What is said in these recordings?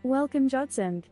Welcome, Judson.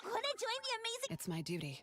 Wanna join the amazing— It's my duty.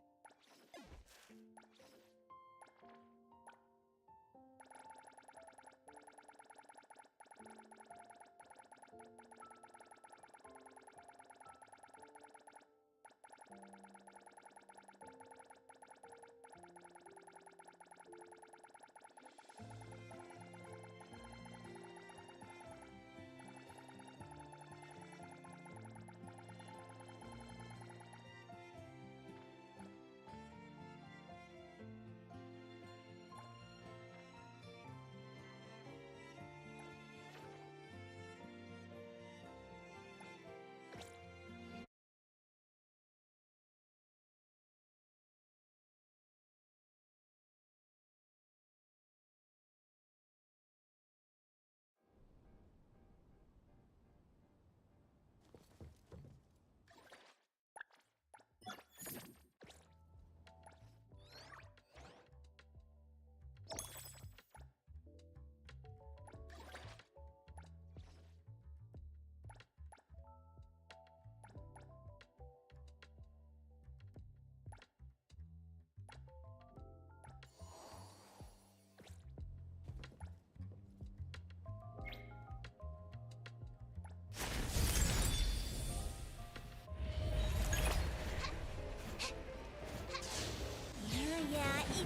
Yeah, it's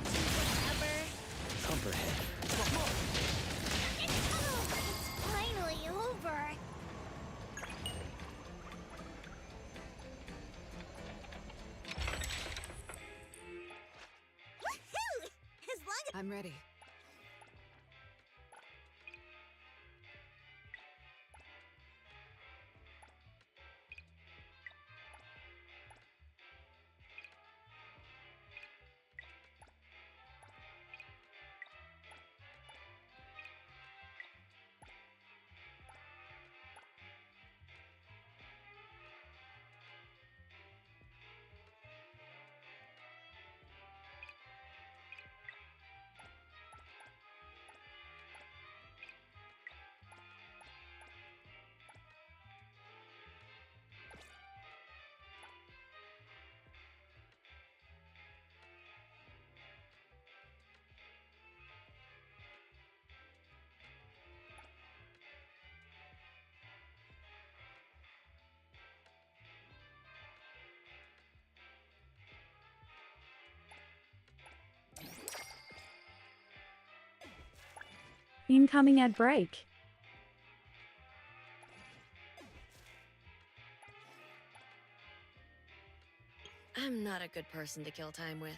whatever. Cumberhead. Oh, it's finally over. Woohoo! As long as— I'm ready. Incoming ad break. I'm not a good person to kill time with.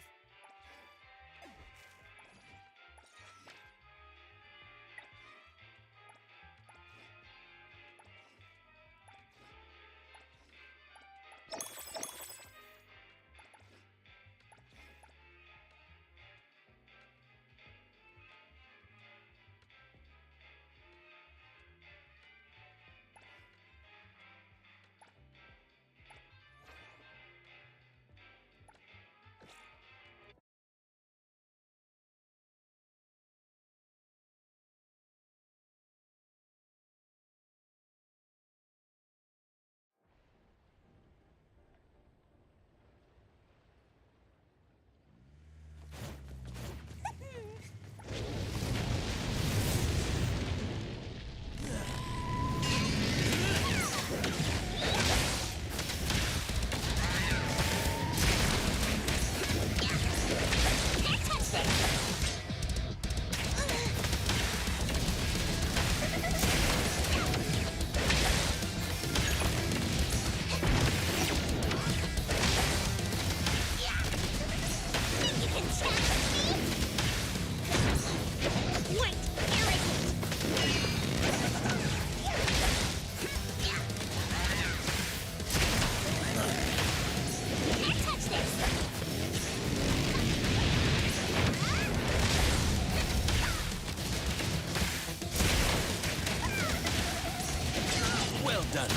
done.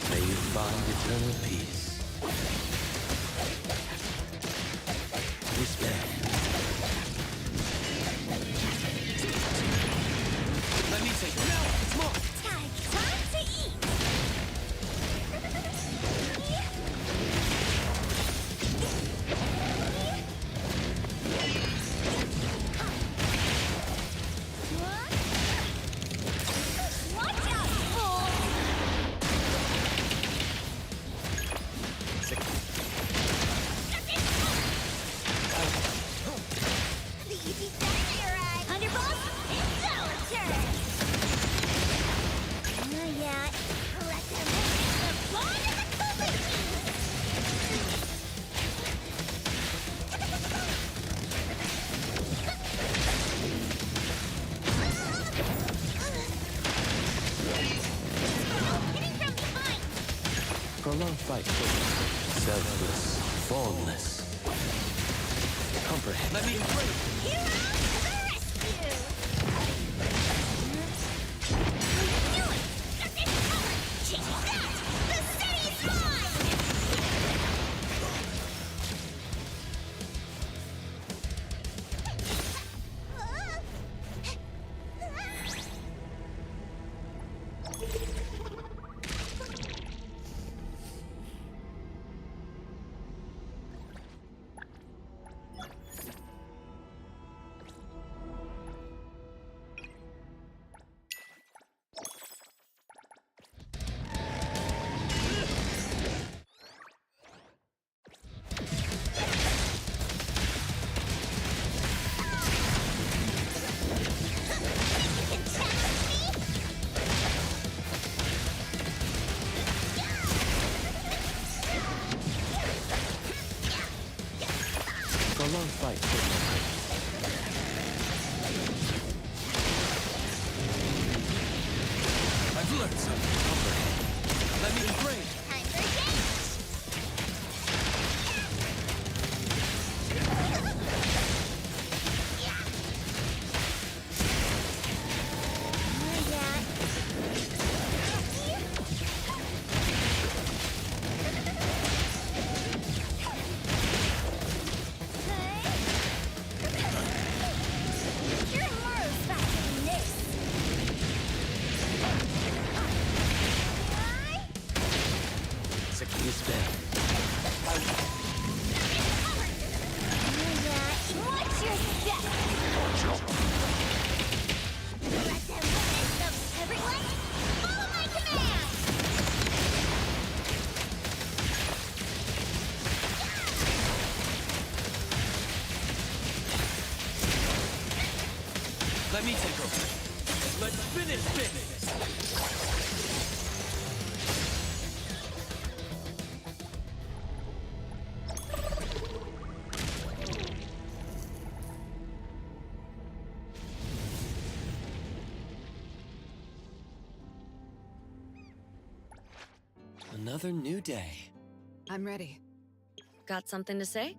May you find eternal peace. Despair. Let me take it. No, it's more. Time to eat. Watch out, fool! The easy better arrive. Underboss, it's our turn. Yeah. Let them witness the bond of the Cobra Hitting from behind. Prolonged fight. Selfless. Formless. Comprehend. Let me break. Hero to the rescue! Do it! Get this cover! Take that! The city's mine! You can challenge me? Prolonged fight. I've learned something. Comprehend. Let me break. Time for a change! Your tomorrow's faster than this. Despair. Watch your step! Let them witness the... Everyone, follow my command! Let me take over. Let's finish this. Another new day. I'm ready. Got something to say?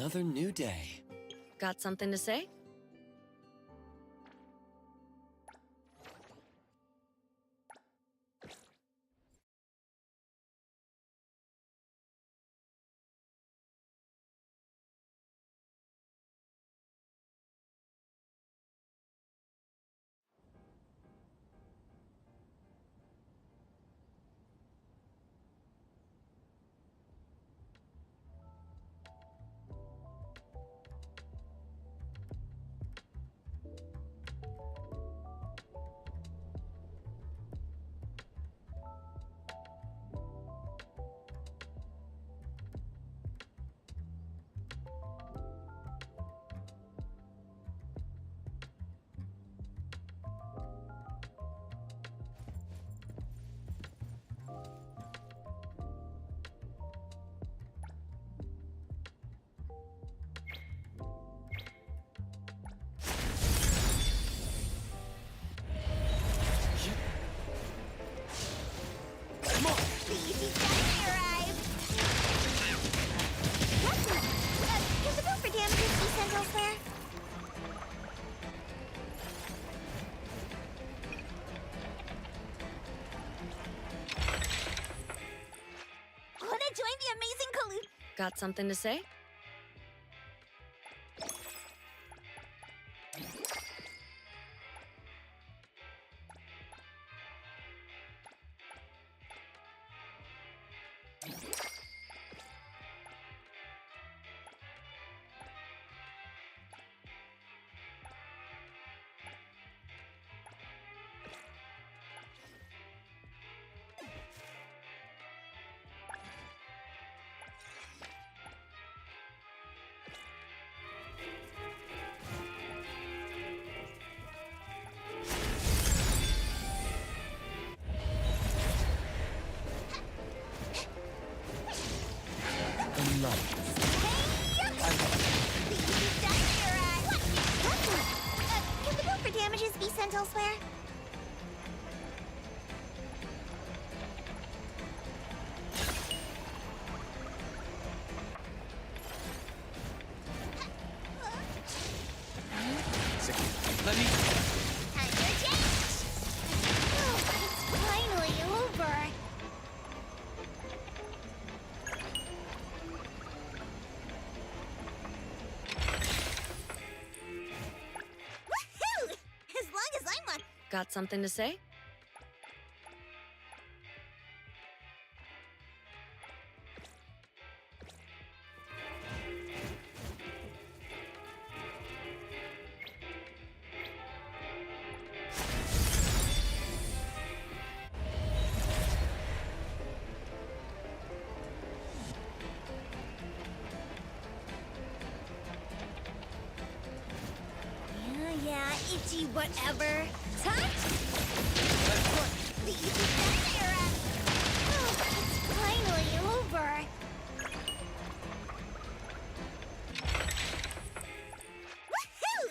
Another new day. Got something to say? The easy done arrived! Can the bill for damages be sent elsewhere? Wanna join the amazing collusion? Got something to say? In love. Can the bill for damages be sent elsewhere? Let me. Time for change! Oh, it's finally over! Woohoo! As long as I'm on... Got something to say? Yeah, itchy whatever. Touch! The easy done era! Oh, it's finally over! Woohoo!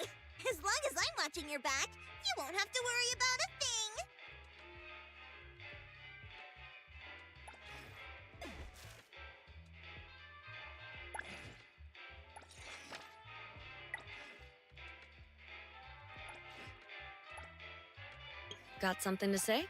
As long as I'm watching your back, you won't have to worry about a thing! Got something to say?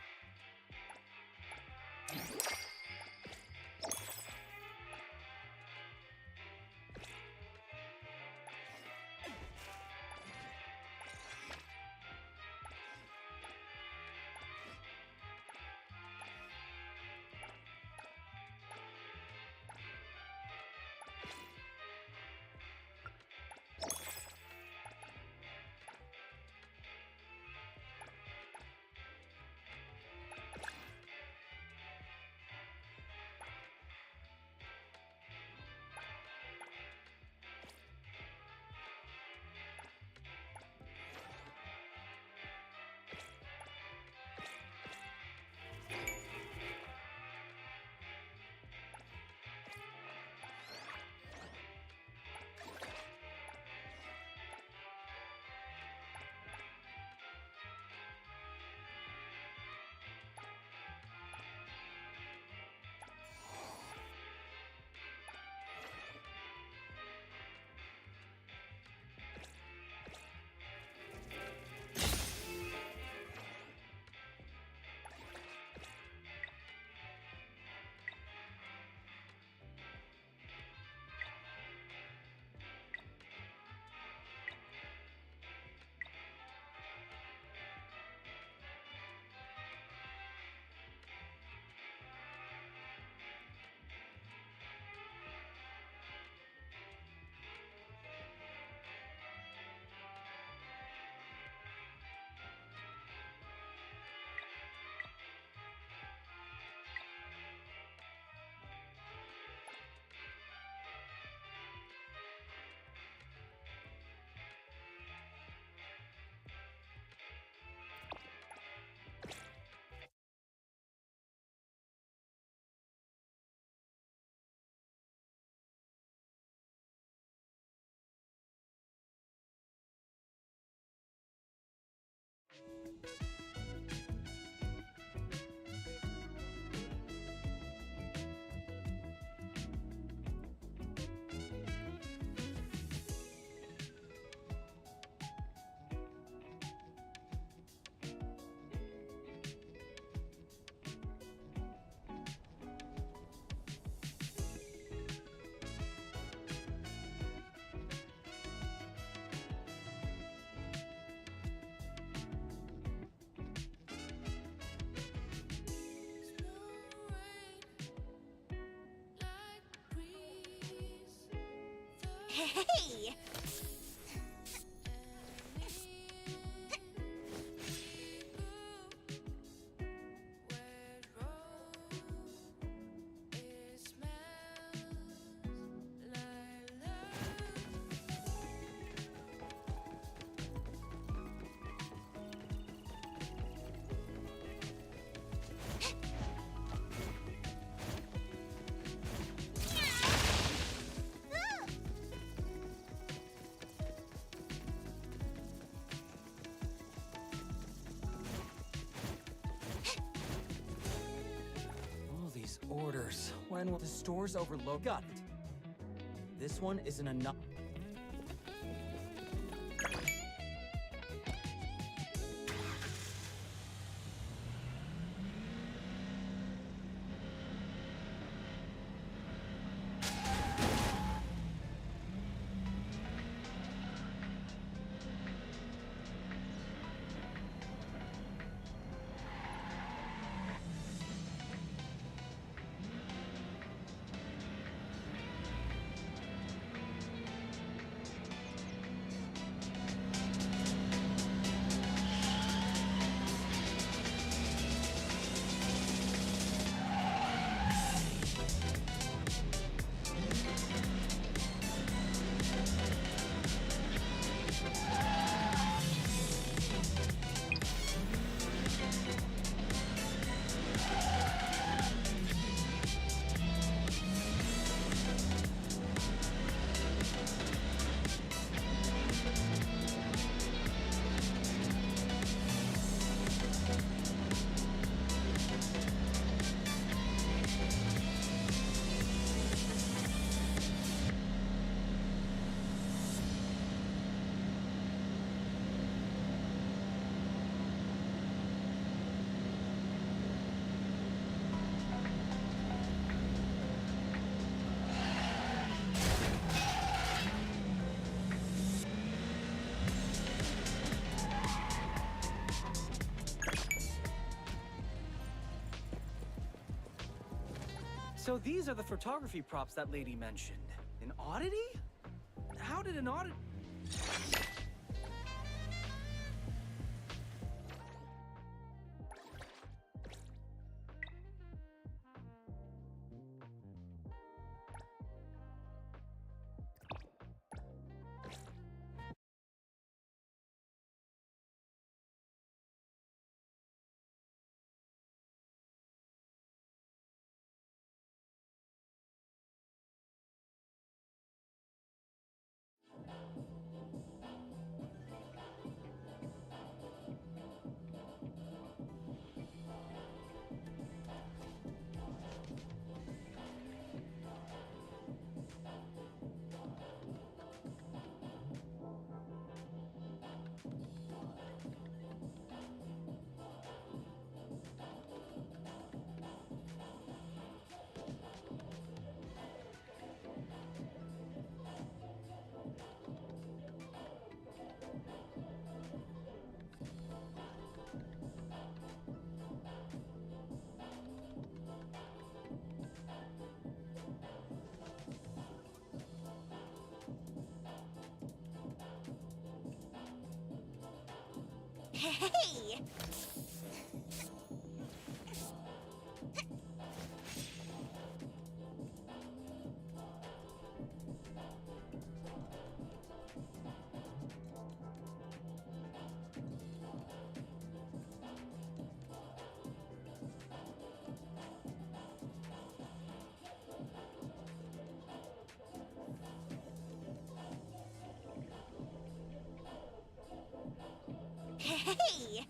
Hey! All these orders. When will the store's overload? Got it. This one isn't enough. So these are the photography props that lady mentioned. An oddity? How did an oddity... Hey! Hey!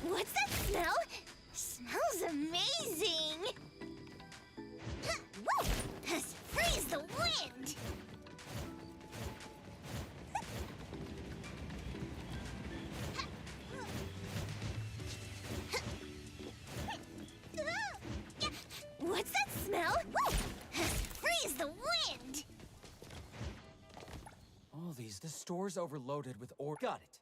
What's that smell? Smells amazing! Woo! Let's freeze the wind! What's that smell? Woo! Let's freeze the wind! All these. The store's overloaded with ore. Got it.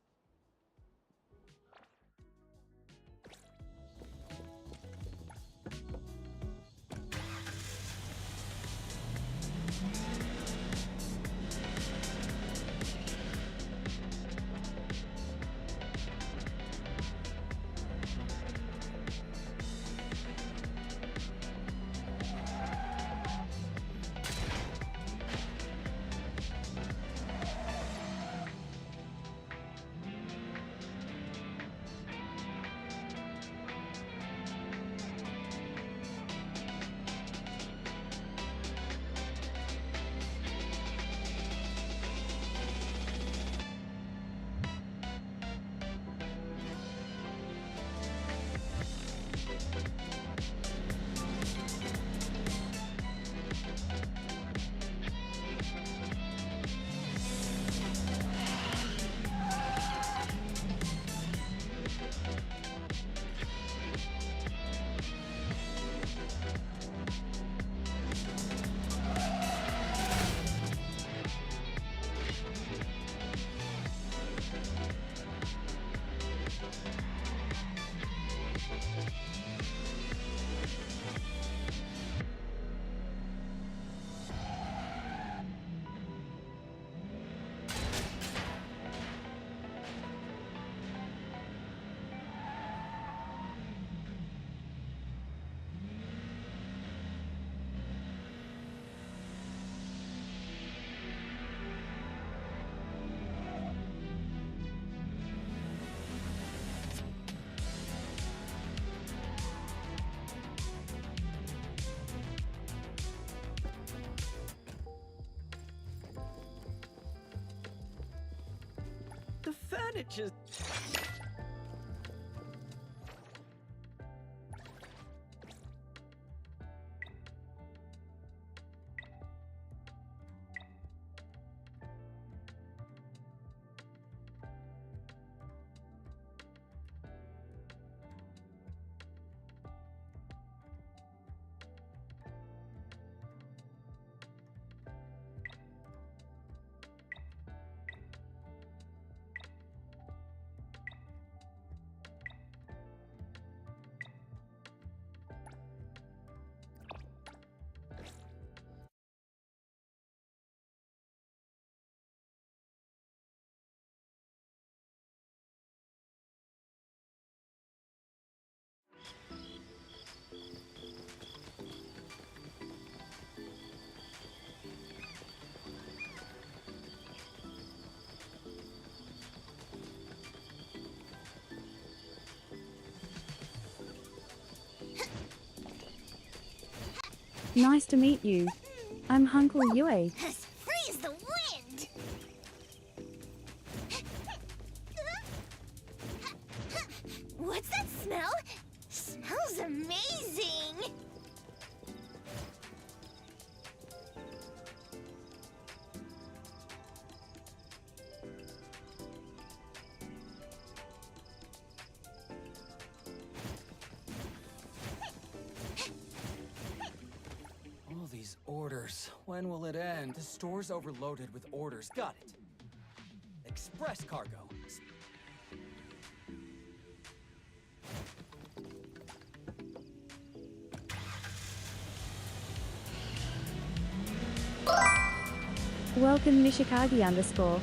The furniture. Nice to meet you. I'm Uncle Yue. Let's freeze the wind! What's that smell? Smells amazing! All these orders. When will it end? The store's overloaded with orders. Got it. Express cargo. Welcome Nishikagi underscore.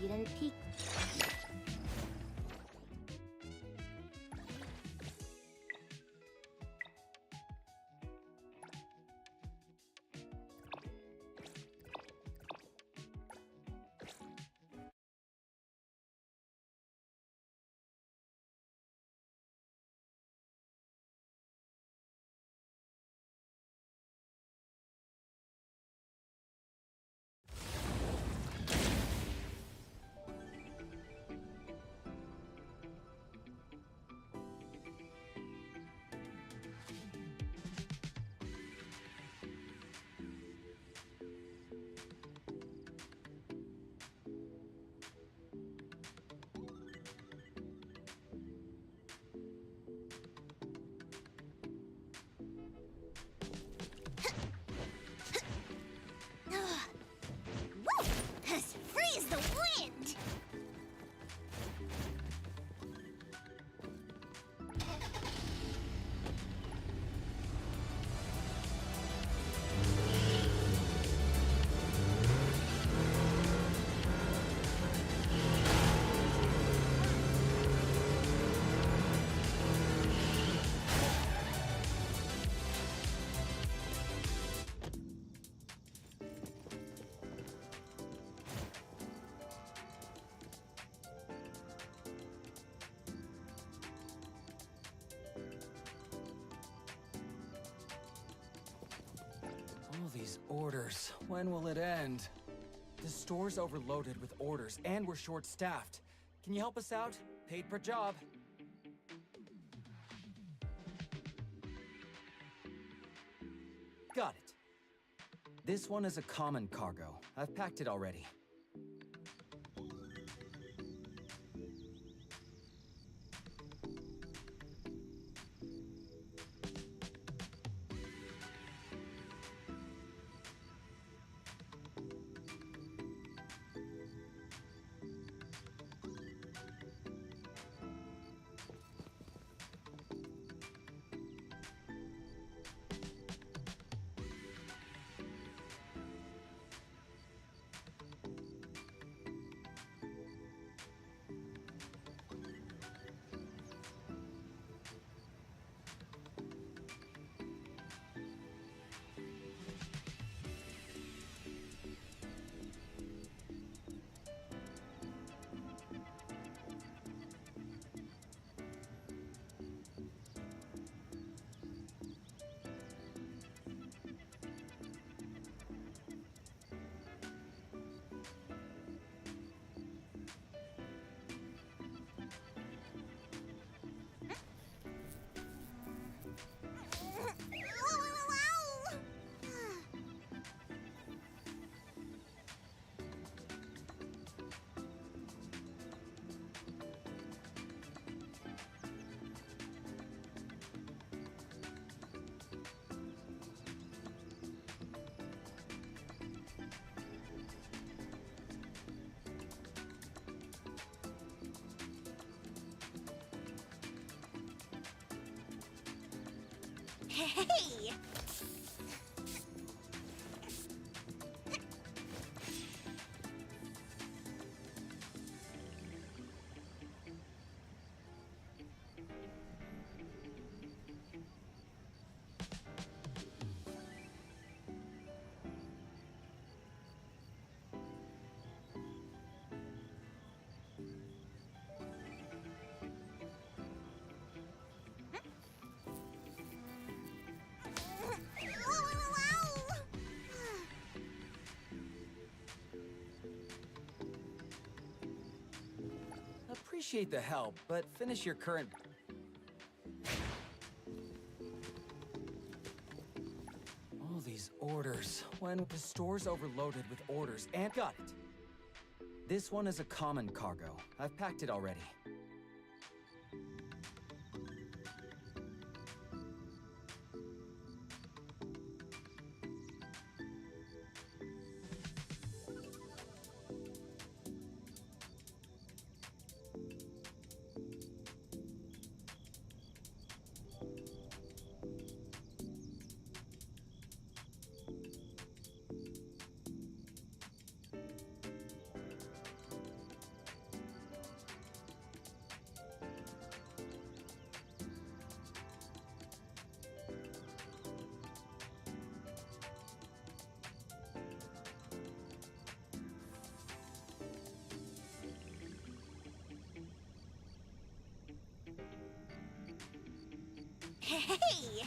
일을 픽. Freeze the wind! All these orders, when will it end? The store's overloaded with orders, and we're short-staffed. Can you help us out? Paid per job. Got it. This one is a common cargo. I've packed it already. Hey! Appreciate the help, but finish your current... All these orders. When the store's overloaded with orders and... Got it. This one is a common cargo. I've packed it already. Hey!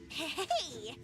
Hey! Hey!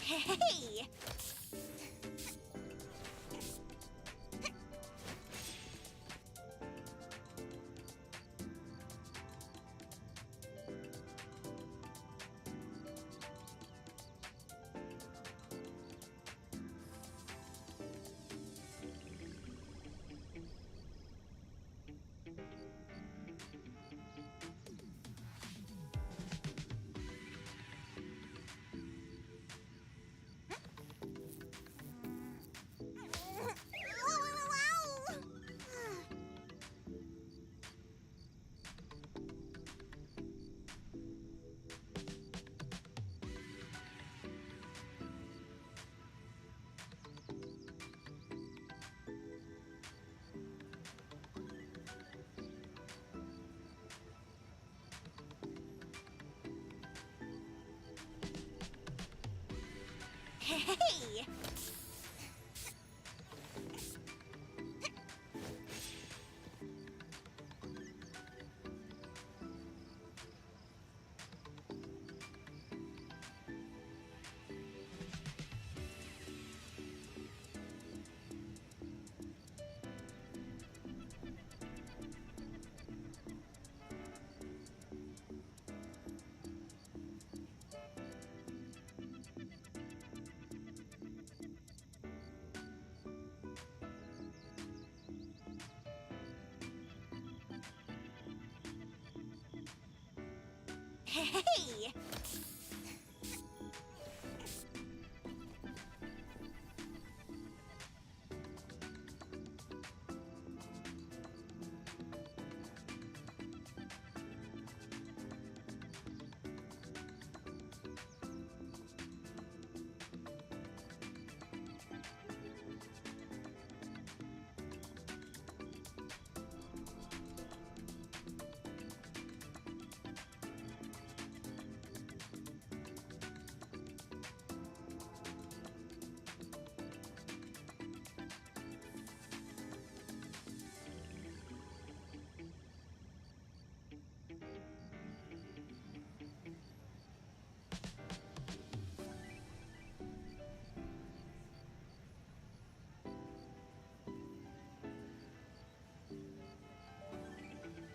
Hey! Hey! Hey!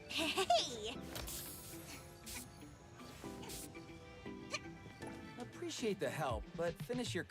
Hey! Appreciate the help, but finish your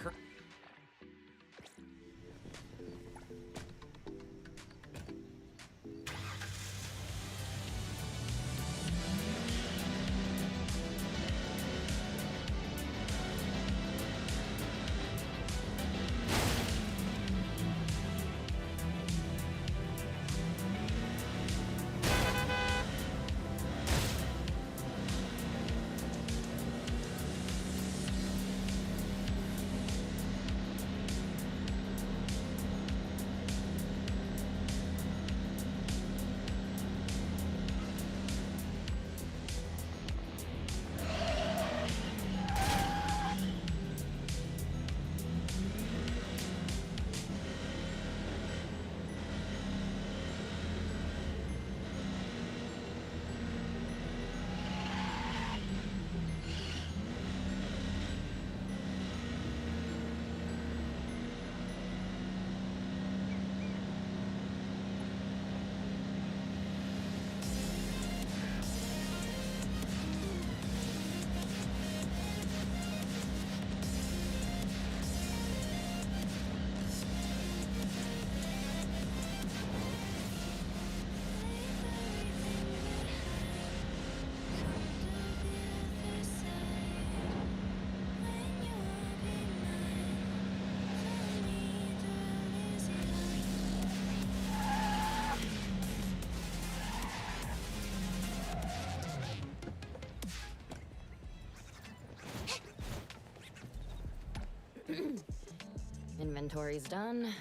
Inventory's done.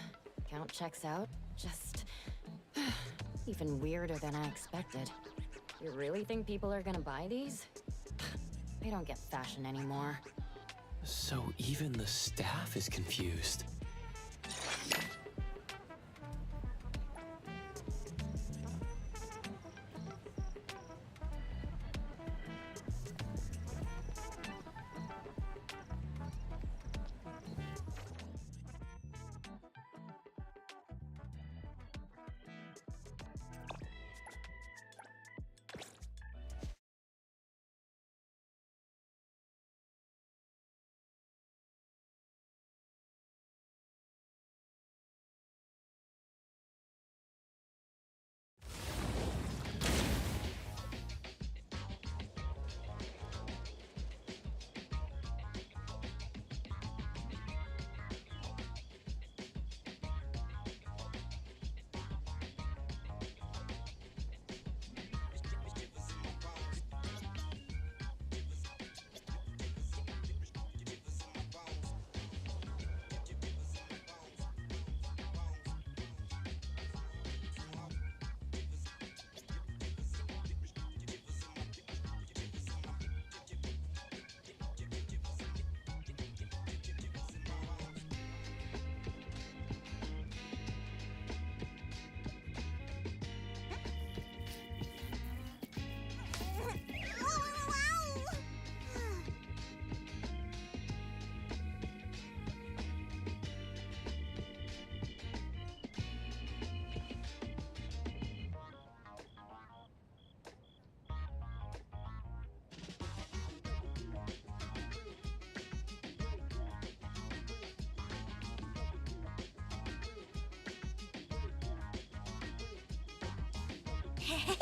Count checks out. Just even weirder than I expected. You really think people are gonna buy these? They don't get fashion anymore. So even the staff is confused. Hey! Hey!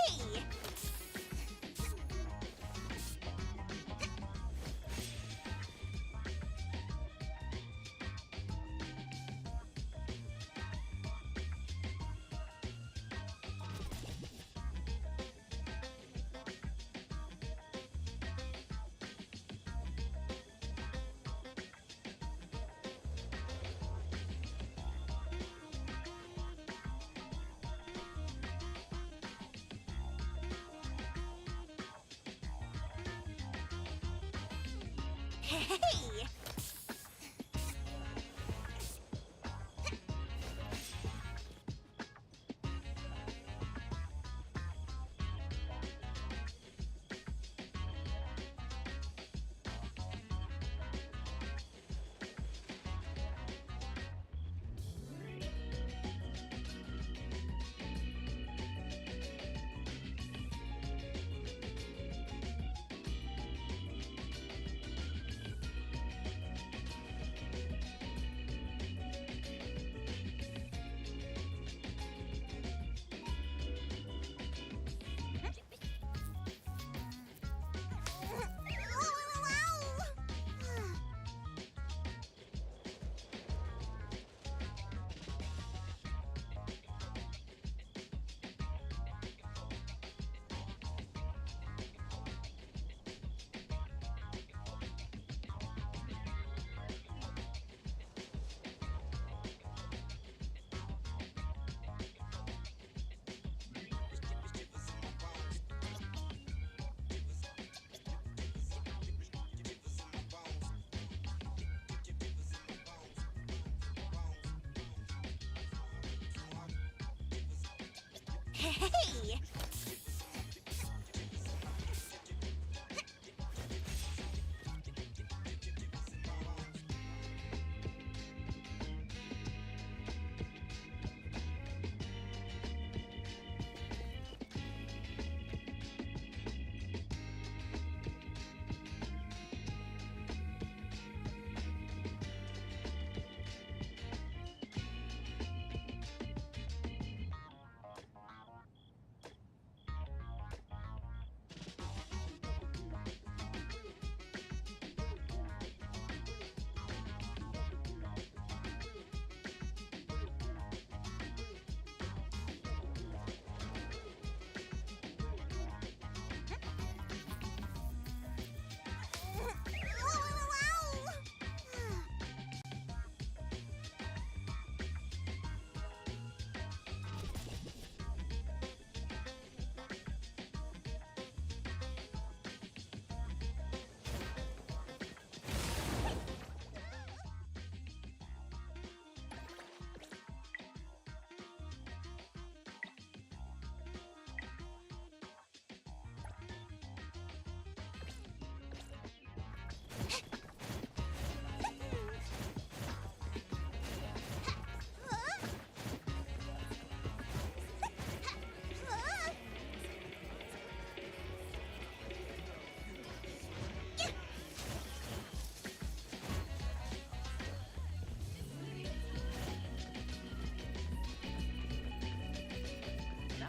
Hey!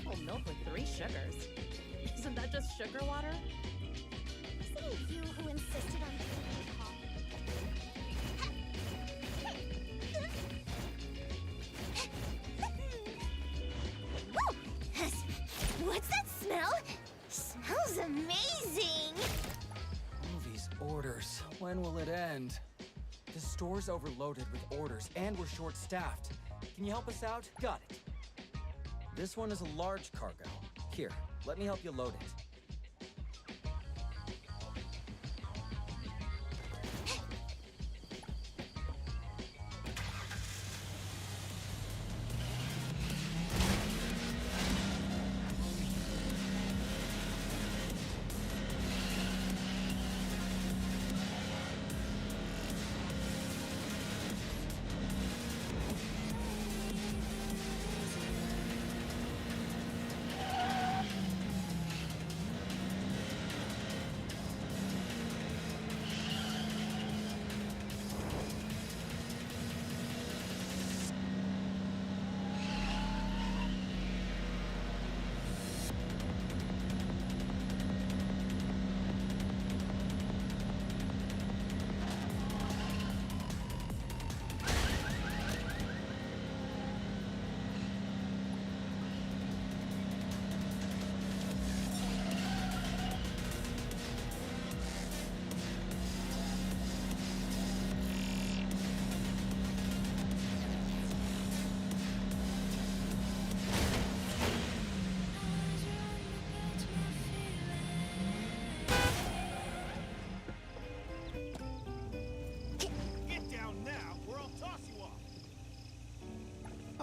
Apple milk with 3 sugars. Isn't that just sugar water? Wasn't it you who insisted on drinking coffee? What's that smell? Smells amazing! All these orders. When will it end? The store's overloaded with orders, and we're short-staffed. Can you help us out? Got it. This one is a large cargo. Here, let me help you load it.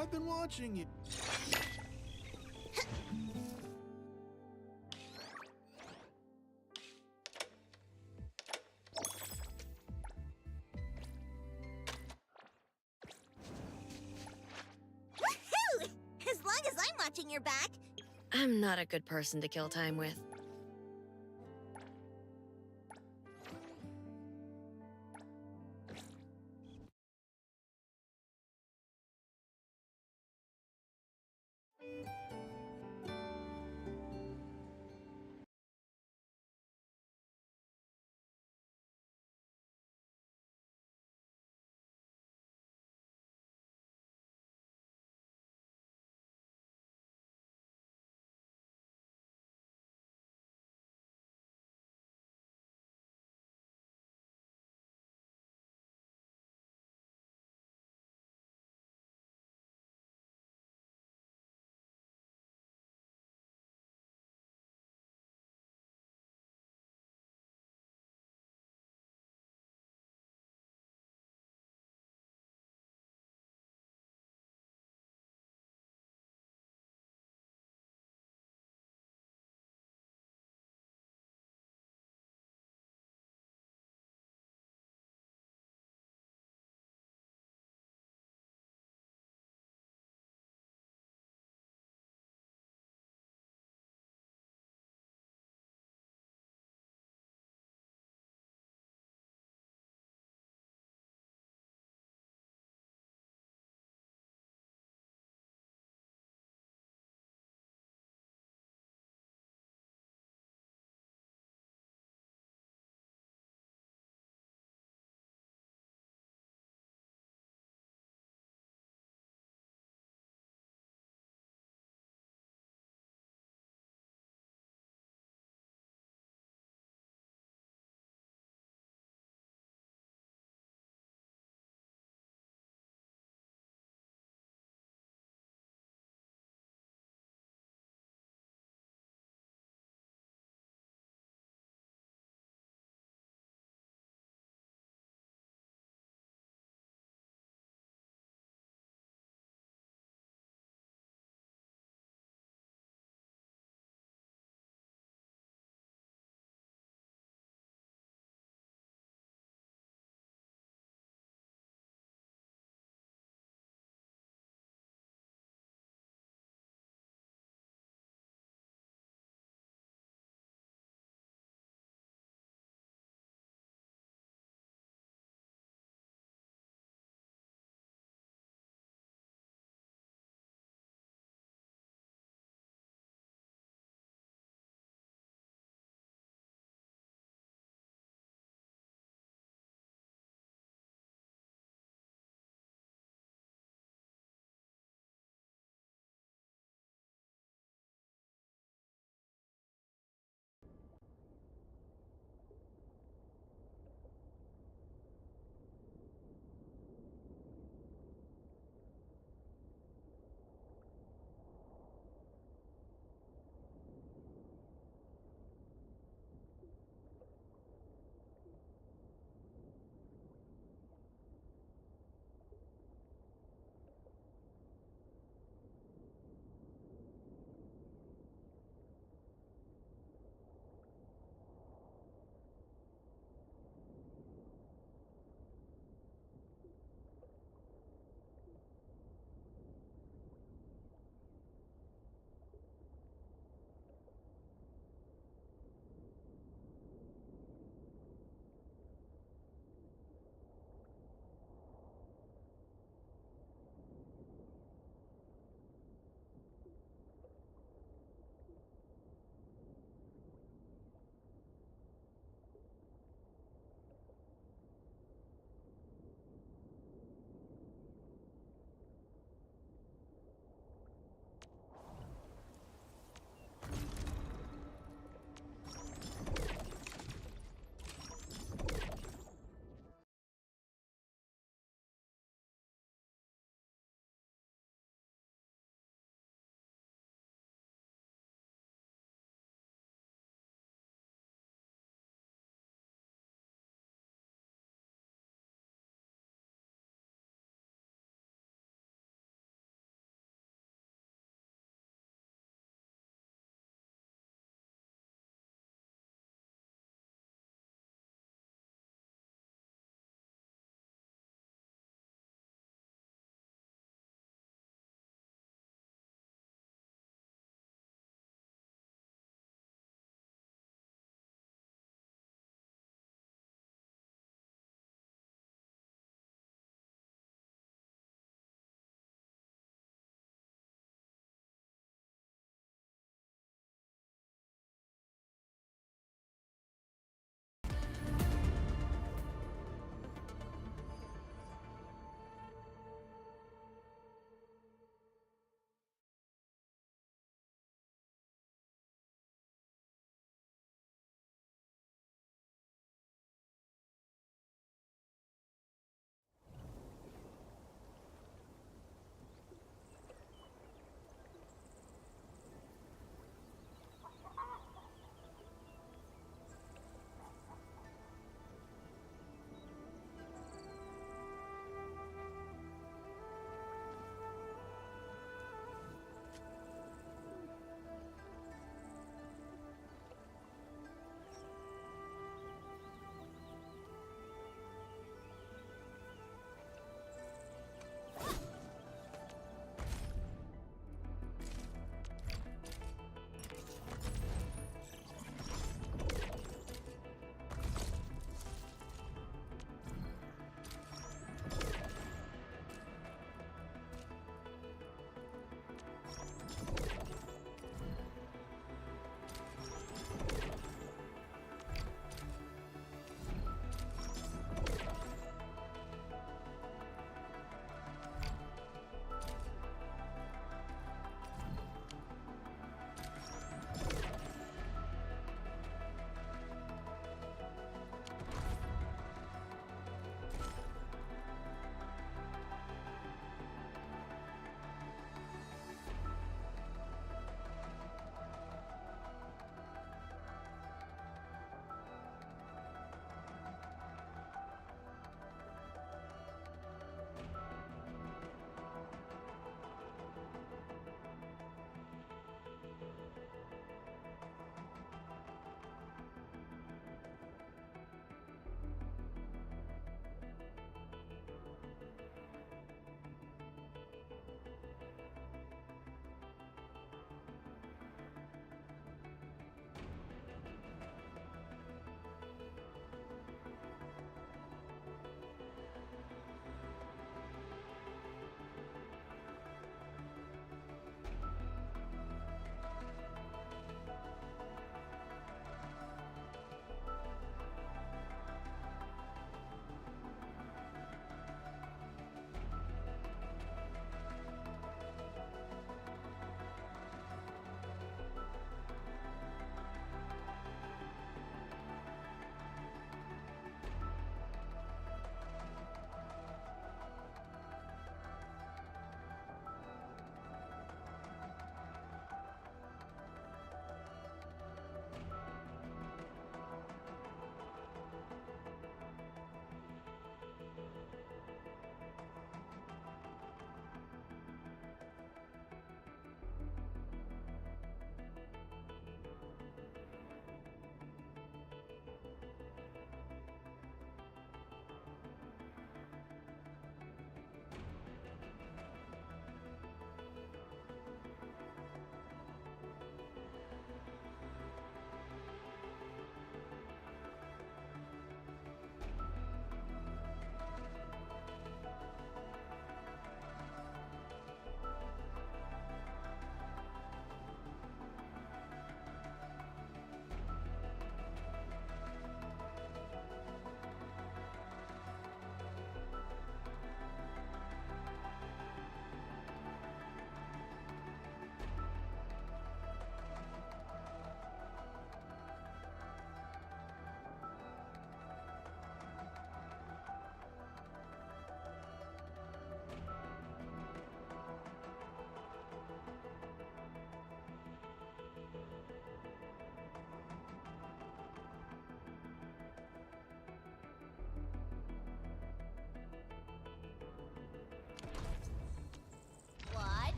I've been watching you. Woohoo! As long as I'm watching your back. I'm not a good person to kill time with.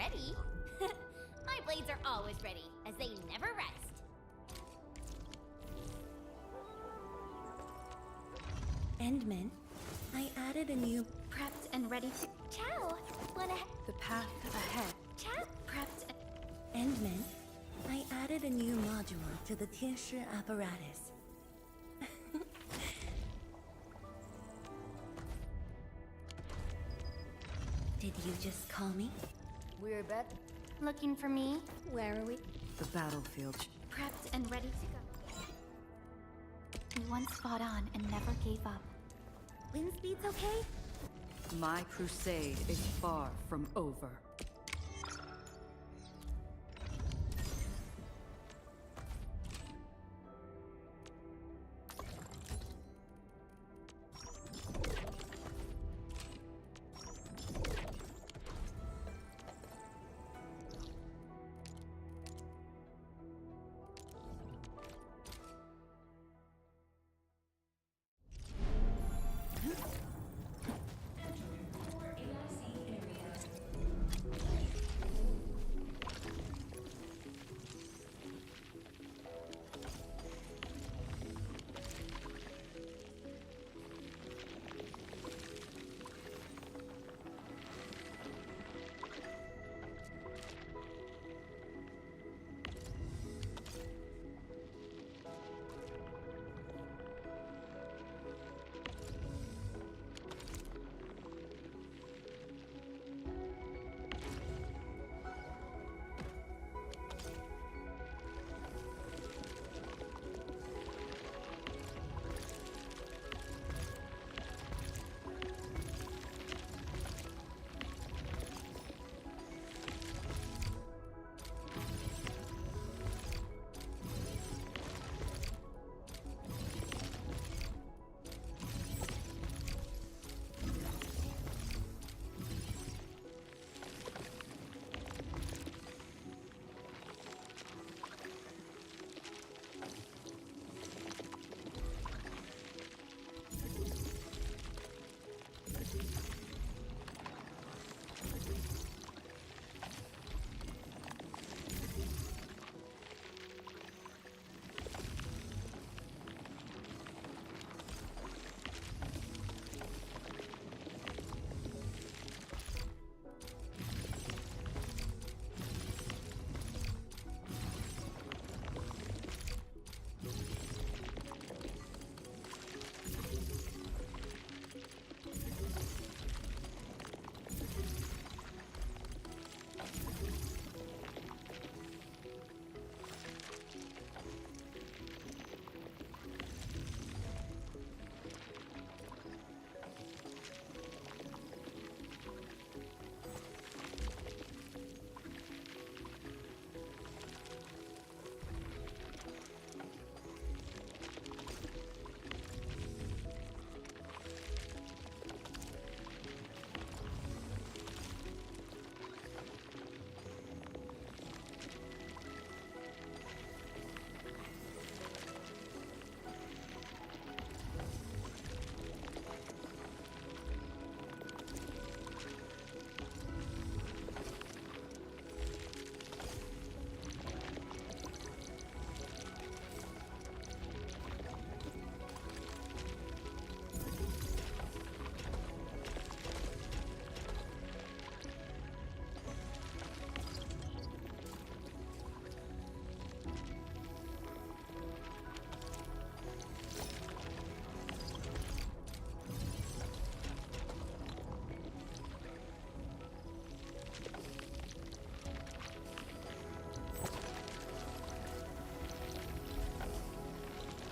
ready. My blades are always ready, as they never rest. Endman, I added a new Prepped and ready to... Ciao! Wanna... the path ahead. Ciao! Prepped and... Endman, I added a new module to the Tianshi apparatus. Did you just call me? We're back. Looking for me? Where are we? The battlefield. Prepped and ready to go. We once fought on and never gave up. Wind speed's okay? My crusade is far from over.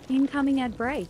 Incoming ad break.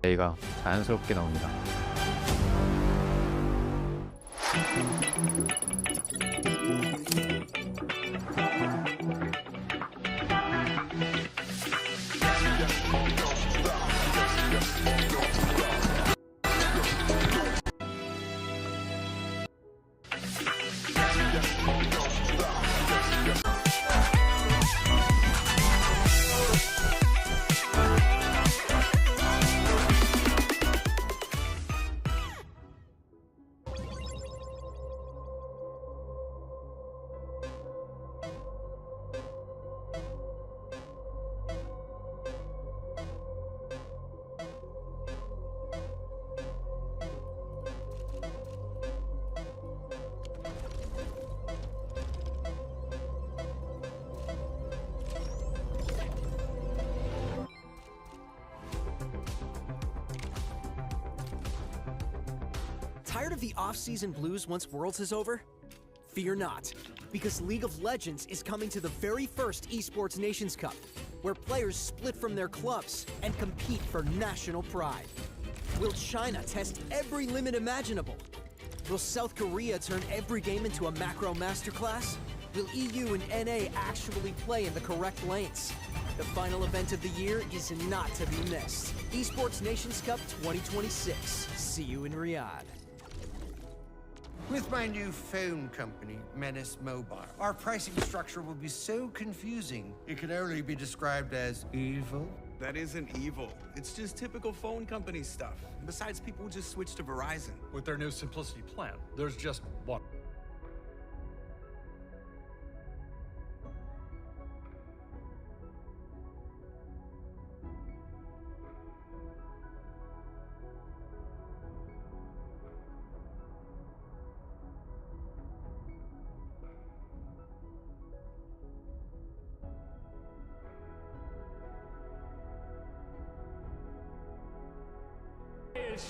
A가 자연스럽게 나옵니다. Tired of the off-season blues once Worlds is over? Fear not, because League of Legends is coming to the very first Esports Nations Cup, where players split from their clubs and compete for national pride. Will China test every limit imaginable? Will South Korea turn every game into a macro masterclass? Will EU and NA actually play in the correct lanes? The final event of the year is not to be missed. Esports Nations Cup 2026. See you in Riyadh. With my new phone company, Menace Mobile, our pricing structure will be so confusing, it can only be described as evil. That isn't evil. It's just typical phone company stuff. Besides, people just switch to Verizon. With their new Simplicity plan, there's just one.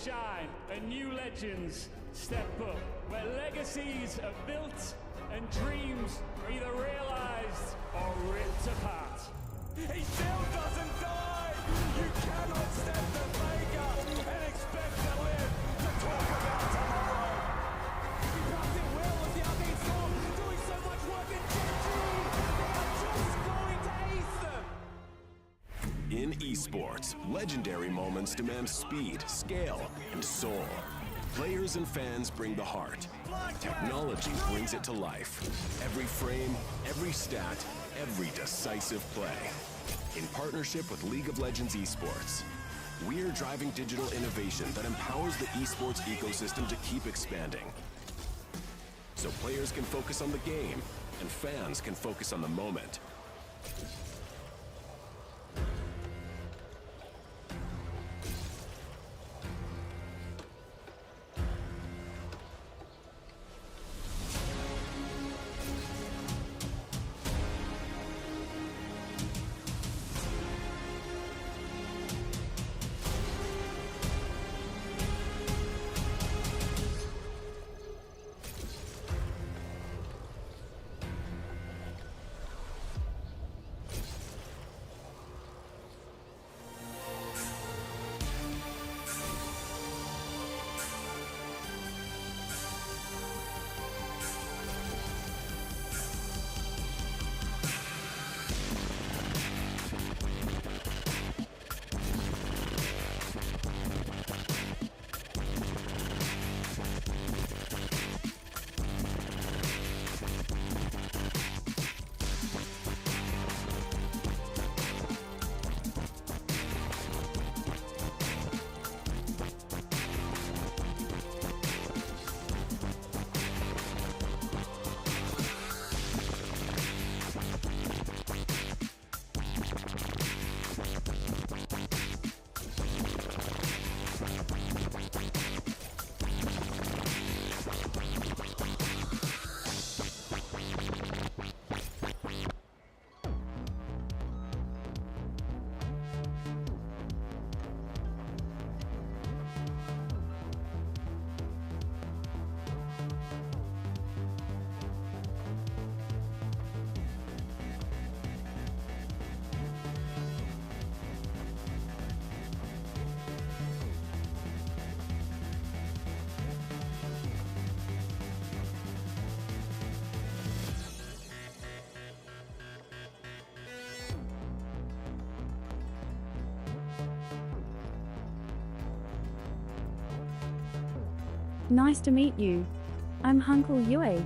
Shine and new legends step up, where legacies are built and dreams are either realized or ripped apart. He still doesn't die! You cannot step the Vega and expect to live to talk about tomorrow! He passed it well with the Arcane Storm, doing so much work in Genji! They are just going to ace them! In esports, legendary moments demand speed, scale, and soul. Players and fans bring the heart. Technology brings it to life. Every frame, every stat, every decisive play. In partnership with League of Legends Esports, we're driving digital innovation that empowers the esports ecosystem to keep expanding. So players can focus on the game, and fans can focus on the moment. Nice to meet you. I'm Uncle Yue.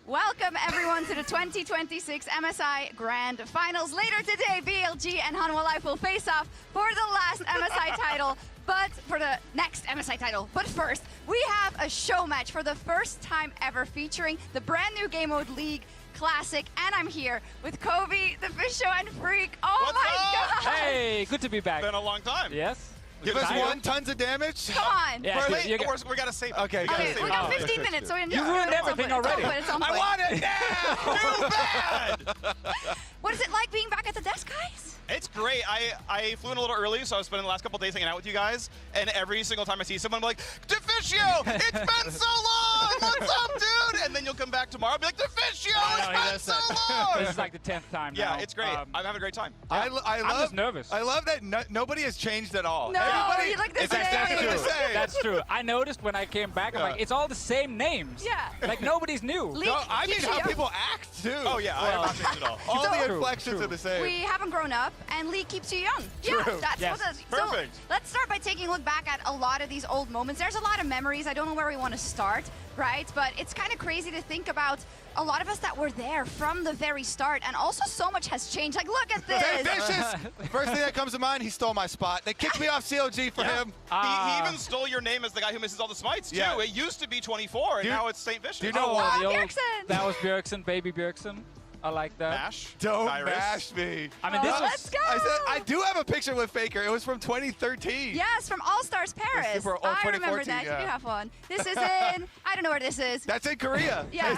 Welcome everyone to the 2026 MSI Grand Finals. Later today, BLG and Hanwha Life will face off for the last MSI title, but for the next MSI title. But first, we have a show match for the first time ever featuring the brand new Game Mode League Classic, and I'm here with Kobe, the Fish Show, and Freak. Oh my god! Hey, good to be back. Been a long time. Yes. Give us one tons of damage. Come on. Yeah, we gotta save it. Okay, we got 15 minutes, so you ruined everything already. I want it now! Too bad! What is it like being back at the desk, guys? It's great. I flew in a little early, so I was spending the last couple of days hanging out with you guys, and every single time I see someone, I'm like, Deficio, it's been so long! What's up, dude? And then you'll come back tomorrow and be like, Deficio, it's been so long! This is like the 10th time now. Yeah, it's great. I'm having a great time. I'm just nervous. I love that nobody has changed at all. No, Everybody, you look the it's same. exactly the same. That's true. I noticed when I came back, I'm like, it's all the same names. Yeah. Like, nobody's new. No, I mean how people act, too. Oh, yeah, I have not changed at all. All So- the inflections are the same. We haven't grown up, and Lee keeps you young. True. Yeah, that's Yes. what the, Perfect. So let's start by taking a look back at a lot of these old moments. There's a lot of memories. I don't know where we want to start, right? But it's kind of crazy to think about a lot of us that were there from the very start, and also so much has changed. Like, look at this. They're vicious. First thing that comes to mind, he stole my spot. They kicked me off COG for him. He even stole your name as the guy who misses all the smites, too. Yeah. It used to be 24, and now it's St. Vicious. Do you know why? the old- Bjergsen. That was Bjergsen, baby Bjergsen. I like that. Mash. Don't Cyrus. bash me. I mean, this was... Let's go. I said I do have a picture with Faker. It was from 2013. Yes, from All Stars Paris. Super old I remember 2014, that. yeah. You do have one. This is in, I don't know where this is. That's in Korea. Yeah.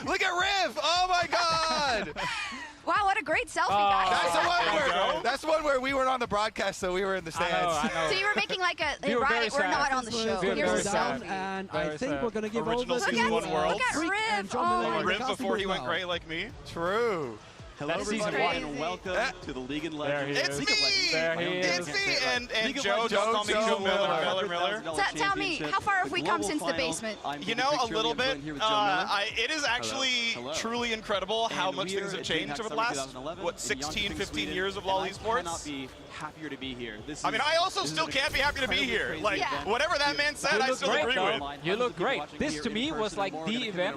Look at Riv. Oh my God. Wow, what a great selfie, guys. That's the one There you where go. that's the one where we weren't on the broadcast, so we were in the stands. I know. So you were making like a, We were very right, we're sad. not on the show. We were Here's very a sad. selfie. And Very I think sad. we're going to give Original Look Season at, 1 world. look at Freak Riv. and John Miller Oh, in the Riv costume before he as went well. gray like me. True. Hello, That's season everybody, one. and welcome to the League and There he Legends. is. It's me! There he It's is. me! And League of Joe, Legends don't call me Joe Joe Miller. Miller. Tell me, how far have we come since the basement? You know, a little bit. It is actually truly incredible how much things have changed over the last, 16, 15 years of LoL esports. Happier to be here. I mean, I also still can't be happy to be here. Like, whatever that man said, I still agree with. You look great. This to me was like the event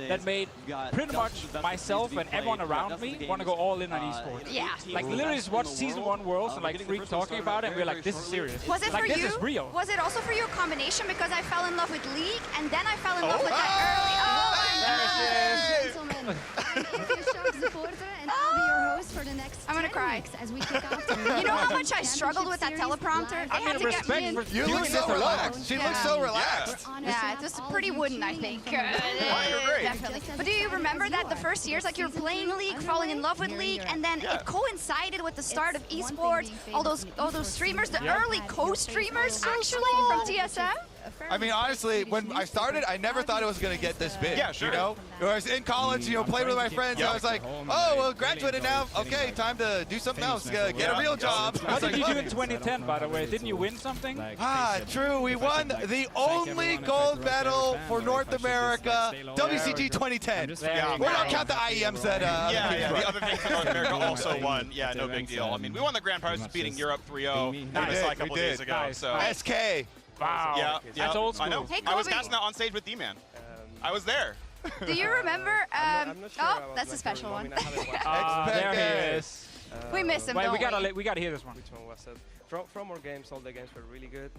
that made pretty much myself and everyone around me want to go all in on esports. Yeah. Like literally just watch Season 1 Worlds and like Freak talking about it and we're like, this is serious. Was it like, for this you? is real. Was it also for you a combination because I fell in love with League and then I fell in love with that early. Oh my God. Gentlemen, I'm Fish supporter and I'll be your host for the next I'm gonna 10 cry. weeks as we kick off the You know how much I struggled with that teleprompter? They I had mean, to get me in. respect for You doing look this so alone. relaxed. She looks so relaxed. Yeah, it was pretty wooden, I think. Definitely. But do you remember that the first years, like you were playing League, falling in love with League, and then it coincided with the start of esports, all those streamers, the early co-streamers actually from TSM? I mean, honestly, when I started, I never thought it was going to get this big. Yeah, sure. You know? I was in college, you know, playing with my friends, and I was like, oh, well, graduated now. Okay, time to do something else. Get a real job. What did you do in 2010, by the way? Didn't you win something? True. We won the only gold medal for North America, WCG 2010. We don't count the IEMs that the other things in North America also won. Yeah, no big deal. I mean, we won the grand prize beating Europe 3-0 a couple days ago. So SK. Wow. Yeah, That's old school. I know. Hey, I was Kobe. passing out on stage with D-Man. I was there. Do you remember? I'm not sure Oh, that's a special one. There he is. We miss him, Wait, don't we gotta hear this one. Which one was it? From our games, all the games were really good.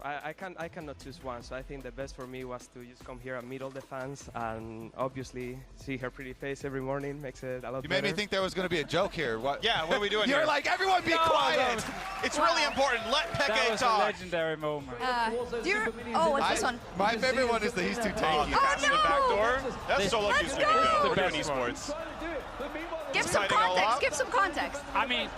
I cannot choose one, so I think the best for me was to just come here and meet all the fans, and obviously see her pretty face every morning makes it a lot You better. made me think there was going to be a joke here. What? Yeah, what are we doing You're here? like, everyone be quiet. It's really important. Let That Peke was talk. a legendary moment. What's this one? My favorite one is the he's too tanky. Passing the back door. That's solo queue swinging though. We're doing best esports. Give some Exciting all context. up. Give some context. I mean,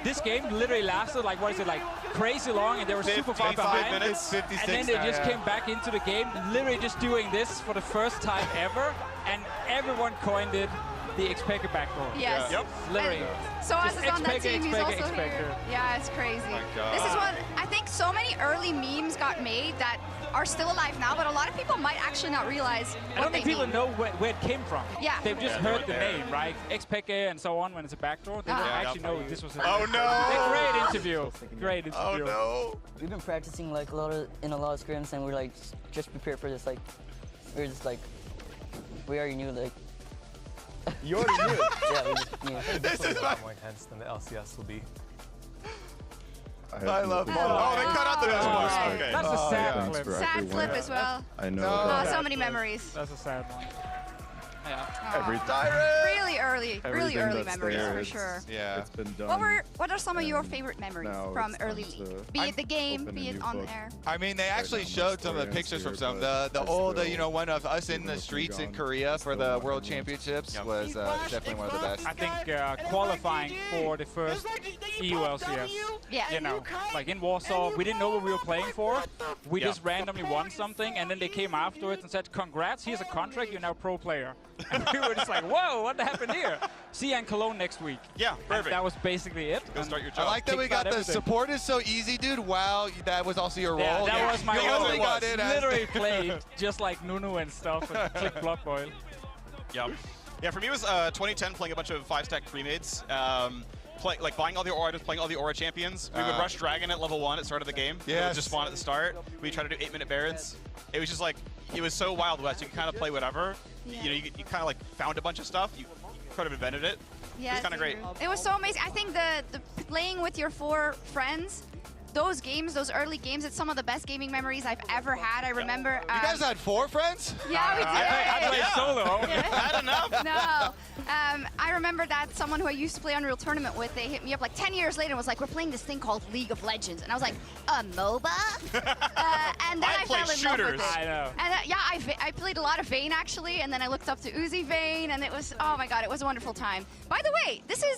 this game literally lasted like, what is it, like crazy long, and they were super far 55 behind. minutes. 56 And then they now, just yeah. came back into the game, literally just doing this for the first time ever, and everyone coined it the Expected backdoor. Yes. Yep. Literally. So as is on that team, he's also Expected. here. Yeah, it's crazy. God. This is what I think so many early memes got made that are still alive now, but a lot of people might actually not realize I don't what they think people mean. know where it came from. Yeah. They've just Yeah, heard the yeah. name, right? Expected and so on when it's a backdoor. They don't actually know this was a Oh no! Great interview. Great Oh interview. no! We've been practicing like a lot of scrims, and we're like just prepared for this. Like we're just like we already knew like. You already knew. Yeah, we just knew. This is my. More intense than the LCS will be. I love Mono. Oh, they cut out the best part. right. Okay. That's a sad clip. Sad flip as well. I know. Oh, so many memories. That's a sad one. Yeah. Every Really early Everything that's memories there, for it's- sure. Yeah. It's been done. What are some of your favorite memories now from it's time early to league? Be it the game, open a be it new on book. air. I mean, they actually Right now, showed some of the my pictures from story some. is The here, old, but you know, one of us in even the though it's streets in gone, Korea for still the have World memories. Championships Yep. was definitely one of the best. I think qualifying for the first EU LCS, Yeah. you know, like in Warsaw, we didn't know what we were playing for. We just randomly won something, and then they came afterwards and said, congrats, here's a contract, you're now a pro player. And we were just like, whoa, what happened here? See you in Cologne next week. Yeah, And perfect. that was basically it. Go start your I job. like that we got the everything. support is so easy, dude. Wow, that was also your role. Yeah, that was my You role. only got in as Literally played just like Nunu and stuff and click Blood Boil. Yep. Yeah, for me it was 2010 playing a bunch of 5-stack pre-mades. Like buying all the Aura items, playing all the Aura champions. We would rush Dragon at level 1 at start of the game. It Yes. would just spawn at the start. We try to do 8-minute Barons. It was just like, it was so Wild West. You could kind of play whatever. Yeah. You know, you kind of like found a bunch of stuff. You could have invented it. Yeah, It was kind of great. It was so amazing. I think the playing with your 4 friends, those games, those early games, it's some of the best gaming memories I've ever had. I remember. You guys had 4 friends? Yeah, we did. I played solo. Had enough? No. I remember that someone who I used to play Unreal Tournament with, they hit me up like 10 years later and was like, we're playing this thing called League of Legends. And I was like, a MOBA? And then I play fell in love with shooters. it. I know. And yeah, I played a lot of Vayne actually, and then I looked up to Uzi Vayne, and it was, oh my god, it was a wonderful time. By the way, this is,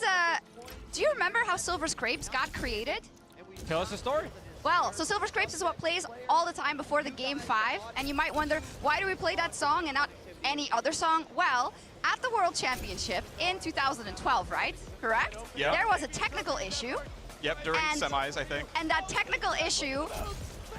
do you remember how Silver Scrapes got created? Tell us the story. Well, so Silver Scrapes is what plays all the time before the Game 5, and you might wonder, why do we play that song and not any other song? Well, at the World Championship in 2012, right? Correct? Yep. There was a technical issue, Yep, during And- semis, I think. and that technical issue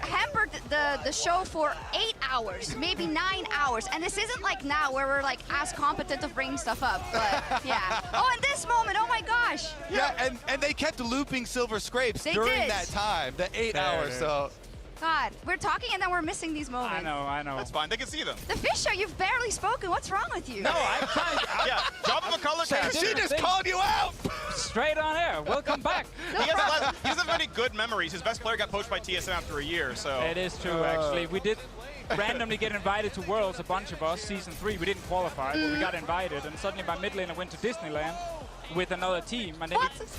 hampered the show for 8 hours, maybe 9 hours. And this isn't like now where we're like as competent of bringing stuff up, but yeah. Oh, and this moment, oh my gosh. Yeah, and they kept looping Silver Scrapes They during did. that time, the 8 hours. So God, we're talking and then we're missing these moments. I know. That's fine. They can see them. The fish show, you've barely spoken. What's wrong with you? No, I'm trying. Yeah, drop him a color cast. she just called you out. Straight on air. Welcome back. He doesn't have any good memories. His best player got poached by TSM after a year, so. It is true, actually. We did randomly get invited to Worlds, a bunch of us, Season 3. We didn't qualify, but we got invited. And suddenly by mid lane, I went to Disneyland with another team. And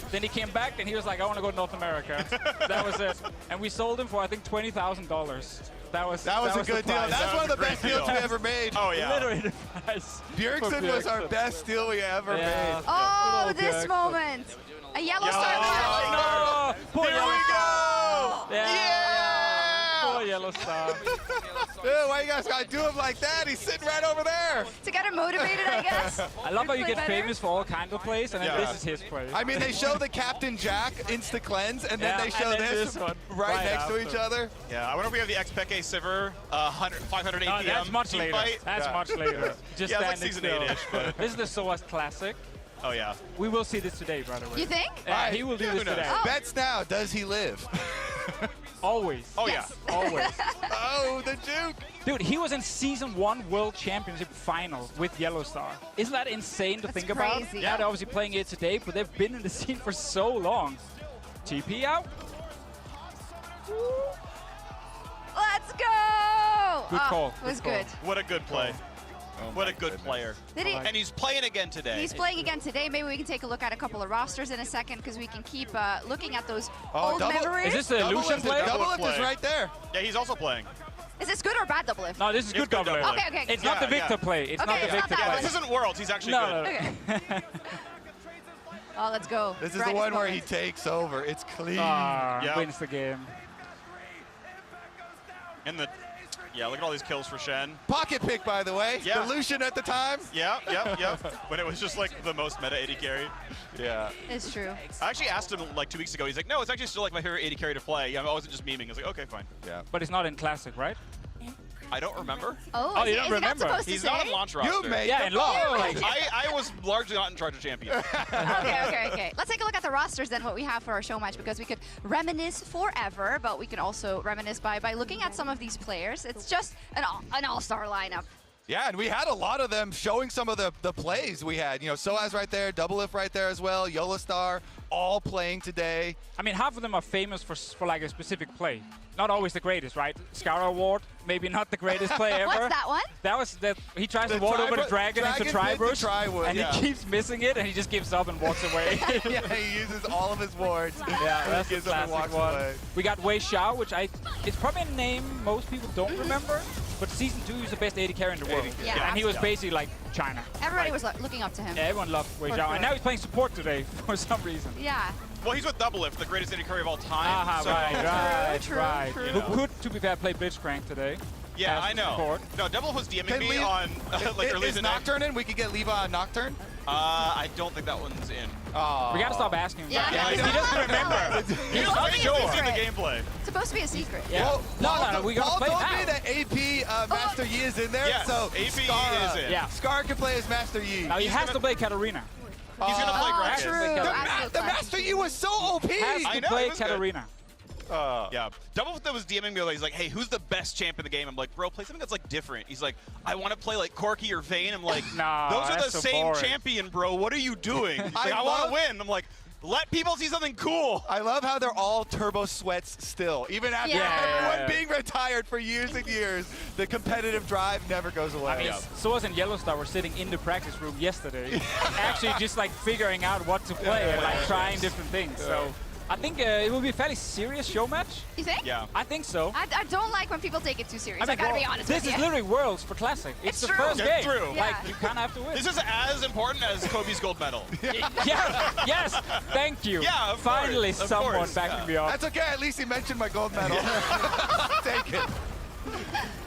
then he came back and he was like, I want to go to North America. That was it. And we sold him for, I think, $20,000. That was a good deal. price. That's one of the best deals we ever made. Oh, yeah. Literally the price. Bjergsen was our best deal we ever made. Oh, Good this old Bjergsen. moment. A yellow star. No! Poor Here Yellow we Star. go! Yeah. Poor Yellow Yellow Star. Dude, why you guys gotta do him like that? He's sitting right over there. To get him motivated, I guess. I love how you Play get better. famous for all kinds of plays, and then this is his play. I mean, they show the Captain Jack Insta Cleanse, and then they show and then this one right next to each other. Yeah, I wonder if we have the Xpeke Sivir 500 APM that's much team later. fight. That's much later. Just yeah, it's like standing season still. 8-ish, but... This is the SOAS Classic. Oh, yeah. We will see this today, by the way. You think? Yeah, he will do this today. Oh. Bets now, does he live? Always. Oh, Yes. yeah. Always. Oh, the juke. Dude, he was in Season 1 World Championship Final with Yellow Star. Isn't that insane to think about? crazy. Yeah, they're obviously playing it today, but they've been in the scene for so long. TP out. Let's go! Good call. It was Good good. call. What a good play. What a good player. Did he- And he's playing again today. He's playing again today. Maybe we can take a look at a couple of rosters in a second because we can keep looking at those old memories. Is this the illusion play? Double lift is right there. Yeah, he's also playing. Is this good or bad double lift? No, this is good double lift. Okay, okay. It's not the Victor play. It's Okay, not the it's not Victor that play. one. This isn't Worlds. He's actually good. Okay. Oh, let's go. This is the Brightest one where he moment. takes over. It's clean. Yeah. Wins the game. And yeah, look at all these kills for Shen. Pocket pick, by the way. Yeah. The Lucian at the time. Yeah. When it was just like the most meta AD carry. Yeah. It's true. I actually asked him like 2 weeks ago. He's like, no, it's actually still like my favorite AD carry to play. I wasn't just memeing. I was like, okay, fine. Yeah. But it's not in Classic, right? I don't remember. Oh, you don't is he not remember? supposed to He's say? not on launch roster. You made Yeah, in law. I was largely not in charge of champion. Okay. Let's take a look at the rosters then, what we have for our show match, because we could reminisce forever, but we can also reminisce by looking at some of these players. It's just an all-star lineup. Yeah, and we had a lot of them showing some of the plays we had. You know, Soaz right there, Double Lift right there as well, Yola Star, all playing today. I mean, half of them are famous for like a specific play. Not always the greatest, right? Scar Award, maybe not the greatest play ever. What's that one? That was that he tries The to ward over the Dragon dragon into Tribush, Triwood, and yeah. he keeps missing it, and he just gives up and walks away. Yeah, he uses all of his wards. Yeah, that's the gives up and classic walks one. away. We got Wei Xiao, which it's probably a name most people don't remember, but Season 2 is the best AD carry in the world. Yeah, and he was basically like China. Everybody was looking up to him. Yeah, everyone loved Wei For Xiao, sure. and now he's playing support today for some reason. Yeah. Well, he's with Double Lift, the greatest AD carry of all time. So Right. True. Who could, to be fair, play Blitzcrank today. Yeah, as I know. support. No, Double Lift was DMing me Levi- on like early is in the Nocturne in? We could get Levi on Nocturne? I don't think that one's in. Oh. We gotta stop asking him. Yeah, that. he He doesn't doesn't remember. He's supposed not to be a sure. secret. The gameplay. It's supposed to be a secret. Yeah. Well, No, we gotta Paul play told now. me that AP Master Yi is in there, Yes, so AP Scar, is in. Yeah. Scar can play as Master Yi. Now he has to play Katarina. He's gonna play Oh, Gragas. true. The Master Yi was so OP! Has I to know, play it was good. Katarina. Yeah, Double Lift was DMing me. He's like, "Hey, who's the best champ in the game?" I'm like, "Bro, play something that's like different." He's like, "I want to play like Corki or Vayne." I'm like, No, "Those are the that's so same boring. champion, bro. What are you doing?" He's like, I "I want love- to win." I'm like, "Let people see something cool." I love how they're all turbo sweats still. Even after everyone being retired for years and years, the competitive drive never goes away. I mean, Soaz and Yellow Star were sitting in the practice room yesterday, actually just like figuring out what to play and like trying different things. So I think it will be a fairly serious show match. You think? Yeah. I think so. I don't like when people take it too serious. I mean, gotta well, be honest this with is you. literally Worlds for Classic. It's the true. first It's game. true. Like, Yeah. you kind of have to win. This is as important as Kobe's gold medal. Yeah, yes, thank you. Yeah, of Finally, course, of someone course, backing me up. That's okay, at least he mentioned my gold medal. Take it.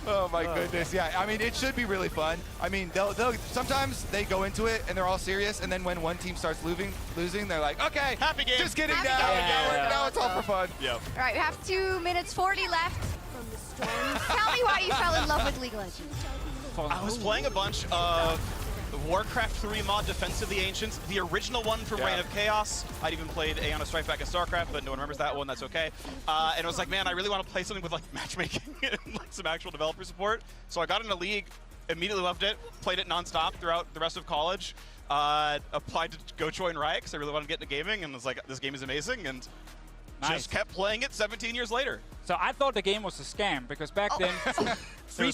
Oh my goodness, yeah. I mean, it should be really fun. I mean, they'll sometimes they go into it and they're all serious, and then when one team starts losing, they're like, okay, Happy game. just kidding Happy now. game. Yeah. Now it's all for fun. Yep. All right, we have 2 minutes 40 left. From the storms. Tell me why you fell in love with League of Legends. I was playing a bunch of Warcraft 3 mod Defense of the Ancients, the original one from Reign of Chaos. I'd even played Aeon of Strife back in StarCraft, but no one remembers that one. That's okay. And I was like, man, I really want to play something with like matchmaking and like some actual developer support. So I got into League, immediately loved it, played it nonstop throughout the rest of college. Applied to go join Riot because I really wanted to get into gaming, and was like, this game is amazing, and just kept playing it 17 years later. So I thought the game was a scam because back then free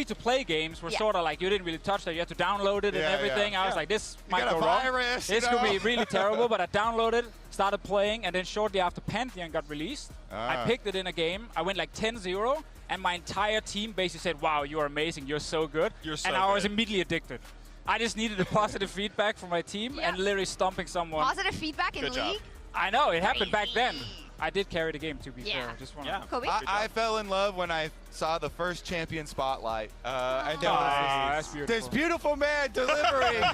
to play games were sort of like you didn't really touch that. You had to download it and everything. I was like, this might got go a wrong. virus, This you could be know? really terrible. But I downloaded, started playing, and then shortly after Pantheon got released, I picked it in a game. I went like 10-0, and my entire team basically said, "Wow, you are amazing. You're so good." You're so and I was good. immediately addicted. I just needed the positive feedback from my team and literally stomping someone. Positive feedback in Good job. League? I know, it happened back then. I did carry the game, to be fair. Just Kobe? I fell in love when I saw the first champion spotlight. And that's beautiful. this beautiful man delivering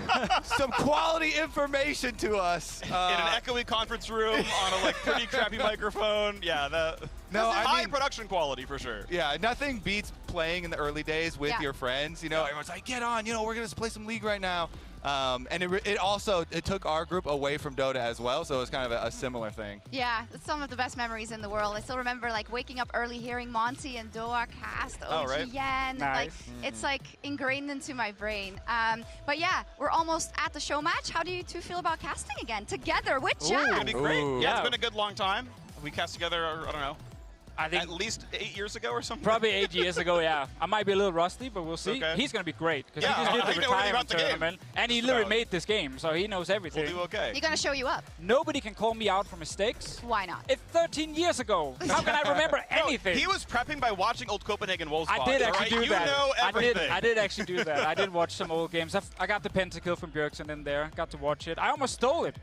some quality information to us. In an echoey conference room on a pretty crappy microphone. Yeah, high production quality for sure. Yeah, nothing beats playing in the early days with your friends. You know, everyone's like, get on, we're going to play some League right now. And it took our group away from Dota as well, so it was kind of a similar thing. Yeah, it's some of the best memories in the world. I still remember waking up early, hearing Monty and Doa cast OGN. Nice. It's ingrained into my brain. But yeah, we're almost at the show match. How do you two feel about casting again together with Chad? It's gonna be great. Yeah, it's been a good long time. We cast together, I don't know. I think at least 8 years ago or something. Probably 8 years ago, yeah. I might be a little rusty, but we'll see. Okay. He's going to be great because he just did the retirement tournament, and he literally made this game, so he knows everything. We'll do okay. He's going to show you up. Nobody can call me out for mistakes. Why not? It's 13 years ago. How can I remember anything? He was prepping by watching old Copenhagen Wolves. I did actually do that. You know everything. I did actually do that. I did watch some old games. I got the pentakill from Bjergsen in there. Got to watch it. I almost stole it.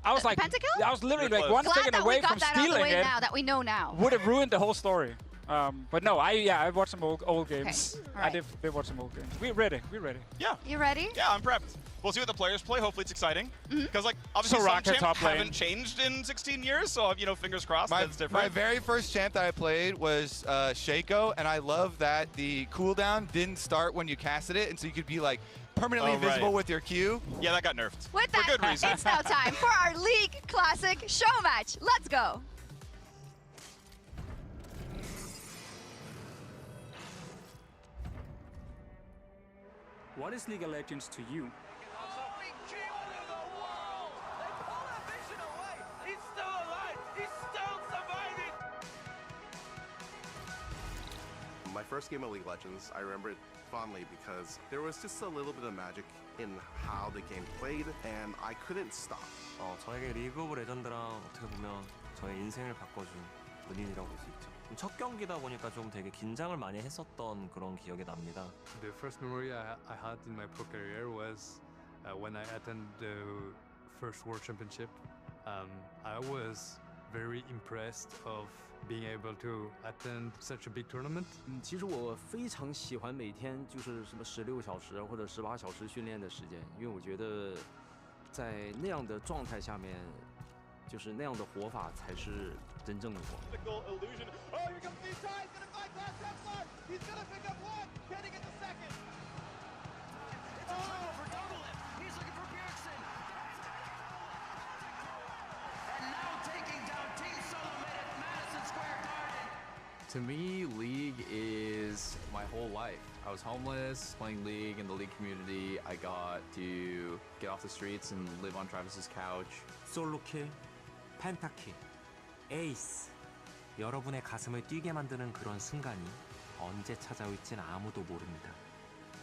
I was pentakill? I was literally one second away from stealing it. Now that we know now. Would have ruined the whole story. But no, I watched some old games. Okay. Right. I did watch some old games. We're ready. Yeah. You ready? Yeah, I'm prepped. We'll see what the players play. Hopefully it's exciting. Because obviously Soraka some top champs lane. haven't changed in 16 years, so fingers crossed that's different. My very first champ that I played was Shaco, and I love that the cooldown didn't start when you casted it, and so you could be permanently invisible with your Q. Yeah, that got nerfed. With that, for good reason. It's now time for our League Classic show match. Let's go. What is League of Legends to you? My first game of League of Legends, I remember it fondly because there was just a little bit of magic in how the game played, and I couldn't stop. 저에게 리그 오브 레전드랑 어떻게 보면 저의 인생을 바꿔준 은인이라고 볼 수 있죠. 첫 경기다 보니까 좀 되게 긴장을 많이 했었던 그런 기억이 납니다. The first memory I had in my pro career was when I attended the first World Championship. I was very impressed of being able to attend such a big tournament. 其实我非常喜欢每天就是什么16小时或者18小时训练的时间，因为我觉得在那样的状态下面，就是那样的活法才是真正的活。To me, League is my whole life. I was homeless, playing League in the League community. I got to get off the streets and live on Travis's couch. 솔로킬, 펜타킬, 에이스. 여러분의 가슴을 뛰게 만드는 그런 순간이 언제 찾아올진 아무도 모릅니다.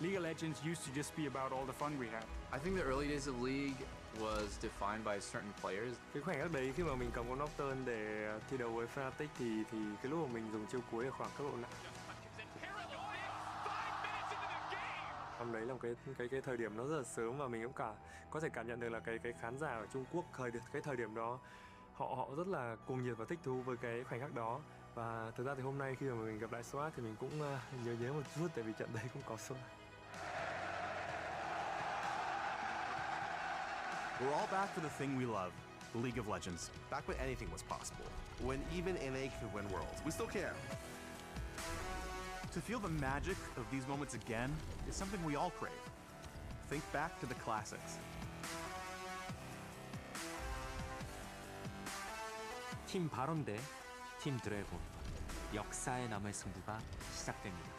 League of Legends used to just be about all the fun we had. I think the early days of League was defined by certain players. Cái khoảnh khắc đấy khi mà mình cầm con Nocturne để thi đấu với Fnatic thì cái lúc mà mình dùng chiêu cuối ở khoảng cấp độ nặng. Hôm đấy là cái thời điểm nó rất là sớm và mình cũng có thể cảm nhận được là cái khán giả ở Trung Quốc cái thời điểm đó họ rất là cuồng nhiệt và thích thú với cái khoảnh khắc đó. Và thực ra thì hôm nay khi mà mình gặp lại SWAT thì mình cũng nhớ một chút tại vì trận đấy cũng có SWAT. We're all back for the thing we love, the League of Legends. Back when anything was possible. When even NA could win worlds. We still can. To feel the magic of these moments again is something we all crave. Think back to the classics. 팀 바론 대 팀 드래곤. 역사에 남을 승부가 시작됩니다.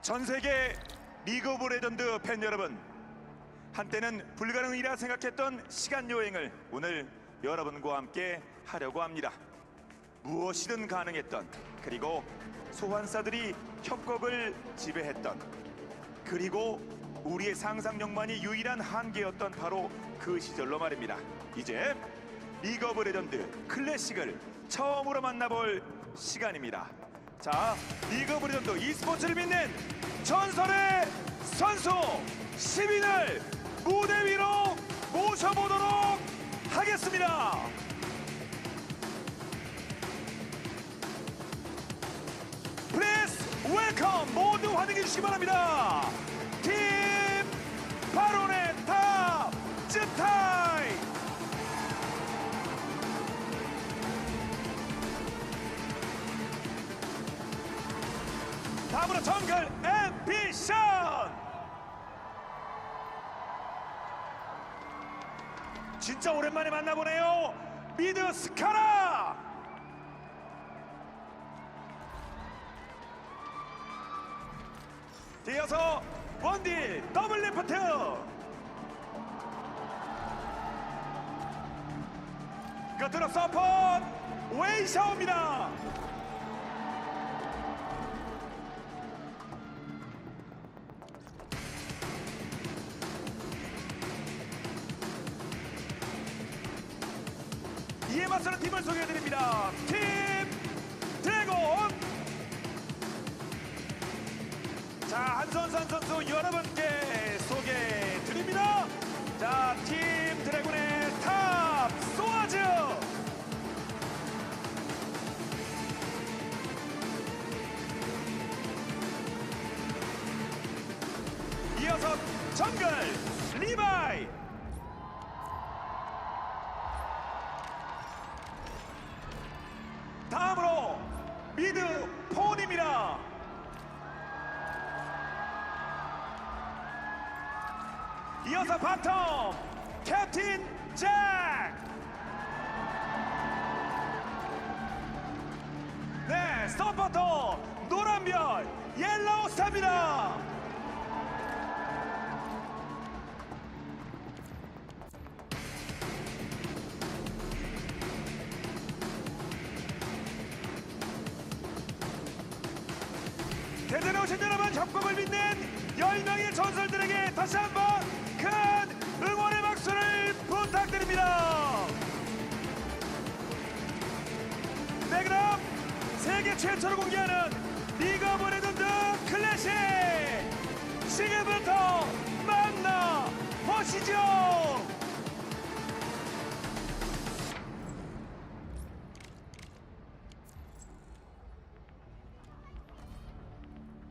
전 세계 리그 오브 레전드 팬 여러분, 한때는 불가능이라 생각했던 시간 여행을 오늘 여러분과 함께 하려고 합니다. 무엇이든 가능했던, 그리고 소환사들이 협곡을 지배했던, 그리고 우리의 상상력만이 유일한 한계였던 바로 그 시절로 말입니다. 이제 리그 오브 레전드 클래식을 처음으로 만나볼 시간입니다. 자, 리그 오브 레전드 e스포츠를 믿는 전설의 선수 10인을 무대 위로 모셔보도록 하겠습니다. 플리즈 웰컴 모두 환영해 주시기 바랍니다. 팀 바론의 탑 즈타이. 다음으로 정글 앰비션. 진짜 오랜만에 만나보네요. 미드 스카라. 뒤어서 원딜 더블 리프트. 끝으로 서폿 웨이샤오입니다. 이에 맞서는 팀을 소개해드립니다. 팀 드래곤. 자, 한선선 선수 여러분께 소개해드립니다. 자, 팀 드래곤의 탑 소아즈. 이어서 정글 리바이. 다음으로 미드 폰입니다. 이어서 바텀 캡틴 잭. 네, 서포터 노란별 옐로우 스타입니다. 대전에 오신 여러분, 협곡을 빛낸 10명의 전설들에게 다시 한번 큰 응원의 박수를 부탁드립니다. 네, 그럼 세계 최초로 공개하는 리그 오브 레전드 클래식 지금부터 만나보시죠.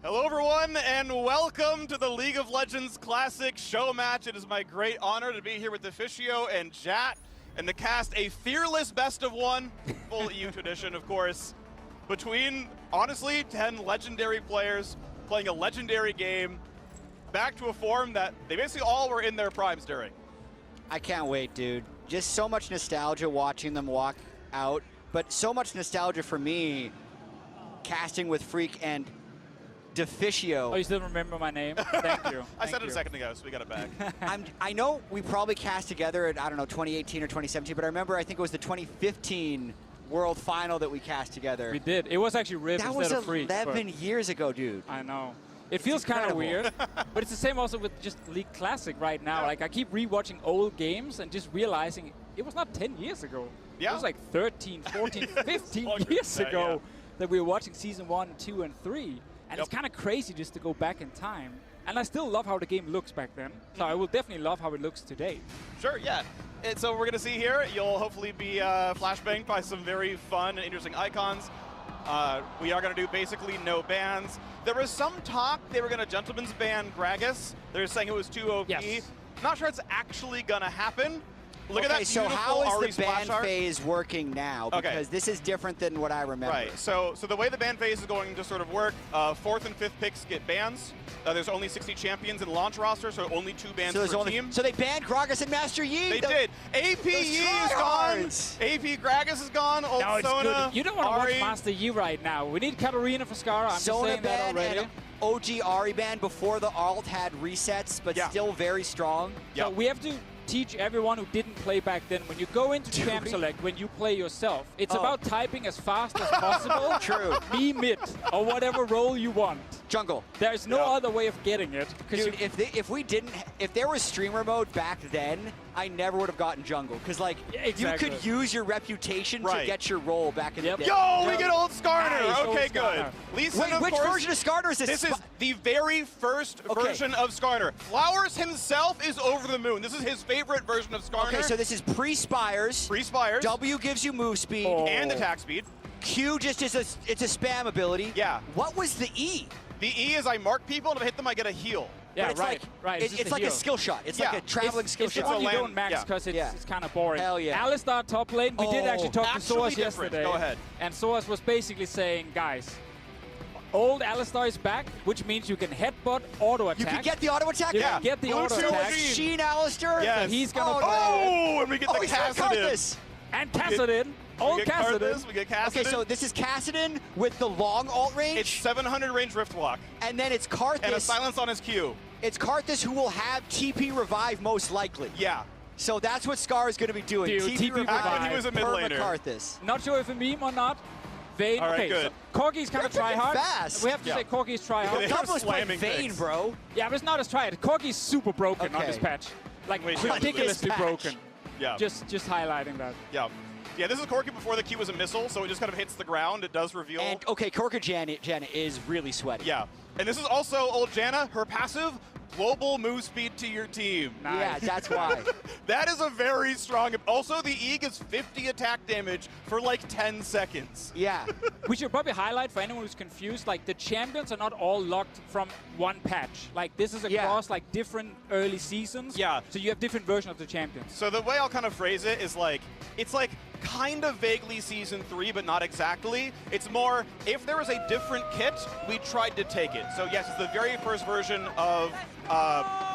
Hello, everyone, and welcome to the League of Legends Classic show match. It is my great honor to be here with Officio and Jat, and to cast a fearless best of one, full EU tradition, of course, between, honestly, 10 legendary players playing a legendary game, back to a form that they basically all were in their primes during. I can't wait, dude. Just so much nostalgia watching them walk out, but so much nostalgia for me casting with Freak and Officio. Oh, you still remember my name? Thank you. I said it a second ago, so we got it back. I know we probably cast together in, I don't know, 2018 or 2017, but I remember, I think it was the 2015 World Final that we cast together. We did. It was actually Rib instead of Freak. That was 11 years ago, dude. I know. It feels kind of weird, but it's the same also with just League Classic right now. Yeah. Like, I keep rewatching old games and just realizing it was not 10 years ago. Yeah. It was like 13, 14, 15 years ago that we were watching Season 1, 2, and 3. And it's kind of crazy just to go back in time. And I still love how the game looks back then. So I will definitely love how it looks today. Sure, yeah. And so we're going to see here, you'll hopefully be flashbanged by some very fun and interesting icons. We are going to do basically no bans. There was some talk they were going to gentleman's ban Gragas. They're saying it was too OP. Yes. Not sure it's actually going to happen. Look okay, at that so beautiful how is Ari the splash ban art. phase working now? Because this is different than what I remember. Right, so the way the ban phase is going to sort of work, 4th and 5th picks get bans. There's only 60 champions in launch roster, so only 2 bans per team. So they banned Gragas and Master Yi. They did. AP Yi is gone. AP Gragas is gone. Old No, it's Sona, good. You don't want to Ari. watch Master Yi right now. We need Katarina for Scar. I'm just Sona saying that ban already. and OG Ari ban before the alt had resets, but still very strong. So we have to teach everyone who didn't play back then, when you go into Champ Select, when you play yourself, it's about typing as fast as possible. True. Be mid, or whatever role you want. Jungle. There's no other way of getting it. Dude, if there was streamer mode back then, I never would have gotten jungle. Because like you could use your reputation to get your role back in the day. Yo, we get old Skarner. Nice, Okay, old good. Skarner. Lee Sin, Wait, of which course, version of Skarner is this? This is the very first version of Skarner. Flowers himself is over the moon. This is his favorite version of Skarner. Okay, so this is pre-Spires. Pre-Spires. W gives you move speed. And attack speed. Q just is it's a spam ability. Yeah. What was the E? The E is I mark people, and if I hit them, I get a heal. Yeah, But it's right. like, it's like a skill shot. It's like a traveling skill it's shot. the one you don't max because it's kind of boring. Hell yeah. Alistar top lane, we did actually talk to Soas different. yesterday. Go ahead. And Soas was basically saying, guys, old Alistar is back, which means you can headbutt, auto attack. You can get the auto attack? You can get the auto attack. Sheen Alistair? Yes. He's gonna Oh, and we get the Kassadin. And Kassadin. Old Kassadin. We get Kassadin. Okay, so this is Kassadin with the long ult range. It's 700 range Rift Walk. And then it's Karthus. And a silence on his Q. It's Karthus who will have TP revive most likely. Yeah. So that's what Scar is going to be doing. Dude, TP revive. Back when he was a mid laner. Karthus. Not sure if a meme or not. Vayne. All right, okay, good. so Corgi's kind of try-hard. Fast. We have to say Corgi's try-hard. Double's playing Vayne, bro. Yeah, but it's not as try-hard. Corgi's super broken on this patch. Like, ridiculously broken. Yeah. Just highlighting that. Yeah. Yeah, this is Corki before the Q was a missile, so it just kind of hits the ground. It does reveal. And, okay, Corki Janna is really sweaty. Yeah. And this is also old Janna, her passive, global move speed to your team. Nice. Yeah, that's why. That is a very strong. Also, the E gets 50 attack damage for like 10 seconds. Yeah. We should probably highlight for anyone who's confused, like the champions are not all locked from one patch. Like this is across like different early seasons. Yeah. So you have different versions of the champions. So the way I'll kind of phrase it is like, it's like kind of vaguely Season 3, but not exactly. It's more, if there was a different kit, we tried to take it. So yes, it's the very first version of,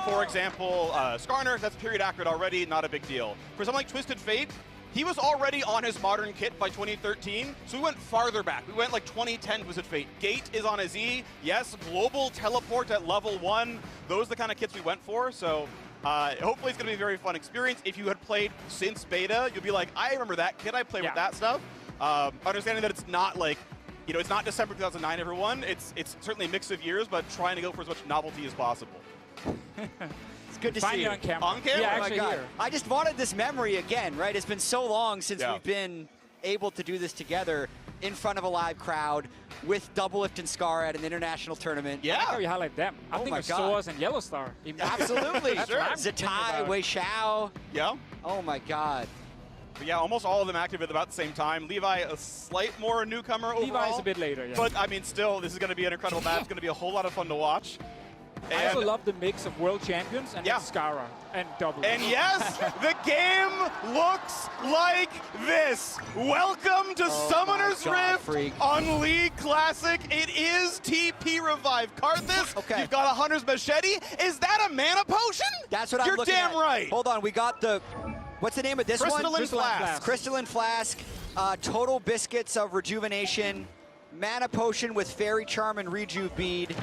for example, Skarner. That's period accurate already, not a big deal. For something like Twisted Fate, he was already on his modern kit by 2013, so we went farther back. We went like 2010 Twisted Fate. Gate is on his E. Yes, global teleport at level 1. Those are the kind of kits we went for, so hopefully it's going to be a very fun experience. If you had played since beta, you'll be like, I remember that kit. I played with that stuff. Understanding that it's not like, you know, it's not December 2009, everyone. It's certainly a mix of years, but trying to go for as much novelty as possible. It's good to Find see you on camera. On camera? Yeah, Oh my actually God. here. I just wanted this memory again, right? It's been so long since Yeah. we've been able to do this together in front of a live crowd with Doublelift and Scar at an international tournament. I like how you highlight them. I'm Oh thinking my of God. Soas and Yellowstar. Absolutely. That's what I'm thinking Zatai, about. Wei Xiao. Yeah. Oh my God. But yeah, almost all of them active at about the same time. Levi, a slight more newcomer overall. Levi's a bit later, yeah. But I mean, still, this is going to be an incredible match. It's going to be a whole lot of fun to watch. I also love the mix of world champions and Skara and double. And yes, the game looks like this. Welcome to Summoner's Rift on League Classic. It is TP Revive Karthus. Okay. You've got a Hunter's Machete. Is that a mana potion? That's what I'm You're looking damn at. right. Hold on, we got the, what's the name of this Crystalline one? Flask. Crystalline Flask, total biscuits of rejuvenation, mana potion with Fairy Charm and Reju Bead.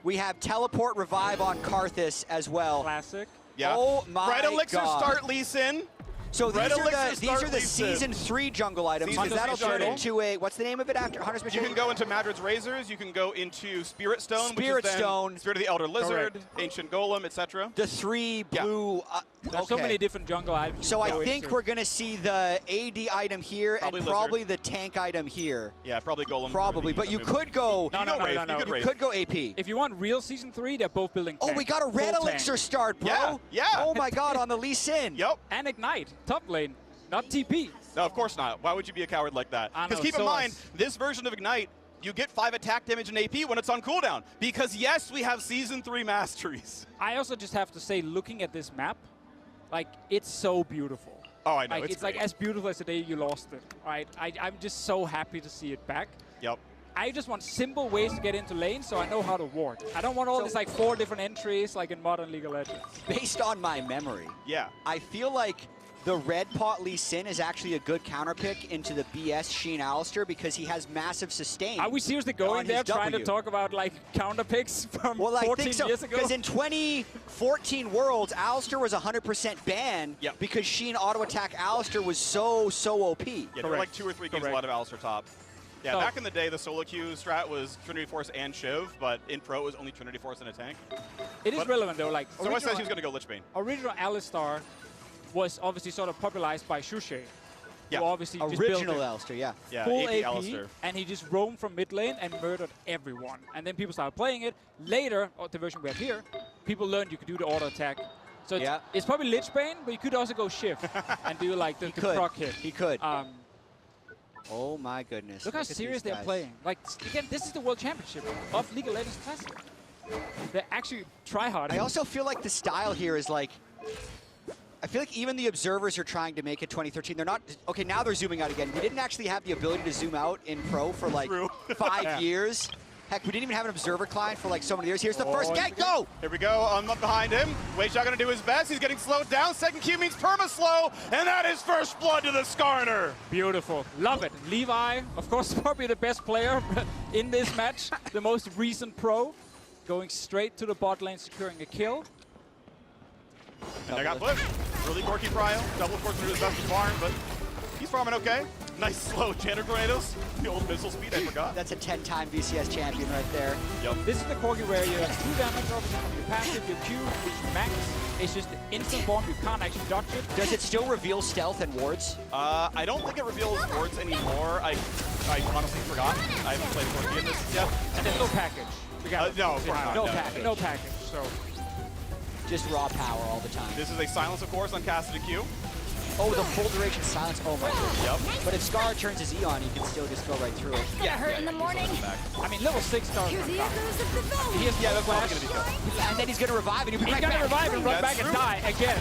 We have Teleport Revive on Karthus as well. Classic. Yeah. Oh my Red Elixir God. start Lee Sin. So Red these Elixir are start the Lee Sin. Season 3 jungle items, Season because that'll 3 turn jungle. into a, what's the name of it after Hunter's You Machete? can go into Madrid's Razors. You can go into Spirit Stone, Spirit which is then Stone. Spirit of the Elder Lizard, Ancient Golem, etc. The 3 blue. There's so many different jungle items. So to I go think into. we're going to see the AD item here Probably and Lizard. probably the tank item here. Yeah, probably Golem. Probably, but you could go. No. You could go AP. If you want real Season 3, they're both building Oh, tank. we got a red Full elixir tank. start, bro. Yeah. Oh my God, on the Lee Sin. Yep. And Ignite, top lane, not TP. No, of course not. Why would you be a coward like that? I know, Because keep in so mind, us. this version of Ignite, you get 5 attack damage in AP when it's on cooldown. Because yes, we have Season 3 masteries. I also just have to say, looking at this map, like, it's so beautiful. Oh, I know. Like, it's like as beautiful as the day you lost it, right? I'm just so happy to see it back. Yep. I just want simple ways to get into lane so I know how to ward. I don't want all these like 4 different entries like in modern League of Legends. Based on my memory, Yeah. I feel like the red pot Lee Sin is actually a good counter pick into the BS Sheen Alistair because he has massive sustain. Are we seriously on going there his trying to W. talk about like counter picks from Well, I 14 think so, years ago? because in 2014 Worlds, Alistair was 100% banned because Sheen auto attack Alistair was so OP. Yeah, there were like 2 or 3 games a lot of Alistair top. Yeah, So- back in the day, the solo queue strat was Trinity Force and Shiv, but in Pro it was only Trinity Force and a tank. It is But- relevant though. Like So I said she was going to go Lich Bane. Original Alistar was obviously sort of popularized by Shushay. Yeah. Who obviously just Original built it Alistair, yeah. Yeah, full AP AP, Alistair. and he just roamed from mid lane and murdered everyone. And then people started playing it. Later, the version we have here, people learned you could do the auto attack. So it's probably Lich Bane, but you could also go Shift and do like the proc hit. He could. Oh my goodness. Look how at serious these they're guys. playing. Like, again, this is the World Championship of League of Legends Classic. They actually try hard. I also feel like the style here is like, I feel like even the observers are trying to make it 2013. They're not, okay, now they're zooming out again. We didn't actually have the ability to zoom out in Pro for like 5 years. Heck, we didn't even have an observer client for like so many years. Here's the first gank, go! Here we go, I'm up behind him. Wei Xiao gonna do his best. He's getting slowed down. Second Q means perma-slow, and that is first blood to the Skarner. Beautiful. Love it. Levi, of course, probably the best player in this match. The most recent pro. Going straight to the bot lane, securing a kill. And I got pushed. Really quirky Prio. Double force into his best farm, but he's farming okay. Nice slow Janitor Tornadoes. The old missile speed, I forgot. That's a 10-time VCS champion right there. Yep. This is the corgi where you have 2 damage obviously from your passive, your Q, which you max. It's just the instant bomb, you can't actually dodge it. Does it still reveal stealth and wards? I don't think it reveals wards anymore. I honestly forgot. I haven't played corgi in this yet. And there's no package. We got no, no package. So just raw power all the time. This is a silence, of course, on casted Q. Oh, the full duration silence. Oh my goodness. Yep. But if Scar turns his E on, he can still just go right through it. Gonna hurt in the morning. I mean, level 6 stars. Hear the echoes of the He has Yeah, no that's flash. probably gonna be tough. And then he's gonna revive and he'll be He's right gonna back. revive and run That's back and true. die again.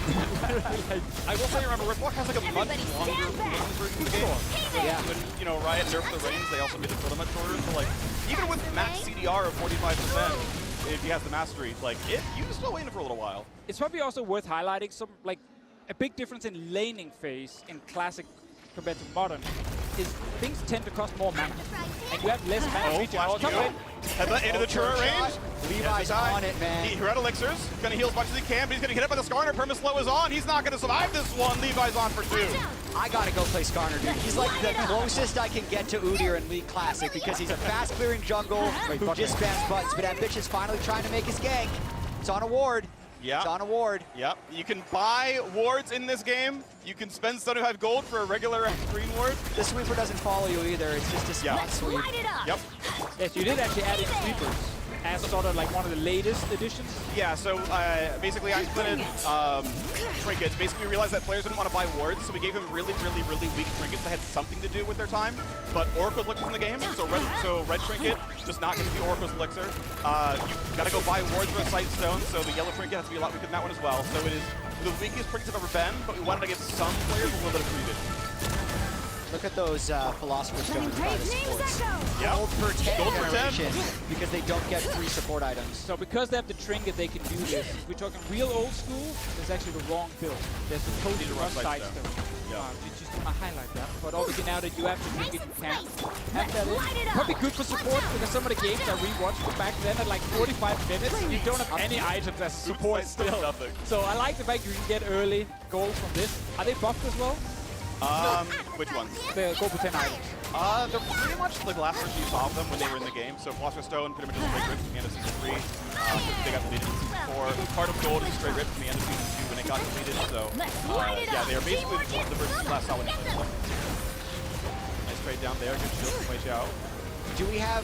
I will say, remember, Riftwalk has like a much longer version of the game. Yeah. When, you know, Riot nerfed the range, they also made it feel much shorter. So, like, even with max CDR of 45%, if he has the mastery, like, you can still wait for a little while. It's probably also worth highlighting some, like, a big difference in laning phase in Classic compared to Modern is things tend to cost more mana. And you have less mana. Oh, flash kill. Headbutt into the turret range. Levi's on it, man. He red elixirs. Gonna heal as much as he can, but he's gonna get hit by the Skarner. Perma-slow is on. He's not gonna survive this one. Levi's on for 2. I gotta go play Skarner, dude. He's like the closest I can get to Udyr in League Classic because he's a fast-clearing jungle who just spams buttons, but Ambitious finally trying to make his gank. It's on a ward. Yeah. It's on a ward. Yep. You can buy wards in this game. You can spend 75 gold for a regular green ward. The sweeper doesn't follow you either. It's just a spot sweep. Yep. Yes, you did actually add in sweepers as sort of like one of the latest additions. Yeah, so basically I implemented trinkets. Basically we realized that players didn't want to buy wards, so we gave them really weak trinkets that had something to do with their time. But Oracle's Elixir's in the game, so red trinket just not going to be Oracle's Elixir. You got to go buy wards for a Sight Stone, so the yellow trinket has to be a lot weaker than that one as well. So it is the weakest trinkets I've ever been, but we wanted to give some players a little bit of freedom. Look at those Philosopher Stones by the supports. Yeah. Gold per 10 Gold per 10. generation because they don't get free support items. So because they have the trinket, they can do this. If we're talking real old school, there's actually the wrong build. They're supposed to run Sight Stone. Yeah. You just want to highlight that. But obviously now that you have the trinket, you can have that in. Probably good for support because some of the games I rewatched back then at like 45 minutes, you don't have any items as support still. Nothing. So I like the fact you can get early gold from this. Are they buffed as well? Which ones? The gold per 10 items. They're pretty much like the last version you saw of them when they were in the game. So Philosopher's Stone pretty much is straight ripped from the end of Season 3. They got deleted in Season 4. Part of Gold is straight ripped from the end of Season 2 when it got deleted. So yeah, they are basically the versions you last saw when you played them. Nice trade down there. Good shield from Wei Xiao. Do we have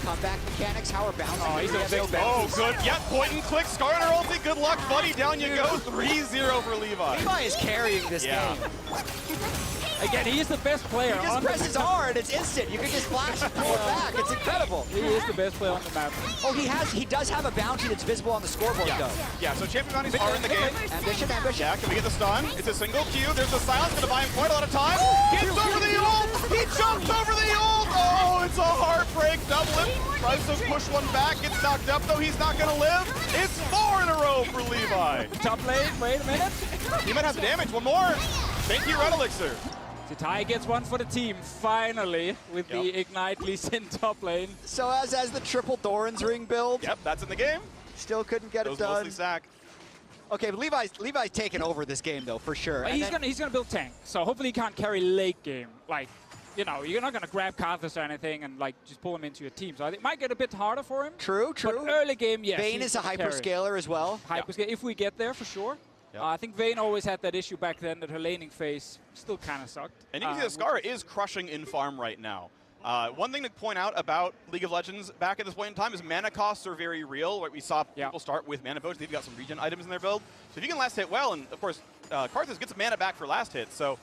comeback mechanics? How are bouncing? Oh, he's a big good. Yep, point and click. Skarner ulti. Good luck, buddy. Down you go. 3-0 for Levi. Levi is carrying this game. Again, he is the best player. He just presses R and it's instant. You can just flash and pull it back. It's incredible. He is the best player on the map. Oh, he does have a bounty that's visible on the scoreboard though. Yeah, so champion bounties are in the game. Ambition. Yeah, can we get the stun? It's a single Q. There's the silence. Gonna buy him quite a lot of time. Gets over the ult. He jumps over the ult. Oh, it's a heartbreak doublet. Tries to push one back. Gets knocked up though. He's not gonna live. It's 4 in a row for Levi. Top lane. Wait a minute. He might have the damage. One more. Thank you, Red Elixir. Zitai gets one for the team, finally, with the Ignite Lee Sin top lane. So as the triple Doran's ring build. Yep, that's in the game. Still couldn't get it done. Mostly sack. Okay, but Levi's taking over this game though, for sure. But he's gonna build tank, so hopefully he can't carry late game. Like, you know, you're not going to grab Karthus or anything and like just pull him into your team. So I think it might get a bit harder for him. True. But early game, yes. Vayne is a hyperscaler as well. Hyperscaler, if we get there, for sure. I think Vayne always had that issue back then that her laning phase still kind of sucked. And you can see that Scar is crushing in farm right now. One thing to point out about League of Legends back at this point in time is mana costs are very real. Right? We saw people start with mana votes. They've got some regen items in their build. So if you can last hit well, and of course, Karthus gets mana back for last hit. So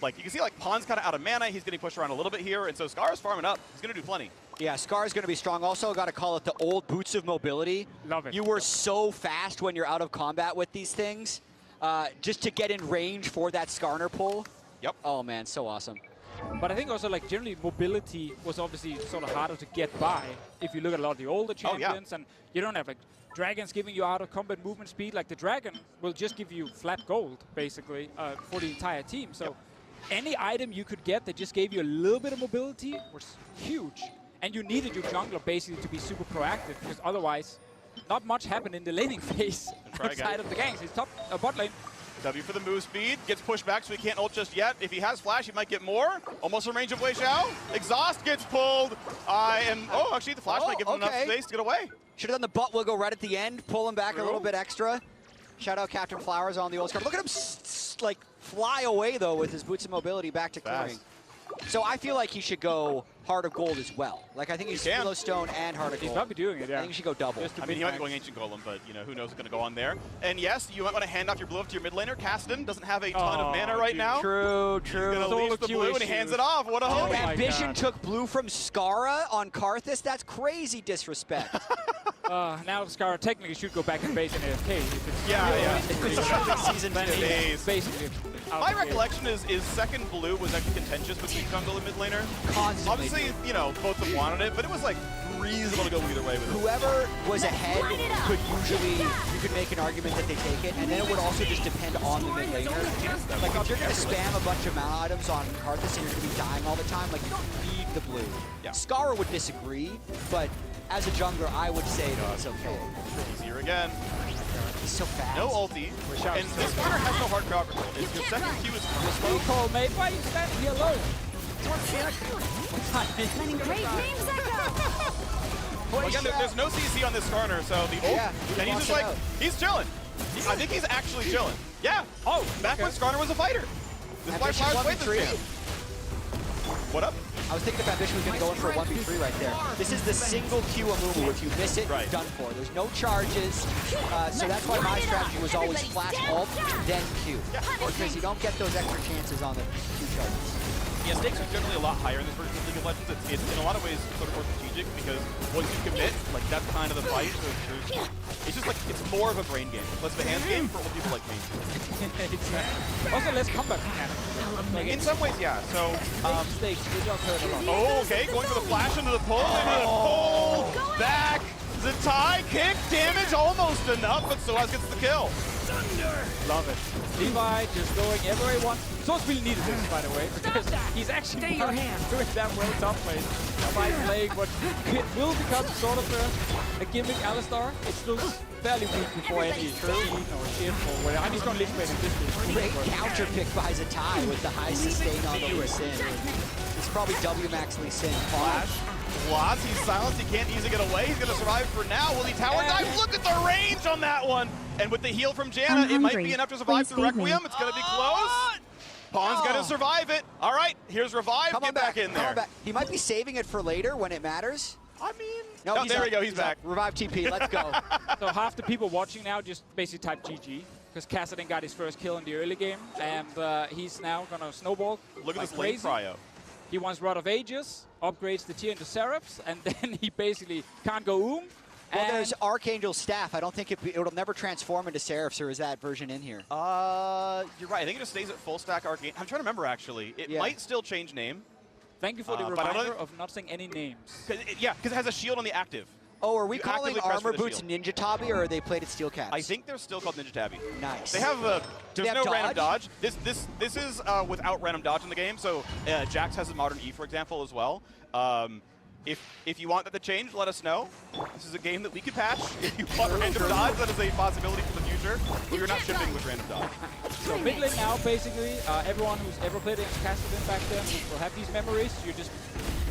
like you can see, like Pawn's kind of out of mana. He's getting pushed around a little bit here, and so Scar's farming up. He's going to do plenty. Yeah, Scar's going to be strong. Also, got to call it the old boots of mobility. Love it. You were so fast when you're out of combat with these things. Just to get in range for that Skarner pull. Yep. Oh man, so awesome. But I think also like generally mobility was obviously sort of harder to get by if you look at a lot of the older champions, and you don't have like dragons giving you out of combat movement speed. Like the dragon will just give you flat gold basically for the entire team. So any item you could get that just gave you a little bit of mobility was huge, and you needed your jungler basically to be super proactive because otherwise not much happened in the laning phase outside of the ganks. He's top bot lane. W for the move speed. Gets pushed back, so he can't ult just yet. If he has flash, he might get more. Almost in range of Wei Xiao. Exhaust gets pulled. Oh, actually, the flash might give him enough space to get away. Should have done the butt wiggle right at the end. Pull him back a little bit extra. Shout out Captain Flowers on the old Scar. Look at him like fly away, though, with his boots of mobility back to clearing. So I feel like he should go Heart of Gold as well. Like I think he's Yellowstone and Heart of Gold. He's probably doing it, yeah. I think he should go double. I mean, he might be going Ancient Golem, but you know, who knows what's going to go on there. And yes, you might want to hand off your blue up to your mid laner. Cassidy doesn't have a ton of mana right now. True. He's going to leave the blue and he hands it off. What a hope. Ambition took blue from Skara on Karthus. That's crazy disrespect. Now Scar technically should go back and base in AFK. Season days. Basically. My recollection is second blue was actually contentious between jungle and mid laner. Constantly. Obviously, you know, both of them wanted it, but it was like reasonable to go either way with it. Whoever was ahead could usually, you could make an argument that they take it, and then it would also just depend on the mid laner. Like if you're going to spam a bunch of mana items on Karthus and you're going to be dying all the time, like you don't need the blue. Skara would disagree, but as a jungler, I would say that it's okay. He's here again. He's so fast. No ulti. And this corner has no hard crowd control. If your second Q is slow. Cole, mate, why are you standing here alone? Many great names Well, again, there's no CC on this Skarner, so the ult, and he's just like, he's chilling. I think he's actually chilling. Yeah. Oh, back when Skarner was a fighter. This is why Flowers played this game. What up? I was thinking if Ambition was going to go in for a 1v3 right there. This is the single Q Amumu. If you miss it, you're done for. There's no charges. So that's why my strategy was always flash ult, then Q. Because you don't get those extra chances on the Q charges. Yeah, stakes are generally a lot higher in this version of League of Legends. It's in a lot of ways sort of more strategic because once you commit, like that's kind of the fight. So it's just like, it's more of a brain game. Less of a hands game for old people like me. Also, less combat In some ways, yeah. So, stakes, you don't hurt a lot. Oh, okay, going for the flash into the pull, into the pull, back, the tie, kick, damage, almost enough, but Soaz gets the kill. Love it. Levi just going everywhere he wants. Soaz really needed this, by the way, because he's actually doing damn well top lane by playing what will become sort of a gimmick Alistar. It's still fairly weak before any scene or shit or whatever. I'm just going to link in this game. Great counter pick by Zatai with the high sustain on the Lee Sin. It's probably W-Max Lee Sin. Flash. Lots, he's silenced, he can't easily get away. He's going to survive for now. Will he tower dive? Look at the range on that one. And with the heal from Janna, it might be enough to survive through Requiem. It's going to be close. Pawn's going to survive it. All right, here's Revive. Get back in there. He might be saving it for later when it matters. I mean... No, there we go, he's back. Revive TP, let's go. So half the people watching now just basically type GG. Because Cassidy got his first kill in the early game. And he's now going to snowball. Look at like this late cryo. He wants Rod of Ages, upgrades the tier into Seraphs, and then he basically can't go Well, there's Archangel's Staff. I don't think it'll never transform into Seraphs, or is that version in here? You're right. I think it just stays at full stack Arcane. I'm trying to remember, actually. It might still change name. Thank you for the reminder of not saying any names. Because it has a shield on the active. Oh, are we calling armor boots Ninja Tabby, or are they played at Steel Caps? I think they're still called Ninja Tabby. Nice. They have there's no random dodge. This is without random dodge in the game. So Jax has a modern E, for example, as well. If you want that to change, let us know. This is a game that we could patch. If you want random dodge, that is a possibility for the future. Caster, but you're not shipping with random dodge. So mid lane now, basically, everyone who's ever played against Cassidy back then will have these memories. You're just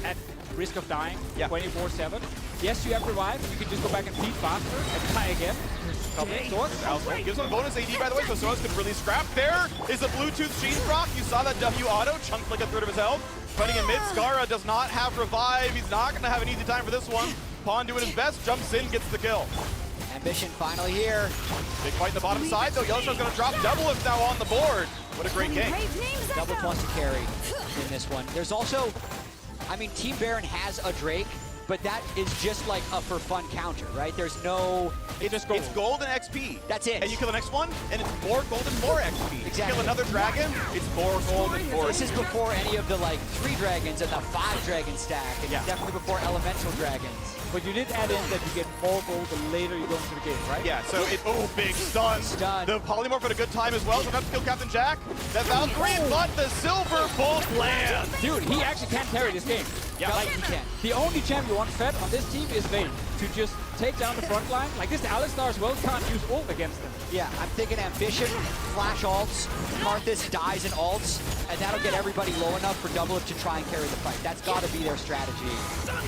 at risk of dying 24/7. Yes, you have revive. You can just go back and feed faster and die again. Soaz gives him a bonus AD, by the way, so Soaz could really scrap. There is a Bluetooth Cheese Rock. You saw that W auto, chunked like a third of his health. Fighting in mid, Scarra does not have revive. He's not going to have an easy time for this one. Pawn doing his best, jumps in, gets the kill. Ambition finally here. Big fight in the bottom side, though. Yellowstone's going to drop Doublelift now on the board. What a great game. Doublelift wants to carry in this one. There's also, I mean, Team Baron has a Drake, but that is just like a for fun counter, right? There's no... It's gold and XP. That's it. And you kill the next one, and it's more gold and more XP. Exactly. Kill another dragon, it's more gold and more This is before any of the like 3 dragons and the 5 dragon stack, and definitely before elemental dragons. But you did add in that you get more gold the later you go into the game, right? Yeah, so big stun. The polymorph at a good time as well. So to kill Captain Jack. That Valkyrie, but the silver bolt lands. Dude, he actually can't carry this game. Yeah, like he can. The only champion one fed on this team is Vayne to just take down the front line. Like this Alistar as well can't use ult against them. Yeah, I'm thinking Ambition, flash ults, Karthus dies in ults, and that'll get everybody low enough for Doublelift to try and carry the fight. That's got to be their strategy.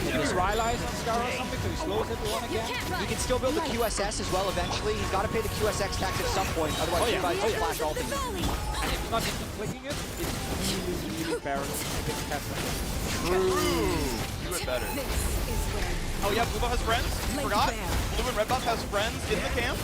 Maybe Rylize on Scar or something so he slows everyone again. He can still build the QSS as well eventually. He's got to pay the QSX tax at some point, otherwise he's flash ulting. And if he's not instant clicking it, it's really barren against Tesla. Do it better. Oh yeah, Blue Buff has friends. Forgot. Blue and Red Buff has friends in the camp.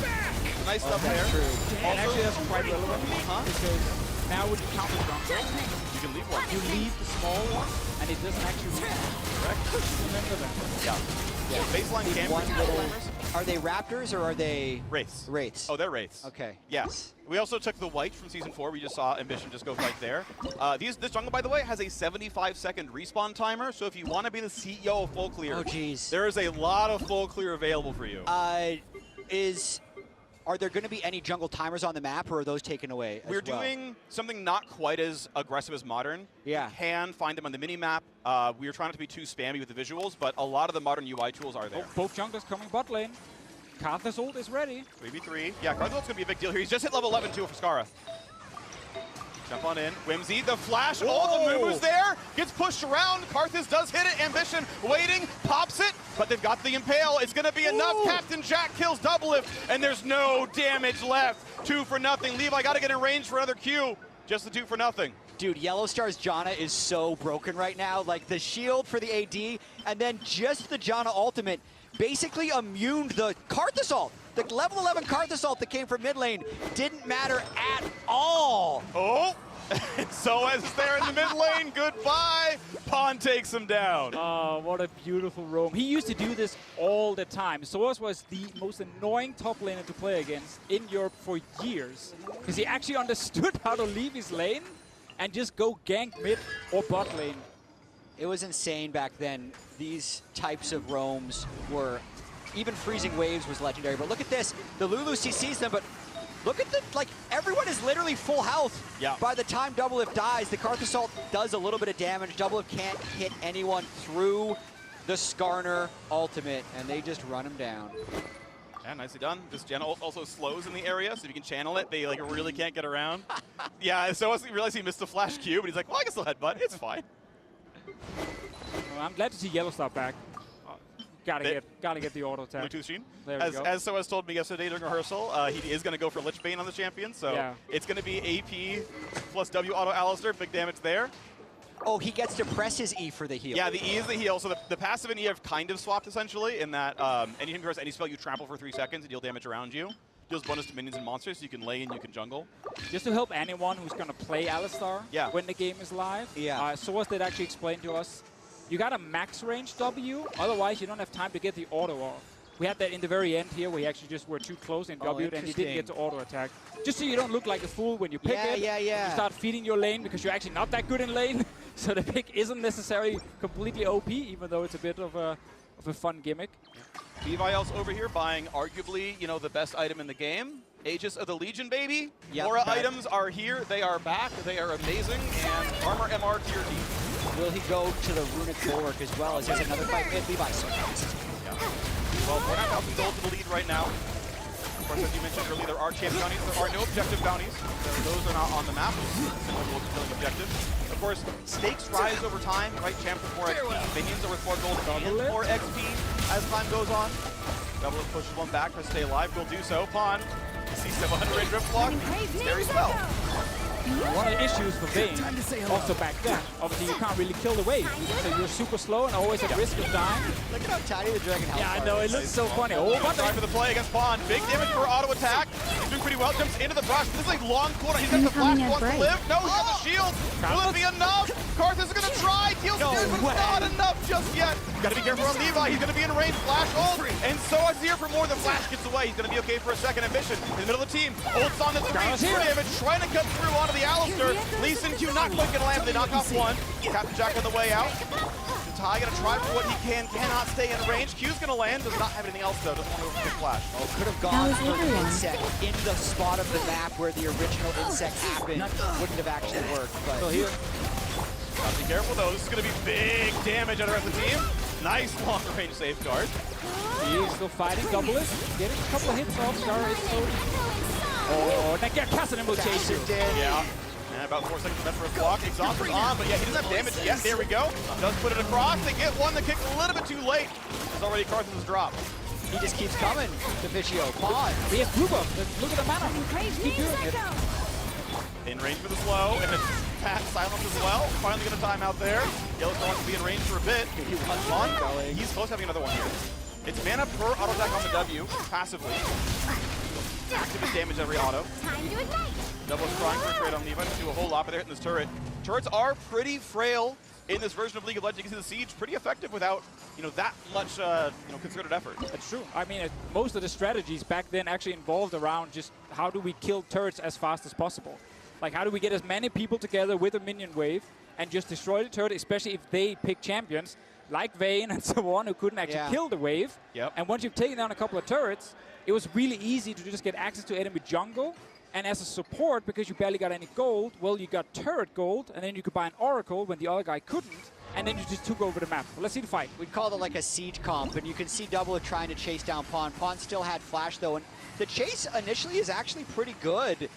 Nice stuff there. True. And actually that's quite relevant because now with the counter jungle, you can leave one. You leave the small one and it doesn't actually correct. Remember that. Yeah. Baseline camp. Are they Raptors or are they Wraiths? Wraiths. Oh, they're Wraiths. Okay. Yes. We also took the white from Season 4. We just saw Ambition just go fight there. This jungle, by the way, has a 75-second respawn timer. So if you want to be the CEO of full clear, there is a lot of full clear available for you. Are there going to be any jungle timers on the map, or are those taken away as We're doing something not quite as aggressive as Modern. Yeah. You can find them on the mini-map. We are trying not to be too spammy with the visuals, but a lot of the Modern UI tools are there. Oh, both junglers coming bot lane. Karthus ult is ready. 3v3. Yeah, Karthus ult's going to be a big deal here. He's just hit level 11 too for Scarra. Jump on in. Whimsy, the flash, all the moves there. Gets pushed around. Karthus does hit it. Ambition waiting, pops it, but they've got the Impale. It's going to be enough. Captain Jack kills Doublelift, and there's no damage left. 2 for nothing. Levi got to get in range for another Q. Just the 2 for nothing. Dude, Yellowstar's Janna is so broken right now. Like the shield for the AD, and then just the Janna ultimate basically immuned the Karthus ult. The level 11 Karthus ult that came from mid lane didn't matter at all. Oh, Soaz is there in the mid lane. Goodbye. Pawn takes him down. Oh, what a beautiful roam. He used to do this all the time. Soaz was the most annoying top laner to play against in Europe for years. Because he actually understood how to leave his lane and just go gank mid or bot lane. It was insane back then. These types of roams were, even freezing waves was legendary. But look at this, the Lulu CCs them, but look at the, like, everyone is literally full health. Yeah. By the time Doublelift dies, the Karthus ult does a little bit of damage. Doublelift can't hit anyone through the Skarner ultimate, and they just run him down. Yeah, nicely done. This Gen ult also slows in the area, so if you can channel it, they like really can't get around. Yeah, so I realized he missed the flash Q, but he's like, well, I can still headbutt. It's fine. Well, I'm glad to see Yellowstar back. Gotta get the auto attack. Bluetooth Sheen. There we go. As Soaz told me yesterday during rehearsal, he is going to go for Lich Bane on the champion, so it's going to be AP plus W auto Alistair, big damage there. Oh, he gets to press his E for the heal. Yeah, the E is the heal. So the passive and E have kind of swapped essentially in that anytime you press any spell, you trample for 3 seconds and deal damage around you. Deals bonus to minions and monsters, so you can lane, you can jungle. Just to help anyone who's going to play Alistar when the game is live, Soaz did actually explain to us, you got a max range W, otherwise you don't have time to get the auto off. We had that in the very end here, where he actually just were too close in W and he didn't get to auto attack. Just so you don't look like a fool when you pick it. You start feeding your lane because you're actually not that good in lane. So the pick isn't necessarily completely OP, even though it's a bit of a fun gimmick. Levi else over here buying arguably, you know, the best item in the game. Aegis of the Legion, baby. Aura items are here. They are back. They are amazing. And armor MR to your team. Will he go to the Runic Bulwark as well as there's another fight mid? Levi so fast. Well, 4,500 gold to the lead right now. Of course, as you mentioned earlier, there are champ bounties. There are no objective bounties. So those are not on the map. Similar to killing objectives. Of course, stakes rise over time, right? Champs with more XP, minions are with more gold and more XP as time goes on. Double it pushes one back to stay alive. Will do so. Pawn. See 700 drift block. Very well. One of the issues for Vayne, also back then, obviously you can't really kill the wave. So you're super slow and always at risk of dying. Look at how tiny the Dragon Health Yeah, I know, it looks so funny. Oh, try for the play against Pawn. Big damage for auto attack. He's doing pretty well. Jumps into the brush. This is a long corner. He's got the flash. Wants to live. No, he's got the shield. Will it be enough? Karthus is going to try. Deals but it's not enough just yet. Got to be careful on Levi. He's going to be in range. Flash ult. And so is here for more than Flash gets away. He's going to be okay for a second. Ambition in the middle of the team. Ult's on the 3. Damage. Trying to cut through onto the Alistair. Lee Sin Q not quite going to land. They knock off one. Captain Jack on the way out. Ty going to try for what he can. Cannot stay in range. Q's going to land. Does not have anything else though. Doesn't want to go for Flash. Oh, could have gone for the insect in the spot of the map where the original insect happened. Wouldn't have actually worked. But still here. Be careful though. This is going to be big damage on the rest of the team. Nice long range safeguard. He is still fighting double it. Getting a couple of hits off. Scar is so. Oh, now get Cassidy will chase you. Yeah. And about 4 seconds left for a block. Exhaust is on, but yeah, he doesn't have damage yet. There we go. Does put it across. They get one. The kick a little bit too late. It's already Karthus' drop. He just keeps coming to Vishio. Pawn. We have blue buff. Look at the mana. Keep doing it. In range for the slow, and it's Pat silence as well. Finally get a timeout there. Yellowstone wants to be in range for a bit. He's close to having another one here. It's mana per auto attack on the W, passively. Activate damage every auto. Double trying for a trade on Levi. Doesn't do a whole lot, but they're hitting this turret. Turrets are pretty frail in this version of League of Legends. You can see the siege pretty effective without, that much, concerted effort. That's true. I mean, most of the strategies back then actually involved around just how do we kill turrets as fast as possible. Like, how do we get as many people together with a minion wave and just destroy the turret, especially if they pick champions like Vayne and so on, who couldn't actually kill the wave. Yep. And once you've taken down a couple of turrets, it was really easy to just get access to enemy jungle. And as a support, because you barely got any gold, well, you got turret gold, and then you could buy an oracle when the other guy couldn't, and then you just took over the map. Well, let's see the fight. We'd call it like a siege comp, and you can see Double trying to chase down Pawn. Pawn still had Flash, though, and the chase initially is actually pretty good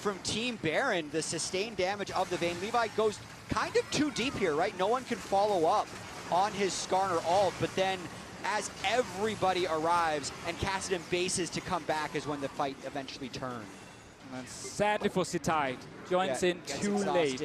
from Team Baron. The sustained damage of the Vayne. Levi goes kind of too deep here, right? No one can follow up on his Skarner ult, but then as everybody arrives and Cassidy bases to come back is when the fight eventually turned. And sadly for Sitai, joins in too late.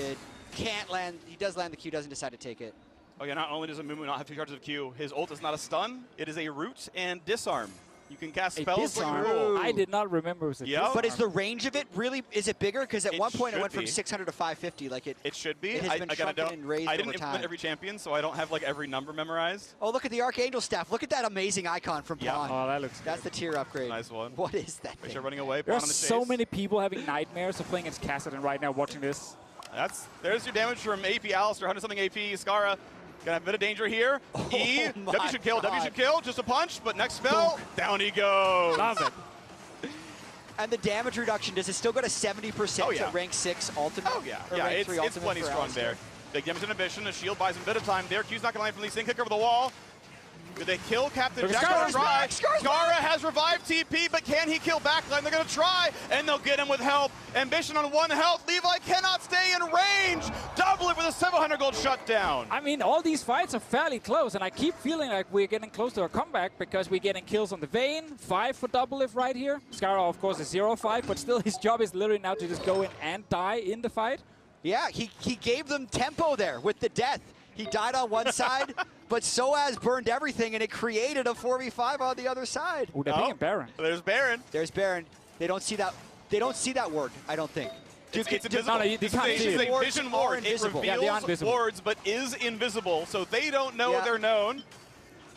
Can't land. He does land the Q, doesn't decide to take it. Oh yeah, not only does Mumu not have 2 charges of Q, his ult is not a stun, it is a root and disarm. You can cast spells like roll. I did not remember it was a disarm. But is the range of it really, is it bigger? Because at one point it went from 600 to 550. Like it should be. It has been shrunken and raised I didn't over time. implement every champion, so I don't have like every number memorized. Oh, look at the Archangel staff. Look at that amazing icon from Pawn. Oh, that looks good. That's the tier upgrade. Nice one. What is that Fish thing? are running away. There Pawn are on the chase. so many people having nightmares of playing against Cassidy right now watching this. There's your damage from AP Alistair, 100-something AP. Skara gonna have a bit of danger here. W should kill, W should kill. Just a punch, but next spell, down he goes. Love it. And the damage reduction, does it still go to 70% at rank 6 ultimate? Oh yeah, or yeah, rank 3 it's ultimate plenty for strong Alistair? there. Big damage inhibition, a shield buys him a bit of time there. Q's not gonna land from Lee Sin, kick over the wall. Do they kill Captain Jack? Gonna try. Skara has revived TP, but can he kill backline? They're gonna try, and they'll get him with help. Ambition on 1 health. Levi cannot stay in range. Double it with a 700 gold shutdown. I mean, all these fights are fairly close, and I keep feeling like we're getting close to a comeback because we're getting kills on the Vayne, 5 for double if right here. Skara, of course, is 0-5, but still his job is literally now to just go in and die in the fight. Yeah, he gave them tempo there with the death. He died on one side, but Soaz burned everything, and it created a 4v5 on the other side. Ooh, they're picking Baron. There's Baron. There's Baron. They don't see that. They don't see that ward, I don't think. It's invisible. No, you can't see It's it. a vision ward. It reveals wards, but is invisible, so they don't know they're known.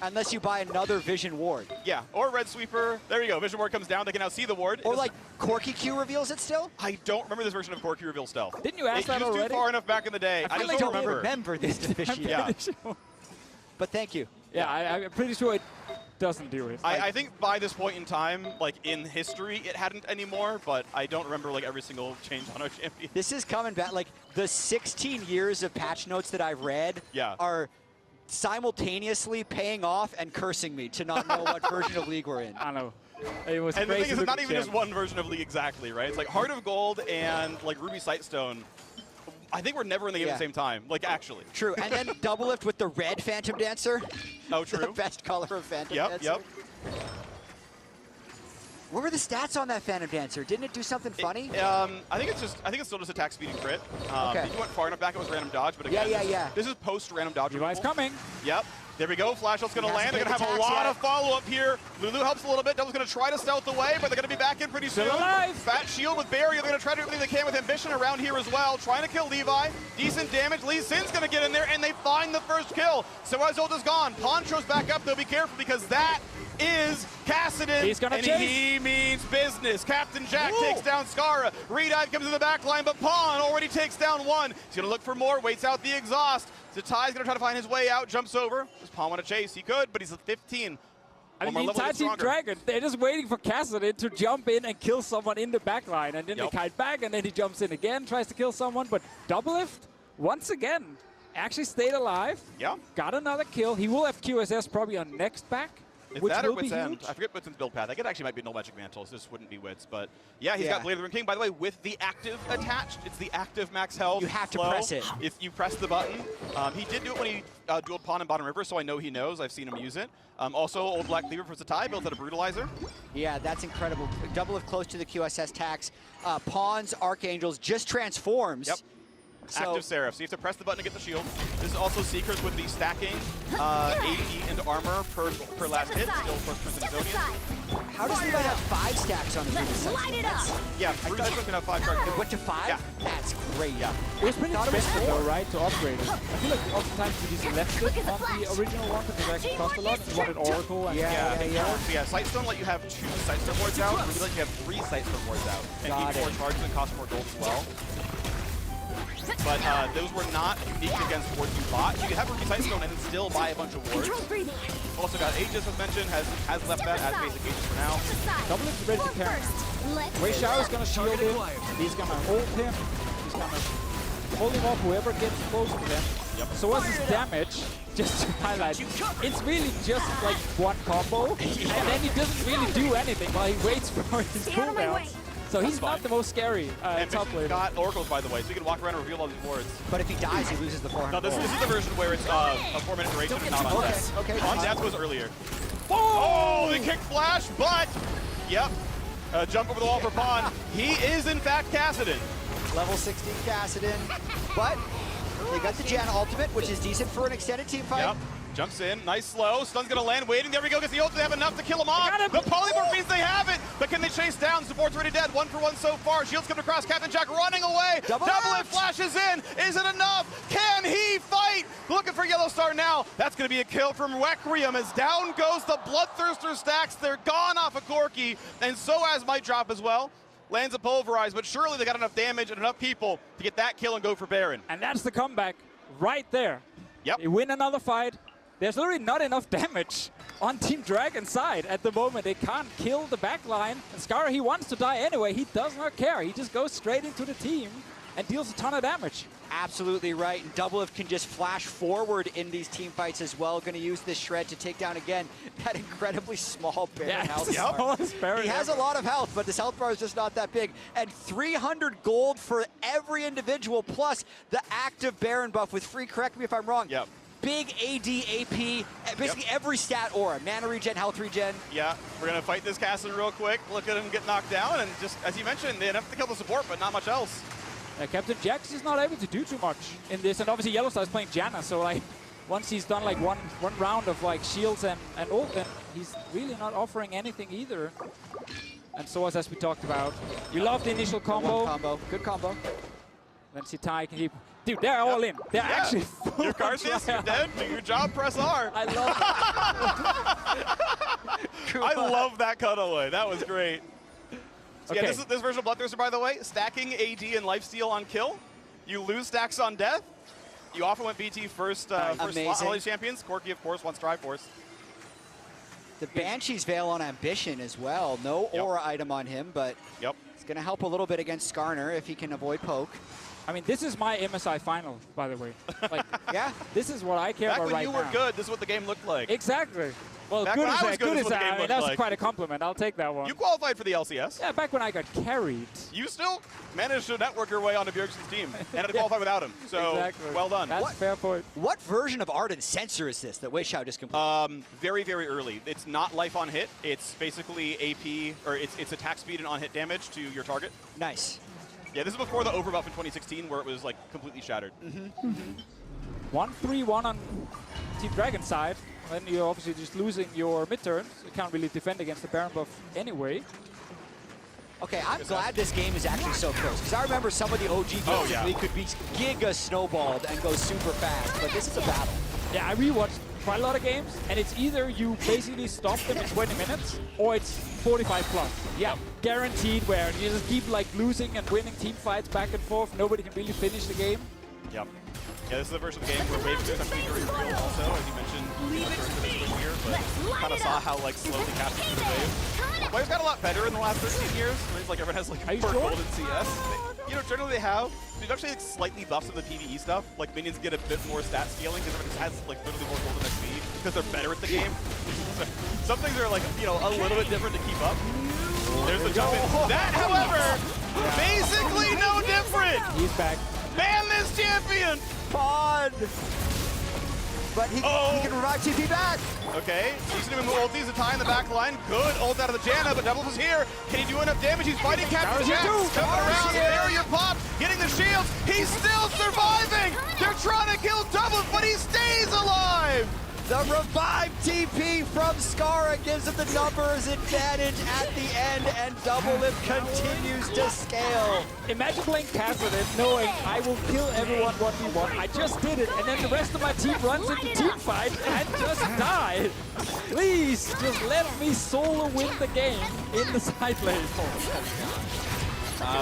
Unless you buy another vision ward. Yeah, or Red Sweeper. There you go. Vision ward comes down. They can now see the ward. Or like Corky Q reveals it still? I don't remember this version of Corky reveal stealth. Didn't you ask that It used already? too far enough back in the day. I just don't remember. remember this division. Yeah. But thank you. Yeah, I'm pretty sure it doesn't do it. I think by this point in time, like in history, it hadn't anymore, but I don't remember like every single change on our champion. This is coming back. Like the 16 years of patch notes that I've read are simultaneously paying off and cursing me to not know what version of League we're in. I know. It was And the crazy thing is, it's not looking even just champ. one version of League exactly, right? It's like Heart of Gold and like Ruby Sightstone. I think we're never in the game at the same time, like actually. True, and then double lift with the red Phantom Dancer. Oh, true. The best color of Phantom Yep, Dancer. yep. What were the stats on that Phantom Dancer? Didn't it do something funny? I think it's still just attack, speed, and crit. Okay. If you went far enough back, it was random dodge. But again, this is post random dodge. Levi's coming. Yep. There we go. Flash Out's going to He land. They're hasn't going to have a paid the lot tax of follow-up here. Lulu helps a little bit. Double's going to try to stealth away, but they're going to be back in pretty soon. Still alive. Fat shield with barrier. They're going to try to do everything they can with ambition around here as well. Trying to kill Levi. Decent damage. Lee Sin's going to get in there, and they find the first kill. So ult is gone. Poncho's back up, though. Be careful, because that is Kassadin, He's gonna and chase. he means business. Captain Jack takes down Skara. Redive comes in the back line, but Pawn already takes down one. He's going to look for more, waits out the exhaust. Zatai's going to try to find his way out, jumps over. Does Pawn want to chase? He could, but he's at 15. I One mean, more the level, entire gets Team stronger. Dragon, they're just waiting for Kassadin to jump in and kill someone in the back line. And then they kite back, and then he jumps in again, tries to kill someone. But Double Lift, once again, actually stayed alive. Yeah. Got another kill. He will have QSS probably on next back. It's which that or will be Wit's End. huge. I forget Wit's End's build path. I think it actually might be No Magic Mantles. This wouldn't be Wit's, but yeah, he's got Blade of the Ring King. By the way, with the active attached, it's the active max health. You have to flow. press it. If you press the button. He did do it when he dueled Pawn in Bottom River, so I know he knows. I've seen him use it. Also, Old Black Cleaver for Zatai, built out a Brutalizer. Yeah, that's incredible. Double lift close to the QSS tax. Pawns, Archangels, just transforms. Yep. So Active Seraph. So you have to press the button to get the shield. This is also Seekers with the stacking AD and armor per last hit. Still, of course, Prince and Zodian. how does Levi have 5 stacks on the Ruby Sightstone? Yeah, Bruce is going to have 5 cards. It went to 5? Yeah. That's great. Yeah. It was pretty Thought it was expensive though, 4. right, to upgrade it. I feel like oftentimes we just left it on the original one because it actually cost a lot. You wanted Oracle and Yeah, Sightstone let you have 2 Sightstone wards out. Ruby let you have 3 Sightstone wards out. And Got each it. 4 charges and cost more gold as well. But those were not unique against wards you bought. You could have Ruby Sightstone and then still buy a bunch of wards. Also got Aegis, as mentioned, has left that as basic Aegis for now. Double Lift is ready to carry. Wei Xiao is going to shield him. He's going to hold him. He's going to hold him off whoever gets close to them. Yep. So what's his damage? Just to highlight, it's really just like one combo, and then he doesn't really do anything while he waits for his cooldown. So he's not the most scary And top Vision's laner. got Oracles, by the way, so you can walk around and reveal all these wards. But if he dies, he loses the 400 No, this is the version where it's a 4-minute duration and not on death. Okay. On death was earlier. Oh, the kick flash, but, yep. Jump over the wall for Pawn. He is, in fact, Kassadin. Level 16 Kassadin. But they got the Jan ultimate, which is decent for an extended team fight. Yep. Jumps in, nice slow. Stun's gonna land, waiting. There we go. Gets the ult. They have enough to kill him off. The polymorph means they have it, but can they chase down? Support's already dead. 1 for 1 so far. Shields coming across. Captain Jack running away. Double it flashes in. Is it enough? Can he fight? Looking for Yellow Star now. That's gonna be a kill from Requiem as down goes the Bloodthirster stacks. They're gone off of Corki, and so has Might Drop as well. Lands a Pulverize, but surely they got enough damage and enough people to get that kill and go for Baron. And that's the comeback right there. Yep. They win another fight. There's literally not enough damage on Team Dragon's side at the moment. They can't kill the backline. And Skara, he wants to die anyway. He does not care. He just goes straight into the team and deals a ton of damage. Absolutely right. And Double Lift can just flash forward in these team fights as well. Going to use this shred to take down again that incredibly small Baron health bar. He has a lot of health, but this health bar is just not that big. And 300 gold for every individual, plus the active Baron buff with free, correct me if I'm wrong. Yep. Big AD, AP, basically every stat aura. Mana regen, health regen. Yeah, we're going to fight this Kassadin real quick. Look at him get knocked down, and just, as you mentioned, they have to kill the support, but not much else. Captain Jax is not able to do too much in this, and obviously Yellowstar is playing Janna, so like once he's done like one round of like shields and ult, then he's really not offering anything either. And so as we talked about, we love the initial combo. Good combo. Then Zatai can keep. Dude, they're all in. They're actually full. Your card is, you're dead. Do your job, press R. I love it. I love that cutaway. That was great. So yeah, this version of Bloodthirster, by the way, stacking AD and lifesteal on kill. You lose stacks on death. You often went BT first slot Holiday Champions. Corki, of course, wants Triforce. The Banshee's Veil on Ambition as well. No aura item on him, but it's going to help a little bit against Skarner if he can avoid poke. I mean, this is my MSI final, by the way. Like, yeah, this is what I care Back about when right you now. were good, this is what the game looked like. Exactly. Well, Back good when as I was that. good Good is as what the game that. looked That's like. quite a compliment. I'll take that one. You qualified for the LCS. Yeah, back when I got carried. You still managed to network your way onto Bjergsen's team and had to qualify without him. So, Exactly. well done. That's a fair point. What version of Ardent Sensor is this that Weishao just completed? Very, very early. It's not life on hit. It's basically AP, or it's attack speed and on-hit damage to your target. Nice. Yeah, this is before the overbuff in 2016 where it was like completely shattered. 1-3-1 on Team Dragon's side. Then you're obviously just losing your mid-turns. You can't really defend against the Baron buff anyway. Okay, I'm glad this game is actually so close, because I remember some of the OG games they could be giga snowballed and go super fast, but this is a battle. Yeah, I rewatched quite a lot of games, and it's either you basically stop them in 20 minutes, or it's 45 plus. Yeah, guaranteed, where you just keep like losing and winning team fights back and forth. Nobody can really finish the game. Yep. Yeah, this is the version of the game where wave clears have to be very real also, as you mentioned, here, but kind of saw how like slowly casting through the wave. Wave's got a lot better in the last 13 years. It's like everyone has like per gold in CS. You know, generally they have. There's actually like slightly buffs in the PvE stuff. Like minions get a bit more stat scaling because everyone has like literally more gold in XP because they're better at the game. Some things are like, you know, a little bit different to keep up. There's the jump in. That, however, basically no different. He's back. Ban this champion! Pod! But he can revive TP back. Okay, he's doing the ultis, the tie in the back line. Good ult out of the Janna, but Devils is here. Can he do enough damage? He's fighting Captain Jack. Coming around, barrier pop, getting the shields. He's still surviving. They're trying to kill Devils, but he stays alive. The revive TP from Skara gives him the numbers advantage at the end, and Doublelift continues to scale. Imagine playing Passive knowing I will kill everyone 1v1. I just did it, and then the rest of my team runs into team fight and just died. Please, just let me solo win the game in the side lane.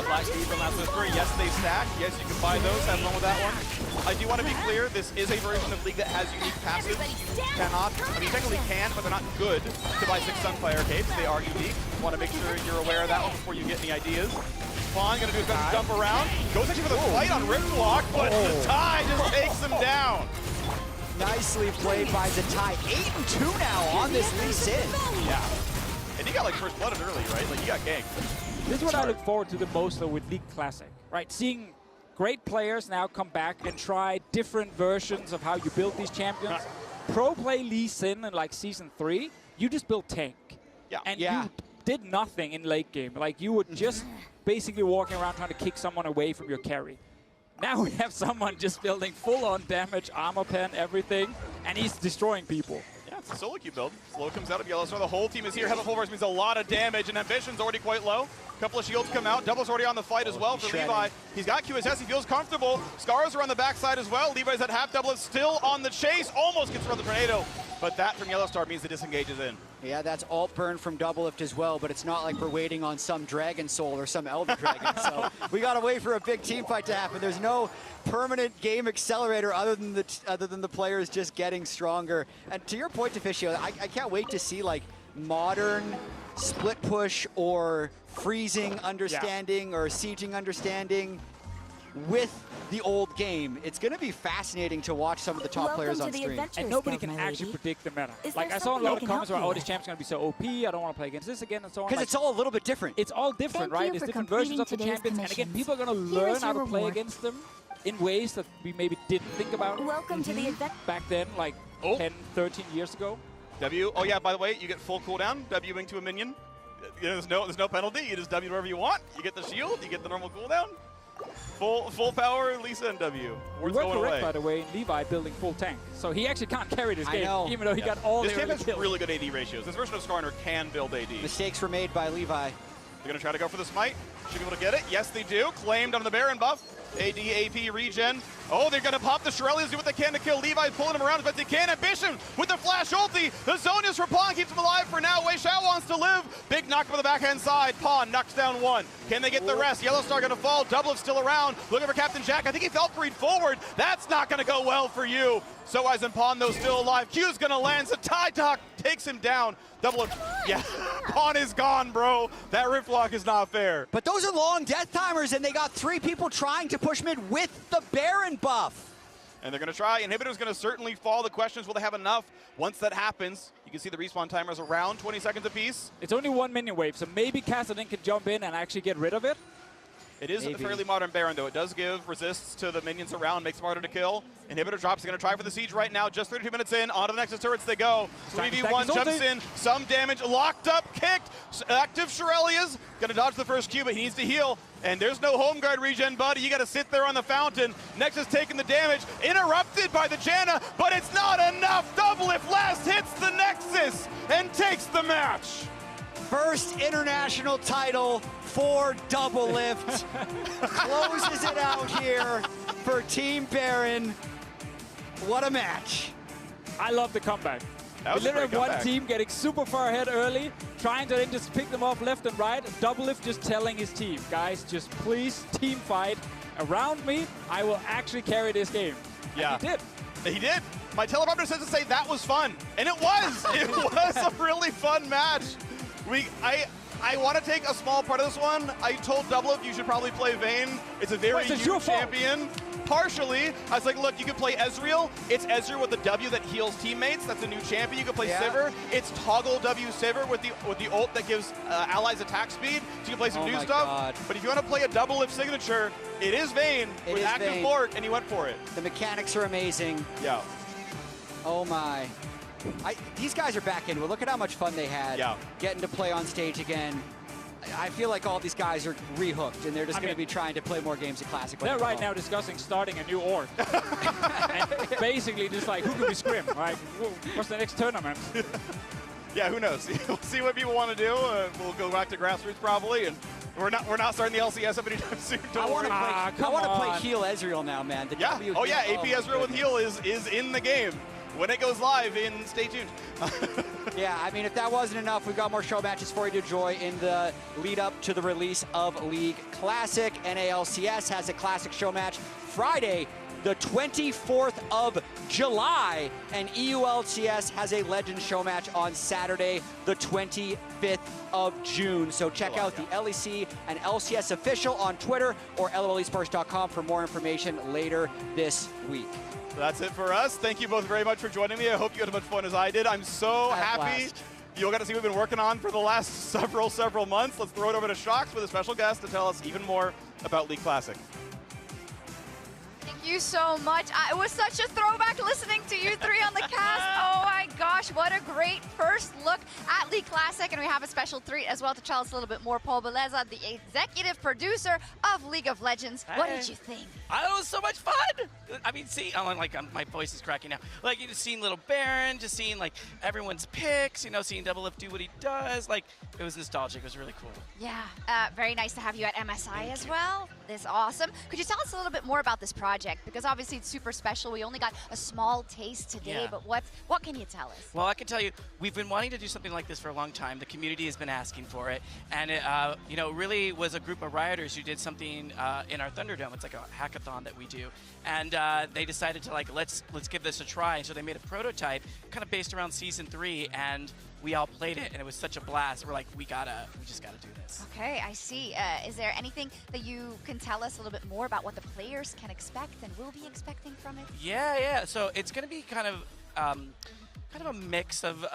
Black Speed from Last Whisper, yes, they stack. Yes, you can buy those. Have fun with that one. I do want to be clear, this is a version of League that has unique passives. You cannot, I mean, you technically can, but they're not good to buy 6 Sunfire Capes. They are unique. Want to make sure you're aware of that one before you get any ideas. Fawn going to do his best to jump around. Goes actually for the fight on Rip Block, but the tie just takes him down. Nicely played by Zatai. 8-2 now on this Lee Sin. Yeah. And he got like first blooded early, right? Like he got ganked. This is what I look forward to the most though with League Classic, right? Seeing great players now come back and try different versions of how you build these champions. Pro play Lee Sin in like Season 3, you just built tank. Yeah. And you did nothing in late game. Like you were just basically walking around trying to kick someone away from your carry. Now we have someone just building full-on damage, armor pen, everything, and he's destroying people. Yeah, it's a solo queue build. Slow comes out of Yellowstar. The whole team is here. Heaven Full Force means a lot of damage, and Ambition's already quite low. Couple of shields come out. Double's already on the fight as well for Levi. He's got QSS. He feels comfortable. Scars are on the backside as well. Levi's at half. Double is still on the chase. Almost gets around the tornado. But that from Yellowstar means the disengage is in. Yeah, that's alt burn from Doublelift as well, but it's not like we're waiting on some Dragon Soul or some Elder Dragon. So we got to wait for a big team fight to happen. There's no permanent game accelerator other than the players just getting stronger. And to your point, Deficio, I can't wait to see like modern split push or freezing understanding or sieging understanding with the old game. It's going to be fascinating to watch some of the top players on stream. And nobody can actually predict the meta. Like I saw a lot of comments about, oh, this champ's going to be so OP, I don't want to play against this again, and so on. Because like, it's all a little bit different. It's all different, right? It's different versions of the champions. And again, people are going to learn how to play against them in ways that we maybe didn't think about. Welcome to the event. Back then, like 10, 13 years ago. W, oh yeah, by the way, you get full cooldown, Wing to a minion. You know, there's no penalty, you just W wherever you want. You get the shield, you get the normal cooldown. Full power, Lisa and W. We were correct, by the way, in Levi building full tank. So he actually can't carry this game, even though he got all this the game has really good AD ratios. This version of Skarner can build AD. Mistakes were made by Levi. They're going to try to go for the smite. Should be able to get it. Yes, they do. Claimed on the Baron buff. AD, AP, regen. Oh, they're going to pop the Shirelles, do what they can to kill Levi, pulling him around as best they can. Ambition with the flash ulti. The zone is for Pawn, keeps him alive for now. Weishao wants to live. Big knock from the backhand side. Pawn knocks down one. Can they get the rest? Yellowstar going to fall. Double still around. Looking for Captain Jack. I think he Valkyrie'd forward. That's not going to go well for you. So as in Pawn, though, still alive. Q's going to land. So tie talk takes him down. Double, yeah, Pawn is gone, bro. That Rift Lock is not fair. But those are long death timers, and they got 3 people trying to push mid with the Baron buff. And they're going to try. Inhibitor's going to certainly fall. The question is, will they have enough? Once that happens, You can see the respawn timers around 20 seconds apiece. It's only 1 minion wave, so maybe Kassadin can jump in and actually get rid of it. It is a fairly modern Baron, though. It does give resists to the minions around, makes them harder to kill. Inhibitor drops, going to try for the siege right now. Just 32 minutes in, onto the Nexus turrets they go. 3v1 jumps in, some damage, locked up, kicked. Active Shirelia's going to dodge the first Q, but he needs to heal. And there's no home guard regen, buddy. You got to sit there on the fountain. Nexus taking the damage, interrupted by the Janna, but it's not enough. Doublelift last hits the Nexus and takes the match. First international title for Doublelift. Closes it out here for Team Baron. What a match. I love the comeback. That was literally a great one comeback. team getting super far ahead early, trying to then just pick them off left and right. Doublelift just telling his team, guys, just please team fight around me. I will actually carry this game. Yeah. And he did. He did. My teleprompter says to say that was fun. And it was. It was a really fun match. I want to take a small part of this one. I told Doublelift you should probably play Vayne. It's a very new champion. Partially, I was like, look, you can play Ezreal. It's Ezreal with the W that heals teammates. That's a new champion. You can play Sivir. It's toggle W Sivir with the ult that gives allies attack speed. So you can play some new stuff. God. But if you want to play a Doublelift signature, it is Vayne with active Vayne. Lord, and he went for it. The mechanics are amazing. Yeah. Oh my. These guys are back into it. Look at how much fun they had getting to play on stage again. I feel like all these guys are rehooked, and they're just going to be trying to play more games of Classic. They're right now discussing starting a new org. And basically just like, who can we scrim? Like, what's the next tournament? Yeah, who knows? We'll see what people want to do. We'll go back to grassroots probably, and we're not starting the LCS up anytime soon. I want to play heal Ezreal now, man. The W Oh yeah, heal. AP Ezreal with heal is in the game. When it goes live, stay tuned. Yeah, I mean, if that wasn't enough, we've got more show matches for you to enjoy in the lead up to the release of League Classic. NALCS has a Classic show match Friday, the 24th of July, and EULCS has a Legends show match on Saturday, the 25th of June. So check out the LEC and LCS official on Twitter or lolesports.com for more information later this week. That's it for us. Thank you both very much for joining me. I hope you had as much fun as I did. I'm so happy you all got to see what we've been working on for the last several months. Let's throw it over to Shox with a special guest to tell us even more about League Classic. Thank you so much. It was such a throwback listening to you three on the cast. Oh my gosh, what a great first look at League Classic. And we have a special treat as well to tell us a little bit more. Paul Beleza, the executive producer of League of Legends. What did you think? It was so much fun. I mean, my voice is cracking now. Like, you just seeing Little Baron, just seeing like everyone's picks, seeing Doublelift do what he does. Like, it was nostalgic. It was really cool. Yeah, very nice to have you at MSI as well. This is awesome. Could you tell us a little bit more about this project? Because obviously it's super special. We only got a small taste today, but what can you tell us? Well, I can tell you, we've been wanting to do something like this for a long time. The community has been asking for it, and it, really was a group of rioters who did something in our Thunderdome. It's like a hackathon that we do, and they decided to let's give this a try. And so they made a prototype, kind of based around Season 3, and we all played it, and it was such a blast. We're like, we just gotta do this. Okay, I see. Is there anything that you can tell us a little bit more about what the players can expect and will be expecting from it? Yeah. So it's gonna be kind of a mix of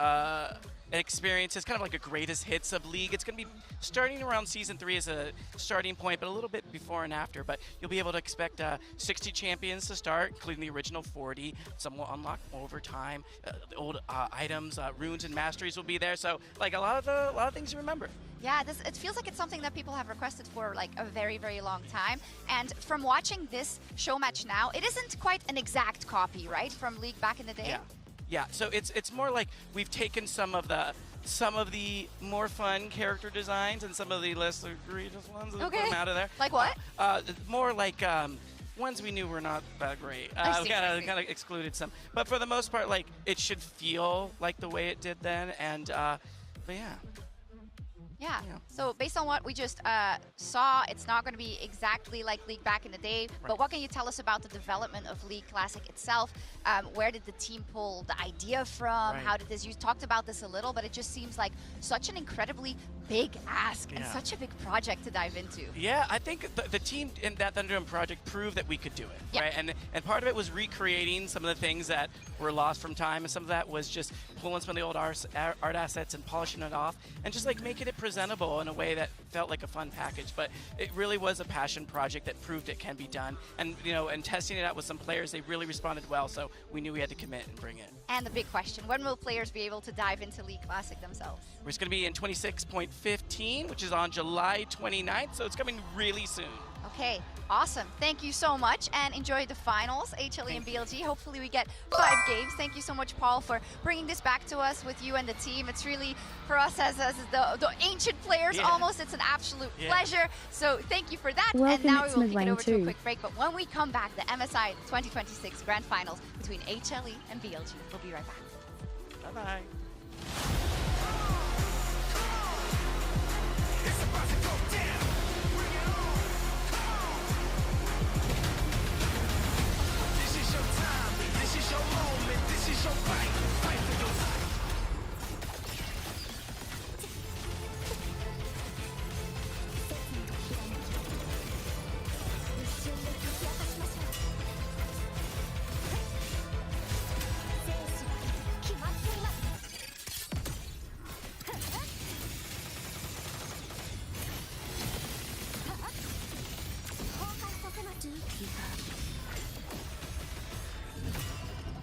experiences, kind of like a greatest hits of League. It's going to be starting around Season 3 as a starting point, but a little bit before and after. But you'll be able to expect 60 champions to start, including the original 40. Some will unlock over time. The old items, runes, and masteries will be there. So, like a lot of things you remember. Yeah, it feels like it's something that people have requested for like a very, very long time. And from watching this show match now, it isn't quite an exact copy, right, from League back in the day? Yeah, so it's more like we've taken some of the more fun character designs and some of the less egregious ones and put them out of there. Like what? More like ones we knew were not that great. We kind of excluded some, but for the most part, like it should feel like the way it did then. And but yeah. Yeah. So based on what we just saw, it's not going to be exactly like League back in the day. But what can you tell us about the development of League Classic itself? Where did the team pull the idea from? How did this? You talked about this a little, but it just seems like such an incredibly big ask and Yeah. such a big project to dive into. Yeah, I think the team in that Thunderdome project proved that we could do it, Yeah. right? And part of it was recreating some of the things that were lost from time, and some of that was just pulling some of the old art assets and polishing it off, and just like making it presentable in a way that felt like a fun package. But it really was a passion project that proved it can be done, and and testing it out with some players, they really responded well. So we knew we had to commit and bring it. And the big question, when will players be able to dive into League Classic themselves? It's going to be in 26.15, which is on July 29th, so it's coming really soon. Okay, awesome. Thank you so much, and enjoy the finals, HLE and BLG. Hopefully we get 5 games. Thank you so much, Paul, for bringing this back to us with you and the team. It's really, for us as the ancient players, almost, it's an absolute pleasure. So thank you for that. Welcome, and now we it's will kick it mid-lane over to a too. quick break. But when we come back, the MSI 2026 Grand Finals between HLE and BLG. We'll be right back. Bye-bye. This is your time, this is your moment, this is your fight. Fight for your life.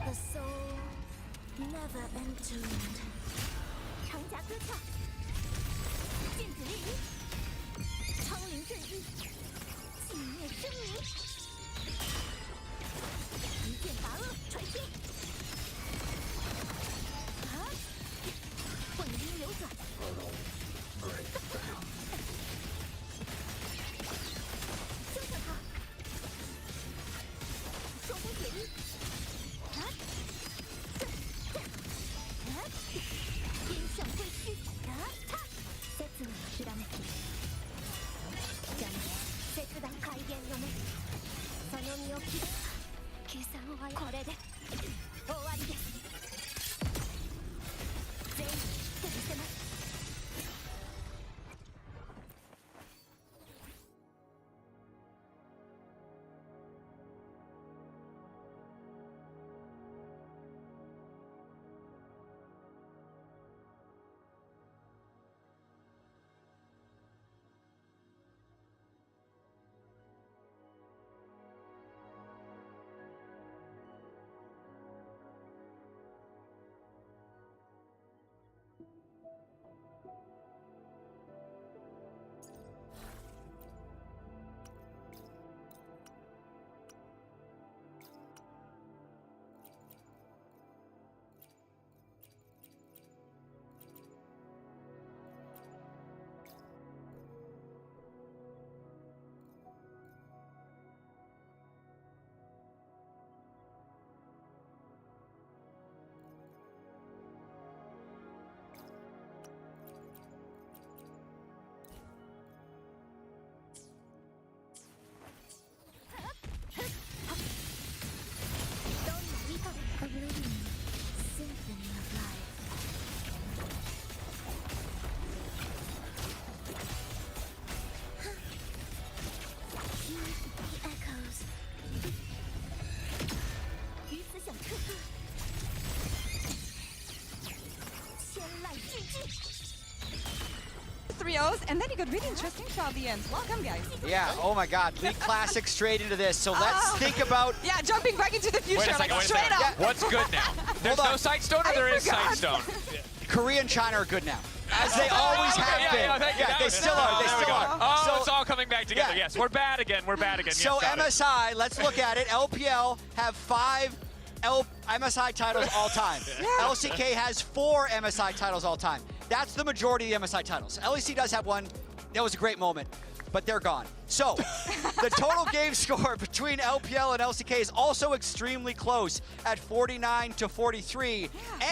The soul never entombed. 长甲歌唱，剑子烈日，苍灵震日，寂灭狰狞，一剑拔恶传天，啊，混音流转，救救他，双峰铁衣。 天象归虚，切のひらめき邪魔切断開元の目その身を切る計算はこれで終わりです全員手にせます 3-0s, and then it got really interesting throughout the end. Welcome, guys. Yeah, oh my God, League Classic straight into this. So let's think about... Yeah, jumping back into the future, Wait a second, like wait a straight second. up. What's good now? There's no Sightstone, or there is Sightstone? Korea and China are good now. As they always have been. Yeah, they still are. They still are. Oh, So- it's all coming back together. Yeah. Yes, we're bad again. We're bad again. So yes, got it. MSI, let's look at it. LPL have 5 MSI titles all time. LCK has 4 MSI titles all time. That's the majority of the MSI titles. LEC does have 1. That was a great moment, but they're gone. So the total game score between LPL and LCK is also extremely close at 49-43.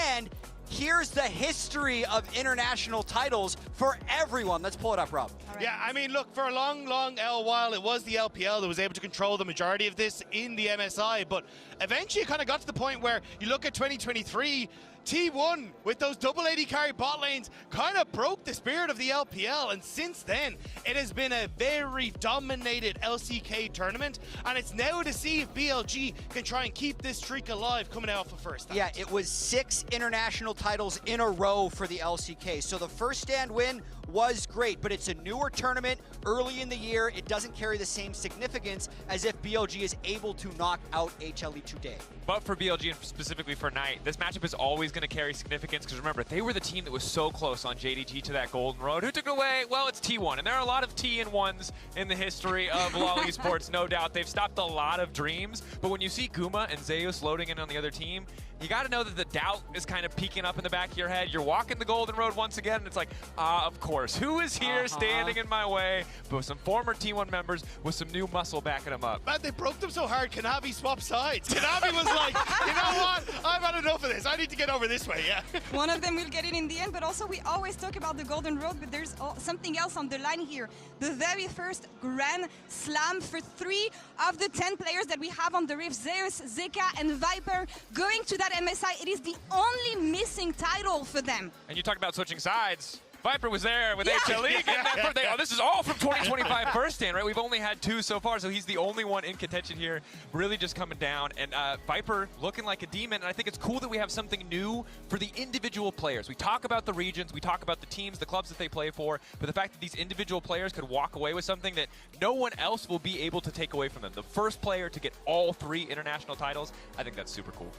And here's the history of international titles for everyone. Let's pull it up, Rob. Yeah, I mean, look, for a long while, it was the LPL that was able to control the majority of this in the MSI, but eventually it kind of got to the point where you look at 2023, T1 with those double AD carry bot lanes kind of broke the spirit of the LPL, and since then it has been a very dominated LCK tournament, and it's now to see if BLG can try and keep this streak alive coming out of first stand. Yeah, it was 6 international titles in a row for the LCK. So the first stand win was great, but it's a newer tournament early in the year. It doesn't carry the same significance as if BLG is able to knock out HLE today. But for BLG and specifically for Knight, this matchup is always going to carry significance because remember, they were the team that was so close on JDG to that golden road. Who took it away? Well, it's T1. And there are a lot of T&1s in the history of LoL Esports, no doubt. They've stopped a lot of dreams. But when you see Guma and Zeus loading in on the other team, you got to know that the doubt is kind of peeking up in the back of your head. You're walking the golden road once again, and it's like, of course. Who is here standing in my way? But with some former T1 members with some new muscle backing them up. Man, they broke them so hard, Kanavi swapped sides. Kanavi was like, you know what? I've had enough of this. I need to get over this way, yeah. One of them will get it in the end, but also we always talk about the golden road, but there's something else on the line here. The very first Grand Slam for 3 of the 10 players that we have on the Rift, Zeus, Zeka, and Viper, going to that MSI. It is the only missing title for them. And you talk about switching sides. Viper was there with HLE. Oh, this is all from 2025 first stand, right? We've only had 2 so far, so he's the only one in contention here, really just coming down. And Viper looking like a demon, and I think it's cool that we have something new for the individual players. We talk about the regions, we talk about the teams, the clubs that they play for, but the fact that these individual players could walk away with something that no one else will be able to take away from them. The first player to get all 3 international titles, I think that's super cool.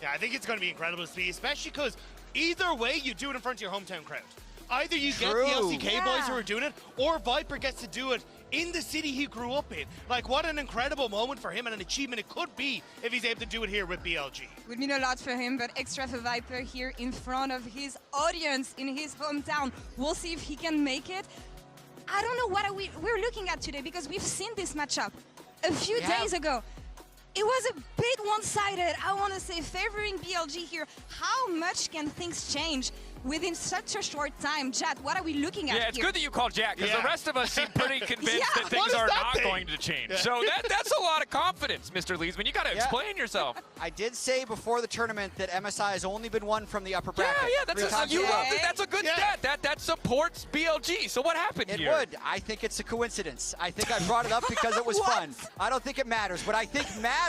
Yeah, I think it's going to be incredible to see, especially because either way, you do it in front of your hometown crowd. Either you get the LCK boys who are doing it, or Viper gets to do it in the city he grew up in. Like, what an incredible moment for him and an achievement it could be if he's able to do it here with BLG. Would mean a lot for him, but extra for Viper here in front of his audience in his hometown. We'll see if he can make it. I don't know what we're looking at today, because we've seen this matchup a few days ago. It was a bit one-sided, I want to say, favoring BLG here. How much can things change within such a short time? Jad, what are we looking at here? Yeah, it's good that you called Jack, because the rest of us seem pretty convinced that things are not going to change. So that's a lot of confidence, Mr. Leesman. You got to explain yourself. I did say before the tournament that MSI has only been won from the upper bracket. Yeah, that's a good stat. That supports BLG. So what happened here? It would. I think it's a coincidence. I think I brought it up because it was fun. I don't think it matters. What I think matters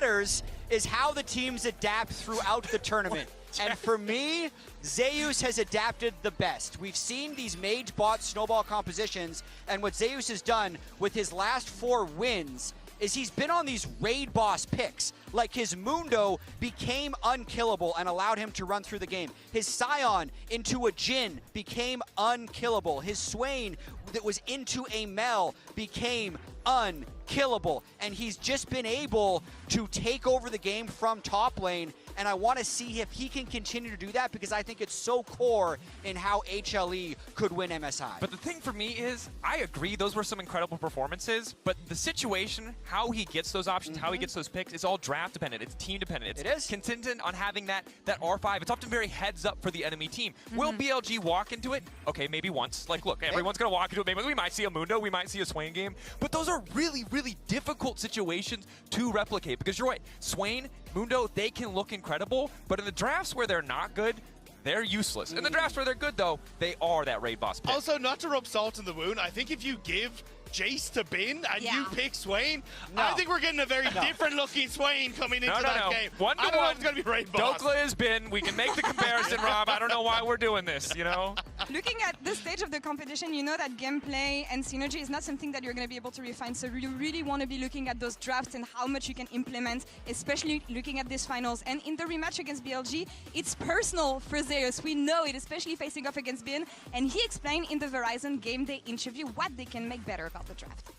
is how the teams adapt throughout the tournament. And for me, Zeus has adapted the best. We've seen these mage bot snowball compositions, and what Zeus has done with his last 4 wins is he's been on these raid boss picks. Like his Mundo became unkillable and allowed him to run through the game. His Scion into a Jhin became unkillable. His Swain that was into a Mel became unkillable. And he's just been able to take over the game from top lane, and I want to see if he can continue to do that, because I think it's so core in how HLE could win MSI. But the thing for me is, I agree, those were some incredible performances, but the situation, how he gets those options, how he gets those picks, is all draft dependent. It's team dependent. It's contingent on having that R5. It's often very heads up for the enemy team. Will BLG walk into it? Okay, maybe once. Like, look, everyone's going to walk into it. Maybe we might see a Mundo, we might see a Swain game, but those are really, really difficult situations to replicate, because you're right, Swain, Mundo, they can look incredible, but in the drafts where they're not good, they're useless. In the drafts where they're good, though, they are that raid boss pick. Also, not to rub salt in the wound, I think if you give Jace to Bin and you pick Swain, I think we're getting a very different looking Swain coming into that game. I don't know if it's going to be raid boss. Dokla has been. We can make the comparison, Rob. I don't know why we're doing this, you know? Looking at this stage of the competition, you know that gameplay and synergy is not something that you're going to be able to refine. So you really want to be looking at those drafts and how much you can implement, especially looking at these finals. And in the rematch against BLG, it's personal for Zeus. We know it, especially facing off against Bin. And he explained in the Verizon Game Day interview what they can make better about the draft.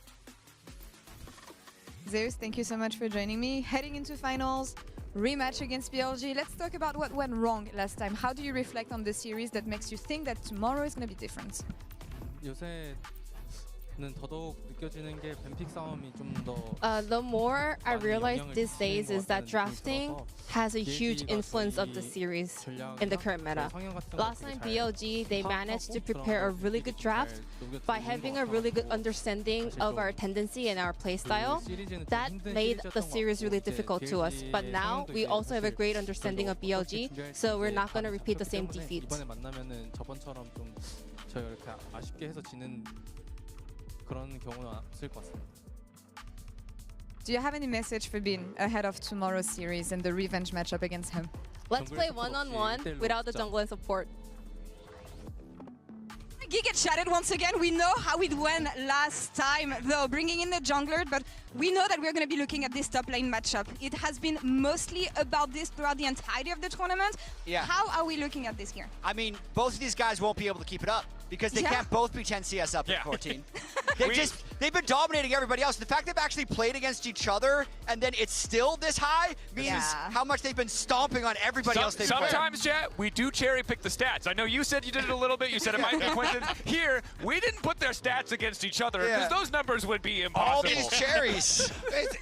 Zeus, thank you so much for joining me. Heading into finals, rematch against BLG. Let's talk about what went wrong last time. How do you reflect on the series that makes you think that tomorrow is going to be different? 요새 The more I realize these days is that drafting has a huge influence of the series in the current meta. Last time BLG, they managed to prepare a really good draft by having a really good understanding of our tendency and our playstyle. That made the series really difficult to us. But now we also have a great understanding of BLG, so we're not going to repeat the same defeat. Do you have any message for Bin ahead of tomorrow's series and the revenge matchup against him? Let's play one-on-one without the jungle and support. Gi gets shattered once again. We know how it went last time, though, bringing in the jungler, but we know that we're going to be looking at this top lane matchup. It has been mostly about this throughout the entirety of the tournament. Yeah. How are we looking at this here? I mean, both of these guys won't be able to keep it up because they can't both be 10 CS up at 14. They've been dominating everybody else. The fact they've actually played against each other and then it's still this high means how much they've been stomping on everybody else they've played. Sometimes, chat, we do cherry pick the stats. I know you said you did it a little bit. You said it might be Quentin. Here, we didn't put their stats against each other because those numbers would be impossible. All these cherries.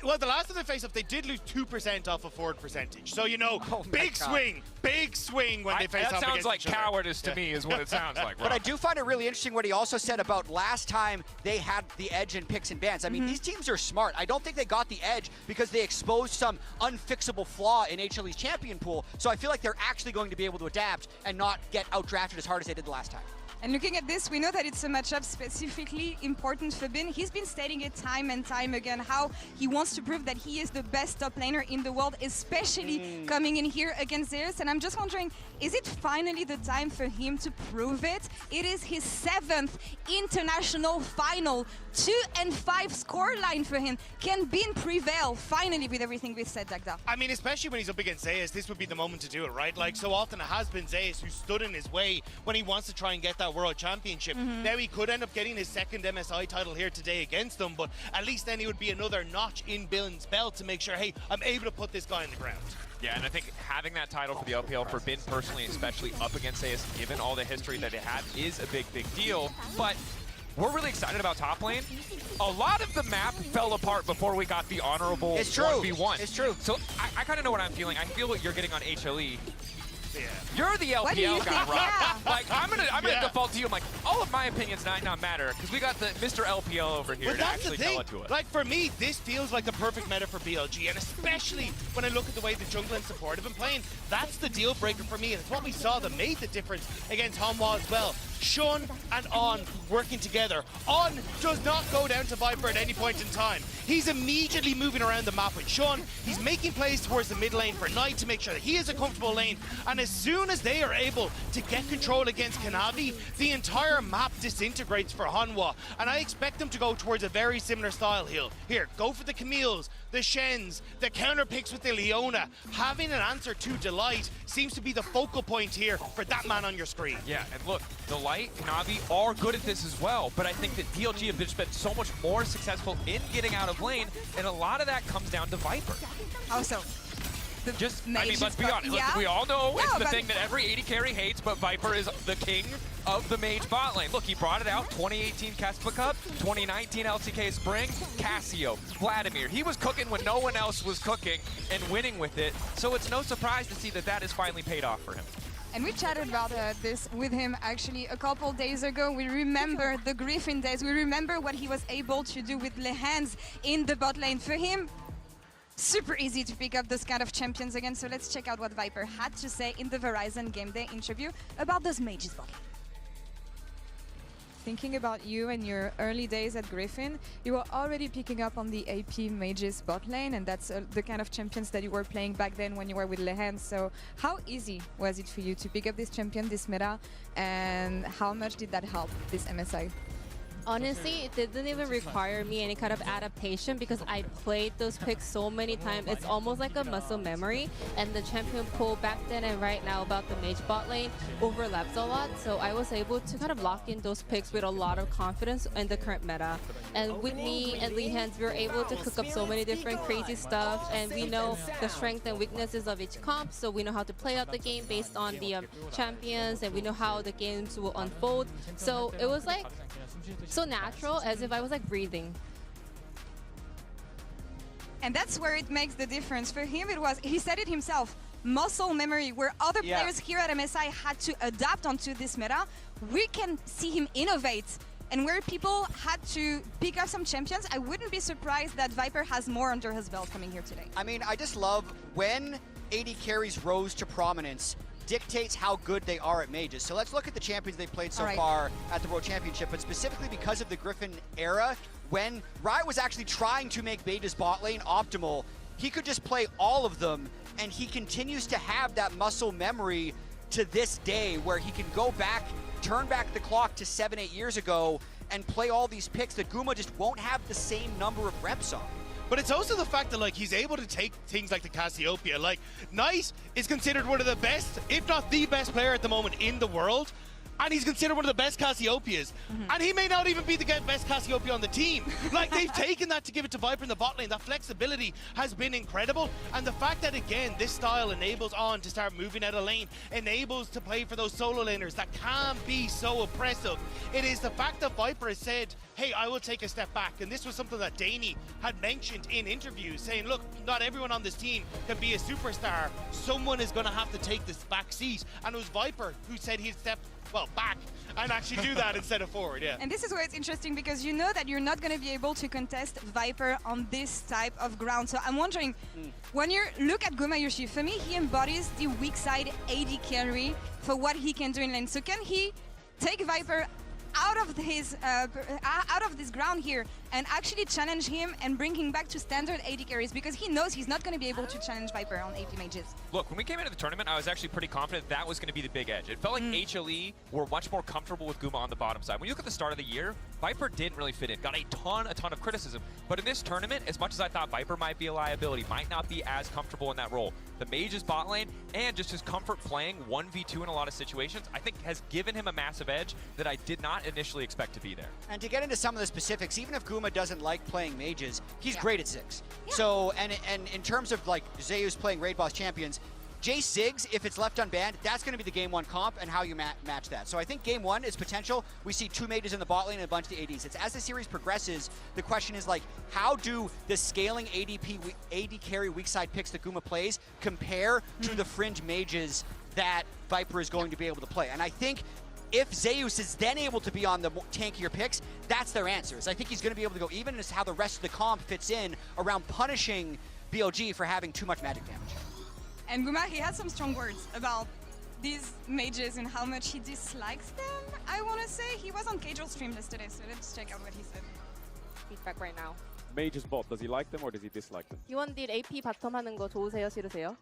Well, the last of the face-off, they did lose 2% off of forward percentage. So, you know, big swing when they face off against each other. That sounds like cowardice to me is what it sounds like, But I do find it really interesting what he also said about last time they had the edge in picks and bans. I mean, these teams are smart. I don't think they got the edge because they exposed some unfixable flaw in HLE's champion pool. So I feel like they're actually going to be able to adapt and not get outdrafted as hard as they did the last time. And looking at this, we know that it's a matchup specifically important for Bin. He's been stating it time and time again, how he wants to prove that he is the best top laner in the world, especially coming in here against Zeus. And I'm just wondering, is it finally the time for him to prove it? It is his 7th international final, 2-5 scoreline for him. Can Bin prevail finally with everything we've said, Dagda? I mean, especially when he's up against Zeus, this would be the moment to do it, right? Like, so often it has been Zeus who stood in his way when he wants to try and get that World Championship. Now he could end up getting his 2nd MSI title here today against them, but at least then he would be another notch in Bin's belt to make sure, hey, I'm able to put this guy on the ground. Yeah, and I think having that title for the LPL for Bin personally, especially up against Zeus, given all the history that they have, is a big, big deal. But we're really excited about top lane. A lot of the map fell apart before we got the honorable 1v1. It's true. So I kind of know what I'm feeling. I feel what you're getting on HLE. Yeah. You're the LPL guy, Rob. Like, I'm gonna default to you. I'm like, all of my opinions might not matter because we got the Mr. LPL over here to actually tell it to us. Like, for me, this feels like the perfect meta for BLG, and especially when I look at the way the jungle and support have been playing, that's the deal breaker for me, and it's what we saw that made the difference against Hanwha as well. Shun and On working together. On does not go down to Viper at any point in time. He's immediately moving around the map with Shun. He's making plays towards the mid lane for Knight to make sure that he is a comfortable lane. And as soon as they are able to get control against Kanavi, the entire map disintegrates for Hanwha. And I expect them to go towards a very similar style here. Go for the Camille's, the Shens, the counter picks with the Leona. Having an answer to Delight seems to be the focal point here for that man on your screen. Yeah, and look, Delight, Kanavi are good at this as well, but I think that DLG have just been so much more successful in getting out of lane, and a lot of that comes down to Viper. How so? I mean, let's be honest. Yeah. We all know it's the thing that every 80 carry hates, but Viper is the king of the mage bot lane. Look, he brought it out. 2018 Caspa Cup, 2019 LCK Spring, Cassio, Vladimir. He was cooking when no one else was cooking and winning with it. So it's no surprise to see that that has finally paid off for him. And we chatted about this with him actually a couple days ago. We remember the Griffin days. We remember what he was able to do with Lehans in the bot lane. For him, super easy to pick up those kind of champions again. So let's check out what Viper had to say in the Verizon Game Day interview about those mages bot lane. Thinking about you and your early days at Griffin, you were already picking up on the AP Mages bot lane, and that's the kind of champions that you were playing back then when you were with Lehans. So how easy was it for you to pick up this champion, this meta, and how much did that help this MSI? Honestly, it didn't even require me any kind of adaptation because I played those picks so many times. It's almost like a muscle memory, and the champion pool back then and right now about the mage bot lane overlaps a lot. So I was able to kind of lock in those picks with a lot of confidence in the current meta. And with me and Lehans, we were able to cook up so many different crazy stuff, and we know the strengths and weaknesses of each comp, so we know how to play out the game based on the champions, and we know how the games will unfold. So it was like so natural, as if I was like breathing. And that's where it makes the difference. For him, it was, he said it himself, muscle memory, where other players here at MSI had to adapt onto this meta. We can see him innovate. And where people had to pick up some champions, I wouldn't be surprised that Viper has more under his belt coming here today. I mean, I just love when AD carries rose to prominence, dictates how good they are at mages. So let's look at the champions they've played so far at the World Championship, but specifically because of the Griffin era, when Riot was actually trying to make mages bot lane optimal, he could just play all of them, and he continues to have that muscle memory to this day where he can go back, turn back the clock to 7-8 years ago and play all these picks that Guma just won't have the same number of reps on. But it's also the fact that like he's able to take things like the Cassiopeia. Like Knight is considered one of the best, if not the best player at the moment in the world. And he's considered one of the best Cassiopeias. And he may not even be the best Cassiopeia on the team. Like, they've taken that to give it to Viper in the bot lane. That flexibility has been incredible. And the fact that, again, this style enables On to start moving out of lane, enables to play for those solo laners that can be so oppressive. It is the fact that Viper has said, hey, I will take a step back. And this was something that Danny had mentioned in interviews, saying, look, not everyone on this team can be a superstar. Someone is going to have to take this back seat. And it was Viper who said he'd step back and actually do that instead of forward, And this is where it's interesting, because you know that you're not going to be able to contest Viper on this type of ground. So I'm wondering, when you look at Gumayushi, for me, he embodies the weak side AD carry for what he can do in lane. So can he take Viper out of this ground here and actually challenge him and bring him back to standard AD carries, because he knows he's not going to be able to challenge Viper on AP mages. Look, when we came into the tournament, I was actually pretty confident that was going to be the big edge. It felt like HLE were much more comfortable with Guma on the bottom side. When you look at the start of the year, Viper didn't really fit in. Got a ton of criticism. But in this tournament, as much as I thought Viper might be a liability, might not be as comfortable in that role, the mage's bot lane and just his comfort playing 1v2 in a lot of situations, I think has given him a massive edge that I did not initially expect to be there. And to get into some of the specifics, even if Guma doesn't like playing mages, he's great at Ziggs. So, and in terms of like Zeus playing Raid Boss champions, Jace Ziggs, if it's left unbanned, that's going to be the game 1 comp and how you match that. So I think game 1 is potential. We see 2 mages in the bot lane and a bunch of the ADs. It's as the series progresses, the question is like, how do the scaling AD carry weak side picks that Guma plays compare to the fringe mages that Viper is going to be able to play? And I think if Zeus is then able to be on the tankier picks, that's their answers. I think he's going to be able to go even as how the rest of the comp fits in around punishing BLG for having too much magic damage. And Guma, he had some strong words about these mages and how much he dislikes them. I want to say he was on Casual stream yesterday, so let's check out what he said. Feedback right now. Mage's bot, does he like them or does he dislike them? T1딜 AP 바텀 하는 거 좋으세요, 싫으세요?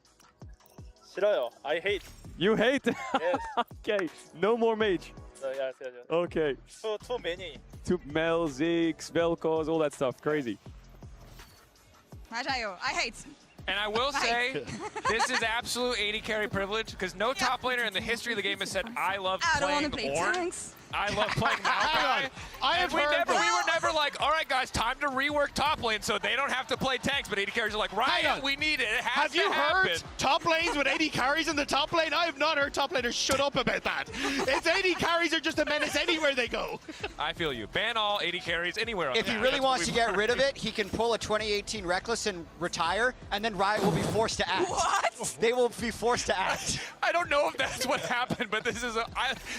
싫어요. I hate. You hate? Yes. Okay, no more mage. Yes. Okay. Too many. Two Mel, Ziggs, Vel'Koz, all that stuff. Crazy. Majayo, I hate. And I will say, this is absolute AD carry privilege, because no top laner in the history of the game has said, I love playing Ornn. I love playing Maokai. We were never like, all right, guys, time to rework top lane so they don't have to play tanks. But AD carries are like, Riot, we need it. It has to happen. Have you heard top lanes with AD carries in the top lane? I have not heard top laners shut up about that. It's AD carries are just a menace anywhere they go. I feel you. Ban all AD carries anywhere. If he really wants to get rid of it, he can pull a 2018 Reckless and retire, and then Riot will be forced to act. What? They will be forced to act. I don't know if that's what happened, but this is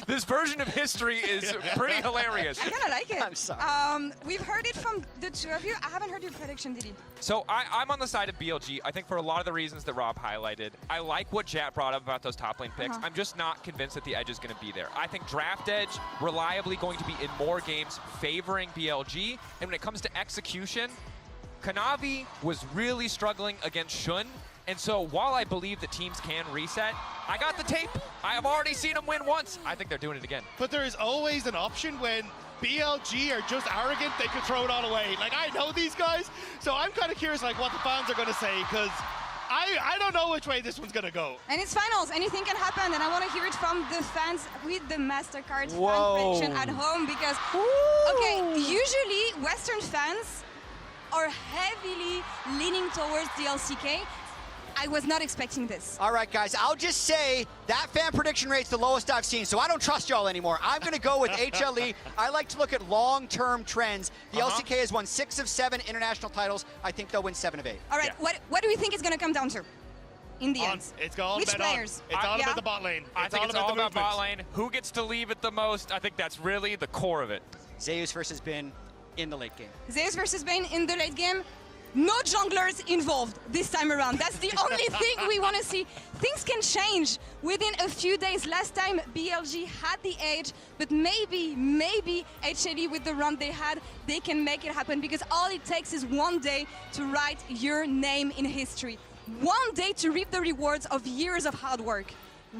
this version of history is pretty hilarious. I kind of like it. I'm sorry. We've heard it from the two of you. I haven't heard your prediction, Didi. So I'm on the side of BLG. I think for a lot of the reasons that Rob highlighted. I like what Jat brought up about those top lane picks. I'm just not convinced that the edge is going to be there. I think draft edge reliably going to be in more games favoring BLG. And when it comes to execution, Kanavi was really struggling against Shun. And so while I believe that teams can reset, I got the tape. I have already seen them win once. I think they're doing it again. But there is always an option when BLG are just arrogant, they could throw it all away. Like, I know these guys, so I'm kind of curious like what the fans are going to say, because I don't know which way this one's going to go. And it's finals. Anything can happen, and I want to hear it from the fans with the MasterCard fan prediction at home, because, okay, usually Western fans are heavily leaning towards the LCK. I was not expecting this. All right, guys, I'll just say that fan prediction rate's the lowest I've seen, so I don't trust y'all anymore. I'm going to go with HLE. I like to look at long-term trends. The LCK has won 6 of 7 international titles. I think they'll win 7 of 8. All right, what do we think it's going to come down to in the end? It's all Which about players? It's all about the bot lane. I think it's all the about bot movement. lane. Who gets to leave it the most? I think that's really the core of it. Zeus versus Bin in the late game. Zeus versus Bane in the late game. No junglers involved this time around. That's the only thing we want to see. Things can change within a few days. Last time BLG had the edge, but maybe HLE with the run they had, they can make it happen, because all it takes is one day to write your name in history. One day to reap the rewards of years of hard work.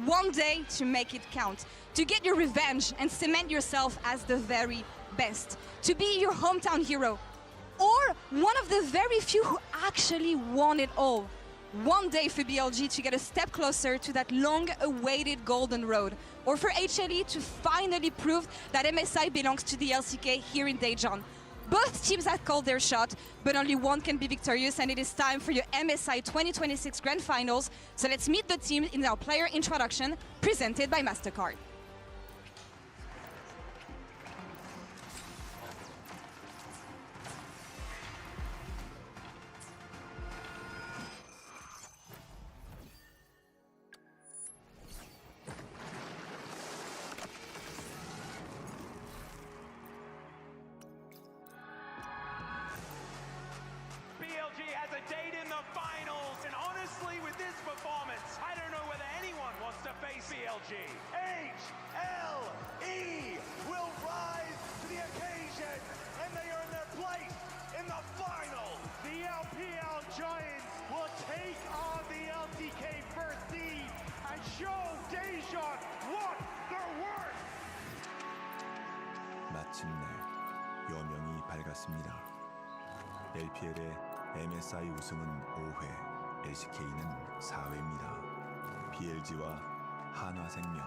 One day to make it count. To get your revenge and cement yourself as the very best. To be your hometown hero. Or one of the very few who actually won it all. One day for BLG to get a step closer to that long-awaited golden road. Or for HLE to finally prove that MSI belongs to the LCK here in Daejeon. Both teams have called their shot, but only one can be victorious, and it is time for your MSI 2026 Grand Finals. So let's meet the team in our player introduction, presented by MasterCard. BLG has a date in the finals, and honestly, with this performance, I don't know whether anyone wants to face BLG. HLE will rise to the occasion, and they earn their place in the final. The LPL Giants will take on the LCK first team and show Daejeon what they're worth. 마침내 여명이 밝았습니다. LPL의 MSI 우승은 5회, LCK는 4회입니다. BLG와 한화생명,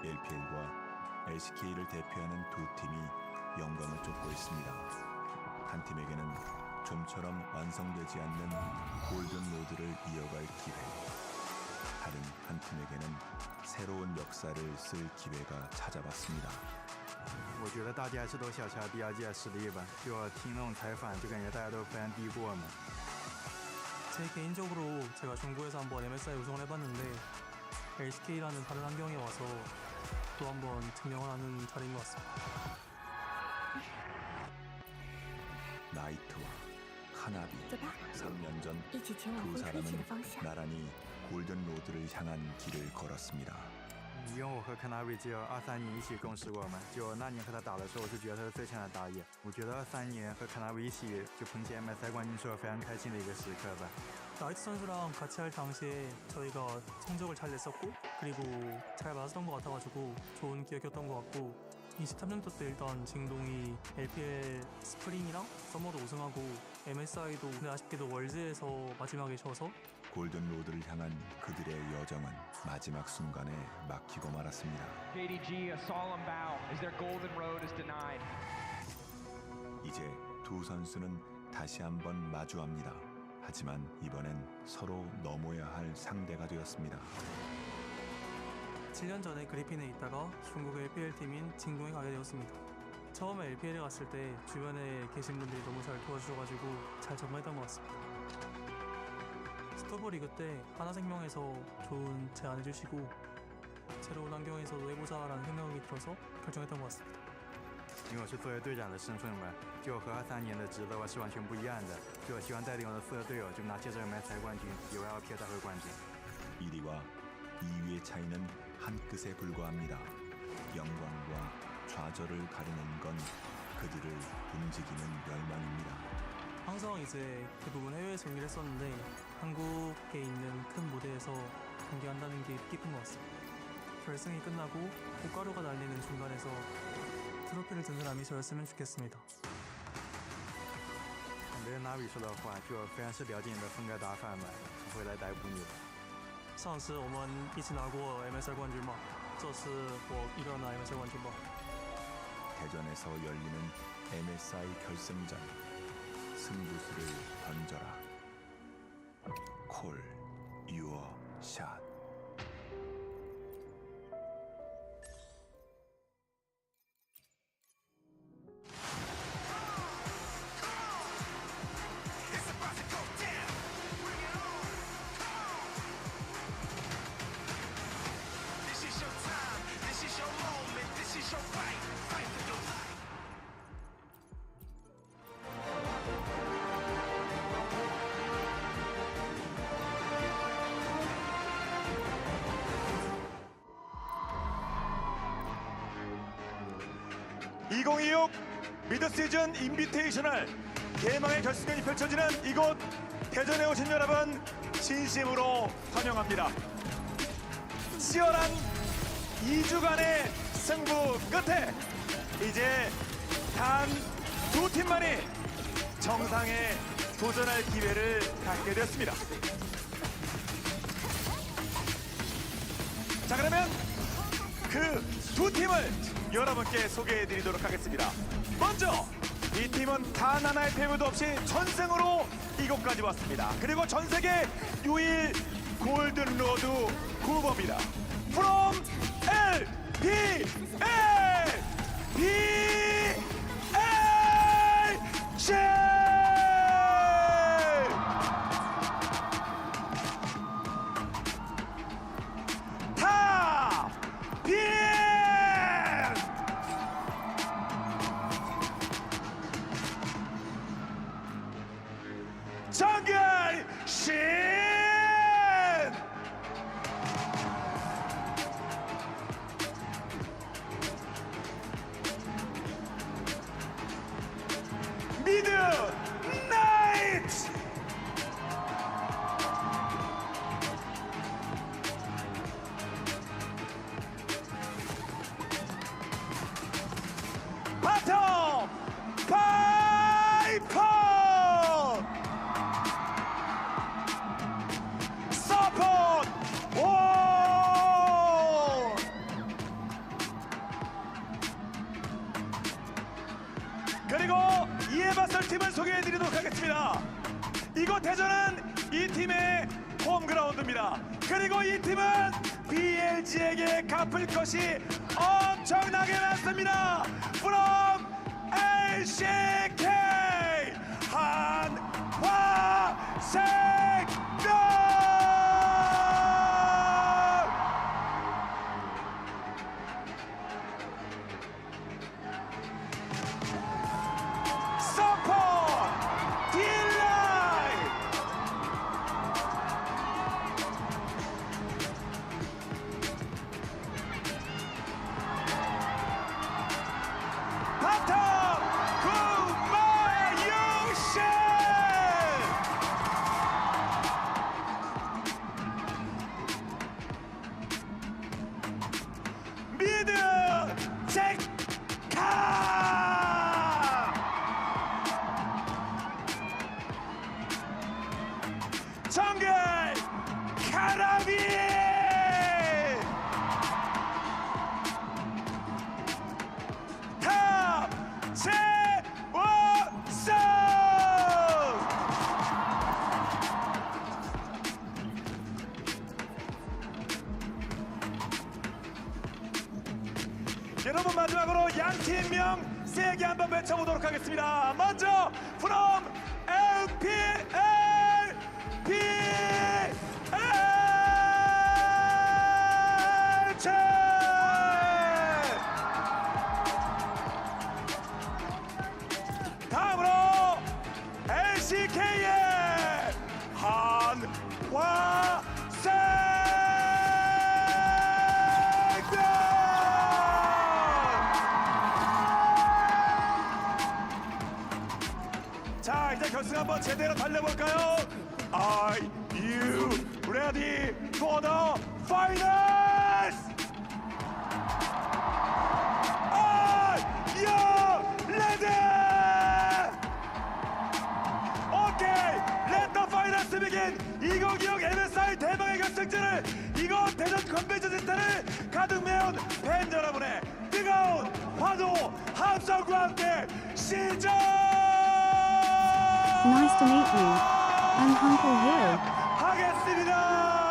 LPL과 LCK를 대표하는 두 팀이 영광을 쫓고 있습니다. 한 팀에게는 좀처럼 완성되지 않는 골든 로드를 이어갈 기회, 다른 한 팀에게는 새로운 역사를 쓸 기회가 찾아왔습니다. 我觉得大家是都小瞧 BLG 的实力吧，就听那种采访，就感觉大家都非常低估我们。 제 개인적으로 제가 중국에서 한번 MSI 우승을 해봤는데 LCK라는 다른 환경에 와서 또 한번 증명을 하는 자리인 것 같습니다. 나이트와 하나비 3년 전 두 사람은 나란히 골든 로드를 향한 길을 걸었습니다. 因为我和 Kanavi 只有23年一起共事过嘛，就那年和他打的时候，我是觉得他是最强的打野。我觉得23年和 Kanavi 一起就捧起 MSI 冠军是我非常开心的一个时刻吧。 나이트 선수랑 같이 할 당시에 저희가 성적을 잘 냈었고 그리고 잘 맞았던 것 같아가지고 좋은 기억이었던 것 같고 23년도 때 일단 징동이 LPL 스프링이랑 서머도 우승하고 MSI도 근데 아쉽게도 월즈에서 마지막에 져서 골든 로드를 향한 그들의 여정은 마지막 순간에 막히고 말았습니다. JDG a solemn bow as their golden road is denied. 이제 두 선수는 다시 한번 마주합니다. 하지만 이번엔 서로 넘어야 할 상대가 되었습니다. 7년 전에 그리핀에 있다가 중국 LPL 팀인 징동에 가게 되었습니다. 처음에 LPL에 갔을 때 주변에 계신 분들이 너무 잘 도와주셔가지고 잘 적응했던 것 같습니다. 스토브 리그 때 하나생명에서 좋은 제안을 주시고 새로운 환경에서도 해보자라는 생각이 들어서 결정했던 것 같습니다. 因为我是作为队长的身份嘛，就和23年的职责是完全不一样的。就我希望带领我的4个队友就拿下这个MSI冠军，有 LPL大会冠军。 1위와 2위의 차이는 한 끗에 불과합니다. 영광과 좌절을 가르는 건 그들을 움직이는 열망입니다. 항상 이제 대부분 해외에서 경기를 했었는데 한국에 있는 큰 무대에서 경기한다는 게 깊은 것 같습니다. 결승이 끝나고 꽃가루가 날리는 중간에서 트로피를 든 사람이 저였으면 좋겠습니다. 对 Navi 说的话，就非常是了解你的风格打法嘛，不会来逮捕你的。上次我们一起拿过 MSI 冠军嘛，这次我一个人拿 MSI 冠军吧。 대전에서 열리는 MSI 결승전 승부수를 던져라 콜 your shot. This is your time, this is your moment, this is your fight, fight for your life. (2026) 미드시즌 인비테이셔널 대망의 결승전이 펼쳐지는 이곳 대전에 오신 여러분 진심으로 환영합니다. 치열한 2주간의 승부 끝에 이제 단 두 팀만이 정상에 도전할 기회를 갖게 됐습니다. 자, 그러면 그 두 팀을 여러분께 소개해 드리도록 하겠습니다. 먼저 이 팀은 단 하나의 패배도 없이 전승으로 이곳까지 왔습니다. 그리고 전 세계 유일 골든 로드 후보입니다. From LPL 정결신 미드 나이트 바텀 파이퍼 서포트 오 그리고 이에 맞설 팀을 소개해드리도록 하겠습니다. 이곳 대전은 이 팀의 홈그라운드입니다. 그리고 이 팀은 BLG에게 갚을 것이 엄청나게 많습니다. From LCK 한화생명 서포트 딜라이트 바텀 구마유신 미드 체카 정글 카라비 탑 세워서 여러분 마지막으로 양 팀명 세게 한번 외쳐보도록 하겠습니다. 먼저 from LPL 다음으로 LCK의 한화생명 자, 이제 결승 한번 제대로 달려볼까요? Are you ready for the finals? Are you ready? Okay, let the finals begin. 2026 MSI 대망의 결승전을 이곳 대전 컨벤션 센터를 가득 메운 팬 여러분의 뜨거운 화도 함성과 함께 시작! Nice to meet you. I'm Uncle Will. 하겠습니다.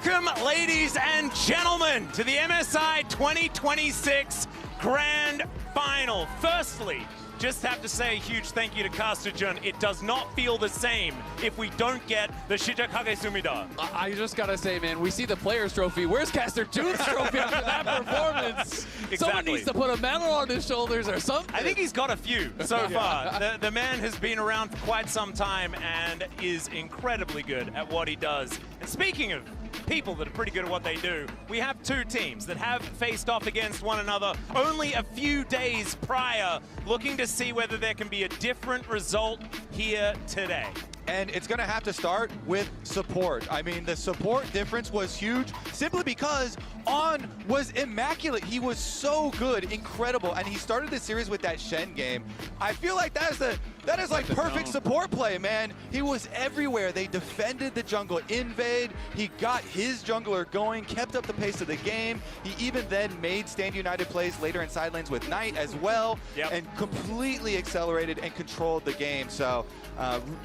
Welcome, ladies and gentlemen, to the MSI 2026 Grand Final. Firstly, just have to say a huge thank you to Caster Jun. It does not feel the same if we don't get the Shijakage Sumida. I just gotta say, man, we see the Players' Trophy. Where's Caster Jun's trophy after that performance? Exactly. Someone needs to put a medal on his shoulders or something. I think he's got a few so far. The man has been around for quite some time and is incredibly good at what he does. And speaking of people that are pretty good at what they do, we have two teams that have faced off against one another only a few days prior, looking to see whether there can be a different result here today. And it's going to have to start with support. I mean, the support difference was huge simply because On was immaculate. He was so good, incredible, and he started the series with that Shen game. I feel like that is like perfect support play, man. He was everywhere. They defended the jungle invade. He got his jungler going, kept up the pace of the game. He even then made Stand United plays later in side lanes with Knight as well, and completely accelerated and controlled the game. So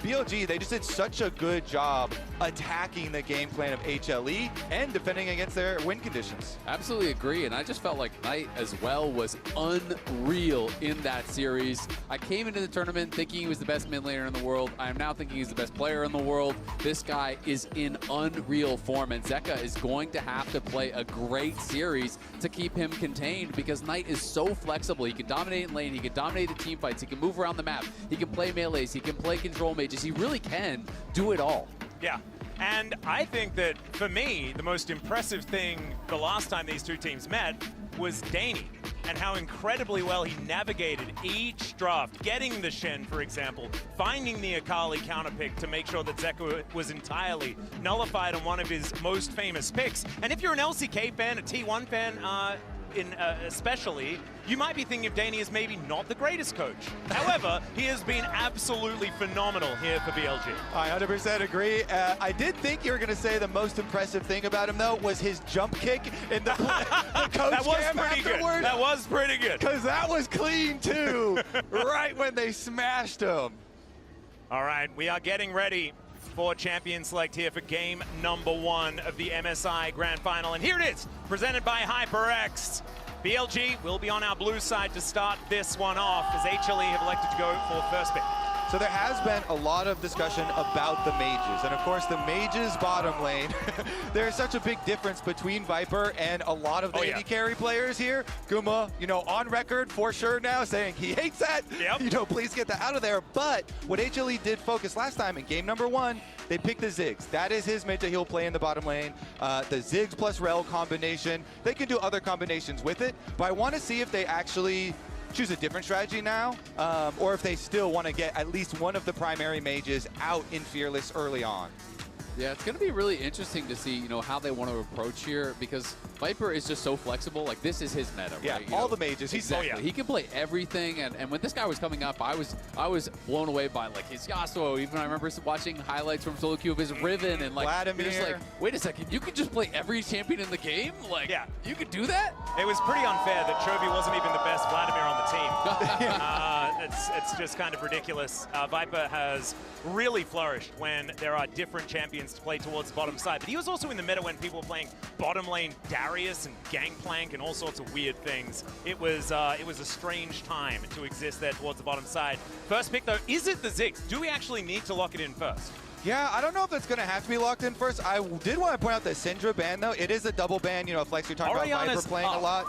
BLG, they just did such a good job attacking the game plan of HLE and defending against their win conditions. Absolutely agree, and I just felt like Knight as well was unreal in that series. I came into the tournament thinking he was the best mid laner in the world. I am now thinking he's the best player in the world. This guy is in unreal form, and Zeka is going to have to play a great series to keep him contained because Knight is so flexible. He can dominate in lane, he can dominate the team fights, he can move around the map, he can play melees, he can play control mages. He really can do it all. Yeah. And I think that, for me, the most impressive thing the last time these two teams met was Danny and how incredibly well he navigated each draft, getting the Shen, for example, finding the Akali counterpick to make sure that Zeka was entirely nullified on one of his most famous picks. And if you're an LCK fan, a T1 fan, especially, you might be thinking of Danny as maybe not the greatest coach. However, he has been absolutely phenomenal here for BLG. I 100% agree. I did think you were going to say the most impressive thing about him, though, was his jump kick in the coach That was cam pretty good. afterwards. That was pretty good. Because that was clean, too, right when they smashed him. All right, we are getting ready for Champion Select here for game number 1 of the MSI Grand Final. And here it is, presented by HyperX. BLG will be on our blue side to start this one off as HLE have elected to go for first pick. So there has been a lot of discussion about the mages. And of course, the mages bottom lane, there's such a big difference between Viper and a lot of the AD carry players here. Guma, on record for sure now saying he hates that. Please get that out of there. But what HLE did focus last time in game number 1, they picked the Ziggs. That is his mid that he'll play in the bottom lane. The Ziggs plus Rel combination. They can do other combinations with it, but I want to see if they actually choose a different strategy now, or if they still want to get at least one of the primary mages out in Fearless early on. Yeah, it's going to be really interesting to see, how they want to approach here because Viper is just so flexible. Like, this is his meta, yeah, right? All the mages. Exactly. He can play everything, and when this guy was coming up, I was blown away by, like, his Yasuo. Even I remember watching highlights from solo queue of his Riven, and, like, Vladimir. you're just like, wait a second, you can just play every champion in the game? Like, you could do that? It was pretty unfair that Chovy wasn't even the best Vladimir on the team. It's just kind of ridiculous. Viper has really flourished when there are different champions to play towards the bottom side. But he was also in the meta when people were playing bottom lane Darius and Gangplank and all sorts of weird things. It was a strange time to exist there towards the bottom side. First pick, though, is it the Ziggs? Do we actually need to lock it in first? Yeah, I don't know if that's going to have to be locked in first. I did want to point out the Syndra ban, though. It is a double ban. Flex, you're talking about Viper playing a lot.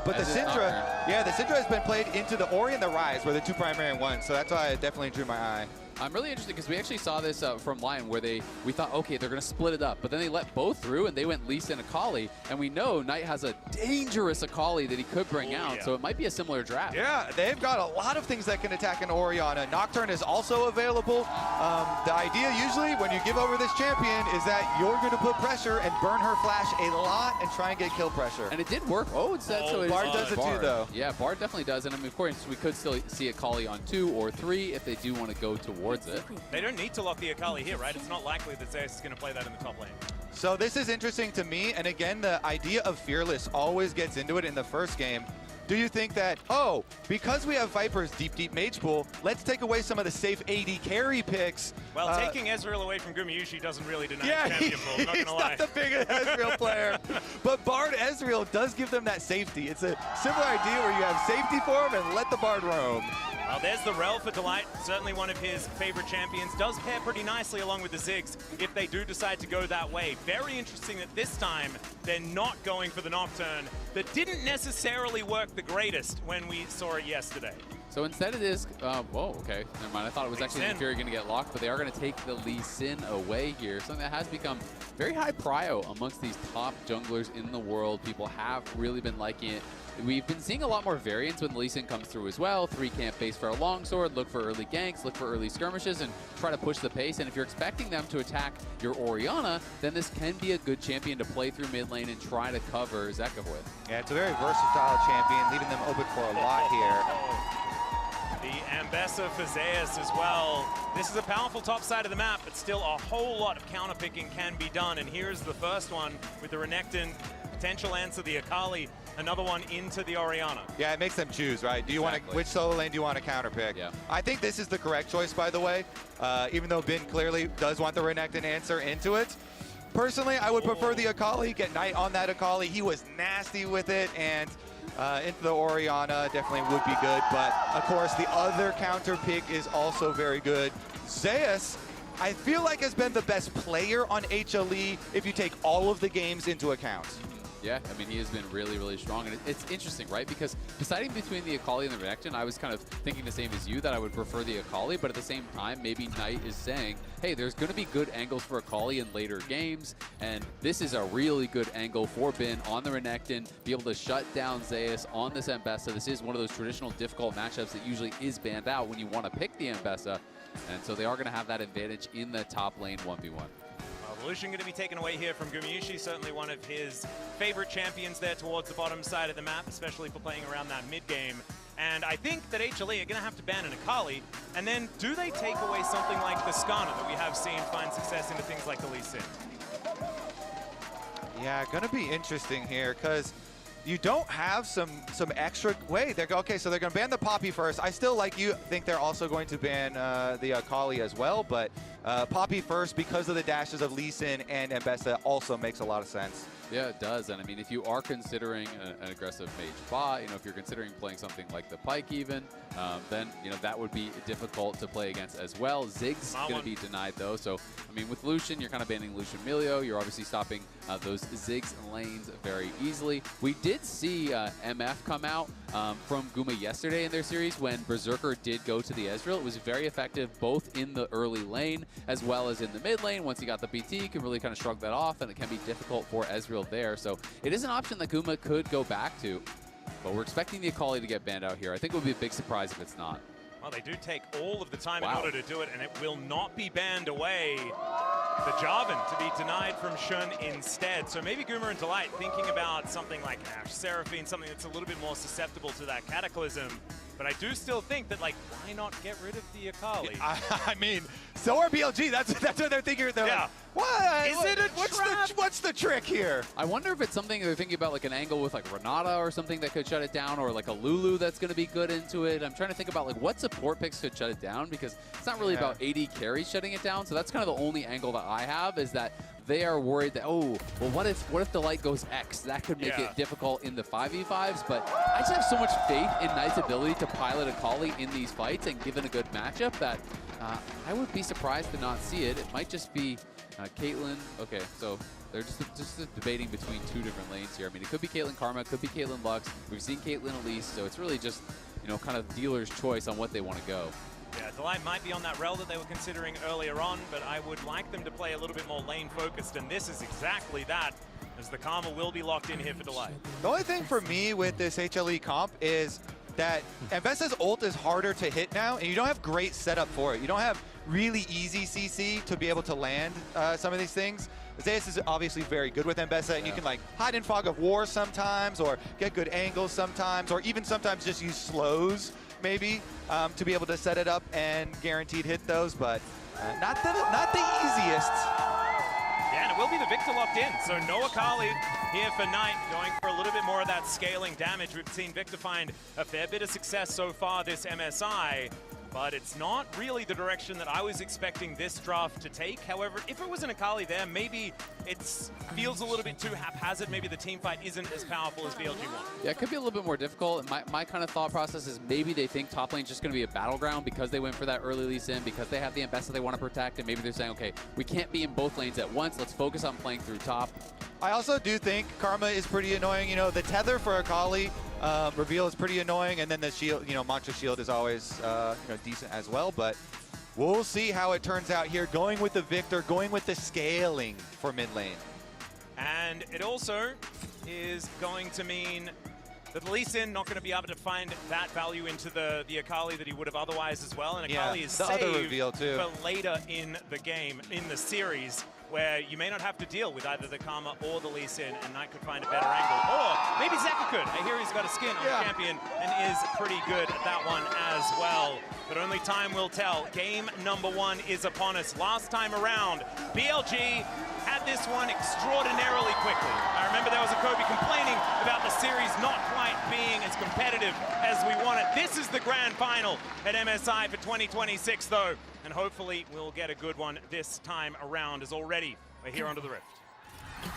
But the Syndra, the Syndra has been played into the Ori and the Ryze, where the two primary ones. So that's why it definitely drew my eye. I'm really interested because we actually saw this from Lion where we thought, okay, they're going to split it up. But then they let both through and they went Lee Sin Akali. And we know Knight has a dangerous Akali that he could bring out. So it might be a similar draft. Yeah, they've got a lot of things that can attack an Orianna. Nocturne is also available. The idea usually when you give over this champion is that you're going to put pressure and burn her flash a lot and try and get kill pressure. And it did work. So Bard does it too, though. Yeah, Bard definitely does. And I mean, of course, we could still see Akali on 2 or 3 if they do want to go towards it. They don't need to lock the Akali here, right? It's not likely that Zeus is going to play that in the top lane. So this is interesting to me, and again, the idea of Fearless always gets into it in the first game. Do you think that, oh, because we have Viper's deep mage pool, let's take away some of the safe AD carry picks? Well, taking Ezreal away from Gumayusi doesn't really deny yeah, the champion pool, I'm not he's gonna lie. not the biggest Ezreal player. But Bard Ezreal does give them that safety. It's a similar idea where you have safety for him and let the Bard roam. Well, there's the Rel for Delight, certainly one of his favorite champions. Does pair pretty nicely along with the Ziggs if they do decide to go that way. Very interesting that this time they're not going for the Nocturne that didn't necessarily work the greatest when we saw it yesterday. So instead it is, whoa, okay, never mind. I thought it was actually the Fury going to get locked, but they are going to take the Lee Sin away here. Something that has become very high prio amongst these top junglers in the world. People have really been liking it. We've been seeing a lot more variance when Lee Sin comes through as well. 3-camp base for a longsword, look for early ganks, look for early skirmishes, and try to push the pace. And if you're expecting them to attack your Orianna, then this can be a good champion to play through mid lane and try to cover Zekov with. Yeah, it's a very versatile champion, leaving them open for a lot here. The Ambessa for Zeus as well. This is a powerful top side of the map, but still a whole lot of counterpicking can be done. And here's the first one with the Renekton, potential answer the Akali, another one into the Orianna. Yeah, it makes them choose, right? Do you want to, which solo lane do you want to counterpick? Yeah. I think this is the correct choice, by the way, even though Bin clearly does want the Renekton answer into it. Personally, I would prefer the Akali, get Knight on that Akali. He was nasty with it, and into the Orianna definitely would be good. But, of course, the other counter pick is also very good. Zeus, I feel like, has been the best player on HLE if you take all of the games into account. Yeah, I mean, he has been really, really strong. And it's interesting, right? Because deciding between the Akali and the Renekton, I was kind of thinking the same as you, that I would prefer the Akali. But at the same time, maybe Knight is saying, hey, there's going to be good angles for Akali in later games. And this is a really good angle for Bin on the Renekton, be able to shut down Zeus on this Ambessa. This is one of those traditional difficult matchups that usually is banned out when you want to pick the Ambessa. And so they are going to have that advantage in the top lane 1v1. Lucian going to be taken away here from Gumayusi, certainly one of his favorite champions there towards the bottom side of the map, especially for playing around that mid game. And I think that HLE are going to have to ban an Akali, and then do they take away something like the Skana that we have seen find success into things like the Lee Sin? Yeah, going to be interesting here, because you don't have some extra way. They're okay, so they're going to ban the Poppy first. I still, like you, think they're also going to ban the Akali as well, but Poppy first because of the dashes of Lee Sin and Ambessa also makes a lot of sense. Yeah, it does. And I mean, if you are considering an aggressive mage bot, if you're considering playing something like the Pike even, then, that would be difficult to play against as well. Ziggs going to be denied though. So, I mean, with Lucian, you're kind of banning Lucian Milio. You're obviously stopping those Ziggs lanes very easily. We did see MF come out from Guma yesterday in their series when Berserker did go to the Ezreal. It was very effective both in the early lane as well as in the mid lane. Once he got the BT, you can really kind of shrug that off, and it can be difficult for Ezreal there. So it is an option that Guma could go back to, but we're expecting the Akali to get banned out here. I think it would be a big surprise if it's not. Well, they do take all of the time in order to do it, and it will not be banned away. The Jarvan to be denied from Shun instead. So maybe Guma and Delight thinking about something like Ash Seraphine, something that's a little bit more susceptible to that Cataclysm. But I do still think that, like, why not get rid of the Akali? I mean, so are BLG. That's what they're thinking. They're like, what? Is it a trap? What's the trick here? I wonder if it's something they're thinking about, like an angle with like Renata or something that could shut it down, or like a Lulu that's going to be good into it. I'm trying to think about like what support picks could shut it down, because it's not really about AD carry shutting it down. So that's kind of the only angle that I have, is that they are worried that, oh, well, what if the light goes X? That could make it difficult in the 5v5s, but I just have so much faith in Knight's ability to pilot Akali in these fights, and given a good matchup, that I would be surprised to not see it. It might just be Caitlyn. Okay, so they're just debating between two different lanes here. I mean, it could be Caitlyn Karma, it could be Caitlyn Lux. We've seen Caitlyn Elise, so it's really just, kind of dealer's choice on what they want to go. Yeah, Delight might be on that rel that they were considering earlier on, but I would like them to play a little bit more lane-focused, and this is exactly that, as the Karma will be locked in here for Delight. The only thing for me with this HLE comp is that Ambessa's ult is harder to hit now, and you don't have great setup for it. You don't have really easy CC to be able to land some of these things. Zeus is obviously very good with Ambessa, and you can like hide in Fog of War sometimes, or get good angles sometimes, or even sometimes just use slows maybe to be able to set it up and guaranteed hit those, but not the easiest. Yeah, and it will be the Victor locked in. So no Akali here for Knight, going for a little bit more of that scaling damage. We've seen Victor find a fair bit of success so far this MSI, but it's not really the direction that I was expecting this draft to take. However, if it was an Akali there, maybe it feels a little bit too haphazard. Maybe the team fight isn't as powerful as BLG wants. Yeah, it could be a little bit more difficult. My kind of thought process is maybe they think top lane's just going to be a battleground because they went for that early Lee Sin, because they have the Ambessa they want to protect, and maybe they're saying, okay, we can't be in both lanes at once. Let's focus on playing through top. I also do think Karma is pretty annoying. You know, the tether for Akali reveal is pretty annoying, and then the shield, you know, Mantra Shield is always decent as well, but we'll see how it turns out here. Going with the Victor, going with the scaling for mid lane. And it also is going to mean that Lee Sin not going to be able to find that value into the Akali that he would have otherwise as well. And Akali is the saved other reveal too for later in the game, in the series, where you may not have to deal with either the Karma or the Lee Sin, and Knight could find a better angle. Or maybe Zeka could. I hear he's got a skin on the champion and is pretty good at that one as well. But only time will tell. Game number 1 is upon us. Last time around, BLG had this one extraordinarily quickly. I remember there was a Kobe complaining about the series not quite being as competitive as we wanted. This is the grand final at MSI for 2026 though, and hopefully we'll get a good one this time around, as already we're here under the Rift. See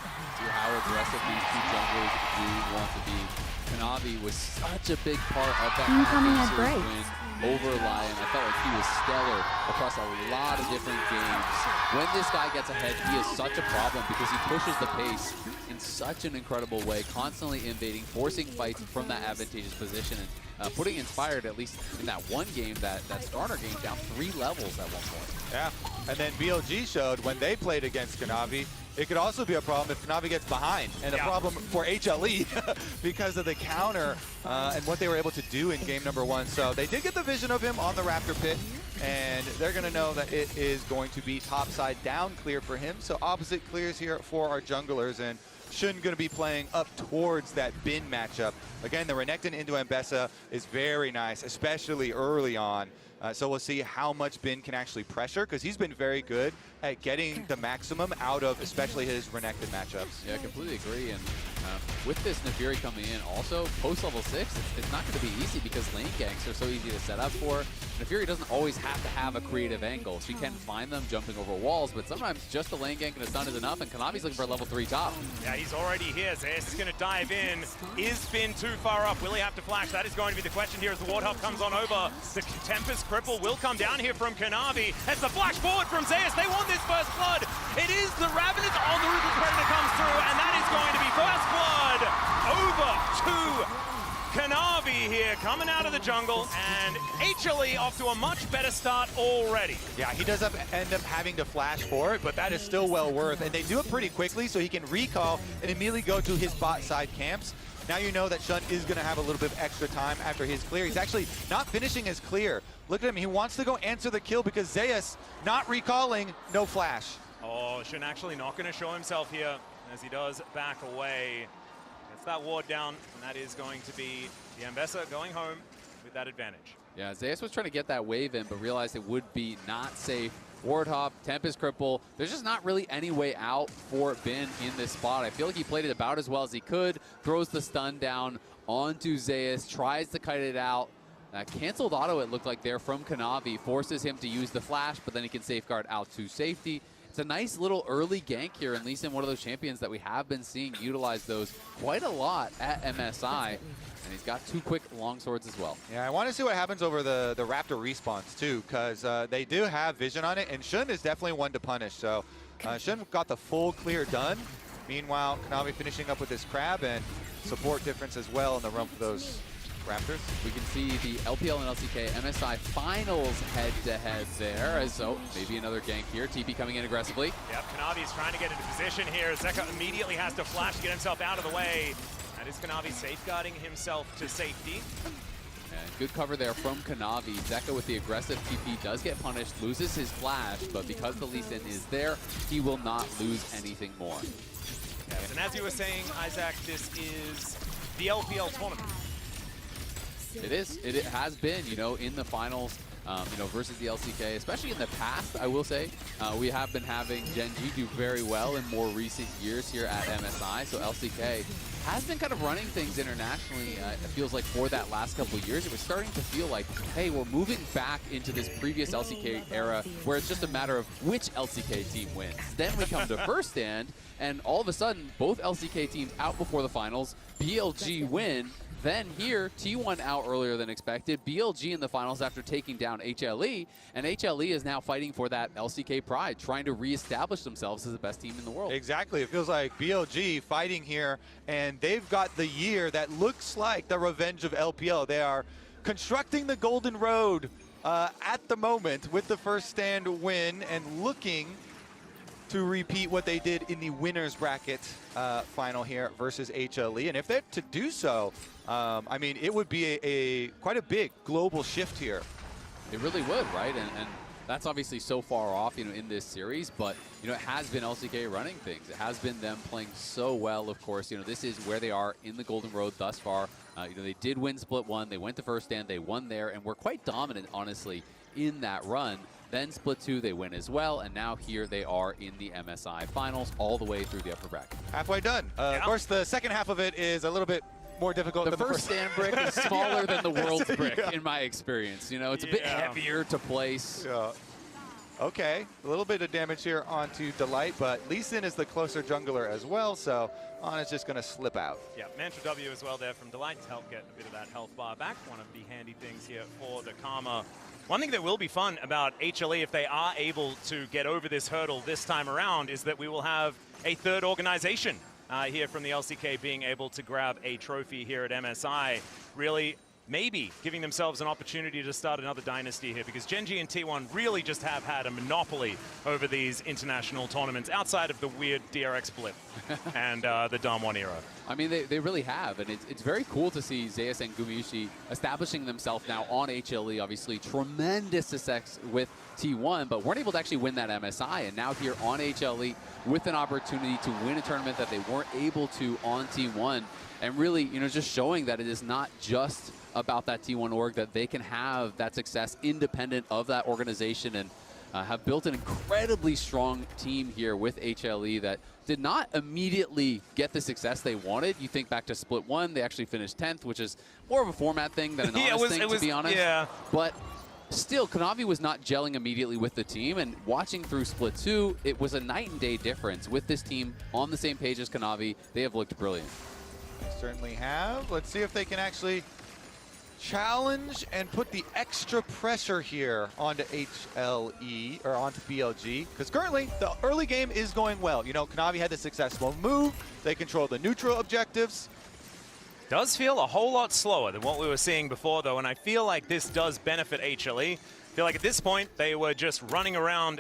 how aggressive these two junglers do want to be. Kanavi was such a big part of that Incoming at series break. win over Lion. I felt like he was stellar across a lot of different games. When this guy gets ahead, he is such a problem because he pushes the pace in such an incredible way, constantly invading, forcing fights from that advantageous position, and putting Inspired, at least in that one game, that starter game, down 3 levels at one point. Yeah, and then BLG showed when they played against Kanavi, it could also be a problem if Kanavi gets behind, and a problem for HLE because of the counter and what they were able to do in game number 1. So they did get the vision of him on the Raptor pit, and they're going to know that it is going to be topside down clear for him. So opposite clears here for our junglers, and Shun going to be playing up towards that bin matchup. Again, the Renekton into Ambessa is very nice, especially early on. So we'll see how much Bin can actually pressure, because he's been very good at getting the maximum out of especially his Renekton matchups. Yeah, I completely agree. And with this Nafiri coming in, also post level 6, it's not going to be easy because lane ganks are so easy to set up for. Nafiri doesn't always have to have a creative angle. She can find them jumping over walls, but sometimes just a lane gank and a stun is enough, and Kanavi's looking for a level 3 top. Yeah, he's already here. Zayas is going to dive in. Is Finn too far up? Will he have to flash? That is going to be the question here as the Warthog comes on over. The Tempest Cripple will come down here from Kanavi. As the flash forward from Zayas, they want this first blood. It is the Ravenous on the Ruthless Predator comes through, and that is going to be first blood over to Kanavi here, coming out of the jungle, and HLE off to a much better start already. Yeah, he does end up having to flash for it, but that is still well worth. And they do it pretty quickly, so he can recall and immediately go to his bot side camps. Now you know that Shun is going to have a little bit of extra time after his clear. He's actually not finishing his clear. Look at him. He wants to go answer the kill because Zayas not recalling, no flash. Oh, Shun actually not going to show himself here as he does back away. Gets that ward down, and that is going to be the Ambessa going home with that advantage. Yeah, Zayas was trying to get that wave in, but realized it would be not safe. Ward Hop, Tempest Cripple. There's just not really any way out for Bin in this spot. I feel like he played it about as well as he could. Throws the stun down onto Zayas, tries to kite it out. Canceled auto, it looked like there from Kanavi, forces him to use the flash, but then he can safeguard out to safety. It's a nice little early gank here, and Lee Sin, one of those champions that we have been seeing utilize those quite a lot at MSI. And he's got 2 quick long swords as well. Yeah, I want to see what happens over the Raptor respawns too, because they do have vision on it, and Shun is definitely one to punish. So Shun got the full clear done. Meanwhile, Kanavi finishing up with his crab and support difference as well in the run for those Raptors. We can see the LPL and LCK MSI finals head-to-head there. So maybe another gank here. TP coming in aggressively. Yep, Kanavi is trying to get into position here. Zeka immediately has to flash to get himself out of the way. That is Kanavi safeguarding himself to safety. And good cover there from Kanavi. Zeka with the aggressive TP does get punished, loses his flash, but because the Lee Sin is there, he will not lose anything more. Yes, and as you were saying, Isaac, this is the LPL tournament. It is. It has been, you know, in the finals, you know, versus the LCK, especially in the past, I will say. We have been having Gen G do very well in more recent years here at MSI, so LCK has been kind of running things internationally, it feels like, for that last couple of years. It was starting to feel like, hey, we're moving back into this previous LCK era where it's just a matter of which LCK team wins. Then we come to First Stand, and all of a sudden, both LCK teams out before the finals, BLG win. Then here, T1 out earlier than expected, BLG in the finals after taking down HLE, and HLE is now fighting for that LCK pride, trying to reestablish themselves as the best team in the world. Exactly. It feels like BLG fighting here, and they've got the year that looks like the revenge of LPL. They are constructing the Golden Road at the moment with the First Stand win and looking to repeat what they did in the winner's bracket final here versus HLE. And if they're to do so, I mean, it would be quite a big global shift here. It really would, right? And that's obviously so far off, you know, in this series, but, you know, it has been LCK running things. It has been them playing so well, of course. You know, this is where they are in the Golden Road thus far. You know, they did win Split 1. They went to First Stand. They won there, and were quite dominant, honestly, in that run. Then Split 2, they win as well, and now here they are in the MSI finals all the way through the upper bracket. Halfway done. Of course, the second half of it is a little bit more difficult than the First Stand brick is smaller than the world's brick, yeah. in my experience. You know, it's a bit heavier to place. Yeah. Okay, a little bit of damage here onto Delight, but Lee Sin is the closer jungler as well, so On is just going to slip out. Yeah, Mantra W as well there from Delight to help get a bit of that health bar back. One of the handy things here for the Karma. One thing that will be fun about HLE, if they are able to get over this hurdle this time around, is that we will have a third organization here from the LCK being able to grab a trophy here at MSI. Really, maybe giving themselves an opportunity to start another dynasty here, because Gen G and T1 really just have had a monopoly over these international tournaments outside of the weird DRX blip and the Dom 1 era. I mean, they really have, and it's very cool to see Zeus and Gumayushi establishing themselves now on HLE. Obviously, tremendous success with T1, but weren't able to actually win that MSI, and now here on HLE with an opportunity to win a tournament that they weren't able to on T1, and really, you know, just showing that it is not just about that T1 org, that they can have that success independent of that organization, and have built an incredibly strong team here with HLE that did not immediately get the success they wanted. You think back to Split 1, they actually finished 10th, which is more of a format thing than an honest thing, to be honest. Yeah. But still, Kanavi was not gelling immediately with the team, and watching through Split 2, it was a night and day difference. With this team on the same page as Kanavi, they have looked brilliant. They certainly have. Let's see if they can actually challenge and put the extra pressure here onto HLE, or onto BLG, because currently the early game is going well. You know, Kanavi had the successful move. They control the neutral objectives. Does feel a whole lot slower than what we were seeing before, though, and I feel like this does benefit HLE. I feel like at this point they were just running around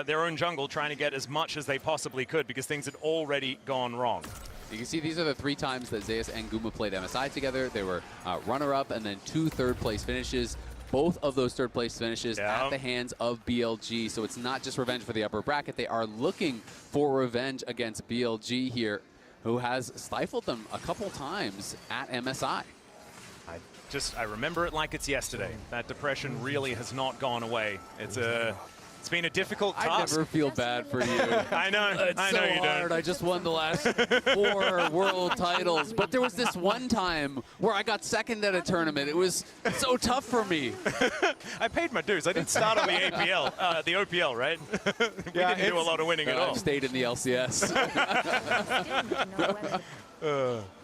their own jungle trying to get as much as they possibly could because things had already gone wrong. You can see these are the 3 times that Zeus and Guma played MSI together. They were runner-up and then 2 third-place finishes. Both of those third-place finishes at the hands of BLG. So it's not just revenge for the upper bracket. They are looking for revenge against BLG here, who has stifled them a couple times at MSI. I remember it like it's yesterday. That depression really has not gone away. It's been a difficult task. I never feel bad for you. I know. It's I know so you hard. don't. I just won the last 4 world titles, but there was this one time where I got second at a tournament. It was so tough for me. I paid my dues. I didn't start on the APL, the OPL, right? We didn't do a lot of winning at all. I've stayed in the LCS.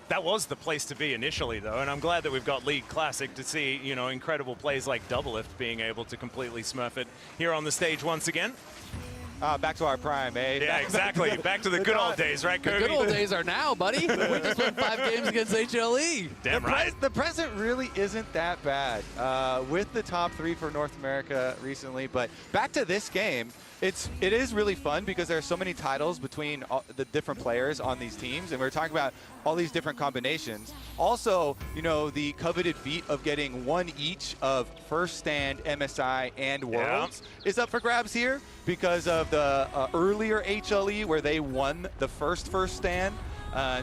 That was the place to be initially, though, and I'm glad that we've got League Classic to see, you know, incredible plays like Doublelift being able to completely smurf it here on the stage once again. Back to our prime, eh? Yeah, exactly. Back to the good old days, right, Kobe? The good old days are now, buddy. We just won 5 games against HLE. Damn right. The present really isn't that bad with the top 3 for North America recently. But back to this game, it is really fun because there are so many titles between the different players on these teams, and we're talking about all these different combinations. Also, you know, the coveted feat of getting 1 each of First Stand, MSI, and Worlds is up for grabs here because of the earlier HLE where they won the first Stand.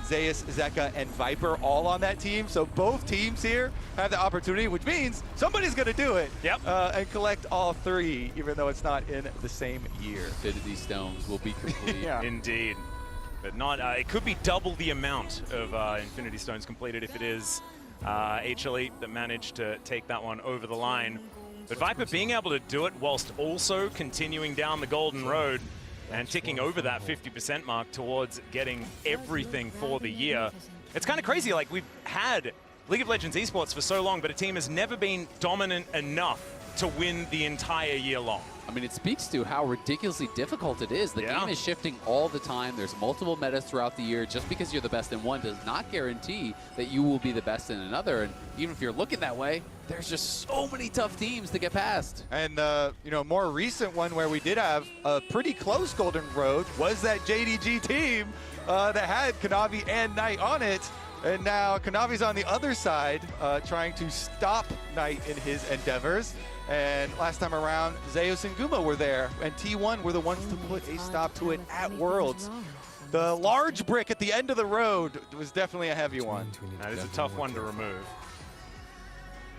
Zeus, Zeka, and Viper all on that team. So both teams here have the opportunity, which means somebody's going to do it. Yep. And collect all 3, even though it's not in the same year. Infinity Stones will be complete. Yeah. Indeed. But not, it could be double the amount of Infinity Stones completed if it is HLE that managed to take that one over the line. But Viper being able to do it whilst also continuing down the golden road and ticking over that 50% mark towards getting everything for the year. It's kind of crazy, like we've had League of Legends esports for so long, but a team has never been dominant enough to win the entire year long. I mean, it speaks to how ridiculously difficult it is. The game is shifting all the time. There's multiple metas throughout the year. Just because you're the best in one does not guarantee that you will be the best in another. And even if you're looking that way, there's just so many tough teams to get past. And you know, more recent one where we did have a pretty close golden road was that JDG team that had Kanavi and Knight on it. And now Kanavi's on the other side, trying to stop Knight in his endeavors. And last time around, Zeus and Guma were there, and T1 were the ones to put a stop to it at Worlds. The large brick at the end of the road was definitely a heavy one. That is a tough one to remove.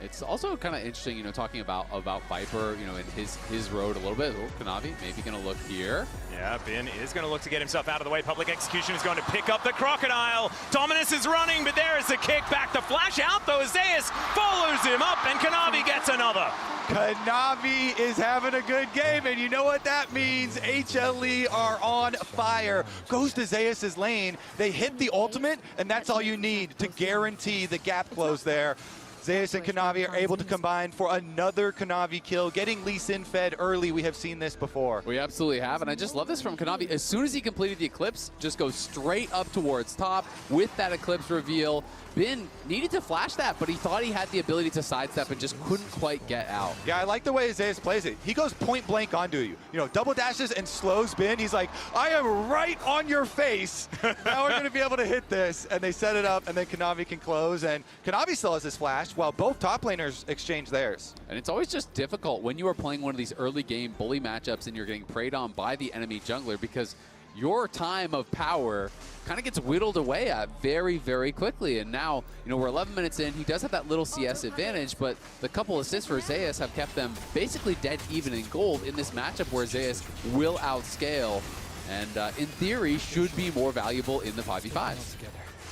It's also kind of interesting, you know, talking about Viper, you know, in his road a little bit. Oh, Kanavi maybe going to look here. Yeah, Bin is going to look to get himself out of the way. Public Execution is going to pick up the Crocodile. Dominus is running, but there is the kick back. The flash out, though. Zeus follows him up, and Kanavi gets another. Kanavi is having a good game, and you know what that means. HLE are on fire. Goes to Zeus's lane. They hit the ultimate, and that's all you need to guarantee the gap close there. Zeus and Kanavi are able to combine for another Kanavi kill, getting Lee Sin fed early. We have seen this before. We absolutely have, and I just love this from Kanavi. As soon as he completed the Eclipse, just goes straight up towards top with that Eclipse reveal. Bin needed to flash that, but he thought he had the ability to sidestep and just couldn't quite get out. Yeah, I like the way Zeus plays it. He goes point blank onto you. You know, double dashes and slows Bin. He's like, I am right on your face. Now we're going to be able to hit this. And they set it up, and then Kanavi can close. And Kanavi still has his flash, while both top laners exchange theirs. And it's always just difficult when you are playing one of these early game bully matchups and you're getting preyed on by the enemy jungler, because your time of power kind of gets whittled away at very, very quickly. And now, you know, we're 11 minutes in. He does have that little CS advantage, but the couple assists for Zeus have kept them basically dead even in gold in this matchup where Zeus will outscale and, in theory, should be more valuable in the 5v5s.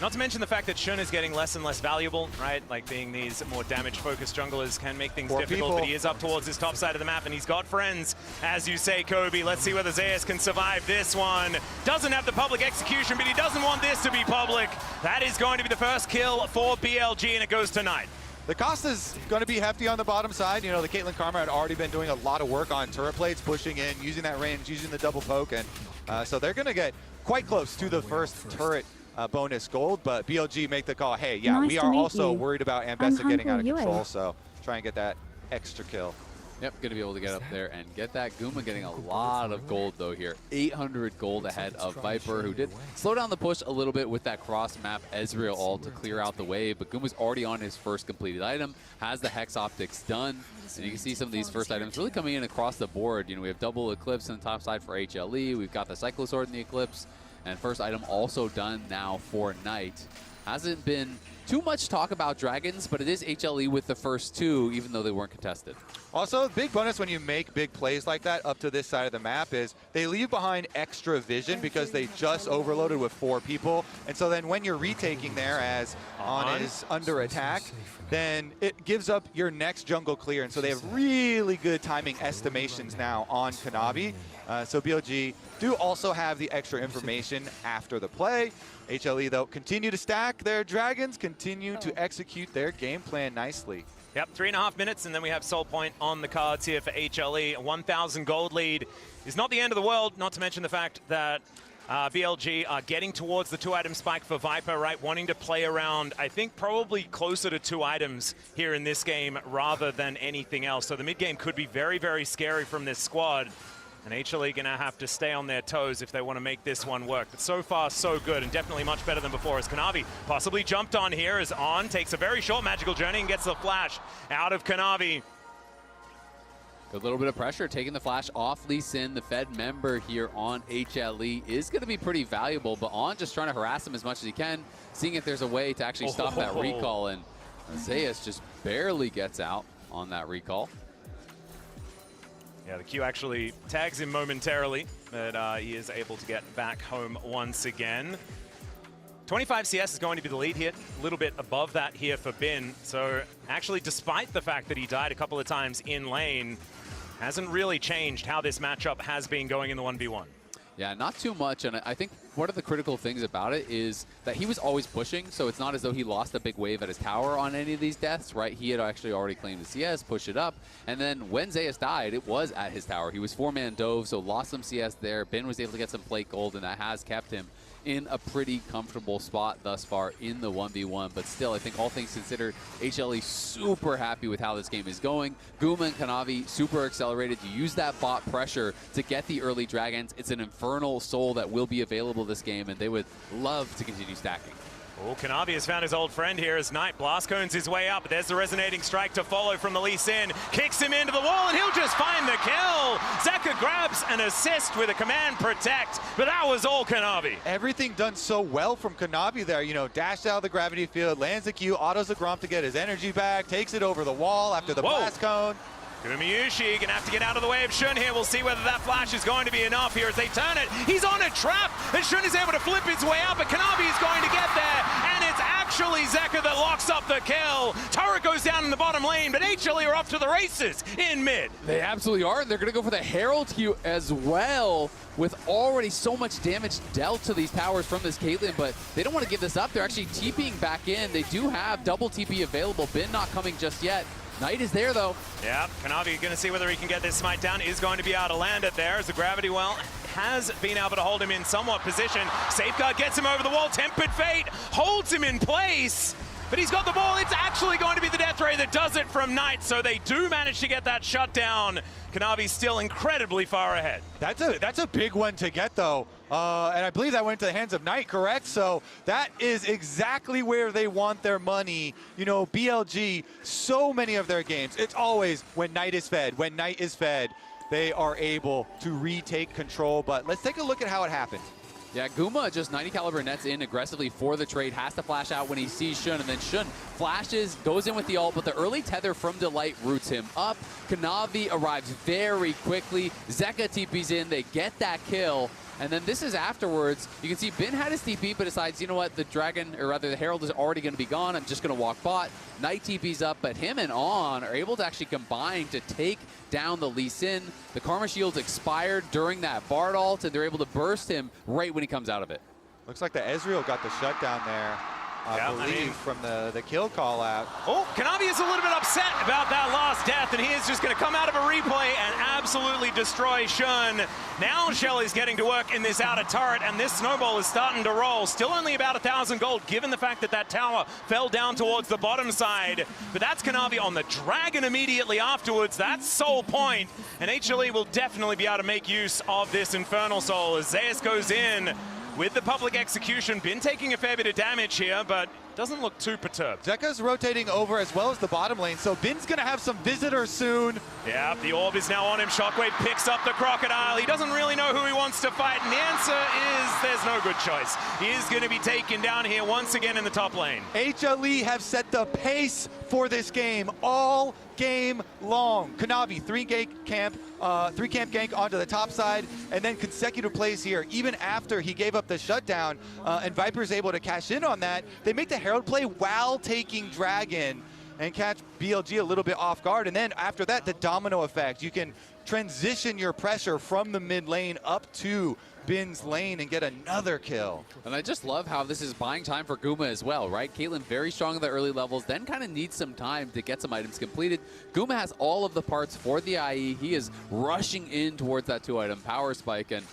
Not to mention the fact that Shun is getting less and less valuable, right? Like being these more damage-focused junglers can make things difficult, but he is up towards his top side of the map, and he's got friends, as you say, Kobe. Let's see whether Zeus can survive this one. Doesn't have the public execution, but he doesn't want this to be public. That is going to be the first kill for BLG, and it goes to Knight. The cost is going to be hefty on the bottom side. You know, the Caitlyn Karma had already been doing a lot of work on turret plates, pushing in, using that range, using the double poke, and so they're going to get quite close to the first turret bonus gold, but BLG make the call. Hey, yeah, we are also worried about Ambessa getting out of control, so try and get that extra kill. Yep, going to be able to get up there and get that. Guma getting a lot of gold, though, here. 800 gold ahead of Viper, who did slow down the push a little bit with that cross-map Ezreal ult to clear out the wave, but Guma's already on his first completed item, has the Hex Optics done, and you can see some of these first items really coming in across the board. You know, we have double Eclipse on the top side for HLE, we've got the Cyclo Sword in the Eclipse, and first item also done now for Knight. Hasn't been too much talk about Dragons, but it is HLE with the first two, even though they weren't contested. Also, big bonus when you make big plays like that up to this side of the map is they leave behind extra vision because they just overloaded with 4 people. And so then when you're retaking there as On is under attack, then it gives up your next jungle clear. And so they have really good timing estimations now on Kanavi. So BLG do also have the extra information after the play. HLE, though, continue to stack their dragons, continue to execute their game plan nicely. Yep, 3.5 minutes, and then we have Soul Point on the cards here for HLE. A 1,000 gold lead is not the end of the world, not to mention the fact that BLG are getting towards the 2-item spike for Viper, right? Wanting to play around, I think, probably closer to 2 items here in this game rather than anything else. So the mid game could be very, very scary from this squad. And HLE going to have to stay on their toes if they want to make this one work. But so far, so good, and definitely much better than before, as Kanavi possibly jumped on here, as On takes a very short magical journey and gets the flash out of Kanavi. A little bit of pressure, taking the flash off Lee Sin, the Fed member here on HLE, is going to be pretty valuable, but On just trying to harass him as much as he can, seeing if there's a way to actually stop that recall, and Zayas just barely gets out on that recall. Yeah, the Q actually tags him momentarily, but he is able to get back home once again. 25 CS is going to be the lead here, a little bit above that here for Bin. So actually, despite the fact that he died a couple of times in lane, hasn't really changed how this matchup has been going in the 1v1. Yeah, not too much, and I think one of the critical things about it is that he was always pushing, so it's not as though he lost a big wave at his tower on any of these deaths, right? He had actually already claimed the CS, pushed it up, and then when Zayas died, it was at his tower. He was 4-man dove, so lost some CS there. Bin was able to get some plate gold, and that has kept him in a pretty comfortable spot thus far in the 1v1, but still, I think all things considered, HLE super happy with how this game is going. Guma and Kanavi super accelerated to use that bot pressure to get the early dragons. It's an infernal soul that will be available this game, and they would love to continue stacking. Oh, Kanavi has found his old friend here as Knight blast cones his way up. There's the resonating strike to follow from the Lee Sin. Kicks him into the wall, and he'll just find the kill. Zeka grabs an assist with a command protect, but that was all Kanavi. Everything done so well from Kanavi there. You know, dashed out of the gravity field, lands the Q, autos the Gromp to get his energy back, takes it over the wall after the blast cone. Gumayushi gonna have to get out of the way of Shun here. We'll see whether that flash is going to be enough here as they turn it. He's on a trap, and Shun is able to flip his way out, but Kanavi is going to get there, and it's actually Zeka that locks up the kill. Turret goes down in the bottom lane, but HLE are off to the races in mid. They absolutely are. They're gonna go for the Herald Q as well, with already so much damage dealt to these towers from this Caitlyn, but they don't want to give this up. They're actually TPing back in. They do have double TP available. Bin not coming just yet. Knight is there, though. Yeah, Kanavi going to see whether he can get this smite down. Is going to be able to land it there as the gravity well has been able to hold him in somewhat position. Safeguard gets him over the wall. Tempered Fate holds him in place. But he's got the ball. It's actually going to be the Death Ray that does it from Knight. So they do manage to get that shutdown. Kanavi's still incredibly far ahead. That's a big one to get, though. And I believe that went to the hands of Knight, correct? So that is exactly where they want their money. You know, BLG, so many of their games, it's always when Knight is fed. When Knight is fed, they are able to retake control. But let's take a look at how it happened. Yeah, Guma just 90 caliber nets in aggressively for the trade, has to flash out when he sees Shun, and then Shun flashes, goes in with the ult, but the early tether from Delight roots him up. Kanavi arrives very quickly. Zeka TP's in, they get that kill. And then this is afterwards. You can see Bin had his TP, but decides, you know what, the Dragon, or rather the Herald is already going to be gone. I'm just going to walk bot. Knight TP's up, but him and On are able to actually combine to take down the Lee Sin. The Karma Shield's expired during that Bard ult, and they're able to burst him right when he comes out of it. Looks like the Ezreal got the shutdown there. I believe from the kill call out. Oh, Kanavi is a little bit upset about that last death, and he is just going to come out of a replay and absolutely destroy Shun. Now Shelly's getting to work in this outer turret, and this snowball is starting to roll. Still only about 1,000 gold, given the fact that that tower fell down towards the bottom side. But that's Kanavi on the Dragon immediately afterwards. That's Soul Point, and HLE will definitely be able to make use of this Infernal Soul as Zayas goes in. With the public execution, Bin taking a fair bit of damage here, but doesn't look too perturbed. Zeka's rotating over as well as the bottom lane, so Bin's gonna have some visitors soon. Yeah, the orb is now on him. Shockwave picks up the Crocodile. He doesn't really know who he wants to fight, and the answer is there's no good choice. He is gonna be taken down here once again in the top lane. HLE have set the pace for this game all game long. Kanavi, three camp gank onto the top side, and then consecutive plays here. Even after he gave up the shutdown, and Viper's able to cash in on that, they make the Herald play while taking Dragon and catch BLG a little bit off guard. And then after that, the domino effect. You can transition your pressure from the mid lane up to Bin's lane and get another kill. And I just love how this is buying time for Guma as well, right? Caitlyn very strong in the early levels, then kind of needs some time to get some items completed. Guma has all of the parts for the IE. He is rushing in towards that 2-item power spike, and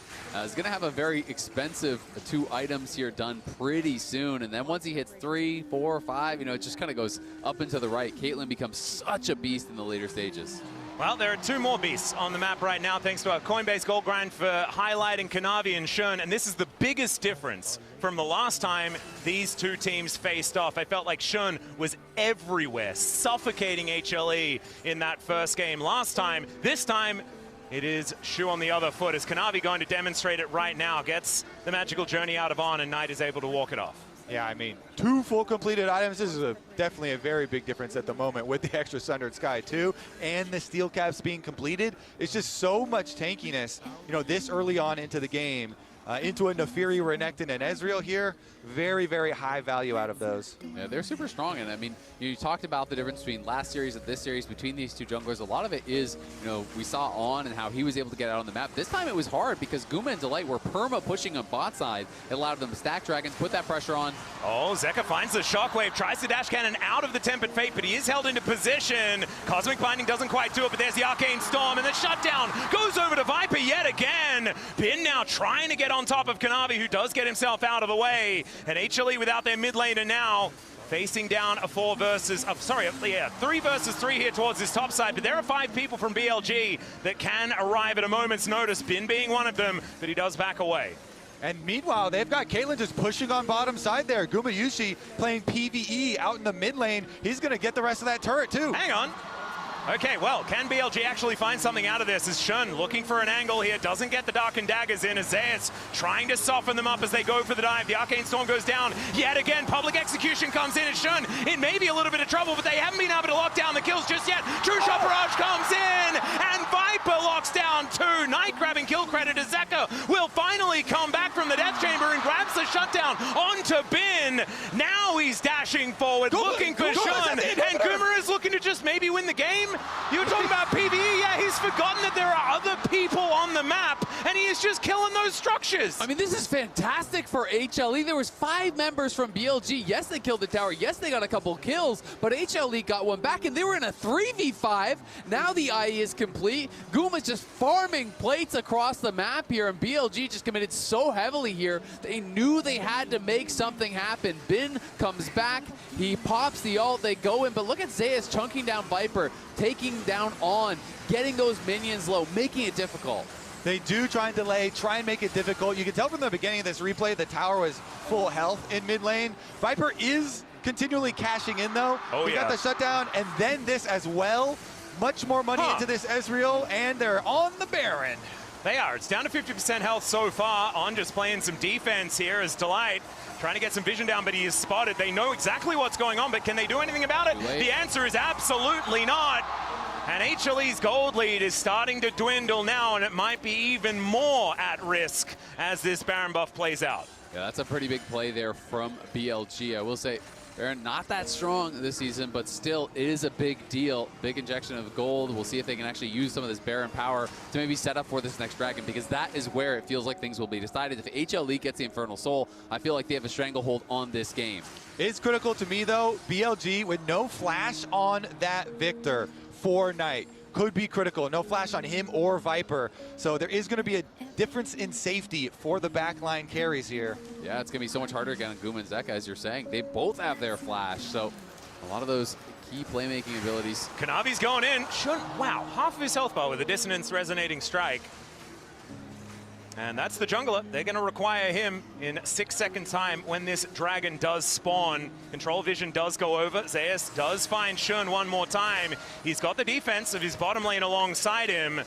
is going to have a very expensive 2 items here done pretty soon. And then once he hits 3, 4, 5, you know, it just kind of goes up and to the right. Caitlyn becomes such a beast in the later stages. Well, there are two more beasts on the map right now, thanks to our Coinbase Gold Grind for highlighting Kanavi and Shun. And this is the biggest difference from the last time these two teams faced off. I felt like Shun was everywhere, suffocating HLE in that first game last time. This time, it is Shu on the other foot. Is Kanavi going to demonstrate it right now? Gets the magical journey out of On, and Knight is able to walk it off. Yeah, I mean, 2 full completed items. This is definitely a very big difference at the moment with the extra Sundered Sky too, and the steel caps being completed. It's just so much tankiness, you know, this early on into the game. Into a Nefiri, Renekton, and Ezreal here. Very, very high value out of those. Yeah, they're super strong. And I mean, you talked about the difference between last series and this series between these two junglers. A lot of it is, you know, we saw On and how he was able to get out on the map. This time it was hard because Guma and Delight were perma pushing on bot side. It allowed them to stack dragons, put that pressure on. Oh, Zeka finds the shockwave, tries the dash cannon out of the Tempered Fate, but he is held into position. Cosmic Binding doesn't quite do it, but there's the Arcane Storm, and the shutdown goes over to Viper yet again. Bin now trying to get on top of Kanavi, who does get himself out of the way. And HLE without their mid laner now, facing down a 3 versus 3 here towards this top side, but there are 5 people from BLG that can arrive at a moment's notice, Bin being one of them, but he does back away. And meanwhile, they've got Caitlyn just pushing on bottom side there. Gumayushi playing PvE out in the mid lane. He's going to get the rest of that turret too. Hang on. Okay, well, can BLG actually find something out of this? As Shun looking for an angle here, doesn't get the Dark and Daggers in. As Zeus trying to soften them up as they go for the dive. The Arcane Storm goes down yet again. Public Execution comes in, and Shun in maybe a little bit of trouble, but they haven't been able to lock down the kills just yet. True Shot Barrage comes in, and Viper locks down 2. Knight grabbing kill credit as Zeka will finally come back from the Death Chamber and grabs the shutdown onto Bin. Now he's dashing forward, looking for Shun, and Guma is looking to just maybe win the game. You were talking about PvE, yeah, he's forgotten that there are other people on the map, and he is just killing those structures. I mean, this is fantastic for HLE. There was 5 members from BLG. Yes, they killed the tower. Yes, they got a couple kills, but HLE got one back, and they were in a 3v5. Now the IE is complete. Guma's just farming plates across the map here, and BLG just committed so heavily here. They knew they had to make something happen. Bin comes back. He pops the ult. They go in, but look at Zeus chunking down Viper, taking down On, getting those minions low, making it difficult. They do try and delay, try and make it difficult. You can tell from the beginning of this replay, the tower was full health in mid lane. Viper is continually cashing in though. Oh, he yeah. got the shutdown and then this as well. Much more money into this Ezreal, and they're on the Baron. They are. It's down to 50% health so far. On just playing some defense here as Delight trying to get some vision down, but he is spotted. They know exactly what's going on, but can they do anything about it? The answer is absolutely not. And HLE's gold lead is starting to dwindle now, and it might be even more at risk as this Baron buff plays out. Yeah, that's a pretty big play there from BLG. I will say they're not that strong this season, but still it is a big deal. Big injection of gold. We'll see if they can actually use some of this Baron power to maybe set up for this next dragon, because that is where it feels like things will be decided. If HLE gets the Infernal Soul, I feel like they have a stranglehold on this game. It's critical to me though, BLG with no flash on that Victor for Knight could be critical. No flash on him or Viper. So there is going to be a difference in safety for the backline carries here. Yeah, it's going to be so much harder again on Guma and Zeka, as you're saying. They both have their flash, so a lot of those key playmaking abilities. Kanavi's going in. Wow, half of his health bar with a Dissonance Resonating Strike. And that's the jungler. They're going to require him in 6 seconds time when this dragon does spawn. Control vision does go over. Zeus does find Shun one more time. He's got the defense of his bottom lane alongside him.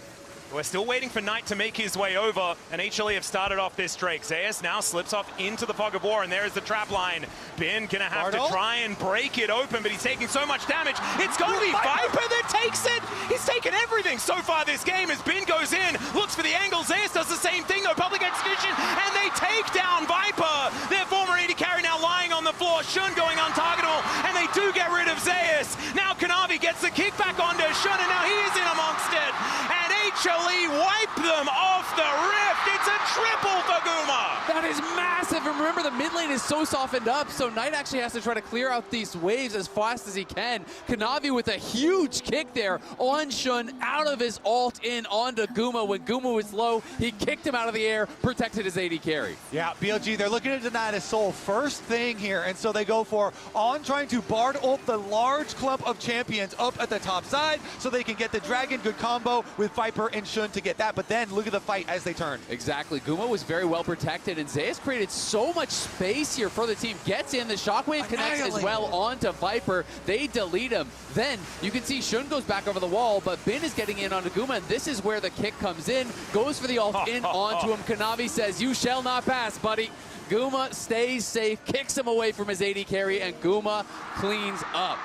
We're still waiting for Knight to make his way over, and HLE have started off this Drake. Zeus now slips off into the fog of war, and there is the trap line. Bin gonna have to try and break it open, but he's taking so much damage. It's gonna be Viper that takes it! He's taken everything so far this game as Bin goes in, looks for the angle. Zeus does the same thing though, public execution, and they take down Viper! Their former AD carry now lying on the floor, Shun going untargetable, and they do get rid of Zeus. Now Kanavi gets the kickback onto Shun, and now he is in amongst it. And HLE wipe them off the rift. It's a triple for Guma. That is massive. And remember, remember, the mid lane is so softened up, so Knight actually has to try to clear out these waves as fast as he can. Kanavi with a huge kick there on Shun, out of his ult in onto Guma. When Guma was low, he kicked him out of the air, protected his AD carry. Yeah, BLG, they're looking to deny his soul first thing here, and so they go for on trying to Bard ult the large clump of champions up at the top side so they can get the Dragon, good combo with Viper and Shun to get that, but then look at the fight as they turn. Exactly, Guma was very well protected, and Zeus created so much space here for the team. Gets in, the Shockwave connects as well onto Viper. They delete him. Then you can see Shun goes back over the wall, but Bin is getting in onto Guma, and this is where the kick comes in. Goes for the ult in onto him. Kanavi says, "You shall not pass, buddy." Guma stays safe, kicks him away from his AD carry, and Guma cleans up.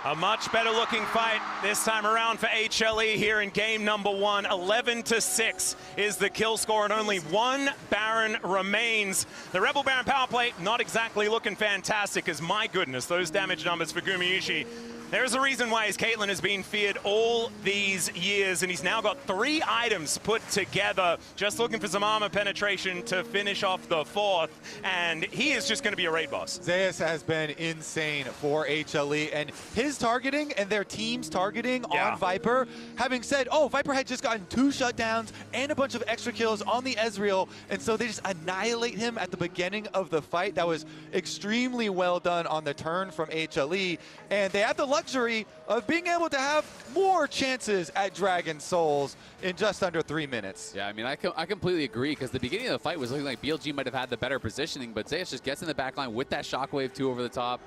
A much better looking fight this time around for HLE here in game number 1. 11-6 is the kill score, and only one Baron remains. The Rebel Baron power play not exactly looking fantastic, as my goodness, those damage numbers for Gumayusi. There's a reason why his Caitlyn has been feared all these years, and he's now got 3 items put together, just looking for some armor penetration to finish off the 4th, and he is just going to be a raid boss. Zeus has been insane for HLE, and his targeting and their team's targeting on Viper, having said, oh, Viper had just gotten 2 shutdowns and a bunch of extra kills on the Ezreal, and so they just annihilate him at the beginning of the fight. That was extremely well done on the turn from HLE, and they have the luxury of being able to have more chances at Dragon Souls in just under 3 minutes. Yeah, I mean, I completely agree, because the beginning of the fight was looking like BLG might have had the better positioning, but Zeus just gets in the backline with that Shockwave 2 over the top.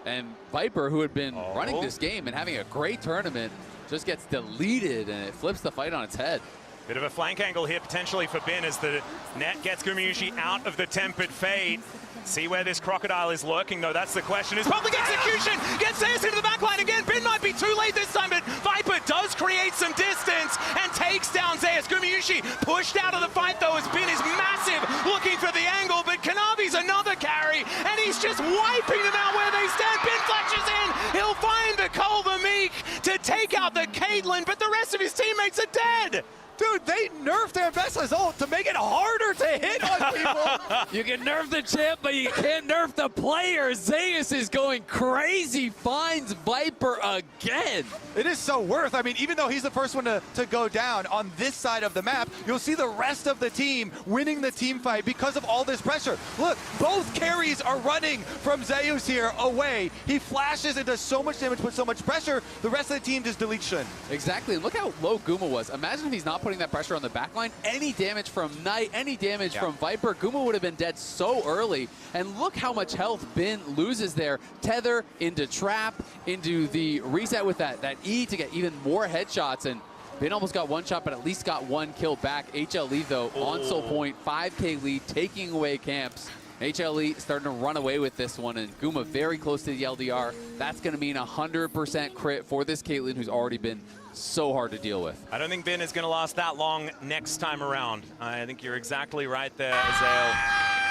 And Viper, who had been running this game and having a great tournament, just gets deleted, and it flips the fight on its head. Bit of a flank angle here potentially for Bin as the net gets Gumayusi out of the Tempered Fate. See where this Crocodile is lurking, though. That's the question. His public execution gets Zeus into the backline again. Bin might be too late this time, but Viper does create some distance and takes down Zeus. Gumayusi pushed out of the fight, though, as Bin is massive, looking for the angle, but Kanavi's another carry, and he's just wiping them out where they stand. Bin flashes in. He'll find the Cole the Meek to take out the Caitlyn, but the rest of his teammates are dead. Dude, they nerfed their Ambessa's ult to make it harder to hit on people. You can nerf the champ, but you can't nerf the player. Zeus is going crazy, finds Viper again. It is so worth. I mean, even though he's the first one to go down on this side of the map, you'll see the rest of the team winning the team fight because of all this pressure. Look, both carries are running from Zeus here away. He flashes and does so much damage, puts so much pressure, the rest of the team just deletes Shun. Exactly, and look how low Guma was. Imagine if he's not putting that pressure on the backline. Any damage from Knight, any damage from Viper, Guma would have been dead so early. And look how much health Bin loses there. Tether into trap, into the reset with that E to get even more headshots. And Bin almost got 1 shot, but at least got 1 kill back. HLE, though, on soul point, 5K lead, taking away camps. HLE starting to run away with this one, and Guma very close to the LDR. That's going to mean 100% crit for this Caitlyn, who's already been so hard to deal with. I don't think Bin is going to last that long next time around. I think you're exactly right there, Azael.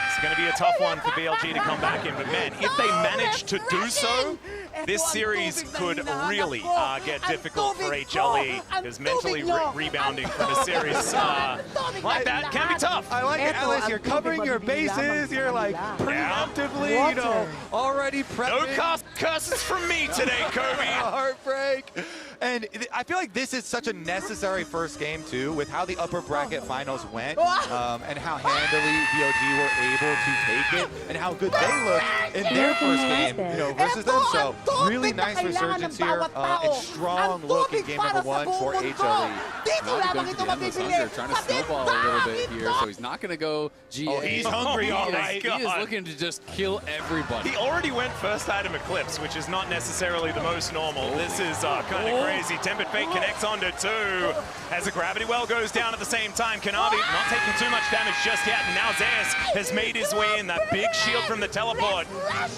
It's going to be a tough one for BLG to come back in, but man, if they manage to do so, this series could really get difficult for HLE, because mentally rebounding from a series like that can be tough. I like it, Alice. You're covering your bases. You're like preemptively, you know, already prepping. No curses from me today, Kobe. Heartbreak. And I feel like this is such a necessary first game, too, with how the upper bracket finals went and how handily BLG were able to take it and how good they looked in their first game, you know, versus them. So really nice resurgence here and strong look in game number 1 for HLE. Trying to snowball a little bit here, so he's not going to go GA. Oh, he's hungry, all right. He is looking to just kill everybody. He already went first item Eclipse, which is not necessarily the most normal. This is kind of crazy. Tempered Fate connects onto 2 as the Gravity Well goes down at the same time. Kanavi not taking too much damage just yet, and now Zeus has made his way in. That big shield from the teleport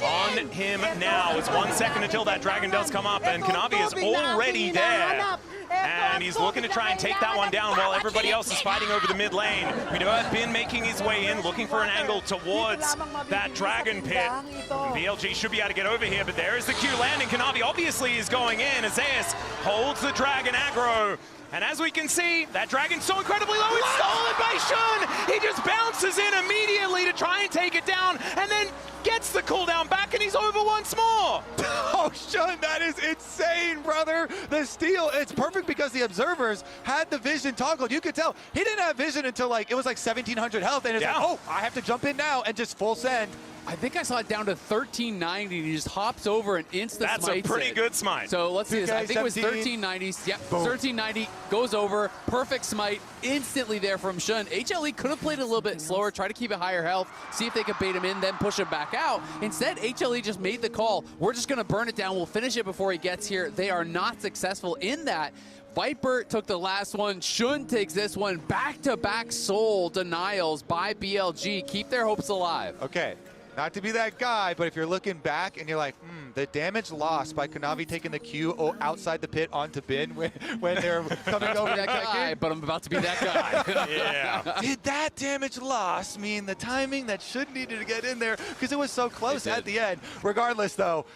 on him now. It's 1 second until that dragon does come up, and Kanavi is already there. And he's looking to try and take that one down while everybody else is fighting over the mid lane. We do have Bin making his way in, looking for an angle towards that dragon pit. And BLG should be able to get over here, but there is the Q landing. Kanavi obviously is going in. Zeus holds the dragon aggro. And as we can see, that dragon's so incredibly low, it's stolen by Shun! He just bounces in immediately to try and take it down, and then gets the cooldown back, and he's over once more! Oh, Shun, that is insane, brother! The steal, it's perfect because the observers had the vision toggled. You could tell he didn't have vision until like, it was like 1700 health, and it's like, oh, I have to jump in now, and just full send. I think I saw it down to 1390. He just hops over and insta smites. That's a pretty good smite. So let's see this. I think it was 17. 1390. Yep, Boom. 1390 goes over. Perfect smite instantly there from Shun. HLE could have played a little bit slower, try to keep it higher health, see if they could bait him in, then push him back out. Instead, HLE just made the call. We're just going to burn it down. We'll finish it before he gets here. They are not successful in that. Viper took the last one. Shun takes this one. Back-to-back soul denials by BLG. Keep their hopes alive. Okay. Not to be that guy, but if you're looking back and you're like, the damage lost by Kanavi taking the Q outside the pit onto Bin when they're coming over that guy, but I'm about to be that guy. Yeah. Did that damage loss mean the timing that Shun needed to get in there? Because it was so close at the end. Regardless, though,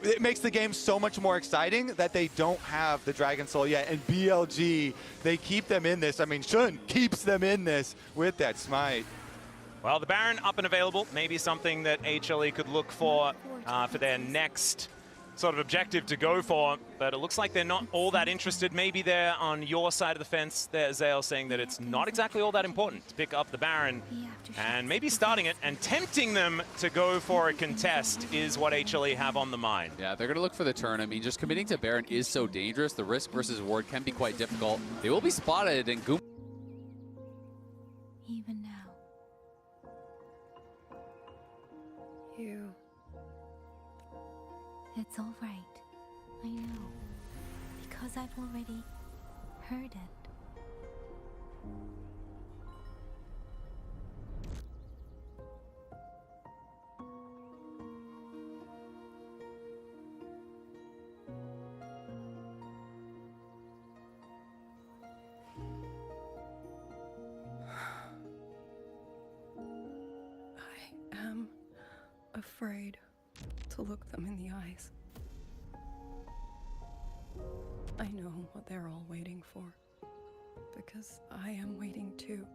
it makes the game so much more exciting that they don't have the Dragon Soul yet. And BLG, they keep them in this. I mean, Shun keeps them in this with that smite. Well, the Baron up and available, maybe something that HLE could look for their next sort of objective to go for, but it looks like they're not all that interested. Maybe they're on your side of the fence there, Zale, saying that it's not exactly all that important to pick up the Baron, and maybe starting it and tempting them to go for a contest is what HLE have on the mind. Yeah, they're going to look for the turn. I mean, just committing to Baron is so dangerous. The risk versus reward can be quite difficult. They will be spotted, and Goom. Even now. You. It's all right. I know. Because I've already heard it. I am afraid to look them in the eyes. I know what they're all waiting for, because I am waiting too.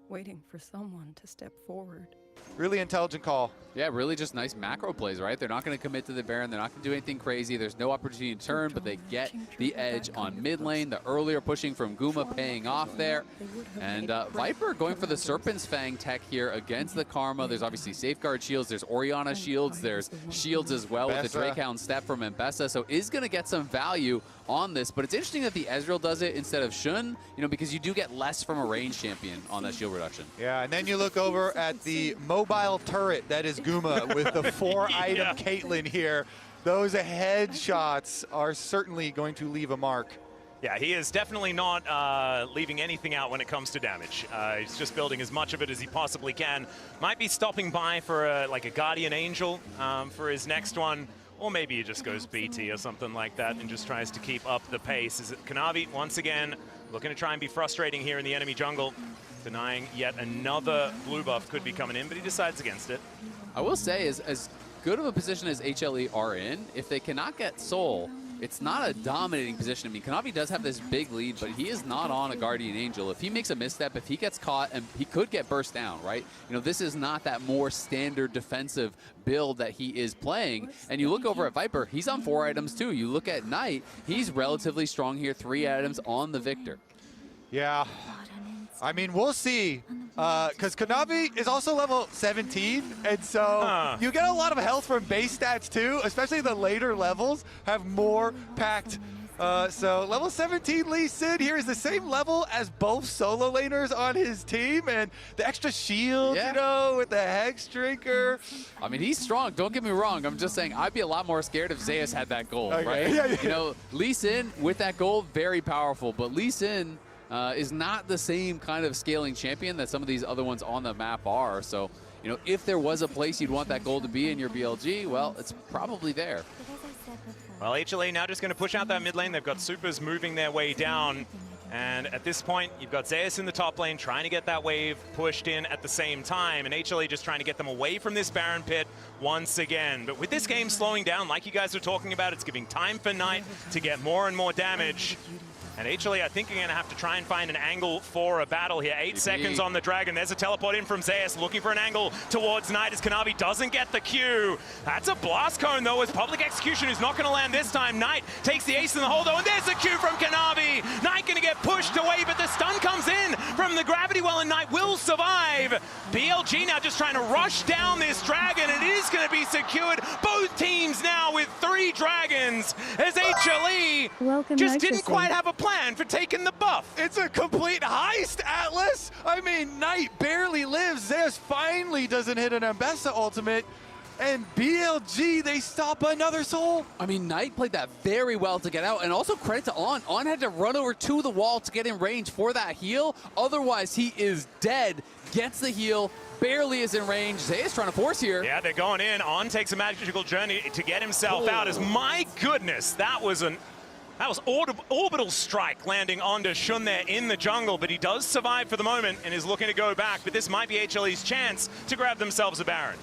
Waiting for someone to step forward. Really intelligent call. Yeah, really just nice macro plays, right? They're not going to commit to the Baron. They're not going to do anything crazy. There's no opportunity to turn, but they get the edge on mid lane. The earlier pushing from Guma paying off there. And Viper going for the Serpent's Fang tech here against the Karma. There's obviously Safeguard shields. There's Orianna shields. There's shields as well with the Drakehound step from Mbessa. So is going to get some value on this. But it's interesting that the Ezreal does it instead of Shun, you know, because you do get less from a range champion on that shield reduction. Yeah, and then you look over at the mobile turret that is Guma with the 4-item Caitlyn here. Those headshots are certainly going to leave a mark. Yeah, he is definitely not leaving anything out when it comes to damage. He's just building as much of it as he possibly can. Might be stopping by for like a Guardian Angel for his next one. Or maybe he just goes BT or something like that and just tries to keep up the pace. Is it Kanavi, once again, looking to try and be frustrating here in the enemy jungle. Denying yet another blue buff could be coming in, but he decides against it. I will say, as good of a position as HLE are in, if they cannot get Soul, it's not a dominating position. I mean, Kanavi does have this big lead, but he is not on a Guardian Angel. If he makes a misstep, if he gets caught, and he could get burst down, right? You know, this is not that more standard defensive build that he is playing. And you look over at Viper, he's on 4 items too. You look at Knight, he's relatively strong here, 3 items on the Victor. Yeah. I mean, we'll see, because Kanavi is also level 17, and so you get a lot of health from base stats too, especially the later levels have more packed. So level 17 Lee Sin here is the same level as both solo laners on his team, and the extra shield, you know, with the Hex Drinker. I mean, he's strong, don't get me wrong. I'm just saying I'd be a lot more scared if Zeus had that gold, right? You know, Lee Sin with that gold, very powerful, but Lee Sin is not the same kind of scaling champion that some of these other ones on the map are. So, you know, if there was a place you'd want that gold to be in your BLG, well, it's probably there. Well, HLA now just going to push out that mid lane. They've got supers moving their way down. And at this point, you've got Zeus in the top lane trying to get that wave pushed in at the same time. And HLA just trying to get them away from this Baron pit once again. But with this game slowing down, like you guys are talking about, it's giving time for Knight to get more and more damage. And HLE, I think, are going to have to try and find an angle for a battle here. 8 seconds on the Dragon. There's a teleport in from Zeus, looking for an angle towards Knight as Kanavi doesn't get the Q. That's a blast cone, though, as Public Execution is not going to land this time. Knight takes the ace in the hole, though, and there's the Q from Kanavi. Knight going to get pushed away, but the stun comes in from the gravity well, and Knight will survive. BLG now just trying to rush down this Dragon. It is going to be secured. Both teams now with 3 Dragons, as HLE just didn't quite have a plan for taking the buff. It's a complete heist, Atlas. I mean, Knight barely lives. Zeus finally doesn't hit an Ambessa ultimate. And BLG, they stop another soul. I mean, Knight played that very well to get out, and also credit to On. On had to run over to the wall to get in range for that heal. Otherwise, he is dead. Gets the heal, barely is in range. Zeus trying to force here. Yeah, they're going in. On takes a magical journey to get himself out. As my goodness, that was orbital strike landing onto Shun there in the jungle, but he does survive for the moment and is looking to go back. But this might be HLE's chance to grab themselves a Baron.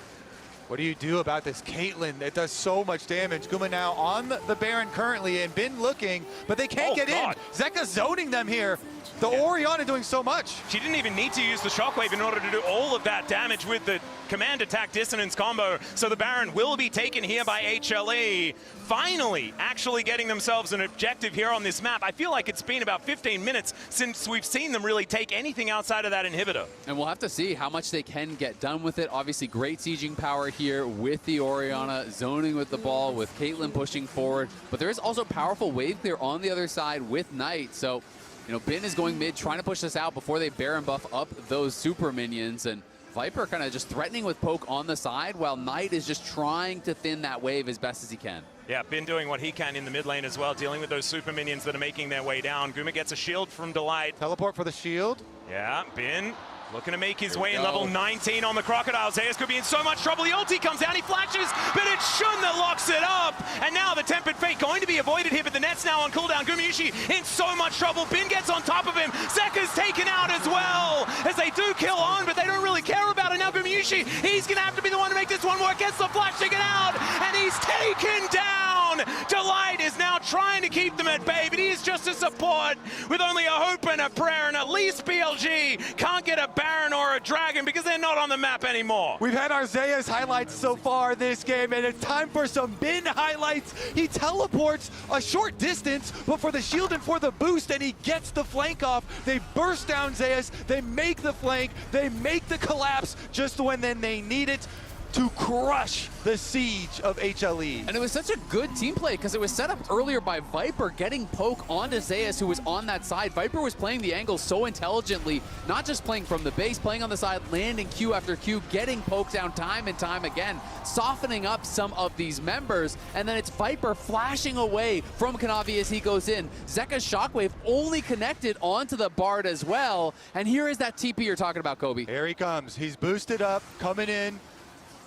What do you do about this Caitlyn? It does so much damage. Guma now on the Baron currently and been looking, but they can't get in. Zeka zoning them here. The Orianna doing so much. She didn't even need to use the Shockwave in order to do all of that damage with the command attack dissonance combo. So the Baron will be taken here by HLE. Finally, actually getting themselves an objective here on this map. I feel like it's been about 15 minutes since we've seen them really take anything outside of that inhibitor. And we'll have to see how much they can get done with it. Obviously, great sieging power here with the Orianna, zoning with the ball, with Caitlyn pushing forward. But there is also powerful wave clear on the other side with Knight. So, you know, Bin is going mid, trying to push this out before they Baron buff up those super minions. And Viper kind of just threatening with poke on the side, while Knight is just trying to thin that wave as best as he can. Yeah, Bin doing what he can in the mid lane as well, dealing with those super minions that are making their way down. Guma gets a shield from Delight. Teleport for the shield. Yeah, Bin looking to make his way in level 19 on the Crocodile. Zeus could be in so much trouble. The ulti comes down, he flashes, but it's Shun that locks it up. And now the Tempered Fate going to be avoided here, but the net's now on cooldown. Gumayushi in so much trouble. Bin gets on top of him. Zeka's taken out as well, as they do kill On, but they don't really care about it. Now Gumayushi, he's going to have to be the one to make this one work. Gets the flash to get out, and he's taken down. Delight is now trying to keep them at bay, but he is just a support with only a hope and a prayer, and at least BLG can't get a Baron or a Dragon because they're not on the map anymore. We've had our Zeus highlights so far this game, and it's time for some Bin highlights. He teleports a short distance, but for the shield and for the boost, and he gets the flank off. They burst down Zeus, they make the flank, they make the collapse just when then they need it to crush the siege of HLE. And it was such a good team play because it was set up earlier by Viper getting poke onto Zeus, who was on that side. Viper was playing the angle so intelligently, not just playing from the base, playing on the side, landing Q after Q, getting poke down time and time again, softening up some of these members, and then it's Viper flashing away from Kanavi as he goes in. Zeka's Shockwave only connected onto the Bard as well, and here is that TP you're talking about, Kobe. Here he comes. He's boosted up, coming in.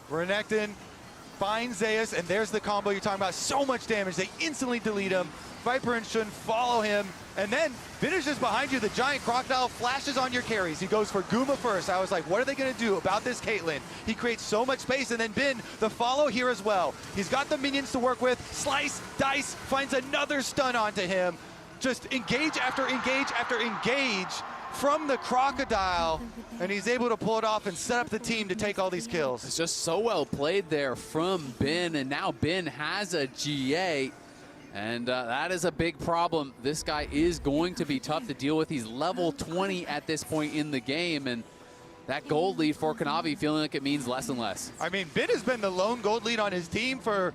Renekton finds Zeus, and there's the combo you're talking about. So much damage, they instantly delete him. Viper and Shun follow him, and then finishes behind you. The giant crocodile flashes on your carries. He goes for Guma first. I was like, what are they going to do about this Caitlyn? He creates so much space, and then Bin, the follow here as well. He's got the minions to work with. Slice, dice, finds another stun onto him. Just engage after engage after engage from the crocodile, and he's able to pull it off and set up the team to take all these kills. It's just so well played there from Bin, and now Bin has a GA, and that is a big problem. This guy is going to be tough to deal with. He's level 20 at this point in the game, and that gold lead for Kanavi feeling like it means less and less. I mean, Bin has been the lone gold lead on his team for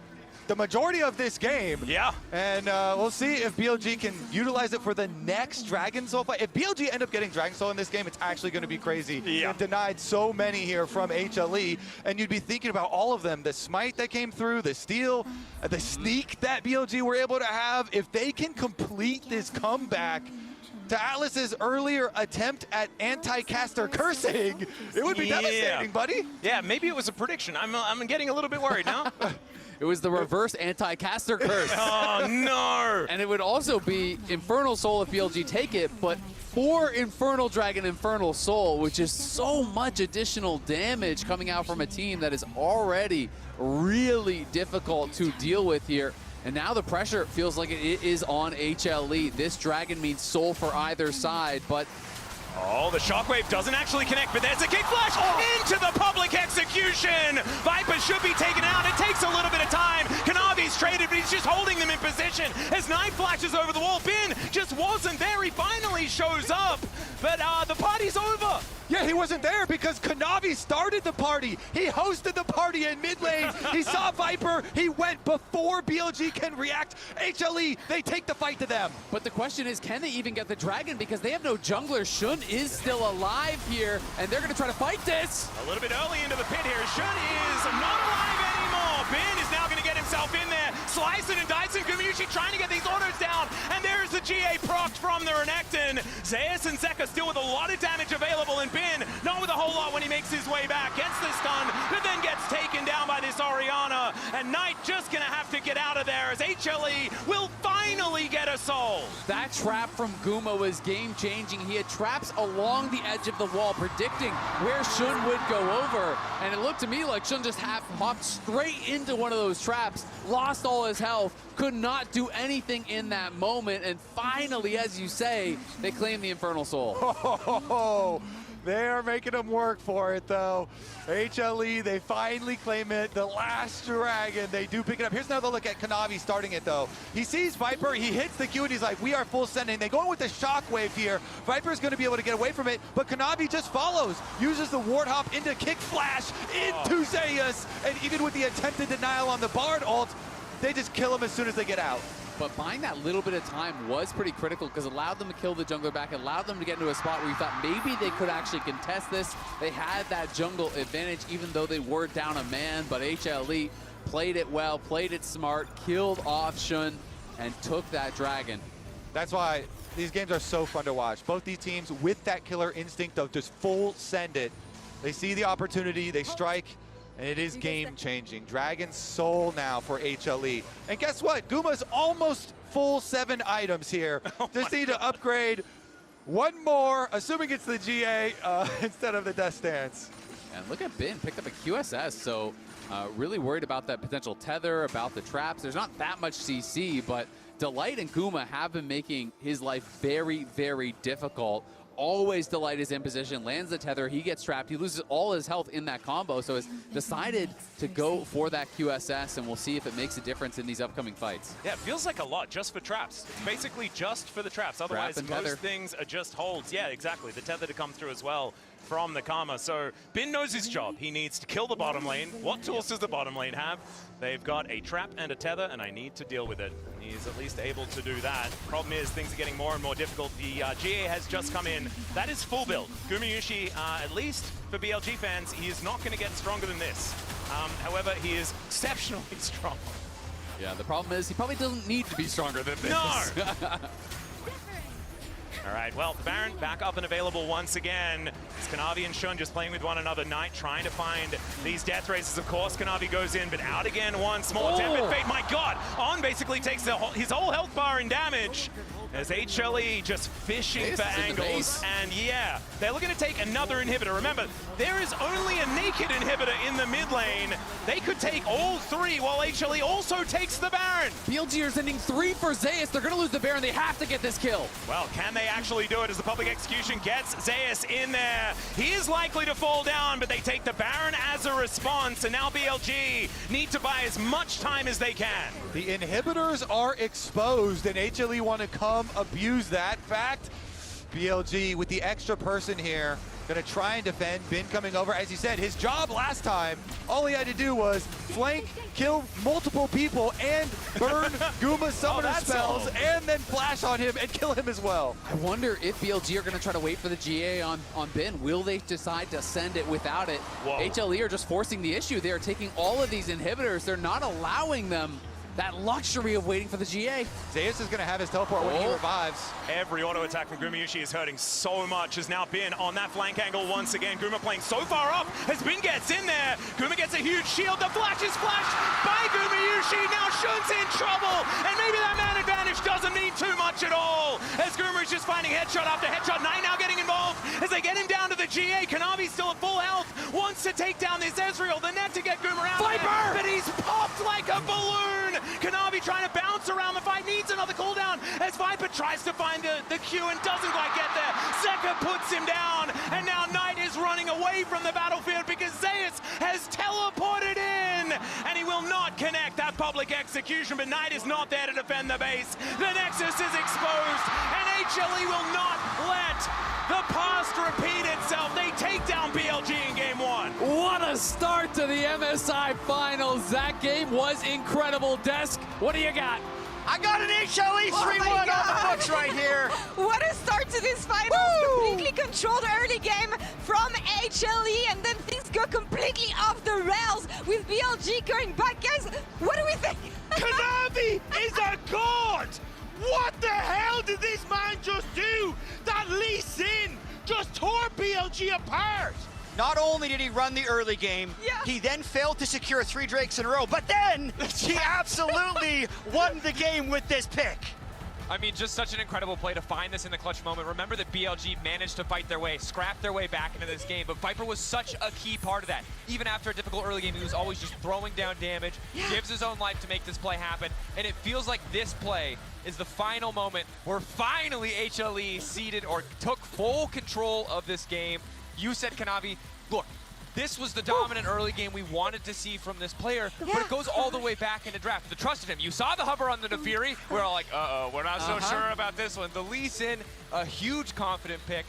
the majority of this game. Yeah. And we'll see if BLG can utilize it for the next Dragon Soul fight. If BLG end up getting Dragon Soul in this game, it's actually going to be crazy. Yeah. They've denied so many here from HLE, and you'd be thinking about all of them. The Smite that came through, the Steal, the Sneak that BLG were able to have. If they can complete this comeback to Atlas's earlier attempt at anti-caster cursing, it would be devastating, buddy. Yeah, maybe it was a prediction. I'm getting a little bit worried now. It was the reverse anti-caster curse. Oh, no! And it would also be Infernal Soul if BLG take it, but 4 Infernal Dragon Infernal Soul, which is so much additional damage coming out from a team that is already really difficult to deal with here. And now the pressure feels like it is on HLE. This dragon means soul for either side, but oh, the shockwave doesn't actually connect, but there's a kick flash into the public execution. Viper should be taken out. It takes a little bit of time. Kanavi's traded, but he's just holding them in position. As Knight flashes over the wall, Bin just wasn't there. He finally shows up, but the party's over. Yeah, he wasn't there because Kanavi started the party. He hosted the party in mid lane. He saw Viper. He went before BLG can react. HLE, they take the fight to them. But the question is, can they even get the dragon? Because they have no jungler. Shun is still alive here, and they're going to try to fight this. A little bit early into the pit here. Shun is not alive anymore. Ben is now going to get himself in there. Slicing and dicing. Gumayusi trying to get these autos down. And there's the GA proc from the Renekton. Zeus and Zeka still with a lot of damage available, and Ben not with a whole lot when he makes his way back. Gets the stun, but then gets taken down by this Orianna. And Knight just going to have to get out of there as HLE will finally get a soul. That trap from Guma was game-changing. He had traps along the edge of the wall, predicting where Shun would go over. And it looked to me like Shun just hopped straight into one of those traps, lost all his health, could not do anything in that moment. And finally, as you say, they claim the Infernal Soul. They are making him work for it, though. HLE, they finally claim it. The last dragon, they do pick it up. Here's another look at Kanavi starting it, though. He sees Viper, he hits the Q, and he's like, we are full sending. They go in with the shockwave here. Viper's going to be able to get away from it, but Kanavi just follows, uses the ward hop into kick flash into Zeus, and even with the attempted denial on the Bard ult, they just kill him as soon as they get out. But buying that little bit of time was pretty critical because it allowed them to kill the jungler back, allowed them to get into a spot where you thought maybe they could actually contest this. They had that jungle advantage even though they were down a man, but HLE played it well, played it smart, killed off Shun, and took that dragon. That's why these games are so fun to watch. Both these teams with that killer instinct of just full send it. They see the opportunity, they strike, and it is game-changing. Dragon's Soul now for HLE. And guess what? Guma's almost full 7 items here. Just need to upgrade one more, assuming it's the GA instead of the Death Stance. And look at Bin, picked up a QSS, so really worried about that potential tether, about the traps. There's not that much CC, but Delight and Guma have been making his life very, very difficult. Always Delight is in position, lands the tether, he gets trapped, he loses all his health in that combo, so has decided to go for that QSS, and we'll see if it makes a difference in these upcoming fights. Yeah, it feels like a lot just for traps. It's basically just for the traps. Otherwise, most things are just holds. Yeah, exactly. The tether to come through as well from the Karma. So Bin knows his job. He needs to kill the bottom lane. What tools does the bottom lane have? They've got a trap and a tether, and I need to deal with it. He's at least able to do that. Problem is, things are getting more and more difficult. The GA has just come in. That is full build. Gumayusi, at least for BLG fans, he is not going to get stronger than this. However, he is exceptionally strong. Yeah, the problem is he probably doesn't need to be stronger than this. No! All right, well, the Baron back up and available once again. It's Kanavi and Shun just playing with one another. Knight trying to find these death races. Of course, Kanavi goes in, but out again once more. Tempted Fate, my God! On basically takes his whole health bar in damage. As HLE just fishing for angles. And yeah, they're looking to take another inhibitor. Remember, there is only a naked inhibitor in the mid lane. They could take all 3 while HLE also takes the Baron. BLG are sending 3 for Zeus. They're going to lose the Baron. They have to get this kill. Well, can they actually do it as the public execution gets Zeus in there? He is likely to fall down, but they take the Baron as a response. And now BLG need to buy as much time as they can. The inhibitors are exposed, and HLE want to come abuse that fact. BLG with the extra person here, gonna try and defend. Bin coming over. As you said, his job last time, all he had to do was flank, kill multiple people, and burn Guma's summoner spells, and then flash on him and kill him as well. I wonder if BLG are gonna try to wait for the GA on Bin. Will they decide to send it without it? Whoa. HLE are just forcing the issue. They are taking all of these inhibitors. They're not allowing them that luxury of waiting for the GA. Zeus is going to have his teleport when he revives. Every auto attack from Gumayusi is hurting so much. Has now Bin on that flank angle once again. Guma playing so far up as Bin gets in there. Guma gets a huge shield. The flash is flashed by Gumayusi. Now Shun's in trouble. And maybe that man advantage doesn't mean too much at all. As Guma is just finding headshot after headshot. Knight now getting involved as they get him down to the GA. Kanavi's still at full health. Wants to take down this Ezreal. The net to get Guma out. Viper! But he's popped like a balloon. Kanavi trying to cooldown. The fight needs another cooldown as Viper tries to find the Q and doesn't quite get there. Zeka puts him down, and now Knight is running away from the battlefield because Zeus has teleported in, and he will not connect that public execution, but Knight is not there to defend the base. The Nexus is exposed, and HLE will not let the past repeat itself. They take down BLG in game one. What a start to the MSI Finals. That game was incredible. Desk, what do you got? I got an HLE 3-1 on the books right here. What a start to this final. Completely controlled early game from HLE, and then things go completely off the rails with BLG going back. Guys, what do we think? Kanavi is a god! What the hell did this man just do? That Lee Sin just tore BLG apart. Not only did he run the early game, he then failed to secure 3 Drakes in a row, but then he absolutely won the game with this pick. I mean, just such an incredible play to find this in the clutch moment. Remember that BLG managed to fight their way, scrap their way back into this game, but Viper was such a key part of that. Even after a difficult early game, he was always just throwing down damage, gives his own life to make this play happen, and it feels like this play is the final moment where finally HLE ceded or took full control of this game. You said, Kanavi, look, this was the dominant early game we wanted to see from this player, but it goes all the way back into draft. The trust of him. You saw the hover on the Nefiri. We're all like, uh-oh, we're not so sure about this one. The Lee Sin, a huge confidence pick,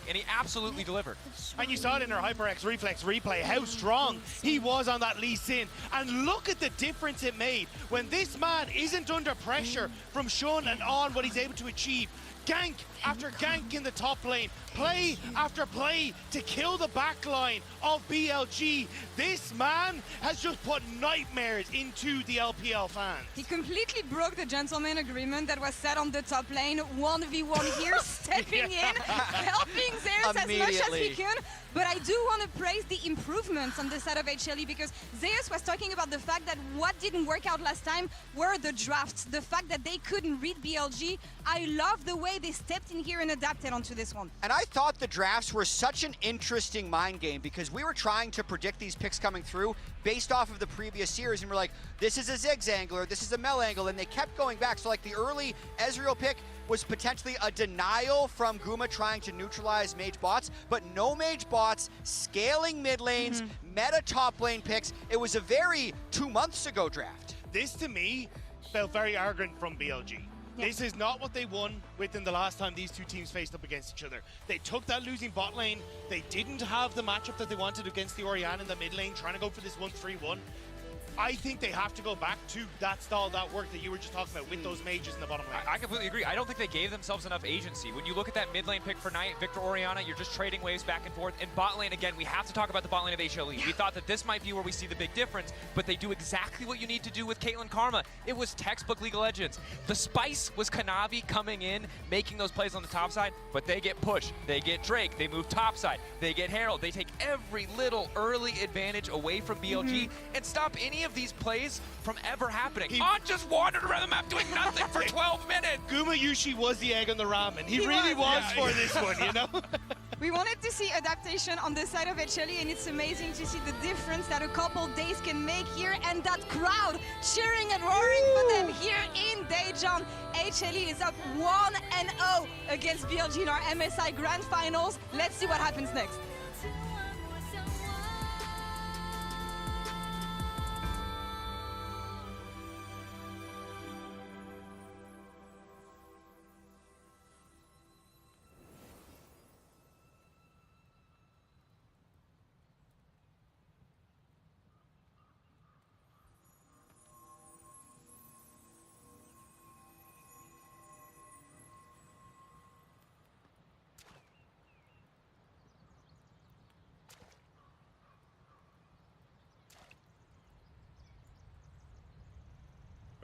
and he absolutely delivered. And you saw it in our HyperX Reflex replay, how strong he was on that Lee Sin. And look at the difference it made when this man isn't under pressure from Sean and on what he's able to achieve. Gank after gank in the top lane, play after play to kill the back line of BLG. This man has just put nightmares into the LPL fans. He completely broke the gentleman agreement that was set on the top lane. 1v1 here, stepping in, helping Zeus as much as he can. But I do want to praise the improvements on the side of HLE, because Zeus was talking about the fact that what didn't work out last time were the drafts, the fact that they couldn't read BLG. I love the way they stepped in here and adapted onto this one. And I thought the drafts were such an interesting mind game, because we were trying to predict these picks coming through based off of the previous series, and we're like, this is a zigzag or this is a Mel angle, and they kept going back. So like the early Ezreal pick was potentially a denial from Guma trying to neutralize mage bots, but no mage bots, scaling mid lanes, meta top lane picks. It was a very 2 months ago draft. This to me felt very arrogant from BLG. This is not what they won within the last time these two teams faced up against each other. They took that losing bot lane. They didn't have the matchup that they wanted against the Orianna in the mid lane, trying to go for this 1-3-1. I think they have to go back to that style, that work that you were just talking about with those mages in the bottom lane. I completely agree. I don't think they gave themselves enough agency. When you look at that mid lane pick for Knight, Victor Orianna, you're just trading waves back and forth. In bot lane, again, we have to talk about the bot lane of HLE. We thought that this might be where we see the big difference, but they do exactly what you need to do with Caitlyn Karma. It was textbook League of Legends. The spice was Kanavi coming in, making those plays on the top side, but they get pushed. They get Drake. They move top side. They get Herald. They take every little early advantage away from BLG and stop any of these plays from ever happening. On just wandered around the map doing nothing for 12 minutes. Guma Yushi was the egg on the ramen. He really was for this one, you know? We wanted to see adaptation on the side of HLE, and it's amazing to see the difference that a couple days can make here, and that crowd cheering and roaring. But then here in Daejeon, HLE is up 1-0 against BLG in our MSI Grand Finals. Let's see what happens next.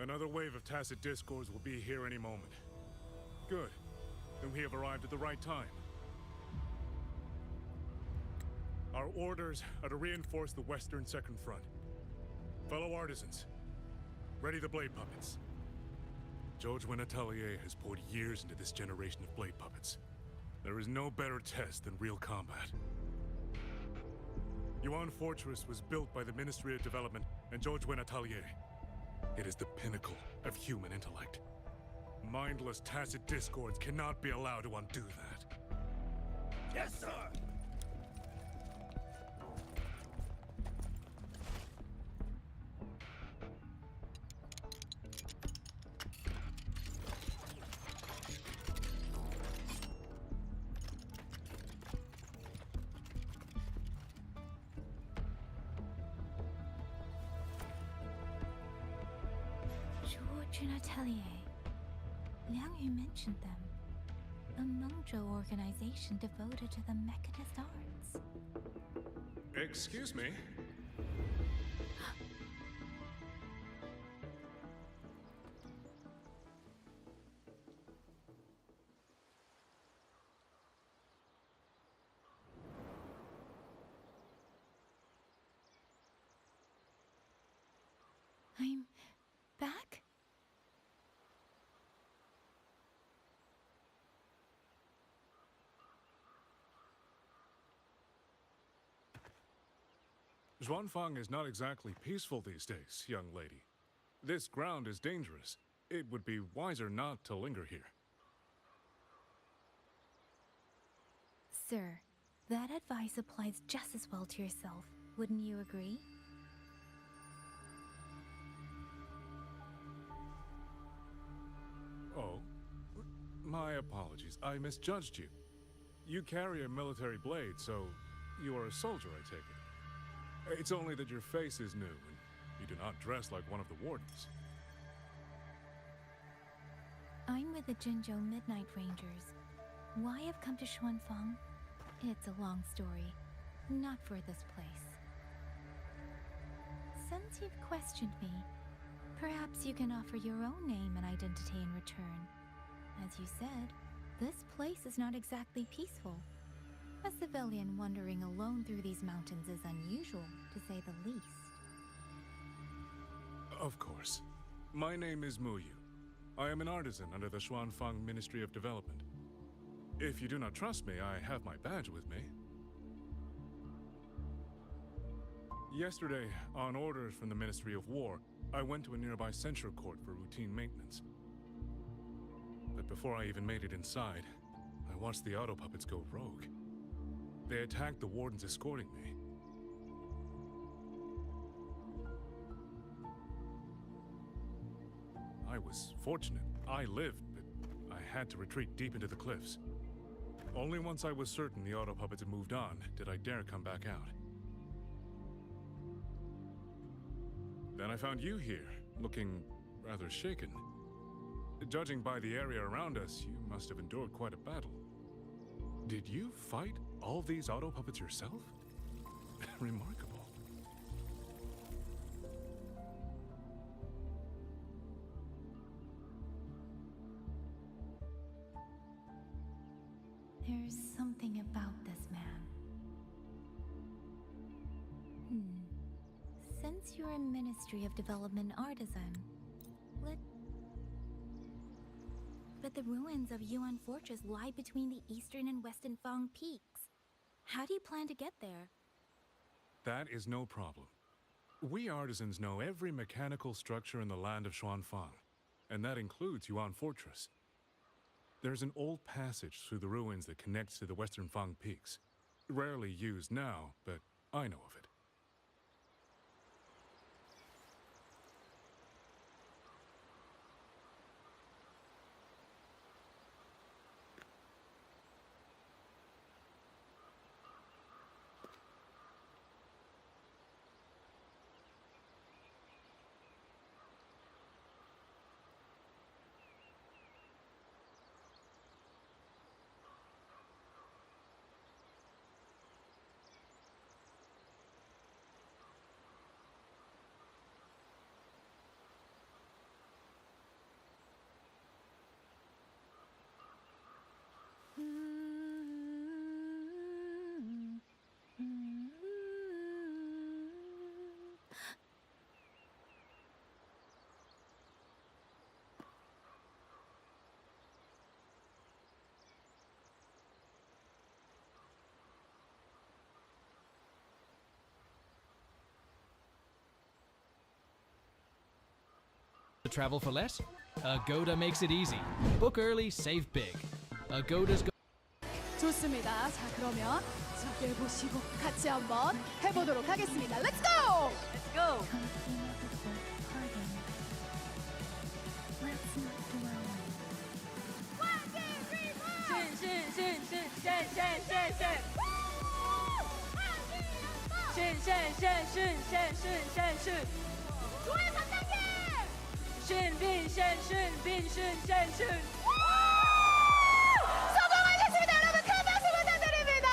Another wave of tacit discords will be here any moment. Good. Then we have arrived at the right time. Our orders are to reinforce the western second front. Fellow artisans, ready the blade puppets. George Atelier has poured years into this generation of blade puppets. There is no better test than real combat. Yuan Fortress was built by the Ministry of Development and George Atelier. It is the pinnacle of human intellect. Mindless, tacit discords cannot be allowed to undo that. Yes, sir! George and Atelier. Liang Yu mentioned them. A Mengzhou organization devoted to the mechanist arts. Excuse me? I'm back? Xuanfang is not exactly peaceful these days, young lady. This ground is dangerous. It would be wiser not to linger here. Sir, that advice applies just as well to yourself. Wouldn't you agree? Oh, my apologies. I misjudged you. You carry a military blade, so you are a soldier, I take it. It's only that your face is new, and you do not dress like one of the wardens. I'm with the Jinzhou Midnight Rangers. Why I've come to Xuanfang? It's a long story. Not for this place. Since you've questioned me, perhaps you can offer your own name and identity in return. As you said, this place is not exactly peaceful. A civilian wandering alone through these mountains is unusual, to say the least. Of course. My name is Mu Yu. I am an artisan under the Xuanfang Ministry of Development. If you do not trust me, I have my badge with me. Yesterday, on orders from the Ministry of War, I went to a nearby censure court for routine maintenance. But before I even made it inside, I watched the auto puppets go rogue. They attacked the wardens escorting me. I was fortunate. I lived, but I had to retreat deep into the cliffs. Only once I was certain the auto puppets had moved on did I dare come back out. Then I found you here, looking rather shaken. Judging by the area around us, you must have endured quite a battle. Did you fight all these auto puppets yourself? Remarkable. There's something about this man. Since you're a Ministry of Development artisan, but the ruins of Yuan Fortress lie between the eastern and western Fang peaks. How do you plan to get there? That is no problem. We artisans know every mechanical structure in the land of Xuanfang, and that includes Yuan Fortress. There's an old passage through the ruins that connects to the western Fang peaks. Rarely used now, but I know of it. The travel for less? Agoda makes it easy. Book early, save big. Agoda's 좋습니다. 자, 그러면 저길 보시고 같이 한번 해보도록 하겠습니다. Let's go! Let's go! 성공하셨습니다. 여러분 큰 박수 부탁드립니다.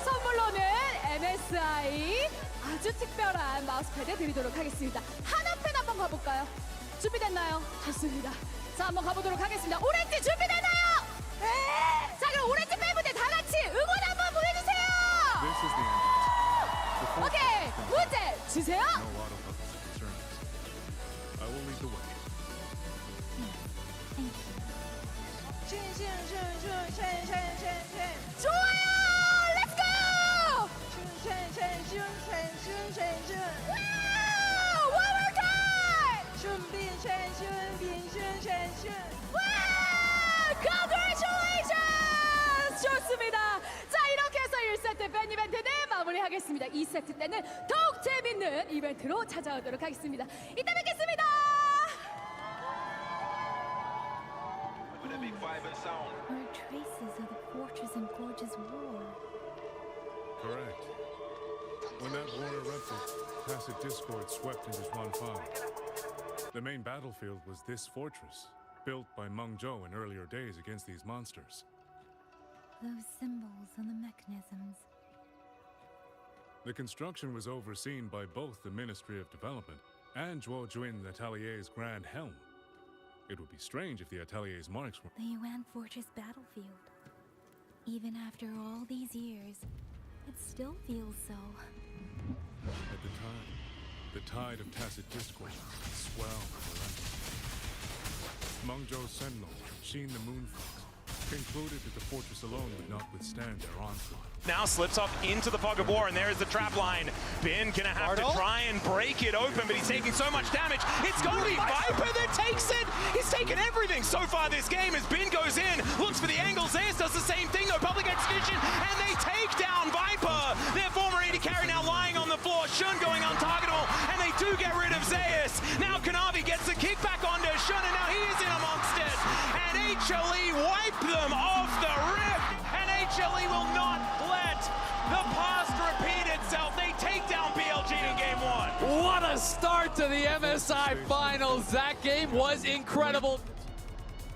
선물로는 MSI 아주 특별한 마우스패드 드리도록 하겠습니다. 하나팬 한번 가볼까요? 준비됐나요? 좋습니다. 자, 한번 가보도록 하겠습니다. 오렌지 준비됐나요? 네! 자, 그럼 오렌지 팬분들 다 같이 응원 한번 보내주세요. 오케이, 문제 주세요. I will lead the way. 좋아요. Let's go. Wow, one more time. Wow, congratulations. 좋습니다. 자, 이렇게 해서 1세트 팬 이벤트는 마무리하겠습니다. 2세트 때는 더욱 재밌는 이벤트로 찾아오도록 하겠습니다. 이따 뵙겠습니다. Are traces of the fortress and gorge's war. Correct. When that war erupted, tacit discord swept into Zhuangfang. The main battlefield was this fortress, built by Meng Zhou in earlier days against these monsters. Those symbols and the mechanisms. The construction was overseen by both the Ministry of Development and Zhuo Juin Atelier's Grand Helm. It would be strange if the Atelier's marks were... The Yuan Fortress battlefield. Even after all these years, it still feels so. At the time, the tide of tacit discord swelled relentlessly. Meng Zhou's sentinel, Xin the Moonfox, concluded that the fortress alone would not withstand their onslaught. Now slips off into the fog of war, and there is the trap line. Bin gonna have to try and break it open, but he's taking so much damage. It's gonna be Viper that takes it. He's taken everything so far this game as Bin goes in, looks for the angles. Zayas does the same thing, though. Public execution, and they take down Viper. Their former AD carry now lying on the floor. Shun going untargetable, and they do get rid of Zayas. Now Kanavi gets the kickback onto Shun, and now he is in amongst it. And HLE wipe them off the rip, and HLE will not let the past repeat itself. They take down BLG in game one. What a start to the MSI Finals. That game was incredible.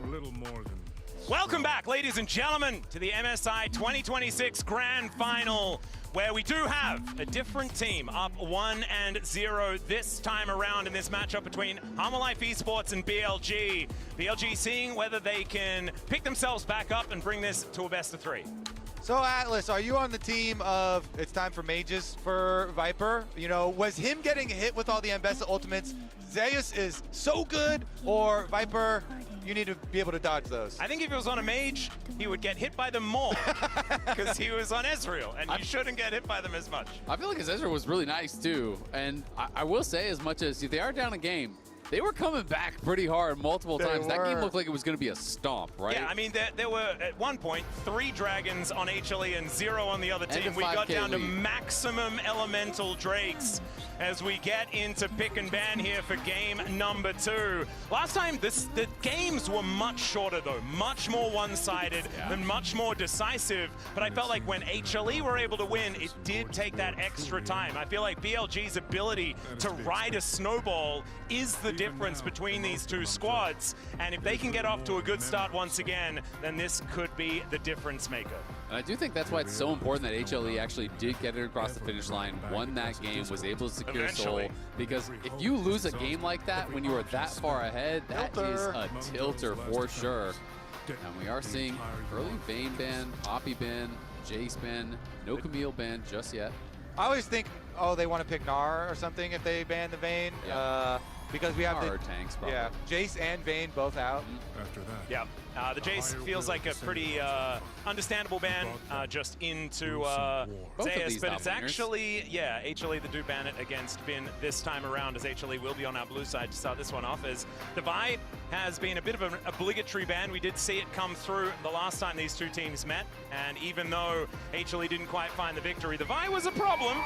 A little more than... Welcome back, ladies and gentlemen, to the MSI 2026 Grand Final, where we do have a different team up 1-0 this time around in this matchup between HAHAHA Esports and BLG. BLG seeing whether they can pick themselves back up and bring this to a best of 3. So Atlas, are you on the team of it's time for mages for Viper? You know, was him getting hit with all the Ambessa ultimates, Zayas is so good, or Viper, you need to be able to dodge those? I think if he was on a mage, he would get hit by them more because he was on Ezreal, and you shouldn't get hit by them as much. I feel like his Ezreal was really nice too, and I will say, as much as they are down a game, they were coming back pretty hard multiple times. That game looked like it was going to be a stomp, right? Yeah, I mean, there were, at one point, 3 dragons on HLE and 0 on the other team. We got down to maximum elemental drakes as we get into pick and ban here for game number 2. Last time, the games were much shorter, though. Much more one-sided and much more decisive. But I felt like when HLE were able to win, it did take that extra time. I feel like BLG's ability to ride a snowball is the difference between these two squads. And if they can get off to a good start once again, then this could be the difference maker. And I do think that's why it's so important that HLE actually did get it across the finish line, won that game, was able to secure Soul. Because if you lose a game like that when you are that far ahead, that is a tilter for sure. And we are seeing early Vayne ban, Poppy ban, Jace ban, no Camille ban just yet. I always think, oh, they want to pick Gnar or something if they ban the Vayne. because we have Our the tanks, probably. yeah, Jace and Vayne both out. After that. Yeah, the Jace feels like a pretty understandable ban just into Both of Zeus, these but it's top laners. actually, yeah, HLE that do ban it against Finn this time around, as HLE will be on our blue side to start this one off, as Divide has been a bit of an obligatory ban. We did see it come through the last time these two teams met, and even though HLE didn't quite find the victory, the Vi was a problem.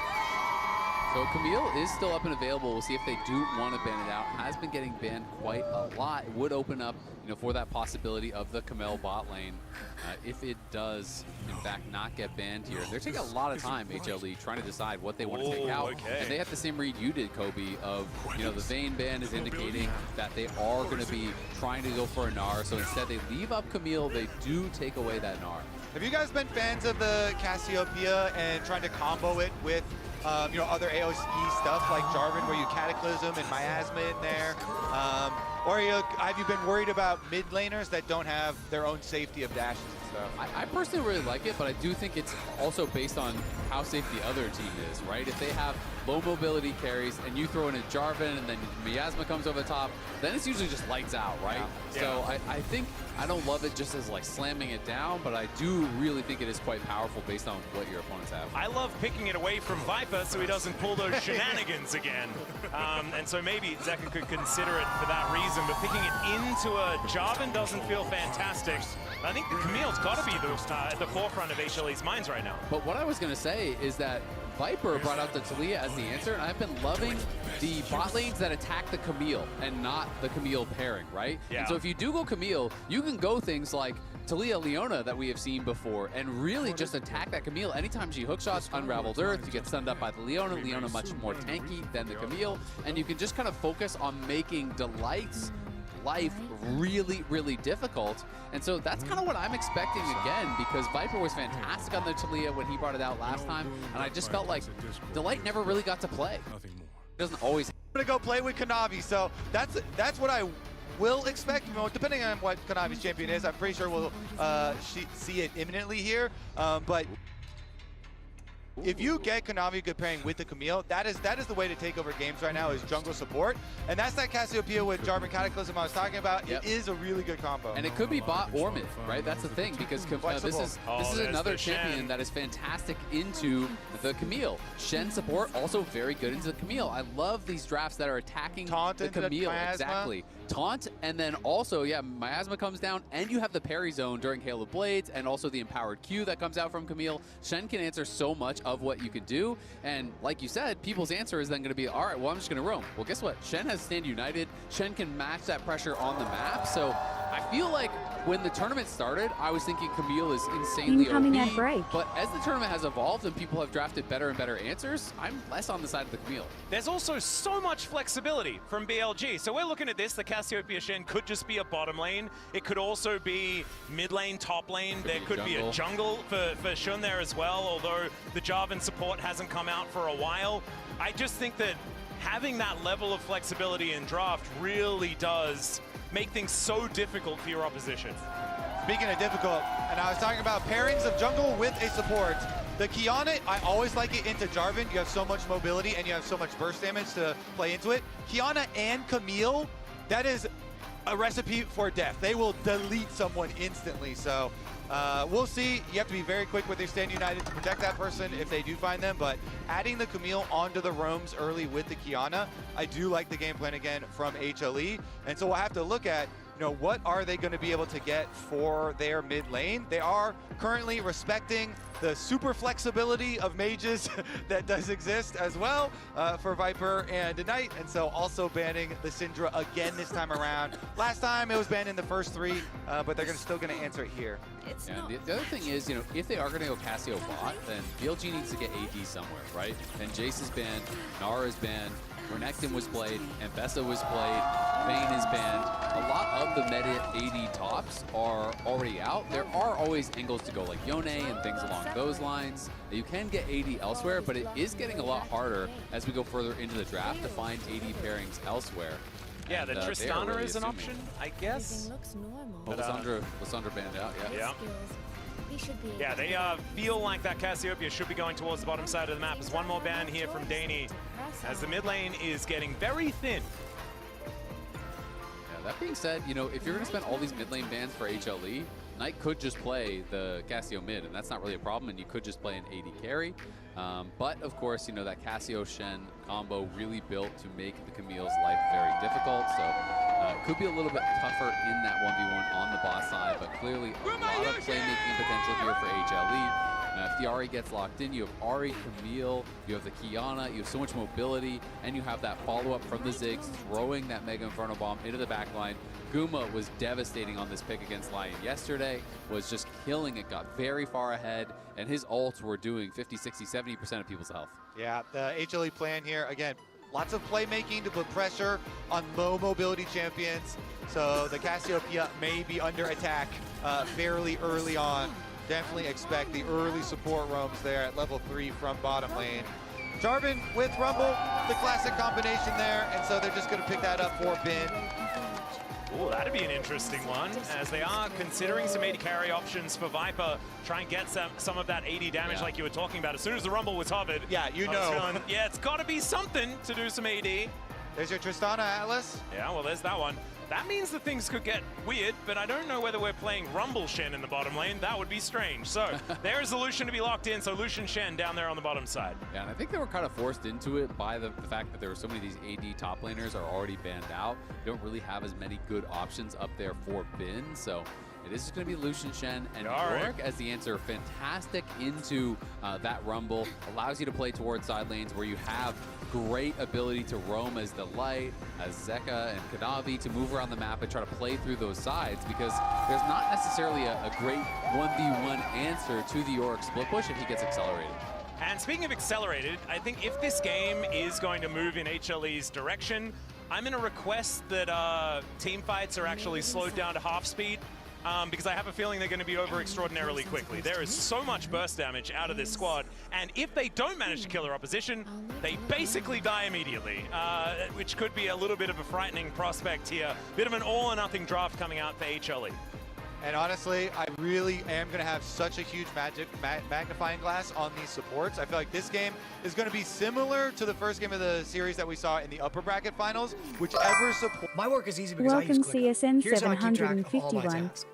So Camille is still up and available. We'll see if they do want to ban it out. Has been getting banned quite a lot. It would open up, for that possibility of the Camille bot lane. If it does, in fact, not get banned here. They're taking a lot of time, HLE, trying to decide what they want to take out. Okay. And they have the same read you did, Kobe, of, the Vayne ban is indicating that they are going to be trying to go for a Gnar. So instead they leave up Camille. They do take away that Gnar. Have you guys been fans of the Cassiopeia and trying to combo it with other AOE stuff like Jarvan, where you Cataclysm and Miasma in there? Or have you been worried about mid laners that don't have their own safety of dashes and stuff? I personally really like it, but I do think it's also based on how safe the other team is, right? If they have low mobility carries and you throw in a Jarvan and then Miasma comes over the top, then it's usually just lights out, right? Yeah. So I think I don't love it just as like slamming it down, but I do really think it is quite powerful based on what your opponents have. I love picking it away from Viper so he doesn't pull those shenanigans again. And so maybe Zeka could consider it for that reason, but picking it into a Jarvan doesn't feel fantastic. I think the Camille's got to be at the forefront of HLE's minds right now. But what I was going to say is that Viper brought out the Taliyah as the answer, and I've been loving the bot lanes that attack the Camille and not the Camille pairing, right? Yeah. And so if you do go Camille, you can go things like Taliyah Leona that we have seen before and really just attack that Camille. Anytime she hookshots Unraveled Earth, you get stunned up by the Leona. Leona much more tanky than the Camille, and you can just kind of focus on making Delight's life really, really difficult. And so that's kind of what I'm expecting again, because Viper was fantastic on the Taliyah when he brought it out last time, and I just felt like Delight never really got to play. Doesn't always. I'm gonna go play with Kanavi, so that's what I will expect. Depending on what Kanavi's champion is, I'm pretty sure we'll see it imminently here. But if you get Kanavi good pairing with the Camille, that is the way to take over games right now, is jungle support. And that's that Cassiopeia with Jarvan Cataclysm I was talking about. Yep. It is a really good combo. And it could be bot or mid, right? That's the thing, because this is another champion that is fantastic into the Camille. Shen support, also very good into the Camille. I love these drafts that are attacking the Camille. Exactly. Taunt, and then also, Miasma comes down, and you have the parry zone during Hail of Blades, and also the empowered Q that comes out from Camille. Shen can answer so much of what you could do, and like you said, people's answer is then going to be, all right, well, I'm just going to roam. Well, guess what? Shen has Stand United. Shen can match that pressure on the map, so I feel like when the tournament started, I was thinking Camille is insanely Incoming OP, ad break. but as the tournament has evolved and people have drafted better and better answers, I'm less on the side of the Camille. There's also so much flexibility from BLG. So we're looking at this, the Cassiopeia Shen could just be a bottom lane. It could also be mid lane, top lane. There could be a jungle for Shun there as well, although the Jarvan support hasn't come out for a while. I just think that having that level of flexibility in draft really does make things so difficult for your opposition. Speaking of difficult, and I was talking about pairings of jungle with a support. The Kiana, I always like it into Jarvan. You have so much mobility and you have so much burst damage to play into it. Kiana and Camille, that is a recipe for death. They will delete someone instantly. So we'll see. You have to be very quick with your Stand United to protect that person if they do find them. But adding the Camille onto the roams early with the Kiana, I do like the game plan again from HLE. And so we'll have to look at, what are they going to be able to get for their mid lane? They are currently respecting the super flexibility of mages that does exist as well for Viper and Ignite, and so also banning the Syndra again this time around. Last time it was banned in the first 3, but they're still going to answer it here. The other thing is, if they are going to go Cassio bot, then BLG needs to get AD somewhere, right? And Jace is banned, Nara is banned, Renekton was played, Ambessa was played, Vayne is banned. A lot of the meta AD tops are already out. There are always angles to go, like Yone and things along those lines. You can get AD elsewhere, but it is getting a lot harder as we go further into the draft to find AD pairings elsewhere. Yeah, And, the Tristana really is an assuming. option, I guess. Well, Lissandra banned out, yeah. Yeah, they feel like that Cassiopeia should be going towards the bottom side of the map. There's one more ban here from Daney, as the mid lane is getting very thin. That being said, you know, if you're going to spend all these mid lane bans for HLE, Knight could just play the Cassio mid, and that's not really a problem, and you could just play an AD carry. But of course, you know, that Cassio-Shen combo really built to make the Camille's life very difficult, so it could be a little bit tougher in that 1v1 on the bot side, but clearly a lot of playmaking potential here for HLE. If the Ahri gets locked in, you have Ahri, Camille, you have the Kiana, you have so much mobility, and you have that follow-up from the Ziggs, throwing that Mega Inferno Bomb into the backline. Guma was devastating on this pick against Lion yesterday, was just killing it, got very far ahead, and his ults were doing 50, 60, 70% of people's health. Yeah, the HLE plan here, again, lots of playmaking to put pressure on low mobility champions. So the Cassiopeia may be under attack fairly early on. Definitely expect the early support roams there at level 3 from bottom lane. Jarvan with Rumble, the classic combination there, and so they're just going to pick that up for Bin. Oh, that'd be an interesting one, as they are considering some AD carry options for Viper. Try and get some of that AD damage like you were talking about. As soon as the Rumble was hovered, yeah, you know. Yeah, it's got to be something to do some AD. There's your Tristana, Atlas. Yeah, well, there's that one. That means that things could get weird, but I don't know whether we're playing Rumble Shen in the bottom lane. That would be strange. So there is the Lucian to be locked in. So Lucian Shen down there on the bottom side. Yeah, and I think they were kind of forced into it by the fact that there were so many of these AD top laners are already banned out. You don't really have as many good options up there for Bin. So it is just going to be Lucian Shen and Yorick as the answer. Fantastic into that Rumble. Allows you to play towards side lanes where you have great ability to roam as the Light, as Zeka and Kanavi to move around the map and try to play through those sides, because there's not necessarily a great 1v1 answer to the Yorick split push if he gets accelerated. And speaking of accelerated, I think if this game is going to move in HLE's direction, I'm going to request that team fights are actually slowed down to half speed. Because I have a feeling they're going to be over extraordinarily quickly. There is so much burst damage out of this squad, and if they don't manage to kill their opposition, they basically die immediately, which could be a little bit of a frightening prospect here. Bit of an all-or-nothing draft coming out for HLE. And honestly, I really am going to have such a huge magnifying glass on these supports. I feel like this game is going to be similar to the first game of the series that we saw in the upper bracket finals. Whichever support. My work is easy because I use Welcome ClickUp. CSN Here's how I keep track of all my 751. tasks.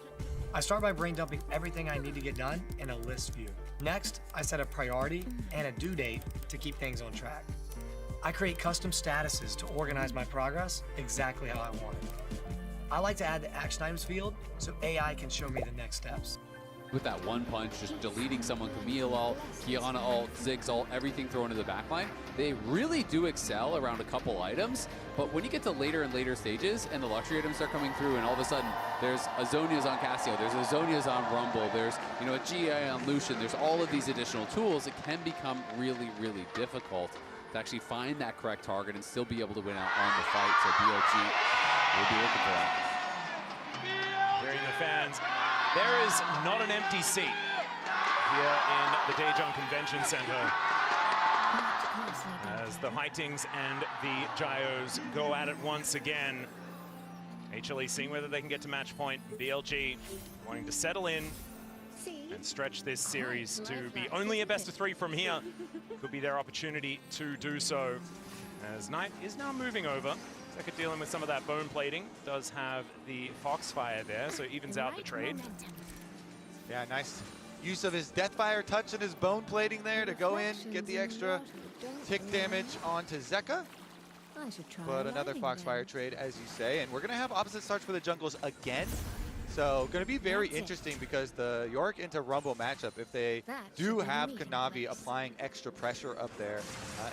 I start by brain dumping everything I need to get done in a list view. Next, I set a priority and a due date to keep things on track. I create custom statuses to organize my progress exactly how I want it. I like to add the action items field so AI can show me the next steps. With that one punch, just deleting someone, Camille ult, Kiana ult, Ziggs ult, everything thrown into the backline, they really do excel around a couple items, but when you get to later and later stages and the luxury items start coming through and all of a sudden there's Azonia's on Cassio, there's Azonia's on Rumble, there's, you know, a GA on Lucian, there's all of these additional tools, it can become really, really difficult to actually find that correct target and still be able to win out on the fight, so BLG will be looking for that. Hearing the fans, there is not an empty seat here in the Daejeon Convention Center as the Hightings and the Gyos go at it once again. HLE seeing whether they can get to match point. BLG wanting to settle in and stretch this series to be only a best-of-3 from here. Could be their opportunity to do so, as Knight is now moving over. Zeka dealing with some of that bone plating. Does have the Foxfire there, so evens out the trade. Yeah, nice use of his Deathfire touch and his bone plating there to go in, get the extra tick damage onto Zeka. But another Foxfire trade, as you say, and we're going to have opposite starts for the jungles again. So going to be very interesting because the Yorick into Rumble matchup, if they do have Kanavi applying extra pressure up there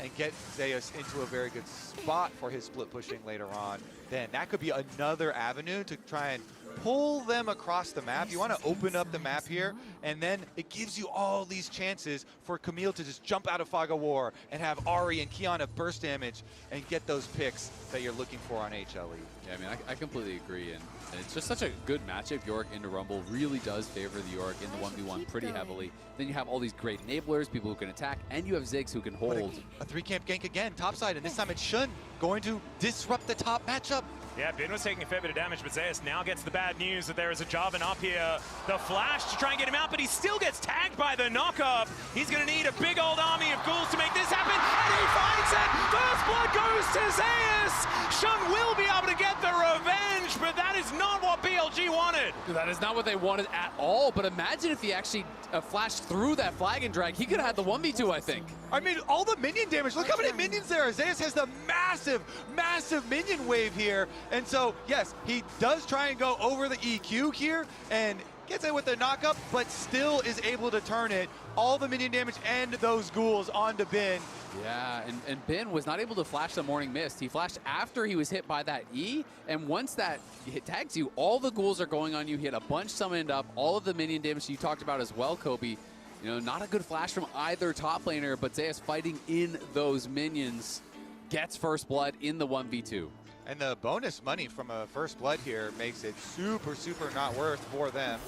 and get Zeus into a very good spot for his split pushing later on, then that could be another avenue to try and pull them across the map. You want to open up the map here, and then it gives you all these chances for Camille to just jump out of Fog of War and have Ahri and Kiana burst damage and get those picks that you're looking for on HLE. Yeah, I mean, I completely agree, and it's just such a good matchup. Yorick into Rumble really does favor the Yorick in the 1v1 pretty heavily. Then you have all these great enablers, people who can attack, and you have Ziggs who can hold. A 3-camp gank again, topside, and this time it's Shun going to disrupt the top matchup. Yeah, Bin was taking a fair bit of damage, but Zeus now gets the bad news that there is a Jarvan up here. The flash to try and get him out, but he still gets tagged by the knockup. He's going to need a big old army of ghouls to make this happen, and he finds it! First blood goes to Zeus! Shun will be able to get the revenge, but that is not what BLG wanted. That is not what they wanted at all, but imagine if he actually flashed through that flag and drag. He could have had the 1v2, I think. I mean, all the minion damage. Look how many minions there are. Zeus has the massive, massive minion wave here. And so, yes, he does try and go over the EQ here and gets it with the knockup, but still is able to turn it. All the minion damage and those ghouls onto Bin. Yeah, and Bin was not able to flash the Morning Mist. He flashed after he was hit by that E, and once that hit tags you, all the ghouls are going on you. He had a bunch summoned up, all of the minion damage you talked about as well, Kobe. You know, not a good flash from either top laner, but Zeus fighting in those minions gets first blood in the 1v2. And the bonus money from a first blood here makes it super, super not worth for them.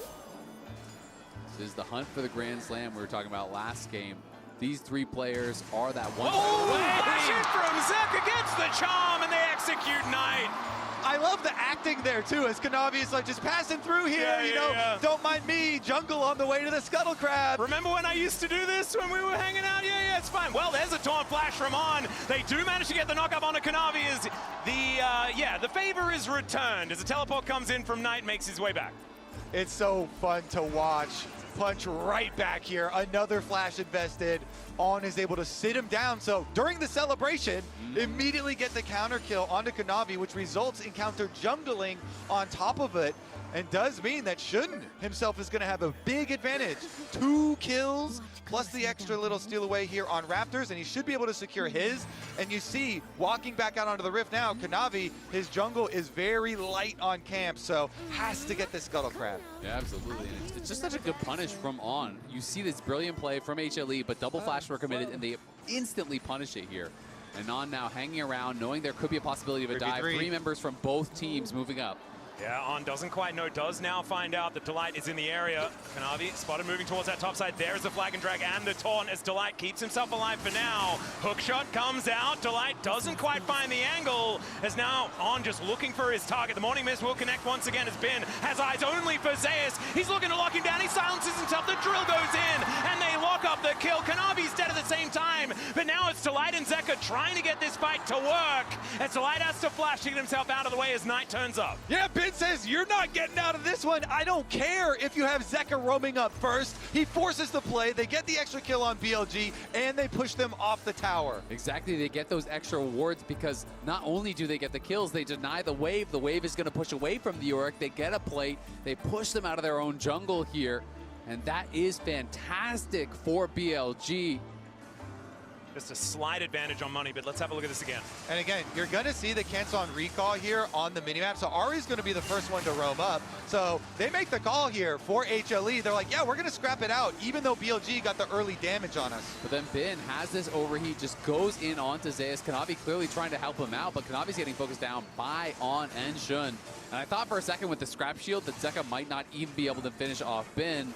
This is the hunt for the Grand Slam we were talking about last game. These three players are that one. Oh, flash it from Zeka gets the charm, and they execute Knight. I love the acting there too, as Kanavi is like just passing through here, don't mind me, jungle on the way to the Scuttle Crab. Remember when I used to do this when we were hanging out? Yeah, it's fine. Well, there's a taunt flash from On. They do manage to get the knockup onto Kanavi as the favor is returned as the teleport comes in from Knight, makes his way back. It's so fun to watch. Punch right back here. Another flash invested. On is able to sit him down. So during the celebration, immediately get the counter kill onto Kanavi, which results in counter jungling on top of it. And does mean that Shun himself is going to have a big advantage. 2 kills plus the extra little steal away here on Raptors, and he should be able to secure his. And you see, walking back out onto the Rift now, Kanavi, his jungle is very light on camp, so has to get the Scuttle Crab. Yeah, absolutely. And it's just such a good punish from On. You see this brilliant play from HLE, but double flash were committed, and they instantly punish it here. And On now hanging around, knowing there could be a possibility of a dive. 3 members from both teams moving up. Yeah, On doesn't quite know, does now find out that Delight is in the area. Kanavi spotted moving towards that top side. There's the flag and drag and the taunt as Delight keeps himself alive for now. Hook shot comes out. Delight doesn't quite find the angle as now On just looking for his target. The Morning Mist will connect once again as Bin has eyes only for Zeus. He's looking to lock him down. He silences himself. The drill goes in and they lock up the kill. Kanavi's dead at the same time, but now it's Delight and Zeka trying to get this fight to work as Delight has to flash to get himself out of the way as Knight turns up. Yeah, Bin says, you're not getting out of this one. I don't care if you have Zeka roaming up first. He forces the play. They get the extra kill on BLG, and they push them off the tower. Exactly. They get those extra wards because not only do they get the kills, they deny the wave. The wave is going to push away from the Yorick. They get a plate. They push them out of their own jungle here, and that is fantastic for BLG. Just a slight advantage on money, but let's have a look at this again. And again, you're going to see the cancel on recall here on the minimap. So Ari's going to be the first one to roam up. So they make the call here for HLE. They're like, yeah, we're going to scrap it out, even though BLG got the early damage on us. But then Bin has this overheat, just goes in onto Zeus. Kanavi clearly trying to help him out, but Kanavi's getting focused down by On and Shun. And I thought for a second with the scrap shield that Zeka might not even be able to finish off Bin.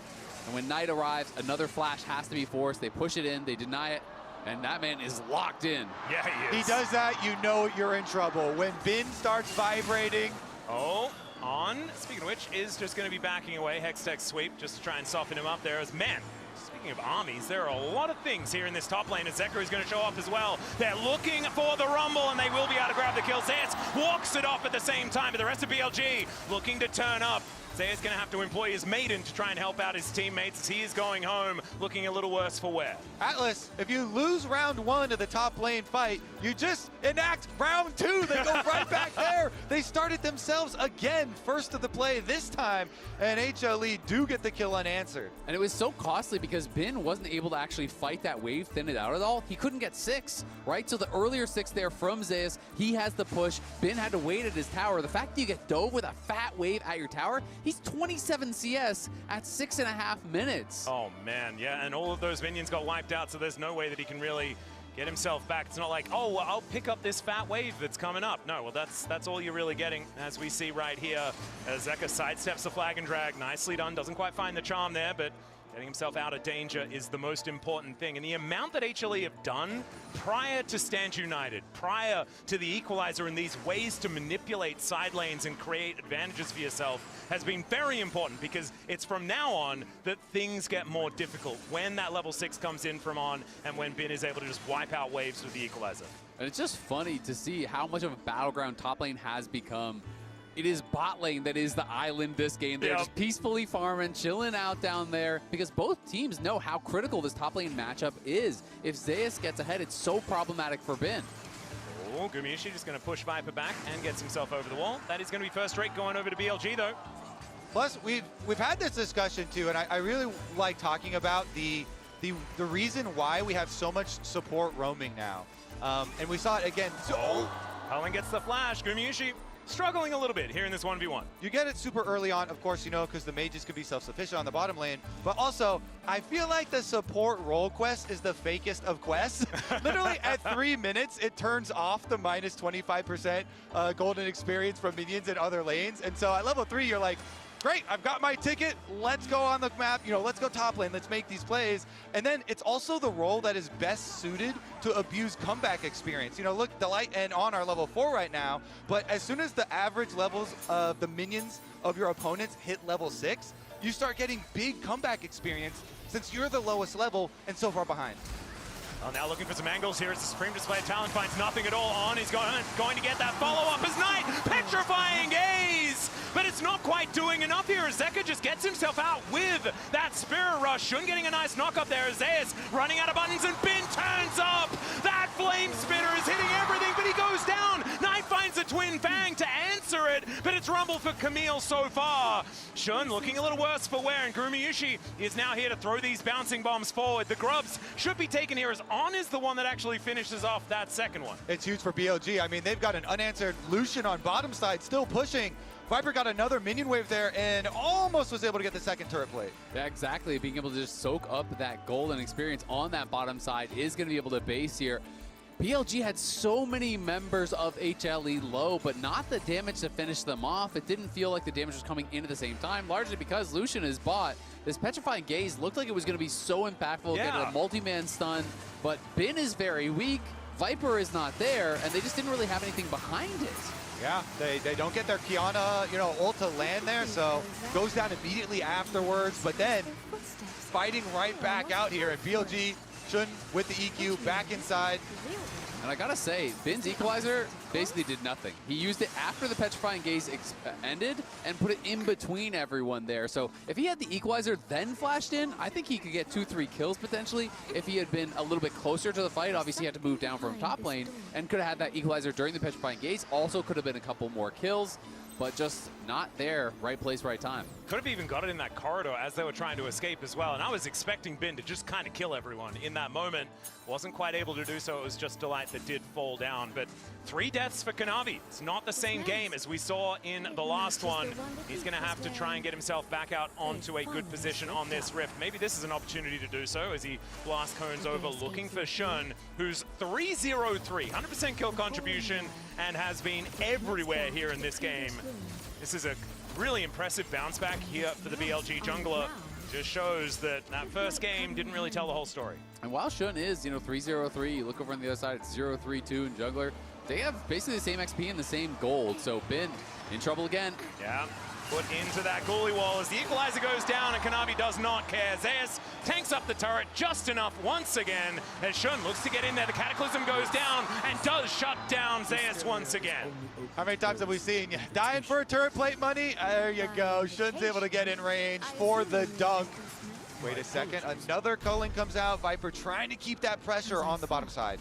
And when Knight arrives, another flash has to be forced. They push it in, they deny it. And that man is locked in. Yeah, he is. He does that, you know you're in trouble. When Bin starts vibrating. Oh, On, speaking of which, is just going to be backing away. Hextech sweep just to try and soften him up there as man. Speaking of armies, there are a lot of things here in this top lane as Zeka is going to show up as well. They're looking for the rumble and they will be able to grab the kill. Zeus walks it off at the same time, but the rest of BLG looking to turn up. Zeus going to have to employ his maiden to try and help out his teammates as he is going home looking a little worse for wear. Atlas, if you lose round 1 of the top lane fight, you just enact round 2. They go right back there. They started themselves again, first of the play this time, and HLE do get the kill unanswered. And it was so costly because Bin wasn't able to actually fight that wave, thin it out at all. He couldn't get 6, right? So the earlier 6 there from Zeus, he has the push. Bin had to wait at his tower. The fact that you get dove with a fat wave at your tower, he's 27 CS at 6.5 minutes. Oh man, yeah, and all of those minions got wiped out, so there's no way that he can really get himself back. It's not like, oh, well, I'll pick up this fat wave that's coming up. No, well, that's all you're really getting, as we see right here, as Zeka sidesteps the flag and drag. Nicely done, doesn't quite find the charm there, but Getting himself out of danger is the most important thing. And the amount that HLE have done prior to Stand United, prior to the equalizer, and these ways to manipulate side lanes and create advantages for yourself has been very important, because it's from now on that things get more difficult when that level 6 comes in from on and when Bin is able to just wipe out waves with the equalizer. And it's just funny to see how much of a battleground top lane has become. It is bot lane that is the island this game. They're just peacefully farming, chilling out down there, because both teams know how critical this top lane matchup is. If Zeus gets ahead, it's so problematic for Bin. Oh, Gumiushi just going to push Viper back and gets himself over the wall. That is going to be first rate going over to BLG, though. Plus, we've had this discussion too, and I really like talking about the reason why we have so much support roaming now. And we saw it again. Cullen gets the flash. Gumiushi struggling a little bit here in this 1v1. You get it super early on, of course, you know, because the mages could be self-sufficient on the bottom lane. But also, I feel like the support role quest is the fakest of quests. Literally at 3 minutes, it turns off the minus 25% golden experience from minions in other lanes. And so at level 3, you're like, great, I've got my ticket, let's go on the map, you know, let's go top lane, let's make these plays. And then it's also the role that is best suited to abuse comeback experience. You know, look, Delight and On are level 4 right now, but as soon as the average levels of the minions of your opponents hit level 6, you start getting big comeback experience since you're the lowest level and so far behind. Well, now looking for some angles here as the Supreme Display of Talent finds nothing at all. On is going to get that follow-up as Knight, petrifying gaze! But it's not quite doing enough here as Zeka just gets himself out with that Spirit Rush. Shun getting a nice knock up there as Zeus running out of buttons, and Bin turns up! That Flame Spitter is hitting everything, but he goes down! Knight finds a Twin Fang to answer it, but it's rumble for Camille so far. Shun looking a little worse for wear, and Gumiushi is now here to throw these bouncing bombs forward. The grubs should be taken here as On is the one that actually finishes off that second one. It's huge for BLG. I mean, they've got an unanswered Lucian on bottom side, still pushing. Viper got another minion wave there and almost was able to get the second turret plate. Yeah, exactly. Being able to just soak up that golden experience on that bottom side is going to be able to base here. BLG had so many members of HLE low, but not the damage to finish them off. It didn't feel like the damage was coming in at the same time, largely because Lucian is bot. This Petrifying Gaze looked like it was going to be so impactful, getting a multi-man stun, but Bin is very weak, Viper is not there, and they just didn't really have anything behind it. Yeah, they don't get their Kiana, you know, ult to land there, so goes down immediately afterwards, but then fighting right back out here at BLG. Shun with the EQ back inside. And I gotta say, Bin's equalizer basically did nothing. He used it after the Petrifying Gaze ended and put it in between everyone there. So if he had the equalizer then flashed in, I think he could get 2-3 kills potentially. If he had been a little bit closer to the fight, obviously he had to move down from top lane and could have had that equalizer during the Petrifying Gaze. Also could have been a couple more kills, but just not there. Right place, right time. Could have even got it in that corridor as they were trying to escape as well. And I was expecting Bin to just kind of kill everyone in that moment. Wasn't quite able to do so. It was just Delight that did fall down. But 3 deaths for Kanavi. It's not the same game as we saw in the last one. He's going to have to try and get himself back out onto a good position on this rift. Maybe this is an opportunity to do so as he blast cones over, looking for Shun, who's 3-0-3, 100% kill contribution, and has been everywhere here in this game. This is a really impressive bounce back here for the BLG jungler. Just shows that that first game didn't really tell the whole story. And while Shun is, you know, 3-0-3, you look over on the other side, it's 0-3-2 in jungler. They have basically the same XP and the same gold, so Bin in trouble again. Yeah, put into that goalie wall as the equalizer goes down and Kanavi does not care. Zeus tanks up the turret just enough once again as Shun looks to get in there. The Cataclysm goes down and does shut down Zeus once again. How many times have we seen you dying for a turret plate money? There you go. Shun's able to get in range for the dunk. Wait a second, another culling comes out. Viper trying to keep that pressure on the bottom side.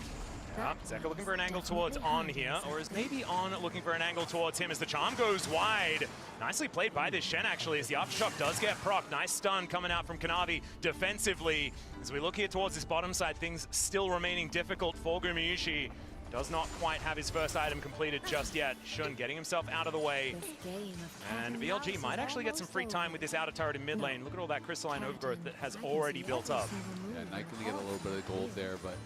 Zeka looking for an angle towards On here, or is maybe On looking for an angle towards him as the charm goes wide. Nicely played by this Shen actually as the aftershock does get proc. Nice stun coming out from Kanavi defensively. As we look here towards this bottom side, things still remaining difficult for Gumiushi. Does not quite have his first item completed just yet. Shun getting himself out of the way. And VLG might actually get some free time with this outer turret in mid lane. Look at all that crystalline overgrowth that has already built up. Yeah, Knight gonna get a little bit of gold there, but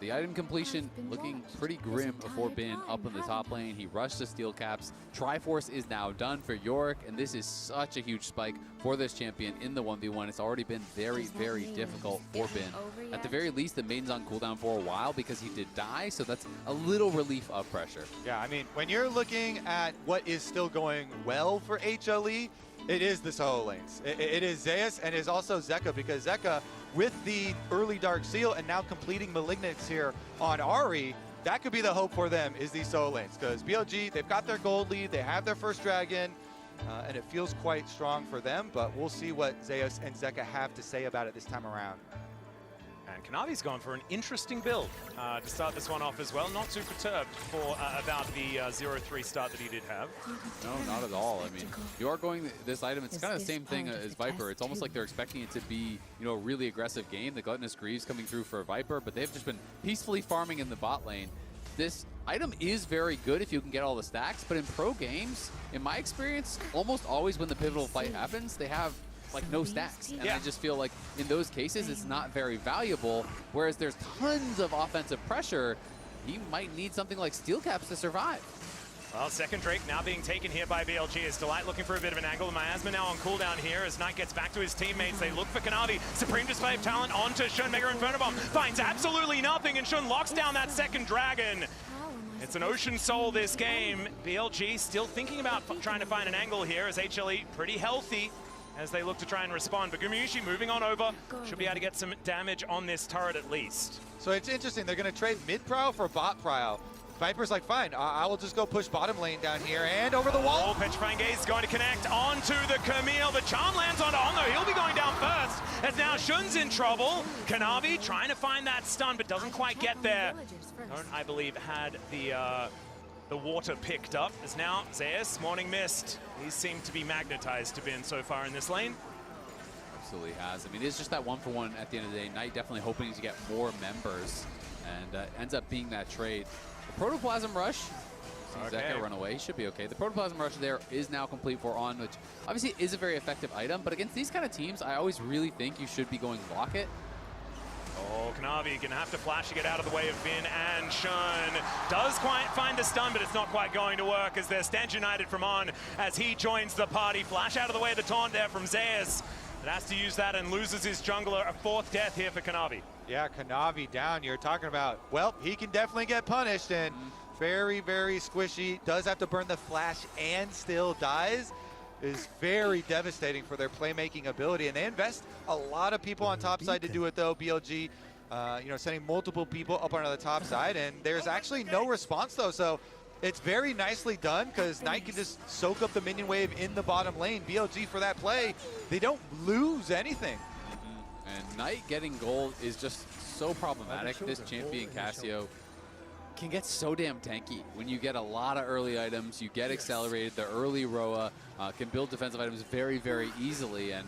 The item completion looking pretty grim before Bin up in the top lane. He rushed the steel caps. Triforce is now done for Yorick, and this is such a huge spike for this champion in the 1v1. It's already been very, very difficult for Bin. At the very least, the Maiden's on cooldown for a while because he did die, so that's a little relief of pressure. Yeah, I mean, when you're looking at what is still going well for HLE, it is the solo lanes. It is Zeus and it is also Zeka, because Zeka, with the early Dark Seal and now completing Malignance here on Ahri, that could be the hope for them, is these solo lanes. Because BLG, they've got their gold lead, they have their first dragon, and it feels quite strong for them, but we'll see what Zeus and Zeka have to say about it this time around. And Kanavi's gone for an interesting build to start this one off as well. Not too perturbed for about the 0-3 start that he did have. No, not at all. I mean, you are going this item. It's kind of the same thing as Viper. It's almost like they're expecting it to be, you know, a really aggressive game. The Gluttonous Greaves coming through for Viper, but they've just been peacefully farming in the bot lane. This item is very good if you can get all the stacks, but in pro games, in my experience, almost always when the pivotal fight happens, they have like no stacks. And I just feel like in those cases, it's not very valuable. Whereas there's tons of offensive pressure, he might need something like steel caps to survive. Well, second Drake now being taken here by BLG. Is Delight looking for a bit of an angle. Miasma now on cooldown here as Knight gets back to his teammates. They look for Kanavi. Supreme display of talent onto Shun. Mega Inferno Bomb finds absolutely nothing, and Shun locks down that second dragon. It's an Ocean Soul this game. BLG still thinking about trying to find an angle here as HLE pretty healthy as they look to try and respond. But Gumayusi moving on over, should be able to get some damage on this turret at least. So it's interesting, they're going to trade mid prow for bot prow. Viper's like, fine, I will just go push bottom lane down here and over the wall. Oh, Petrifying Gaze is going to connect onto the Camille. The charm lands onto Ongo. He'll be going down first as now Shun's in trouble. Kanavi trying to find that stun, but doesn't quite get there. Don't, I believe, had the water picked up as now Zeus, Morning Mist. He seemed to be magnetized to Bin so far in this lane. Absolutely has. I mean, it's just that 1-for-1 at the end of the day. Knight definitely hoping to get more members, and ends up being that trade. The Protoplasm Rush, Zeka run away, should be okay. The Protoplasm Rush there is now complete for On, which obviously is a very effective item, but against these kind of teams, I always really think you should be going Locket. Oh, Kanavi gonna have to flash to get out of the way of Bin, and Shun does quite find the stun, but it's not quite going to work as they're stand united from On as he joins the party. Flash out of the way of the taunt there from Zeus, but has to use that and loses his jungler. A fourth death here for Kanavi. Yeah, Kanavi down, you're talking about, well, he can definitely get punished, and very, very squishy. Does have to burn the flash and still dies. Is very devastating for their playmaking ability, and they invest a lot of people on top side to do it though. BLG, you know, sending multiple people up onto the top side, and there's actually no response though, so it's very nicely done because Knight can just soak up the minion wave in the bottom lane. BLG for that play, they don't lose anything. And Knight getting gold is just so problematic. This champion Cassio can get so damn tanky. When you get a lot of early items, you get accelerated, the early Roa can build defensive items very, very easily, and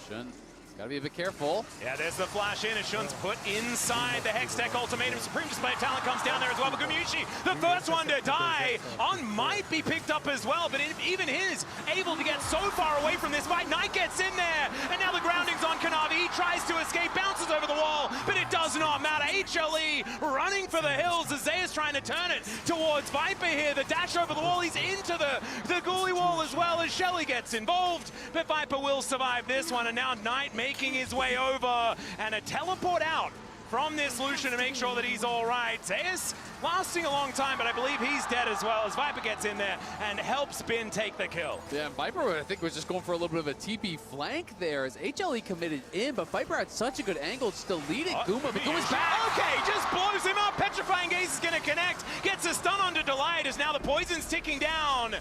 Shun gotta be a bit careful. Yeah, there's the flash in, and Shun's put inside the Hextech ultimatum. Supreme display of talent comes down there as well, but Gumayusi, the first one to die. On might be picked up as well, but even his able to get so far away from this fight. Knight gets in there, and now the grounding's on Kanavi. He tries to escape, bounces over the wall, but it does not matter. HLE running for the hills as Zeus trying to turn it towards Viper here. The dash over the wall, he's into the ghoulie wall as well as Shelly gets involved, but Viper will survive this one, and now Knight making his way over, and a teleport out from this Lucian to make sure that he's all right. Zeus lasting a long time, but I believe he's dead as well as Viper gets in there and helps Bin take the kill. Yeah, Viper, I think, was just going for a little bit of a TP flank there as HLE committed in, but Viper had such a good angle just to lead it. Guma, but Guma's back. Okay, just blows him up. Petrifying Gaze is going to connect. Gets a stun onto Delight as now the poison's ticking down.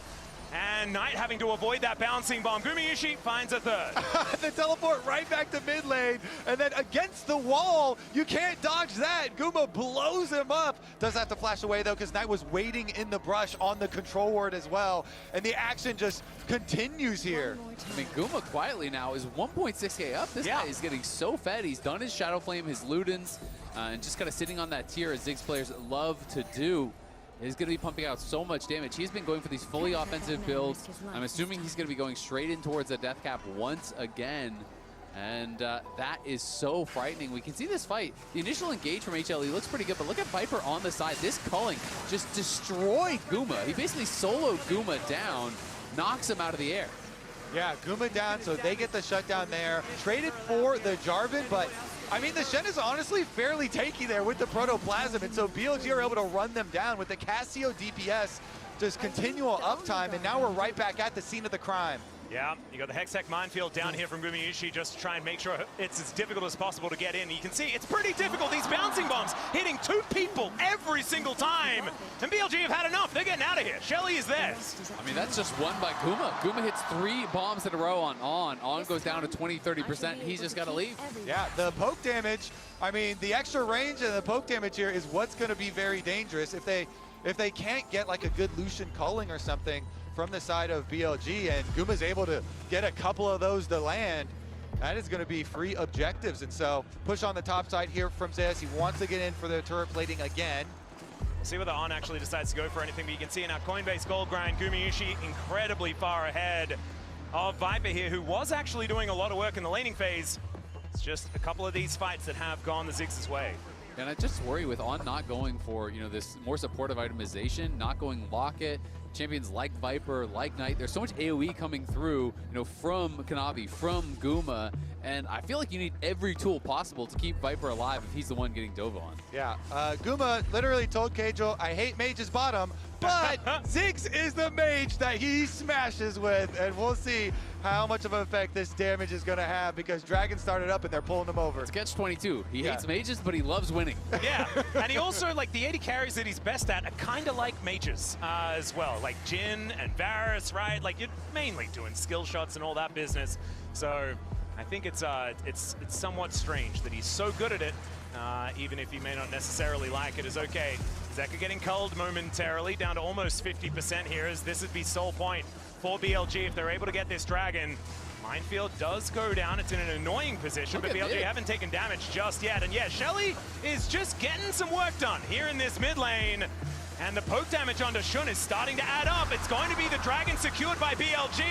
And Knight having to avoid that bouncing bomb. Gumayusi finds a third. The teleport right back to mid lane, and then against the wall, you can't dodge that. Guma blows him up. Does have to flash away though, because Knight was waiting in the brush on the control ward as well, and the action just continues here. I mean, Guma quietly now is 1.6k up. This guy is getting so fed. He's done his Shadow Flame, his Ludens, and just kind of sitting on that tier as Ziggs players love to do. He's going to be pumping out so much damage. He's been going for these fully offensive builds. I'm assuming he's going to be going straight in towards the death cap once again. And that is so frightening. We can see this fight. The initial engage from HLE looks pretty good, but look at Viper on the side. This culling just destroyed Guma. He basically soloed Guma down, knocks him out of the air. Yeah, Guma down, so they get the shutdown there. Traded for the Jarvan, but I mean, the Shen is honestly fairly tanky there with the Protoplasm, and so BLG are able to run them down with the Cassio DPS, just continual uptime, and now we're right back at the scene of the crime. Yeah, you got the Hextech minefield down here from Gumayushi just to try and make sure it's as difficult as possible to get in. You can see it's pretty difficult. These bouncing bombs hitting 2 people every single time. And BLG have had enough. They're getting out of here. Shelly is theirs. I mean, that's just one by Guma. Guma hits 3 bombs in a row on On. On goes down to 20-30%. He's just got to leave. Yeah, the poke damage, I mean, the extra range and the poke damage here is what's going to be very dangerous. If they can't get like a good Lucian culling or something from the side of BLG, and Guma's able to get a couple of those to land, that is going to be free objectives. And so push on the top side here from Zeus. He wants to get in for the turret plating again. We'll see whether On actually decides to go for anything, but you can see in our Coinbase gold grind, Gumayushi incredibly far ahead of Viper here, who was actually doing a lot of work in the laning phase. It's just a couple of these fights that have gone the Ziggs' way. And I just worry with On not going for, you know, this more supportive itemization, not going Locket, champions like Viper, like Knight. There's so much AoE coming through, you know, from Kanavi, from Guma, and I feel like you need every tool possible to keep Viper alive if he's the one getting dove on. Yeah, Guma literally told Keijo, I hate mage's bottom, but Ziggs is the mage that he smashes with, and we'll see how much of an effect this damage is going to have, because Dragon started up and they're pulling him over. It's catch-22. He hates mages, but he loves winning. Yeah, and he also, like, the 80 carries that he's best at are kind of like mages as well, like Jhin and Varus, right? Like, you're mainly doing skill shots and all that business. So I think it's somewhat strange that he's so good at it, even if he may not necessarily like it, is okay. Zeka getting culled momentarily, down to almost 50% here, as this would be sole point for BLG if they're able to get this Dragon. Minefield does go down. It's in an annoying position, but BLG haven't taken damage just yet. And yeah, Shelly is just getting some work done here in this mid lane. And the poke damage onto Shun is starting to add up. It's going to be the Dragon secured by BLG,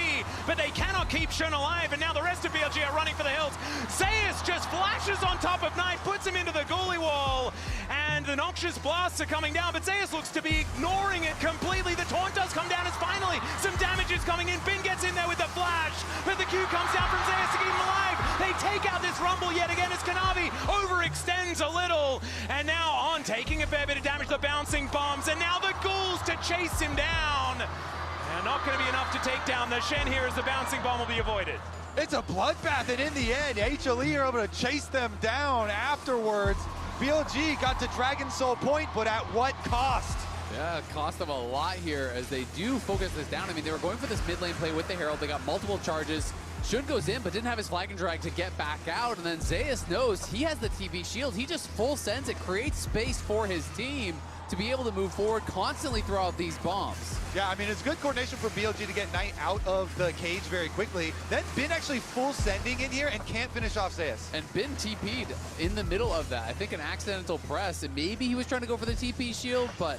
but they cannot keep Shun alive, and now the rest of BLG are running for the hills. Zeus just flashes on top of Knight, puts him into the goalie wall, and the Noxious Blasts are coming down, but Zeus looks to be ignoring it completely. The taunt does come down as finally some damage is coming in. Bin gets in there with the flash, but the Q comes down from Zeus to keep him alive. They take out this Rumble yet again as Kanavi overextends a little, and now On taking a fair bit of damage, the bouncing bombs, and now the ghouls to chase him down. And not going to be enough to take down the Shen here as the bouncing bomb will be avoided. It's a bloodbath, and in the end, HLE are able to chase them down afterwards. BLG got to Dragon Soul point, but at what cost? Yeah, cost them a lot here as they do focus this down. I mean, they were going for this mid lane play with the Herald. They got multiple charges. Shun goes in, but didn't have his flag and drag to get back out. And then Zeus knows he has the TP shield. He just full sends it, creates space for his team to be able to move forward constantly throughout these bombs. Yeah, I mean, it's good coordination for BLG to get Knight out of the cage very quickly. Then Bin actually full sending in here and can't finish off Zeus. And Bin TP'd in the middle of that. I think an accidental press, and maybe he was trying to go for the TP shield, but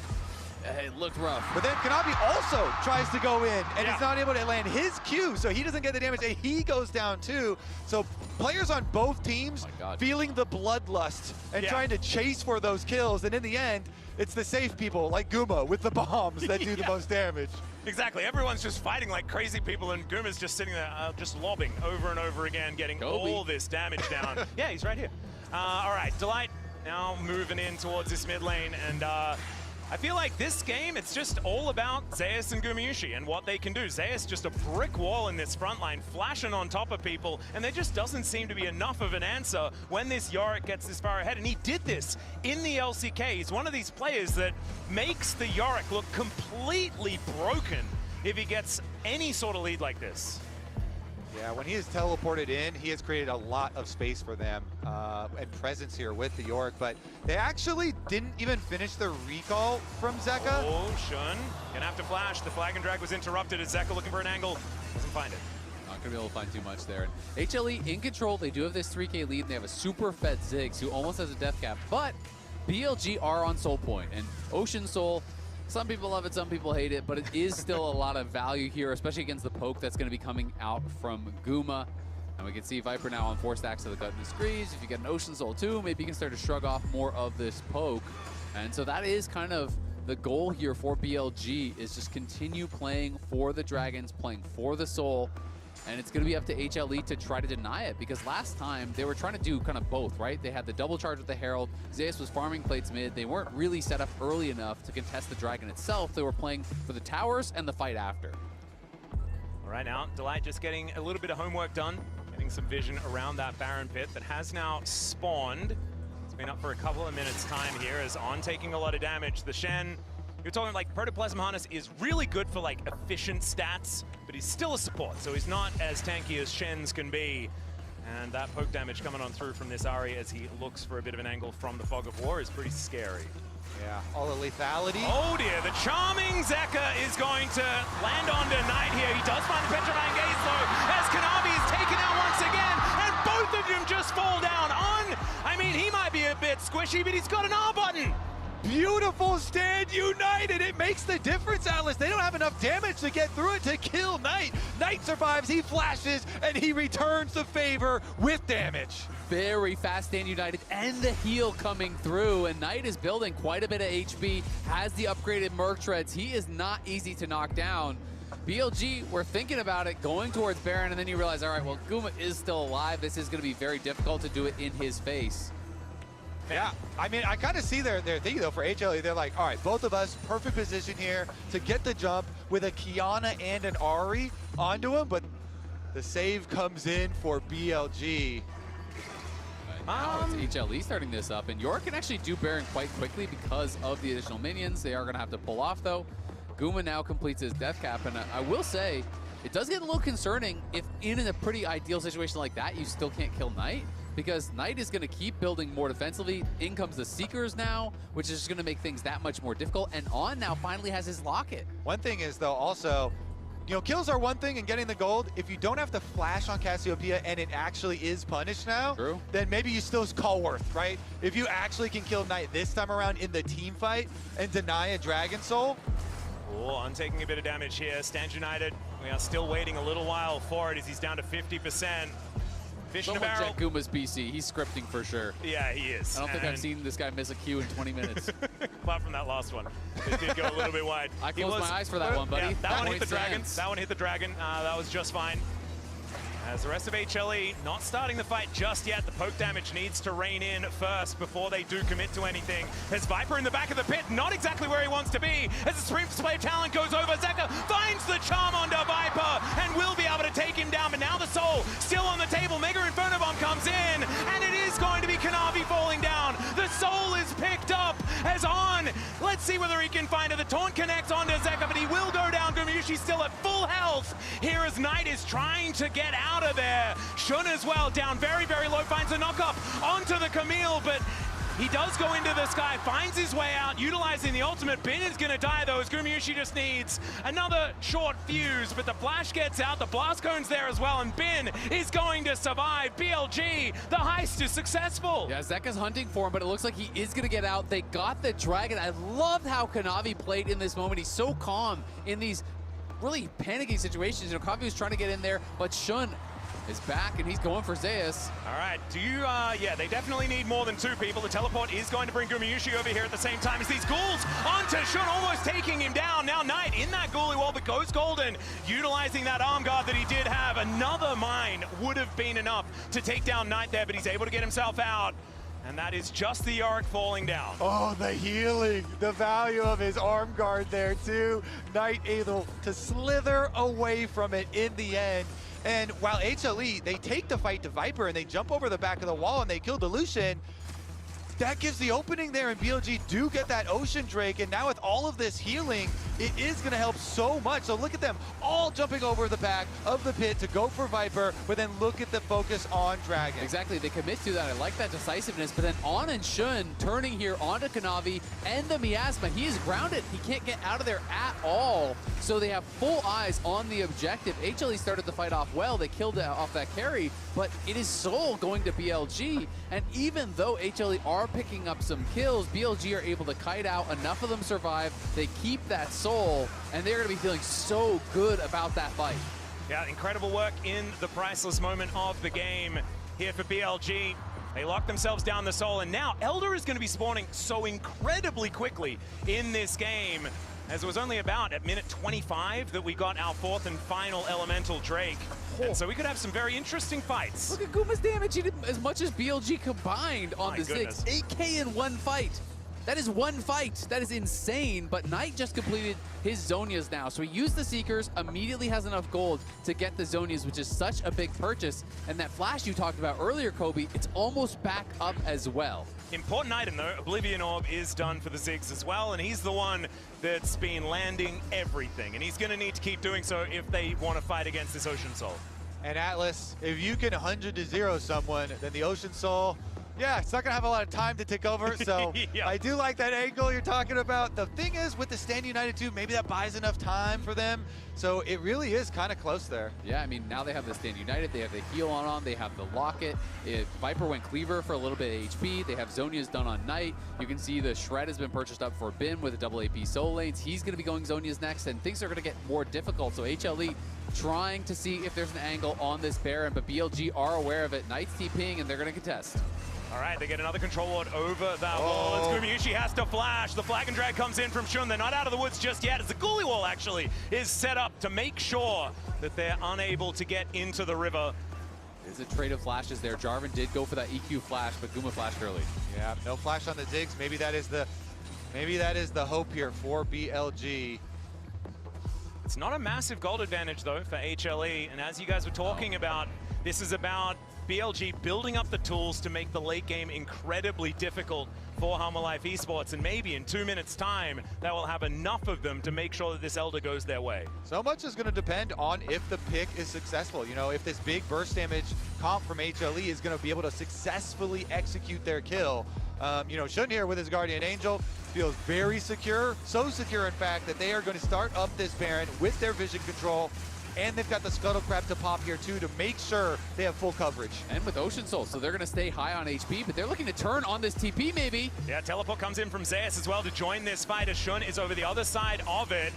it looked rough. But then Kanavi also tries to go in and is not able to land his Q, so he doesn't get the damage, and he goes down too. So players on both teams feeling the bloodlust and trying to chase for those kills, and in the end, it's the safe people like Guma with the bombs that do the most damage. Exactly, everyone's just fighting like crazy people, and Guma's just sitting there just lobbing over and over again, getting all this damage down. Yeah, he's right here. All right, Delight now moving in towards this mid lane, and I feel like this game, it's just all about Zeus and Gumayushi and what they can do. Zeus just a brick wall in this front line, flashing on top of people, and there just doesn't seem to be enough of an answer when this Yorick gets this far ahead. And he did this in the LCK. He's one of these players that makes the Yorick look completely broken if he gets any sort of lead like this. Yeah, when he is teleported in, he has created a lot of space for them and presence here with the Yorick, but they actually didn't even finish the recall from Zeka. Oh, Shun gonna have to flash. The flag and drag was interrupted as Zeka looking for an angle, doesn't find it. Not gonna be able to find too much there. And HLE in control, they do have this 3K lead, and they have a super fed Ziggs who almost has a death cap, but BLG are on Soul Point, and Ocean Soul, some people love it, some people hate it, but it is still a lot of value here, especially against the poke that's going to be coming out from Guma. And we can see Viper now on 4 stacks of the Gut and the Screeds. If you get an Ocean Soul too, maybe you can start to shrug off more of this poke. And so that is kind of the goal here for BLG, is just continue playing for the Dragons, playing for the Soul. And it's going to be up to HLE to try to deny it, because last time they were trying to do kind of both, right? They had the double charge with the Herald. Zeus was farming plates mid. They weren't really set up early enough to contest the Dragon itself. They were playing for the towers and the fight after. All right, now Delight just getting a little bit of homework done, getting some vision around that Baron pit that has now spawned. It's been up for a couple of minutes time here as On taking a lot of damage. The Shen, you're talking like Protoplasm Harness is really good for like efficient stats, but he's still a support, so he's not as tanky as Shen's can be. And that poke damage coming on through from this Ahri as he looks for a bit of an angle from the Fog of War is pretty scary. Yeah, all the lethality. Oh dear, the charming Zeka is going to land onto Knight here. He does find the Petrifying Gaze though, as Kanavi is taken out once again, and both of them just fall down. On, I mean, he might be a bit squishy, but he's got an R button. Beautiful stand united. It makes the difference, Atlas. They don't have enough damage to get through it to kill Knight. Knight survives, he flashes, and he returns the favor with damage. Very fast stand united, and the heal coming through, and Knight is building quite a bit of HP, has the upgraded Merc Treads. He is not easy to knock down. BLG, we're thinking about it, going towards Baron, and then you realize, all right, well, Guma is still alive. This is going to be very difficult to do it in his face. Yeah, I mean, I kind of see their thinking, though, for HLE. They're like, all right, both of us, perfect position here to get the jump with a Kiana and an Ahri onto him, but the save comes in for BLG. Now it's HLE starting this up, and York can actually do Baron quite quickly because of the additional minions. They are going to have to pull off, though. Guma now completes his death cap, and I will say, it does get a little concerning if in a pretty ideal situation like that, you still can't kill Knight, because Knight is going to keep building more defensively. In comes the Seekers now, which is going to make things that much more difficult, and On now finally has his locket. One thing is, though, also, you know, kills are one thing and getting the gold. If you don't have to flash on Cassiopeia and it actually is punished now, then maybe you still call worth, right? If you actually can kill Knight this time around in the team fight and deny a Dragon Soul. Oh, On taking a bit of damage here. Stand United, we are still waiting a little while for it as he's down to 50%. Fish in a barrel. Check Guma's BC. He's scripting for sure. Yeah, he is. I don't think I've seen this guy miss a Q in 20 minutes. Apart from that last one. It did go a little bit wide. I closed my eyes for that one, buddy. Yeah, that one hit the Point dragon. sense. That one hit the dragon. That was just fine. As the rest of HLE not starting the fight just yet. The poke damage needs to rein in first before they do commit to anything. There's Viper in the back of the pit, not exactly where he wants to be. As the Supreme Display of Talent goes over, Zeka finds the charm onto Viper and will be able to take him down. But now the Soul still on the table. Mega Inferno Bomb comes in, and it is going to be Kanavi falling down. The Soul is picked up as On. Let's see whether he can find it. The taunt connects onto Zeka, but he will go down. Gumayushi still at full health. Here as Knight is trying to get out of there. Shun as well, down very, very low, finds a knockup onto the Camille, but he does go into the sky, finds his way out, utilizing the ultimate. Bin is going to die, though, as Gumayushi just needs another short fuse, but the flash gets out, the blast cone's there as well, and Bin is going to survive. BLG, the heist is successful. Yeah, Zeka's hunting for him, but it looks like he is going to get out. They got the dragon. I loved how Kanavi played in this moment. He's so calm in these really panicking situations. You know, Kanavi was trying to get in there, but Shun is back, and he's going for Zeus. All right, yeah, they definitely need more than 2 people. The teleport is going to bring Gumayushi over here at the same time as these ghouls onto Shun, almost taking him down. Now Knight in that ghoulie wall, but goes golden, utilizing that arm guard that he did have. Another mine would have been enough to take down Knight there, but he's able to get himself out. And that is just the Yorick falling down. Oh, the healing, the value of his arm guard there too. Knight able to slither away from it in the end. And while HLE, they take the fight to Viper and they jump over the back of the wall and they kill Delusion, that gives the opening there, and BLG do get that Ocean Drake, and now with all of this healing, it is going to help so much. So look at them all jumping over the back of the pit to go for Viper, but then look at the focus on Dragon. Exactly, they commit to that. I like that decisiveness, but then On and Shun turning here onto Kanavi and the Miasma. He is grounded. He can't get out of there at all. So they have full eyes on the objective. HLE started the fight off well. They killed off that carry, but it is Soul going to BLG, and even though HLE are picking up some kills, BLG are able to kite out. Enough of them survive. They keep that Soul, and they're going to be feeling so good about that fight. Yeah, incredible work in the priceless moment of the game here for BLG. They lock themselves down the soul, and now Elder is going to be spawning so incredibly quickly in this game, as it was only about at minute 25 that we got our fourth and final elemental Drake. And so we could have some very interesting fights. Look at Guma's damage. He did as much as BLG combined on the Ziggs. 8K in one fight. That is one fight. That is insane. But Knight just completed his Zonias now. So he used the Seekers, immediately has enough gold to get the Zonias, which is such a big purchase. And that flash you talked about earlier, Kobe, it's almost back up as well. Important item though, Oblivion Orb is done for the Ziggs as well, and he's the one that's been landing everything. And he's gonna need to keep doing so if they want to fight against this Ocean Soul. And Atlas, if you can 100-0 someone, then the Ocean Soul, yeah, it's not going to have a lot of time to take over, so yeah. I do like that angle you're talking about. The thing is, with the Stand United 2, maybe that buys enough time for them, so it really is kind of close there. Yeah, I mean, now they have the Stand United, they have the heal on, they have the Locket. Viper went Cleaver for a little bit of HP, they have Zonia's done on Knight. You can see the Shred has been purchased up for Bin with the double AP Soul Lanes. He's going to be going Zonia's next, and things are going to get more difficult, so HLE trying to see if there's an angle on this Baron, but BLG are aware of it. Knight's TPing, and they're going to contest. All right, they get another control ward over that wall. As Gumayushi has to flash. The flag and drag comes in from Shun. They're not out of the woods just yet, as the Ghoulie wall actually is set up to make sure that they're unable to get into the river. There's a trade of flashes there. Jarvan did go for that EQ flash, but Guma flashed early. Yeah, no flash on the Ziggs. Maybe that is the hope here for BLG. It's not a massive gold advantage though for HLE, and as you guys were talking about, this is about BLG building up the tools to make the late game incredibly difficult for Halma Life Esports, and maybe in 2 minutes time that will have enough of them to make sure that this Elder goes their way. So much is going to depend on if the pick is successful. You know, if this big burst damage comp from HLE is going to be able to successfully execute their kill. You know, Shun here with his Guardian Angel feels very secure, so secure in fact that they are going to start up this Baron with their vision control. And they've got the Scuttle Crab to pop here too to make sure they have full coverage. And with Ocean Soul, so they're going to stay high on HP, but they're looking to turn on this TP maybe. Yeah, teleport comes in from Zeus as well to join this fight as Shun is over the other side of it.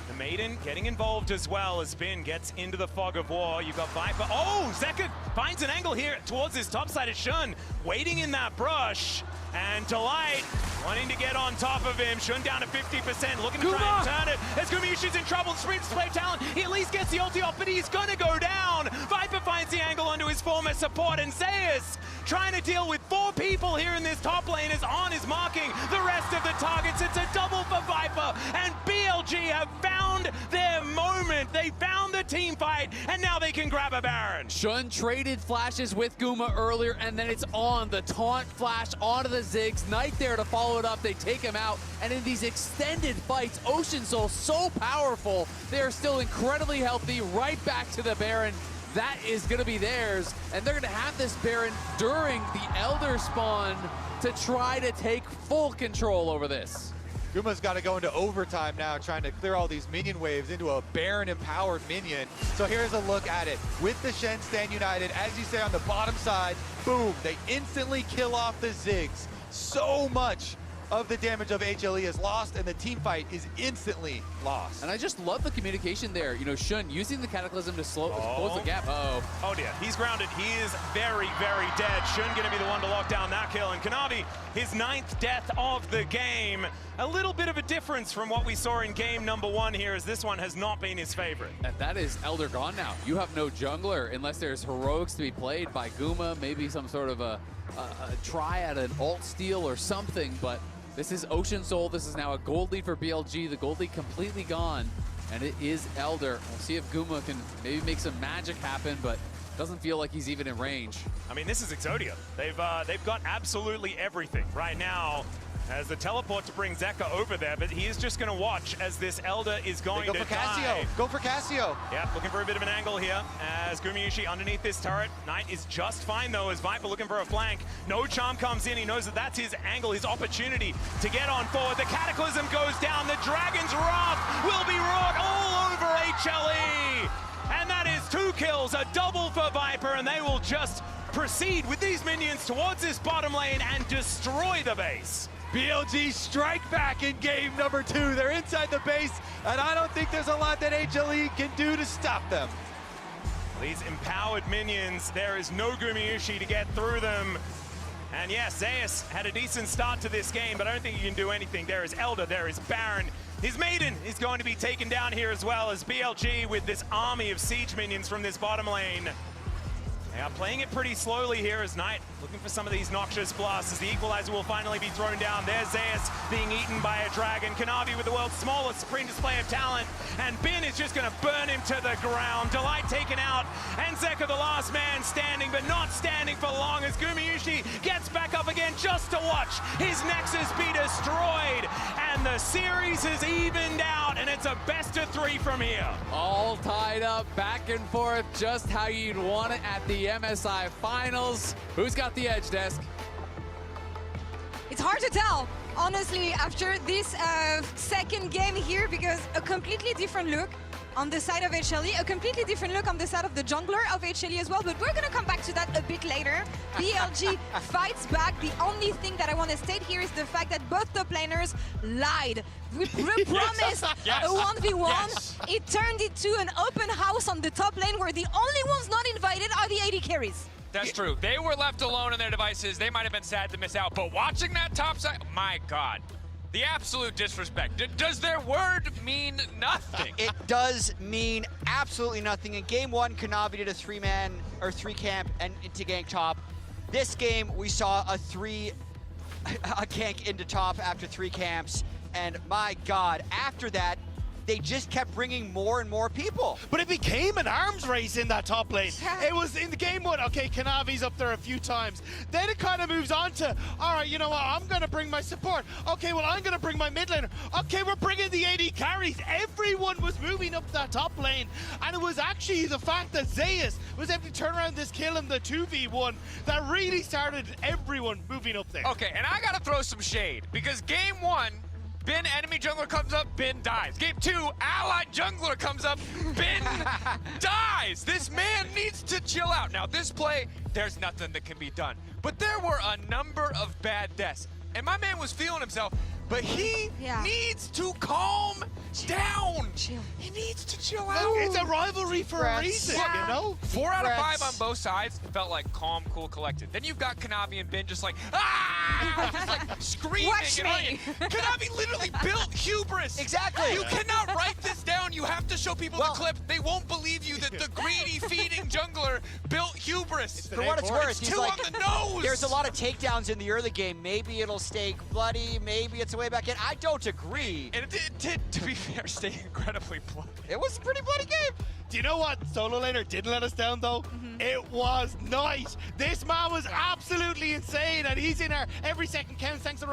The Maiden getting involved as well as Bin gets into the fog of war. You've got Viper. Oh, Zeka finds an angle here towards his top side of Shun, waiting in that brush. And Delight wanting to get on top of him. Shun down to 50%, looking to try and turn it. As Gumayushi's in trouble, sprint display talent. He at least gets the ulti off, but he's gonna go down. Viper finds the angle onto his former support, and Zeus trying to deal with 4 people here in this top lane is on his marking the rest of the targets. It's a double for Viper, and BLG have found their moment. They found the team fight, and now they can grab a Baron. Shun traded flashes with Guma earlier, and then it's on the taunt flash onto the Ziggs. Knight there to follow it up. They take him out, and in these extended fights, Ocean Soul so powerful. They are still incredibly healthy. Right back to the Baron. That is going to be theirs, and they're going to have this Baron during the Elder spawn to try to take full control over this. Guma's got to go into overtime now, trying to clear all these minion waves into a Baron-empowered minion. So here's a look at it. With the Shen Stand United, as you say on the bottom side, boom, they instantly kill off the Ziggs. So much of the damage of HLE is lost, and the team fight is instantly lost. And I just love the communication there. You know, Shun using the Cataclysm to close the gap. Oh dear, he's grounded. He is very, very dead. Shun gonna be the one to lock down that kill, and Kanavi, his 9th death of the game. A little bit of a difference from what we saw in game number 1 here, as this one has not been his favorite. And that is Elder gone now. You have no jungler unless there's heroics to be played by Guma, maybe some sort of a try at an alt steal or something, but this is Ocean Soul. This is now a gold lead for BLG. The gold lead completely gone, and it is Elder. We'll see if Guma can maybe make some magic happen, but doesn't feel like he's even in range. I mean, this is Exodia. They've got absolutely everything right now. As the teleport to bring Zeka over there, but he is just going to watch as this Elder is going to die. Go for Cassio. Yeah, looking for a bit of an angle here as Gumayushi underneath this turret. Knight is just fine though, as Viper looking for a flank. No Charm comes in. He knows that that's his angle, his opportunity to get on forward. The Cataclysm goes down. The Dragon's Wrath will be wrought all over HLE. And that is 2 kills, a double for Viper, and they will just proceed with these minions towards this bottom lane and destroy the base. BLG strike back in game number 2. They're inside the base, and I don't think there's a lot that HLE can do to stop them. These empowered minions, there is no Gumayusi to get through them. And yes, Zeus had a decent start to this game, but I don't think he can do anything. There is Elder, there is Baron. His Maiden is going to be taken down here as well as BLG with this army of siege minions from this bottom lane. They are playing it pretty slowly here as Knight looking for some of these noxious blasts as the equalizer will finally be thrown down. There's Zeus being eaten by a dragon. Kanavi with the world's smallest supreme display of talent. And Bin is just going to burn him to the ground. Delight taken out. And Zeka the last man standing, but not standing for long as Gumayusi gets back up again just to watch his Nexus be destroyed. And the series is evened out, and it's a best of 3 from here. All tied up, back and forth, just how you'd want it at the MSI Finals. Who's got the edge, Desk? It's hard to tell, honestly, after this second game here, because a completely different look on the side of HLE, a completely different look on the side of the jungler of HLE as well, but we're gonna come back to that a bit later. BLG fights back. The only thing that I want to state here is the fact that both top laners lied. We promised a 1v1. Yes. It turned into an open house on the top lane where the only ones not invited are the AD carries. That's true. They were left alone in their devices. They might have been sad to miss out, but watching that top side, my God. The absolute disrespect. Does their word mean nothing? It does mean absolutely nothing. In game 1, Kanavi did a 3-man or 3-camp and into gank top. This game, we saw a gank into top after 3 camps. And my God, after that, they just kept bringing more and more people. But it became an arms race in that top lane. It was in the game 1, okay, Kanavi's up there a few times. Then it kind of moves on to, all right, you know what, I'm going to bring my support. Okay, well, I'm going to bring my mid laner. Okay, we're bringing the AD carries. Everyone was moving up that top lane. And it was actually the fact that Zeus was able to turn around this kill in the 2v1 that really started everyone moving up there. Okay, and I got to throw some shade because game 1, Bin enemy jungler comes up, Bin dies. Game 2, allied jungler comes up, Bin dies. This man needs to chill out. Now this play, there's nothing that can be done. But there were a number of bad deaths. And my man was feeling himself, but he needs to calm down. He needs to chill out. It's a rivalry for a reason, you know? 4 out of 5 on both sides felt like calm, cool, collected. Then you've got Kanavi and Bin just like, just like screaming. Watch me. Kanavi literally built hubris. Exactly. You cannot write this down. You have to show people the clip. They won't believe you that the greedy feeding jungler built hubris. For what it's worth, It's he's 2 like, on the nose. there's a lot of takedowns in the early game. Maybe it'll stay bloody. Maybe it's a way back in. I don't agree. And it did, to be fair, stay incredibly bloody. It was a pretty bloody game. Do you know what solo laner didn't let us down though? It was Knight. This man was absolutely insane, and he's in our every second counts thanks to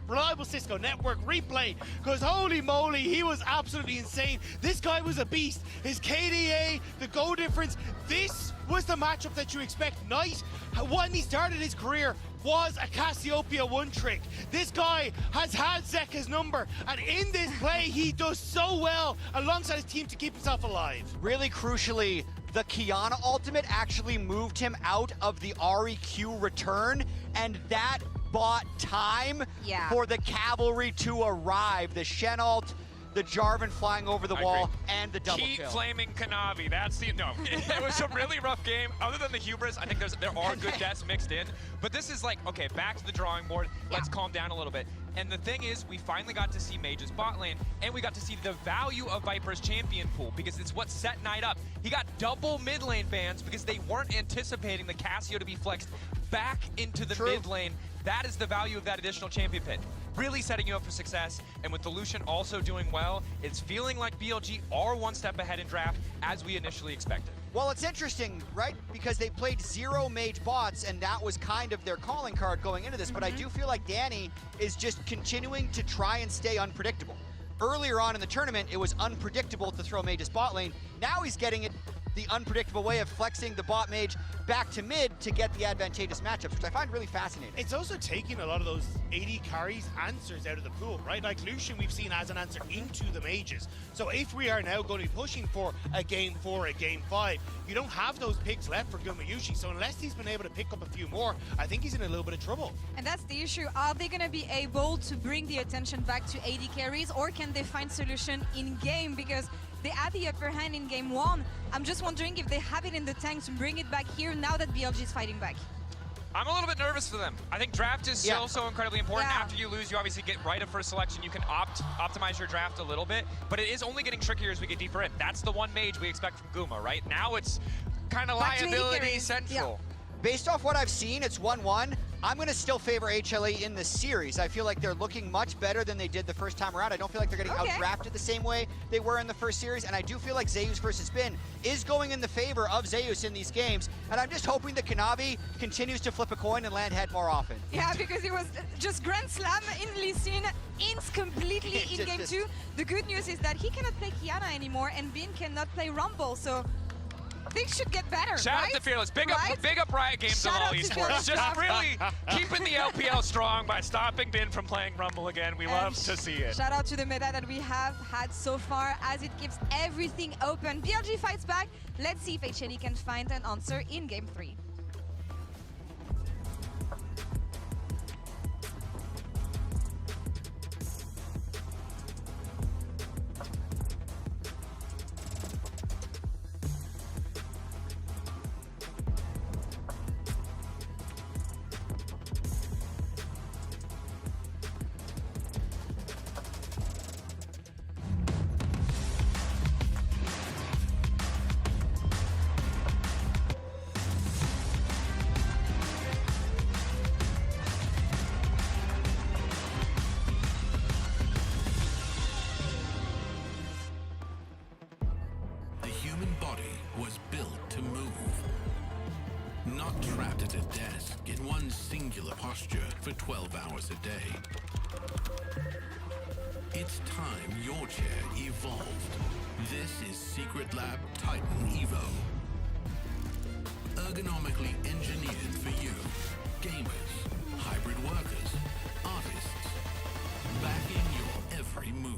reliable Cisco network replay. Because holy moly, he was absolutely insane. This guy was a beast. His KDA, the goal difference. This was the matchup that you expect. Knight, when he started his career, was a Cassiopeia one-trick. This guy has had Zeka's number, and in this play, he does so well alongside his team to keep himself alive. Really crucially, the Kiana ultimate actually moved him out of the REQ return, and that bought time for the cavalry to arrive. The Shen ult, the Jarvan flying over the wall, and the double Keep kill. flaming Kanavi. That's the no. It was a really rough game. Other than the hubris, I think there are good deaths mixed in. But this is like, okay, back to the drawing board. Let's calm down a little bit. And the thing is, we finally got to see Mage's bot lane, and we got to see the value of Viper's champion pool, because it's what set Knight up. He got double mid lane bans because they weren't anticipating the Cassio to be flexed back into the mid lane. That is the value of that additional champion pit. Really setting you up for success, and with the Lucian also doing well, it's feeling like BLG are one step ahead in draft as we initially expected. Well, it's interesting, right? Because they played 0 mage bots, and that was kind of their calling card going into this. But I do feel like Danny is just continuing to try and stay unpredictable. Earlier on in the tournament, it was unpredictable to throw mage's bot lane. Now he's getting it the unpredictable way of flexing the bot mage back to mid to get the advantageous matchups, which I find really fascinating. It's also taking a lot of those AD carries answers out of the pool, right? Like Lucian we've seen as an answer into the mages. So if we are now going to be pushing for a game 4, a game 5, you don't have those picks left for Gumayusi. So unless he's been able to pick up a few more, I think he's in a little bit of trouble. And that's the issue. Are they going to be able to bring the attention back to AD carries, or can they find solution in game? Because They had the upper hand in game 1. I'm just wondering if they have it in the tank to bring it back here now that BLG is fighting back. I'm a little bit nervous for them. I think draft is still so incredibly important. After you lose, you obviously get right of first selection. You can optimize your draft a little bit, but it is only getting trickier as we get deeper in. That's the one mage we expect from Guma, right? Now it's kind of liability central. Based off what I've seen, it's 1-1. I'm going to still favor HLA in the series. I feel like they're looking much better than they did the first time around. I don't feel like they're getting out-drafted the same way they were in the first series, and I do feel like Zeus versus Spin is going in the favor of Zeus in these games, and I'm just hoping that Kanavi continues to flip a coin and land head more often. Yeah, because it was just Grand Slam in Lee Sin, Ints completely in game 2. The good news is that he cannot play Kiana anymore, and Bin cannot play Rumble, so things should get better. Shout out to Fearless. Big up Riot Games of all esports. Just really keeping the LPL strong by stopping Bin from playing Rumble again. We love to see it. Shout out to the meta that we have had so far as it keeps everything open. BLG fights back. Let's see if HLE can find an answer in game 3. Not trapped at a desk in one singular posture for 12 hours a day. It's time your chair evolved. This is Secret Lab Titan Evo. Ergonomically engineered for you, gamers, hybrid workers, artists, backing your every move.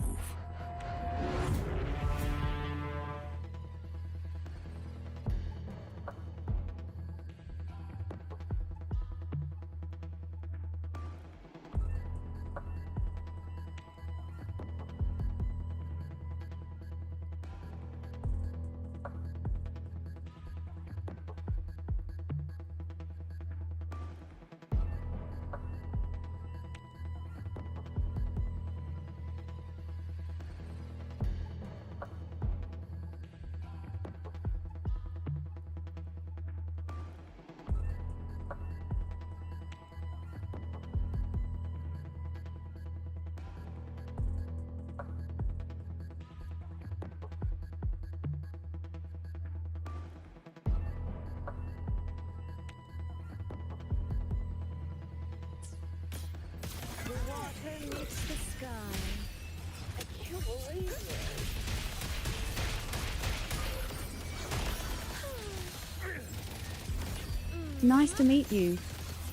The water meets the sky. I can't believe it. Nice to meet you.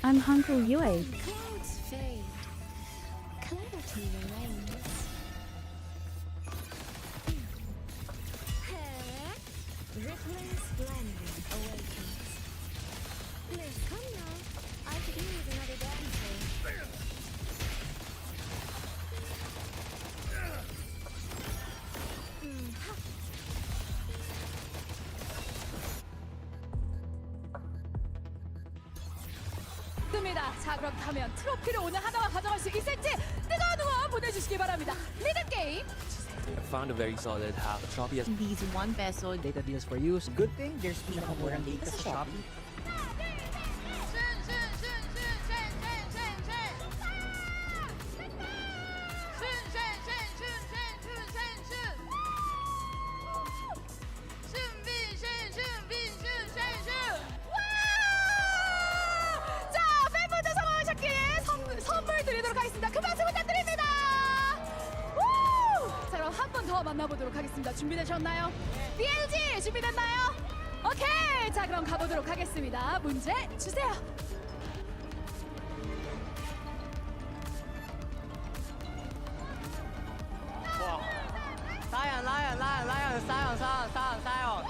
I'm Uncle Yue. Clouds fade. Clarity remains. Rippling splendor awakens. Please come now. I could use another dancer. 자, 그렇다면 트로피를 오늘 하나만 가져갈 수 있을지 뜨거운 응원 보내주시기 바랍니다. 리듬 게임. I found a very solid half. Shopee has these 1 peso data deals for you. Good thing there's pinakamurang data sa Shopee. 더 만나보도록 하겠습니다. 준비되셨나요? BLG 준비됐나요? 오케이! 자, 그럼 가보도록 하겠습니다. 문제 주세요. Lion, lion, lion, lion, Sion, Sion, Sion, Sion.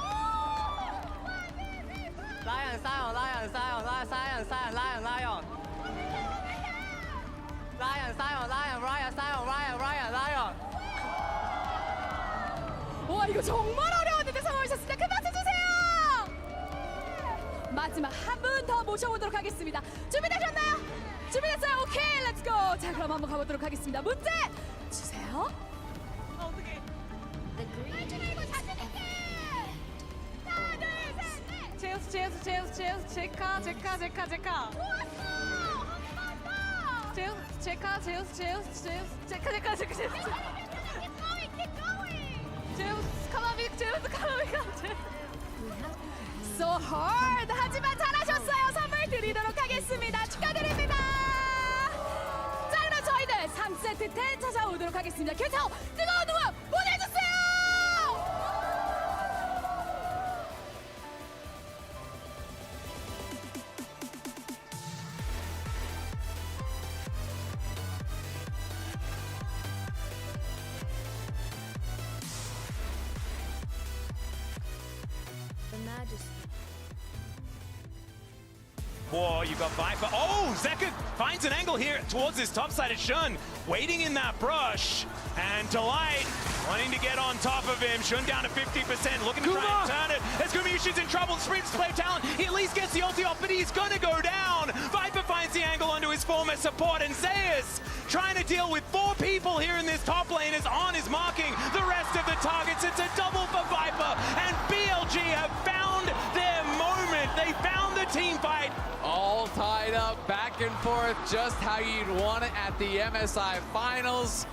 Lion, Sion, Lion, Sion, Lion, Sion, Sion, Lion, Lion. Lion, Sion, Lion, Ryan, Sion, Ryan, Ryan, Lion. 와, 이거 정말 어려웠는데 성공하셨습니다. 큰 박수 주세요. 마지막 한 분 더 모셔보도록 하겠습니다. 준비되셨나요? 준비됐어요? 오케이, 렛츠고. 자, 그럼 한번 가보도록 하겠습니다. 문제 주세요. 어떻게? 제우스, 제카. So hard. 하지만 잘하셨어요. 선물 드리도록 하겠습니다. 축하드립니다. 자, 그럼 저희는 3세트 때 찾아오도록 하겠습니다. 계속 뜨거운 응원 보내주세요. The Majesty. Boy, you got Viper. Oh, Zeka finds an angle here towards this top-sided Shun, waiting in that brush. And Delight wanting to get on top of him. Shun down to 50%, looking to try and turn it. As Gumayushin's in trouble, Sprint's play talent. He at least gets the ulti off, but he's gonna go down. Viper finds the angle onto his former support, and Zeus trying to deal with 4 people here in this top lane as On is marking the rest of the targets. It's a double for Viper, and BLG have found their moment. They found the team fight. All tied up, back and forth, just how you'd want it at the MSI Finals.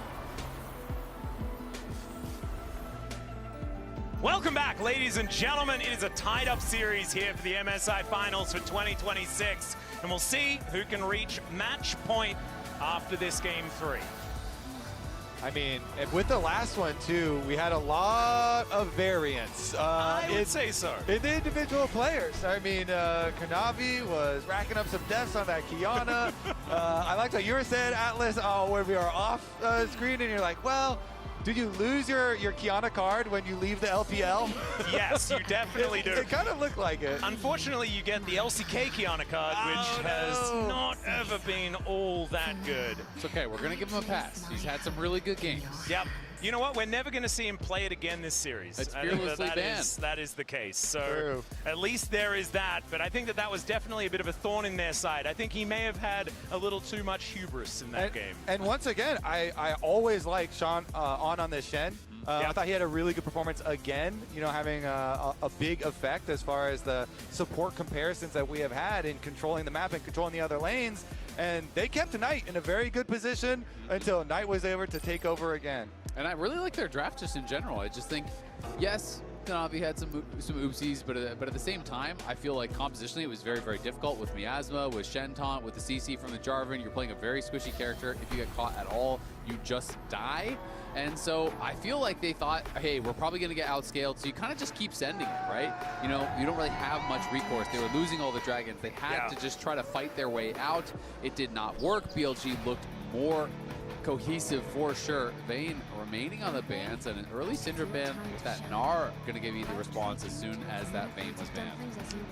Welcome back, ladies and gentlemen. It is a tied-up series here for the MSI Finals for 2026, and we'll see who can reach match point after this Game 3. I mean, with the last one, too, we had a lot of variance. I would say so. In the individual players. I mean, Kanavi was racking up some deaths on that Kiana. I liked how you were saying, Atlas, where we are off screen, and you're like, well, did you lose your Kiana card when you leave the LPL? Yes, you definitely do. It kind of looked like it. Unfortunately, you get the LCK Kiana card, which has not ever been all that good. It's okay, we're gonna give him a pass. He's had some really good games. Yep. You know what? We're never going to see him play it again this series. It's fearlessly banned. That is the case. So at least there is that. But I think that was definitely a bit of a thorn in their side. I think he may have had a little too much hubris in that game. And once again, I always like Sean on this Shen. I thought he had a really good performance again, you know, having a big effect as far as the support comparisons that we have had in controlling the map and controlling the other lanes. And they kept Knight in a very good position until Knight was able to take over again. And I really like their draft just in general. I just think, yes, Kanavi had some oopsies, but at the same time, I feel like compositionally it was very, very difficult with Miasma, with Shenton, with the CC from the Jarvan. You're playing a very squishy character. If you get caught at all, you just die. And so I feel like they thought, hey, we're probably going to get outscaled, so you kind of just keep sending it, right? You know, you don't really have much recourse. They were losing all the dragons. They had to just try to fight their way out. It did not work. BLG looked more cohesive for sure. Vayne remaining on the bans, and an early Syndra ban with that Gnar going to give you the response as soon as that Vayne is banned.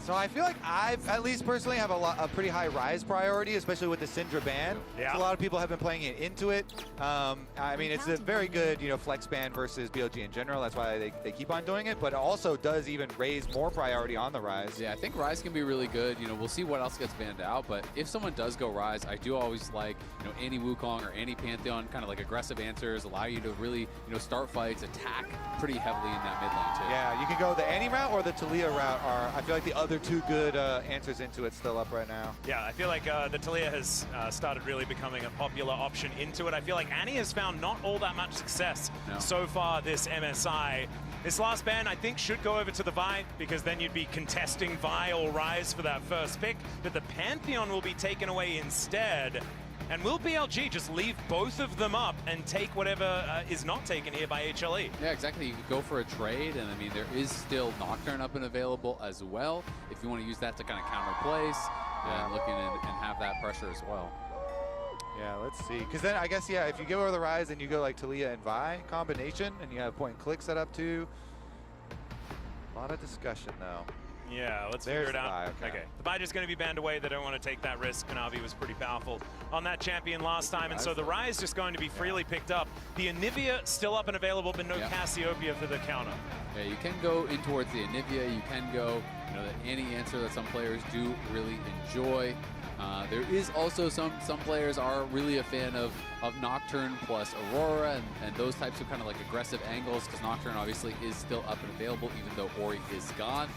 So I feel like I, at least personally, have a pretty high Rise priority, especially with the Syndra ban. Yeah. So a lot of people have been playing it into it. I mean, it's a very good, you know, flex ban versus BLG in general. That's why they keep on doing it, but it also does even raise more priority on the Rise. Yeah, I think Rise can be really good. You know, we'll see what else gets banned out, but if someone does go Rise, I do always like, you know, anti-Wukong or anti-Pantheon, kind of like aggressive answers, allow you to really, you know, start fights, attack pretty heavily in that mid lane too. Yeah, you can go the Annie route or the Talia route are, I feel like, the other two good answers into it still up right now. Yeah, I feel like the Talia has started really becoming a popular option into it. I feel like Annie has found not all that much success so far this MSI. This last ban, I think, should go over to the Vi, because then you'd be contesting Vi or Rise for that first pick, but the Pantheon will be taken away instead. And will BLG just leave both of them up and take whatever is not taken here by HLE? Yeah, exactly. You could go for a trade, and I mean, there is still Nocturne up and available as well, if you want to use that to kind of counter place and look in and have that pressure as well. Yeah, let's see. Because then I guess, yeah, if you go over the Rise and you go like Talia and Vi combination, and you have point and click set up too. A lot of discussion though. Yeah, let's There's figure it the out. buy, okay. The buy just going to be banned away. They don't want to take that risk. Kanavi was pretty powerful on that champion last time, and so the Rai is just going to be freely picked up. The Anivia still up and available, but no Cassiopeia for the counter. Yeah, you can go in towards the Anivia. You can go, the anti-answer that some players do really enjoy. There is also some players are really a fan of Nocturne plus Aurora and those types of kind of like aggressive angles, because Nocturne obviously is still up and available even though Ori is gone.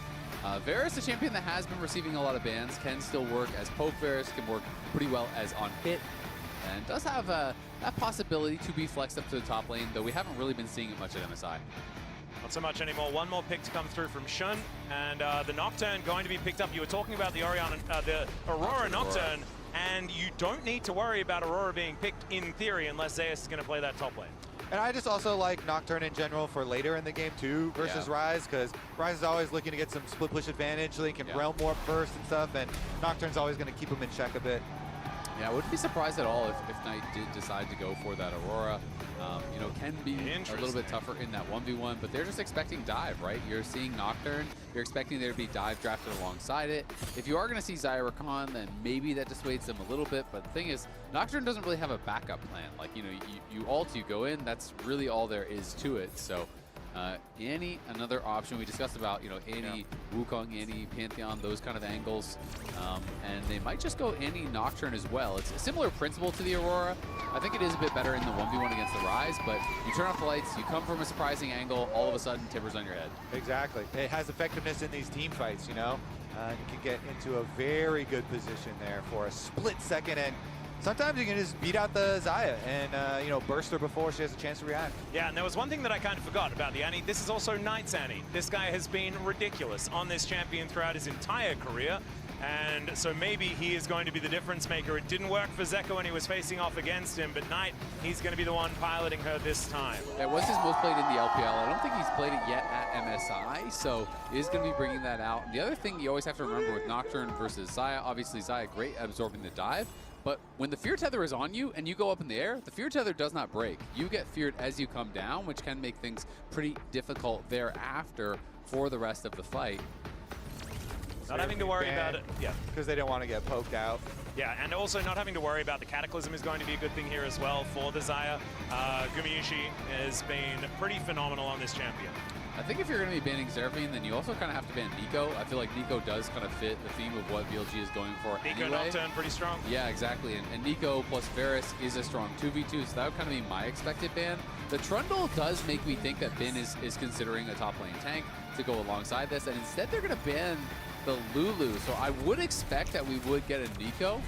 Varus, a champion that has been receiving a lot of bans, can still work as Poke Varus, can work pretty well as on hit, and does have that possibility to be flexed up to the top lane, though we haven't really been seeing it much at MSI. Not so much anymore. One more pick to come through from Shun, and the Nocturne going to be picked up. You were talking about the the Aurora Nocturne, and you don't need to worry about Aurora being picked in theory unless Zeus is going to play that top lane. And I just also like Nocturne in general for later in the game too versus Ryze, because Ryze is always looking to get some split push advantage so he can realm more first and stuff, and Nocturne's always going to keep him in check a bit. Yeah, I wouldn't be surprised at all if Knight did decide to go for that Aurora. Can be a little bit tougher in that 1v1, but they're just expecting dive, right? You're seeing Nocturne, you're expecting there to be dive drafted alongside it. If you are going to see Zyra Khan, then maybe that dissuades them a little bit, but the thing is, Nocturne doesn't really have a backup plan. Like, you ult, you go in, that's really all there is to it. So Annie, another option. We discussed about, Annie, Wukong, Annie, Pantheon, those kind of angles. And they might just go Annie Nocturne as well. It's a similar principle to the Aurora. I think it is a bit better in the 1v1 against the Ryze, but you turn off the lights, you come from a surprising angle, all of a sudden Timber's on your head. Exactly. It has effectiveness in these team fights, you can get into a very good position there for a split second, and sometimes you can just beat out the Xayah and, burst her before she has a chance to react. Yeah, and there was one thing that I kind of forgot about the Annie. This is also Knight's Annie. This guy has been ridiculous on this champion throughout his entire career, and so maybe he is going to be the difference maker. It didn't work for Zeko when he was facing off against him, but Knight, he's going to be the one piloting her this time. Yeah, it was his most played in the LPL. I don't think he's played it yet at MSI, so he is going to be bringing that out. And the other thing you always have to remember with Nocturne versus Xayah, obviously Xayah great at absorbing the dive, but when the fear tether is on you and you go up in the air, the fear tether does not break. You get feared as you come down, which can make things pretty difficult thereafter for the rest of the fight. Not having to worry about it. Yeah. Because they don't want to get poked out. Yeah, and also not having to worry about the Cataclysm is going to be a good thing here as well for the Xayah. Gumayushi has been pretty phenomenal on this champion. I think if you're going to be banning Seraphine, then you also kind of have to ban Nico. I feel like Nico does kind of fit the theme of what VLG is going for Nico anyway. Nocturne pretty strong. Yeah, exactly. And Nico plus Varus is a strong 2v2, so that would kind of be my expected ban. The Trundle does make me think that Bin is considering a top lane tank to go alongside this, and instead they're going to ban the Lulu. So I would expect that we would get a Nico.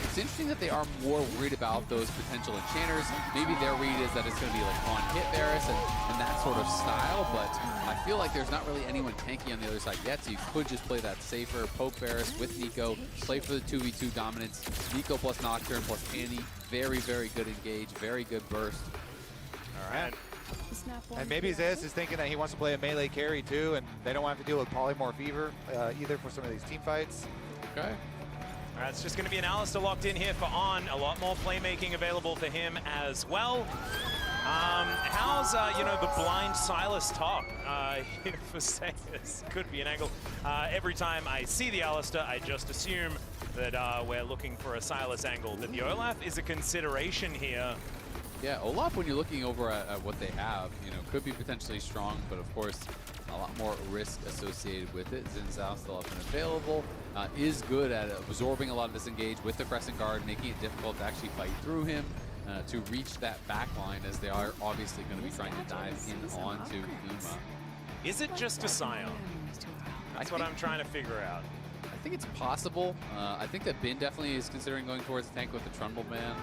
It's interesting that they are more worried about those potential enchanters. Maybe their read is that it's going to be like on hit Varus and that sort of style, but I feel like there's not really anyone tanky on the other side yet, so you could just play that safer, poke Varus with Nico, play for the 2v2 dominance, Nico plus Nocturne plus Annie, very, very good engage, very good burst. All right. And maybe Zeus is thinking that he wants to play a melee carry too, and they don't want to have to deal with Polymorph either for some of these team fights. Okay. All right, it's just going to be an Alistar locked in here for On. A lot more playmaking available for him as well. How's, the blind Silas talk for Zeus? Could be an angle. Every time I see the Alistar, I just assume that we're looking for a Silas angle. That the Olaf is a consideration here. Yeah, Olaf, when you're looking over at what they have, could be potentially strong, but of course, a lot more risk associated with it. Xin Zhao still up and available, is good at absorbing a lot of this engage with the Crescent Guard, making it difficult to actually fight through him, to reach that back line, as they are obviously going to be trying to dive in onto Uma. Is it just a Scion? That's what I'm trying to figure out. I think it's possible. I think that Bin definitely is considering going towards the tank with the Trundle Man.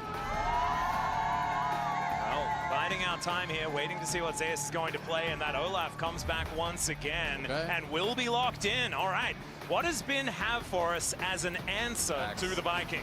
Biding out time here, waiting to see what Zeus is going to play, and that Olaf comes back once again and will be locked in. All right, what does Bin have for us as an answer to the Viking?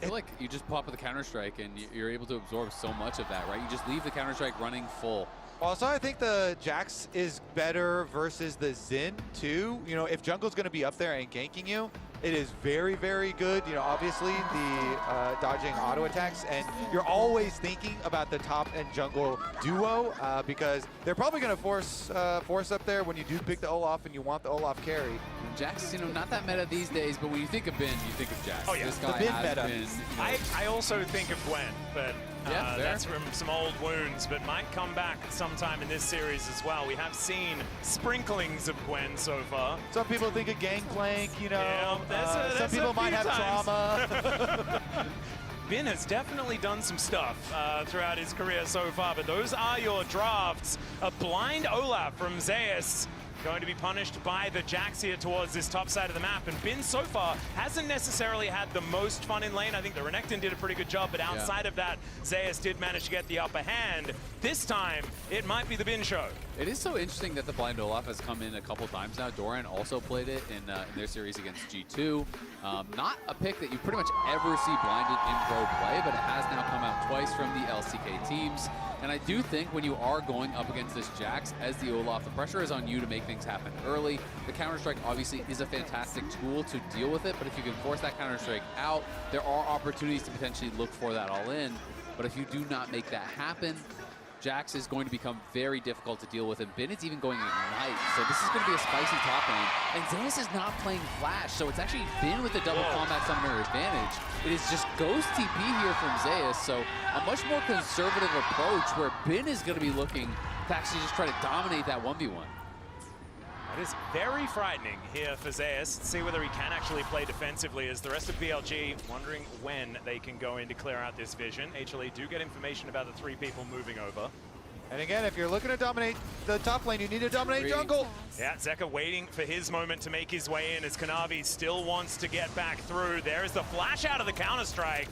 I feel like you just pop with a Counter-Strike and you're able to absorb so much of that, right? You just leave the Counter-Strike running full. Also, I think the Jax is better versus the Xin too. If jungle's going to be up there and ganking you, It is very, very good. You know, obviously the dodging auto attacks, and you're always thinking about the top and jungle duo because they're probably going to force up there when you do pick the Olaf and you want the Olaf carry. And Jax, you know, not that meta these days, but when you think of Ben, you think of Jax. Oh yeah, this guy the Ben has meta. been. You know, I also think of Gwen, but Yeah, that's from some old wounds, but might come back sometime in this series as well. We have seen sprinklings of Gwen so far. Some people think of Gangplank, you know. Yeah, some people might have trauma. Ben has definitely done some stuff throughout his career so far, but those are your drafts. A blind Olaf from Zeus going to be punished by the Jax here towards this top side of the map. And Ben so far hasn't necessarily had the most fun in lane. I think the Renekton did a pretty good job, but outside of that, Zeus did manage to get the upper hand. This time, it might be the Ben show. It is so interesting that the blind Olaf has come in a couple times now. Doran also played it in their series against G2. Not a pick that you pretty much ever see blinded in pro play, but it has now come out twice from the LCK teams. And I do think when you are going up against this Jax as the Olaf, the pressure is on you to make things happen early. The Counter-Strike obviously is a fantastic tool to deal with it, but if you can force that Counter-Strike out, there are opportunities to potentially look for that all in. But if you do not make that happen, Jax is going to become very difficult to deal with, and Ben is even going Ignite, so this is going to be a spicy top lane. And Zeus is not playing Flash, so it's actually Ben with the double combat summoner advantage. It is just Ghost TP here from Zeus, so a much more conservative approach where Ben is going to be looking to actually just try to dominate that 1v1. It is very frightening here for Zeus. See whether he can actually play defensively as the rest of BLG wondering when they can go in to clear out this vision. HLE do get information about the 3 people moving over. And again, if you're looking to dominate the top lane, you need to dominate jungle. Yeah, Zeka waiting for his moment to make his way in as Kanavi still wants to get back through. There's the flash out of the Counter-Strike.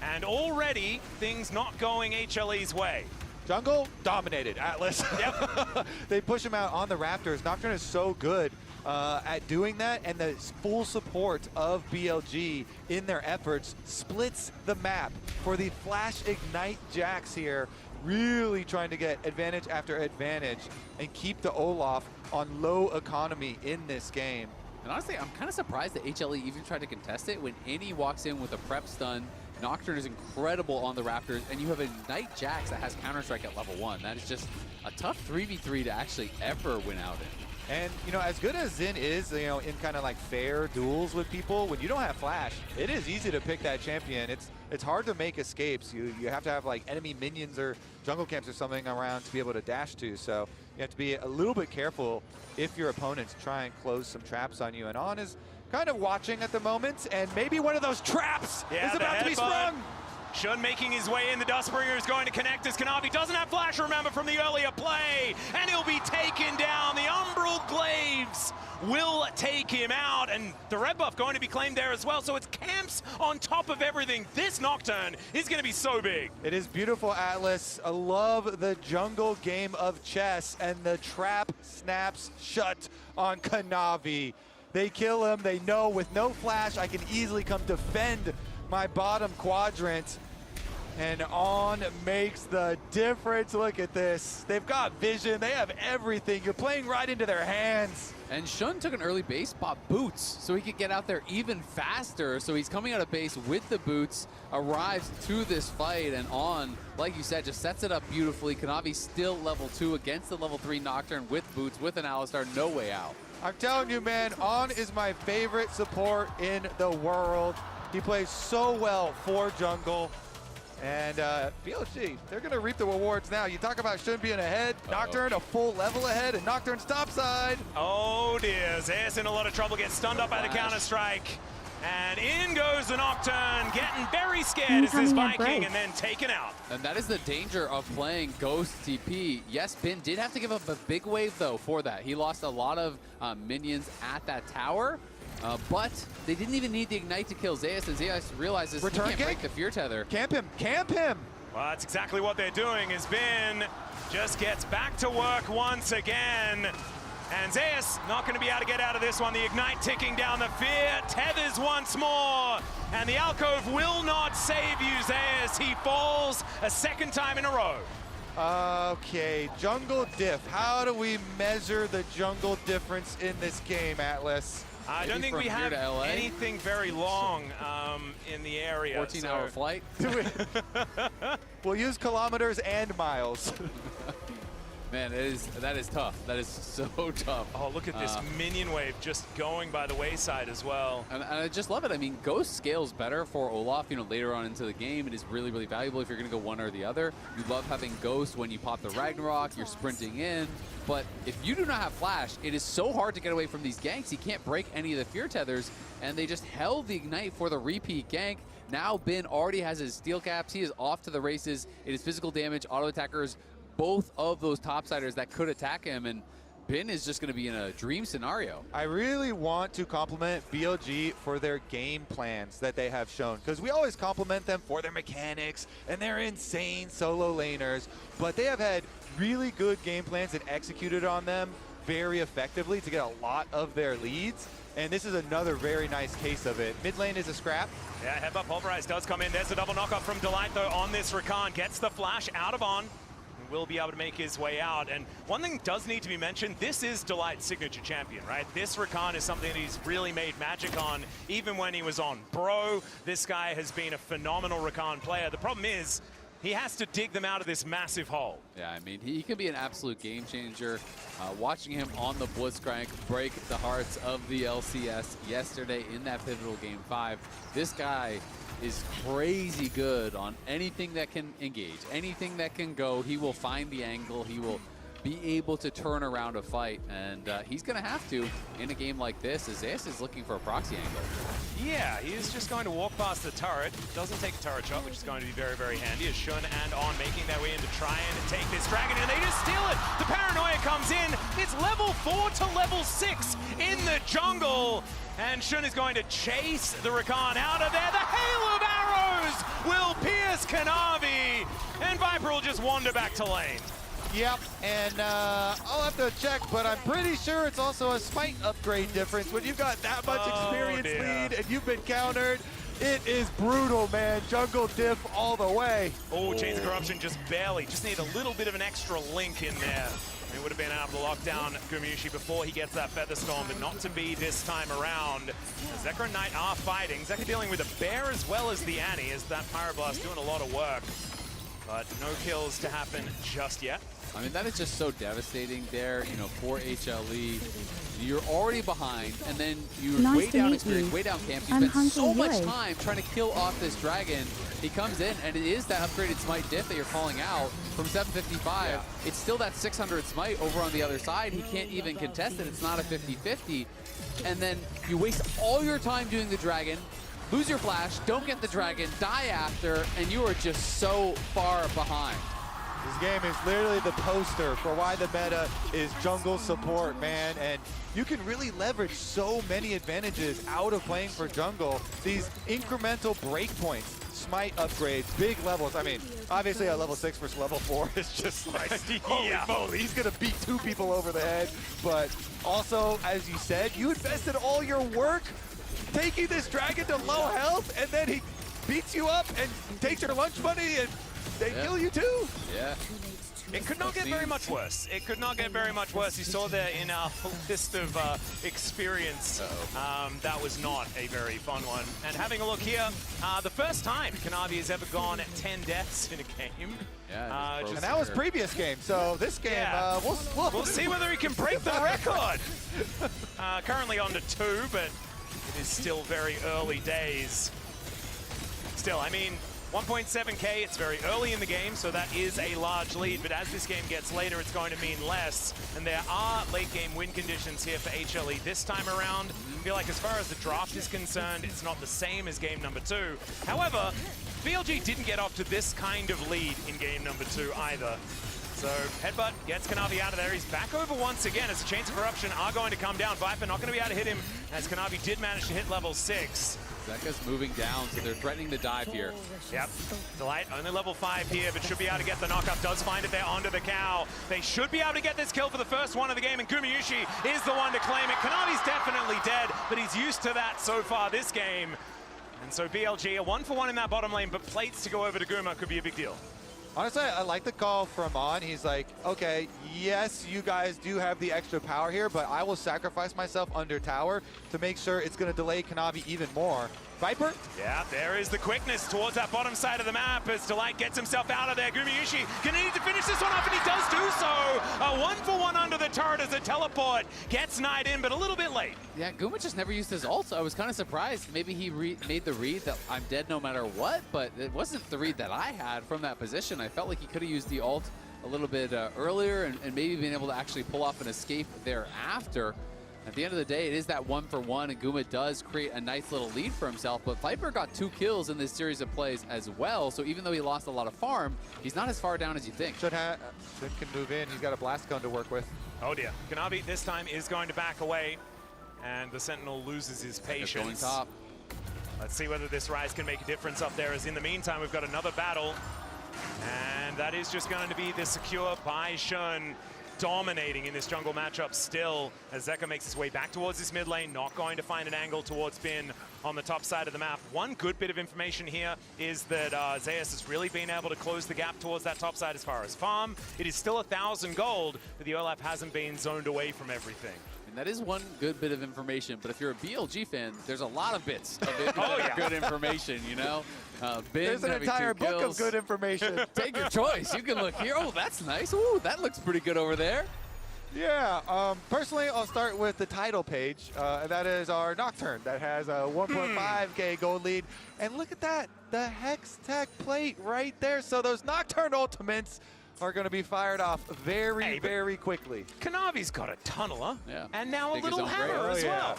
And already, things not going HLE's way. Jungle dominated, Atlas. Yep. They push him out on the Raptors. Nocturne is so good at doing that, and the full support of BLG in their efforts splits the map for the Flash Ignite Jax here, really trying to get advantage after advantage and keep the Olaf on low economy in this game. And honestly, I'm kind of surprised that HLE even tried to contest it when Annie walks in with a prep stun. Nocturne is incredible on the Raptors, and you have a Ignite Jax that has Counter-Strike at level 1. That is just a tough 3v3 to actually ever win out in. And, you know, as good as Xin is, you know, in kind of like fair duels with people, when you don't have Flash, it is easy to pick that champion. It's hard to make escapes. You have to have like enemy minions or jungle camps or something around to be able to dash to. So you have to be a little bit careful if your opponents try and close some traps on you. And On is kind of watching at the moment, and maybe one of those traps is about to be sprung. Shun making his way in. The Dustbringer is going to connect as Kanavi doesn't have Flash, remember, from the earlier play. And he'll be taken down. The Umbral Glaives will take him out. And the red buff going to be claimed there as well. So it's camps on top of everything. This Nocturne is going to be so big. It is beautiful, Atlas. I love the jungle game of chess, and the trap snaps shut on Kanavi. They kill him. They know with no Flash, I can easily come defend my bottom quadrant. And On makes the difference. Look at this. They've got vision. They have everything. You're playing right into their hands. And Shun took an early base, bought boots, so he could get out there even faster. So he's coming out of base with the boots, arrives to this fight, and On, like you said, just sets it up beautifully. Kanavi still level 2 against the level 3 Nocturne with boots, with an Alistar, no way out. I'm telling you, man, On is my favorite support in the world. He plays so well for jungle. And BLG, they're going to reap the rewards now. You talk about Shun being ahead, Nocturne a full level ahead, and Nocturne's topside. Oh dear, Zeus in a lot of trouble, gets stunned up by the Counter-Strike. And in goes the Nocturne, getting very scared as this Viking, and then taken out. And that is the danger of playing Ghost TP. Yes, Ben did have to give up a big wave, though, for that. He lost a lot of minions at that tower, but they didn't even need the Ignite to kill Zeus, and Zeus realizes he can't break the Fear Tether. Camp him, camp him! Well, that's exactly what they're doing, as Ben just gets back to work once again. And Zeus not going to be able to get out of this one. The Ignite ticking down, the Fear tethers once more. And the Alcove will not save you, Zeus. He falls a second time in a row. Okay, jungle diff. How do we measure the jungle difference in this game, Atlas? I don't think we have anything very long in the area. 14-hour flight. We'll use kilometers and miles. Man, that is tough. That is so tough. Oh, look at this minion wave just going by the wayside as well. And I just love it. I mean, Ghost scales better for Olaf, you know, later on into the game. It is really, really valuable if you're going to go one or the other. You love having Ghost when you pop the Ragnarok, you're sprinting in. But if you do not have Flash, it is so hard to get away from these ganks. He can't break any of the Fear Tethers, and they just held the Ignite for the repeat gank. Now Bin already has his steel caps. He is off to the races. It is physical damage, auto attackers, both of those topsiders that could attack him, and Bin is just going to be in a dream scenario. I really want to compliment BLG for their game plans that they have shown, because we always compliment them for their mechanics and their insane solo laners, but they have had really good game plans and executed on them very effectively to get a lot of their leads, and this is another very nice case of it. Mid lane is a scrap. Yeah, Headbutt Pulverize does come in. There's a double knockoff from Delight, though, on this Rakan. Gets the flash out of On. Will be able to make his way out. And one thing does need to be mentioned, this is Delight's signature champion, right? This Rakan is something that he's really made magic on, even when he was on Bro. This guy has been a phenomenal Rakan player. The problem is, he has to dig them out of this massive hole. Yeah, I mean, he can be an absolute game changer. Watching him on the Blitzcrank break the hearts of the LCS yesterday in that pivotal Game 5, this guy is crazy good on anything that can engage, anything that can go. He will find the angle. He will be able to turn around a fight, and he's going to have to in a game like this, as Zeus is looking for a proxy angle. Yeah, he's just going to walk past the turret. Doesn't take a turret shot, which is going to be very, very handy, as Shun and On making their way in to try and take this dragon, and they just steal it. The paranoia comes in. It's level 4 to level 6 in the jungle, and Shun is going to chase the Rakan out of there. The hail of arrows will pierce Kanavi, and Viper will just wander back to lane. Yep, and I'll have to check, but I'm pretty sure it's also a smite upgrade difference. When you've got that much experience lead and you've been countered, it is brutal, man. Jungle diff all the way. Oh, Chains of Corruption just barely. Just need a little bit of an extra link in there. It would have been able to lock down Gumayusi before he gets that Featherstorm, but not to be this time around. Zekra and Knight are fighting. Zekra dealing with a bear as well as the Annie, as that Pyroblast doing a lot of work. But no kills to happen just yet. I mean, that is just so devastating there, you know, for HLE. You're already behind, and then you're way down experience, way down camp. You spend so much time trying to kill off this dragon. He comes in, and it is that upgraded smite diff that you're calling out from 755. Yeah. It's still that 600 smite over on the other side. He can't even contest it. It's not a 50-50. And then you waste all your time doing the dragon, lose your flash, don't get the dragon, die after, and you are just so far behind. This game is literally the poster for why the meta is jungle support, man. And you can really leverage so many advantages out of playing for jungle. These incremental breakpoints, smite upgrades, big levels. I mean, obviously at level 6 versus level 4 is just like, holy moly, he's gonna beat 2 people over the head. But also, as you said, you invested all your work taking this dragon to low health, and then he beats you up and takes your lunch money, and they kill you too. Yeah. It could not get very much worse. It could not get very much worse. You saw there in our list of experience, that was not a very fun one. And having a look here, the first time Kanavi has ever gone at 10 deaths in a game. Yeah, and that was previous game, so this game, we'll see whether he can break the record. Currently on to 2, but it is still very early days. Still, I mean, 1.7K, it's very early in the game, so that is a large lead, but as this game gets later, it's going to mean less, and there are late-game win conditions here for HLE this time around. I feel like as far as the draft is concerned, it's not the same as game number 2. However, BLG didn't get off to this kind of lead in game number 2 either. So Headbutt gets Kanavi out of there. He's back over once again as the Chains of Corruption are going to come down. Viper not going to be able to hit him, as Kanavi did manage to hit level 6. Zeka's moving down, so they're threatening the dive here. Yep. Delight only level 5 here, but should be able to get the knockup. Does find it there onto the cow. They should be able to get this kill for the first one of the game, and Gumayusi is the one to claim it. Kanavi's definitely dead, but he's used to that so far this game. And so BLG, a 1-for-1 in that bottom lane, but plates to go over to Guma could be a big deal. Honestly, I like the call from On. He's like, okay, yes, you guys do have the extra power here, but I will sacrifice myself under tower to make sure it's going to delay Kanavi even more. Viper? Yeah, there is the quickness towards that bottom side of the map as Delight gets himself out of there. Gumayushi gonna need to finish this one off, and he does do so. A 1-for-1 under the turret as the teleport gets Knight in, but a little bit late. Yeah, Guma just never used his ult, so I was kind of surprised. Maybe he made the read that I'm dead no matter what, but it wasn't the read that I had from that position. I felt like he could have used the ult a little bit earlier and maybe been able to actually pull off an escape thereafter. At the end of the day, it is that 1-for-1, and Guma does create a nice little lead for himself, but Viper got 2 kills in this series of plays as well, so even though he lost a lot of farm, he's not as far down as you think. Shun can move in. He's got a blast gun to work with. Oh dear. Kanavi this time is going to back away, and the Sentinel loses his patience. Going top. Let's see whether this Rise can make a difference up there, as in the meantime, we've got another battle, and that is just going to be the secure by Shun. Dominating in this jungle matchup still, as Zeka makes his way back towards this mid lane, not going to find an angle towards Bin on the top side of the map. One good bit of information here is that Zeus has really been able to close the gap towards that top side as far as farm. It is still 1,000 gold, but the Olaf hasn't been zoned away from everything. And that is one good bit of information, but if you're a BLG fan, there's a lot of bits of it that are good information, you know? There's an entire book of good information. Take your choice. You can look here. Oh, that's nice. Ooh, that looks pretty good over there. Yeah, personally, I'll start with the title page, and that is our Nocturne that has a 1.5k gold lead. And look at that, the Hex Tech plate right there. So those Nocturne ultimates are going to be fired off very quickly. Kanavi's got a tunneler, and now Dig a little hammer as well.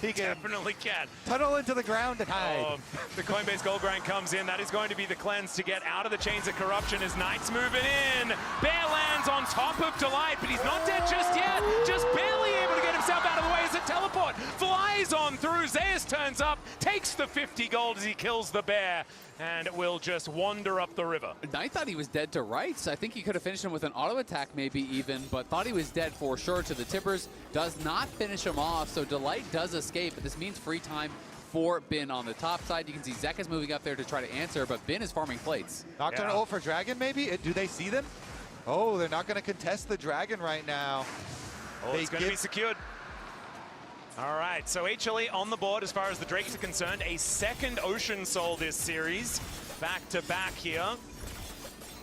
He definitely can. Tunnel into the ground and hide. The Coinbase Gold Grind comes in. That is going to be the cleanse to get out of the chains of corruption as Knight's moving in. Bear lands on top of Delight, but he's not dead just yet. Just barely able to get himself out of the way as a teleport flies on through. Zeus turns up, takes the 50 gold as he kills the bear, and will just wander up the river. Knight thought he was dead to rights. I think he could have finished him with an auto attack maybe even, but thought he was dead for sure to the tippers. Does not finish him off, so Delight does escape, but this means free time for Bin on the top side. You can see Zeka's moving up there to try to answer, but Bin is farming plates. Nocturne ult for Dragon maybe? Do they see them? Oh, they're not going to contest the Dragon right now. Oh, it's going to be secured. All right, so HLE on the board as far as the Drakes are concerned. A second Ocean Soul this series, back-to-back here.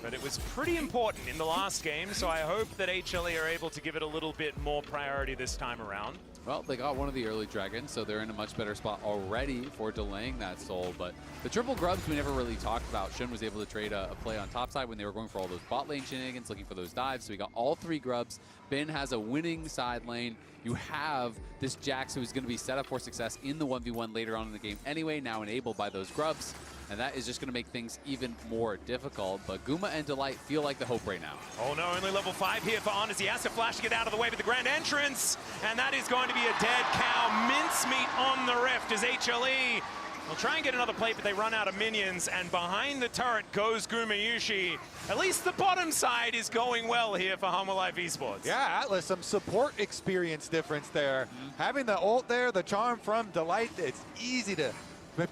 But it was pretty important in the last game, so I hope that HLE are able to give it a little bit more priority this time around. Well, they got one of the early dragons, so they're in a much better spot already for delaying that soul. But the triple grubs we never really talked about. Shun was able to trade a play on top side when they were going for all those bot lane shenanigans, looking for those dives. So we got all 3 grubs. Bin has a winning side lane. You have this Jax who's going to be set up for success in the 1v1 later on in the game anyway, now enabled by those grubs. And that is just going to make things even more difficult. But Guma and Delight feel like the hope right now. Oh no, only level 5 here for On as he has to flash to get out of the way with the grand entrance. And that is going to be a dead cow mincemeat on the Rift as HLE will try and get another plate, but they run out of minions. And behind the turret goes Gumayushi. At least the bottom side is going well here for Humble Life Esports. Yeah, Atlas, some support experience difference there. Having the ult there, the charm from Delight, it's easy to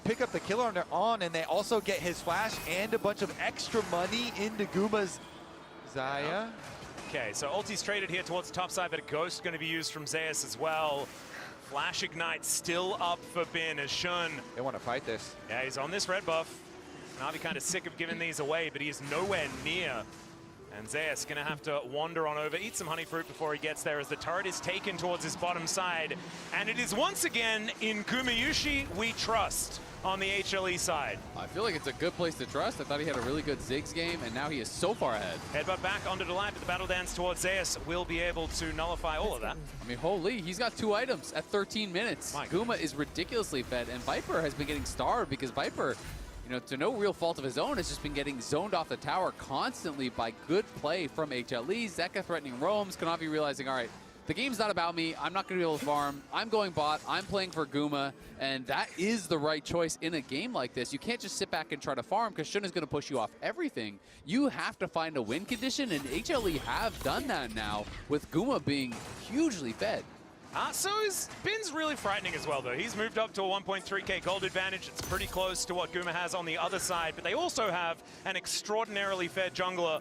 pick up the kill on their On, and they also get his flash and a bunch of extra money into Guma's Zaya. Okay, so ulti's traded here towards the top side, but a ghost going to be used from Zeus as well. Flash Ignite still up for Bin as Shun. They want to fight this. Yeah, he's on this red buff. Navi kind of sick of giving these away, but he is nowhere near. And Zeus gonna have to wander on over, eat some honey fruit before he gets there as the turret is taken towards his bottom side. And it is once again in Gumayushi we trust on the HLE side. I feel like it's a good place to trust. I thought he had a really good Ziggs game, and now he is so far ahead. Headbutt back onto Delight, but the battle dance towards Zeus will be able to nullify all of that. I mean, holy, he's got 2 items at 13 minutes. Guma is ridiculously fed, and Viper has been getting starved because Viper, you know, to no real fault of his own, has just been getting zoned off the tower constantly by good play from HLE. Zeka threatening roams, Kanavi realizing, all right, the game's not about me. I'm not going to be able to farm. I'm going bot. I'm playing for Guma, and that is the right choice in a game like this. You can't just sit back and try to farm because Shun is going to push you off everything. You have to find a win condition, and HLE have done that now with Guma being hugely fed. So Bin's really frightening as well, though. He's moved up to a 1.3k gold advantage. It's pretty close to what Guma has on the other side, but they also have an extraordinarily fair jungler.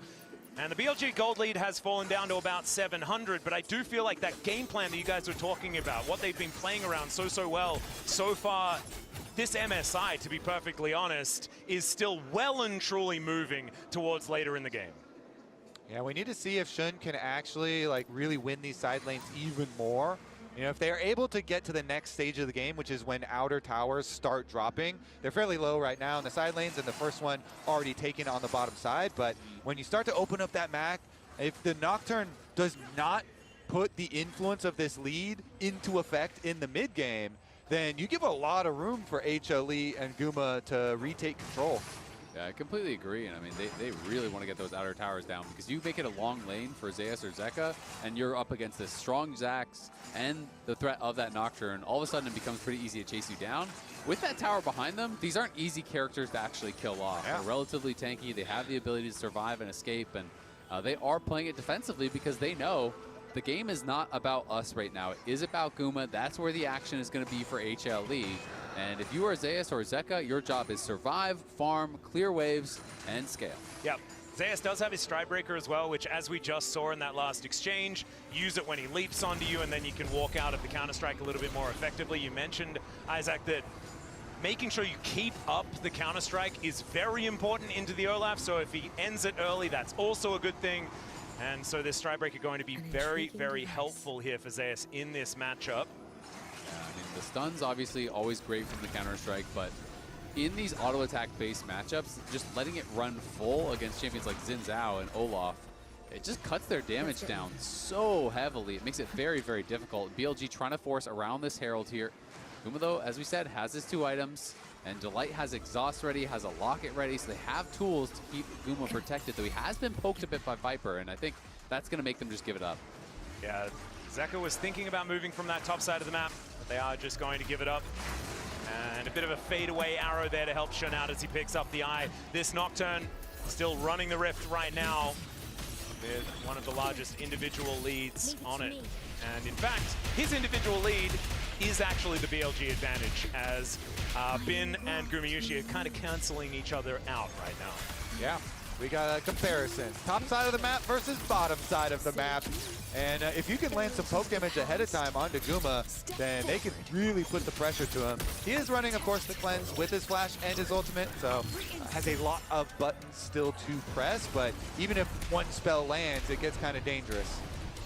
And the BLG gold lead has fallen down to about 700, but I do feel like that game plan that you guys were talking about, what they've been playing around so well so far, this MSI, to be perfectly honest, is still well and truly moving towards later in the game. Yeah, we need to see if Shun can actually like really win these side lanes even more. You know, if they're able to get to the next stage of the game, which is when outer towers start dropping, they're fairly low right now in the side lanes, and the first one already taken on the bottom side. But when you start to open up that map, if the Nocturne does not put the influence of this lead into effect in the mid game, then you give a lot of room for HLE and Guma to retake control. Yeah, I completely agree, and I mean, they really want to get those outer towers down, because you make it a long lane for Zeus or Zeka, and you're up against this strong Zax and the threat of that Nocturne. All of a sudden, it becomes pretty easy to chase you down. With that tower behind them, these aren't easy characters to actually kill off. Yeah. They're relatively tanky, they have the ability to survive and escape, and they are playing it defensively because they know the game is not about us right now. It is about Guma. That's where the action is going to be for HLE. And if you are Zeus or Zeka, your job is survive, farm, clear waves, and scale. Yep. Zeus does have his Stride Breaker as well, which, as we just saw in that last exchange, use it when he leaps onto you, and then you can walk out of the Counter-Strike a little bit more effectively. You mentioned, Isaac, that making sure you keep up the Counter-Strike is very important into the Olaf, so if he ends it early, that's also a good thing. And so this Stride Breaker going to be very helpful here for Zeus in this matchup. I mean, the stun's obviously always great from the Counter-Strike, but in these auto-attack based matchups, just letting it run full against champions like Xin Zhao and Olaf, it just cuts their damage down so heavily. It makes it very difficult. BLG trying to force around this Herald here. Guma, though, as we said, has his 2 items, and Delight has Exhaust ready, has a Locket ready, so they have tools to keep Guma protected, though he has been poked a bit by Viper, and I think that's going to make them just give it up. Yeah, Zeka was thinking about moving from that top side of the map, but they are just going to give it up. And a bit of a fadeaway arrow there to help Shun out as he picks up the eye. This Nocturne still running the Rift right now with one of the largest individual leads on it. And in fact, his individual lead is actually the BLG advantage, as Bin and Gumayushi are kind of canceling each other out right now. Yeah, we got a comparison. Top side of the map versus bottom side of the map. And if you can land some poke damage ahead of time onto Guma, then they can really put the pressure to him. He is running, of course, the cleanse with his flash and his ultimate, so has a lot of buttons still to press, but even if one spell lands, it gets kind of dangerous.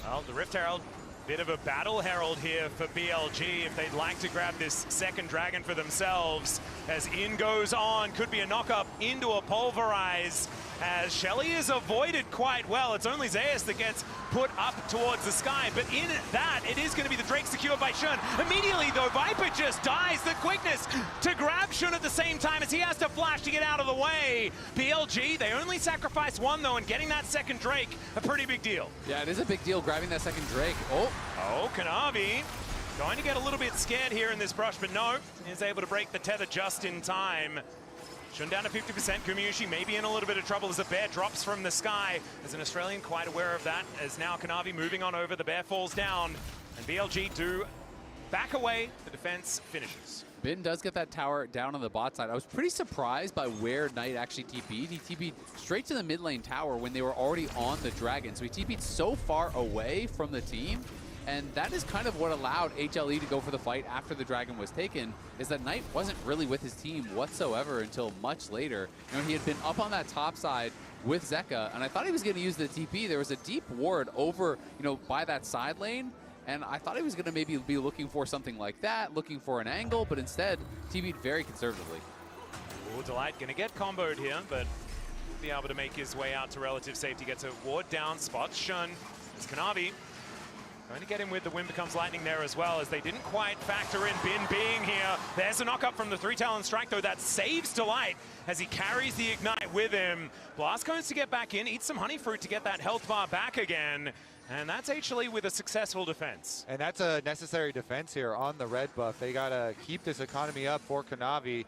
Well, the Rift Herald, bit of a battle herald here for BLG if they'd like to grab this second dragon for themselves. As in goes on, could be a knock-up into a pulverize, as Shelly is avoided quite well. It's only Zeus that gets put up towards the sky, but in that, it is going to be the Drake secured by Shun. Immediately, though, Viper just dies. The quickness to grab Shun at the same time as he has to flash to get out of the way. BLG, they only sacrifice one, though, and getting that second Drake, a pretty big deal. Yeah, it is a big deal grabbing that second Drake. Oh, Kanavi going to get a little bit scared here in this brush, but no, is able to break the tether just in time. Shun down to 50%. Gumayushi may be in a little bit of trouble as the bear drops from the sky. As an Australian, quite aware of that, as now Kanavi moving on over. The bear falls down, and BLG do back away. The defense finishes. Bin does get that tower down on the bot side. I was pretty surprised by where Knight actually TP'd. He TP'd straight to the mid lane tower when they were already on the dragon. So he TP'd so far away from the team. And that is kind of what allowed HLE to go for the fight after the dragon was taken, is that Knight wasn't really with his team whatsoever until much later. You know, he had been up on that top side with Zeka, and I thought he was going to use the TP. There was a deep ward over, you know, by that side lane, and I thought he was going to maybe be looking for something like that, looking for an angle, but instead TP'd very conservatively. Oh, Delight going to get comboed here, but be able to make his way out to relative safety. Gets a ward down, spots Shun. It's Kanavi. Going to get him with the Wind Becomes Lightning there as well, as they didn't quite factor in Bin being here. There's a knock-up from the 3-Talon Strike, though, that saves Delight as he carries the Ignite with him. Blast goes to get back in, eats some Honey Fruit to get that health bar back again. And that's actually with a successful defense. And that's a necessary defense here on the red buff. They got to keep this economy up for Kanavi.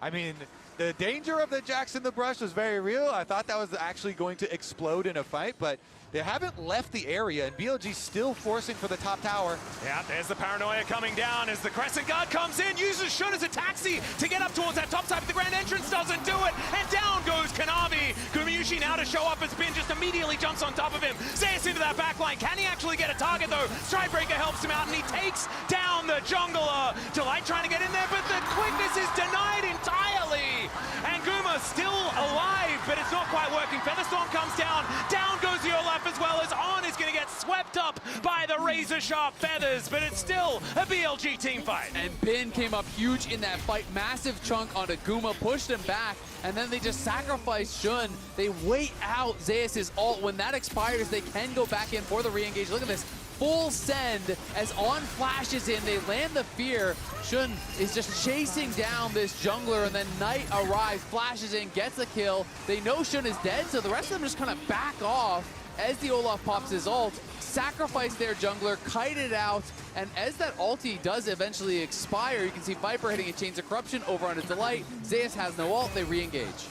I mean, the danger of the Jax in the brush was very real. I thought that was actually going to explode in a fight, but they haven't left the area, and BLG still forcing for the top tower. Yeah, there's the paranoia coming down as the Crescent Guard comes in, uses Shun as a taxi to get up towards that top side, but the Grand Entrance doesn't do it, and down goes Kanavi. Gumayushi now to show up as Bin just immediately jumps on top of him. Zeus into that back line. Can he actually get a target, though? Stridebreaker helps him out, and he takes down the jungler. Delight trying to get in there, but the quickness is denied entirely. And Guma still alive, but it's not quite working. Featherstorm comes down. Down goes the Olaf as well as On is going to get swept up by the razor-sharp feathers, but it's still a BLG team fight. And Bin came up huge in that fight. Massive chunk onto Guma, pushed him back, and then they just sacrifice Shun. They wait out Zeus's ult. When that expires, they can go back in for the re-engage. Look at this. Full send as On flashes in. They land the fear. Shun is just chasing down this jungler, and then Knight arrives, flashes in, gets a kill. They know Shun is dead, so the rest of them just kind of back off as the Olaf pops his ult, sacrifice their jungler, kite it out, and as that ulti does eventually expire, you can see Viper hitting a Chains of Corruption over on his Delight. Zeus has no ult, they re-engage.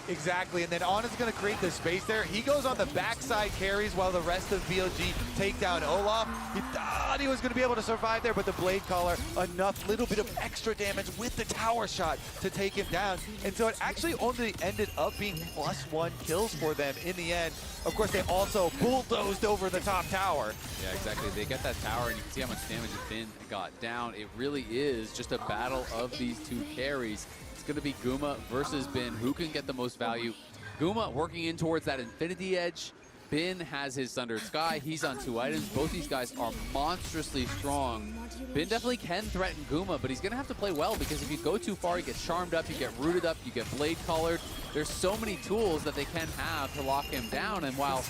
Exactly, and then On is going to create the space there. He goes on the backside carries while the rest of BLG take down Olaf. He thought he was going to be able to survive there, but the Blade Caller, enough little bit of extra damage with the tower shot to take him down. And so it actually only ended up being +1 kills for them in the end. Of course, they also bulldozed over the top tower. Yeah, exactly. They get that tower, and you can see how much damage Bin got down. It really is just a battle of these two carries. It's going to be Guma versus Bin. Who can get the most value? Guma working in towards that Infinity Edge. Bin has his Thundered Sky. He's on 2 items. Both these guys are monstrously strong. Bin definitely can threaten Guma, but he's going to have to play well, because if you go too far, you get charmed up, you get rooted up, you get blade collared. There's so many tools that they can have to lock him down, and while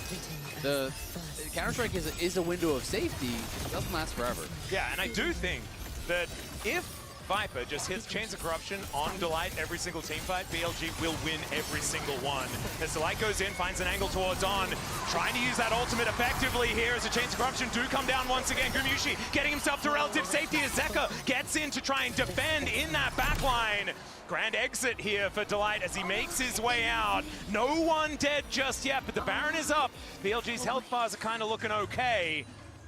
the Counter-Strike is a window of safety, it doesn't last forever. Yeah, and I do think that if Viper just hits Chains of Corruption on Delight every single team fight, BLG will win every single one. As Delight goes in, finds an angle towards On, trying to use that ultimate effectively here as the Chains of Corruption do come down once again. Gumayushi getting himself to relative safety as Zeka gets in to try and defend in that backline. Grand exit here for Delight as he makes his way out. No one dead just yet, but the Baron is up. BLG's health bars are kind of looking okay,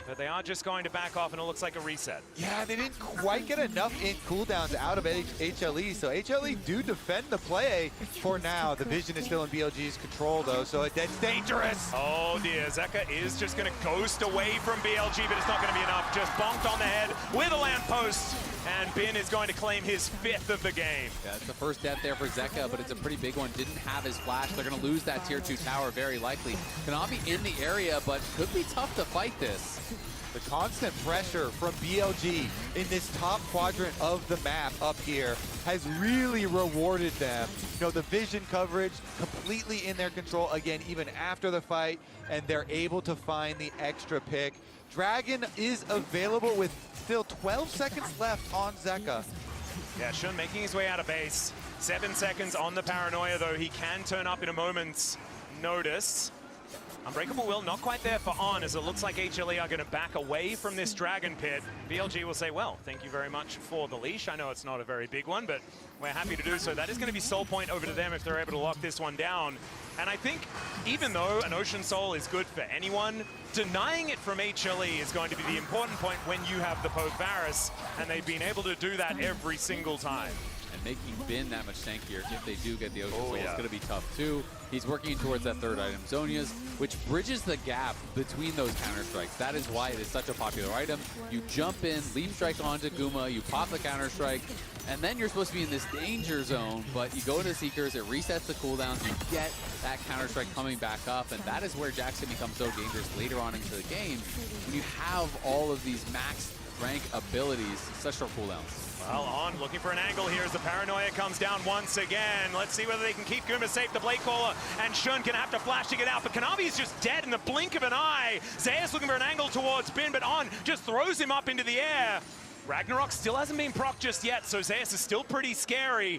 but they are just going to back off, and it looks like a reset. Yeah, they didn't quite get enough in cooldowns out of HLE, so HLE do defend the play for now. The vision is still in BLG's control, though, so that's dangerous. Oh dear, Zeka is just going to ghost away from BLG, but it's not going to be enough. Just bonked on the head with a lamppost, and Bin is going to claim his 5th of the game. Yeah, it's the first death there for Zeka, but it's a pretty big one. Didn't have his flash. They're going to lose that tier 2 tower very likely. Kanavi in the area, but could be tough to fight this. The constant pressure from BLG in this top quadrant of the map up here has really rewarded them. You know, the vision coverage completely in their control again, even after the fight, and they're able to find the extra pick. Dragon is available with still 12 seconds left on Zeka. Yeah, Shun making his way out of base. 7 seconds on the Paranoia, though. He can turn up in a moment's notice. Unbreakable Will not quite there for On, as it looks like HLE are going to back away from this Dragon Pit. BLG will say, well, thank you very much for the leash. I know it's not a very big one, but we're happy to do so. That is going to be soul point over to them if they're able to lock this one down. And I think even though an Ocean Soul is good for anyone, denying it from HLE is going to be the important point when you have the Poke Varus, and they've been able to do that every single time. And making Bin that much tankier if they do get the Ocean Soul, it's going to be tough too. He's working towards that 3rd item, Zhonya's, which bridges the gap between those counter-strikes. That is why it is such a popular item. You jump in, leap strike onto Guma, you pop the counter-strike, and then you're supposed to be in this danger zone, but you go to Seekers, it resets the cooldowns, you get that counter-strike coming back up, and that is where Jackson becomes so dangerous later on into the game, when you have all of these max rank abilities, such short cooldowns. Well, On looking for an angle here as the Paranoia comes down once again. Let's see whether they can keep Guma safe. The Blade Caller and Shun gonna have to flash to get out, but Kanavi is just dead in the blink of an eye. Zeus looking for an angle towards Bin, but On just throws him up into the air. Ragnarok still hasn't been procced just yet, so Zeus is still pretty scary,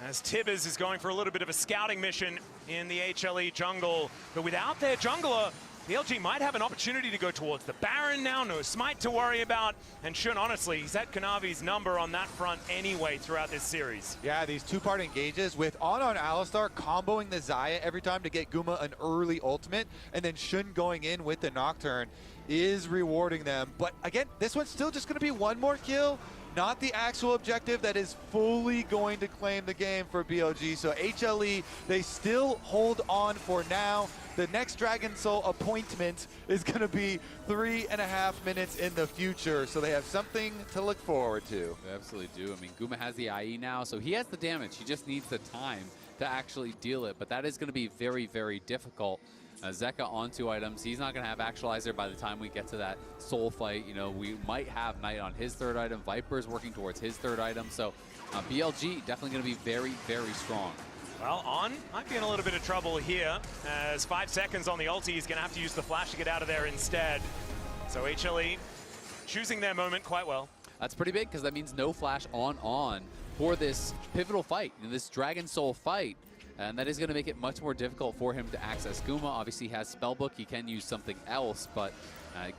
as Tibbers is going for a little bit of a scouting mission in the HLE jungle. But without their jungler, BLG might have an opportunity to go towards the Baron now. No smite to worry about. And Shun, honestly, he's had Kanavi's number on that front anyway throughout this series. Yeah, these two-part engages with on Alistar comboing the Xayah every time to get Guma an early ultimate, and then Shun going in with the Nocturne is rewarding them. But again, this one's still just going to be one more kill, not the actual objective that is fully going to claim the game for BLG. So HLE, they still hold on for now. The next Dragon Soul appointment is going to be 3.5 minutes in the future, so they have something to look forward to. They absolutely do. I mean, Guma has the IE now, so he has the damage. He just needs the time to actually deal it, but that is going to be very, very difficult. Zeka on 2 items. He's not going to have Actualizer by the time we get to that Soul fight. You know, we might have Knight on his 3rd item. Viper's working towards his 3rd item, so BLG definitely going to be very, very strong. Well, On might be in a little bit of trouble here, as 5 seconds on the ulti. He's going to have to use the flash to get out of there instead. So HLE choosing their moment quite well. That's pretty big, because that means no flash on for this pivotal fight, this Dragon Soul fight. And that is going to make it much more difficult for him to access Guma. Obviously, he has Spellbook. He can use something else, but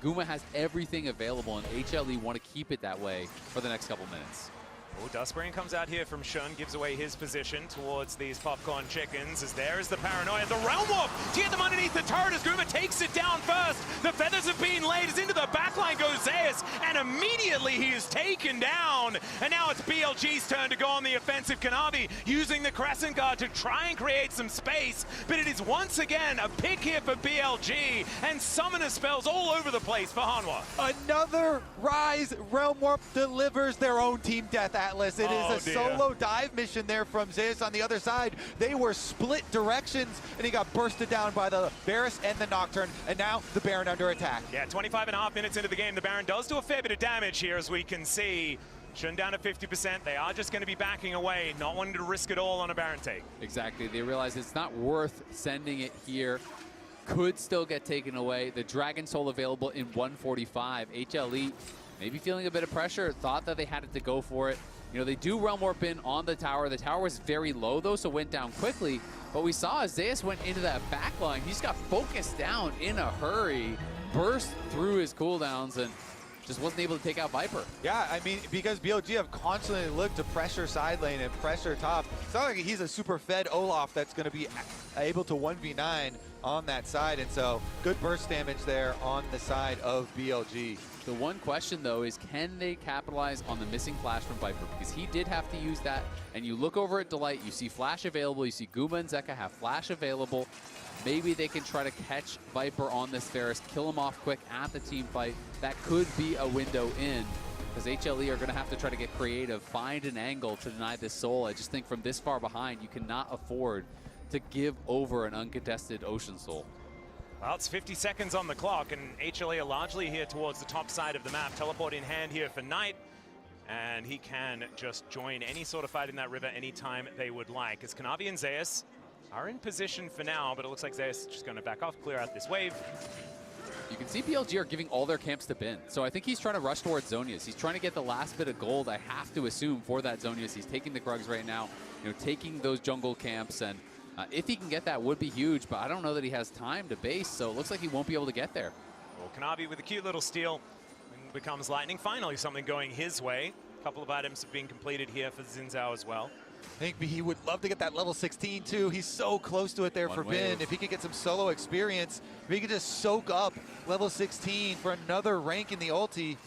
Guma has everything available, and HLE want to keep it that way for the next couple minutes. Oh, Dustbrain comes out here from Shun, gives away his position towards these popcorn chickens, as there is the paranoia. The Realm Warp to get them underneath the turret as Guma takes it down first. The feathers have been laid, as into the backline goes Zeus, and immediately he is taken down. And now it's BLG's turn to go on the offensive. Kanavi using the Crescent Guard to try and create some space, but it is once again a pick here for BLG, and summoner spells all over the place for Hanwha. Another Rise Realm Warp delivers their own team death, Atlas. It is a solo dive mission there from Zeus on the other side. They were split directions, and he got bursted down by the Varus and the Nocturne, and now the Baron under attack. Yeah, 25.5 minutes into the game, the Baron does do a fair bit of damage here, as we can see. Shun down to 50%. They are just going to be backing away, not wanting to risk it all on a Baron take. Exactly. They realize it's not worth sending it here. Could still get taken away. The Dragon Soul available in 145. HLE maybe feeling a bit of pressure, thought that they had it to go for it. You know, they do Realm Warp in on the tower. The tower was very low, though, so went down quickly. But we saw as Zeus went into that backline, he just got focused down in a hurry, burst through his cooldowns, and just wasn't able to take out Viper. Yeah, I mean, because BLG have constantly looked to pressure side lane and pressure top. It's not like he's a super fed Olaf that's going to be able to 1v9 on that side, and so good burst damage there on the side of BLG. The one question, though, is can they capitalize on the missing flash from Viper? Because he did have to use that, and you look over at Delight, you see flash available, you see Guma and Zeka have flash available. Maybe they can try to catch Viper on this Varus, kill him off quick at the team fight. That could be a window in, because HLE are going to have to try to get creative, find an angle to deny this soul. I just think from this far behind, you cannot afford to give over an uncontested Ocean Soul. Well, it's 50 seconds on the clock, and HLE are largely here towards the top side of the map. Teleport in hand here for Knight, and he can just join any sort of fight in that river anytime they would like. As Kanavi and Zeus are in position for now, but it looks like Zeus is just going to back off, clear out this wave. You can see BLG are giving all their camps to Bin. So I think he's trying to rush towards Zonius. He's trying to get the last bit of gold, I have to assume, for that Zonius. He's taking the Krugs right now, you know, taking those jungle camps, and if he can get that, would be huge, but I don't know that he has time to base, so it looks like he won't be able to get there. Well, Kanavi with a cute little steal becomes lightning. Finally, something going his way. A couple of items have been completed here for Xin Zhao as well. I think he would love to get that level 16 too. He's so close to it there for Bin. If he could get some solo experience, if he could just soak up level 16 for another rank in the ulti.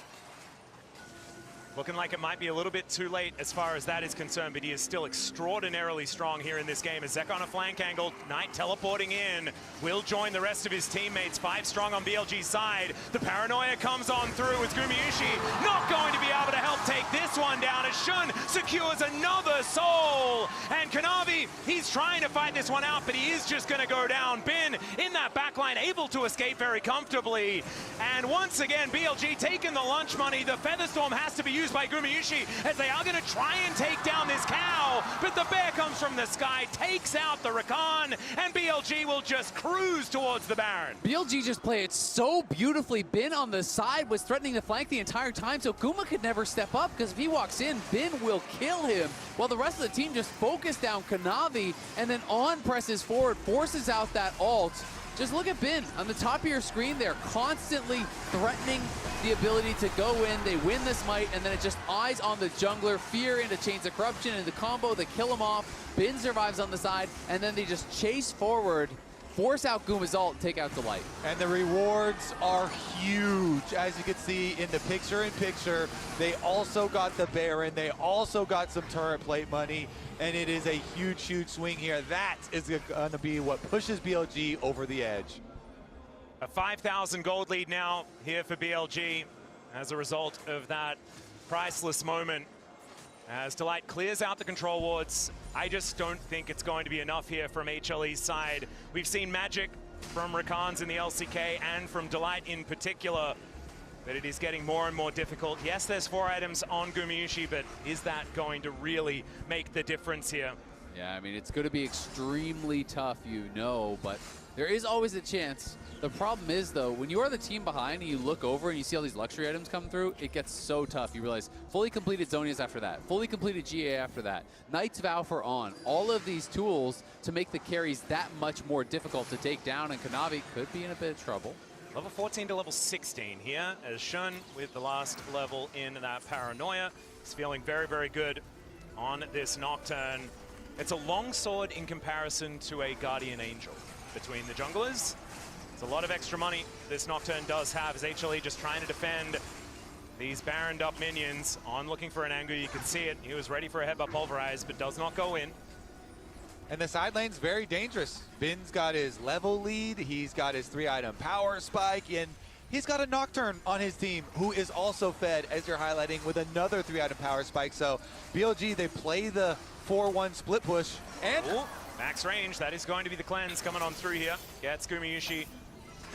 Looking like it might be a little bit too late as far as that is concerned, but he is still extraordinarily strong here in this game. As Zek on a flank angle, Knight teleporting in, will join the rest of his teammates. 5 strong on BLG's side. The paranoia comes on through with Gumayushi not going to be able to help take this one down as Shun secures another soul. And Kanavi, he's trying to fight this one out, but he is just going to go down. Bin in that backline, able to escape very comfortably. And once again, BLG taking the lunch money. The Featherstorm has to be used by Gumayushi as they are going to try and take down this cow, but the bear comes from the sky, takes out the Rakan, and BLG will just cruise towards the Baron. BLG just played it so beautifully. Bin on the side was threatening to flank the entire time, so Guma could never step up, because if he walks in, Bin will kill him, while the rest of the team just focus down Kanavi, and then On presses forward, forces out that ult. Just look at Bin on the top of your screen there, constantly threatening the ability to go in. They win this might, and then it just eyes on the jungler, fear into Chains of Corruption, and the combo, they kill him off. Bin survives on the side, and then they just chase forward, force out Guma's ult, and take out Delight. And the rewards are huge. As you can see in the picture-in-picture, they also got the Baron, they also got some turret plate money, and it is a huge, huge swing here. That is going to be what pushes BLG over the edge. A 5,000 gold lead now here for BLG as a result of that priceless moment. As Delight clears out the control wards, I just don't think it's going to be enough here from HLE's side. We've seen magic from Rakan's in the LCK and from Delight in particular, but it is getting more and more difficult. Yes, there's 4 items on Gumayusi, but is that going to really make the difference here? Yeah, I mean, it's going to be extremely tough, you know, but there is always a chance. The problem is, though, when you are the team behind and you look over and you see all these luxury items come through, it gets so tough. You realize fully completed Zonias after that, fully completed GA after that, Knight's Vow for On, all of these tools to make the carries that much more difficult to take down, and Kanavi could be in a bit of trouble. Level 14 to level 16 here, as Shun with the last level in that Paranoia. He's feeling very, very good on this Nocturne. It's a long sword in comparison to a Guardian Angel between the junglers. It's a lot of extra money this Nocturne does have, as HLE just trying to defend these Baroned up minions. On looking for an angle, you can see it. He was ready for a headbutt pulverize, but does not go in. And the side lane's very dangerous. Bin's got his level lead, he's got his 3-item power spike, and he's got a Nocturne on his team who is also fed, as you're highlighting, with another 3-item power spike. So BLG, they play the 4-1 split push, and max range, that is going to be the cleanse coming on through here. Gets Gumayusi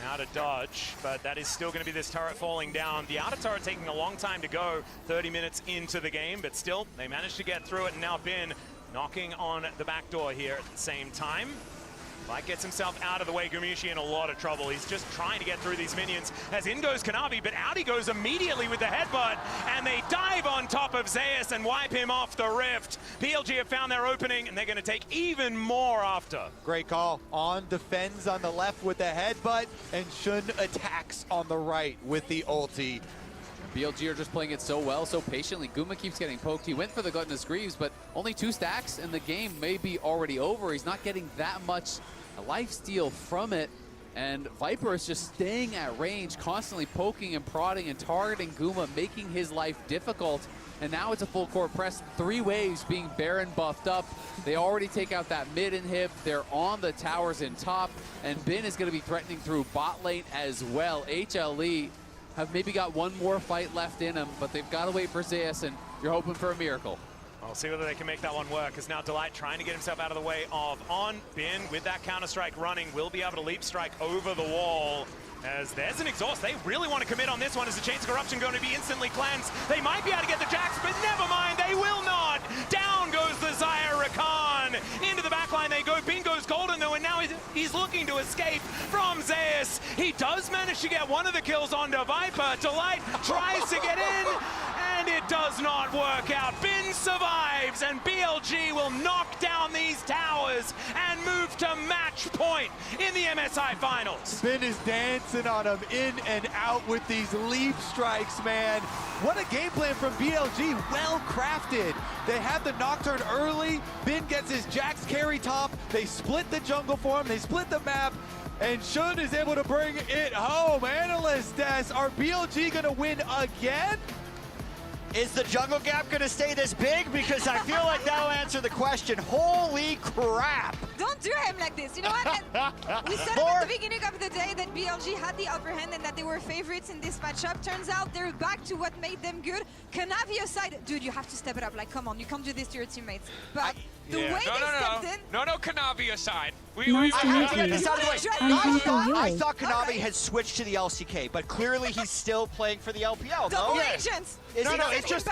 out of dodge, but that is still going to be this turret falling down. The outer turret taking a long time to go, 30 minutes into the game, but still, they managed to get through it, and now Bin knocking on the back door here at the same time. Light gets himself out of the way. Gumayusi in a lot of trouble. He's just trying to get through these minions. As in goes Kanavi, but out he goes immediately with the headbutt, and they dive on top of Zeus and wipe him off the rift. BLG have found their opening, and they're going to take even more after. Great call. On defends on the left with the headbutt, and Shun attacks on the right with the ulti. BLG are just playing it so well, so patiently. Guma keeps getting poked. He went for the Gluttonous Greaves, but only 2 stacks, and the game may be already over. He's not getting that much lifesteal from it, and Viper is just staying at range, constantly poking and prodding and targeting Guma, making his life difficult. And now it's a full court press. 3 waves being Baron buffed up. They already take out that mid inhib. They're on the towers in top, and Bin is going to be threatening through bot lane as well. HLE have maybe got one more fight left in them, but they've got to wait for Zeus, and you're hoping for a miracle. I'll see whether they can make that one work, as now Delight trying to get himself out of the way of On. Bin with that counter-strike running will be able to leap strike over the wall. As there's an exhaust. They really want to commit on this one. Is the Chains of Corruption going to be instantly cleansed? They might be able to get the Jax, but never mind, they will not. Down goes the Zyre Rakan. Into the backline they go. Bin goes golden though, and now he's looking to escape from Zeus. He does manage to get one of the kills onto Viper. Delight tries to get in, and it does not work out. Bin survives, and BLG will knock down these towers and move to match point in the MSI Finals. Bin is dancing on him in and out with these leap strikes, man. What a game plan from BLG, well crafted. They have the Nocturne early, Bin gets his Jax carry top, they split the jungle for him, they split the map, and Shun is able to bring it home. Analyst Des, are BLG gonna win again? Is the jungle gap going to stay this big? Because I feel like that'll answer the question. Holy crap! Don't do him like this. You know what? We said at the beginning of the day that BLG had the upper hand and that they were favorites in this matchup. Turns out they're back to what made them good. Kanavi aside, dude, you have to step it up. Like, come on, you can't do this to your teammates. But the way they stepped in... No, Kanavi aside. I thought Kanavi had switched to the LCK, but clearly he's still playing for the LPL. Double agents! It's just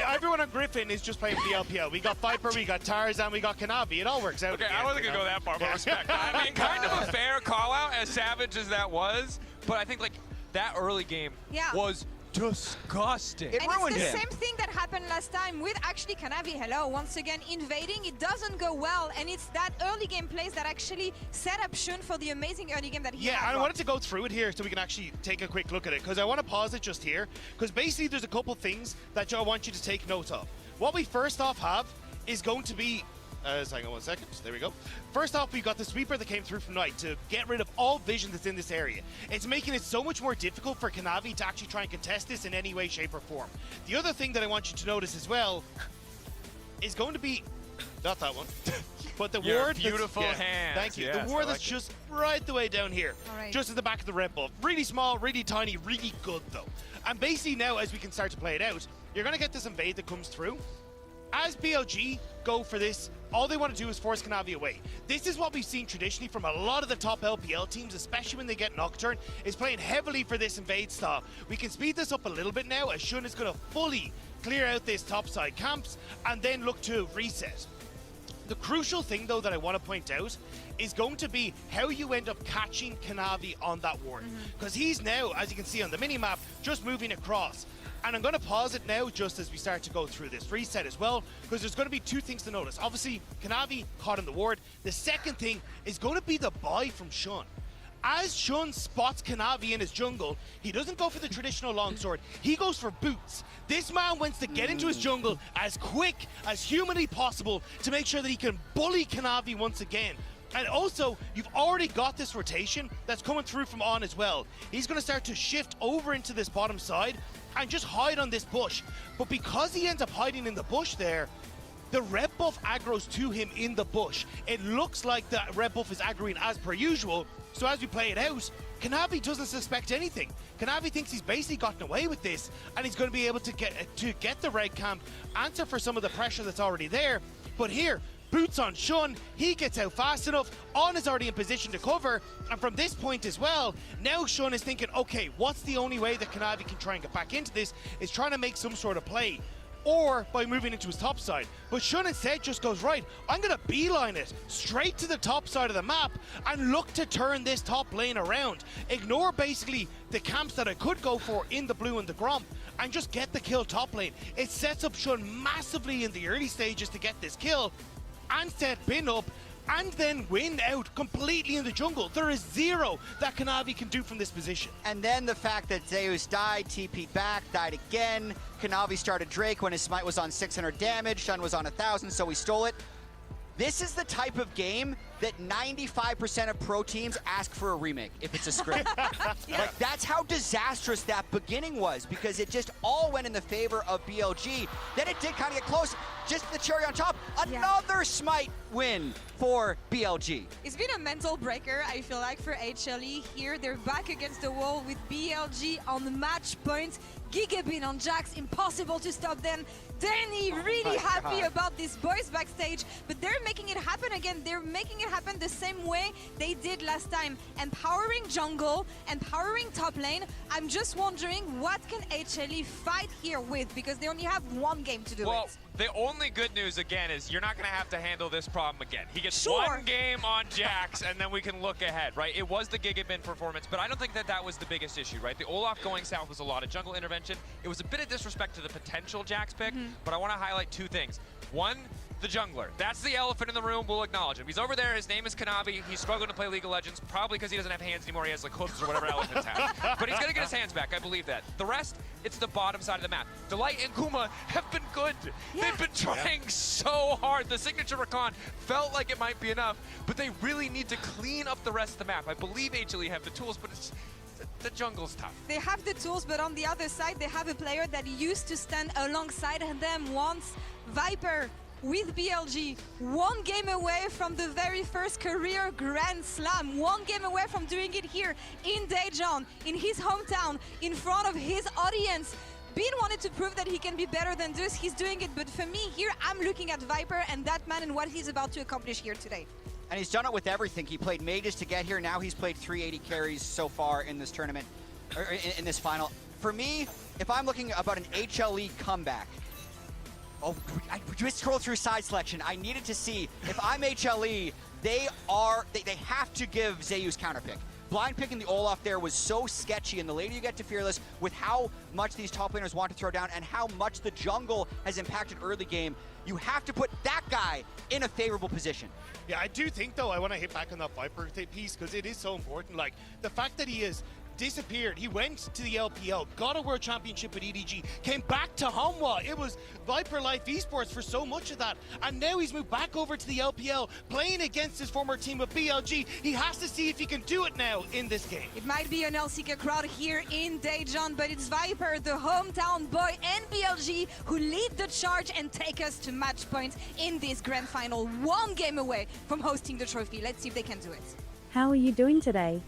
everyone on Griffin is just playing for the LPL. We got Viper, we got Tarzan, we got Kanavi. It all works out. Okay, I wasn't gonna go that far, but respect. I mean, kind of a fair call out, as savage as that was. But I think like that early game was disgusting. It ruined it's the him. same thing that happened last time with actually Kanavi. Hello, once again invading. It doesn't go well, and it's that early game plays that actually set up Shun for the amazing early game that he Yeah, had. and I wanted to go through it here so we can actually take a quick look at it, because I want to pause it just here, because basically there's a couple things that I want you to take note of. What we first off have is going to be hang on 1 second. There we go. First off, we got the sweeper that came through from Knight to get rid of all vision that's in this area. It's making it so much more difficult for Kanavi to actually try and contest this in any way, shape, or form. The other thing that I want you to notice as well is going to be, not that one, but the Your ward. beautiful hands. hands. Thank you. Yes, the ward I like that's it. just right the way down here, All right. just at the back of the red buff. Really small, really tiny, really good though. And basically now, as we can start to play it out, you're going to get this invade that comes through. As BLG go for this, all they want to do is force Kanavi away. This is what we've seen traditionally from a lot of the top LPL teams, especially when they get Nocturne, is playing heavily for this invade style. We can speed this up a little bit now, as Shun is going to fully clear out this topside camps and then look to reset. The crucial thing, though, that I want to point out is going to be how you end up catching Kanavi on that ward. Because he's now, as you can see on the mini-map, just moving across. And I'm going to pause it now just as we start to go through this reset as well, because there's going to be two things to notice. Obviously, Kanavi caught in the ward. The second thing is going to be the buy from Shun. As Shun spots Kanavi in his jungle, he doesn't go for the traditional longsword, he goes for boots. This man wants to get into his jungle as quick as humanly possible to make sure that he can bully Kanavi once again. And also, you've already got this rotation that's coming through from On as well. He's going to start to shift over into this bottom side and just hide on this bush. But because he ends up hiding in the bush there, the red buff aggroes to him in the bush. It looks like the red buff is aggroing as per usual. So as we play it out, Kanavi doesn't suspect anything. Kanavi thinks he's basically gotten away with this, and he's going to be able to get the red camp, answer for some of the pressure that's already there. But here, boots on Shun, he gets out fast enough, On is already in position to cover, and from this point as well, now Shun is thinking, okay, what's the only way that Kanavi can try and get back into this, is trying to make some sort of play, or by moving into his top side. But Shun instead just goes, right, I'm going to beeline it straight to the top side of the map and look to turn this top lane around. Ignore basically the camps that I could go for in the blue and the Gromp, and just get the kill top lane. It sets up Shun massively in the early stages to get this kill, and set Bin up, and then win out completely in the jungle. There is zero that Kanavi can do from this position. And then the fact that Zeus died, TP'd back, died again. Kanavi started Drake when his smite was on 600 damage, Shun was on 1,000, so he stole it. This is the type of game that 95% of pro teams ask for a remake if it's a script. Like, that's how disastrous that beginning was, because it just all went in the favor of BLG. Then it did kind of get close. Just the cherry on top, another smite win for BLG. It's been a mental breaker, I feel like, for HLE here. They're back against the wall with BLG on the match point. Gigabin on Jax, impossible to stop them. Danny really happy about these boys backstage, but they're making it happen again. They're making it happen the same way they did last time. Empowering jungle, empowering top lane. I'm just wondering, what can HLE fight here with? Because they only have one game to do it. The only good news, again, is you're not going to have to handle this problem again. He gets Sure. one game on Jax, and then we can look ahead, right? It was the Gigabin performance, but I don't think that that was the biggest issue, right? The Olaf going south was a lot of jungle intervention. It was a bit of disrespect to the potential Jax pick, but I want to highlight two things. One, the jungler. That's the elephant in the room. We'll acknowledge him. He's over there. His name is Kanavi. He's struggling to play League of Legends, probably because he doesn't have hands anymore. He has like hooves or whatever elephants have. But he's going to get his hands back. I believe that. The rest, it's the bottom side of the map. Delight and Kuma have been good. They've been trying so hard. The signature recon felt like it might be enough, but they really need to clean up the rest of the map. I believe HLE have the tools, but it's the jungle's tough. They have the tools, but on the other side, they have a player that used to stand alongside them once, Viper. With BLG, one game away from the very first career Grand Slam, one game away from doing it here in Daejeon, in his hometown, in front of his audience. Bean wanted to prove that he can be better than this. He's doing it, but for me here, I'm looking at Viper and that man and what he's about to accomplish here today. And he's done it with everything. He played mages to get here. Now he's played 380 carries so far in this tournament, or in this final. For me, if I'm looking about an HLE comeback, I just scrolled through side selection. I needed to see if I'm HLE, they have to give Zeus counterpick. blind picking the Olaf there was so sketchy, and the later you get to Fearless, with how much these top laners want to throw down and how much the jungle has impacted early game, you have to put that guy in a favorable position. Yeah, I do think, though, I want to hit back on that Viper piece because it is so important. Like, the fact that he is disappeared. He went to the LPL, got a world championship with EDG, came back to Hanwha. It was Viper Life Esports for so much of that. And now he's moved back over to the LPL, playing against his former team of BLG. He has to see if he can do it now in this game. It might be an LCK crowd here in Daejeon, but it's Viper, the hometown boy, and BLG who lead the charge and take us to match points in this grand final. One game away from hosting the trophy. Let's see if they can do it. How are you doing today?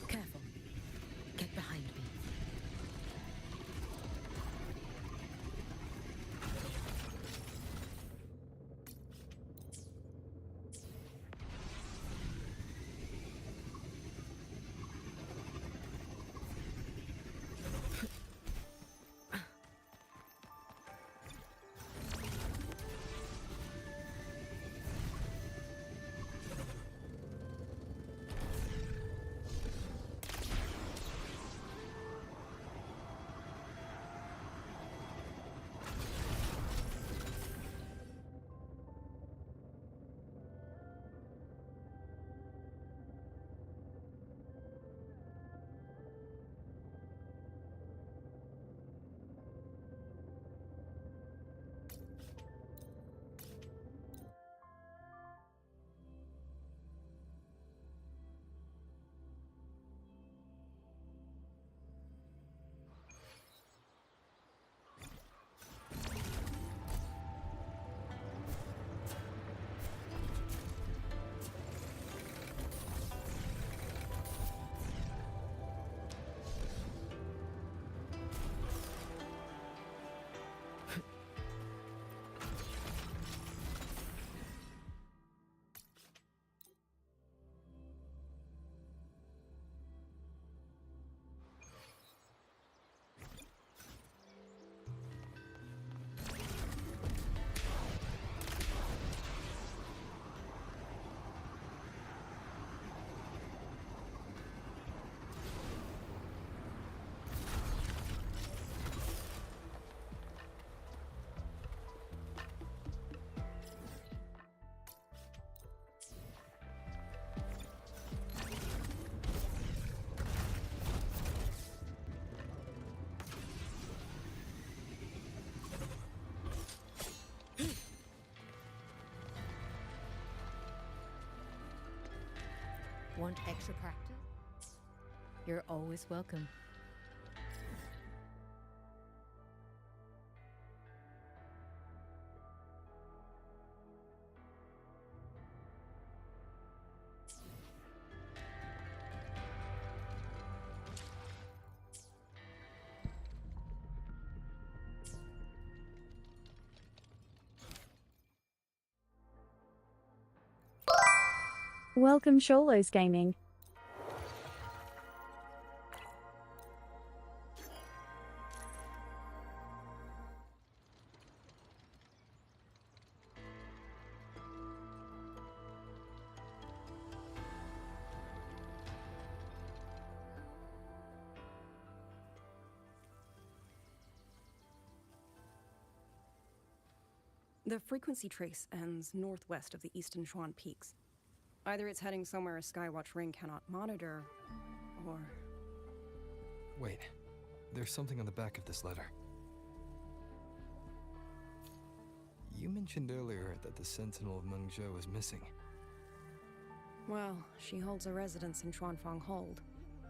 Careful. Get behind me. Want extra practice? You're always welcome. Welcome Sholos Gaming. The frequency trace ends northwest of the Eastern Xuan Peaks. Either it's heading somewhere a Skywatch ring cannot monitor, or... Wait, there's something on the back of this letter. You mentioned earlier that the Sentinel of Mengzhou was missing. Well, she holds a residence in Chuanfang Hold.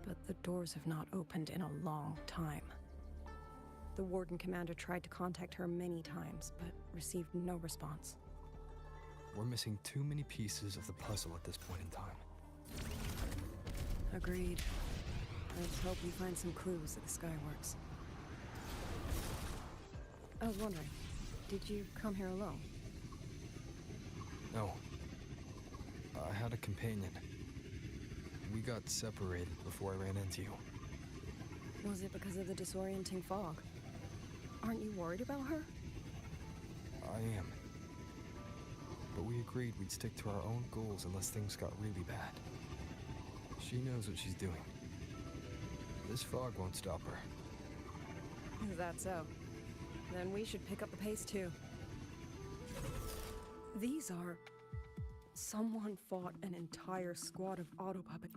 but the doors have not opened in a long time. The Warden Commander tried to contact her many times, but received no response. We're missing too many pieces of the puzzle at this point in time. Agreed. Let's hope we find some clues at the Skyworks. I was wondering, did you come here alone? No. I had a companion. We got separated before I ran into you. Was it because of the disorienting fog? Aren't you worried about her? I am. But we agreed we'd stick to our own goals unless things got really bad. She knows what she's doing. This fog won't stop her. Is that so? Then we should pick up the pace too. These are... Someone fought an entire squad of autopuppet.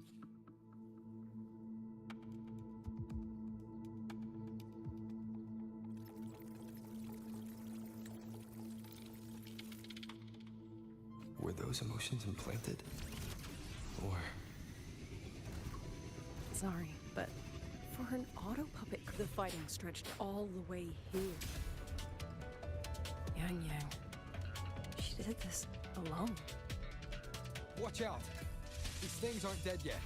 Were those emotions implanted? Or... Sorry, but for an autopuppet, the fighting stretched all the way here. Yang Yang. She did this alone. Watch out! These things aren't dead yet.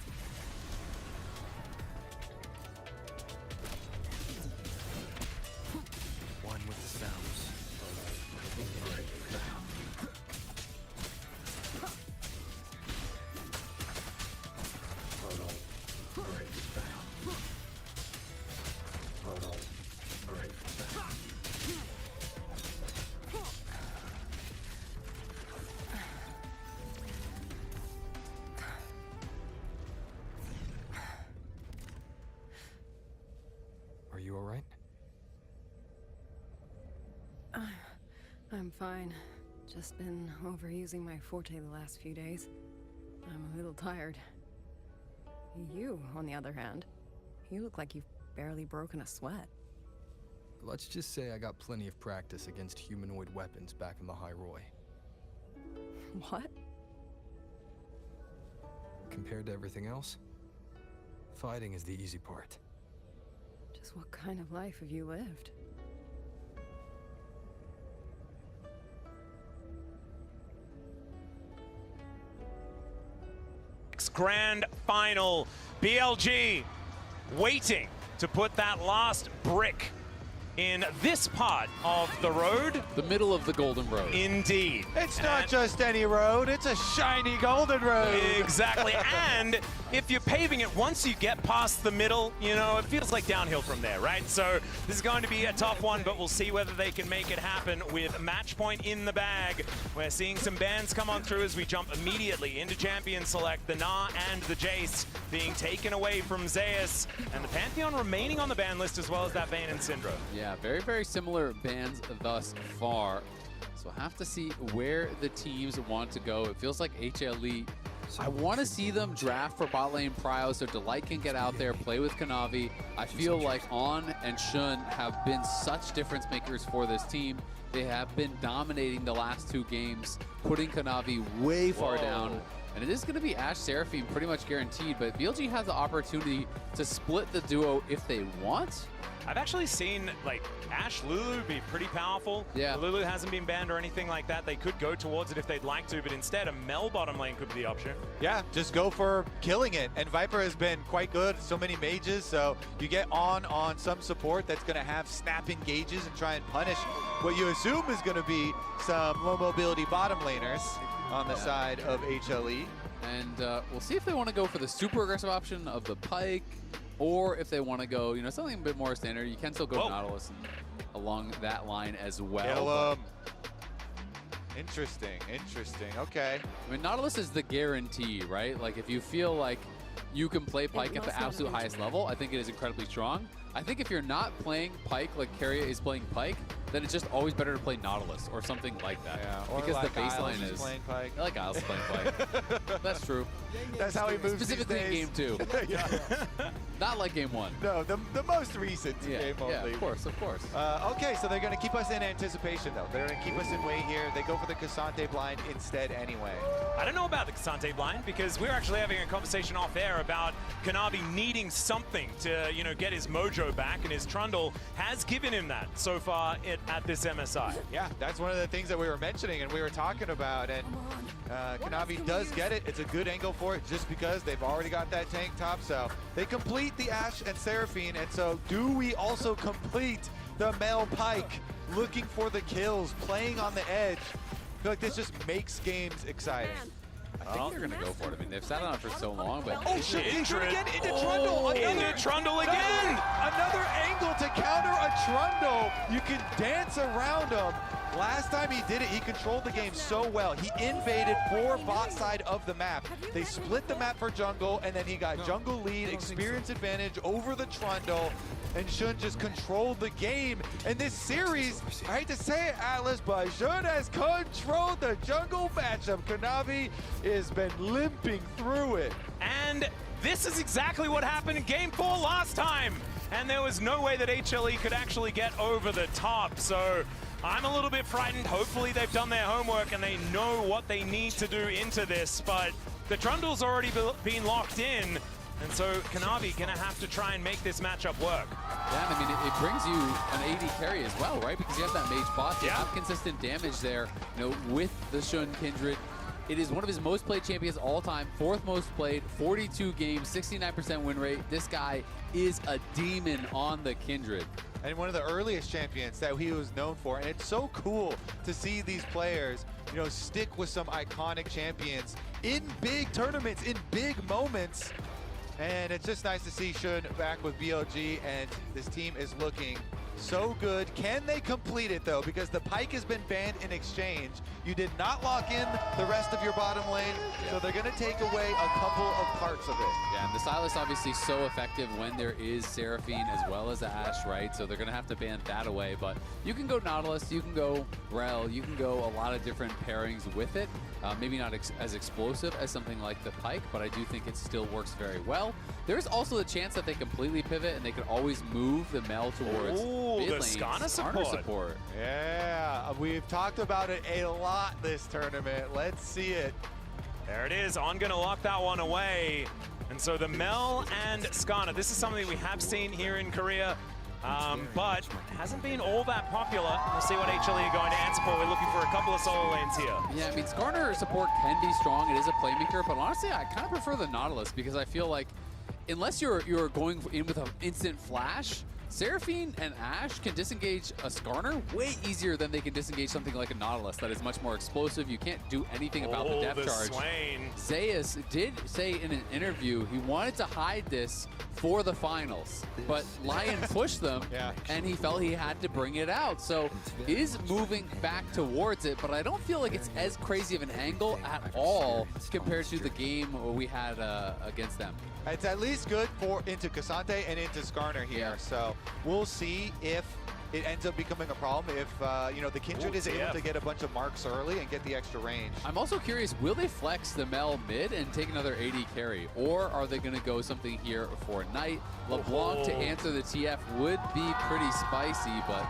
One with the sounds. Are you all right? I'm fine. Just been overusing my forte the last few days. I'm a little tired. You, on the other hand, you look like you've barely broken a sweat. Let's just say I got plenty of practice against humanoid weapons back in the High Roy. What? Compared to everything else, fighting is the easy part. Just what kind of life have you lived? Grand final. BLG waiting to put that last brick in this part of the road. The middle of the Golden Road. Indeed. It's not just any road, it's a shiny golden road. Exactly. And if you're paving it, once you get past the middle, you know, it feels like downhill from there, right? So this is going to be a tough one, but we'll see whether they can make it happen with match point in the bag. We're seeing some bans come on through as we jump immediately into Champion Select. The Na and the Jace being taken away from Zeus, and the Pantheon remaining on the ban list as well as that Vayne and Syndra. Yeah, very, very similar bans thus far. So we'll have to see where the teams want to go. It feels like HLE, I want to see them draft for bot lane prio so Delight can get out there, play with Kanavi. I feel like On and Shun have been such difference makers for this team. They have been dominating the last two games, putting Kanavi way far down. And it is going to be Ashe Seraphine pretty much guaranteed, but BLG has the opportunity to split the duo if they want. I've actually seen, like, Ashe Lulu be pretty powerful. Yeah. Lulu hasn't been banned or anything like that. They could go towards it if they'd like to, but instead a Mel bottom lane could be the option. Yeah, just go for killing it. And Viper has been quite good, so many mages, so you get on some support that's going to have snap engages and try and punish what you assume is going to be some low mobility bottom laners on the side of HLE. And we'll see if they want to go for the super aggressive option of the Pike, or if they want to go, you know, something a bit more standard. You can still go Nautilus and along that line as well. Kill him. Interesting, interesting. Okay. I mean, Nautilus is the guarantee, right? Like, if you feel like you can play Pike at the absolute highest level, I think it is incredibly strong. I think if you're not playing Pike like Keria is playing Pike, then it's just always better to play Nautilus or something like that. Yeah, or because like the baseline Isles is playing Pike. I like Isles playing Pike. That's true. That's how he moves Specifically in these game days. 2. Yeah. Not like game 1. No, the most recent game only. Yeah, of course, of course. Okay, so they're going to keep us in anticipation, though. They're going to keep us in wait here. They go for the Cassante blind instead anyway. I don't know about the Cassante blind because we're actually having a conversation off air about Kanavi needing something to, you know, get his mojo back, and his Trundle has given him that so far at this MSI. Yeah, that's one of the things that we were mentioning and we were talking about, and Kanavi does get it. It's a good angle for it just because they've already got that tank top, so they complete the Ashe and Seraphine, and so do we also complete the Mel Pike looking for the kills, playing on the edge? I feel like this just makes games exciting. I think they're going to go for it. I mean, they've sat on it for so long, but... Oh, shit, again, into Trundle. Into Trundle again! Another angle to counter a Trundle. You can dance around him. Last time he did it, he controlled the game so well. He invaded for bot side of the map. They split the map for jungle, and then he got jungle lead, experience advantage over the Trundle, and Shun just controlled the game. And this series, I hate to say it, Atlas, but Shun has controlled the jungle matchup. Kanavi has been limping through it. And this is exactly what happened in Game 4 last time. And there was no way that HLE could actually get over the top. So I'm a little bit frightened. Hopefully they've done their homework and they know what they need to do into this. But the Trundle's already been locked in. And so Kanavi gonna have to try and make this matchup work. Yeah, I mean, it brings you an AD carry as well, right? Because you have that mage bot, you have consistent damage there, you know, with the Shun Kindred. It is one of his most played champions all time, 4th most played, 42 games, 69% win rate. This guy is a demon on the Kindred. And one of the earliest champions that he was known for. And it's so cool to see these players, you know, stick with some iconic champions in big tournaments, in big moments. And it's just nice to see Shun back with BLG, and this team is looking so good. Can they complete it, though? Because the Pike has been banned in exchange. You did not lock in the rest of your bottom lane, so they're going to take away a couple of parts of it. Yeah, and the Silas obviously so effective when there is Seraphine as well as Ashe, right? So they're going to have to ban that away. But you can go Nautilus, you can go Rel, you can go a lot of different pairings with it. Maybe not as explosive as something like the Pike, but I do think it still works very well. There's also a chance that they completely pivot and they could always move the Mel towards mid lane. Skarner support. Yeah, we've talked about it a lot this tournament. Let's see it. There it is. On gonna lock that one away. And so the Mel and Skarner, this is something we have seen here in Korea, but hasn't been all that popular. We'll see what HLE are going to answer for. We're looking for a couple of solo lanes here. Yeah, I mean, Skarner support can be strong. It is a playmaker, but honestly, I kind of prefer the Nautilus because I feel like unless you're going in with an instant flash, Seraphine and Ashe can disengage a Skarner way easier than they can disengage something like a Nautilus that is much more explosive. You can't do anything about the depth charge. Swain. Zayas did say in an interview he wanted to hide this for the finals, but Lion pushed them, and he felt he had to bring it out. So is moving back towards it, but I don't feel like it's as crazy of an angle at all compared to the game we had against them. It's at least good for into Cassante and into Skarner here. So we'll see if it ends up becoming a problem, if you know, the Kindred is able to get a bunch of marks early and get the extra range. I'm also curious, will they flex the Mel mid and take another AD carry, or are they going to go something here for Knight? LeBlanc to answer the TF would be pretty spicy, but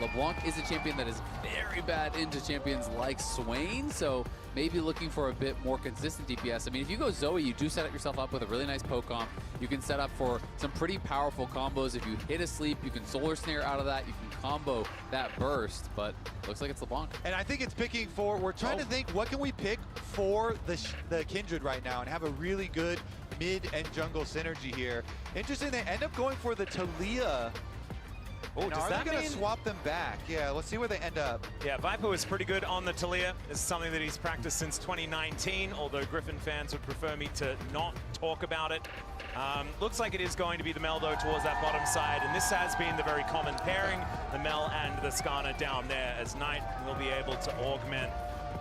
LeBlanc is a champion that is very bad into champions like Swain, so maybe looking for a bit more consistent DPS. I mean, if you go Zoe, you do set up yourself up with a really nice poke comp. You can set up for some pretty powerful combos. If you hit a sleep, you can solar snare out of that. You can combo that burst, but looks like it's LeBlanc. And I think it's picking for, we're trying to think, what can we pick for the Kindred right now and have a really good mid and jungle synergy here. Interesting, they end up going for the Talia. Oh, are they going to swap them back? Yeah, let's see where they end up. Yeah, Viper was pretty good on the Talia. This is something that he's practiced since 2019, although Griffin fans would prefer me to not talk about it. Looks like it is going to be the Mel, though, towards that bottom side, and this has been the very common pairing, the Mel and the Skarner down there, as Knight will be able to augment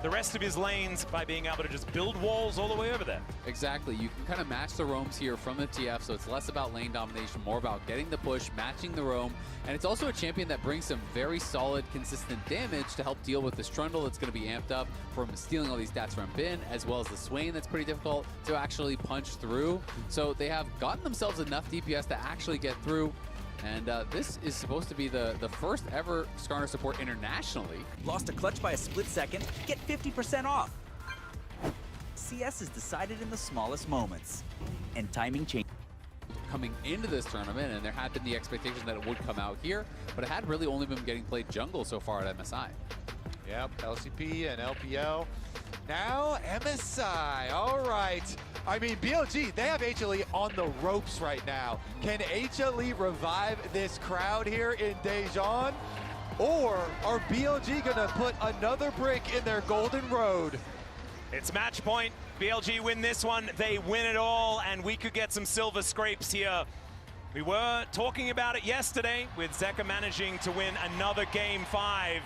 the rest of his lanes by being able to just build walls all the way over there. Exactly. You can kind of match the roams here from the TF, so it's less about lane domination, more about getting the push, matching the roam. And it's also a champion that brings some very solid, consistent damage to help deal with this Trundle that's going to be amped up from stealing all these stats from Bin, as well as the Swain that's pretty difficult to actually punch through. So they have gotten themselves enough DPS to actually get through. And this is supposed to be the first ever Skarner support internationally. Lost a clutch by a split second? Get 50% off. CS is decided in the smallest moments. And timing change. Coming into this tournament, and there had been the expectation that it would come out here, but it had really only been getting played jungle so far at MSI. Yep, LCP and LPL. Now MSI, all right. I mean, BLG, they have HLE on the ropes right now. Can HLE revive this crowd here in Daejeon? Or are BLG gonna put another brick in their golden road? It's match point. BLG win this one, they win it all, and we could get some silver scrapes here. We were talking about it yesterday with Zeka managing to win another Game 5.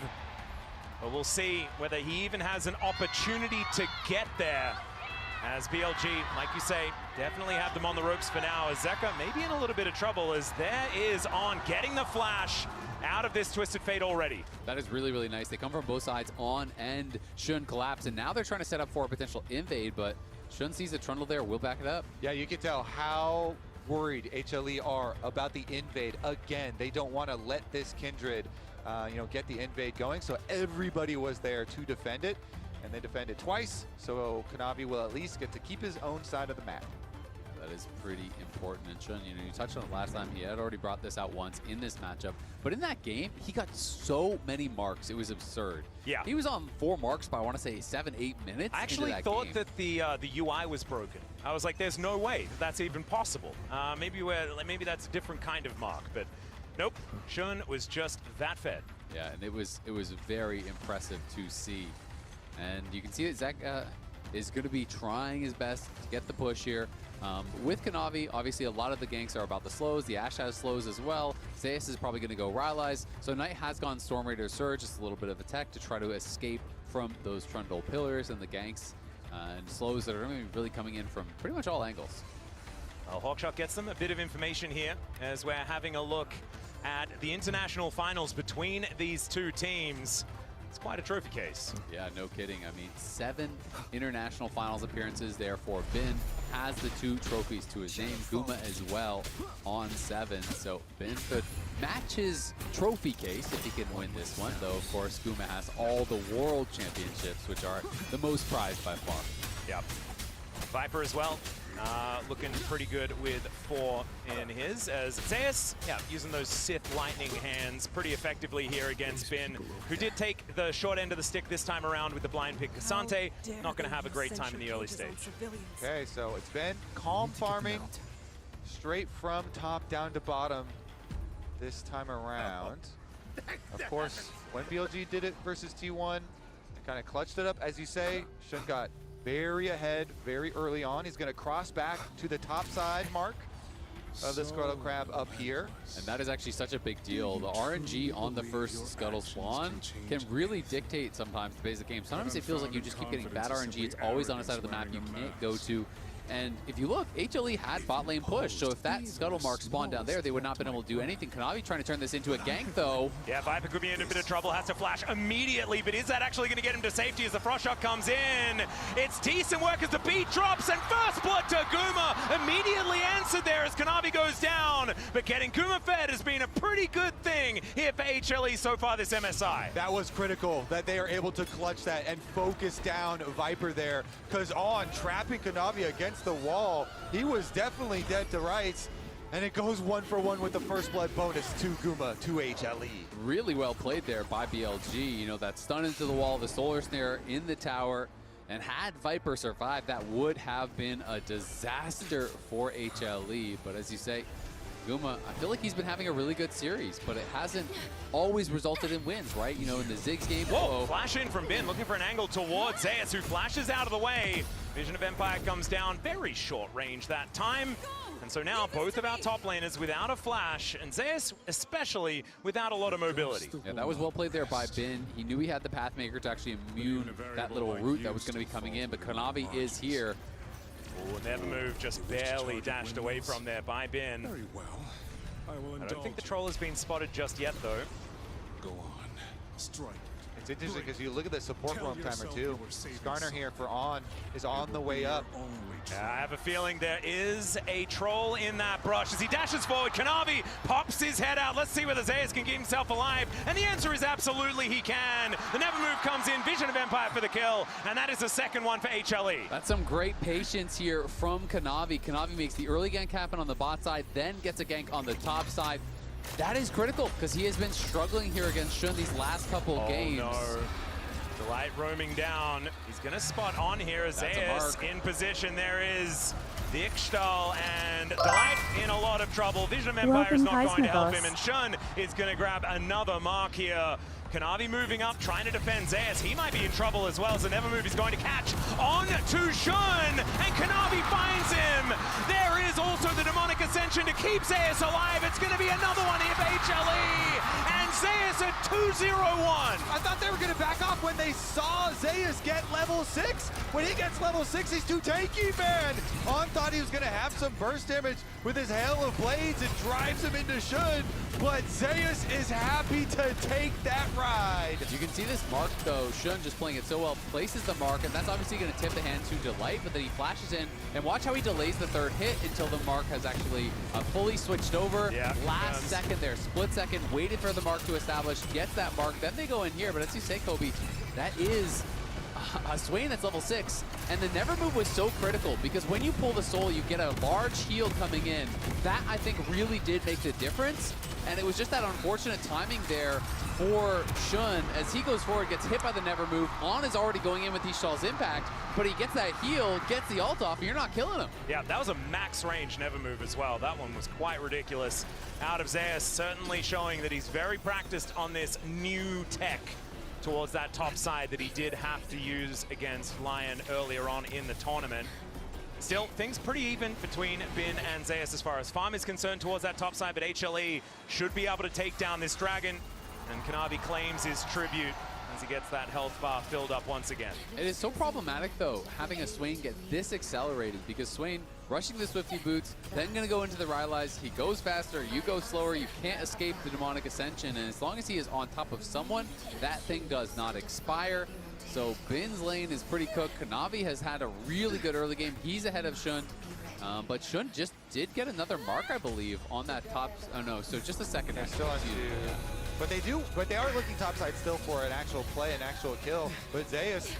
But we'll see whether he even has an opportunity to get there. As BLG, like you say, definitely have them on the ropes for now. As Zeka maybe in a little bit of trouble as there is On getting the flash out of this Twisted Fate already. That is really, really nice. They come from both sides, On and Shun collapse, and now they're trying to set up for a potential invade, but Shun sees a Trundle there, will back it up. Yeah, you can tell how worried HLE are about the invade. Again, they don't want to let this Kindred get the invade going, so everybody was there to defend it, and they defended twice, so Kanavi will at least get to keep his own side of the map. That is pretty important. And Shun, you touched on it last time. He had already brought this out once in this matchup. But in that game, he got so many marks. It was absurd. Yeah. He was on 4 marks by, I want to say, 7-8 minutes. I actually thought that the UI was broken. I was like, there's no way that's even possible. Maybe that's a different kind of mark, but nope. Shun was just that fed. Yeah, and it was very impressive to see. And you can see that Zek is going to be trying his best to get the push here. With Kanavi, obviously a lot of the ganks are about the slows. The Ashe has slows as well. Zeus is probably going to go Rylai's. So Knight has gone Storm Raider Surge, just a little bit of a tech to try to escape from those Trundle pillars and the ganks and slows that are going to be really coming in from pretty much all angles. Well, Hawkshot gets them a bit of information here as we're having a look at the international finals between these two teams. It's quite a trophy case. Yeah, no kidding. I mean, 7 international finals appearances there for Bin. Has the 2 trophies to his name. Guma as well on 7. So Bin could match his trophy case if he can win this one. Though, of course, Guma has all the world championships, which are the most prized by far. Yep. Viper as well. Looking pretty good with 4 in his, as Zeus, using those Sith lightning hands pretty effectively here against Bin, who did take the short end of the stick this time around with the blind pick. Cassante, not going to have a great time in the early stage. Okay, so it's been calm farming, straight from top down to bottom this time around. Of course, when BLG did it versus T1, they kind of clutched it up, as you say. Shun got very ahead, very early on. He's going to cross back to the top side mark of the Scuttle Crab up here. And that is actually such a big deal. The RNG on the first Scuttle spawn can really dictate sometimes the basic game. Sometimes it feels like you just keep getting bad RNG. It's always on a side of the map you can't go to. And if you look, HLE had bot lane push, so if that Scuttle mark spawned down there, they would not have been able to do anything. Kanavi trying to turn this into a gank, though. Yeah, Viper could be in a bit of trouble, has to flash immediately, but is that actually going to get him to safety as the Frost Shot comes in? It's decent work as the beat drops, and first blood to Guma, immediately answered there as Kanavi goes down, but getting Guma fed has been a pretty good thing here for HLE so far this MSI. That was critical, that they are able to clutch that and focus down Viper there, because On trapping Kanavi against the wall, he was definitely dead to rights, and it goes 1-for-1 with the first blood bonus to Guma, to HLE. Really well played there by BLG. That stun into the wall, the solar snare in the tower, and had Viper survived, that would have been a disaster for HLE. But as you say, Guma, I feel like he's been having a really good series, but it hasn't always resulted in wins, right? You know, in the Ziggs game. Whoa, flash in from Bin, looking for an angle towards Zeus, who flashes out of the way. Vision of Empire comes down, very short range that time. And so now both of our top laners without a flash, and Zeus especially without a lot of mobility. Yeah, that was well played there by Bin. He knew he had the Pathmaker to actually immune that little root that was going to be coming in, but Kanavi is here. Oh, Never Move just barely dashed away from there by Bin. Very well. I don't think the troll has been spotted just yet, though. Go on, strike. It's interesting because you look at the support roam timer too. Skarner here for On is on the way up. I have a feeling there is a troll in that brush. As he dashes forward, Kanavi pops his head out. Let's see whether Zeus can keep himself alive. And the answer is absolutely he can. The Never Move comes in, Vision of Empire for the kill, and that is the second one for HLE. That's some great patience here from Kanavi. Kanavi makes the early gank happen on the bot side, then gets a gank on the top side. That is critical because he has been struggling here against Shun these last couple games. No. Delight roaming down. He's going to spot On here as Zeus in position. There is the Ixtal, and Delight in a lot of trouble. Vision of Empire is not going to help him, and Shun is going to grab another mark here. Kanavi moving up, trying to defend Zeus. He might be in trouble as well, so Never Move is going to catch on to Shun, and Kanavi finds him. There is also the Demonic Ascension to keep Zeus alive. It's going to be another one here for HLE, and Zeus at 2-0-1. I thought they were going to back off when they saw Zeus get level 6. When he gets level 6, he's too tanky, man. On thought he was going to have some burst damage with his Hail of Blades and drives him into Shun, but Zeus is happy to take that ride. You can see this mark though, Shun just playing it so well, places the mark, and that's obviously going to tip the hand to Delight, but then he flashes in, and watch how he delays the third hit until the mark has actually fully switched over. Last second there, split second, waited for the mark to establish, gets that mark, then they go in here, but as you say, Kobe, that is a Swain that's level 6, and the Never Move was so critical because when you pull the soul, you get a large heal coming in. That, I think, really did make the difference, and it was just that unfortunate timing there for Shun. As he goes forward, gets hit by the Never Move. On is already going in with Ishal's impact, but he gets that heal, gets the ult off, and you're not killing him. Yeah, that was a max range Never Move as well. That one was quite ridiculous. Out of Zeus, certainly showing that he's very practiced on this new tech towards that top side that he did have to use against Lion earlier on in the tournament. Still, things pretty even between Bin and Zeus as far as farm is concerned towards that top side, but HLE should be able to take down this dragon, and Kanavi claims his tribute as he gets that health bar filled up once again. It is so problematic, though, having a Swain get this accelerated, because Swain rushing the Swifty Boots, then going to go into the Rylai's. He goes faster, you go slower, you can't escape the Demonic Ascension, and as long as he is on top of someone, that thing does not expire. So Bin's lane is pretty cooked. Kanavi has had a really good early game. He's ahead of Shun. But Shun just did get another mark, I believe, on that top. Oh no, so just a second. They're still on two. But they are looking topside still for an actual play, an actual kill. But Zeus,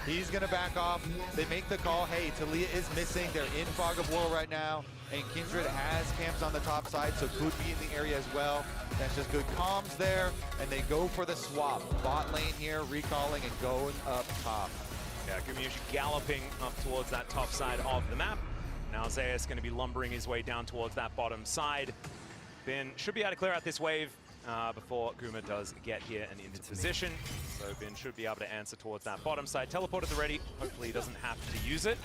he's gonna back off. They make the call, hey, Talia is missing. They're in Fog of War right now. And Kindred has camps on the top side, so could be in the area as well. That's just good comms there. And they go for the swap. Bot lane here, recalling and going up top. Yeah, Gumayushi galloping up towards that top side of the map. Now Zeus going to be lumbering his way down towards that bottom side. Bin should be able to clear out this wave before Guma does get here and into position. So Bin should be able to answer towards that bottom side. Teleport at the ready. Hopefully he doesn't have to use it.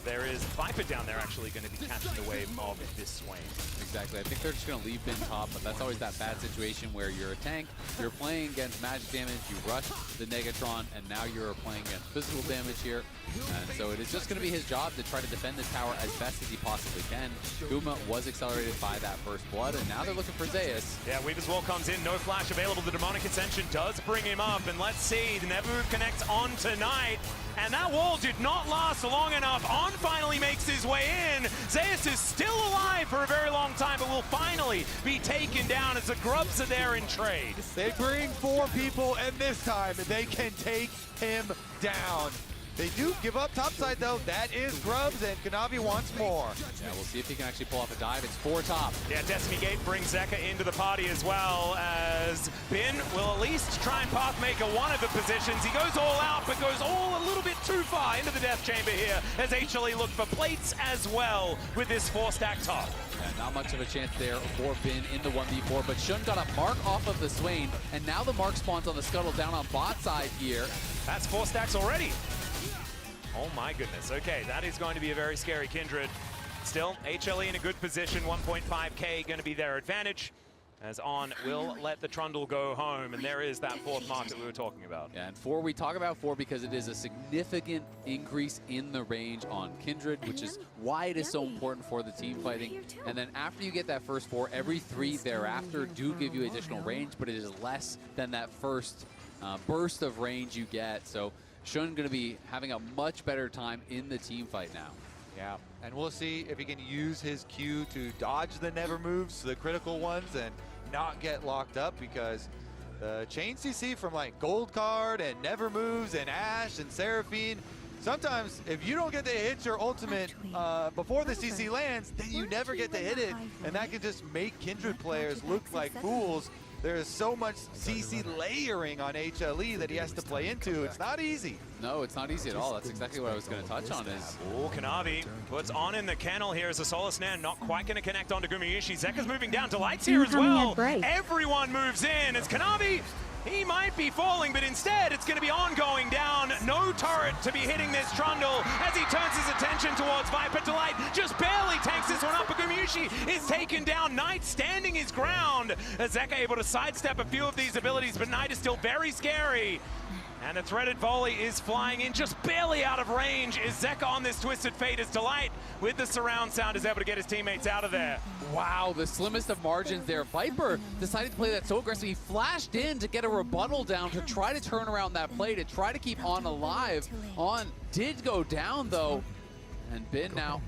There is Viper down there actually going to be catching the wave of this Swain. Exactly. I think they're just going to leave Bin top, but that's always that bad situation where you're a tank, you're playing against magic damage, you rush the Negatron, and now you're playing against physical damage here. And so it is just going to be his job to try to defend this tower as best as he possibly can. Guma was accelerated by that first blood, and now they're looking for Zeus. Yeah, Weaver's Wall comes in, no flash available. The Demonic Ascension does bring him up, and let's see, the Never Move connects on tonight. And that wall did not last long enough. On finally makes his way in. Zeus is still alive for a very long time, but will finally be taken down as the grubs are there in trade. They bring 4 people, and this time they can take him down. They do give up topside though. That is Grubs, and Kanavi wants more. Yeah, we'll see if he can actually pull off a dive. It's 4 top. Yeah, Destiny Gate brings Zeka into the party as well, as Bin will at least try and pathmaker one of the positions. He goes all out, but goes all a little bit too far into the death chamber here, as HLE look for plates as well with this 4-stack top. Yeah, not much of a chance there for Bin in the 1v4, but Shun got a mark off of the Swain, and now the mark spawns on the Scuttle down on bot side here. That's 4 stacks already. Oh my goodness. Okay, that is going to be a very scary Kindred. Still, HLE in a good position. 1.5k going to be their advantage, as On will let the Trundle go home, and there is that 4th mark that we were talking about. Yeah, and 4, we talk about 4 because it is a significant increase in the range on Kindred, which is why it is so important for the team fighting. And then after you get that first 4, every 3 thereafter do give you additional range, but it is less than that first burst of range you get. So Shun going to be having a much better time in the team fight now. Yeah, and we'll see if he can use his Q to dodge the never moves, the critical ones, and not get locked up, because the chain CC from like Gold Card and never moves and Ashe and Seraphine, sometimes if you don't get to hit your ultimate before the CC lands, then you never get to hit it, and that can just make Kindred players look like fools. There is so much CC layering on HLE that he has to play into. It's not easy. No, it's not easy at all. That's exactly what I was going to touch on. Is oh, Kanavi puts On in the kennel here as a Solar Snare not quite going to connect onto Gumayushi. Zeka's moving down to Lights here as well. Everyone moves in as Kanavi, he might be falling, but instead it's going to be On going down. No turret to be hitting this Trundle as he turns his attention towards Viper. Delight just barely takes this one up, but Gumayushi is taken down. Knight standing his ground as Zeka able to sidestep a few of these abilities, but Knight is still very scary. And a threaded volley is flying in just barely out of range. Is Zeka on this Twisted Fate as Delight with the surround sound is able to get his teammates out of there. Wow, the slimmest of margins there. Viper decided to play that so aggressive. He flashed in to get a rebuttal down to try to turn around that play, to try to keep On alive. On did go down though. And Bin now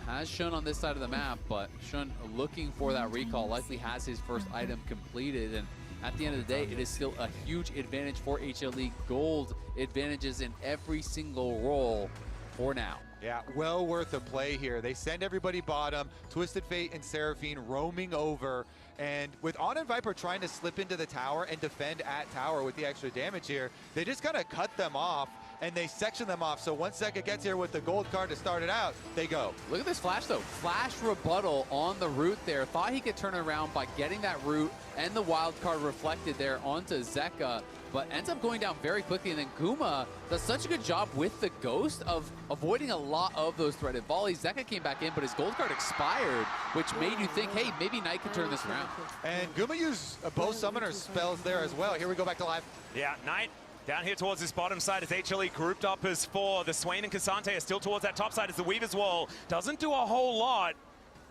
has Shun on this side of the map, but Shun looking for that recall, likely has his first item completed. And at the end of the day, it is still a huge advantage for HLE. Gold advantages in every single role for now. Yeah, well worth a play here. They send everybody bottom, Twisted Fate and Seraphine roaming over, and with On and Viper trying to slip into the tower and defend at tower with the extra damage here, they just kind of cut them off and they section them off. So once Zeka gets here with the gold card to start it out, they go. Look at this flash though. Flash rebuttal on the root there. Thought he could turn around by getting that root and the wild card reflected there onto Zeka, but ends up going down very quickly. And then Guma does such a good job with the Ghost of avoiding a lot of those threaded volleys. Zeka came back in, but his gold card expired, which made you think, hey, maybe Knight can turn this around. And Guma used both summoner spells there as well. Here we go back to live. Yeah, Knight down here towards this bottom side as HLE grouped up as 4. The Swain and Cassante are still towards that top side as the Weaver's Wall doesn't do a whole lot.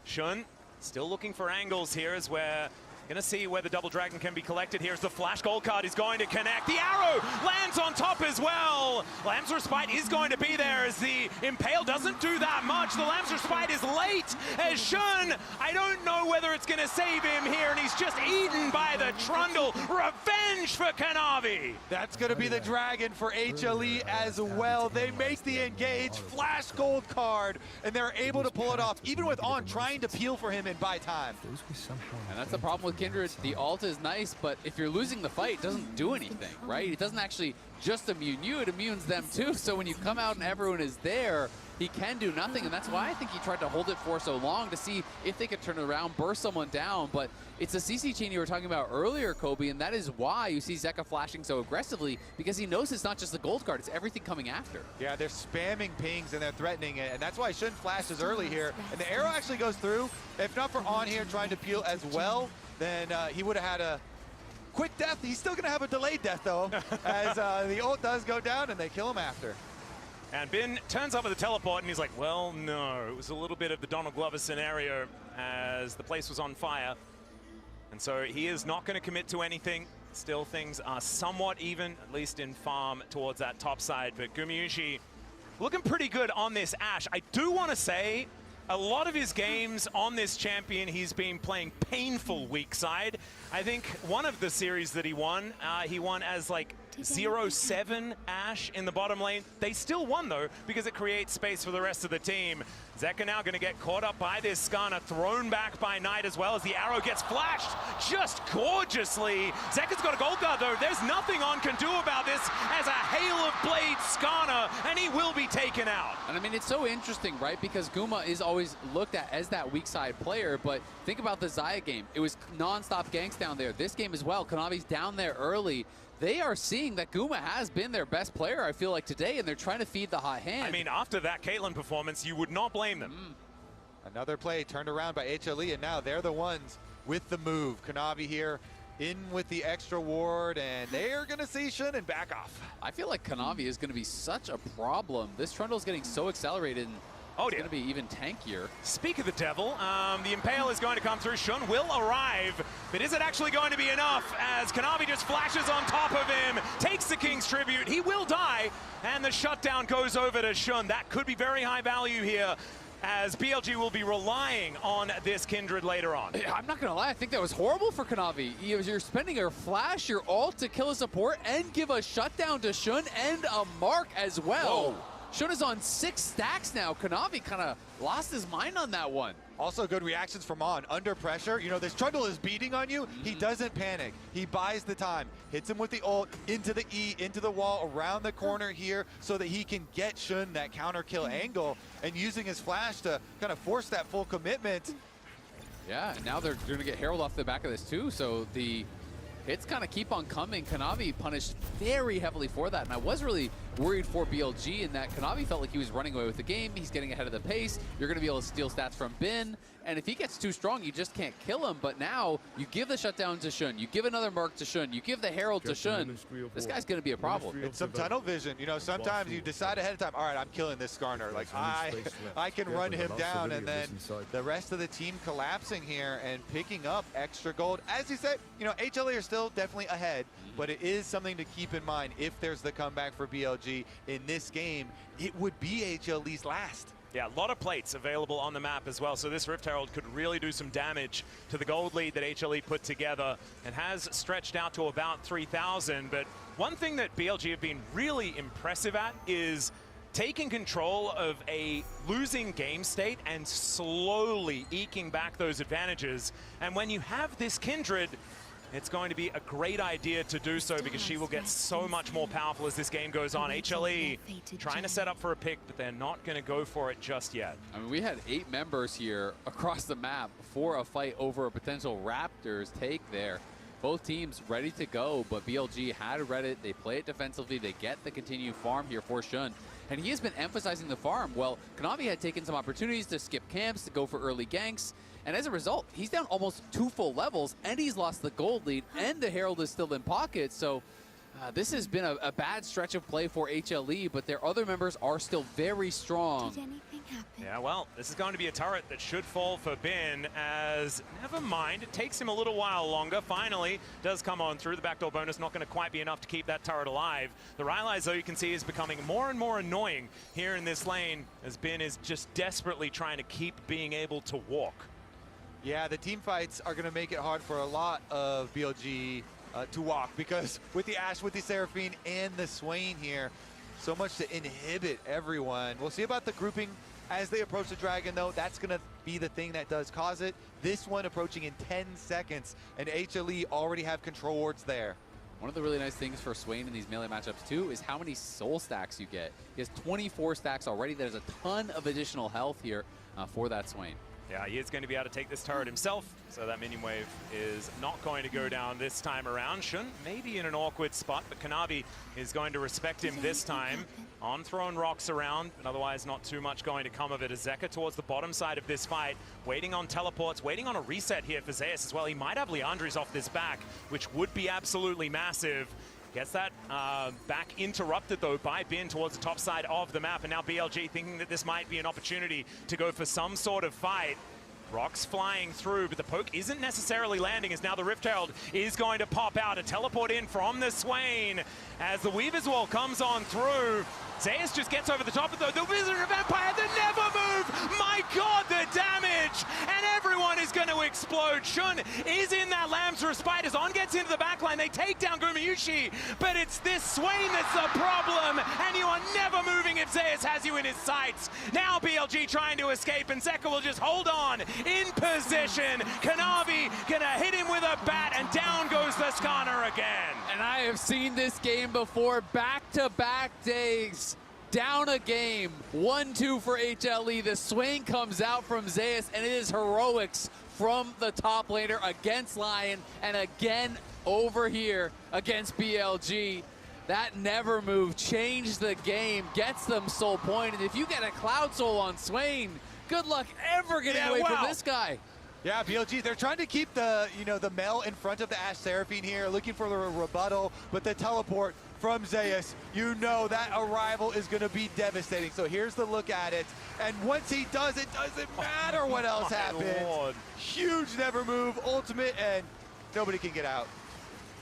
Shun still looking for angles here as we're gonna see where the double dragon can be collected. Here's the flash gold card is going to connect. The arrow lands on top as well. Lamb's Respite is going to be there as the Impale doesn't do that much. The Lamb's Respite is late as Shun, I don't know whether it's gonna save him here, and he's just eaten by the Trundle. Revenge for Kanavi. That's gonna be the dragon for HLE as well. They make the engage, flash gold card, and they're able to pull it off, even with On trying to peel for him and buy time. And that's the problem with Kindred. The ult is nice, but if you're losing the fight, it doesn't do anything, right? It doesn't actually just immune you, it immunes them too. So when you come out and everyone is there, he can do nothing, and that's why I think he tried to hold it for so long to see if they could turn it around, burst someone down. But it's a CC chain you were talking about earlier, Kobe, and that is why you see Zeka flashing so aggressively, because he knows it's not just the gold card, it's everything coming after. Yeah, they're spamming pings and they're threatening it, and that's why Shun flashes early here. And the arrow actually goes through. If not for On here trying to peel as well, then he would have had a quick death. He's still going to have a delayed death, though, as the ult does go down and they kill him after. And Bin turns up with the teleport and he's like, well, no. It was a little bit of the Donald Glover scenario as the place was on fire. And so he is not going to commit to anything. Still, things are somewhat even, at least in farm towards that top side. But Gumayushi looking pretty good on this Ashe. I do want to say, a lot of his games on this champion, he's been playing painful weak side. I think one of the series that he won as like 0-7 Ashe in the bottom lane. They still won though, because it creates space for the rest of the team. Zeka now going to get caught up by this Skarner, thrown back by Knight as well as the arrow gets flashed just gorgeously. Zeka's got a gold guard though. There's nothing On can do about this as a hail of blades Skarner, and he will be taken out. And I mean, it's so interesting, right? Because Guma is always looked at as that weak side player, but think about the Xayah game. It was non-stop ganks down there. This game as well, Kanavi's down there early. They are seeing that Guma has been their best player, I feel like, today, and they're trying to feed the hot hand. I mean, after that Caitlyn performance, you would not blame them. Another play turned around by HLE, and now they're the ones with the move. Kanavi here in with the extra ward, and they are going to see Shunin back off. I feel like Kanavi is going to be such a problem. This Trundle's getting so accelerated, and it's going to be even tankier. Speak of the devil, the Impale is going to come through. Shun will arrive, but is it actually going to be enough as Kanavi just flashes on top of him, takes the King's Tribute. He will die, and the shutdown goes over to Shun. That could be very high value here, as BLG will be relying on this Kindred later on. I'm not going to lie, I think that was horrible for Kanavi. You're spending your flash, your ult to kill a support and give a shutdown to Shun and a mark as well. Whoa. Shun is on 6 stacks now. Kanavi kind of lost his mind on that one. Also good reactions from On. Under pressure, you know, this Trundle is beating on you. He doesn't panic. He buys the time. Hits him with the ult, into the E, into the wall, around the corner here, so that he can get Shun that counter kill angle, and using his flash to kind of force that full commitment. Yeah, and now they're going to get Herald off the back of this too, so the hits kind of keep on coming. Kanavi punished very heavily for that, and I was really worried for BLG in that Kanavi felt like he was running away with the game. He's getting ahead of the pace. You're going to be able to steal stats from Bin, and if he gets too strong, you just can't kill him. But now you give the shutdown to Shun, you give another mark to Shun, you give the Herald to Shun. This guy's going to be a problem. It's some tunnel vision. You know, sometimes you decide ahead of time, all right, I'm killing this Skarner. Like, I can run him down, and then the rest of the team collapsing here and picking up extra gold. As you said, you know, HLA are still definitely ahead, but it is something to keep in mind. If there's the comeback for BLG in this game, it would be HLE's last. Yeah, a lot of plates available on the map as well, so this Rift Herald could really do some damage to the gold lead that HLE put together and has stretched out to about 3,000. But one thing that BLG have been really impressive at is taking control of a losing game state and slowly eking back those advantages. And when you have this Kindred, it's going to be a great idea to do so because she will get so much more powerful as this game goes on. HLE trying to set up for a pick, but they're not going to go for it just yet. I mean, we had 8 members here across the map for a fight over a potential Raptors take there. Both teams ready to go, but BLG had read it. They play it defensively. They get the continued farm here for Shun. And he has been emphasizing the farm. Well, Kanavi had taken some opportunities to skip camps, to go for early ganks. And as a result, he's down almost 2 full levels, and he's lost the gold lead, and the Herald is still in pocket. So this has been a bad stretch of play for HLE, but their other members are still very strong. Did anything happen? Yeah, well, this is going to be a turret that should fall for Bin, as never mind, it takes him a little while longer. Finally, does come on through. The backdoor bonus not going to quite be enough to keep that turret alive. The Rylai's, though, you can see, is becoming more and more annoying here in this lane, as Bin is just desperately trying to keep being able to walk. Yeah, the team fights are going to make it hard for a lot of BLG to walk, because with the Ashe, with the Seraphine, and the Swain here, so much to inhibit everyone. We'll see about the grouping as they approach the Dragon, though. That's going to be the thing that does cause it. This one approaching in 10 seconds, and HLE already have control wards there. One of the really nice things for Swain in these melee matchups, too, is how many soul stacks you get. He has 24 stacks already. There's a ton of additional health here for that Swain. Yeah, he is going to be able to take this turret himself, so that minion wave is not going to go down this time around. Shun may be in an awkward spot, but Kanavi is going to respect him this time. On throwing rocks around, but otherwise not too much going to come of it. As Zeka towards the bottom side of this fight, waiting on teleports, waiting on a reset here for Zeus as well. He might have Leandri's off this back, which would be absolutely massive. Gets that back interrupted, though, by Bin towards the top side of the map. And now BLG thinking that this might be an opportunity to go for some sort of fight. Rocks flying through, but the poke isn't necessarily landing, as now the Rift Herald is going to pop out. A teleport in from the Swain as the Weaver's Wall comes on through. Zeus just gets over the top of the Wizard of Empire, the never move! My God, the damage! And everyone everyone is going to explode. Shun is in that Lamb's Respite as On gets into the backline. They take down Gumayushi, but it's this Swain that's the problem, and you are never moving if Zeus has you in his sights. Now BLG trying to escape, and Zeka will just hold on in position. Kanavi gonna hit him with a bat, and down goes the Skarner again. And I have seen this game before, back-to-back days. Down a game, 1-2 for HLE. The Swain comes out from Zeus, and it is heroics from the top laner against Lion, and again over here against BLG. That never move changed the game, gets them soul point, and if you get a Cloud Soul on Swain, good luck ever getting away from this guy. Yeah, BLG, they're trying to keep the, the Mel in front of the Ashe Seraphine here, looking for the rebuttal, but the teleport from Zeus, that arrival is going to be devastating. So here's the look at it, and once he does, it doesn't matter what else happens. Lord. Huge never move, ultimate, and nobody can get out.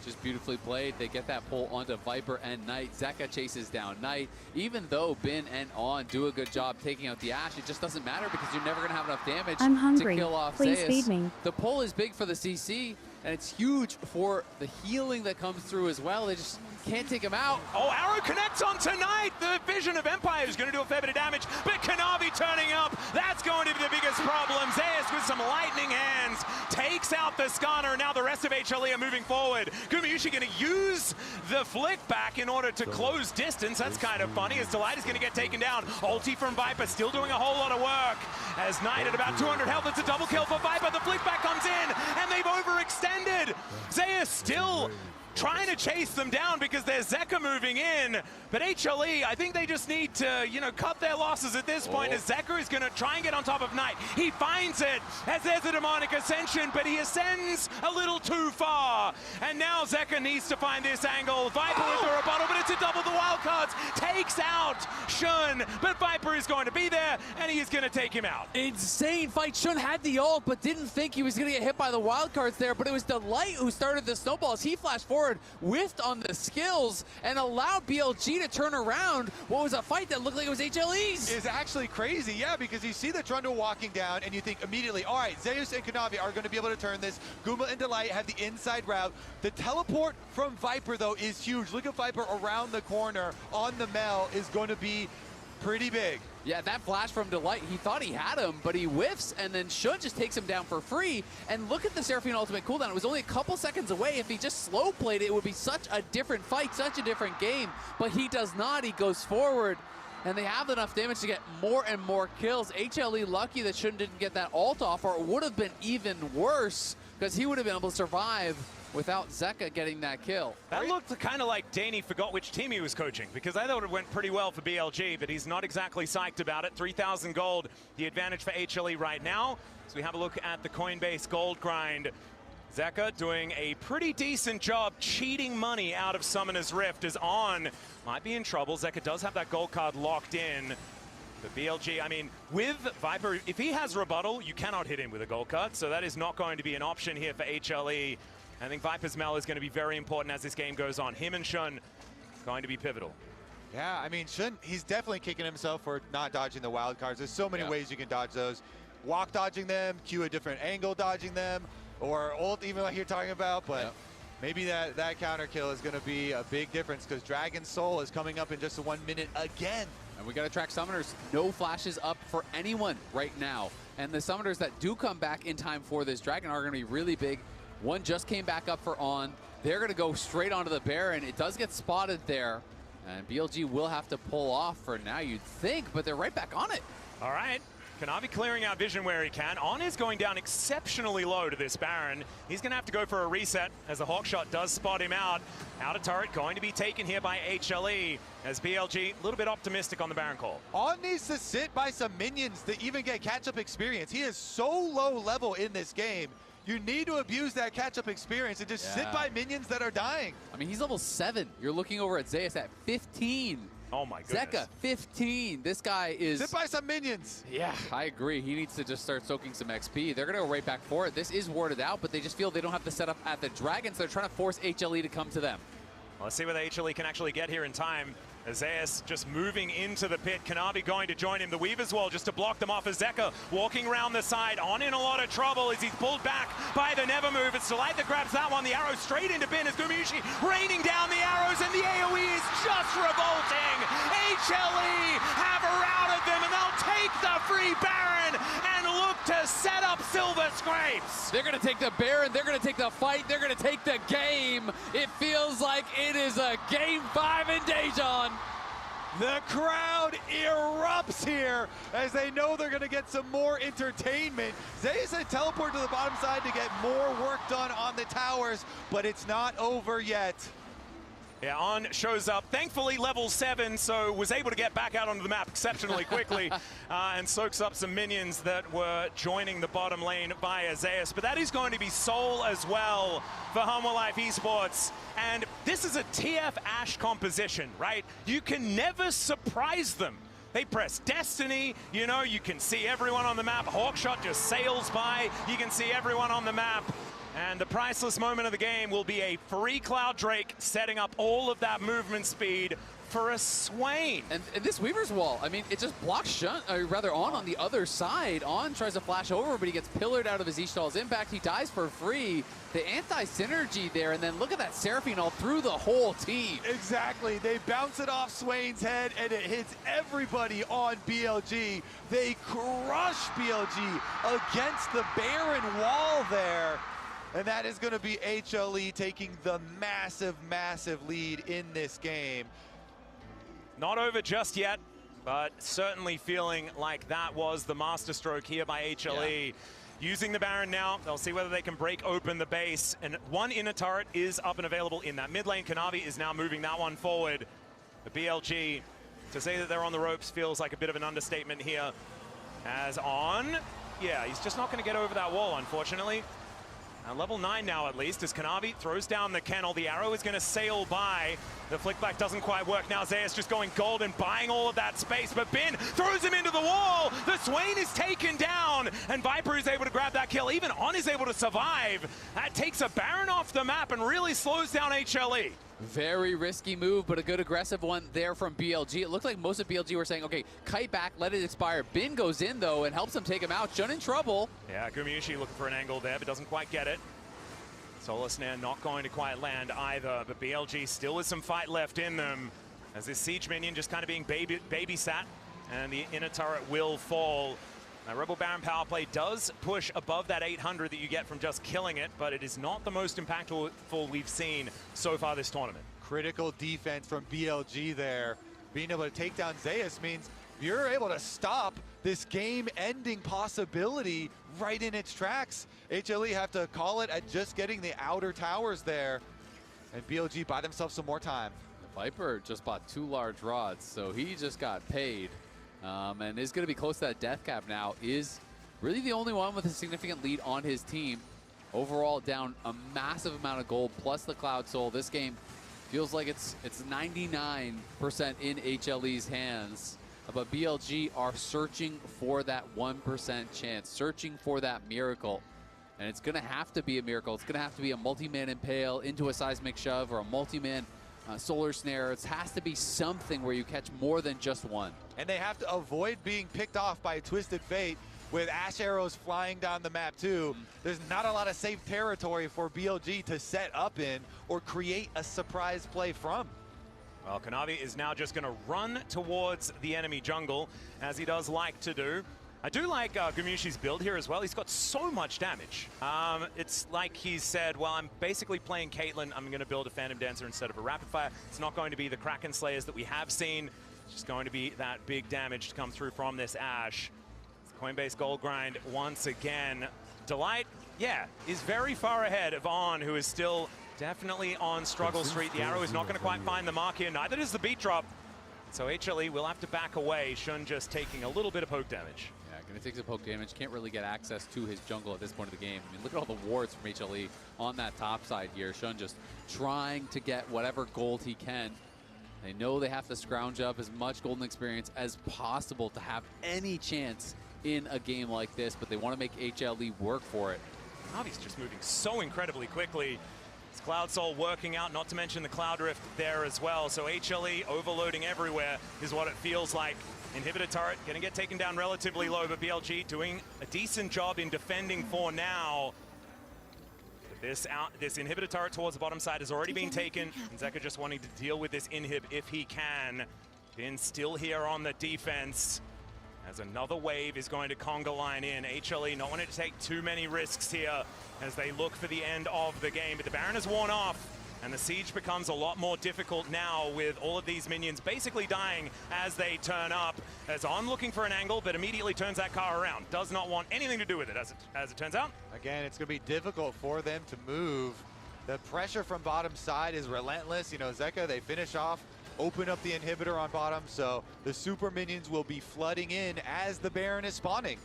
Just beautifully played. They get that pull onto Viper and Knight. Zeka chases down Knight. Even though Bin and On do a good job taking out the Ashe, it just doesn't matter because you're never going to have enough damage I'm hungry. to kill off Please Zeus. feed me. The pull is big for the CC, and it's huge for the healing that comes through as well. They just can't take him out. Oh, Arrow connects on tonight. The Vision of Empire is going to do a fair bit of damage, but Kanavi turning up, that's going to be the biggest problem. Zeus with some lightning hands takes out the Skarner. Now the rest of HLE are moving forward. Gumayushi going to use the flick back in order to close distance. That's kind of funny as Delight is going to get taken down. Ulti from Viper still doing a whole lot of work. As Knight at about 200 health, it's a double kill for Viper. The flick back comes in, and they've overextended. Zeus still trying to chase them down because there's Zeka moving in. But HLE, I think they just need to, cut their losses at this point as Zeka is going to try and get on top of Knight. He finds it as there's a demonic ascension, but he ascends a little too far. And now Zeka needs to find this angle. Viper with the rebuttal, but it's a double. The wildcards takes out Shun, but Viper is going to be there, and he is going to take him out. Insane fight. Shun had the ult, but didn't think he was going to get hit by the wildcards there, but it was Delight who started the snowballs. He flashed forward, whiffed on the skills, and allowed BLG to turn around what was a fight that looked like it was HLE's. It's actually crazy, yeah, because you see the Trundle walking down, and you think immediately, all right, Zeus and Kanavi are going to be able to turn this. Guma and Delight have the inside route. The teleport from Viper, though, is huge. Look at Viper around the corner on the Mel is going to be pretty big. Yeah, that flash from Delight, he thought he had him, but he whiffs, and then Shun just takes him down for free. And look at the Seraphine ultimate cooldown. It was only a couple seconds away. If he just slow played it, it would be such a different fight, such a different game. But he does not. He goes forward, and they have enough damage to get more and more kills. HLE lucky that Shun didn't get that ult off, or it would have been even worse, because he would have been able to survive without Zeka getting that kill. That looked kind of like Danny forgot which team he was coaching, because I thought it went pretty well for BLG, but he's not exactly psyched about it. 3,000 gold, the advantage for HLE right now. So we have a look at the Coinbase gold grind. Zeka doing a pretty decent job cheating money out of Summoner's Rift, as On might be in trouble. Zeka does have that gold card locked in. But BLG, I mean, with Viper, if he has rebuttal, you cannot hit him with a gold card, so that is not going to be an option here for HLE. I think Viper's Mel is going to be very important as this game goes on. Him and Shun going to be pivotal. Yeah, I mean, Shun, he's definitely kicking himself for not dodging the wild cards. There's so many ways you can dodge those. Walk dodging them, Q a different angle dodging them, or ult even like you're talking about, but maybe that counter kill is going to be a big difference because Dragon Soul is coming up in just 1 minute again. And we got to track summoners. No flashes up for anyone right now. And the summoners that do come back in time for this Dragon are going to be really big. One just came back up for On. They're going to go straight onto the Baron. It does get spotted there. And BLG will have to pull off for now, you'd think, but they're right back on it. All right. Kanavi clearing out vision where he can. On is going down exceptionally low to this Baron. He's going to have to go for a reset as the Hawkshot does spot him out. Out of turret going to be taken here by HLE as BLG a little bit optimistic on the Baron call. On needs to sit by some minions to even get catch-up experience. He is so low level in this game. You need to abuse that catch-up experience and just sit by minions that are dying. I mean, he's level 7. You're looking over at Zeus at 15. Oh my goodness. Zeka, 15. This guy is... Sit by some minions. Yeah, I agree. He needs to just start soaking some XP. They're going to go right back for it. This is warded out, but they just feel they don't have the setup at the Dragons. They're trying to force HLE to come to them. Well, let's see whether HLE can actually get here in time. Azaeus just moving into the pit. Kanavi going to join him. The Weaver's Wall just to block them off. Azeka walking around the side, on in a lot of trouble as he's pulled back by the Never Move. It's Delight that grabs that one. The arrow straight into Bin as Gumiushi raining down the arrows, and the AoE is just revolting. HLE have routed them, and they'll take the free Baron and look to set up Silver Scrapes. They're going to take the Baron, they're going to take the fight, they're going to take the game. It feels like it is a Game 5 in Daejeon. The crowd erupts here as they know they're going to get some more entertainment. Zeus had teleport to the bottom side to get more work done on the towers, but it's not over yet. Yeah, On shows up, thankfully level 7, so was able to get back out onto the map exceptionally quickly and soaks up some minions that were joining the bottom lane by Azaeus. But that is going to be Soul as well for Humble Life Esports. And this is a TF Ashe composition, right? You can never surprise them. They press Destiny, you know, you can see everyone on the map. Hawkshot just sails by, you can see everyone on the map. And the priceless moment of the game will be a free Cloud Drake setting up all of that movement speed for a Swain. And this Weaver's Wall, I mean, it just blocks Shun, or rather On the other side. On tries to flash over, but he gets pillared out of his Ishtal's impact. He dies for free. The anti-synergy there, and then look at that Seraphine all through the whole team. Exactly. They bounce it off Swain's head, and it hits everybody on BLG. They crush BLG against the Baron wall there. And that is going to be HLE taking the massive, massive lead in this game. Not over just yet, but certainly feeling like that was the masterstroke here by HLE. Yeah. Using the Baron now, they'll see whether they can break open the base. And one inner turret is up and available in that mid lane. Kanavi is now moving that one forward. The BLG, to say that they're on the ropes feels like a bit of an understatement here. As On, yeah, he's just not going to get over that wall, unfortunately. Level 9 now at least, as Kanavi throws down the kennel. The arrow is going to sail by. The flick back doesn't quite work. Now Zeus just going gold and buying all of that space, but Bin throws him into the wall. The Swain is taken down, and Viper is able to grab that kill. Even On is able to survive. That takes a Baron off the map and really slows down HLE. Very risky move, but a good aggressive one there from BLG. It looked like most of BLG were saying, okay, kite back, let it expire. Bin goes in, though, and helps him take him out. Shun in trouble. Yeah, Gumiushi looking for an angle there, but doesn't quite get it. Solar Snare not going to quite land either, but BLG still with some fight left in them, as this Siege minion just kind of being babysat, and the inner turret will fall. Now, Rebel Baron power play does push above that 800 that you get from just killing it, but it is not the most impactful we've seen so far this tournament. Critical defense from BLG there. Being able to take down Zeus means you're able to stop this game-ending possibility right in its tracks. HLE have to call it at just getting the outer towers there, and BLG buy themselves some more time. Viper just bought 2 large rods, so he just got paid. And is going to be close to that death cap now. Is really the only one with a significant lead on his team. Overall, down a massive amount of gold plus the Cloud Soul. This game feels like it's 99% in HLE's hands. But BLG are searching for that 1% chance, searching for that miracle. And it's going to have to be a miracle. It's going to have to be a multi-man impale into a seismic shove or a multi-man solar snare. It has to be something where you catch more than just one. And they have to avoid being picked off by Twisted Fate with Ash arrows flying down the map too. There's not a lot of safe territory for BLG to set up in or create a surprise play from. Well, Kanavi is now just going to run towards the enemy jungle, as he does like to do. I do like Gumiushi's build here as well. He's got so much damage. It's like he said, well, I'm basically playing Caitlyn. I'm going to build a Phantom Dancer instead of a Rapid Fire. It's not going to be the Kraken Slayers that we have seen. It's just going to be that big damage to come through from this Ashe. Coinbase Gold Grind once again. Delight, yeah, is very far ahead of On, who is still definitely on struggle street. The arrow is not going to quite find the mark here. Neither does the beat drop. So HLE will have to back away. Shun just taking a little bit of poke damage. Going to take some poke damage. Can't really get access to his jungle at this point of the game. I mean, look at all the wards from HLE on that top side here. Shun just trying to get whatever gold he can. They know they have to scrounge up as much golden experience as possible to have any chance in a game like this, but they want to make HLE work for it. Navi's just moving so incredibly quickly. It's Cloud Soul working out, not to mention the Cloud Rift there as well. So HLE overloading everywhere is what it feels like. Inhibitor turret gonna get taken down relatively low, but BLG doing a decent job in defending for now. This inhibitor turret towards the bottom side has already been taken, and Zeka just wanting to deal with this inhib if he can. Bin still here on the defense, as another wave is going to conga line in. HLE not wanting to take too many risks here as they look for the end of the game, but the Baron has worn off, and the siege becomes a lot more difficult now with all of these minions basically dying as they turn up. As On looking for an angle, but immediately turns that car around. Does not want anything to do with it, as it turns out. Again, it's going to be difficult for them to move. The pressure from bottom side is relentless. You know, Zeka, they finish off, open up the inhibitor on bottom, so the super minions will be flooding in as the Baron is spawning.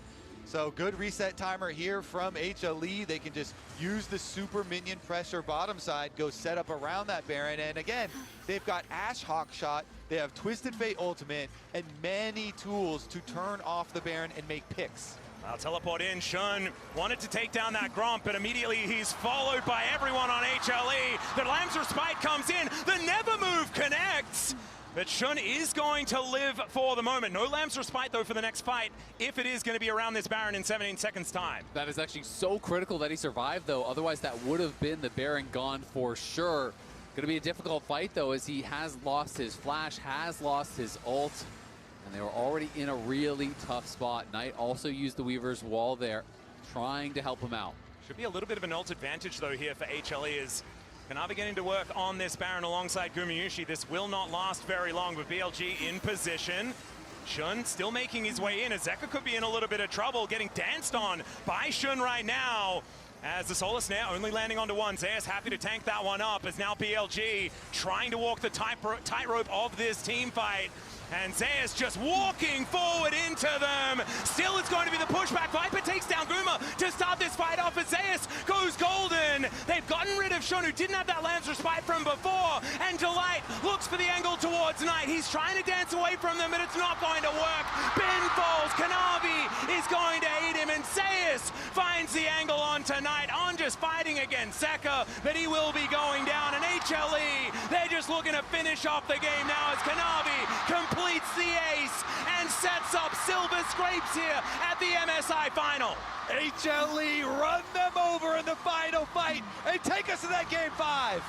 So good reset timer here from HLE. They can just use the super minion pressure bottom side, go set up around that Baron. And again, they've got Ashe Hawk Shot, they have Twisted Fate Ultimate, and many tools to turn off the Baron and make picks. I'll teleport in. Shun wanted to take down that Gromp, but immediately he's followed by everyone on HLE. The Lamb's Respite comes in. The Never Move connects. But Shun is going to live for the moment. No Lamb's Respite, though, for the next fight, if it is going to be around this Baron in 17 seconds' time. That is actually so critical that he survived, though. Otherwise, that would have been the Baron gone for sure. Going to be a difficult fight, though, as he has lost his flash, has lost his ult, and they were already in a really tough spot. Knight also used the Weaver's wall there, trying to help him out. Should be a little bit of an ult advantage, though, here for HLE as Kanavi getting to work on this Baron alongside Gumayushi. This will not last very long, but BLG in position. Shun still making his way in, as Zeka could be in a little bit of trouble, getting danced on by Shun right now. As the Solar Snare only landing onto one. Zeus happy to tank that one up, as now BLG trying to walk the tightrope of this team fight. And Zeus just walking forward into them. Still it's going to be the pushback. Viper takes down Guma to start this fight off, as Zeus goes golden. They've gotten rid of Shun, who didn't have that Lance Respite from before. And Delight looks for the angle towards Knight. He's trying to dance away from them, but it's not going to work. Ben falls. Kanavi is going to aid him, and Zeus finds the angle onto Knight. On just fighting against Zeka, but he will be going down. And HLE, they're just looking to finish off the game now as Kanavi completes the ace and sets up Silver Scrapes here at the MSI final. HLE run them over in the final fight and take us to that game 5.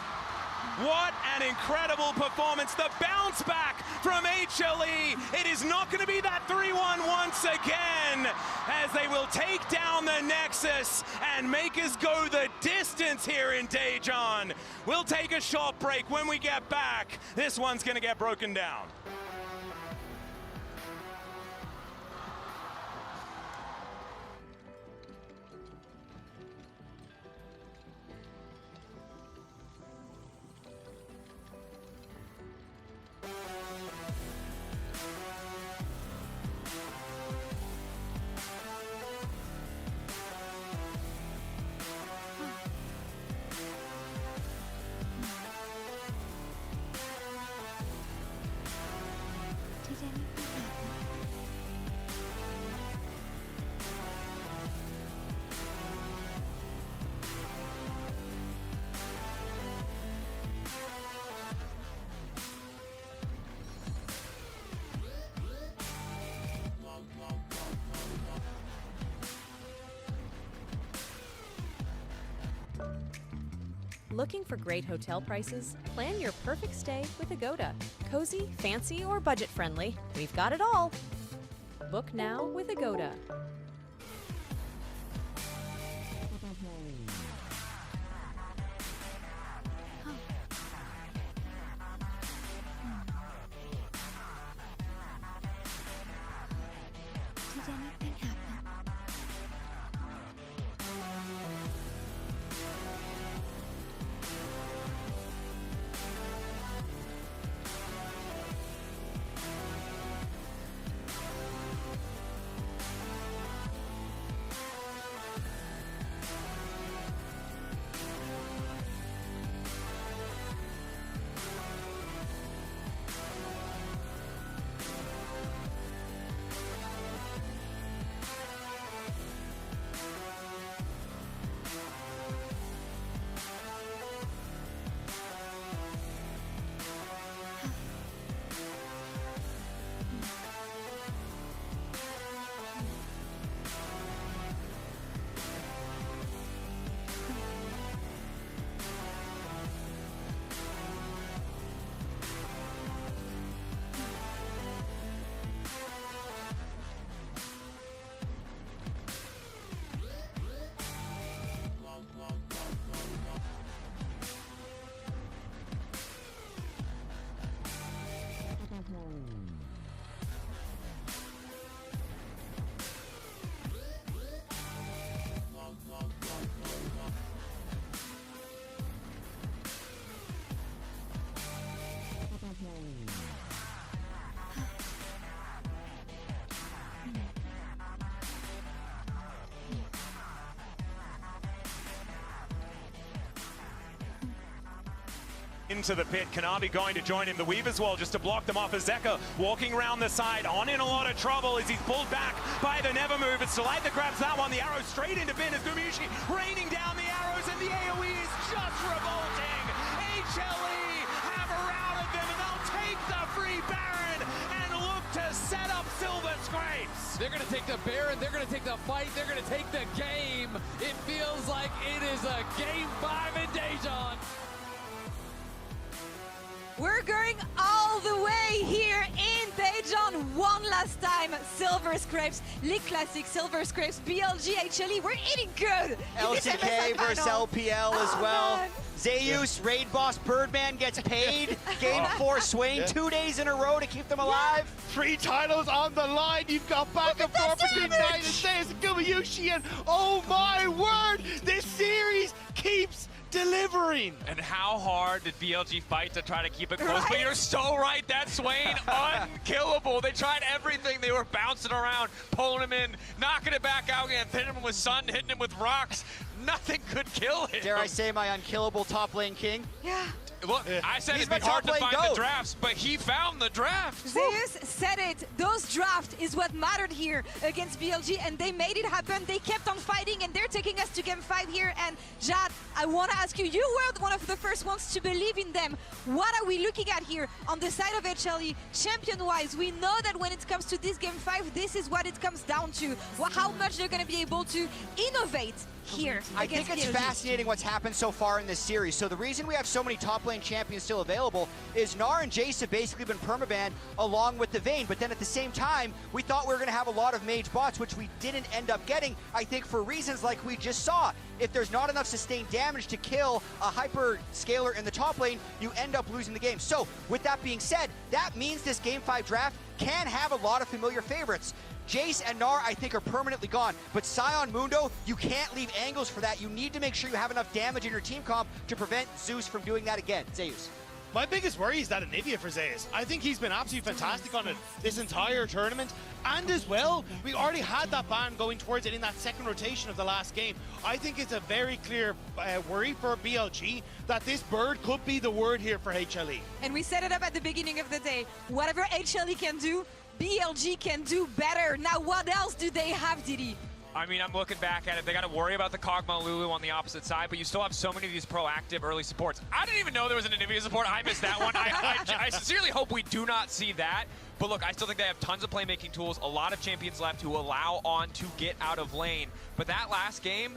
What an incredible performance. The bounce back from HLE. It is not going to be that 3-1 once again, as they will take down the Nexus and make us go the distance here in Daejeon. We'll take a short break. When we get back, this one's going to get broken down. Looking for great hotel prices? Plan your perfect stay with Agoda. Cozy, fancy, or budget-friendly, we've got it all. Book now with Agoda. into the pit. Kanabi going to join him. The Weave as well, just to block them off. Azeka walking around the side, on in a lot of trouble as he's pulled back by the Never Move. It's Delight that grabs that one. The arrow straight into Bin as Gumayusi raining down the arrows, and the AoE is just revolting. HLE have routed them, and they'll take the free Baron and look to set up Silver Scrapes. They're going to take the Baron, they're going to take the fight, they're going to take the game. It feels like it is a Game 5 in Daejeon. We're going all the way here in Daejeon. One last time, Silver Scrapes, League Classic, Silver Scrapes, BLG, HLE, we're eating good. LCK versus LPL as well. Man. Zeus, Raid Boss, Birdman gets paid. Game 4 Swain, 2 days in a row to keep them alive. 3 titles on the line. You've got back and forth between Knight and Zeus and Gumayusi, and oh my word, this series keeps delivering. And how hard did BLG fight to try to keep it close? But you're so right, that Swain, unkillable. They tried everything. They were bouncing around, pulling him in, knocking it back out again, hitting him with sun, hitting him with rocks. Nothing could kill him. Dare I say my unkillable top lane king? Yeah. Look, I said it'd be hard to find the drafts, but he found the draft. Zeus said it. Those drafts is what mattered here against BLG, and they made it happen. They kept on fighting, and they're taking us to Game 5 here. And Jad, I want to ask you, you were one of the first ones to believe in them. What are we looking at here on the side of HLE? Champion-wise, we know that when it comes to this Game 5, this is what it comes down to. How much they're going to be able to innovate here. I think it's fascinating what's happened so far in this series. So the reason we have so many top lane champions still available is Gnar and Jace have basically been permabanned along with the Vayne, but then at the same time, we thought we were going to have a lot of mage bots, which we didn't end up getting, I think for reasons like we just saw. If there's not enough sustained damage to kill a hyper scaler in the top lane, you end up losing the game. So with that being said, that means this Game 5 draft can have a lot of familiar favorites. Jace and Gnar, I think, are permanently gone. But Sion Mundo, you can't leave angles for that. You need to make sure you have enough damage in your team comp to prevent Zeus from doing that again. Zeus. My biggest worry is that Anivia for Zeus. I think he's been absolutely fantastic on it this entire tournament. And as well, we already had that ban going towards it in that second rotation of the last game. I think it's a very clear worry for BLG that this bird could be the word here for HLE. And we set it up at the beginning of the day. Whatever HLE can do, BLG can do better. Now, what else do they have, Didi? I mean, I'm looking back at it. They got to worry about the Kog'Maw Lulu on the opposite side, but you still have so many of these proactive early supports. I didn't even know there was an Anivia support. I missed that one. I sincerely hope we do not see that. But look, I still think they have tons of playmaking tools, a lot of champions left who allow On to get out of lane. But that last game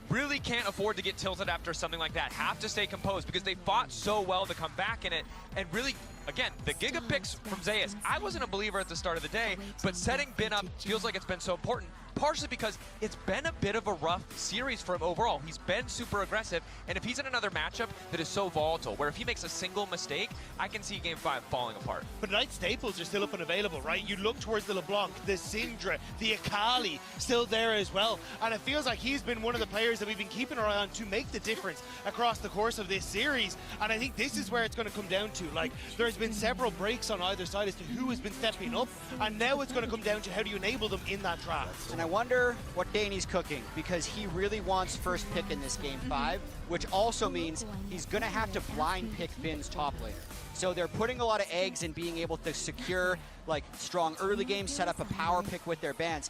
really can't afford to get tilted after something like that. Have to stay composed because they fought so well to come back in it and really, again, the Giga picks from Zeus. I wasn't a believer at the start of the day, but setting Bin up feels like it's been so important, partially because it's been a bit of a rough series for him overall. He's been super aggressive, and if he's in another matchup that is so volatile, where if he makes a single mistake, I can see Game 5 falling apart. But Knight staples are still up and available, right? You look towards the LeBlanc, the Syndra, the Akali, still there as well. And it feels like he's been one of the players that we've been keeping our eye on to make the difference across the course of this series. And I think this is where it's going to come down to. Like, there's been several breaks on either side as to who has been stepping up, and now it's going to come down to how do you enable them in that draft. And I wonder what Danny's cooking, because he really wants first pick in this Game 5, which also means he's going to have to blind pick Finn's top laner. So they're putting a lot of eggs in being able to secure like strong early games, set up a power pick with their bans.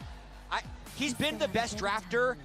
He's been the best drafter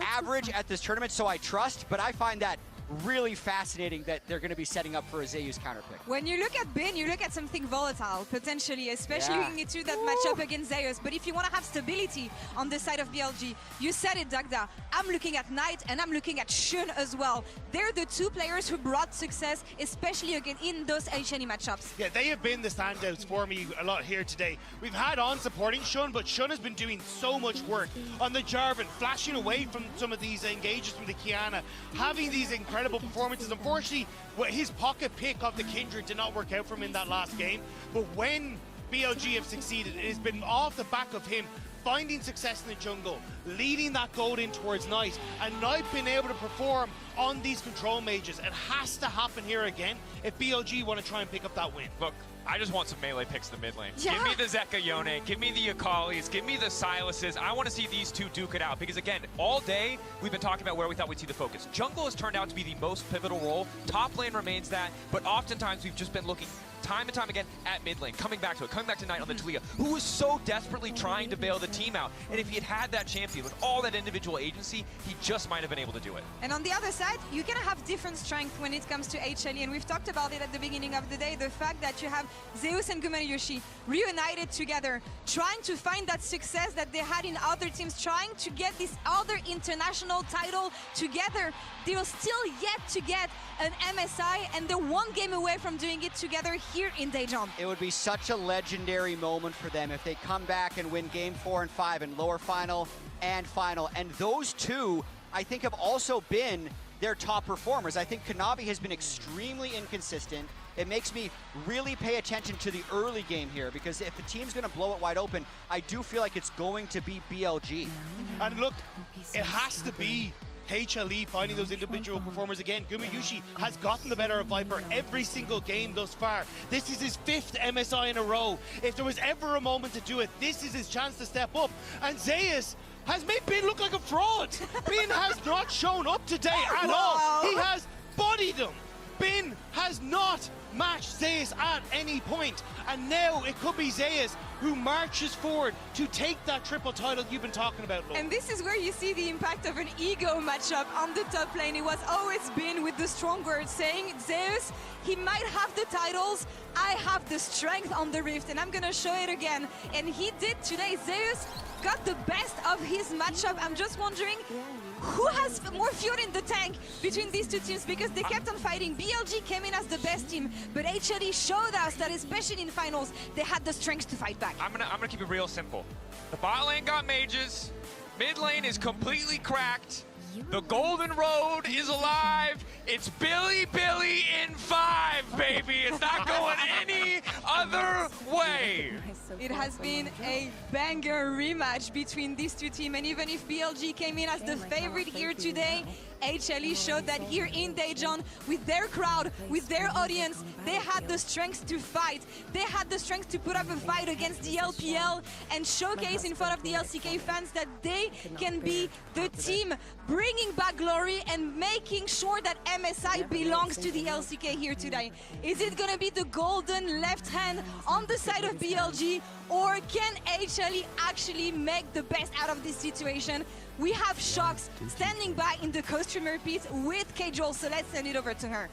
average at this tournament, so I trust, but I find that really fascinating that they're going to be setting up for a Zeus counter pick. When you look at Bin, you look at something volatile, potentially, especially into that matchup against Zeus. But if you want to have stability on the side of BLG, you said it, Dagda. I'm looking at Knight and I'm looking at Shun as well. They're the two players who brought success, especially again in those HNE matchups. Yeah, they have been the standouts for me a lot here today. We've had On supporting Shun, but Shun has been doing so much work on the Jarvan, flashing away from some of these engages from the Kiana, having these incredible performances. Unfortunately, his pocket pick of the Kindred did not work out for him in that last game, but when BLG have succeeded, it has been off the back of him finding success in the jungle, leading that gold in towards Knight, and Knight being able to perform on these control mages. It has to happen here again if BLG want to try and pick up that win. Look, I just want some melee picks in the mid lane. Yeah. Give me the Zeka Yone, give me the Akalis, give me the Silases. I want to see these two duke it out because, again, all day we've been talking about where we thought we'd see the focus. Jungle has turned out to be the most pivotal role. Top lane remains that, but oftentimes we've just been looking time and time again at mid lane, coming back to it, coming back to Knight on the Talia, who was so desperately trying to bail the team out. And if he had had that champion with all that individual agency, he just might have been able to do it. And on the other side, you're gonna have different strength when it comes to HLE, and we've talked about it at the beginning of the day, the fact that you have Zeus and Gumayushi reunited together, trying to find that success that they had in other teams, trying to get this other international title together. They're still yet to get an MSI, and they're one game away from doing it together here in Daejeon. It would be such a legendary moment for them if they come back and win game 4 and 5 in lower final and final. And those two, I think, have also been their top performers. I think Kanavi has been extremely inconsistent. It makes me really pay attention to the early game here, because if a team's going to blow it wide open, I do feel like it's going to be BLG. And look, it has to be HLE finding those individual performers again. Gumayushi has gotten the better of Viper every single game thus far. This is his 5th MSI in a row. If there was ever a moment to do it, this is his chance to step up. And Zeus has made Bin look like a fraud. Bin has not shown up today at all. He has bodied him. Bin has not matched Zeus at any point. And now it could be Zeus who marches forward to take that triple title you've been talking about, Lo. And this is where you see the impact of an ego matchup on the top lane. It was always Bin with the strong words saying, Zeus, he might have the titles, I have the strength on the Rift, and I'm gonna show it again. And he did today. Zeus got the best of his matchup. I'm just wondering who has more fuel in the tank between these two teams, because they kept on fighting. BLG came in as the best team, but HLE showed us that, especially in finals, they had the strength to fight back. I'm gonna keep it real simple. The bot lane got mages, mid lane is completely cracked, the golden road is alive, it's Billy in 5, baby! It's not going any other way! It has been a banger rematch between these two teams, and even if BLG came in as the favorite here today, HLE showed that here in Daejeon, with their crowd, with their audience, they had the strength to fight. They had the strength to put up a fight against the LPL and showcase in front of the LCK fans that they can be the team bringing back glory and making sure that MSI belongs to the LCK here today. Is it gonna be the golden left hand on the side of BLG, or can HLE actually make the best out of this situation? We have Shox standing by in the co-streamer pit with Kajol, so let's send it over to her.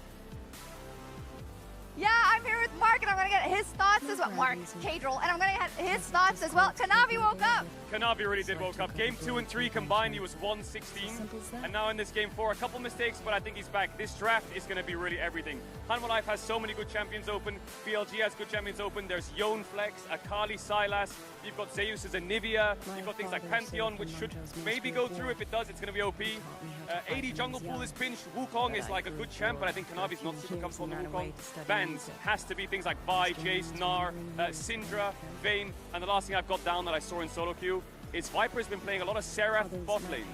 Yeah, I'm here with Mark, and I'm going to get his thoughts as well. Mark, Kajol, and I'm going to get his thoughts as well. Kanavi woke up. Kanavi really did woke up. Game 2 and 3 combined, he was 116. And now in this game 4, a couple mistakes, but I think he's back. This draft is going to be really everything. Hanwha Life has so many good champions open. BLG has good champions open. There's Yone Flex, Akali, Sylas. You've got Zeus as a Nivea. You've got things like Pantheon, which should maybe go through. If it does, it's going to be OP. 80 jungle pool is pinched. Wukong is like a good champ, but I think Kanavi's not super comfortable in the Wukong. Bans has to be things like Vi, Jace, Gnar, Syndra, Vayne, and the last thing I've got down that I saw in solo queue is Viper's been playing a lot of Seraph bot lane.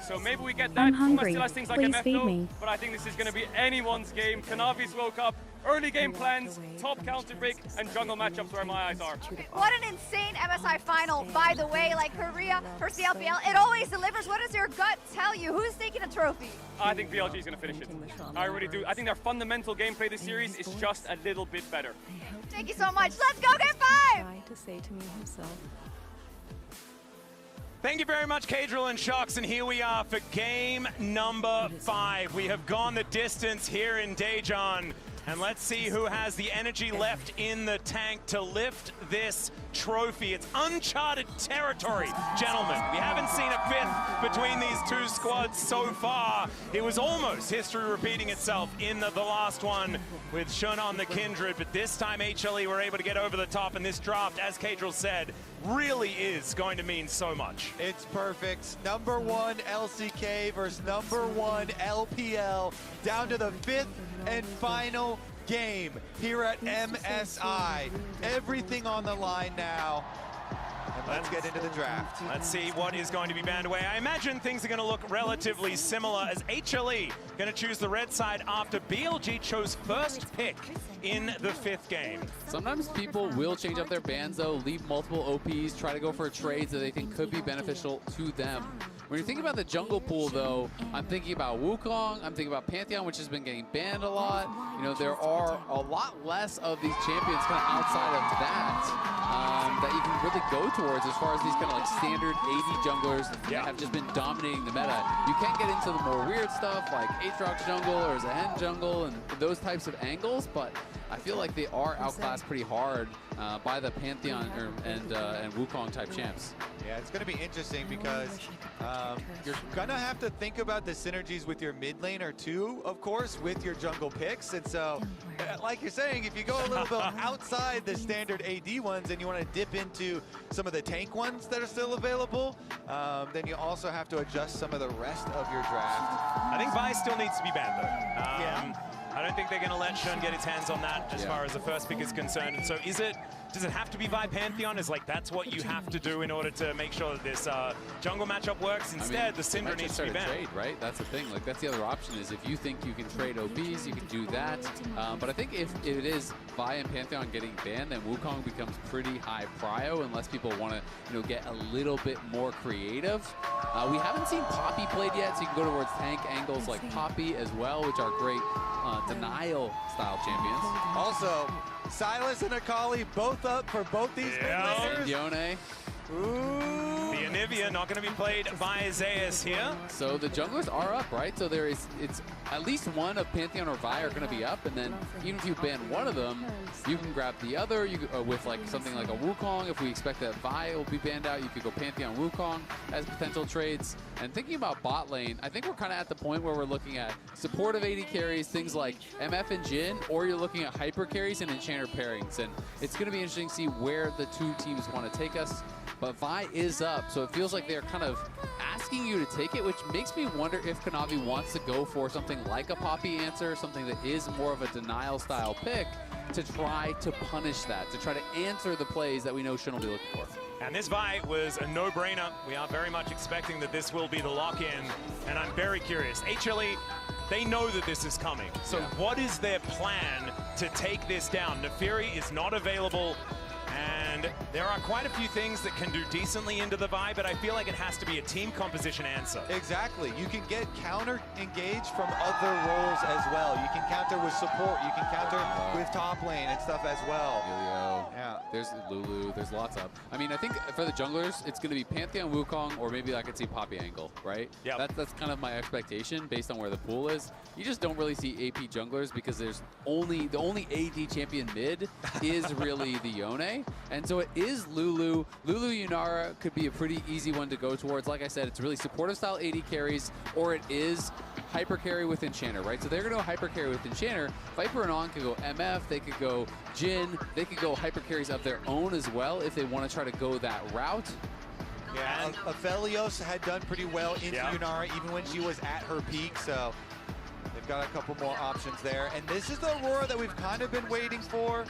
So maybe we get that. I'm hungry. Still has things like Please MF feed though, me. but I think this is going to be anyone's game. Kanavi's woke up. Early game plans, top counter break, and jungle matchups where my eyes are. What an insane MSI final, by the way. Like Korea versus the LPL, it always delivers. What does your gut tell you? Who's taking a trophy? I think BLG is going to finish it. I really do. I think their fundamental gameplay this series is just a little bit better. Thank you so much. Let's go game 5! Tried to say to me himself. Thank you very much, Kajol and Shox, and here we are for game number 5. We have gone the distance here in Daejeon, and let's see who has the energy left in the tank to lift this trophy. It's uncharted territory, gentlemen. We haven't seen a fifth between these two squads so far. It was almost history repeating itself in the last one with Shonan the Kindred, but this time HLE were able to get over the top, and this draft, as Kajol said, really is going to mean so much. It's perfect. Number 1 LCK versus number 1 LPL, down to the 5th and final game here at MSI. Everything on the line now. And let's get into the draft. Let's see what is going to be banned away. I imagine things are going to look relatively similar as HLE going to choose the red side after BLG chose first pick in the 5th game. Sometimes people will change up their bans though, leave multiple OPs, try to go for trades that they think could be beneficial to them. When you're thinking about the jungle pool though, I'm thinking about Wukong, I'm thinking about Pantheon, which has been getting banned a lot. You know, there are a lot less of these champions kind of outside of that that you can really go towards as far as these kind of like standard AD junglers that have just been dominating the meta. You can't get into the more weird stuff like Aatrox jungle or Zehen jungle and those types of angles, but I feel like they are outclassed pretty hard by the Pantheon and Wukong type champs. Yeah, it's going to be interesting because you're going to have to think about the synergies with your mid laner too, of course, with your jungle picks. And so, like you're saying, if you go a little bit outside the standard AD ones and you want to dip into some of the tank ones that are still available, then you also have to adjust some of the rest of your draft. I think Vi still needs to be banned though. I don't think they're going to let Shun get his hands on that as far as the first pick is concerned. And so does it have to be Vi Pantheon? Is like that's what you have to do in order to make sure that this jungle matchup works? Instead, the Syndra needs to be banned. Trade, right? That's the thing. Like that's the other option is if you think you can trade OPs, you can do that. But I think if it is Vi and Pantheon getting banned, then Wukong becomes pretty high prio unless people want to get a little bit more creative. We haven't seen Poppy played yet, so you can go towards tank angles like Poppy as well, which are great denial style champions. Also, Silas and Akali both up for both these mid laners. Yone. The Anivia not going to be played by Zeus here. So the junglers are up, right? So it's at least one of Pantheon or Vi are going to be up, and then even if you ban one of them, you can grab the other. You with like something like a Wukong. If we expect that Vi will be banned out, you could go Pantheon Wukong as potential trades. And thinking about bot lane, I think we're kind of at the point where we're looking at supportive AD carries, things like MF and Jhin, or you're looking at hyper carries and enchanter pairings. And it's going to be interesting to see where the two teams want to take us. But Vi is up, so it feels like they're kind of asking you to take it, which makes me wonder if Kanavi wants to go for something like a Poppy answer, something that is more of a denial style pick, to try to punish that, to try to answer the plays that we know Shun will be looking for. And this Vi was a no-brainer. We are very much expecting that this will be the lock-in, and I'm very curious. HLE, they know that this is coming. So what is their plan to take this down? Nefiri is not available. And there are quite a few things that can do decently into the Vi, but I feel like it has to be a team composition answer. Exactly. You can get counter-engaged from other roles as well. You can counter with support. You can counter with top lane and stuff as well. Yeah. There's Lulu. There's lots of. I mean, I think for the junglers, it's going to be Pantheon, Wukong, or maybe I could see Poppy angle, right? Yeah. That's kind of my expectation based on where the pool is. You just don't really see AP junglers because there's the only AD champion mid is really the Yone. And so it is Lulu. Lulu Yunara could be a pretty easy one to go towards. Like I said, it's really supportive style AD carries, or it is hyper carry with Enchanter, right? So they're going to go hyper carry with Enchanter. Viper and On could go MF, they could go Jhin, they could go hyper carries of their own as well if they want to try to go that route. Yeah, Aphelios had done pretty well into Yunara even when she was at her peak, so they've got a couple more options there. And this is the Aurora that we've kind of been waiting for.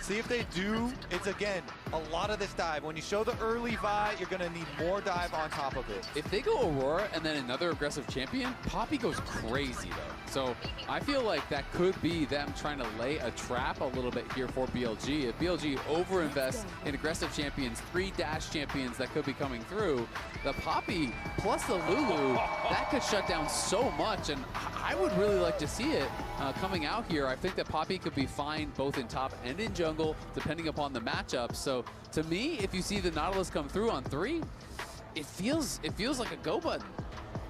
See if they do. It's, again, a lot of this dive. When you show the early Vi, you're going to need more dive on top of it. If they go Aurora and then another aggressive champion, Poppy goes crazy, though. So I feel like that could be them trying to lay a trap a little bit here for BLG. If BLG overinvests in aggressive champions, 3 dash champions that could be coming through, the Poppy plus the Lulu, that could shut down so much. And I would really like to see it coming out here. I think that Poppy could be fine both in top and in jungle, depending upon the matchup. So to me, if you see the Nautilus come through on 3, it feels like a go button.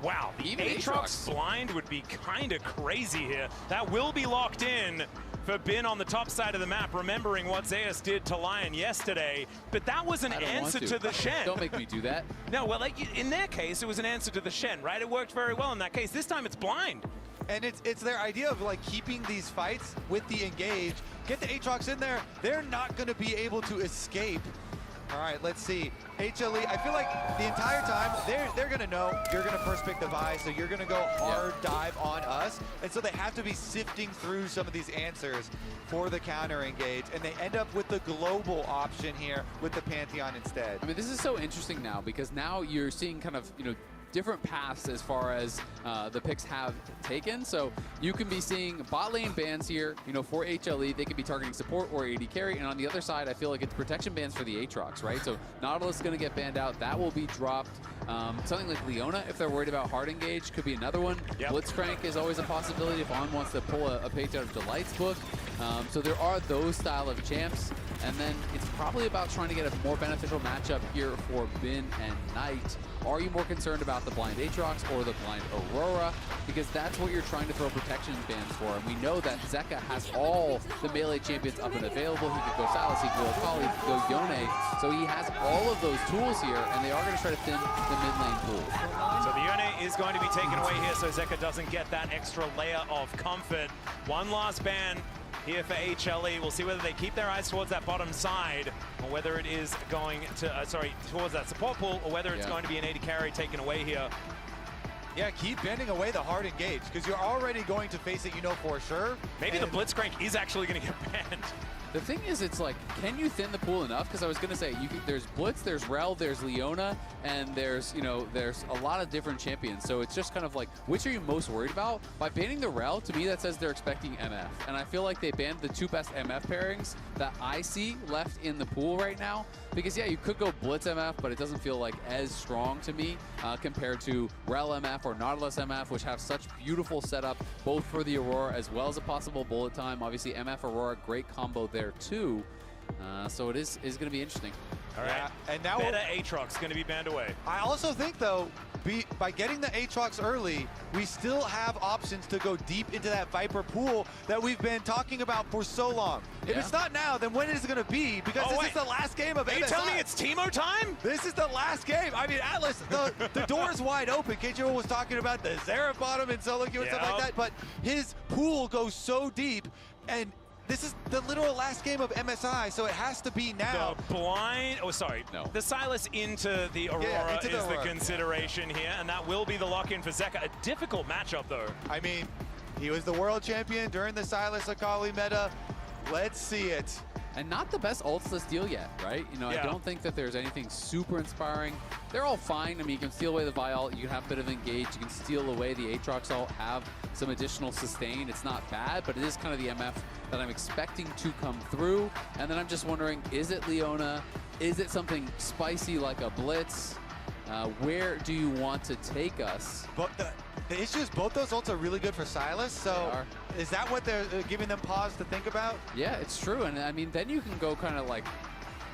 Wow, the Aatrox blind would be kind of crazy here. That will be locked in for Bin on the top side of the map, remembering what Zeus did to Lion yesterday. But that was an answer to the Shen. Don't make me do that. No, well, in their case, it was an answer to the Shen, right? It worked very well in that case. This time it's blind. And it's their idea of like keeping these fights with the engage. Get the Aatrox in there. They're not going to be able to escape. All right, let's see. HLE, I feel like the entire time, they're going to know you're going to first pick the Vi, so you're going to go hard dive on us. And so they have to be sifting through some of these answers for the counter engage, and they end up with the global option here with the Pantheon instead. I mean, this is so interesting now because now you're seeing kind of, different paths as far as the picks have taken. So you can be seeing bot lane bans here, for HLE. They could be targeting support or AD carry. And on the other side, I feel like it's protection bans for the Aatrox, right? So Nautilus is going to get banned out. That will be dropped. Something like Leona, if they're worried about hard engage, could be another one. Yep. Blitzcrank is always a possibility if On wants to pull a page out of Delight's book. So there are those style of champs. And then it's probably about trying to get a more beneficial matchup here for Bin and Knight. Are you more concerned about the blind Aatrox or the blind Aurora? Because that's what you're trying to throw protection bans for. And we know that Zeka has all the melee champions up and available. He could go Sylas, he could go Akali, he could go Yone. So he has all of those tools here, and they are going to try to thin the mid lane pool. So the Yone is going to be taken away here, so Zeka doesn't get that extra layer of comfort. One last ban here for HLE. We'll see whether they keep their eyes towards that bottom side, or whether it is going to, towards that support pool, or whether it's going to be an AD carry taken away here. Yeah, keep bending away the hard engage, because you're already going to face it, for sure. Maybe the Blitzcrank is actually going to get banned. The thing is, it's like, can you thin the pool enough? Because I was going to say, there's Blitz, there's Rel, there's Leona, and there's a lot of different champions. So it's just kind of like, which are you most worried about? By banning the Rel, to me, that says they're expecting MF. And I feel like they banned the two best MF pairings that I see left in the pool right now. Because, yeah, you could go Blitz MF, but it doesn't feel like as strong to me compared to Rel MF or Nautilus MF, which have such beautiful setup, both for the Aurora as well as a possible bullet time. Obviously, MF Aurora, great combo there too. So it is going to be interesting. All right, and now Meta Aatrox going to be banned away. I also think, though, by getting the Aatrox early, we still have options to go deep into that Viper pool that we've been talking about for so long. If it's not now, then when is it going to be? Because this is the last game of MSI. Are you telling me it's Teemo time? This is the last game. I mean, Atlas, the door's wide open. Keiichiro was talking about the Xerath bottom and solo queue and stuff like that, but his pool goes so deep, and this is the literal last game of MSI, so it has to be now. The blind, the Sylas into the Aurora is the consideration here, and that will be the lock-in for Zeka. A difficult matchup, though. I mean, he was the world champion during the Sylas Akali meta. Let's see it. And not the best ults to steal yet, right? I don't think that there's anything super inspiring. They're all fine. I mean, you can steal away the Vi-ult, you can have a bit of engage, you can steal away the Aatrox ult, have some additional sustain. It's not bad, but it is kind of the MF that I'm expecting to come through. And then I'm just wondering, is it Leona? Is it something spicy like a Blitz? Where do you want to take us? But the issue is both those ults are really good for Sylas, so is that what they're giving them pause to think about? Yeah, it's true. And I mean, then you can go kind of like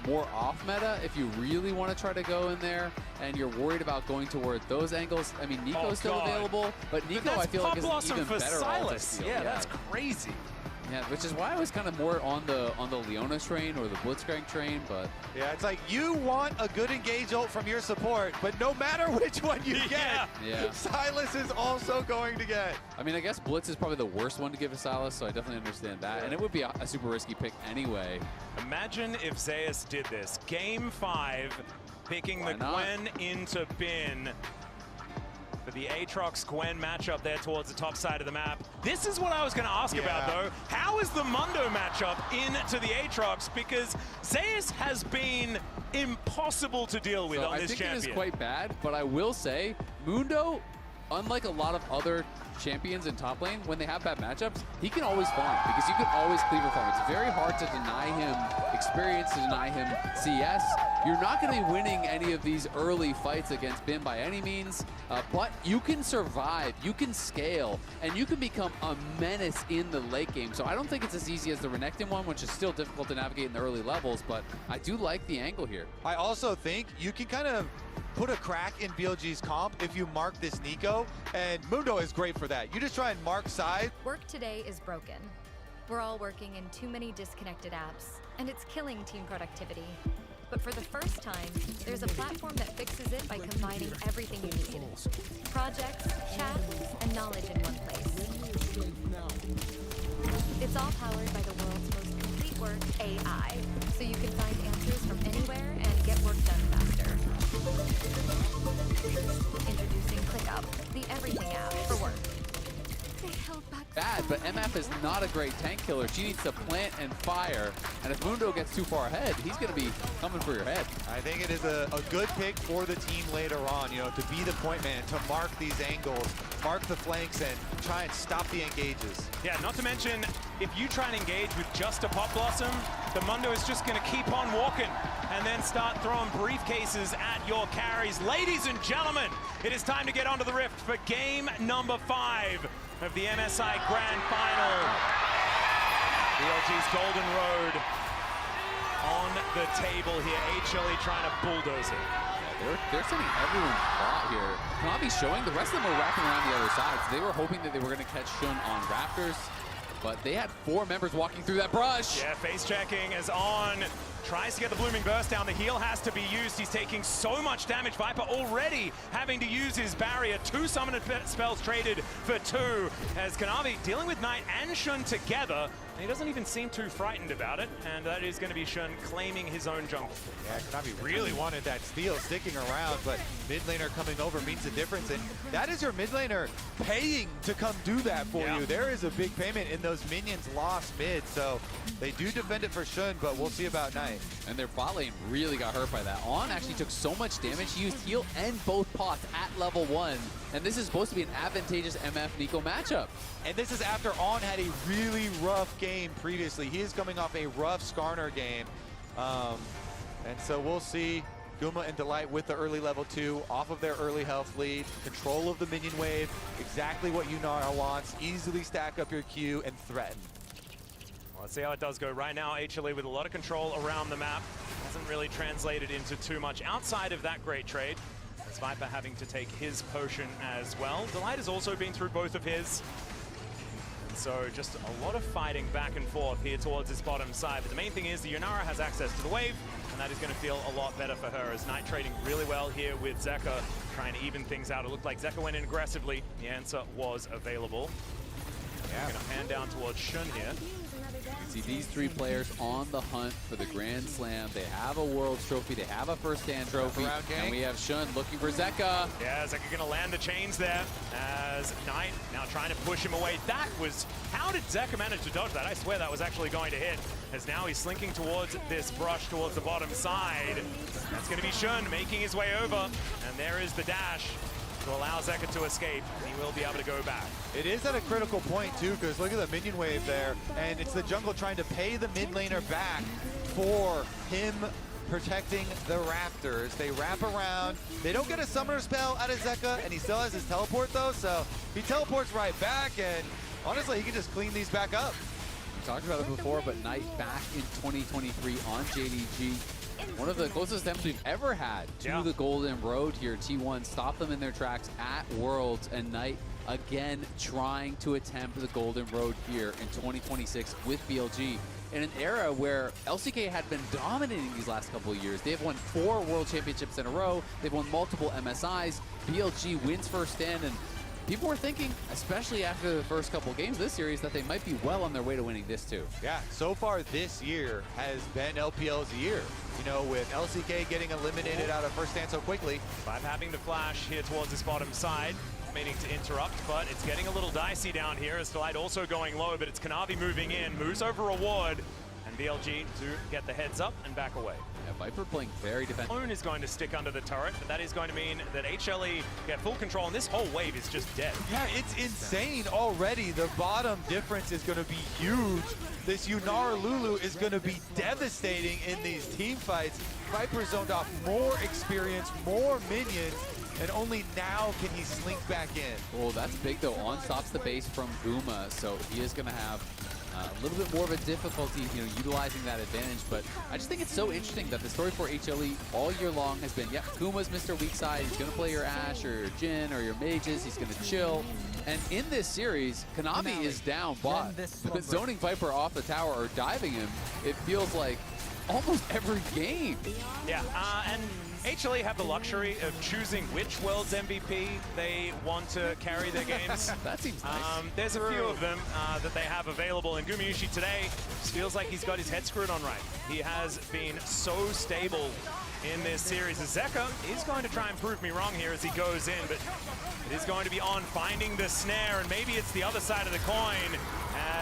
more off meta if you really want to try to go in there and you're worried about going toward those angles. I mean, Nico's still available, but Nico I feel like is an even better Sylas. Yeah, that's crazy. Yeah, which is why I was kind of more on the Leona train or the Blitzcrank train, but yeah, it's like you want a good engage ult from your support, but no matter which one you get, Sylas is also going to get. I mean, I guess Blitz is probably the worst one to give to Sylas, so I definitely understand that, and it would be a super risky pick anyway. Imagine if Zeus did this. Game 5, picking the Gwen into Bin. For the Aatrox-Gwen matchup there towards the top side of the map. This is what I was going to ask about, though. How is the Mundo matchup into the Aatrox? Because Zeus has been impossible to deal with on this champion. I think it is quite bad, but I will say, Mundo, unlike a lot of other champions in top lane, when they have bad matchups, he can always farm because you can always cleaver farm. It's very hard to deny him experience, to deny him CS. You're not going to be winning any of these early fights against Bin by any means, but you can survive, you can scale, and you can become a menace in the late game. So I don't think it's as easy as the Renekton one, which is still difficult to navigate in the early levels, but I do like the angle here. I also think you can kind of put a crack in BLG's comp if you mark this Nico, and Mundo is great for that. You just try and mark side. Work today is broken. We're all working in too many disconnected apps, and it's killing team productivity. But for the first time, there's a platform that fixes it by combining everything you need. Projects, chat, and knowledge in one place. It's all powered by the world's most complete work AI, so you can find answers from anywhere and get work done faster. Introducing ClickUp, the everything app for work. bad, but MF is not a great tank killer. She needs to plant and fire, and if Mundo gets too far ahead, he's going to be coming for your head. I think it is a good pick for the team later on, you know, to be the point man, to mark these angles, mark the flanks, and try and stop the engages. Yeah, not to mention, if you try and engage with just a Pop Blossom, the Mundo is just going to keep on walking and then start throwing briefcases at your carries. Ladies and gentlemen, it is time to get onto the Rift for game number 5 of the MSI Grand Final. BLG's Golden Road on the table here. HLE trying to bulldoze it. They're sending everyone flat here. Konami showing, the rest of them were wrapping around the other side, so they were hoping that they were going to catch Shun on Raptors, but they had 4 members walking through that brush. Yeah, face checking as On tries to get the Blooming Burst down. The heal has to be used. He's taking so much damage. Viper already having to use his barrier. 2 summoned spells traded for 2 as Konami dealing with Knight and Shun together. And he doesn't even seem too frightened about it, and that is going to be Shun claiming his own jungle. Yeah, Konami really wanted that steal sticking around, but mid laner coming over means the difference, and that is your mid laner paying to come do that for you. There is a big payment in those minions lost mid, so they do defend it for Shun, but we'll see about Knight. And their bot lane really got hurt by that. On actually took so much damage, he used heal and both pots at level 1, and this is supposed to be an advantageous MF Nico matchup. And this is after On had a really rough game previously. He is coming off a rough Skarner game. And so we'll see Guma and Delight with the early level 2, off of their early health lead, control of the minion wave, exactly what Yunara wants, easily stack up your Q and threaten. Well, let's see how it does go. Right now, HLE with a lot of control around the map. Hasn't really translated into too much outside of that great trade. As Viper having to take his potion as well. Delight has also been through both of his. So just a lot of fighting back and forth here towards this bottom side. But the main thing is the Yunara has access to the wave, and that is going to feel a lot better for her as Knight trading really well here with Zeka, trying to even things out. It looked like Zeka went in aggressively. The answer was available. Yeah. Going to pan down towards Shun here. See these 3 players on the hunt for the Grand Slam. They have a Worlds trophy, they have a first stand trophy, and we have Shun looking for Zeka. Yeah, Zeka going to land the chains there as Knight now trying to push him away. That was, how did Zeka manage to dodge that? I swear that was actually going to hit, as now he's slinking towards this brush towards the bottom side. That's going to be Shun making his way over, and there is the dash to allow Zeka to escape, and he will be able to go back. It is at a critical point too, because look at the minion wave there, and it's the jungle trying to pay the mid laner back for him protecting the Raptors. They wrap around, they don't get a summoner spell out of Zeka, and he still has his teleport though, so he teleports right back, and honestly, he can just clean these back up. We talked about it before, but Knight back in 2023 on JDG. One of the closest attempts we've ever had to the Golden Road here. T1 stopped them in their tracks at Worlds, and Knight again trying to attempt the Golden Road here in 2026 with BLG. In an era where LCK had been dominating these last couple of years. They've won 4 World Championships in a row. They've won multiple MSIs. BLG wins first stand, and people were thinking, especially after the first couple games of this series, that they might be well on their way to winning this too. Yeah, so far this year has been LPL's year. You know, with LCK getting eliminated out of first stand so quickly. Vibe having to flash here towards this bottom side, meaning to interrupt, but it's getting a little dicey down here as Delight also going low, but it's Kanavi moving in, moves over a ward, and BLG to get the heads up and back away. Yeah, Viper playing very defensive. Lone is going to stick under the turret, but that is going to mean that HLE get full control, and this whole wave is just dead. Yeah, it's insane already. The bottom difference is going to be huge. This Yunara Lulu is going to be devastating in these team fights. Viper zoned off more experience, more minions, and only now can he slink back in. Oh, that's big though. On stops the base from Guma, so he is going to have a little bit more of a difficulty, you know, utilizing that advantage. But I just think it's so interesting that the story for HLE all year long has been, yep, Guma's Mr. Weak Side. He's going to play your Ashe or your Jhin or your mages. He's going to chill. And in this series, Konami is down bot, but zoning Viper off the tower or diving him, it feels like almost every game. Yeah, and HLE have the luxury of choosing which world's MVP they want to carry their games. That seems nice. There's a few of them that they have available, and Gumayushi today just feels like he's got his head screwed on right. He has been so stable in this series. Zeka is going to try and prove me wrong here as he goes in, but it is going to be on finding the snare, and maybe it's the other side of the coin.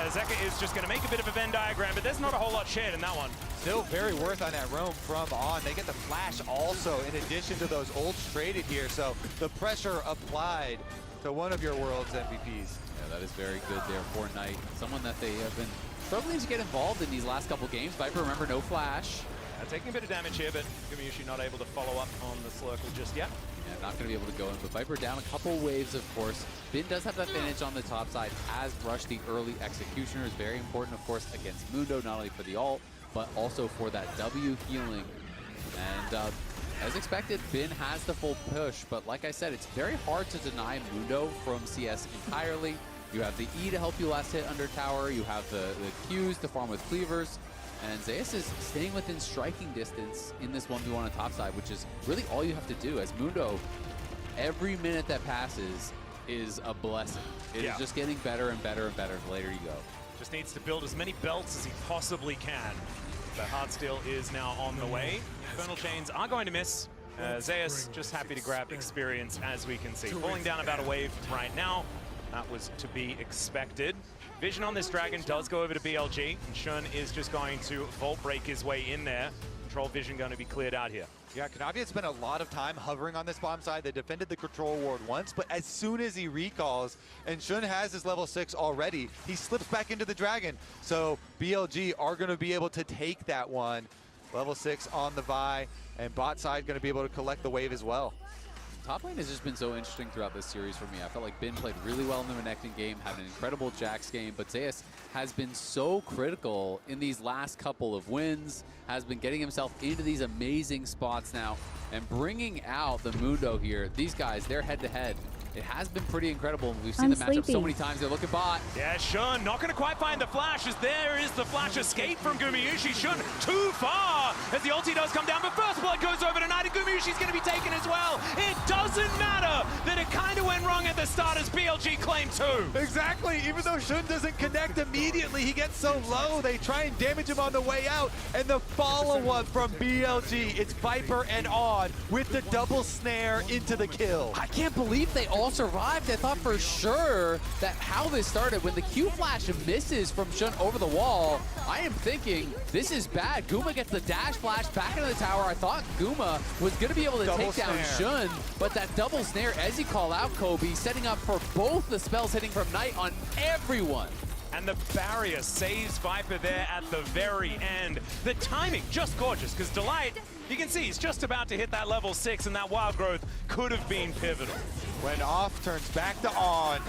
Zeka is just going to make a bit of a Venn diagram, but there's not a whole lot shared in that one. Still very worth on that roam from On. They get the flash also in addition to those ults traded here, so the pressure applied to one of your world's MVPs. Yeah, that is very good there for Knight. Someone that they have been struggling to get involved in these last couple games. Viper, remember, no flash. Taking a bit of damage here, but Gumayushi not able to follow up on the Slurkle just yet. Yeah, not going to be able to go in, but Viper down a couple waves, of course. Bin does have the advantage on the top side, has rushed the early Executioners. Very important, of course, against Mundo, not only for the ult, but also for that W healing. And as expected, Bin has the full push, but like I said, it's very hard to deny Mundo from CS entirely. You have the E to help you last hit under tower, you have the Qs to farm with cleavers, and Zeus is staying within striking distance in this 1v1 on top side, which is really all you have to do. As Mundo, every minute that passes is a blessing. It is just getting better and better and better the later you go. Just needs to build as many belts as he possibly can. The Heartsteel is now on the way. Infernal Chains are going to miss. Zeus just happy to grab experience, as we can see. Pulling down about a wave right now. That was to be expected. Vision on this Dragon does go over to BLG, and Shun is just going to Vault Break his way in there. Control Vision going to be cleared out here. Yeah, Kanavi had spent a lot of time hovering on this bomb side. They defended the control ward once, but as soon as he recalls, and Shun has his level 6 already, he slips back into the Dragon. So BLG are going to be able to take that one. Level 6 on the Vi, and bot side going to be able to collect the wave as well. Top lane has just been so interesting throughout this series for me. I felt like Bin played really well in the Renekton game, had an incredible Jax game, but Zeus has been so critical in these last couple of wins, has been getting himself into these amazing spots now, and bringing out the Mundo here. These guys, they're head-to-head. It has been pretty incredible. We've seen the matchup so many times. They're looking bot. Yeah, Shun not going to quite find the flash, as there is the flash escape from Gumayushi. Shun too far as the ulti does come down, but first blood goes over to Knight, and Gumayushi's going to be taken as well. It doesn't matter that it kind of went wrong at the start as BLG claimed 2. Exactly. Even though Shun doesn't connect immediately, he gets so low. They try and damage him on the way out, and the follow-up from BLG. It's Viper and On with the double snare into the kill. I can't believe they all survived. I thought for sure that how this started, when the Q flash misses from Shun over the wall, I am thinking this is bad. Guma gets the dash flash back into the tower. I thought Guma was going to be able to take down Shun, but that double snare, as you call out, Kobe, setting up for both the spells hitting from Knight on everyone. And the barrier saves Viper there at the very end. The timing, just gorgeous, because Delight, you can see he's just about to hit that level 6, and that wild growth could have been pivotal. When Off turns back to On,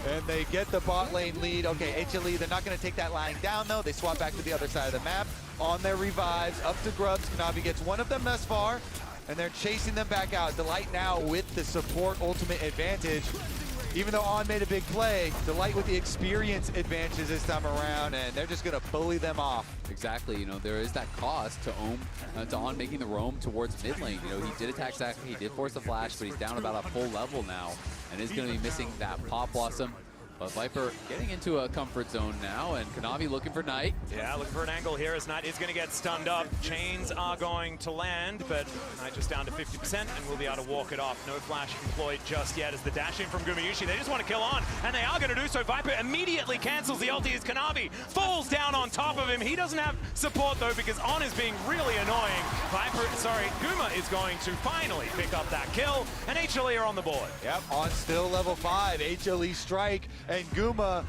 and they get the bot lane lead. Okay, HLE, they're not going to take that lying down, though. They swap back to the other side of the map. On their revives, up to Grubs. Kanavi gets one of them thus far, and they're chasing them back out. Delight now with the support ultimate advantage. Even though On made a big play, Delight with the experience advantages this time around, and they're just going to bully them off. Exactly. You know, there is that cost to On making the roam towards mid lane. You know, he did attack Zach, he did force the flash, but he's down about a full level now, and is going to be missing that Pop Blossom. But Viper getting into a comfort zone now, and Kanavi looking for Knight. Yeah, looking for an angle here as Knight is going to get stunned up. Chains are going to land, but Knight just down to 50% and will be able to walk it off. No flash employed just yet as the dash in from Gumayushi. They just want to kill On, and they are going to do so. Viper immediately cancels the ulti as Kanavi falls down on top of him. He doesn't have support, though, because On is being really annoying. Guma is going to finally pick up that kill, and HLE are on the board. Yep, On still level 5. HLE strike. And Guma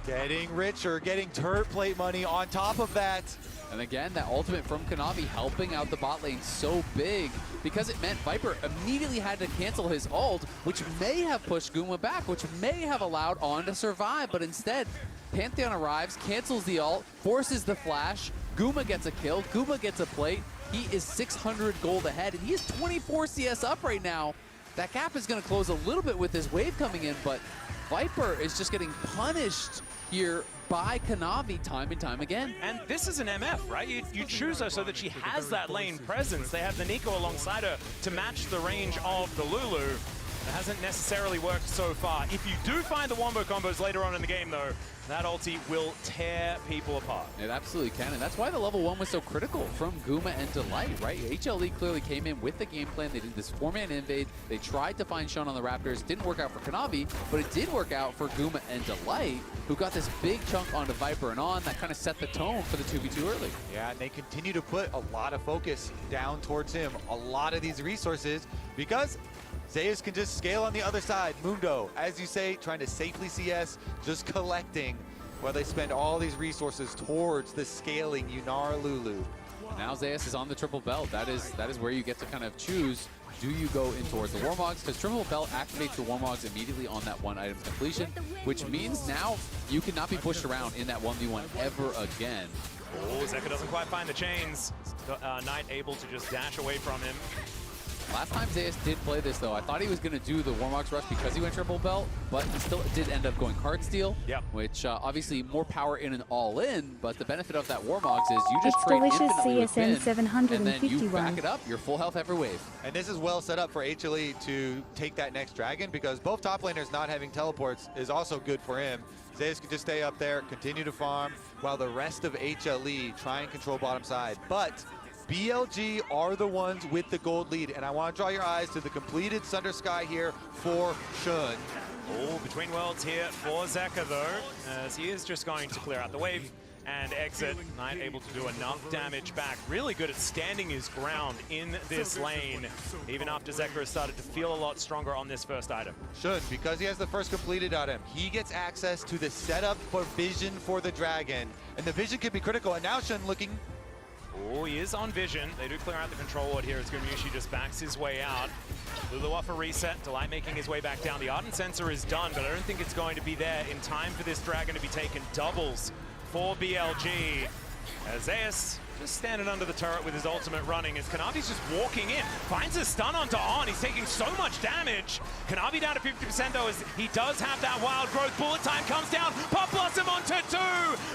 getting richer, getting turret plate money on top of that. And again, that ultimate from Kanavi helping out the bot lane so big because it meant Viper immediately had to cancel his ult, which may have pushed Guma back, which may have allowed On to survive. But instead, Pantheon arrives, cancels the ult, forces the flash. Guma gets a kill, Guma gets a plate. He is 600 gold ahead, and he is 24 CS up right now. That gap is going to close a little bit with this wave coming in, but Viper is just getting punished here by Kanavi time and time again. And this is an MF, right? You choose her so that she has that lane presence. They have the Nico alongside her to match the range of the Lulu. It hasn't necessarily worked so far. If you do find the wombo combos later on in the game, though, that ulti will tear people apart. It absolutely can, and that's why the level 1 was so critical from Guma and Delight, right? HLE clearly came in with the game plan. They did this 4-man invade. They tried to find Sean on the Raptors. Didn't work out for Kanavi, but it did work out for Guma and Delight, who got this big chunk onto Viper and On that kind of set the tone for the 2v2 early. Yeah, and they continue to put a lot of focus down towards him. A lot of these resources, because Zeus can just scale on the other side. Mundo, as you say, trying to safely CS, just collecting while they spend all these resources towards the scaling Yunara Lulu. Now Zeus is on the triple belt. That is where you get to kind of choose. Do you go in towards the Warmogs? Because triple belt activates the Warmogs immediately on that one item completion, which means now you cannot be pushed around in that 1v1 ever again. Oh, Zeka doesn't quite find the chains. Knight able to just dash away from him. Last time Zeus did play this, though, I thought he was going to do the Warmogs rush because he went triple belt, but he still did end up going card steal, which obviously more power in and all in, but the benefit of that Warmogs is you just It's trade delicious infinitely with CSN Finn, 751. and then you back it up, you're full health every wave. And this is well set up for HLE to take that next dragon, because both top laners not having teleports is also good for him. Zeus can just stay up there, continue to farm, while the rest of HLE try and control bottom side. But BLG are the ones with the gold lead, and I want to draw your eyes to the completed Sunder Sky here for Shun. Oh, between worlds here for Zeka, though, as he is just going to clear out the wave and exit. Knight able to do enough damage back. Really good at standing his ground in this lane, even after Zeka has started to feel a lot stronger on this first item. Shun, because he has the first completed item, he gets access to the setup for vision for the dragon, and the vision can be critical, and now Shun looking. Oh, he is on vision. They do clear out the control ward here as Gumushi just backs his way out. Lulu off a reset, Delight making his way back down. The Ardent Sensor is done, but I don't think it's going to be there in time for this dragon to be taken. Doubles for BLG. Zeus just standing under the turret with his ultimate running as Kanavi's just walking in. Finds a stun onto On. He's taking so much damage. Kanavi down to 50% though, as he does have that wild growth. Bullet time comes down. Pop Blossom onto 2.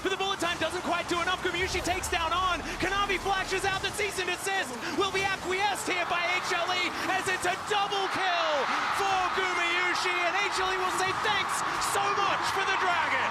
But the bullet time doesn't quite do enough. Gumushi takes down On. Kanavi flashes out the cease and desist. Will be acquiesced here by HLE as it's a double kill for Gumushi. And HLE will say thanks so much for the dragon.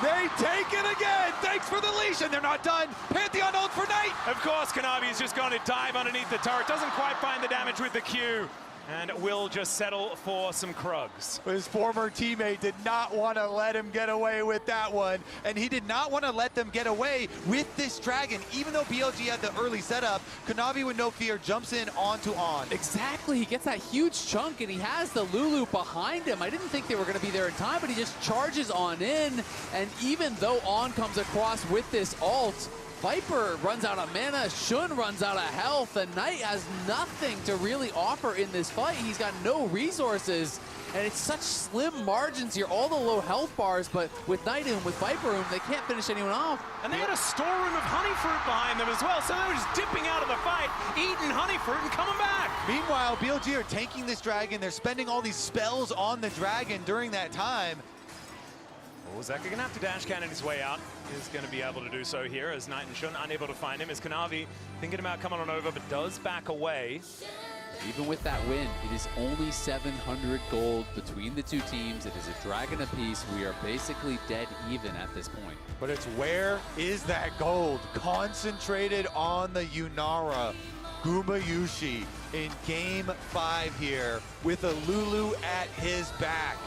They take it again. Thanks for the leash, and they're not done. Pantheon ult for Knight. Of course, Kanavi is just going to dive underneath the turret. Doesn't quite find the damage with the Q. And will just settle for some Krugs. His former teammate did not want to let him get away with that one. And he did not want to let them get away with this dragon. Even though BLG had the early setup, Kanavi with no fear jumps in onto On. Exactly, he gets that huge chunk and he has the Lulu behind him. I didn't think they were going to be there in time, but he just charges On in. And even though On comes across with this ult, Viper runs out of mana, Shun runs out of health, and Knight has nothing to really offer in this fight. He's got no resources, and it's such slim margins here, all the low health bars, but with Knight and with Viper Room, they can't finish anyone off. And they had a storeroom of honey fruit behind them as well, so they were just dipping out of the fight, eating honey fruit and coming back. Meanwhile, BLG are tanking this dragon. They're spending all these spells on the dragon during that time. Oh, Zeka gonna have to dash cannon his way out. Is gonna be able to do so here as Knight and Shun unable to find him. As Kanavi thinking about coming on over, but does back away. Even with that win, it is only 700 gold between the two teams. It is a dragon apiece. We are basically dead even at this point. But it's where is that gold? Concentrated on the Yunara. Gumayushi in game 5 here with a Lulu at his back.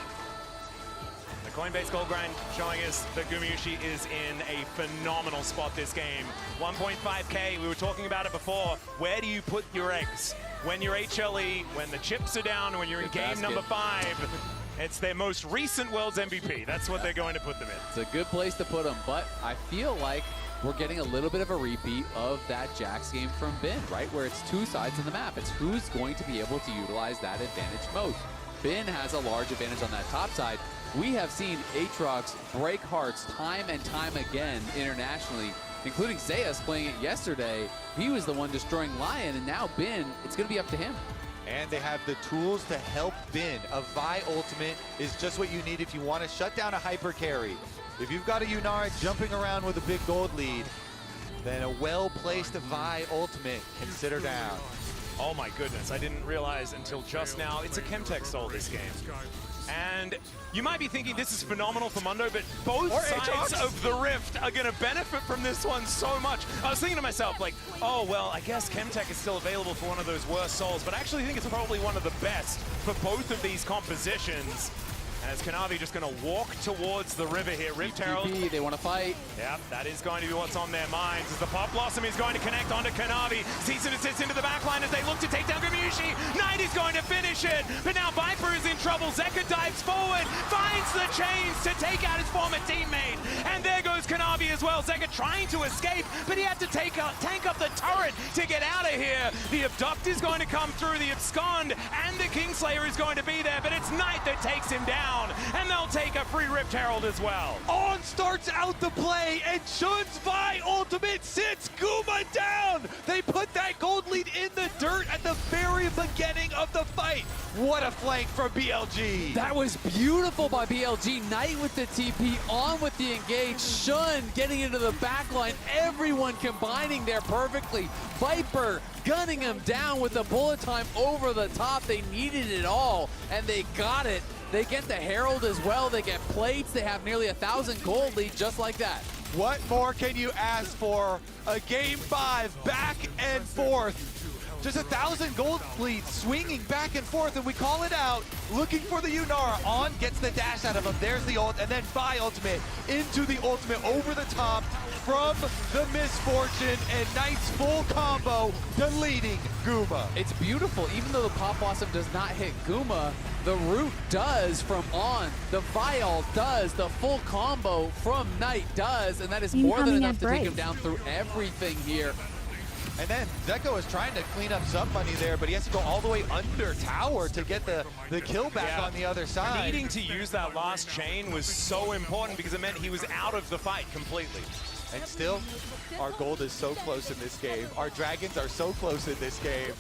The Coinbase Gold Grind showing us that Gumushi is in a phenomenal spot this game. 1.5k, we were talking about it before. Where do you put your eggs? When you're HLE, when the chips are down, when you're in game number 5. It's their most recent World's MVP. That's what they're going to put them in. It's a good place to put them, but I feel like we're getting a little bit of a repeat of that Jax game from Bin, right? Where it's two sides of the map. It's who's going to be able to utilize that advantage most. Bin has a large advantage on that top side. We have seen Aatrox break hearts time and time again internationally, including Zeus playing it yesterday. He was the one destroying Lion, and now Bin, it's going to be up to him. And they have the tools to help Bin. A Vi ultimate is just what you need if you want to shut down a hyper carry. If you've got a Yunara jumping around with a big gold lead, then a well-placed Vi ultimate can sit her down. Oh my goodness, I didn't realize until just now, it's a Chemtech stole this game. And you might be thinking this is phenomenal for Mundo, but both sides of the Rift are gonna benefit from this one so much. I was thinking to myself, like, oh, well, I guess Chemtech is still available for one of those worst souls, but I actually think it's probably one of the best for both of these compositions. As Kanavi just going to walk towards the river here. Rift Herald. They want to fight. Yep, that is going to be what's on their minds. As the Pop Blossom is going to connect onto Kanavi. Season assists into the backline as they look to take down Gamushi. Knight is going to finish it. But now Viper is in trouble. Zeka dives forward, finds the chains to take out his former teammate. And there goes Kanavi as well. Zeka trying to escape, but he had to tank up the turret to get out of here. The Abduct is going to come through, the Abscond, and the Kingslayer is going to be there, but it's Knight that takes him down. And they'll take a free Rift Herald as well. On starts out the play, and Shun's Vi ultimate sits Guma down. They put that gold lead in the dirt at the very beginning of the fight. What a flank from BLG. That was beautiful by BLG. Knight with the TP, on with the engage. Shun getting into the backline. Everyone combining there perfectly. Viper gunning him down with the bullet time over the top. They needed it all, and they got it. They get the Herald as well. They get plates. They have nearly 1,000 gold lead just like that. What more can you ask for? A game 5, back and forth. Just 1,000 gold lead swinging back and forth, and we call it out. Looking for the Yunara. On gets the dash out of him. There's the ult, and then Vi ultimate into the ultimate over the top from the Misfortune, and Knight's full combo deleting Guma. It's beautiful. Even though the Pop Blossom does not hit Guma, the root does from On. The Vial does. The full combo from Knight does, and that is more than enough to take him down through everything here. And then Zeko is trying to clean up some money there, but he has to go all the way under tower to get the kill back on the other side. Needing to use that last chain was so important because it meant he was out of the fight completely. And still, our gold is so close in this game. Our dragons are so close in this game.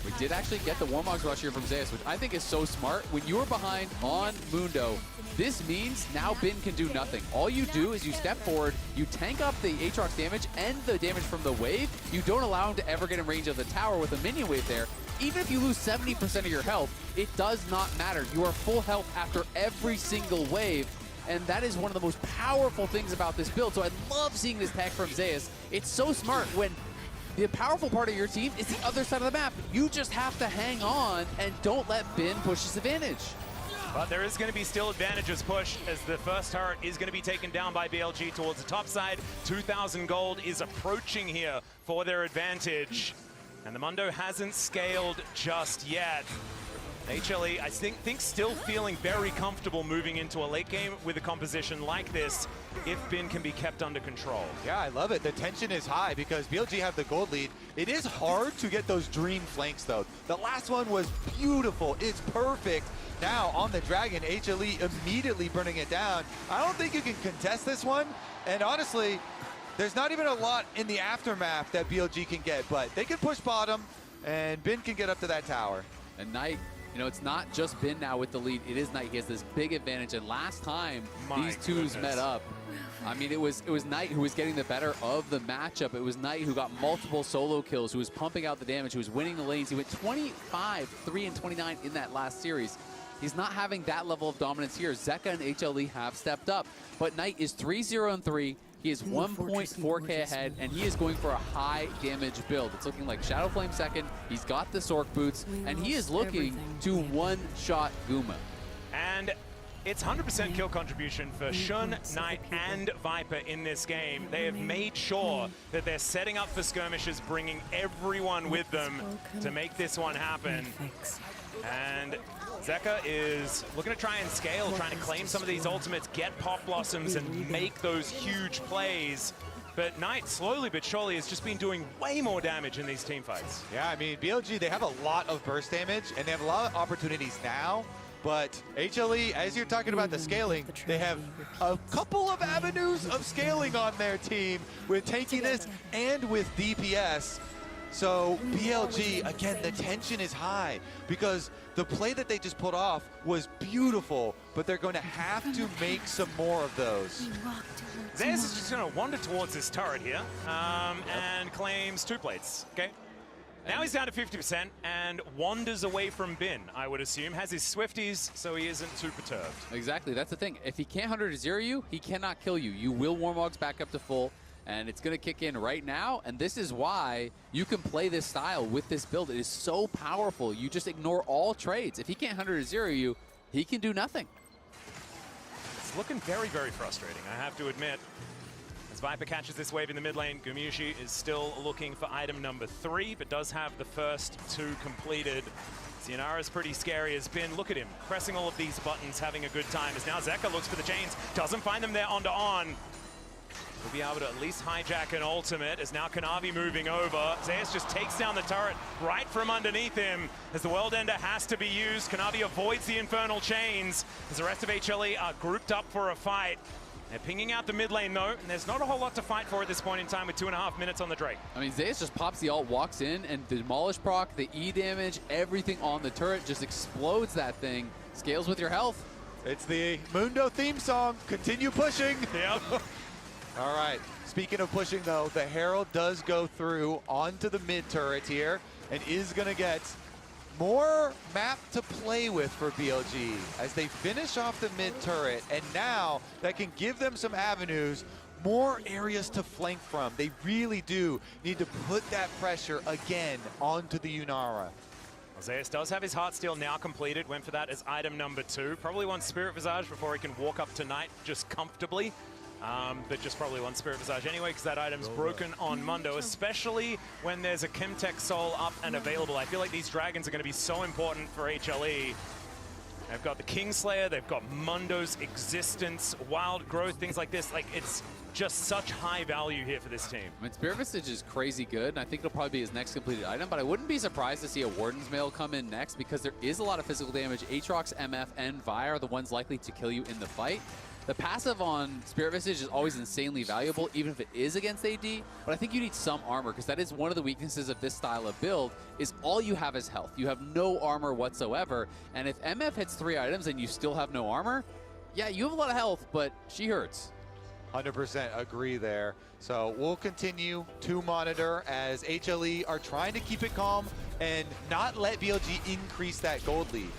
We did actually get the Warmogs rush here from Zeus, which I think is so smart. When you are behind on Mundo, this means now Bin can do nothing. All you do is you step forward, you tank up the Aatrox damage and the damage from the wave. You don't allow him to ever get in range of the tower with a minion wave there. Even if you lose 70% of your health, it does not matter. You are full health after every single wave. And that is one of the most powerful things about this build. So I love seeing this tag from Zeus. It's so smart when the powerful part of your team is the other side of the map. You just have to hang on and don't let Bin push his advantage. But there is going to be still advantages push as the first turret is going to be taken down by BLG towards the top side. 2,000 gold is approaching here for their advantage. And the Mundo hasn't scaled just yet. HLE, I think still feeling very comfortable moving into a late game with a composition like this if Bin can be kept under control. Yeah, I love it. The tension is high because BLG have the gold lead. It is hard to get those dream flanks though. The last one was beautiful. It's perfect. Now on the Dragon, HLE immediately burning it down. I don't think you can contest this one. And honestly, there's not even a lot in the aftermath that BLG can get, but they can push bottom and Bin can get up to that tower. And Knight, you know, it's not just Bin now with the lead. It is Knight. He has this big advantage. And last time these twos met up, I mean, it was Knight who was getting the better of the matchup. It was Knight who got multiple solo kills, who was pumping out the damage, who was winning the lanes. He went 25, 3, and 29 in that last series. He's not having that level of dominance here. Zeka and HLE have stepped up. But Knight is 3-0-3. He is 1.4k ahead, and he is going for a high damage build. It's looking like Shadow Flame second. He's got the Sork boots, and he is looking to one-shot Guma. And it's 100% kill contribution for Shun, Knight, and Viper in this game. They have made sure that they're setting up for skirmishes, bringing everyone with them to make this one happen. And Zeka is looking to try and scale, trying to claim some of these ultimates, get Pop Blossoms, and make those huge plays. But Knight, slowly but surely, has just been doing way more damage in these team fights. Yeah, I mean, BLG, they have a lot of burst damage, and they have a lot of opportunities now. But HLE, as you're talking about the scaling, they have a couple of avenues of scaling on their team with tankiness and with DPS. So BLG, again, the tension is high because the play that they just put off was beautiful, but they're going to have to make some more of those. Zeus is just going to wander towards this turret here and claims 2 plates. Okay. Now he's down to 50% and wanders away from Bin, I would assume. Has his Swifties, so he isn't too perturbed. Exactly, that's the thing. If he can't 100-0 you, he cannot kill you. You will Warmogs back up to full, and it's going to kick in right now, and this is why you can play this style with this build. It is so powerful. You just ignore all trades. If he can't 100-0 you, he can do nothing. It's looking very, very frustrating, I have to admit. As Viper catches this wave in the mid lane, Gumayusi is still looking for item number 3, but does have the first 2 completed. Sionara's pretty scary as Bin. Look at him, pressing all of these buttons, having a good time. As now Zeka looks for the chains, doesn't find them there on. We'll be able to at least hijack an ultimate as now Kanavi moving over. Zeus just takes down the turret right from underneath him as the World Ender has to be used. Kanavi avoids the Infernal Chains as the rest of HLE are grouped up for a fight. They're pinging out the mid lane though, and there's not a whole lot to fight for at this point in time with 2.5 minutes on the Drake. I mean, Zeus just pops the ult, walks in, and the Demolish proc, the E damage, everything on the turret just explodes that thing. Scales with your health. It's the Mundo theme song. Continue pushing. Yep. All right. Speaking of pushing though, the Herald does go through onto the mid turret here and is going to get more map to play with for BLG as they finish off the mid turret, and now that can give them some avenues, more areas to flank from. They really do need to put that pressure again onto the Yunara. Zeus does have his Heartsteel now completed, went for that as item number 2. Probably wants Spirit Visage before he can walk up tonight just comfortably. But just probably wants Spirit Visage anyway because that item's broken on Mundo, especially when there's a Chemtech Soul up and available. I feel like these dragons are going to be so important for HLE. They've got the Kingslayer, they've got Mundo's existence, Wild Growth, things like this. Like, it's just such high value here for this team. I mean, Spirit Visage is crazy good, and I think it'll probably be his next completed item, but I wouldn't be surprised to see a Warden's Mail come in next because there is a lot of physical damage. Aatrox, MF, and Vi are the ones likely to kill you in the fight. The passive on Spirit Visage is always insanely valuable, even if it is against AD, but I think you need some armor, because that is one of the weaknesses of this style of build, is all you have is health. You have no armor whatsoever, and if MF hits 3 items and you still have no armor, yeah, you have a lot of health, but she hurts. 100% agree there. So we'll continue to monitor as HLE are trying to keep it calm and not let BLG increase that gold lead.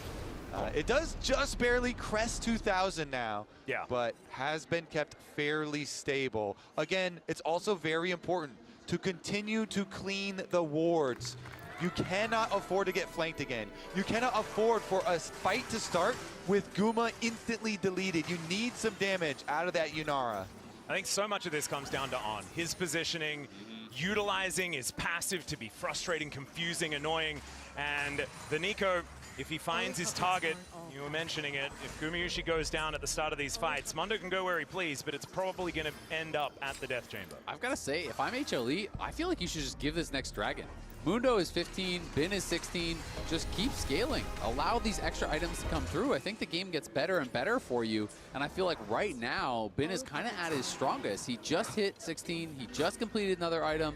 It does just barely crest 2,000 now, but has been kept fairly stable. Again, it's also very important to continue to clean the wards. You cannot afford to get flanked again. You cannot afford for a fight to start with Guma instantly deleted. You need some damage out of that Yunara. I think so much of this comes down to On. His positioning, utilizing his passive to be frustrating, confusing, annoying, and the Nico, if he finds his target, you were mentioning it, if Gumayusi goes down at the start of these fights, Mundo can go where he please, but it's probably going to end up at the Death Chamber. I've got to say, if I'm HLE, I feel like you should just give this next dragon. Mundo is 15, Bin is 16, just keep scaling. Allow these extra items to come through. I think the game gets better and better for you, and I feel like right now, Bin is kind of at his strongest. He just hit 16, he just completed another item,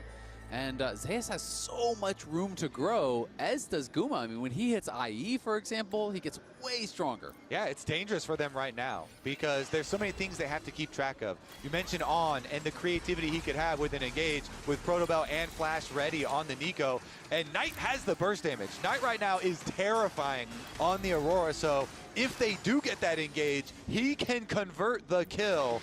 and Zeus has so much room to grow, as does Guma. I mean, when he hits IE, for example, he gets way stronger. Yeah, it's dangerous for them right now because there's so many things they have to keep track of. You mentioned On and the creativity he could have with an engage with Protobell and Flash ready on the Nico, and Knight has the burst damage. Knight right now is terrifying on the Aurora, so if they do get that engage, he can convert the kill.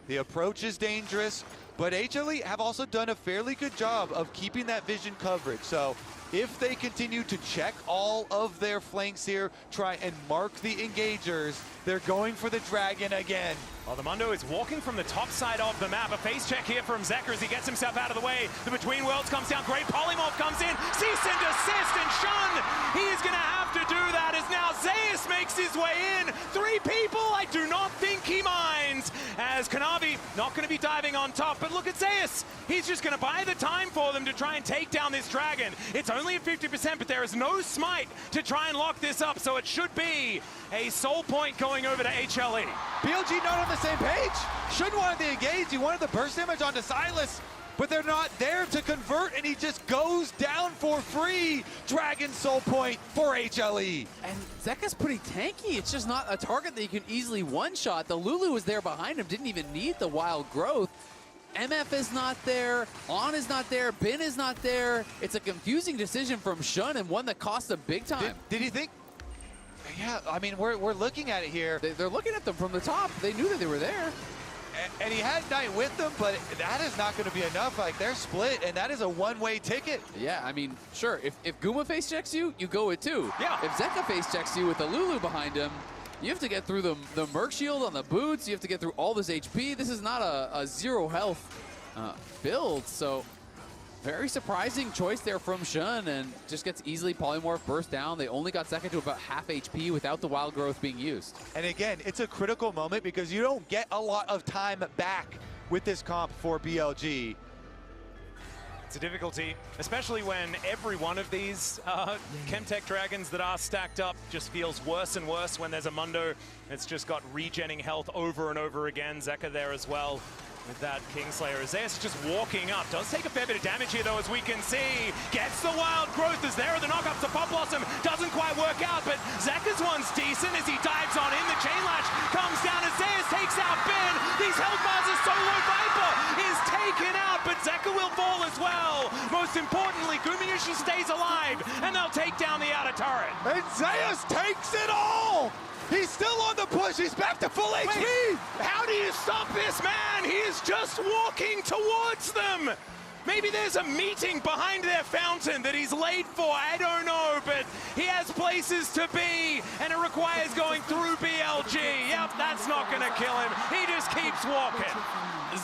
The approach is dangerous, but HLE have also done a fairly good job of keeping that vision coverage. So if they continue to check all of their flanks here, try and mark the engagers, they're going for the dragon again. Well, the Mundo is walking from the top side of the map. A face check here from Zeker as he gets himself out of the way. The Between Worlds comes down. Great Polymorph comes in. Cease and desist, and Shun, he is going to have to do that as now Zeus makes his way in. 3 people, I do not think he minds, as Kanavi not going to be diving on top. But look at Zeus. He's just going to buy the time for them to try and take down this dragon. It's only at 50%, but there is no smite to try and lock this up, so it should be a soul point going over to HLE. BLG not on the same page. Shouldn't want the engage. He wanted the burst damage onto Silas. but they're not there to convert, and he just goes down for free. Dragon Soul Point for HLE. And Zeka's pretty tanky. It's just not a target that you can easily one-shot. The Lulu was there behind him, didn't even need the wild growth. MF is not there, On is not there, Bin is not there. It's a confusing decision from Shun and one that cost them big time. Did you think? Yeah, I mean, we're looking at it here. They're looking at them from the top. They knew that they were there. And he had Knight with them, but that is not going to be enough. Like, they're split, and that is a one-way ticket. Yeah, I mean, sure, if Guma face checks you, you go it too. Yeah. If Zeka face checks you with the Lulu behind him, you have to get through the Merc Shield on the boots. You have to get through all this HP. This is not a zero health build, so very surprising choice there from Shun, and just gets easily polymorph burst down. They only got Zeka to about half HP without the wild growth being used. And again, it's a critical moment because you don't get a lot of time back with this comp for BLG. It's a difficulty, especially when every one of these Chemtech Dragons that are stacked up just feels worse and worse when there's a Mundo that's just got regenning health over and over again. Zeka there as well with that Kingslayer. Zeus just walking up. Does take a fair bit of damage here, though, as we can see. Gets the wild growth as there are the knockups to Pop Blossom. Doesn't quite work out, but Zeka's one's decent as he dives on in. The chain lash comes down as Zeus takes out Ben. These health bars are solo Viper is taken out, but Zeka will fall as well. Most importantly, Gumayushi stays alive, and they'll take down the outer turret. And Zeus takes it all! He's still on the push. He's back to full HP. How do you stop this man? He is just walking towards them. Maybe there's a meeting behind their fountain that he's late for. I don't know, but he has places to be, and it requires going through BLG. Yep, that's not going to kill him. He just keeps walking.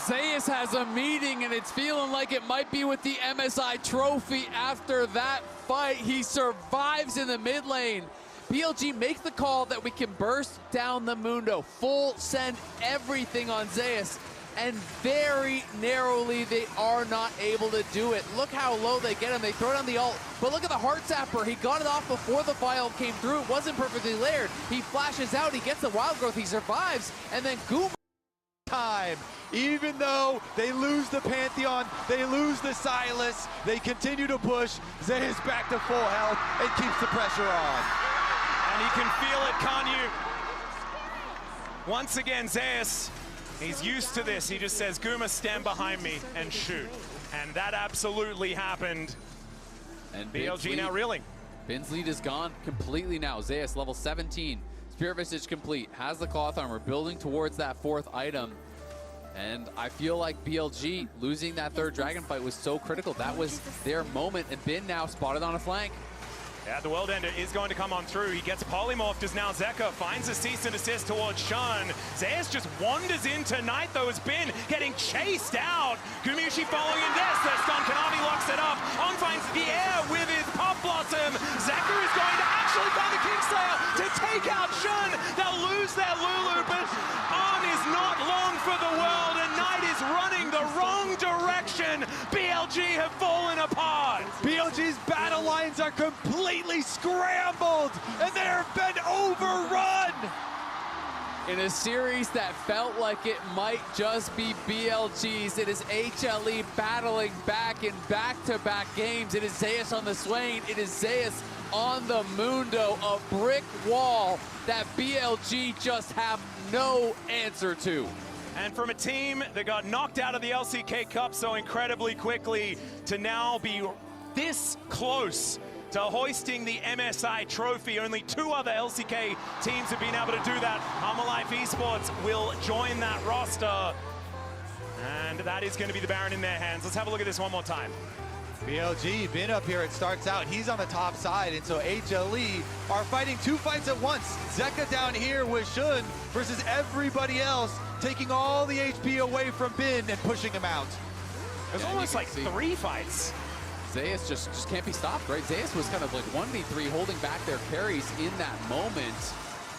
Zeus has a meeting, and it's feeling like it might be with the MSI trophy after that fight. He survives in the mid lane. BLG make the call that we can burst down the Mundo, full send everything on Zeus, and very narrowly they are not able to do it. Look how low they get him. They throw down the ult, but look at the Heart Zapper. He got it off before the vial came through. It wasn't perfectly layered. He flashes out, he gets the wild growth, he survives, and then Guma. Time. Even though they lose the Pantheon, they lose the Silas, they continue to push. Zeus back to full health and keeps the pressure on. And you can feel it, can't you? Once again, Zeus, he's used to this. He just says, Guma, stand behind me and shoot. And that absolutely happened. And BLG now reeling. Bin's lead is gone completely now. Zeus, level 17. Spirit Visage complete. Has the cloth armor, building towards that fourth item. And I feel like BLG losing that third dragon fight was so critical. That was their moment, and Bin now spotted on a flank. Yeah, the World Ender is going to come on through. He gets polymorphed as now Zeka finds a cease and desist towards Shun. Zeus just wanders into Knight, though, has been getting chased out. Gumayushi following in death. The stun Konami locks it up. On finds the air with his Pop Blossom. Zeka is going to actually find the Kingslayer to take out Shun. They'll lose their Lulu, but On is not long for the world, and Knight is running the wrong direction. BLG have fallen apart. BLG's battle lines are completely scrambled, and they have been overrun. In a series that felt like it might just be BLG's, it is HLE battling back in back-to-back games. It is Zeus on the Swain, it is Zeus on the Mundo, a brick wall that BLG just have no answer to. And from a team that got knocked out of the LCK Cup so incredibly quickly to now be this close to hoisting the MSI trophy. Only 2 other LCK teams have been able to do that. HAHAHA Esports will join that roster. And that is going to be the Baron in their hands. Let's have a look at this one more time. BLG, Bin up here, it starts out, he's on the top side, and so HLE are fighting 2 fights at once. Zeka down here with Shun versus everybody else, taking all the HP away from Bin and pushing him out. There's almost like 3 fights. Zeus just can't be stopped, right? Zeus was kind of like 1v3 holding back their carries in that moment.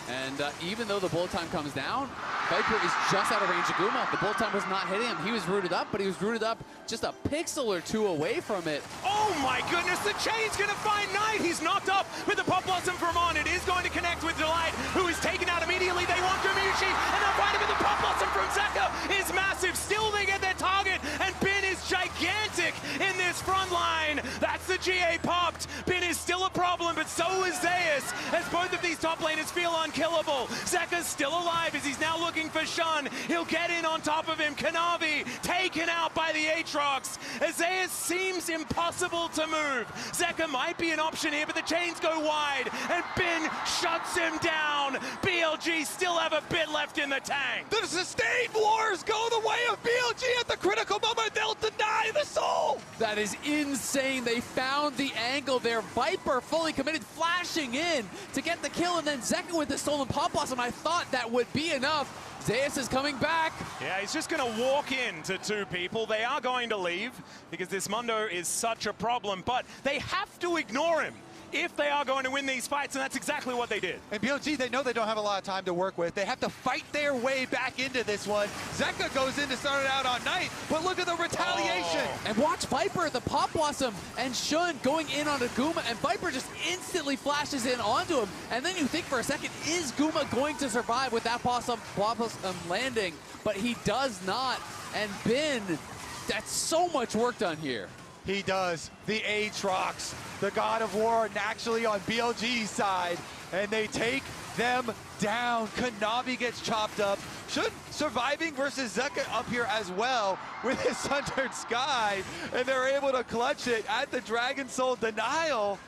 And even though the bullet time comes down, Viper is just out of range of Guma. The bullet time was not hitting him. He was rooted up, but he was rooted up just a pixel or 2 away from it. Oh my goodness, the chain's gonna find Knight. He's knocked up with the Pop Blossom from On. It is going to connect with Delight, who is taken out immediately. They want Gumayushi, and they'll find him, with the Pop Blossom from Zeka is massive. Still they get their target, and Bin is gigantic. this front line. That's the GA popped. Bin is still a problem, but so is Zeus, as both of these top laners feel unkillable. Zeka's still alive as he's now looking for Shun. He'll get in on top of him. Kanavi taken out by the Aatrox. Zeus seems impossible to move. Zeka might be an option here, but the chains go wide, and Bin shuts him down. BLG still have a bit left in the tank. The sustained wars go the way of BLG at the critical moment. They'll deny the soul. That is insane. They found the angle there. Viper fully committed, flashing in to get the kill, and then Zeka with the stolen Pop Blossom. I thought that would be enough. Zeus is coming back. Yeah, he's just going to walk into two people. They are going to leave because this Mundo is such a problem, but they have to ignore him if they are going to win these fights, and that's exactly what they did. And BLG, they know they don't have a lot of time to work with. They have to fight their way back into this one. Zeka goes in to start it out on Knight, but look at the retaliation. And watch Viper, the Pop Blossom, and Shun going in on Guma, and Viper just instantly flashes in onto him. And then you think for a second, is Guma going to survive with that Pop Blossom landing? But he does not. And Bin, that's so much work done here. He does. The Aatrox, the God of War, naturally on BLG's side, and they take them down. Kanavi gets chopped up. Shun surviving versus Zeka up here as well with his Sundered Sky, and they're able to clutch it at the Dragon Soul denial.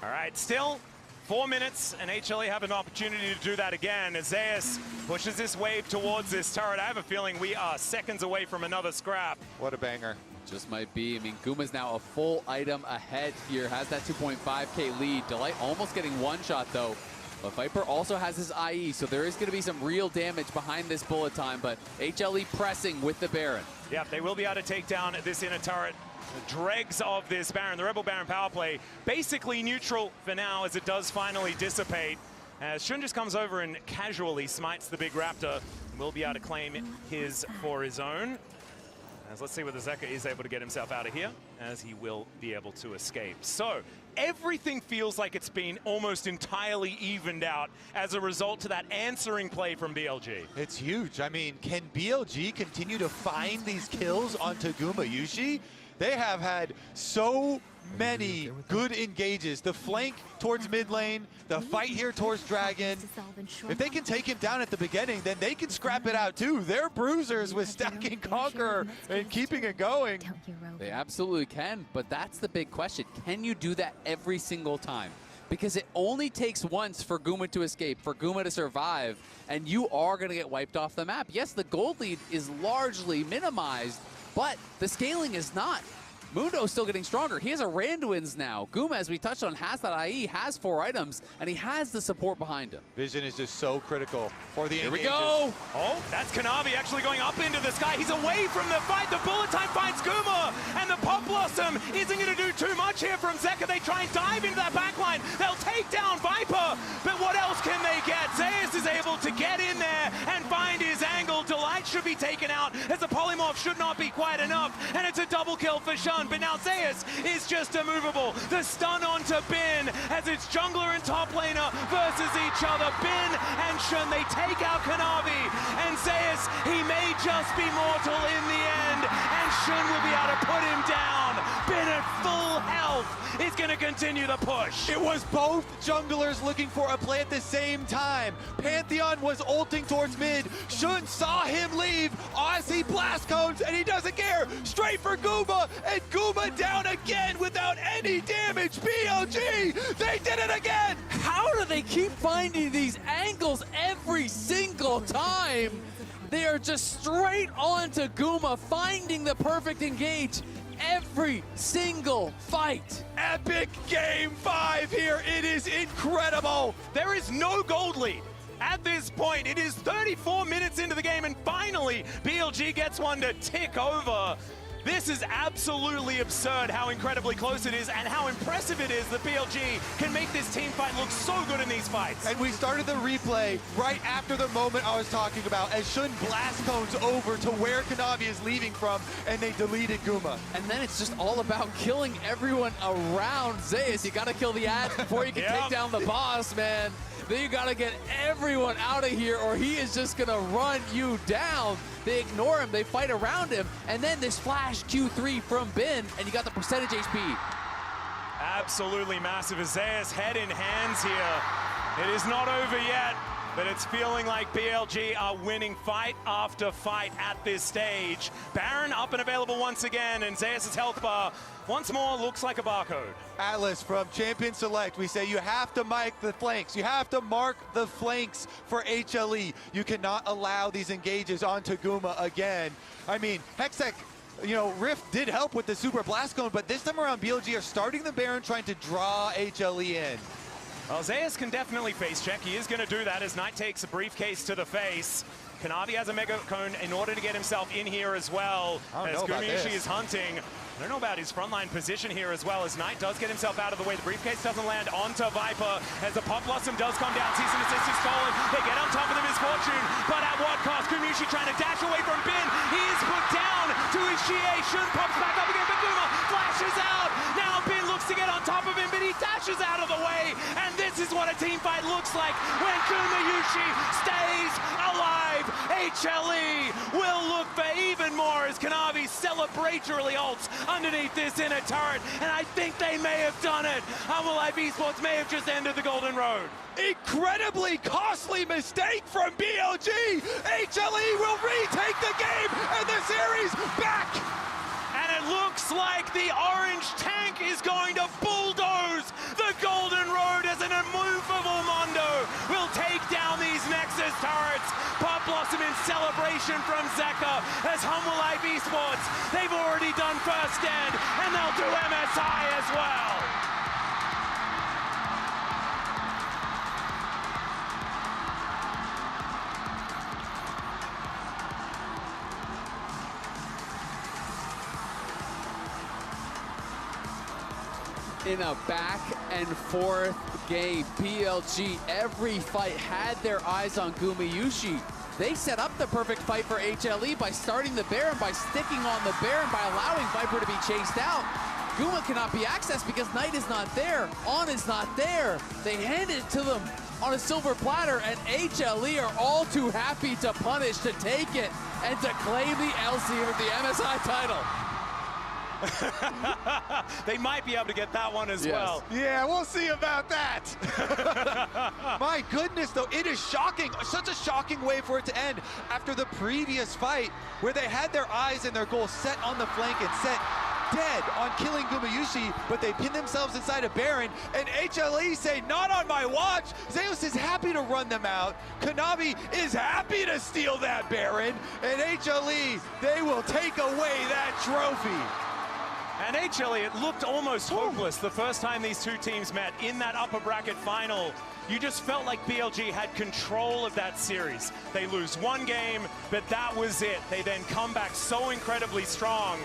All right, still 4 minutes, and HLE have an opportunity to do that again as Zeus pushes this wave towards this turret. I have a feeling we are seconds away from another scrap. What a banger. Just might be. I mean, Guma's now a full item ahead here, has that 2.5k lead. Delight almost getting one shot though. But Viper also has his IE, so there is going to be some real damage behind this bullet time, but HLE pressing with the Baron. Yeah, they will be able to take down this inner turret. The dregs of this Baron, the Rebel Baron power play, basically neutral for now as it does finally dissipate. As Shun just comes over and casually smites the big Raptor, will be able to claim his for his own. As let's see whether Zeka is able to get himself out of here, as he will be able to escape. So everything feels like it's been almost entirely evened out as a result to that answering play from BLG. It's huge. I mean, can BLG continue to find these kills onto Guma Yushi? They have had so many good engages. The flank towards mid lane, the fight here towards Dragon. If they can take him down at the beginning, then they can scrap it out too. They're bruisers with stacking Conqueror and keeping it going. They absolutely can, but that's the big question. Can you do that every single time? Because it only takes once for Guma to escape, for Guma to survive, and you are going to get wiped off the map. Yes, the gold lead is largely minimized, but the scaling is not. Mundo's still getting stronger. He has a Randuin's now. Guma, as we touched on, has that IE, has 4 items, and he has the support behind him. Vision is just so critical for the Here engages. we go. Oh, that's Kanavi actually going up into the sky. He's away from the fight. The bullet time finds Guma, and the Pop Blossom isn't going to do too much here from Zeka. They try and dive into that backline. They'll take down Viper, but what else can they get? Zeus is able to get in there and find his angle. Delight should be taken out, as the polymorph should not be quite enough, and it's a double kill for Shun. But now Zeus is just immovable. The stun onto Bin, as it's jungler and top laner versus each other. Bin and Shun, they take out Kanavi, and Zeus, he may just be mortal in the end, and Shun will be able to put him down. Bin at full health is going to continue the push. It was both junglers looking for a play at the same time. Pantheon was ulting towards mid. Shun saw him leave. Aussie blast cones, and he doesn't care. Straight for Guma, and Guma down again without any damage. BLG, they did it again. How do they keep finding these angles every single time? They are just straight on to Guma, finding the perfect engage every single fight. Epic game 5 here. It is incredible. There is no gold lead. At this point, it is 34 minutes into the game, and finally, BLG gets one to tick over. This is absolutely absurd how incredibly close it is and how impressive it is that BLG can make this team fight look so good in these fights. And we started the replay right after the moment I was talking about, as Shun blast cones over to where Kanavi is leaving from, and they deleted Guma. And then it's just all about killing everyone around Zeus. You gotta kill the ads before you can take down the boss, man. Then you gotta get everyone out of here, or he is just gonna run you down. They ignore him, they fight around him, and then this flash dash Q3 from Bin, and you got the percentage HP. Absolutely massive. Zeus head in hands here. It is not over yet, but it's feeling like BLG are winning fight after fight at this stage. Baron up and available once again, and Zeus' health bar once more looks like a barcode. Atlas from Champion Select, we say you have to mark the flanks. You have to mark the flanks for HLE. You cannot allow these engages on Taguma again. I mean, Hextech, you know, Rift did help with the Super Blast Cone, but this time around BLG are starting the Baron, trying to draw HLE in. Well, Zeus can definitely face check. He is going to do that as Knight takes a briefcase to the face. Kanavi has a Mega Cone in order to get himself in here as well. As Gumiushi is hunting. I don't know about his frontline position here as well, as Knight does get himself out of the way. The briefcase doesn't land onto Viper as the Pop Blossom does come down. Season Assist is stolen. They get on top of the misfortune, but at what cost? Gumiushi trying to dash away from Bin. He is put down to his Shie. Shun pops back up again, but Guma flashes out. Now Bin looks to get on top of him, but he dashes out of the way. And this is what a team fight looks like when Gumiushi stays alive. HLE will look for even more as Kanavi celebratorily ults underneath this inner turret, and I think they may have done it. Humble Life Esports may have just ended the Golden Road. Incredibly costly mistake from BLG. HLE will retake the game and the series back. And it looks like the orange tank is going to bulldoze the Golden Road as an immovable Mondo will take down these Nexus turrets. Pop Blossom in celebration from Zeka as Humble Life Esports. They've already done first stand, and they'll do MSI as well. In a back and forth game, BLG every fight had their eyes on Gumiushi. They set up the perfect fight for HLE by starting the Baron, by sticking on the Baron, by allowing Viper to be chased out. Guma cannot be accessed because Knight is not there. On is not there. They hand it to them on a silver platter, and HLE are all too happy to punish, to take it, and to claim the LC for the MSI title. They might be able to get that one as well. Yeah, we'll see about that. My goodness, though, it is shocking. Such a shocking way for it to end after the previous fight where they had their eyes and their goals set on the flank and set dead on killing Gumiushi, but they pin themselves inside a Baron, and HLE say, not on my watch. Zeus is happy to run them out. Kanavi is happy to steal that Baron, and HLE, they will take away that trophy. And HLE, it looked almost hopeless the first time these two teams met in that upper bracket final. You just felt like BLG had control of that series. They lose one game, but that was it. They then come back so incredibly strong.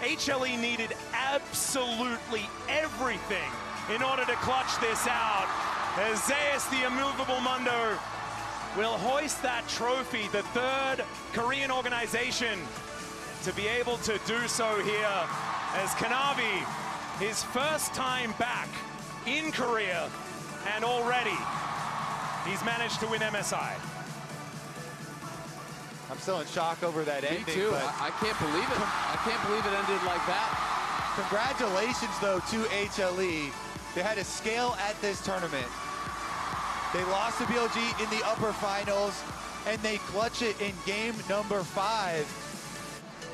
HLE needed absolutely everything in order to clutch this out. As Zeus, the immovable Mundo, will hoist that trophy, the third Korean organization to be able to do so here. As Kanavi, his first time back in Korea, and already he's managed to win MSI. I'm still in shock over that ending. Me too. I can't believe it. I can't believe it ended like that. Congratulations, though, to HLE. They had a scale at this tournament. They lost to BLG in the upper finals, and they clutch it in game number 5.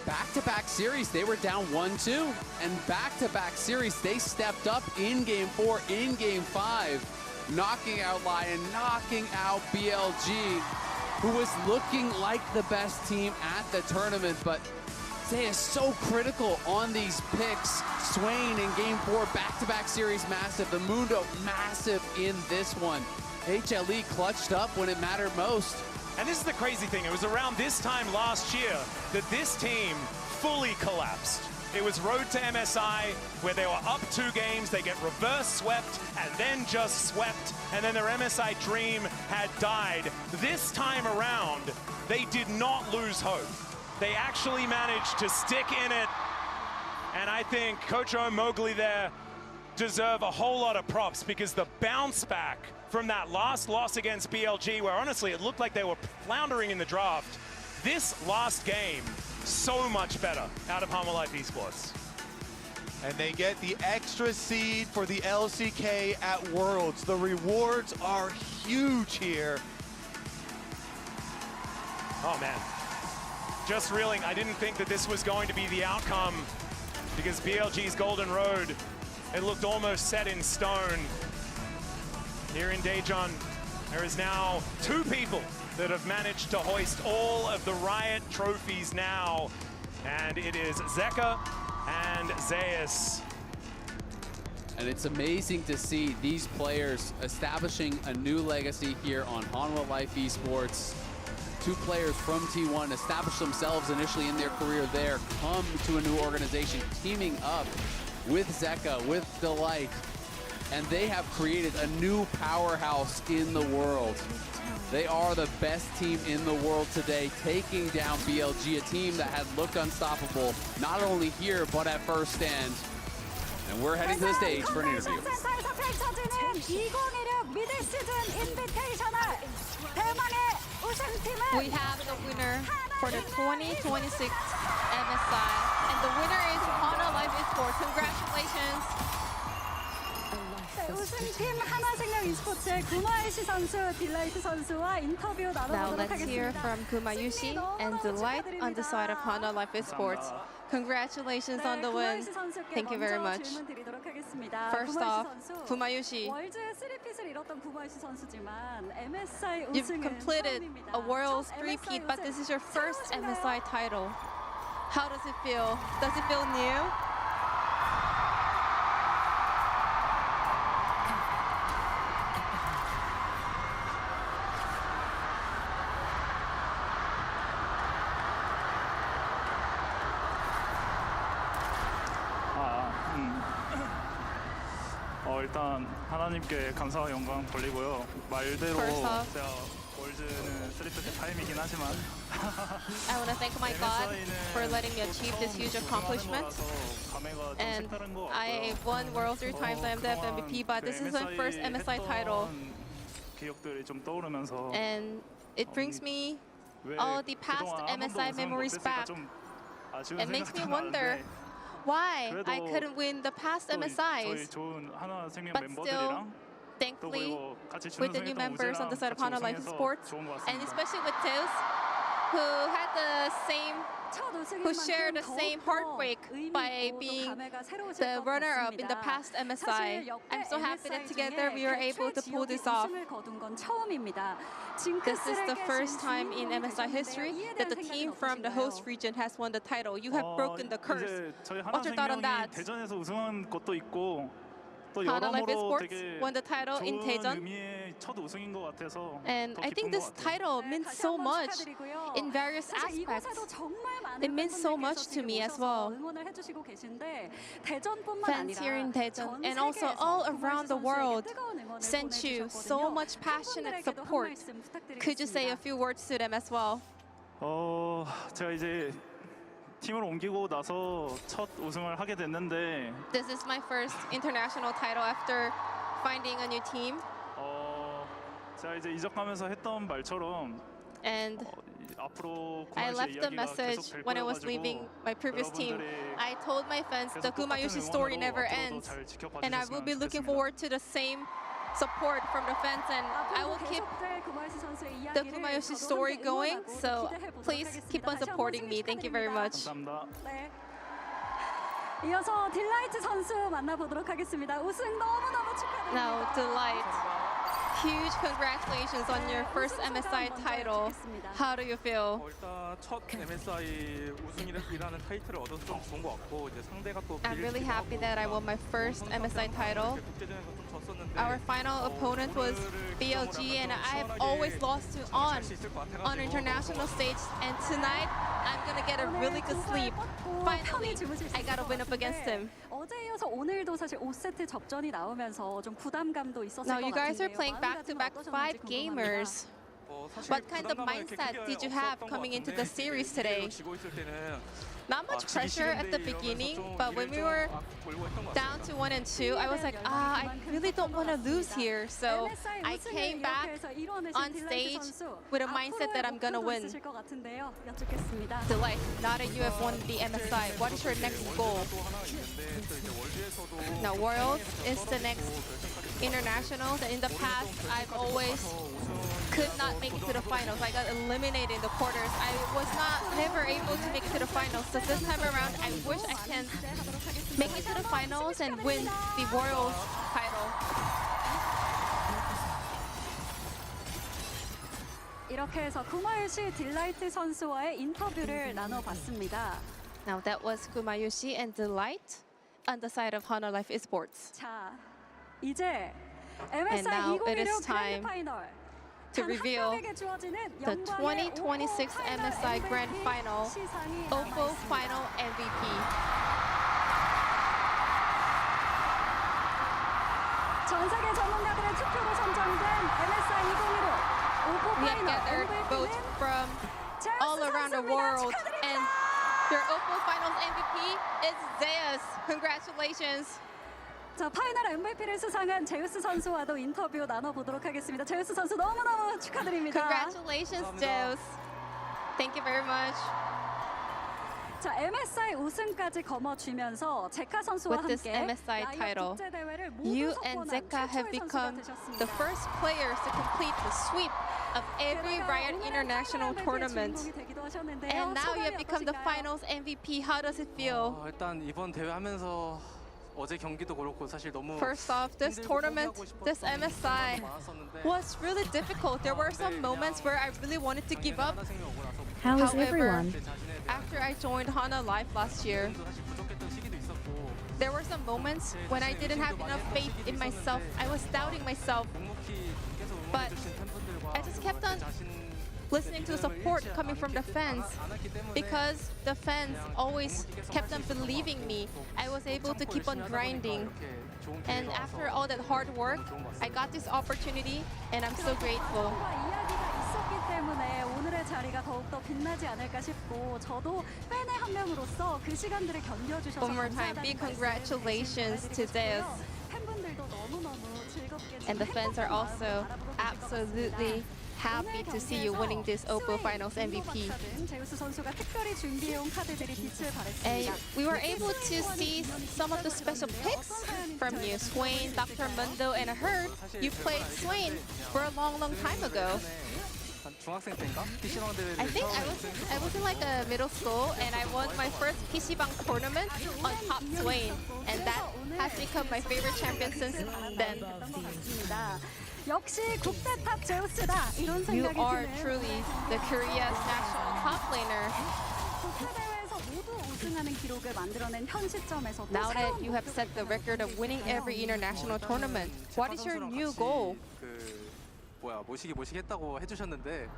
Back-to-back series, they were down 1-2, and back-to-back series, they stepped up in game 4, in game 5, knocking out Lion, knocking out BLG, who was looking like the best team at the tournament, but they are so critical on these picks. Swain in game 4, back-to-back series massive, the Mundo massive in this one. HLE clutched up when it mattered most. And this is the crazy thing. It was around this time last year that this team fully collapsed. It was road to MSI where they were up 2 games, they get reverse swept and then just swept, and then their MSI dream had died. This time around, they did not lose hope. They actually managed to stick in it, and I think Coach O'Mogli there deserve a whole lot of props because the bounce back from that last loss against BLG, where honestly it looked like they were floundering in the draft, this last game so much better out of HAHAHA Life Esports. And they get the extra seed for the LCK at Worlds. The rewards are huge here. Oh man, just reeling. I didn't think that this was going to be the outcome because BLG's Golden Road, it looked almost set in stone. Here in Daejeon, there is now 2 people that have managed to hoist all of the Riot trophies now. And it is Zeka and Zeus. And it's amazing to see these players establishing a new legacy here on HAHAHA Life Esports. 2 players from T1 establish themselves initially in their career there, come to a new organization, teaming up with Zeka, with Delight, and they have created a new powerhouse in the world. They are the best team in the world today, taking down BLG, a team that had looked unstoppable, not only here, but at First Stand. And we're heading to the stage for an interview. 센터에서 펼쳐지는 2016 미드시즌 인비테이셔널 대망의 우승팀은 We have the winner for the 2026 MSI, and the winner is HAHAHA Life Esports. Congratulations! 네, 우승팀 하나생명 e스포츠의 구마유시 선수, 딜라이트 선수와 인터뷰 Now 나눠보도록 let's hear 하겠습니다. from Kumayushi and Delight on the side of HAHAHA Life Esports. Congratulations on the win. Thank you very much. First off, Kumayushi, you've completed a Worlds three-peat, but this is your first MSI title. How does it feel? Does it feel new? 일단 하나님께 감사와 영광 돌리고요. 말대로 First off, 제가 월즈는 3패 타임이긴 하지만 I want to thank my God for letting me achieve this huge accomplishment. And I won Worlds 3 times. I am the MVP, but this is my first MSI title. 기억들이 좀 떠오르면서 And it brings me all the past MSI memories back. It makes me wonder why I couldn't win the past MSIs. But still, thankfully, with the new members on the side of HAHAHA Life Esports, and especially with Zeus, who shared the same heartbreak by being the runner-up in the past MSI. I'm so happy that together we were able to pull this off. This is the first time in MSI history that the team from the host region has won the title. You have broken the curse. What's your thought on that? 대전에서 우승한 것도 있고 또 HAHAHA Life 여러모로 Esports 되게 won the title in 좋은 Daejeon. 의미의 첫 우승인 것 같아서 And I think this title means so much in various aspects. It means so much to me as well. Fans here in Daejeon and also all around the world sent you so much passionate support. Could you say a few words to them as well? 제가 이제 팀을 옮기고 나서 첫 우승을 하게 됐는데 This is my first international title after finding a new team. 제가 이제 이적하면서 했던 말처럼 And 앞으로 I 구마유시 left the 이야기가 message 계속 될 when I was 거여가지고 leaving my previous team. I told my fans the Kumayushi story never ends, and I will be looking forward to the same support from the fans, and I will keep the Kumayushi story going. So please keep on supporting me. Thank you very much. 이어서 딜라이트 선수 만나보도록 하겠습니다. 우승 너무너무 축하드립니다. Now, Delight, huge congratulations on your first MSI title. How do you feel? 일단 첫 MSI 우승이라는 타이틀을 얻어서 좀 좋은 것 같고 이제 상대가 또 I'm really happy that I won my first MSI title. 국제전에서 좀 졌었는데 Our final opponent was BLG, and I've always lost to on international stage. And tonight, I'm gonna get a really good sleep. Finally, I got to win up against him. 어제 이어서 오늘도 사실 5세트 접전이 나오면서 좀 부담감도 있었을 것 Now 같은데요. you guys are playing back-to-back 5 gamers. What kind of mindset did you have coming into the series today? Not much pressure at the beginning, but when we were down to 1 and 2, I was like, I really don't want to lose here. So I came back on stage with a mindset that I'm going to win. Delight, now that you have won the MSI, what is your next goal? Now, Worlds is the next international. That in the past, I've always could not make it to the finals. I got eliminated in the quarters. I was never able to make it to the finals. So this time around, I wish I can make it to the finals and win the Worlds title. 이렇게 해서 구마유시 딜라이트 선수와의 인터뷰를 나눠봤습니다. Now that was Kumayushi and Delight on the side of Honor Life Esports. 자, 이제 And MSI now it is 2016 그랜드 time 파이널. to reveal the 2026 MSI Grand Final OPPO Final MVP. 전 세계 전문가들의 투표로 선정된 MSI 2015 OPPO We have 파이널 gathered votes MVP는 from all around the world, and your OPPO Finals MVP is Zeus. Congratulations. 자, 파이널 MVP를 수상한 제우스 선수와도 인터뷰 나눠보도록 하겠습니다. 제우스 선수 너무너무 축하드립니다. Congratulations, Zeus. Thank you very much. 자, MSI 우승까지 거머쥐면서 제카 선수와 With this 함께 MSI 라이엇 title, 국제대회를 you 모두 and 석권한 Zeka have 최초의 become 선수가 되셨습니다. the first players to complete the sweep of every Riot International tournament. And now you have become the finals MVP. How does it feel? 일단 이번 대회 하면서 어제 경기도 그렇고 사실 너무 First off, this tournament, this MSI was really difficult. There were some moments where I really wanted to give up. How is However, everyone? after I joined HANA Live last year, there were some moments when I didn't have enough faith in myself. I was doubting myself. But I just kept on listening to support coming from the fans, because the fans always kept on believing me. I was able to keep on grinding. And after all that hard work, I got this opportunity, and I'm so grateful. 있었기 때문에 오늘의 자리가 더욱더 빛나지 않을까 싶고, 저도 팬의 한 명으로서 그 시간들을 견뎌주셔서 One more time, big congratulations to Zeus. 팬분들도 너무너무 즐겁게 And the fans are also absolutely happy to see you winning this OPPO Finals MVP. 제우스 선수가 특별히 준비해온 카드들이 빛을 And 발했습니다. we were able to see some of the special picks from you. Swain, Dr. Mundo, and I heard you played Swain for a long, long time ago. 중학생 때인가? PC방 대회 I think I was in like a middle school, and I won my first PC방 tournament on top Swain, and that has become my favorite champion since then. 역시 국대 탑 제우스다 이런 You 생각이 are 드네요. truly the Korea's national top laner. 국대 대회에서 모두 우승하는 기록을 만들어낸 현 시점에서 또 Now that 새로운 you have set the record of winning every international tournament, what is your new goal? 모시기 했다고 해주셨는데.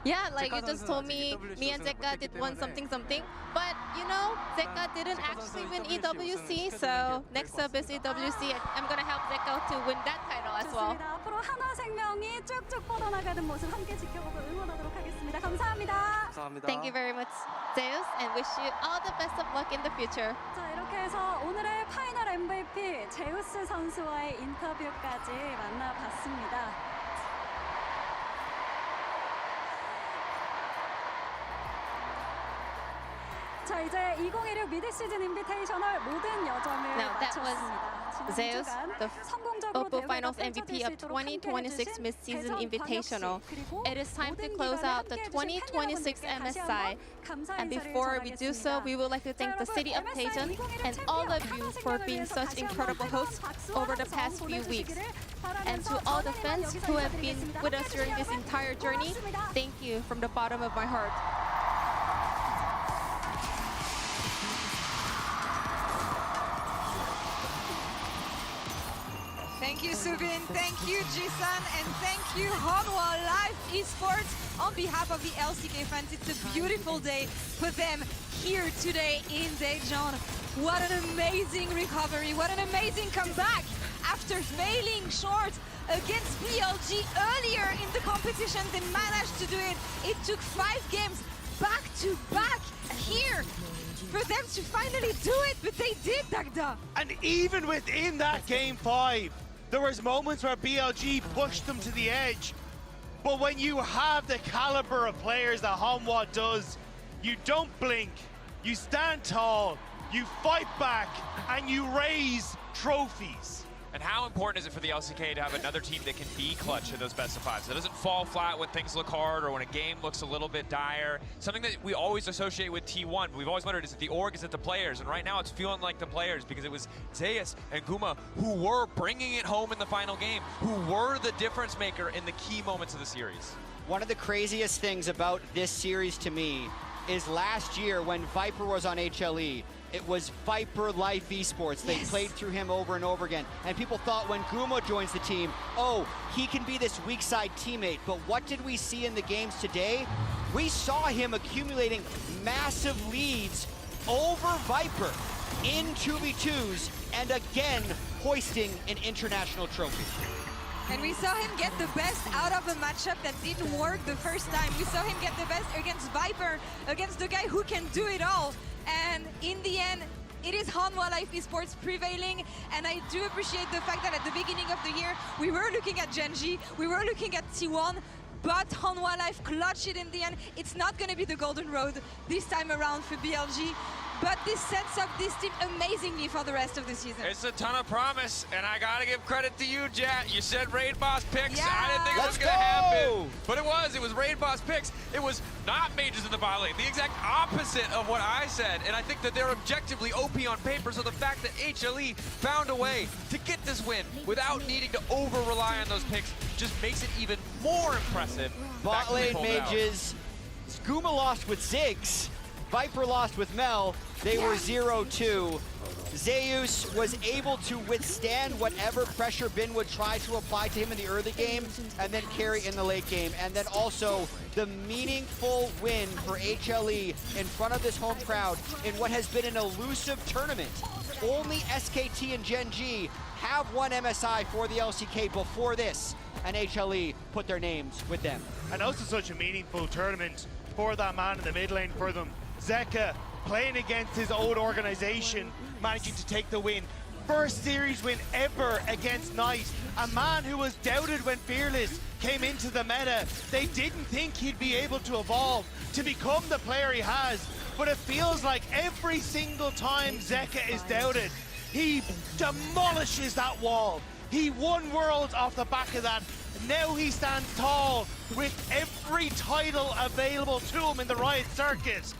Yeah, like you just told me and Zeka did won something. But you know, Zeka didn't actually win EWC, so next up is EWC. I'm gonna help Zeka to win that title as well. 좋습니다. 앞으로 한화생명이 쭉쭉 뻗어나가는 모습 함께 지켜보고 응원하도록 하겠습니다. 감사합니다. 감사합니다. Thank you very much, Zeus, and wish you all the best of luck in the future. 자, 이렇게 해서 오늘의 파이널 MVP 제우스 선수와의 인터뷰까지 만나봤습니다. 자, 이제 2016 미드 시즌 인비테이셔널 모든 여정을 Now that was 마쳤습니다. Zeus, the 성공적으로 OPPO 대회가 Finals MVP of 펼쳐질 수 있도록 2026 함께해주신 Mid-Season 대전 Invitational. 광역시 그리고 It is time to 모든 close 기관에 out the 함께해주신 2026 팬 여러분들께 다시 MSI. 한번 감사 And 인사를 before we do so, 전하겠습니다. we would like to thank the city of Daejeon and all of you for being such incredible hosts over the past few weeks. And to all the fans who have been with us during this entire journey, thank you from the bottom of my heart. Thank you, Subin. Thank you, Jisan. And thank you, Hanwha Live Esports. On behalf of the LCK fans, it's a beautiful day for them here today in Daejeon. What an amazing recovery. What an amazing comeback after failing short against BLG earlier in the competition. They managed to do it. It took 5 games back to back here for them to finally do it, but they did, Dagda. And even within that game 5, there was moments where BLG pushed them to the edge. But when you have the caliber of players that Hanwha does, you don't blink, you stand tall, you fight back, and you raise trophies. And how important is it for the LCK to have another team that can be clutch in those best of 5s? That doesn't fall flat when things look hard or when a game looks a little bit dire. Something that we always associate with T1. We've always wondered, is it the org, is it the players? And right now it's feeling like the players, because it was Zeus and Guma who were bringing it home in the final game, who were the difference maker in the key moments of the series. One of the craziest things about this series to me is last year when Viper was on HLE, it was Viper Life Esports. They played through him over and over again. And people thought when Guma joins the team, oh, he can be this weak side teammate. But what did we see in the games today? We saw him accumulating massive leads over Viper in 2v2s and again hoisting an international trophy. And we saw him get the best out of a matchup that didn't work the first time. We saw him get the best against Viper, against the guy who can do it all. And in the end, it is Hanwha Life Esports prevailing. And I do appreciate the fact that at the beginning of the year, we were looking at Genji, we were looking at T1, but Hanwha Life clutched it in the end. It's not going to be the golden road this time around for BLG. But this sets up this team amazingly for the rest of the season. It's a ton of promise, and I gotta give credit to you, Jat. You said Raid Boss picks. Yeah. I didn't think it was gonna happen. But it was Raid Boss picks. It was not Mages in the bot lane. The exact opposite of what I said. And I think that they're objectively OP on paper, so the fact that HLE found a way to get this win without needing to over-rely on those picks just makes it even more impressive. Bot lane Mages, Skooma lost with Ziggs. Viper lost with Mel. They were 0-2. Zeus was able to withstand whatever pressure Bin would try to apply to him in the early game and then carry in the late game. And then also the meaningful win for HLE in front of this home crowd in what has been an elusive tournament. Only SKT and Gen G have won MSI for the LCK before this, and HLE put their names with them. And also such a meaningful tournament for that man in the mid lane for them. Zeka playing against his own organization, managing to take the win. First series win ever against Knight, a man who was doubted when Fearless came into the meta. They didn't think he'd be able to evolve to become the player he has, but it feels like every single time Zeka is doubted, he demolishes that wall. He won Worlds off the back of that. Now he stands tall with every title available to him in the Riot Circuit,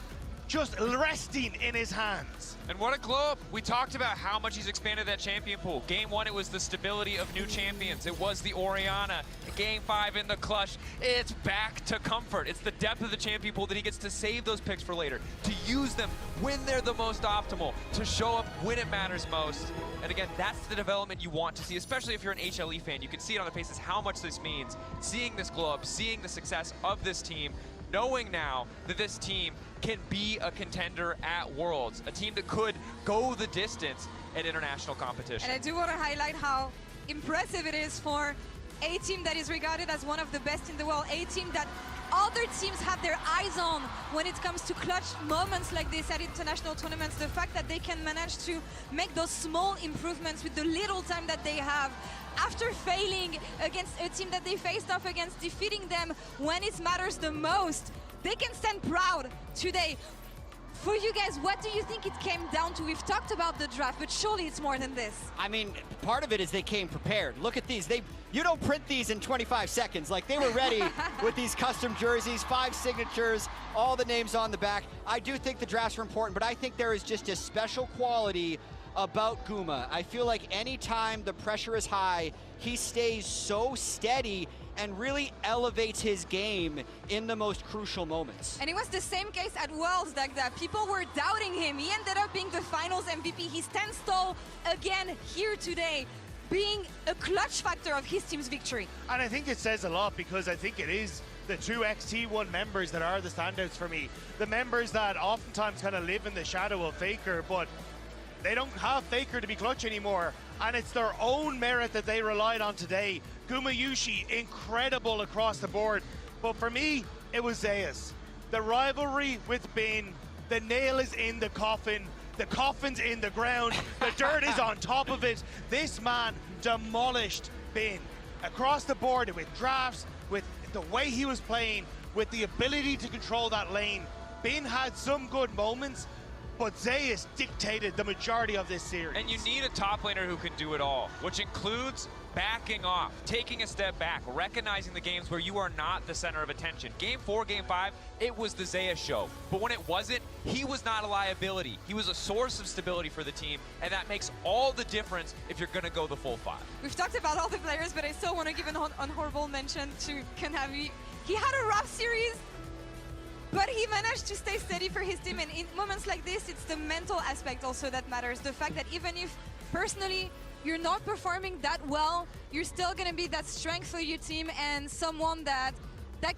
just resting in his hands. And what a glow up. We talked about how much he's expanded that champion pool. Game 1, it was the stability of new champions. It was the Orianna. Game 5 in the clutch, it's back to comfort. It's the depth of the champion pool that he gets to save those picks for later, to use them when they're the most optimal, to show up when it matters most. And again, that's the development you want to see, especially if you're an HLE fan. You can see it on their faces how much this means. Seeing this glow up, seeing the success of this team, knowing now that this team can be a contender at Worlds, a team that could go the distance at international competition. And I do want to highlight how impressive it is for a team that is regarded as one of the best in the world, a team that other teams have their eyes on when it comes to clutch moments like this at international tournaments. The fact that they can manage to make those small improvements with the little time that they have, after failing against a team that they faced off against, defeating them when it matters the most, they can stand proud today. For you guys, what do you think it came down to? We've talked about the draft, but surely it's more than this. I mean, part of it is they came prepared. Look at these. You don't print these in 25 seconds. Like, they were ready with these custom jerseys, 5 signatures, all the names on the back. I do think the drafts are important, but I think there is just a special quality about Guma. I feel like anytime the pressure is high, he stays so steady and really elevates his game in the most crucial moments. And it was the same case at Worlds, that people were doubting him. He ended up being the finals MVP. He stands tall again here today, being a clutch factor of his team's victory. And I think it says a lot, because I think it is the 2XT1 members that are the standouts for me. The members that oftentimes kind of live in the shadow of Faker, but they don't have Faker to be clutch anymore. And it's their own merit that they relied on today. Gumayushi, incredible across the board. But for me, it was Zeus. The rivalry with Bin, the nail is in the coffin. The coffin's in the ground. The dirt is on top of it. This man demolished Bin across the board with drafts, with the way he was playing, with the ability to control that lane. Bin had some good moments, but Zeus dictated the majority of this series. And you need a top laner who can do it all, which includes backing off, taking a step back, recognizing the games where you are not the center of attention. Game 4, Game 5, it was the Zeus show. But when it wasn't, he was not a liability. He was a source of stability for the team, and that makes all the difference if you're going to go the full 5. We've talked about all the players, but I still want to give an honorable mention to Kanavi. He had a rough series, but he managed to stay steady for his team. And in moments like this, it's the mental aspect also that matters. The fact that even if personally you're not performing that well, you're still going to be that strength for your team and someone that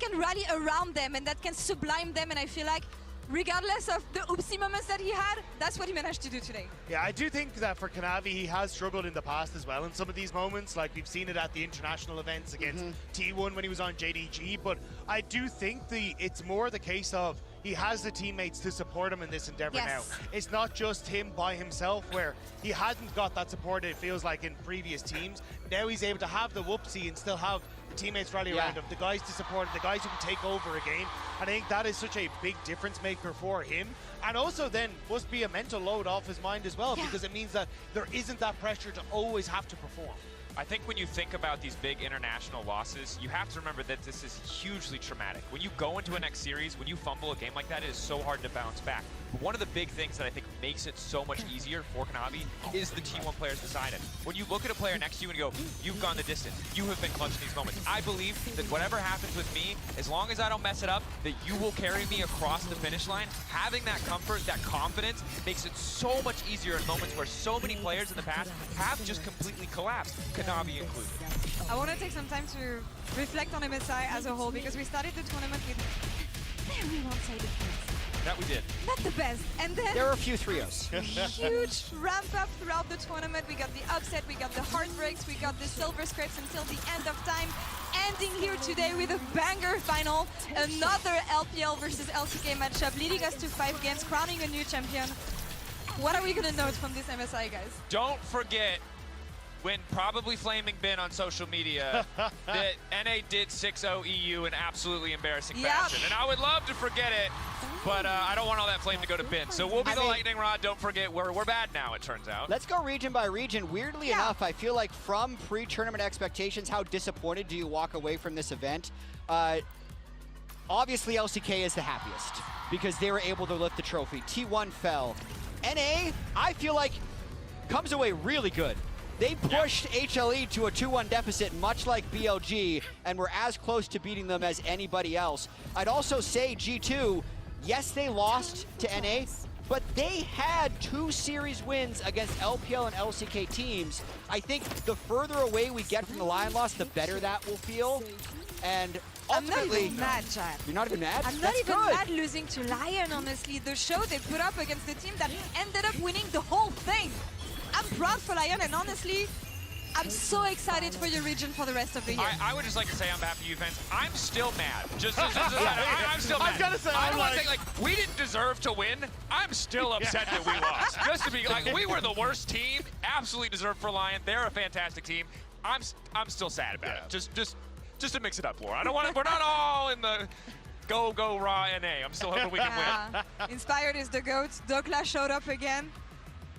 can rally around them and that can sublime them. And I feel like regardless of the oopsie moments that he had, that's what he managed to do today. Yeah, I do think that for Kanavi, he has struggled in the past as well in some of these moments. Like we've seen it at the international events against T1 when he was on JDG. But I do think it's more the case of he has the teammates to support him in this endeavor now. It's not just him by himself, where he hasn't got that support, it feels like, in previous teams. Now he's able to have the whoopsie and still have the teammates rally around him, the guys to support him, the guys who can take over a game. And I think that is such a big difference maker for him. And also then must be a mental load off his mind as well, because it means that there isn't that pressure to always have to perform. I think when you think about these big international losses, you have to remember that this is hugely traumatic. When you go into a next series, when you fumble a game like that, it is so hard to bounce back. But one of the big things that I think makes it so much easier for Kanavi is the T1 players beside him. When you look at a player next to you and you go, you've gone the distance, you have been clutch in these moments. I believe that whatever happens with me, as long as I don't mess it up, that you will carry me across the finish line. Having that comfort, that confidence, makes it so much easier in moments where so many players in the past have just completely collapsed, Kanavi included. I want to take some time to reflect on MSI as a whole, because we started the tournament with very one-sided games. That we did. Not the best. And then there were a few 3-0s. Huge ramp up throughout the tournament. We got the upset, we got the heartbreaks, we got the silver scrapes until the end of time. Ending here today with a banger final. Another LPL versus LCK matchup, leading us to 5 games, crowning a new champion. What are we going to note from this MSI, guys? Don't forget, when probably flaming Bin on social media, that NA did 6-0 EU in absolutely embarrassing fashion. And I would love to forget it, but I don't want all that flame to go to Bin. So we'll be the lightning rod. Don't forget, we're bad now, it turns out. Let's go region by region. Weirdly enough, I feel like from pre-tournament expectations, how disappointed do you walk away from this event? Obviously, LCK is the happiest because they were able to lift the trophy. T1 fell. NA, I feel like, comes away really good. They pushed HLE to a 2-1 deficit, much like BLG, and were as close to beating them as anybody else. I'd also say G2, yes, they lost to NA, but they had 2 series wins against LPL and LCK teams. I think the further away we get from the Lion loss, the better that will feel. And ultimately, I'm not even mad, Chad. You're not even mad? I'm not even mad losing to Lion, honestly. The show they put up against the team that ended up winning the whole thing. I'm proud for Lion, and honestly, I'm so excited for your region for the rest of the year. I would just like to say on behalf of you fans, I'm still mad. I'm still mad. I was gonna say, I don't want to say, like, we didn't deserve to win. I'm still upset that we lost. Just to be, like, we were the worst team. Absolutely deserved for Lion. They're a fantastic team. I'm still sad about it. Just to mix it up, Laura. I don't want to, we're not all in the go raw NA. I'm still hoping we can win. Inspired is the GOAT. Dokla showed up again.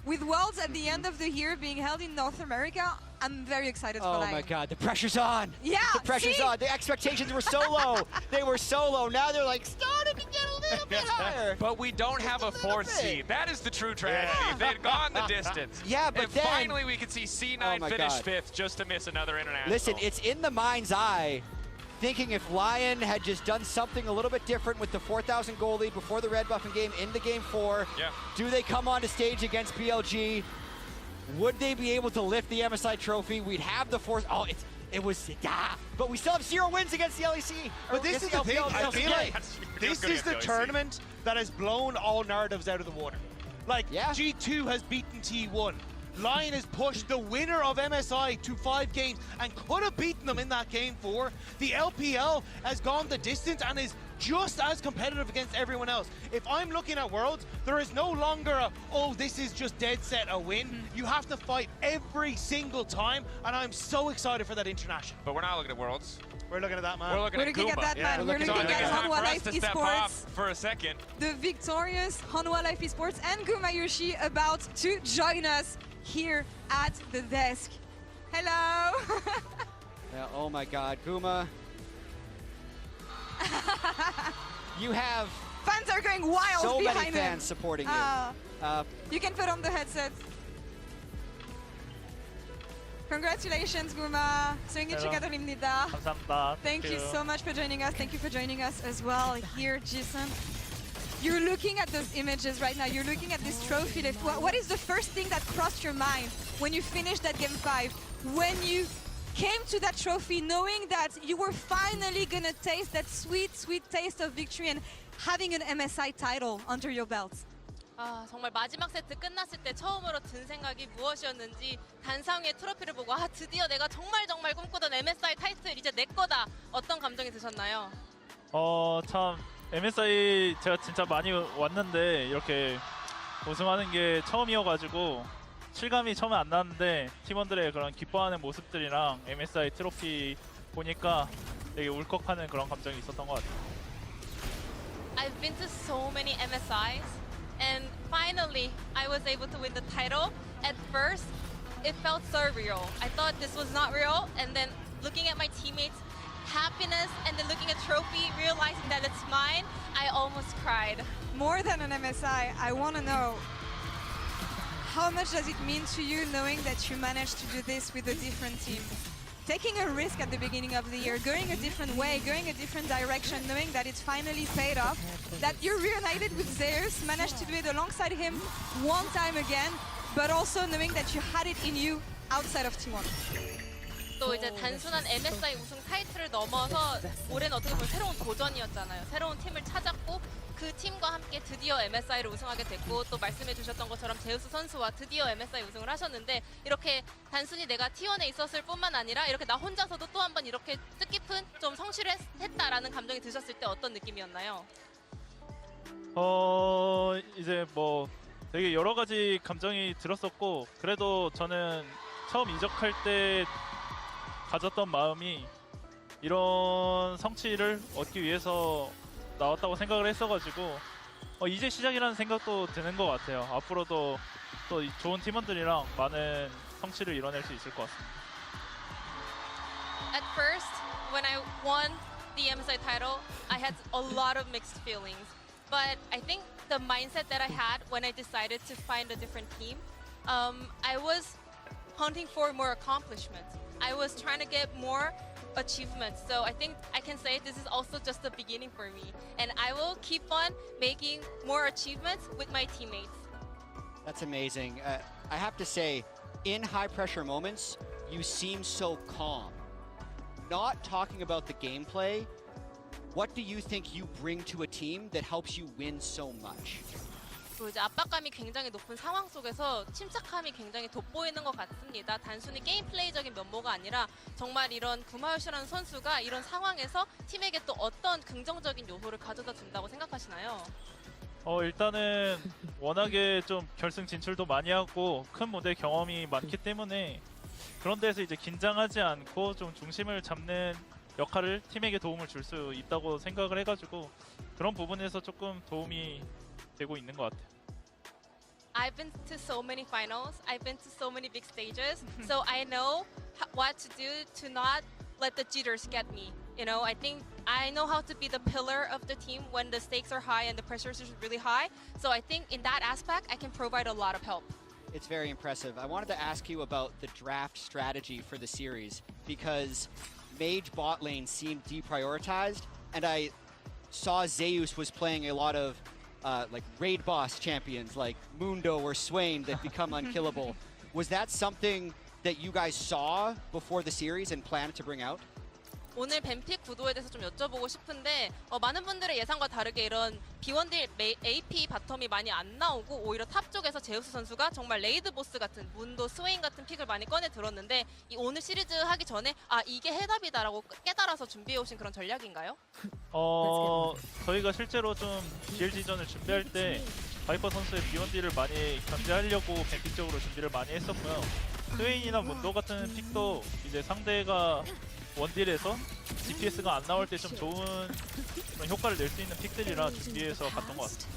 With Worlds at the end of the year being held in North America, I'm very excited for Lion. Oh my God, the pressure's on. Yeah, the pressure's on. The expectations were so low. They were so low. Now they're like starting to get a little bit higher. But we don't have a 4th seed. That is the true tragedy. If they had gone the distance. Yeah, but and then finally we could see C9 finish 5th just to miss another international. Listen, it's in the mind's eye. Thinking if Lion had just done something a little bit different with the 4,000 goal lead before the red buffing game into game 4, do they come onto stage against BLG? Would they be able to lift the MSI trophy? We'd have the 4th. Oh, but we still have 0 wins against the LEC. But this is the thing. I feel like this is the tournament that has blown all narratives out of the water. Like G2 has beaten T1. Lion has pushed the winner of MSI to 5 games and could have beaten them in that game 4. The LPL has gone the distance and is just as competitive against everyone else. If I'm looking at Worlds, there is no longer a, oh, this is just dead set a win. You have to fight every single time, and I'm so excited for that international. But we're not looking at Worlds. We're looking at that man. We're looking at Guma. that man. We're looking at Hanwha Life to step off Esports. for a second. The victorious Hanwha Life Esports and Guma Yoshi about to join us here at the desk. Hello. Yeah, oh my God, Guma. You have fans are going wild so behind many fans him. supporting you. You can put on the headset. Congratulations, Guma. 생일 축하드립니다. 감사합니다. Thank you so much for joining us. Thank you for joining us as well here, Jason. You're looking at those images right now. You're looking at this trophy. What is the first thing that crossed your mind when you finished that game 5? When you came to that trophy knowing that you were finally gonna taste that sweet, sweet taste of victory and having an MSI title under your belt? 아, 정말 마지막 세트 끝났을 때 처음으로 든 생각이 무엇이었는지 단상위의 트로피를 보고 아, 드디어 내가 정말 꿈꾸던 MSI 타이틀 이제 내 거다. 어떤 감정이 드셨나요? 참 MSI 제가 진짜 많이 왔는데 이렇게 우승하는 게 처음이어가지고 실감이 처음에 안 나는데 팀원들의 그런 기뻐하는 모습들이랑 MSI 트로피 보니까 되게 울컥하는 그런 감정이 있었던 것 같아요. I've been to so many MSIs and finally I was able to win the title. At first, it felt surreal. I thought this was not real, and then looking at my teammates' happiness and then looking at trophy, realizing that it's mine, I almost cried. More than an MSI, I want to know, how much does it mean to you knowing that you managed to do this with a different team? Taking a risk at the beginning of the year, going a different way, going a different direction, knowing that it's finally paid off, that you're reunited with Zeus, managed to do it alongside him one time again, but also knowing that you had it in you outside of T1. 또 이제 단순한 MSI 우승 타이틀을 넘어서 올해는 어떻게 보면 새로운 도전이었잖아요. 새로운 팀을 찾았고 그 팀과 함께 드디어 MSI를 우승하게 됐고 또 말씀해 주셨던 것처럼 제우스 선수와 드디어 MSI 우승을 하셨는데 이렇게 단순히 내가 T1에 있었을 뿐만 아니라 이렇게 나 혼자서도 또 한 번 이렇게 뜻깊은 좀 성취를 했다라는 감정이 드셨을 때 어떤 느낌이었나요? 이제 뭐 되게 여러 가지 감정이 들었었고 그래도 저는 처음 이적할 때 가졌던 마음이 이런 성취를 얻기 위해서 나왔다고 생각을 했어가지고 이제 시작이라는 생각도 드는 것 같아요. 앞으로도 또 좋은 팀원들이랑 많은 성취를 이뤄낼 수 있을 것 같습니다. At first, when I won the MSI title, I had a lot of mixed feelings. But I think the mindset that I had when I decided to find a different team, I was hunting for more accomplishment. I was trying to get more achievements. So I think I can say this is also just the beginning for me. And I will keep on making more achievements with my teammates. That's amazing. I have to say, in high pressure moments, you seem so calm. Not talking about the gameplay, what do you think you bring to a team that helps you win so much? 또 이제 압박감이 굉장히 높은 상황 속에서 침착함이 굉장히 돋보이는 것 같습니다. 단순히 게임 플레이적인 면모가 아니라 정말 이런 구마요시라는 선수가 이런 상황에서 팀에게 또 어떤 긍정적인 요소를 가져다 준다고 생각하시나요? 일단은 워낙에 좀 결승 진출도 많이 하고 큰 무대 경험이 많기 때문에 그런 데서 이제 긴장하지 않고 좀 중심을 잡는 역할을 팀에게 도움을 줄 수 있다고 생각을 해가지고 그런 부분에서 조금 도움이 되고 있는 것 같아요. I've been to so many finals. I've been to so many big stages. So I know what to do to not let the jitters get me. You know, I think I know how to be the pillar of the team when the stakes are high and the pressure is really high. So I think in that aspect, I can provide a lot of help. It's very impressive. I wanted to ask you about the draft strategy for the series because Mage bot lane seemed deprioritized, and I saw Zeus was playing a lot of like raid boss champions like Mundo or Swain that become unkillable. Was that something that you guys saw before the series and planned to bring out? 오늘 뱀픽 구도에 대해서 좀 여쭤보고 싶은데 많은 분들의 예상과 다르게 이런 B1딜 AP 바텀이 많이 안 나오고 오히려 탑 쪽에서 제우스 선수가 정말 레이드 보스 같은 문도 스웨인 같은 픽을 많이 꺼내 들었는데 이 오늘 시리즈 하기 전에 아 이게 해답이다라고 깨달아서 준비해 오신 그런 전략인가요? 저희가 실제로 좀 BLG전을 준비할 때 바이퍼 선수의 B1D를 많이 견제하려고 뱀픽 쪽으로 준비를 많이 했었고요. 스웨인이나 문도 같은 픽도 이제 상대가 원딜에서 DPS가 안 나올 때 좀 좋은 그런 효과를 낼 수 있는 픽들이라 준비해서 갔던 것 같습니다.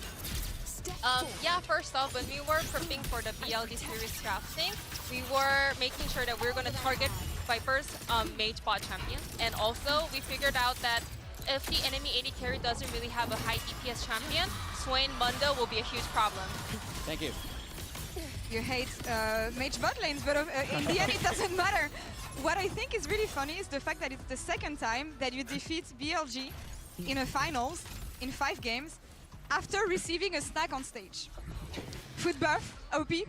Yeah, first off, when we were prepping for the BLD series drafting, we were making sure that we were going to target Viper's mage bot champion. And also, we figured out that if the enemy AD carry doesn't really have a high DPS champion, Swain Mundo will be a huge problem. Thank you. You hate mage bot lanes, but in the end it doesn't matter. What I think is really funny is the fact that it's the second time that you defeat BLG in a finals in 5 games after receiving a snack on stage. Food buff, OP.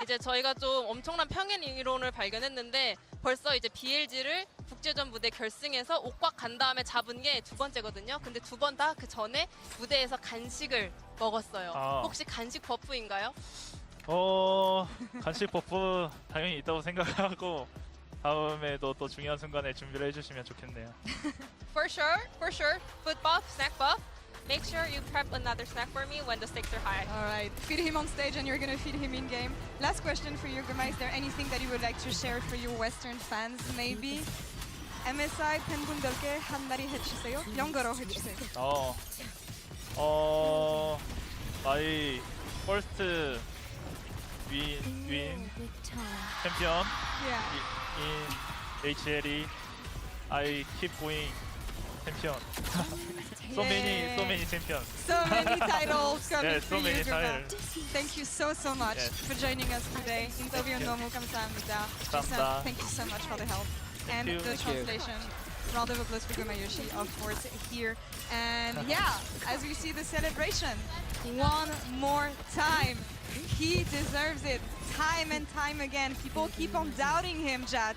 이제 저희가 좀 엄청난 평행 이론을 발견했는데 벌써 이제 BLG를 국제전 무대 결승에서 옥곽 간 다음에 잡은 게 2번째거든요. 근데 2번 다 그 전에 무대에서 간식을 먹었어요. 혹시 간식 버프인가요? 간식 버프 당연히 있다고 생각하고 다음에도 또 중요한 순간에 준비를 해주시면 좋겠네요. For sure. Food buff, snack buff. Make sure you prep another snack for me when the stakes are high. All right, feed him on stage and you're gonna feed him in game. Last question for you, Guma. Is there anything that you would like to share for your Western fans, maybe? MSI 팬분들께 한마디 해주세요. 영어로 해주세요. My first win champion in HLE. I keep going champion. so many champions. So many titles coming so for many you, Guma. titles. Thank you so much for joining us today. 인터뷰 너무 감사합니다. 감사합니다. Thank you so much for the help and the translation. Round of applause for Gumayoshi, of course, here. And yeah, as we see the celebration, one more time. He deserves it time and time again. People keep on doubting him, Jad,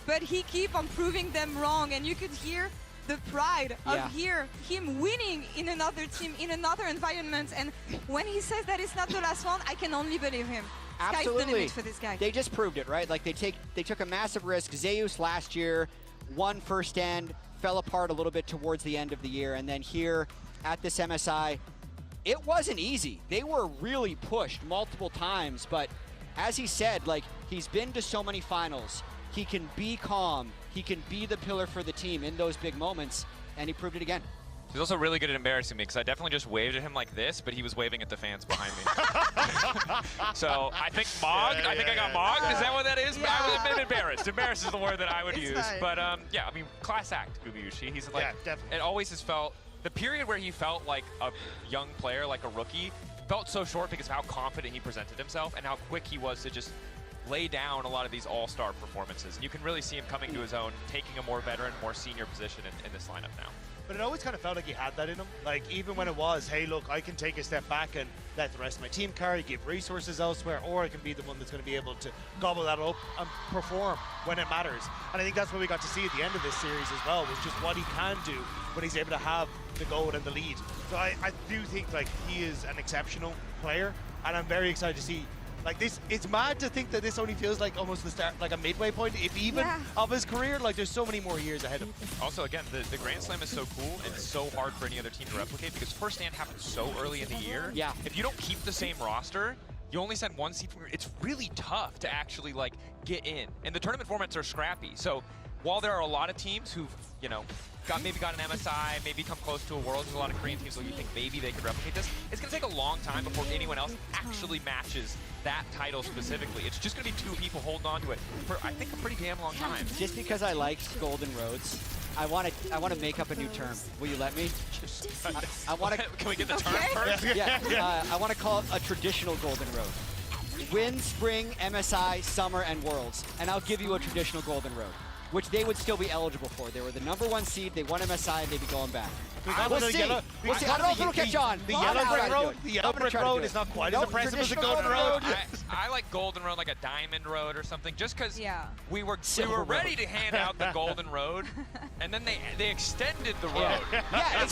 but he keep on proving them wrong. And you could hear the pride of him winning in another team, in another environment. And when he says that it's not the last one, I can only believe him. Sky's the limit for this guy. They just proved it, right? Like they took a massive risk. Zeus last year won first stand, fell apart a little bit towards the end of the year, and then here at this MSI, it wasn't easy. They were really pushed multiple times, but as he said, like, he's been to so many finals. He can be calm. He can be the pillar for the team in those big moments, and he proved it again. He's also really good at embarrassing me because I definitely just waved at him like this, but he was waving at the fans behind me. So I think mogged. I think I got mogged. Is that what that is? Yeah. I would have been embarrassed. Embarrassed is the word that I would use. Fine. But yeah, I mean, class act, Gumayushi. He's like, it always has felt, the period where he felt like a young player, like a rookie, felt so short because of how confident he presented himself and how quick he was to just lay down a lot of these all-star performances. And you can really see him coming to his own, taking a more veteran, more senior position in this lineup now. But it always kind of felt like he had that in him. Like, even when it was, hey, look, I can take a step back and let the rest of my team carry, give resources elsewhere, or I can be the one that's going to be able to gobble that up and perform when it matters. And I think that's what we got to see at the end of this series as well, was just what he can do when he's able to have the goal and the lead. So I do think, like, he is an exceptional player, and I'm very excited to see. Like this, it's mad to think that this only feels like almost the start, like a midway point, if even, of his career. Like, there's so many more years ahead of him. Also, again, the Grand Slam is so cool and so hard for any other team to replicate because first stand happens so early in the year. Yeah. If you don't keep the same roster, you only send one seed from your, it's really tough to actually, like, get in. And the tournament formats are scrappy. So while there are a lot of teams who've, you know, maybe got an MSI, maybe come close to a Worlds, there's a lot of Korean teams where you think maybe they could replicate this. It's going to take a long time before anyone else actually matches that title specifically. It's just going to be two people holding on to it for, I think, a pretty damn long time. Just because I like Golden Roads, I want to make up a new term. Will you let me? I want to. Can we get the term first? Yeah. I want to call it a traditional Golden Road. Win, spring, MSI, summer, and Worlds, and I'll give you a traditional Golden Road. which they would still be eligible for. They were the #1 seed, they won MSI, and they'd be going back. We'll see. We'll see. I don't know if it'll catch on. The yellow brick road is not quite as impressive as the golden road. I like golden road like a diamond road or something, just because we were Silver ready road. to hand out the golden road, and then they extended the road. Yeah.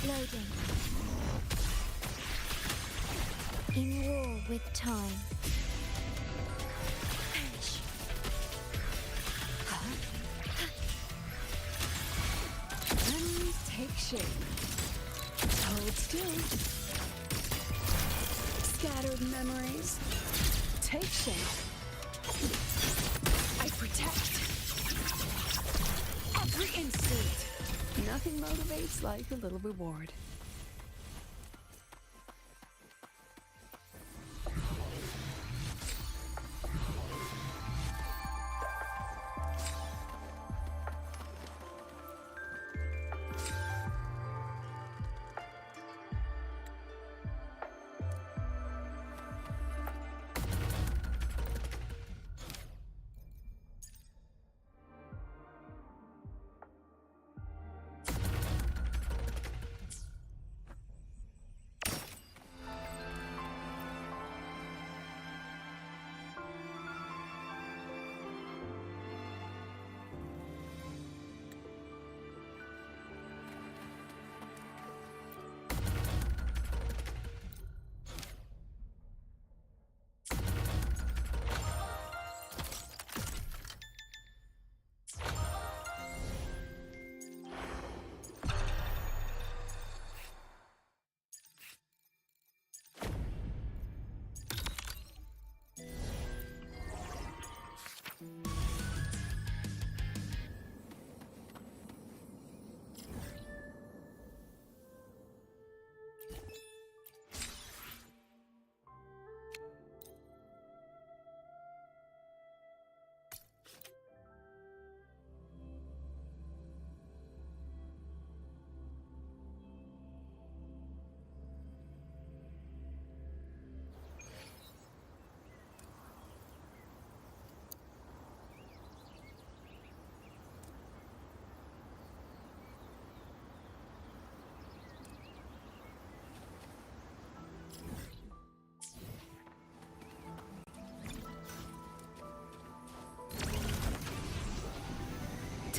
Loading. In war with time. And take shape. Hold still. Scattered memories. Take shape. I protect. Every instant. Nothing motivates like a little reward.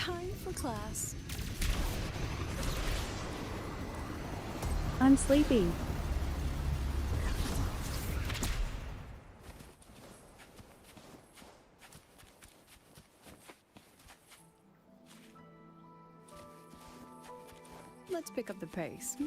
Time for class. I'm sleepy. Let's pick up the pace.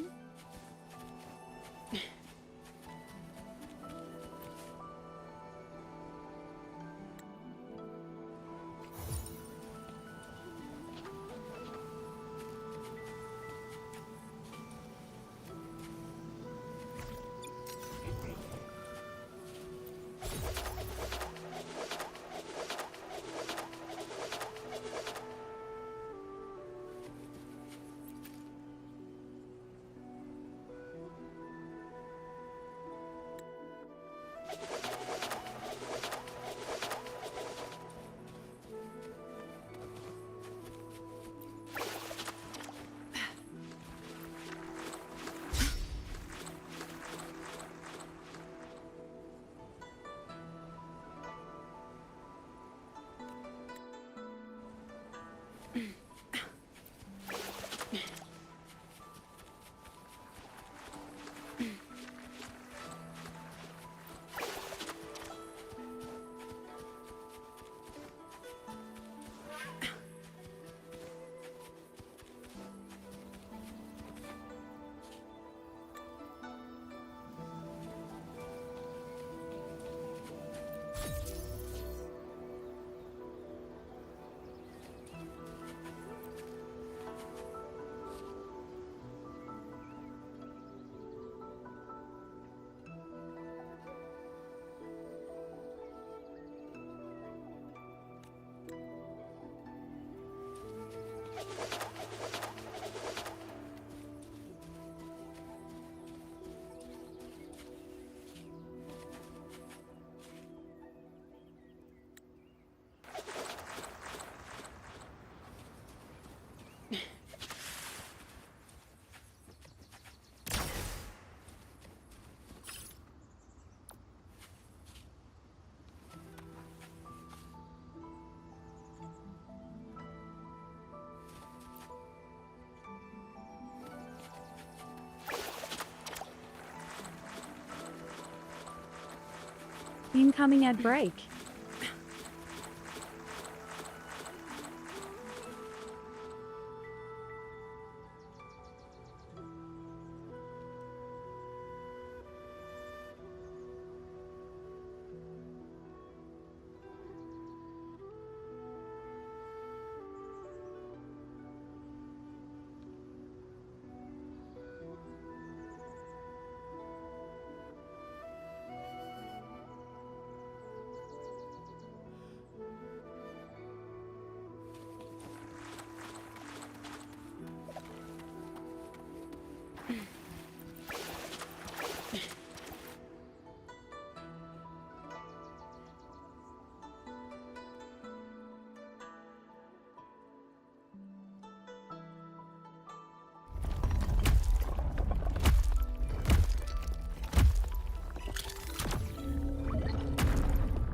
Incoming ad break.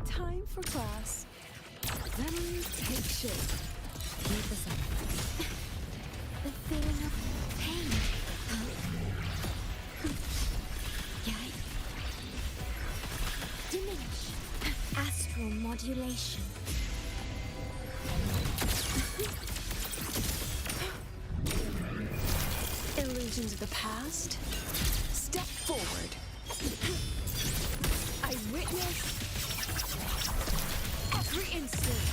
Time for class. Memories take shape. Keep us up. The feeling of pain. Diminish. Astral modulation. Illusions of the past. Step forward. I witness every instant.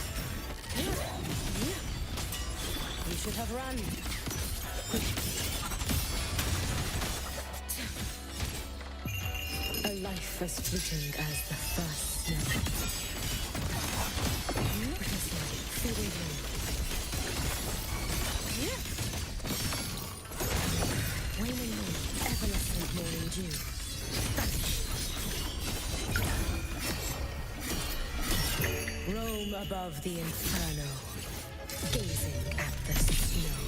You should have run. A life as fleeting as the first snow. Precisely, feeding him. Waning moon, evanescent morning dew. Roam above the inferno, gazing at the snow.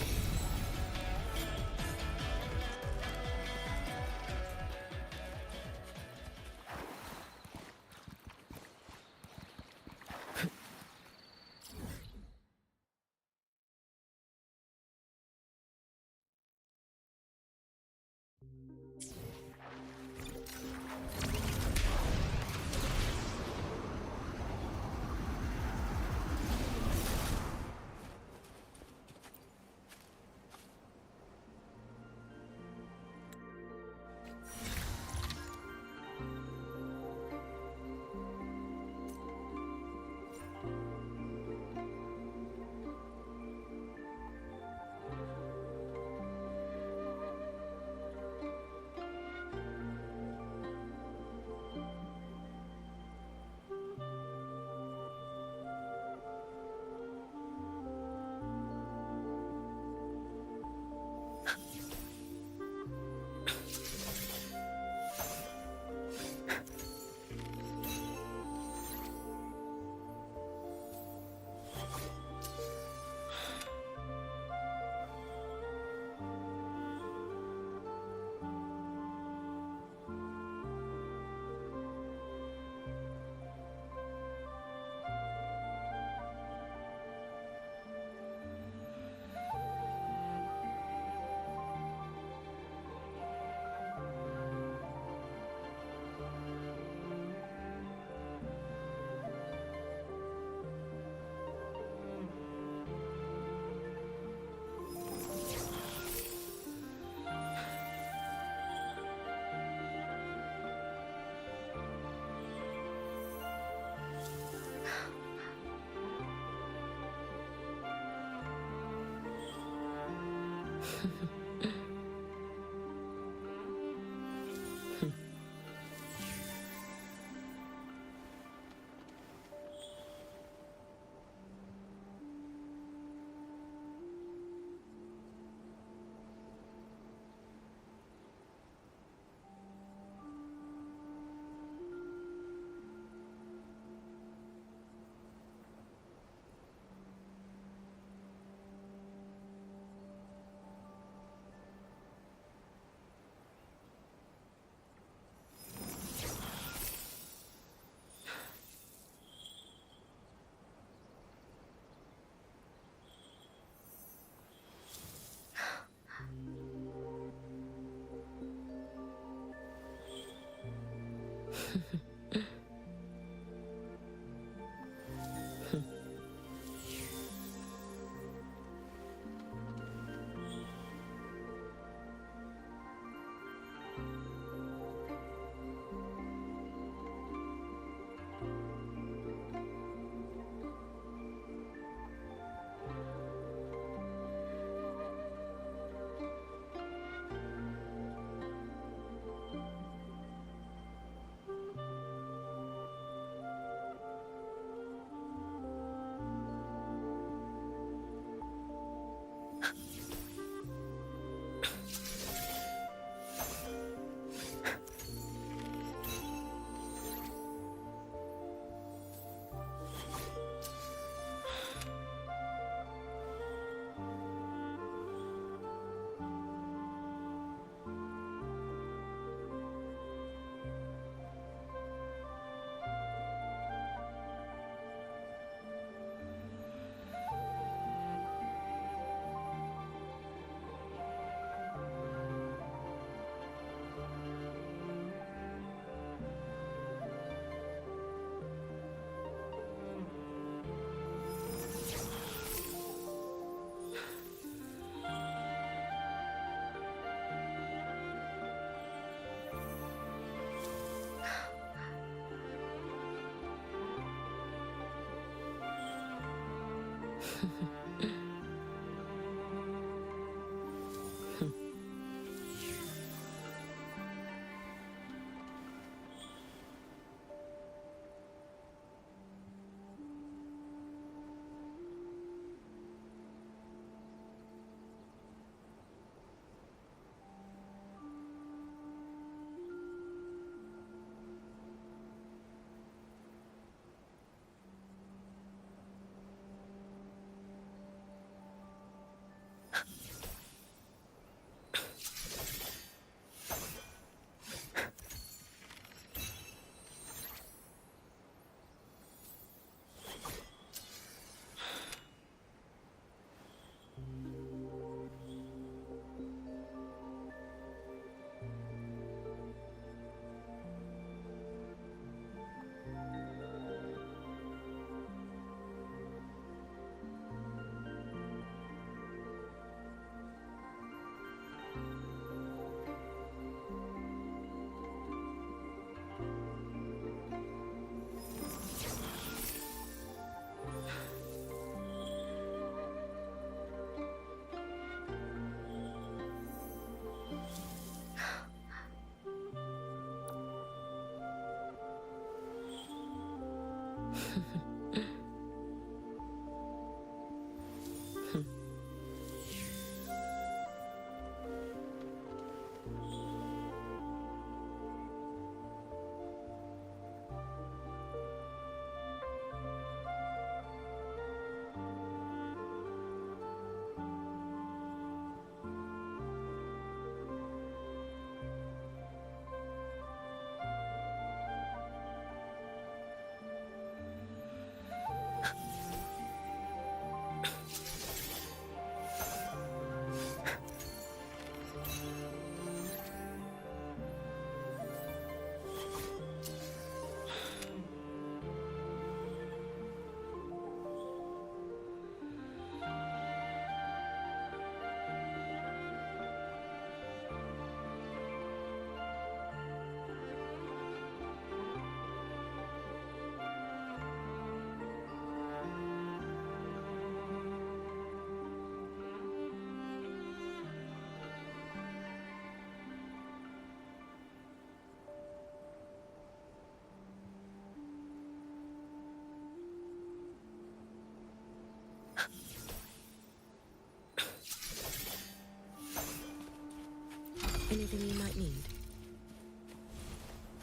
Anything you might need?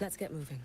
Let's get moving.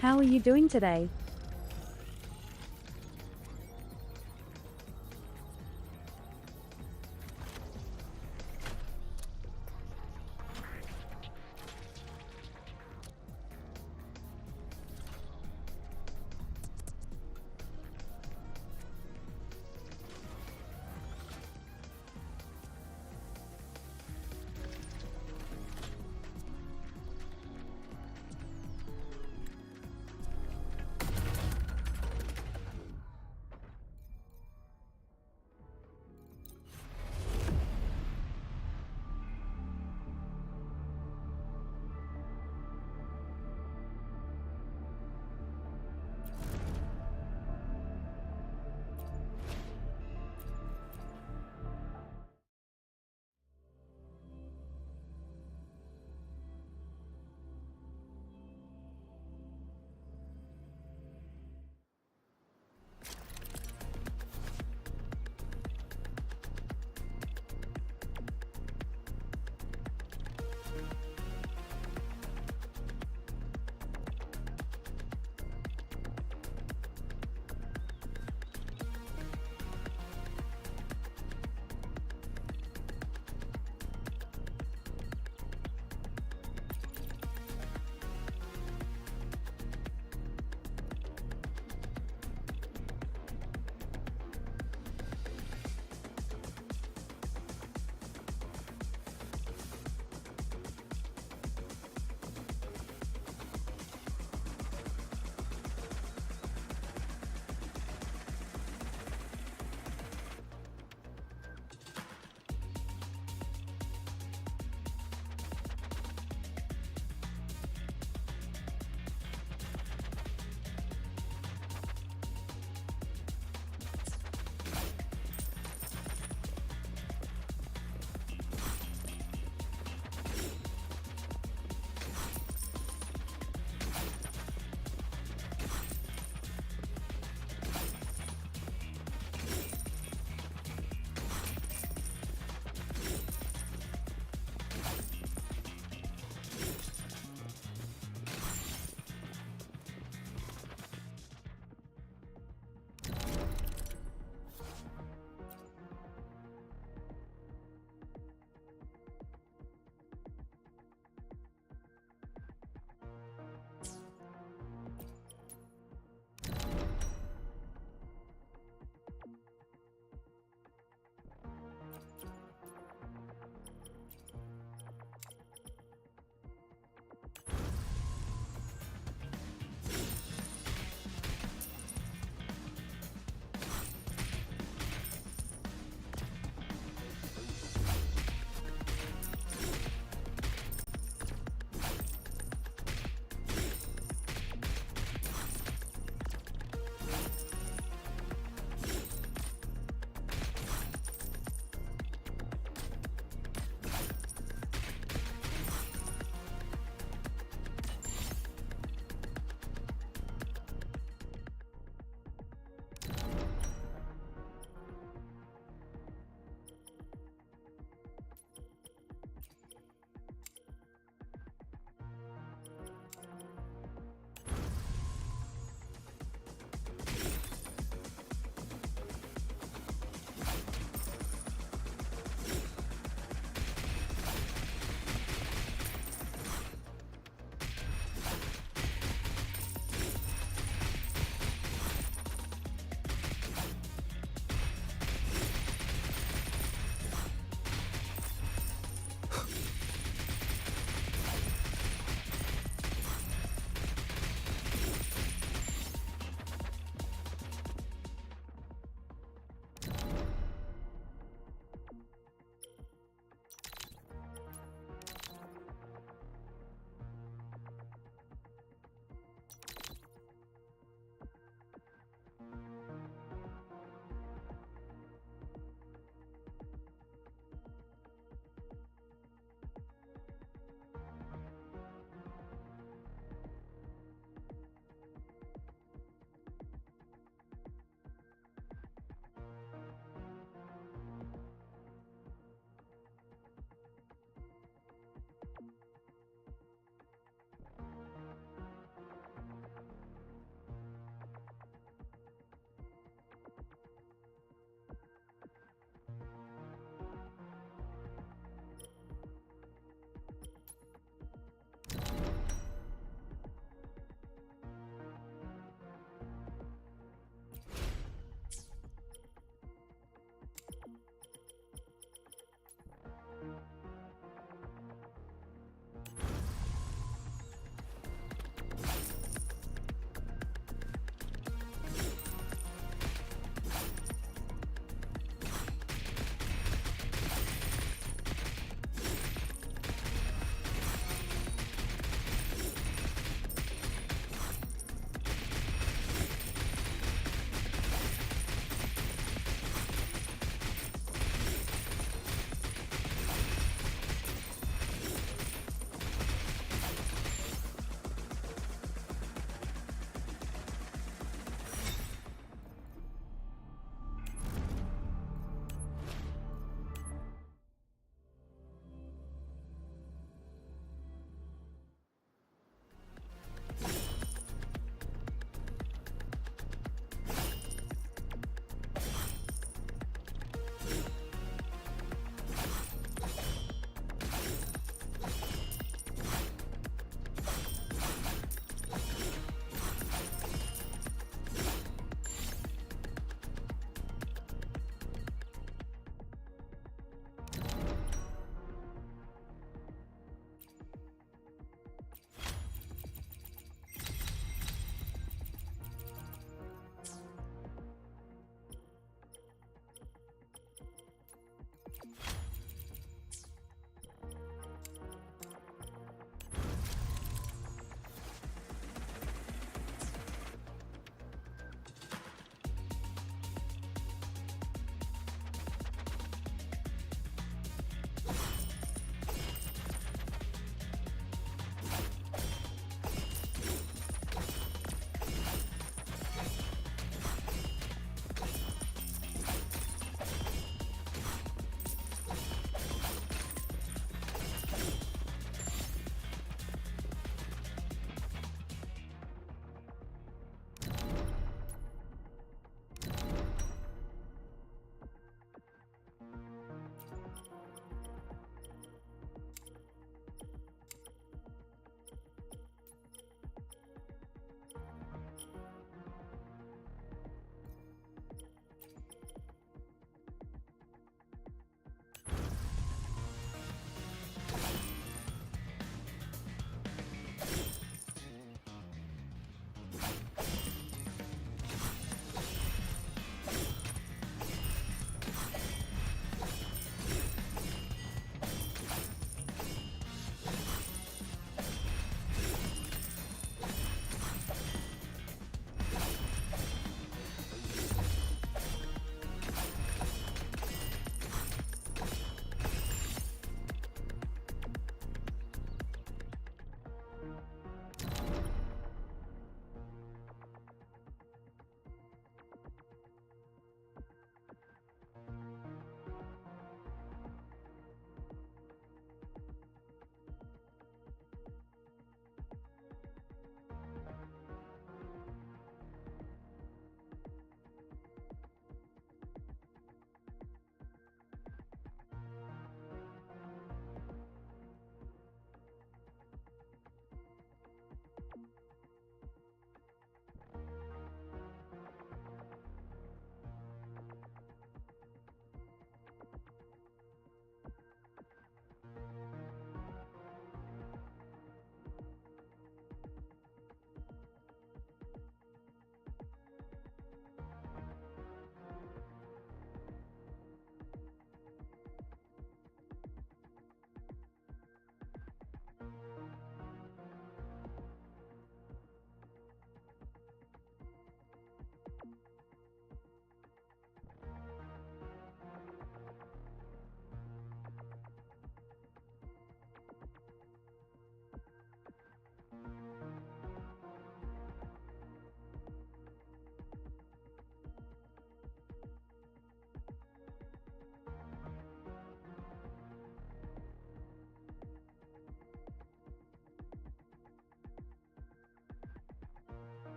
How are you doing today?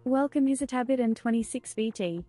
Welcome Hisatabit and 26 VT.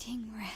bleeding red.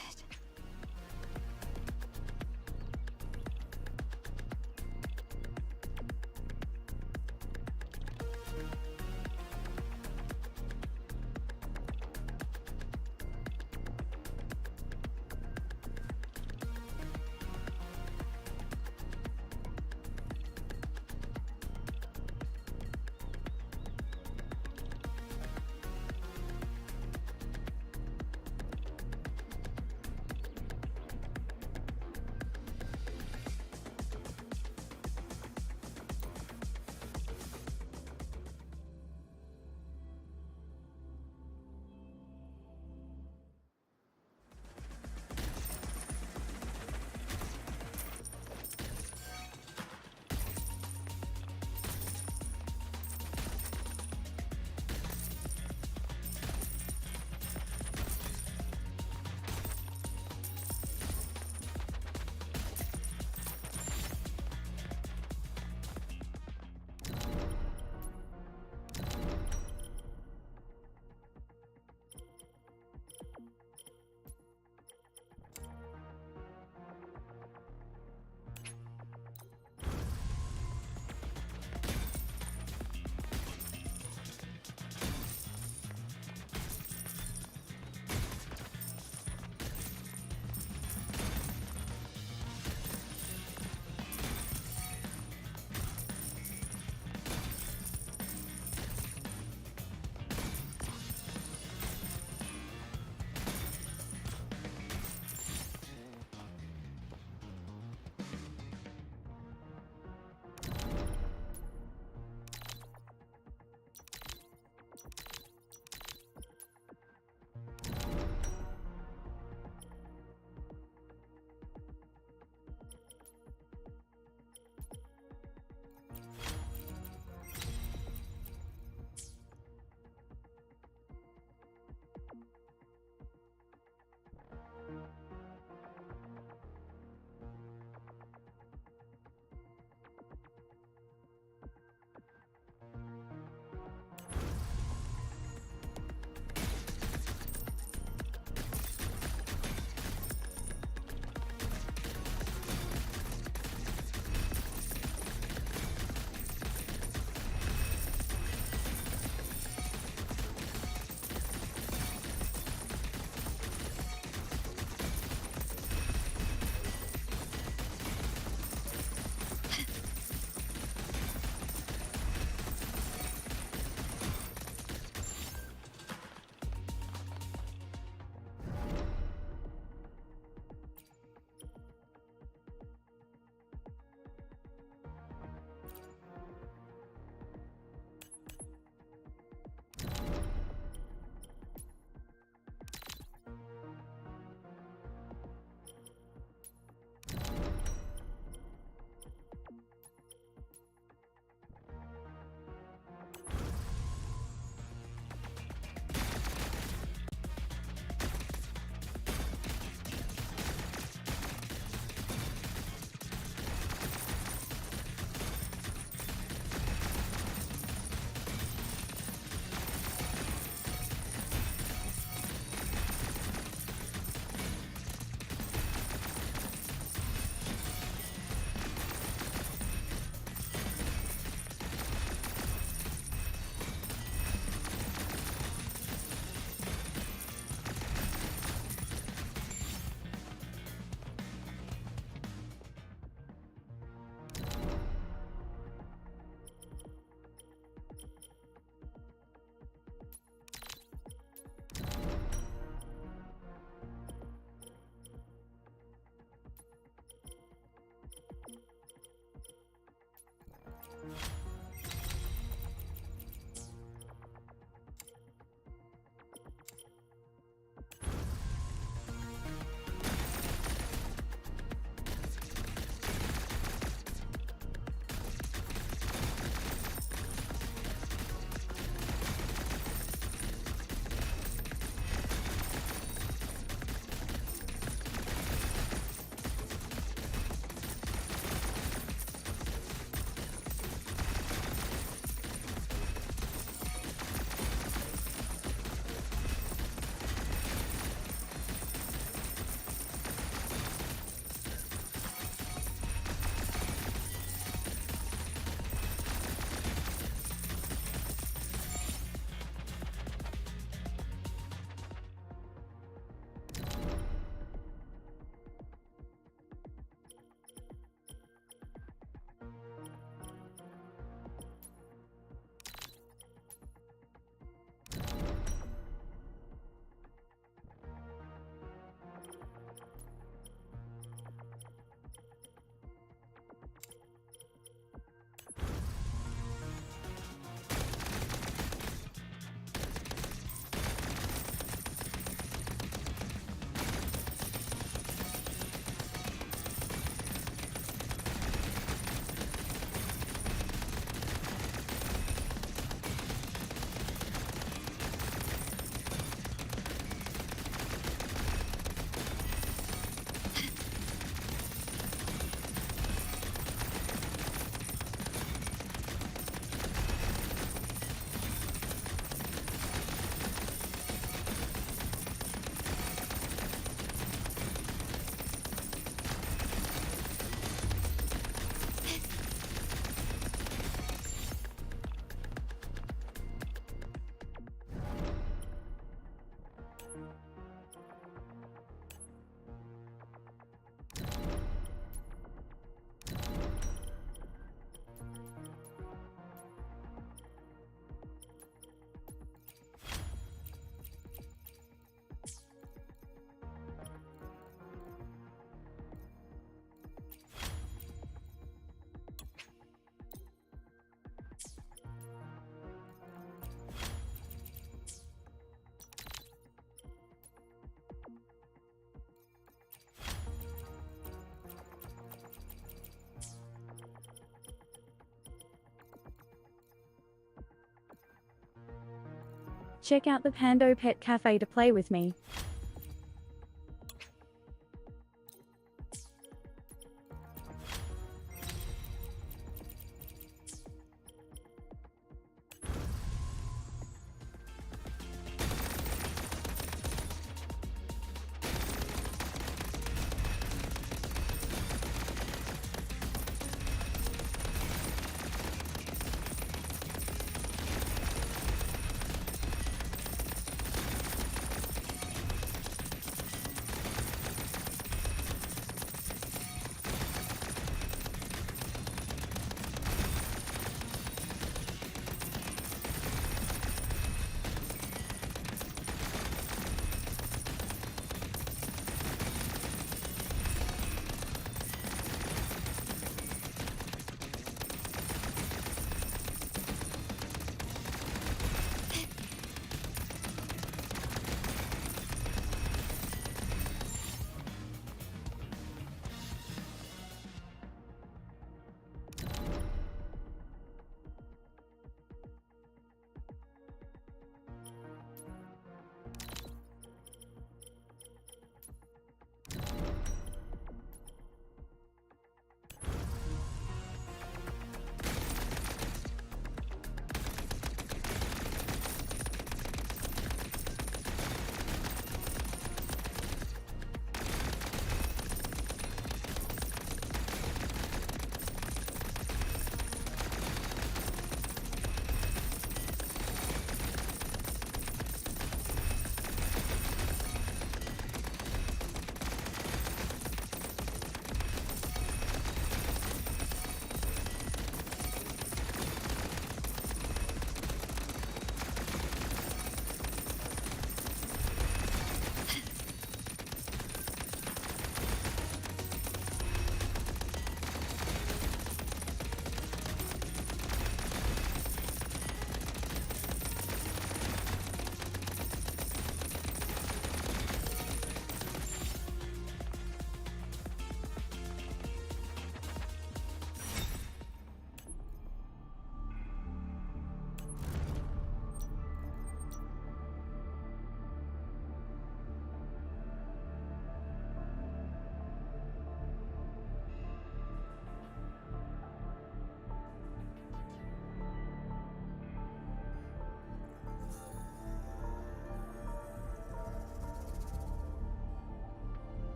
Check out the Pando Pet Cafe to play with me.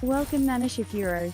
Welcome Nanashifuro.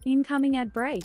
Incoming ad break.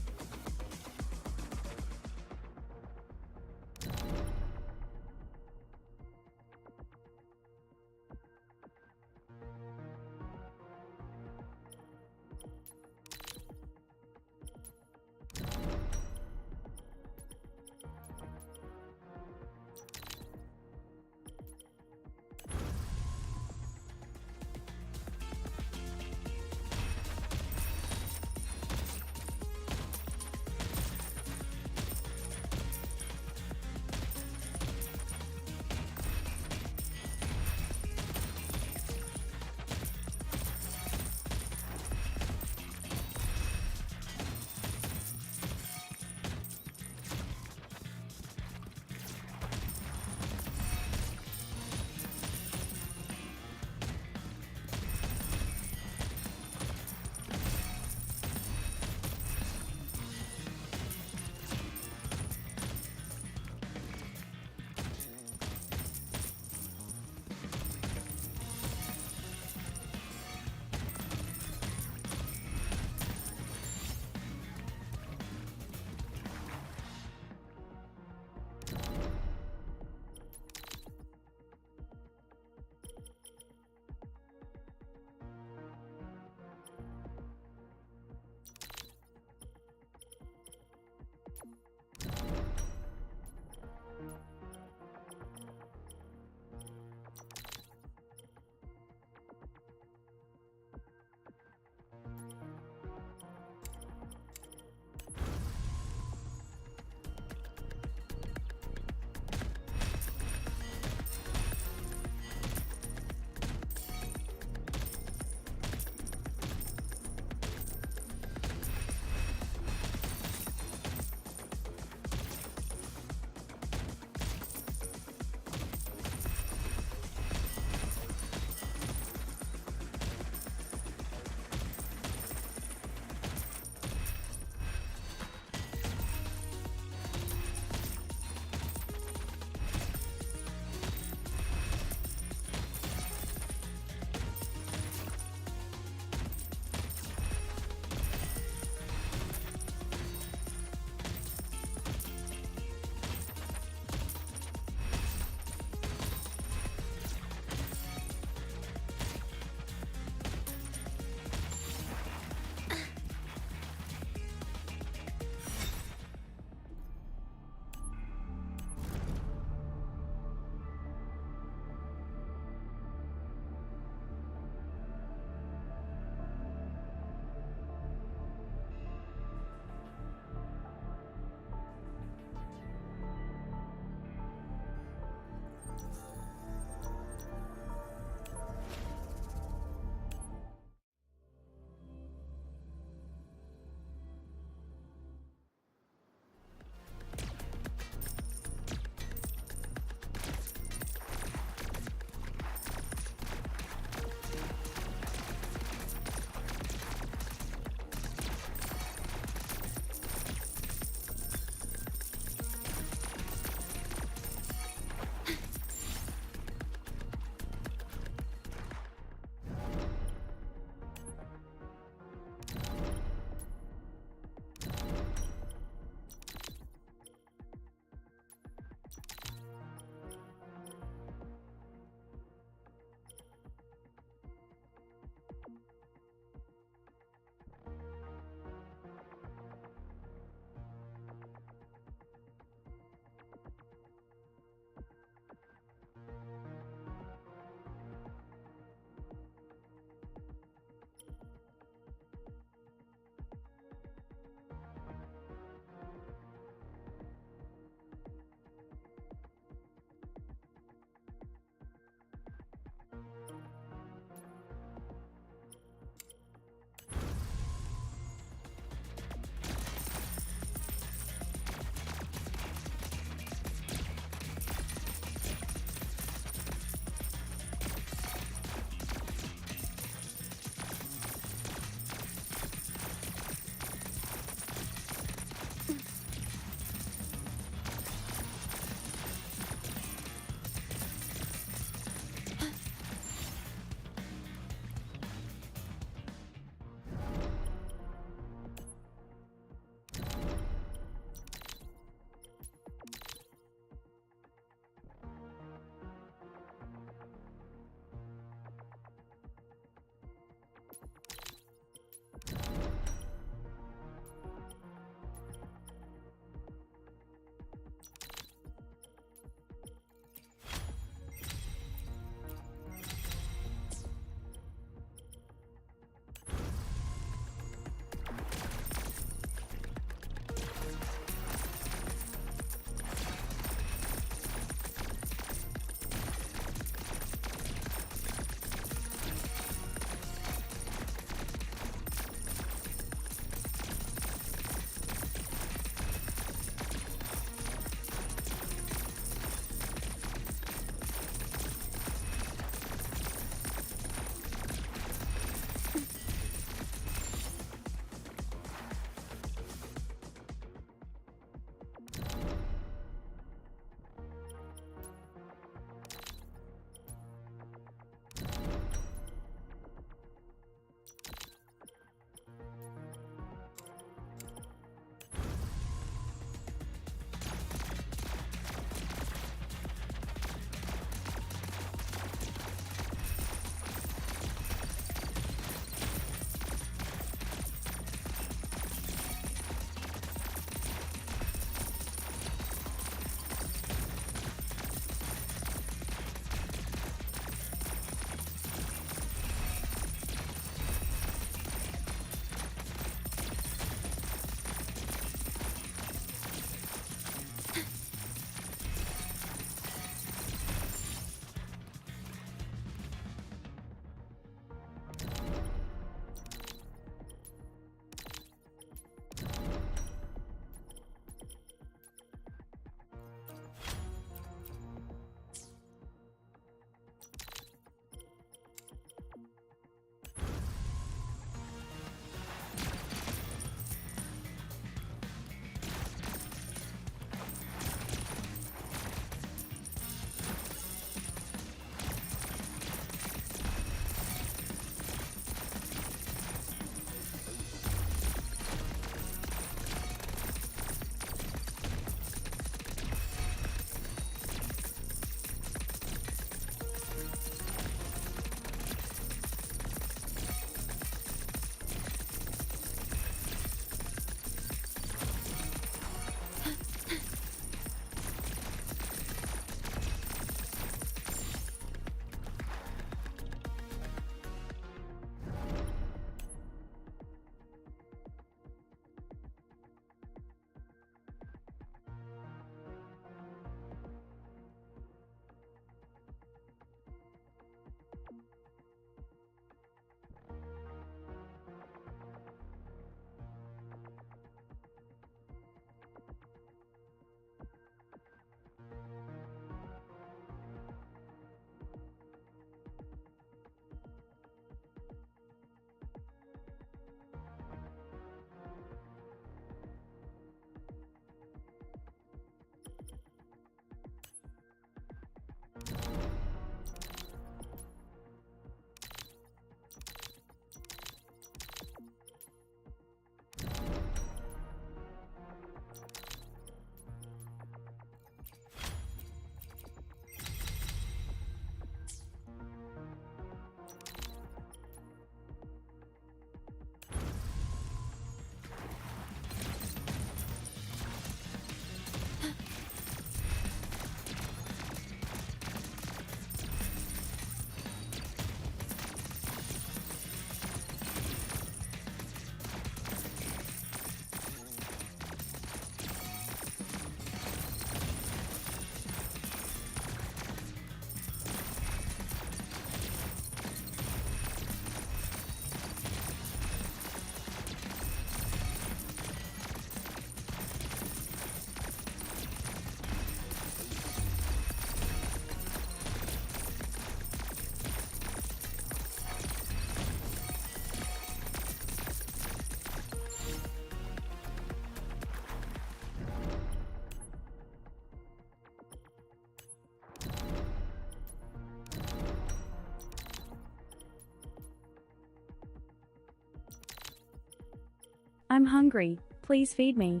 I'm hungry. Please feed me.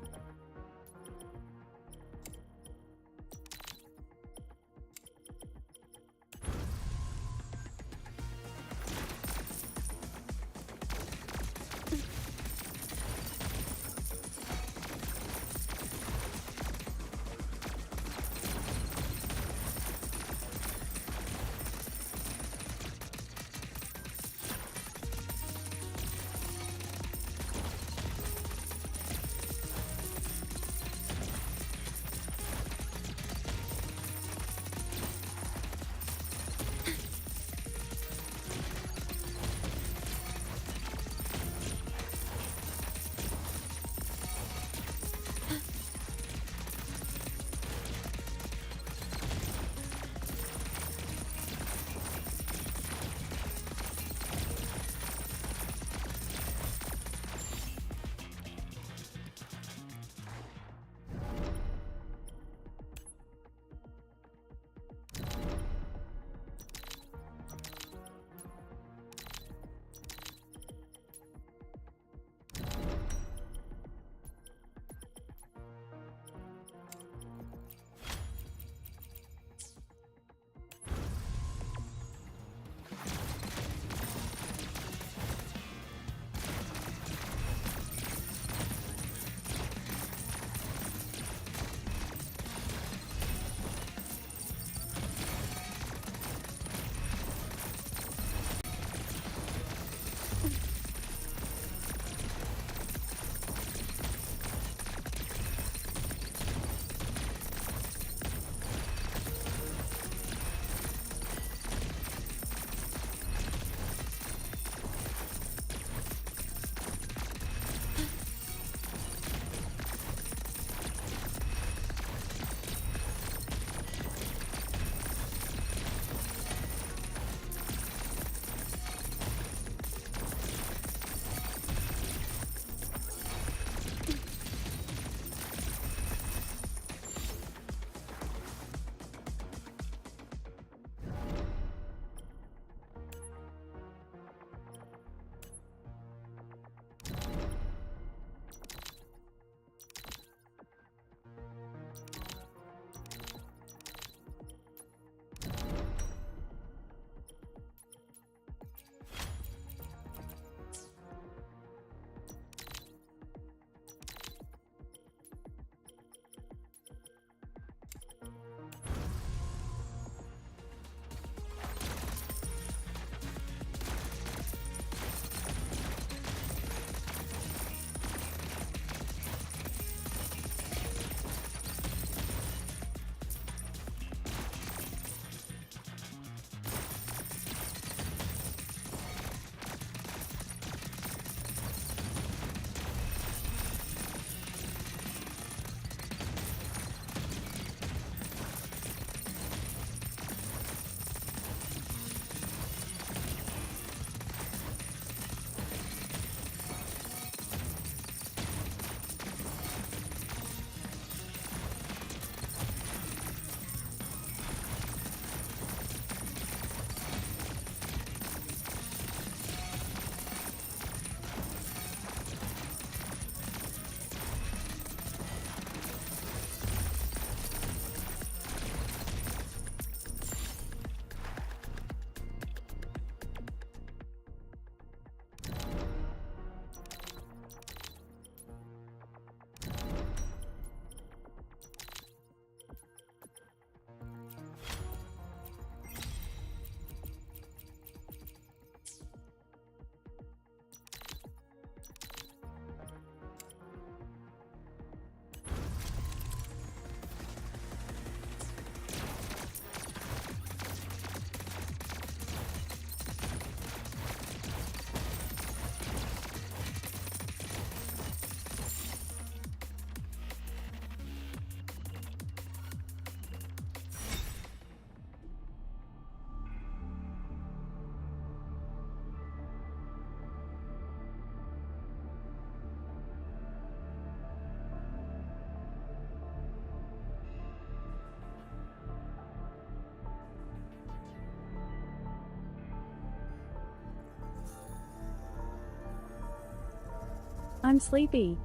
I'm sleepy.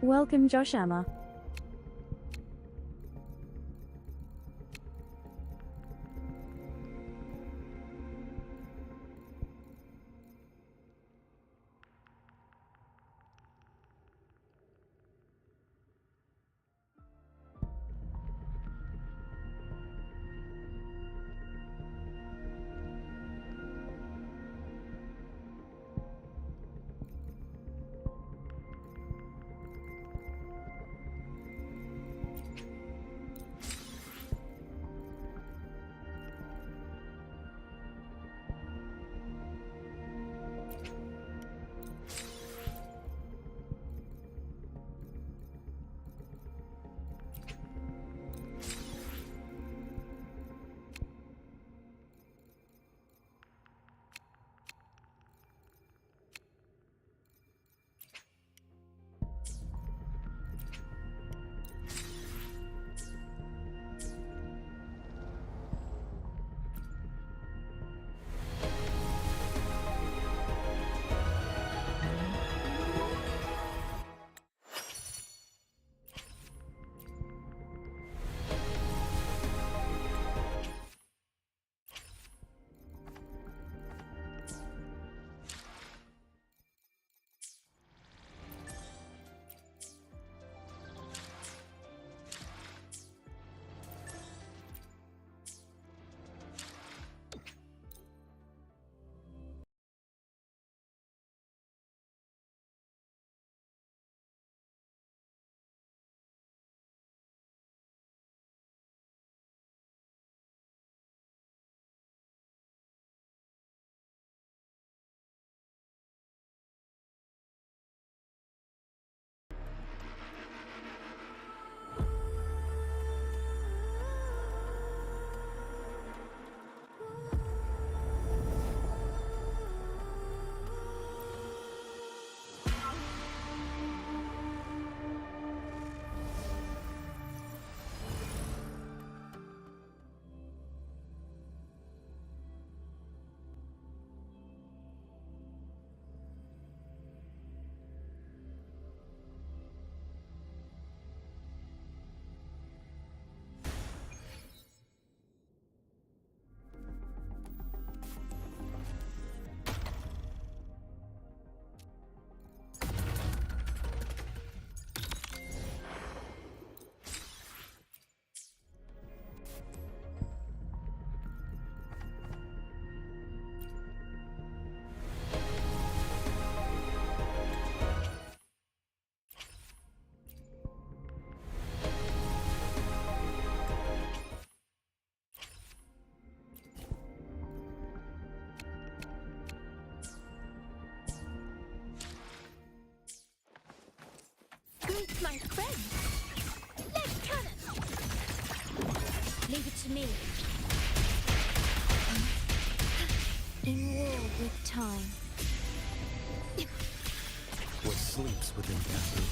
Welcome, Josh Emma. Greet my friend. Leg cannon. Leave it to me. In war with time. What sleeps within taboo?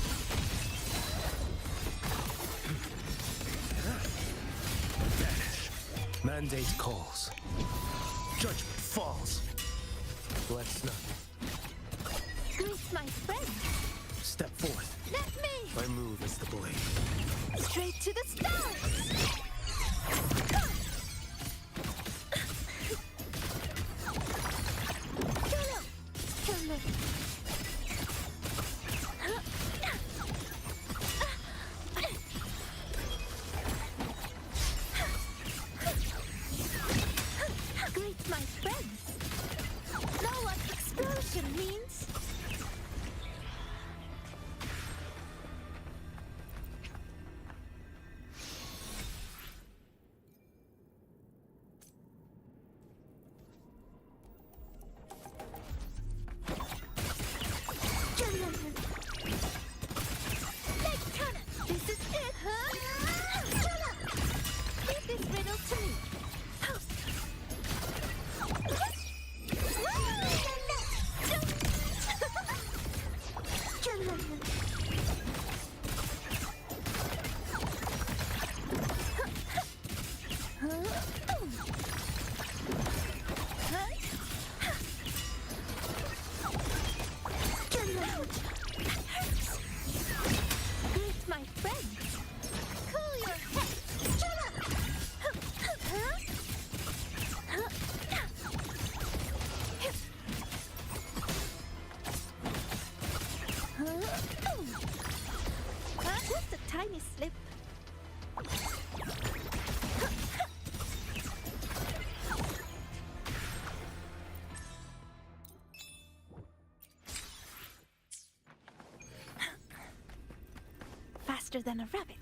Vanish. Mandate calls. Judgment falls. Let's not. Greet my friend. Step forth. Let me. My move is the blade. Straight to the stars. Greet my friends. Know what explosion means? tiny slip. Faster than a rabbit.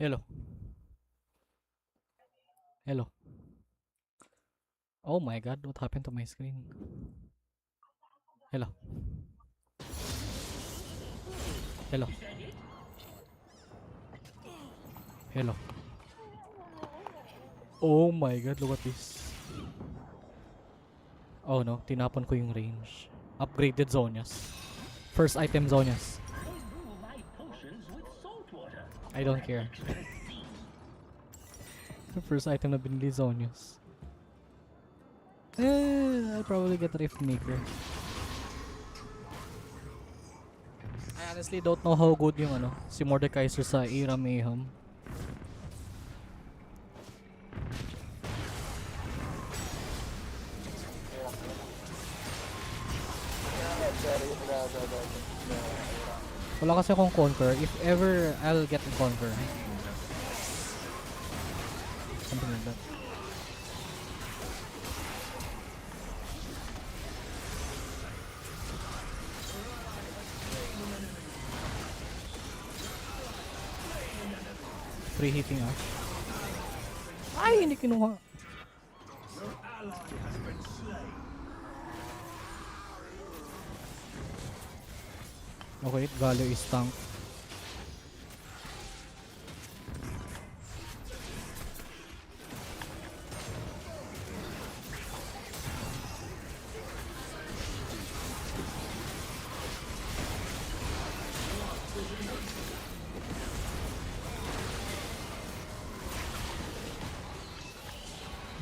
Hello. Hello. Oh my god, what happened to my screen? Hello. Hello. Hello. Oh my god, look at this. Oh no, tinapon ko yung range. Upgraded Zonias. First item Zonias. I don't care. The first item na binili Zonias. I'll probably get Rift Maker. I honestly don't know how good yung si Mordekaiser sa Era Mayhem. Wala kasi akong Conquer. If ever I'll get a Conquer. Something like that. Free hitting Ay, hindi kinuha. Okay, Galio is tank.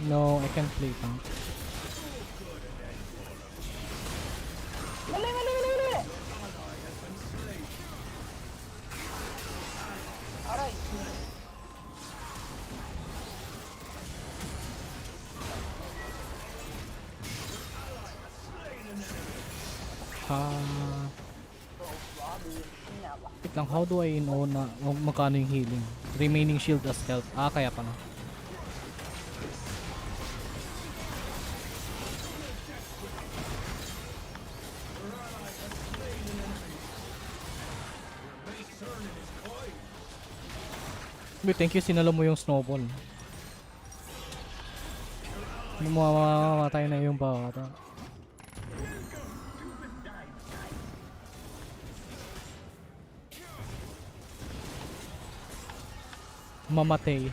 No, I can't play tank. Wait lang, how do I know na magkano yung healing? Remaining shield as health. Kaya pala. Wait, thank you, sinalo mo yung snowball. Mamamatay na yung bata. Mamatay.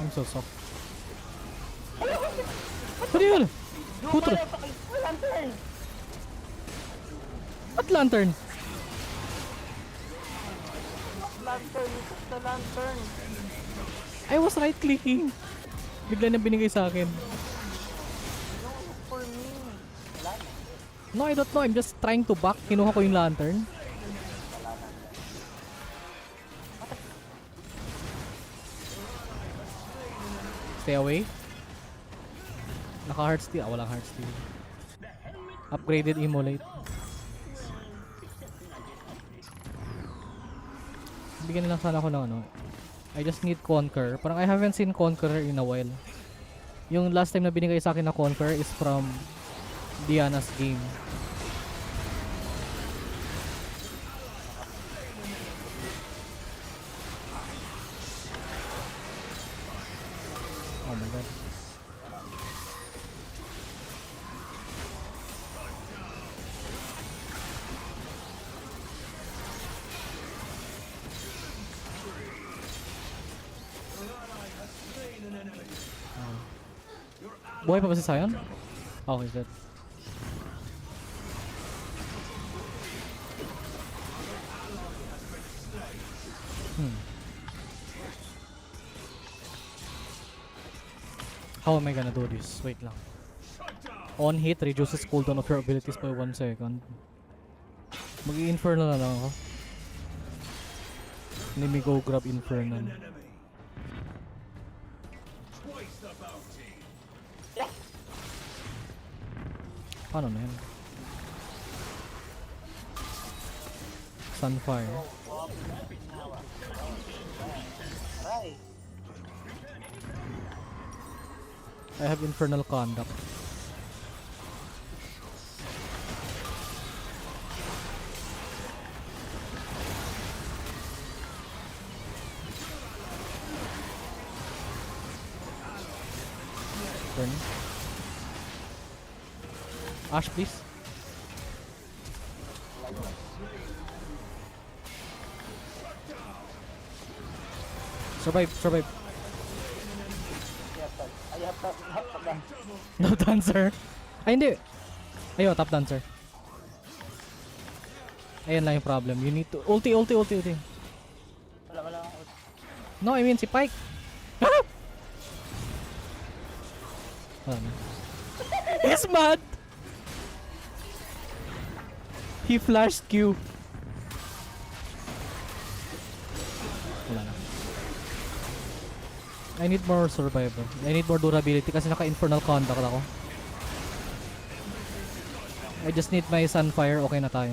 I'm so soft. Ano yun? Putro. Lantern! What lantern? Lantern, the lantern. I was right clicking. Bigla na binigay sa akin. No, for me. No, I don't know. I'm just trying to back. Kinuha ko yung lantern. Stay away. Naka heart steal. Walang heart steal. Upgraded immolate. Bigyan lang sana ako ng I just need Conquer. Parang I haven't seen Conqueror in a while. Yung last time na binigay sa akin na Conquer is from Diana's game. Oh my god. Buhay pa ba si Sion? Oh, he's dead. How am I gonna do this? Wait lang. On hit, reduces cooldown of your abilities by 1 second. Mag-i-infernal na lang ako. Let me go grab infernal. Paano na yan? Sunfire. I have infernal conduct. turn. Ash, please. Survive, survive. I have top dance. No dancer. Ay, hindi. Ayo, top dancer. Ayan lang yung problem. You need to... Ulti. Wala. No, I mean si Pike. Ah! Wala na. He's mad! He flashed Q. Wala na. I need more survival. I need more durability kasi naka-infernal conduct ako. I just need my Sunfire. Okay na tayo.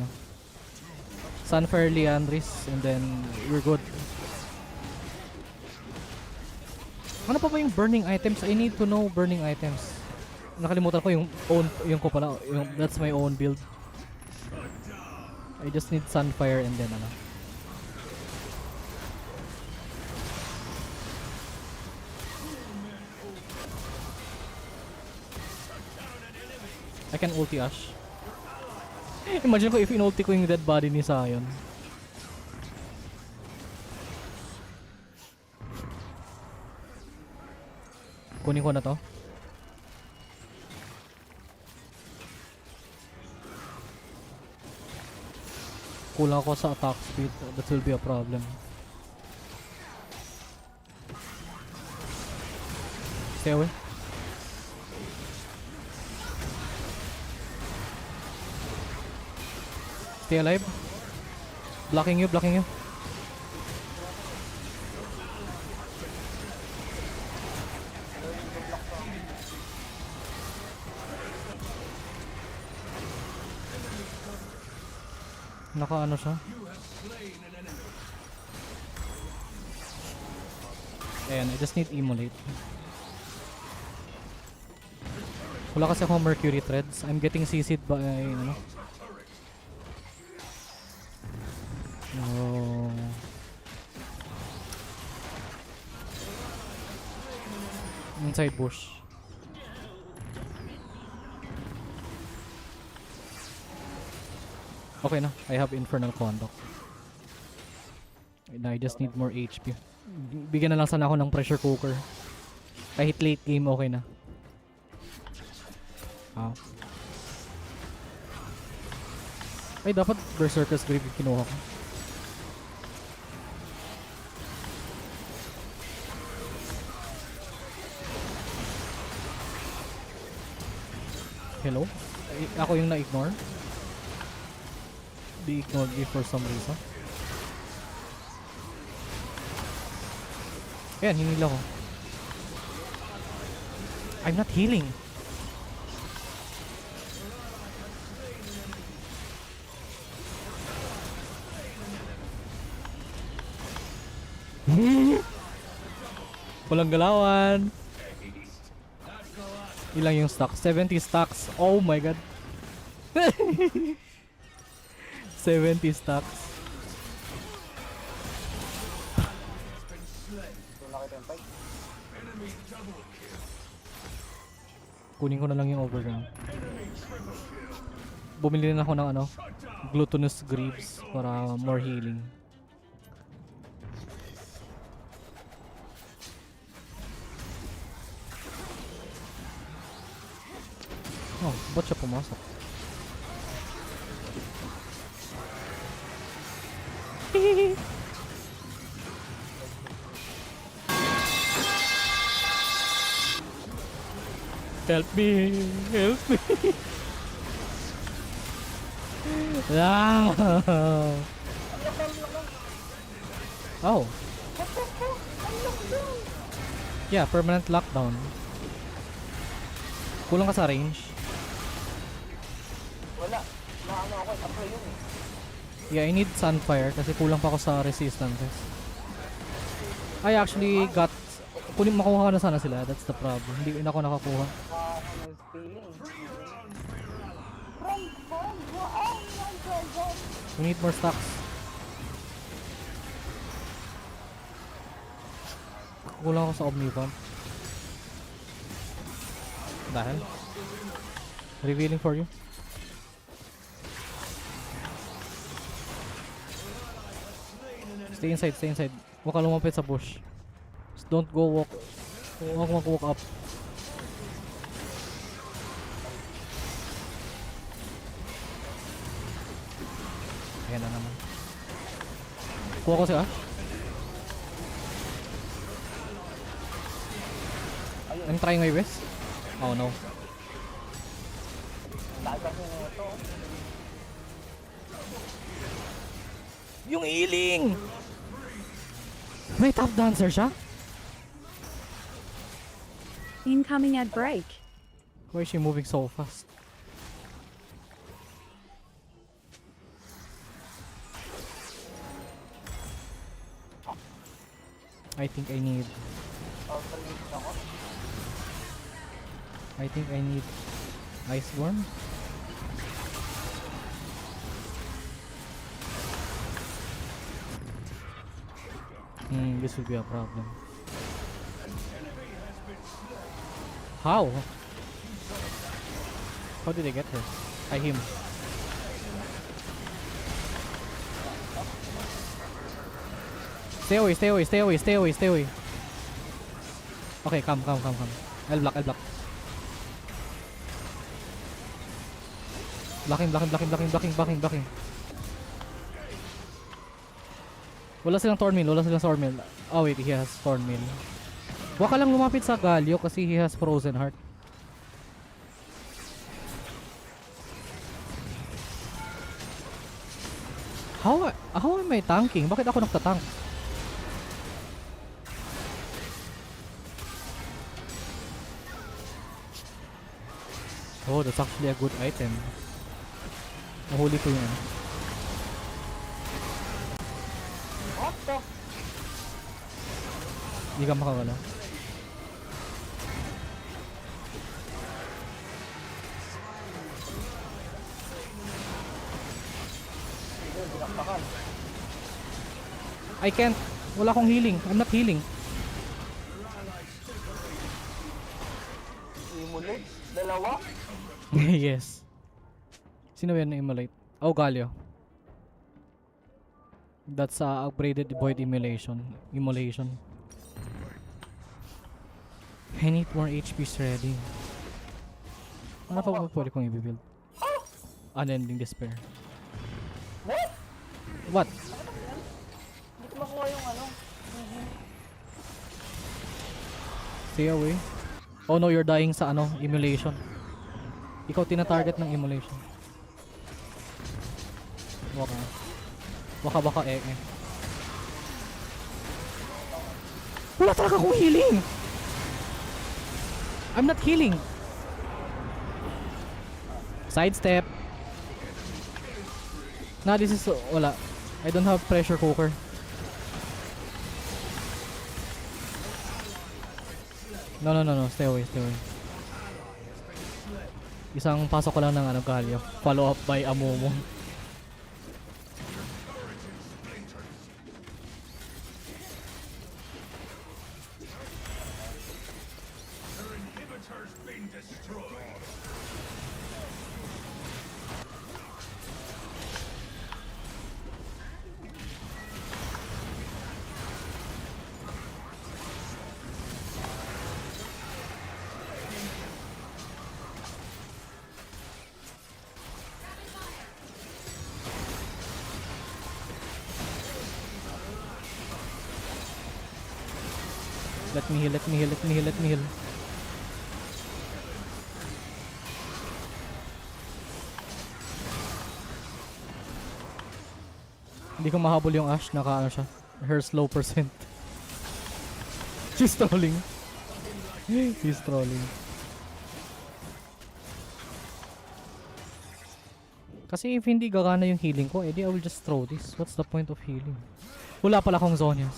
Sunfire, Liandris, and then we're good. Ano pa ba yung burning items? I need to know burning items. Nakalimutan ko yung ko pala. That's my own build. I just need Sunfire and then ano. I can ulti Ash. Imagine ko if in-ulti ko yung dead body ni Sion. Kunin ko na to. Kulang ako sa attack speed. That will be a problem. Stay away. Stay alive. Blocking you. Naka-ano siya? Ayan, I just need emulate. Wala kasi akong Mercury threads. I'm getting CC'd by ano. Oh. Inside bush. Okay na, I have infernal conduct. And I just need more HP. Bigyan na lang sana ako ng pressure cooker. Kahit late game, okay na. Ay, dapat Berserker's Grave yung kinuha ko. Hello? Ako yung na-ignore? They ignored me for some reason. Ayan, hinil ako. I'm not healing. Walang galawan. Ilang yung stocks? 70 stocks. Oh my god. 70 stocks. Kunin ko na lang yung overground. Bumili na ako ng ano, Glutinous Greaves para more healing. Oh, ba't siya pumasok? Help me! Help me! Ah! Oh. Yeah, permanent lockdown. Kulang ka sa range. Wala. Naano ako, tapos yun eh. Yeah, I need Sunfire kasi kulang pa ako sa resistances. I actually got... makuha ko na sana sila, that's the problem. Hindi na ako nakakuha. We need more stocks. Kulang ako sa Omnipump. The hell? Revealing for you. Stay inside, stay inside. Huwag ka lumapit sa bush. Just don't go walk. Huwag mag-walk up. Ayan na naman. Kuha ko siya. I'm trying my best. Oh no. Yung healing! May top dancer siya? Incoming at break. Why is she moving so fast? I think I need Iceborne. This will be a problem. How? How did I get her? Him. Stay away, stay away, stay away, stay away, stay away. Okay, come. I'll block. Blocking. Wala silang Thornmill. Oh wait, he has Thornmill. Huwag ka lang lumapit sa Galio kasi he has Frozen Heart. How am I tanking? Bakit ako nagtatank? Oh, that's actually a good item. Nahuli ko yun. Hindi ka makawala. I can't. Wala akong healing. I'm not healing. Immolate? Dalawa? Yes. Sino yan na immolate? Oh, Galio. That's upgraded void immolation. I need more HPs ready. Ano pa ba pwede kong i-build? Unending Despair. What? Hindi ko makuha yung ano. Stay away. Oh no, you're dying sa ano, immolation. Ikaw tina-target ng immolation. Baka Wala talaga akong healing! I'm not healing! Sidestep! Nah, this is... wala. I don't have pressure cooker. No. Stay away. Isang pasok ko lang ng ano, Galio. Follow up by Amomo. Let me heal. Hindi ko mahabol yung Ashe, naka ano siya. Her slow percent. She's trolling. He's trolling. Kasi if hindi gagana yung healing ko, edi I will just throw this. What's the point of healing? Wala pala akong Zonias.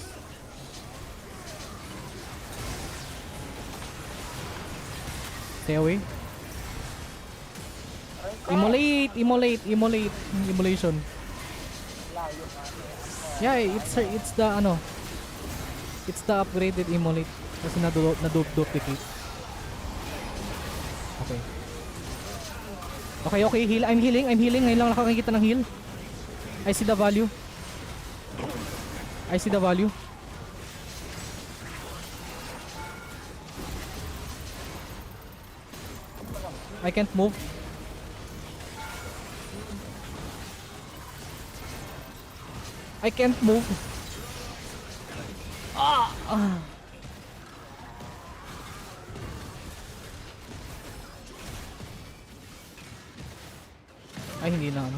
Stay away. Immolation. Yeah, it's the ano. It's the upgraded immolate kasi na-duplicate. Okay. Okay, heal. I'm healing. Ngayon lang nakakakita ng heal. I see the value. I can't move. Ay, hindi na ano.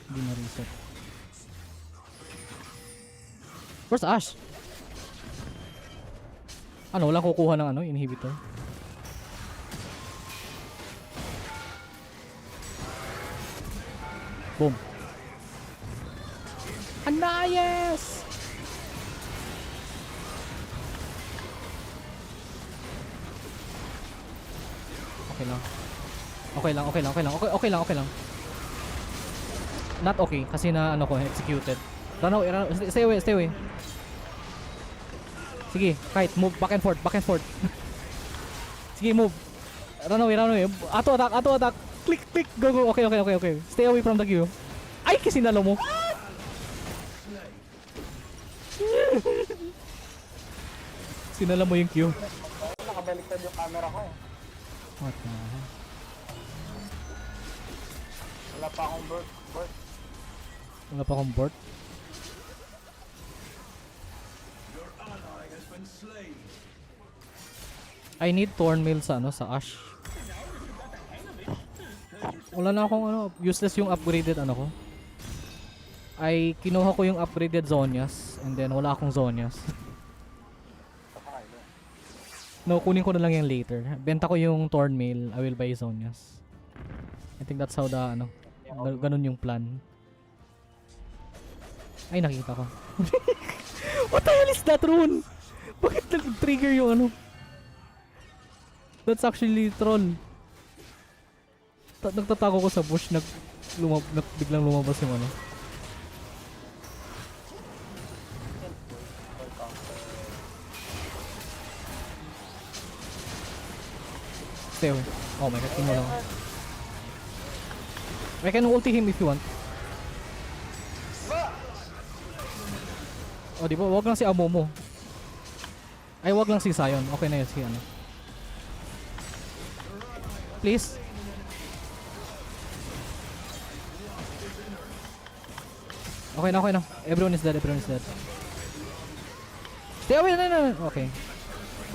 Hindi na reset. Where's Ash? Ano, walang kukuha ng ano, inhibitor. Boom. Anayas! Okay lang. Not okay kasi na ano ko executed. Run away. Stay away. Sige, kite, move back and forth. Sige, move. Run away. Auto attack. Click. Go. Okay. Stay away from the queue. Ay, kasi nalo mo. Sinala mo yung queue. Nakabaliktad yung camera ko eh. What the hell? Wala pa akong board. I need Thornmail sa ano, sa Ash. Wala na akong ano, useless yung upgraded ano ko. Ay kinuha ko yung upgraded Zonias and then wala akong Zonias. No, kunin ko na lang yung later. Benta ko yung Thornmail, I will buy Zonias. I think that's how the ano, ganun yung plan. Ay, nakita ko. What the hell is that rune? Bakit nag-trigger yung ano? That's actually troll. Nagtatago ko sa bush, biglang lumabas yung ano. Stay away. Oh my god, tingnan lang. I can ulti him if you want. Oh, di ba? Wag lang si Amomo. Ay, wag lang si Sion. Okay na yun si ano. Please. Okay na. Everyone is dead. Stay away na. Okay.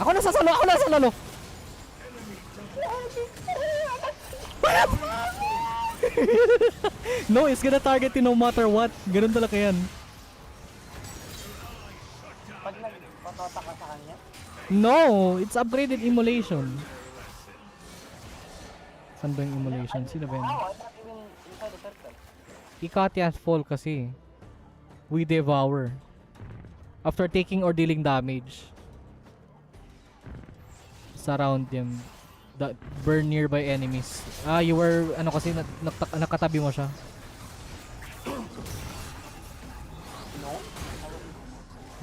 Ako na sa salo. No, it's gonna target you no matter what. Ganun talaga yan. Pag nagpatota ka sa kanya? No, it's upgraded immolation. Saan ba yung immolation? Sino ba yun? Ikatias fall kasi. We devour. After taking or dealing damage. Surround them. Burn nearby enemies. Ah, you were, ano kasi, nakatabi mo siya.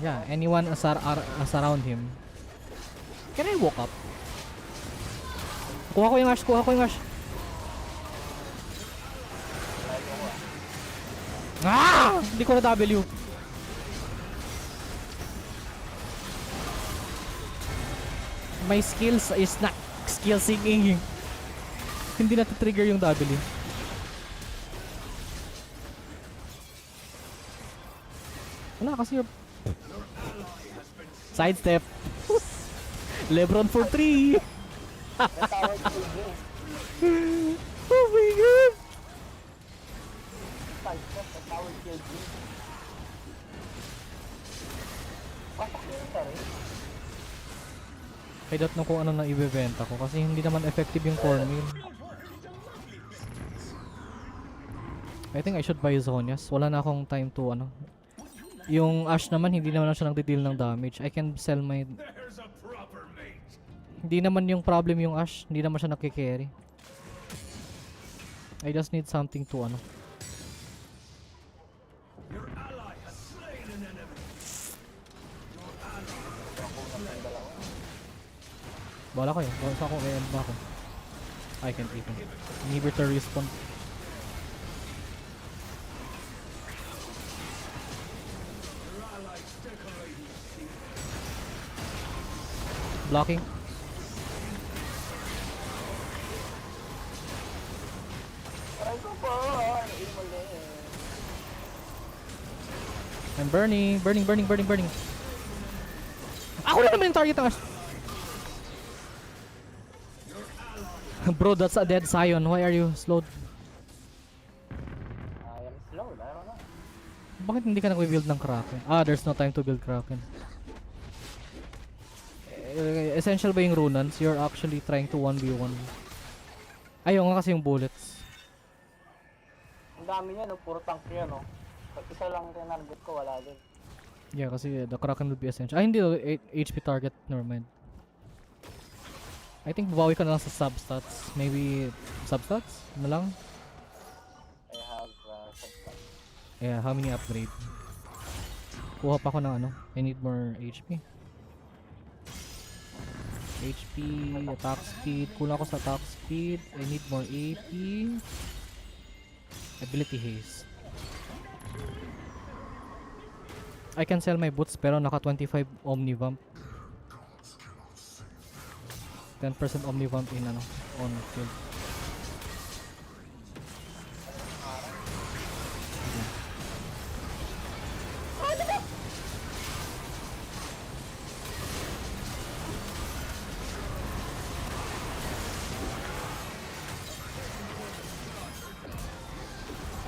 Yeah, anyone around him. Can I walk up? Kuha ko yung Ash. Ah! Hindi ko na W. My skills is not skill singing. Hindi na trigger yung W. Wala kasi yung sidestep. Lebron for 3. Oh my god. I don't know kung ano na ibebenta ko kasi hindi naman effective yung cornmeal. I think I should buy Zonias. Wala na akong time to ano. Yung Ash naman hindi naman siya nagde-deal ng damage. I can sell my... Hindi naman yung problem yung Ash. Hindi naman siya nakikerry. I just need something to ano. Bala kayo. Basta ako end ba ako. I can't even. Inhibitor respawn. Blocking. I'm burning. Ako na naman yung target ng Bro, that's a dead Scion. Why are you slowed? I am slowed. I don't know. Bakit hindi ka nag-build ng Kraken? Ah, there's no time to build Kraken. Essential ba yung runans? You're actually trying to 1v1. Ayaw nga kasi yung bullets. Ang dami niya, no? Puro tank yan, no? Pag isa lang tinarget ko, wala din. Yeah, kasi the Kraken will be essential. Ah, hindi. 8 HP target. Never mind. I think babawi ka na lang sa substats. Maybe substats? Ano lang? I have substats. Yeah, how many upgrade? Kuha pa ako ng ano. I need more HP. HP, attack speed. Kulang ako sa attack speed. I need more AP. Ability haste. I can sell my boots pero naka 25 Omnivamp. 10% Omnivamp in ano, on field.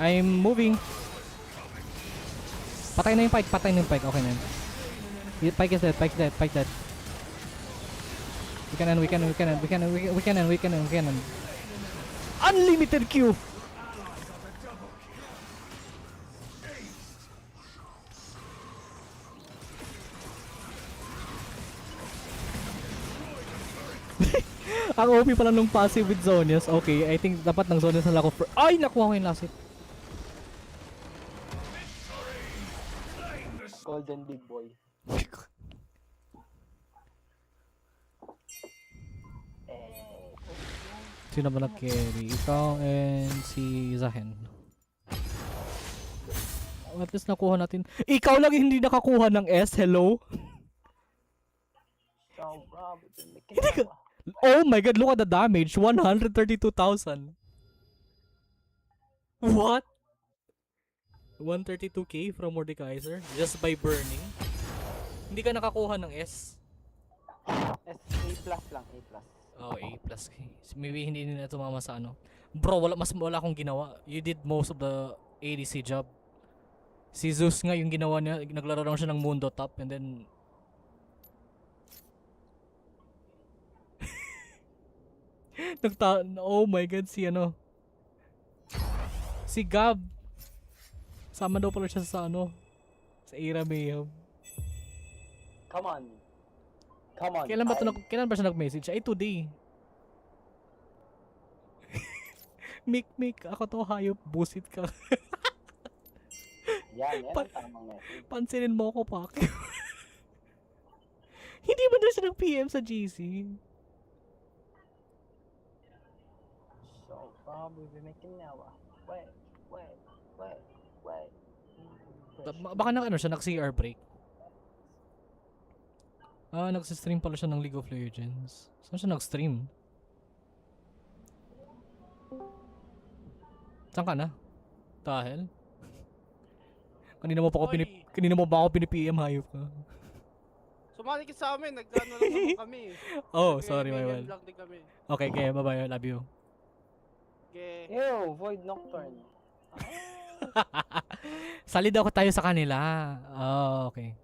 I'm moving. Patay na yung Pike, Okay na yun. Pike is dead. We can end. Unlimited Q! Ang OP pala nung passive with Zonius. Okay, I think dapat ng Zonius na ako. Ay, nakuha ko yung last hit. Golden big boy. Sino ba nag-carry? Ikaw and si Zahen. At least nakuha natin. Ikaw lang hindi nakakuha ng S. Hello? Hindi ka... Oh my god, look at the damage. 132,000. What? 132k from Mordekaiser just by burning? Hindi ka nakakuha ng S? A plus lang, A plus. Oh, A plus. Maybe hindi nila tumama sa ano. Bro, wala akong ginawa. You did most of the ADC job. Si Zeus nga yung ginawa niya, naglaro lang siya ng Mundo Top and then oh my god, si ano, si Gab sama daw pala siya sa ano, sa Era Mayhem. Come on. Kailan ba siya nag-message? Ay, today. Mik, ako to hayop, busit ka. Yan ang tamang message. Pansinin mo ako, Pak. Hindi ba na siya nag-PM sa GC? So, probably be making now. Wait. Baka ano siya, nag-CR break. Ah, nag-stream pala siya ng League of Legends. Saan siya nag-stream? Saan ka na? Dahil? Kanina mo ba ako pinipm, hayop ka? Sumali ka sa amin, nagdano lang naman kami. Oh, sorry, my bad. Lang din kami. Okay, bye-bye, love you. Ew, Void Nocturne. Salid ako tayo sa kanila. Oh, okay.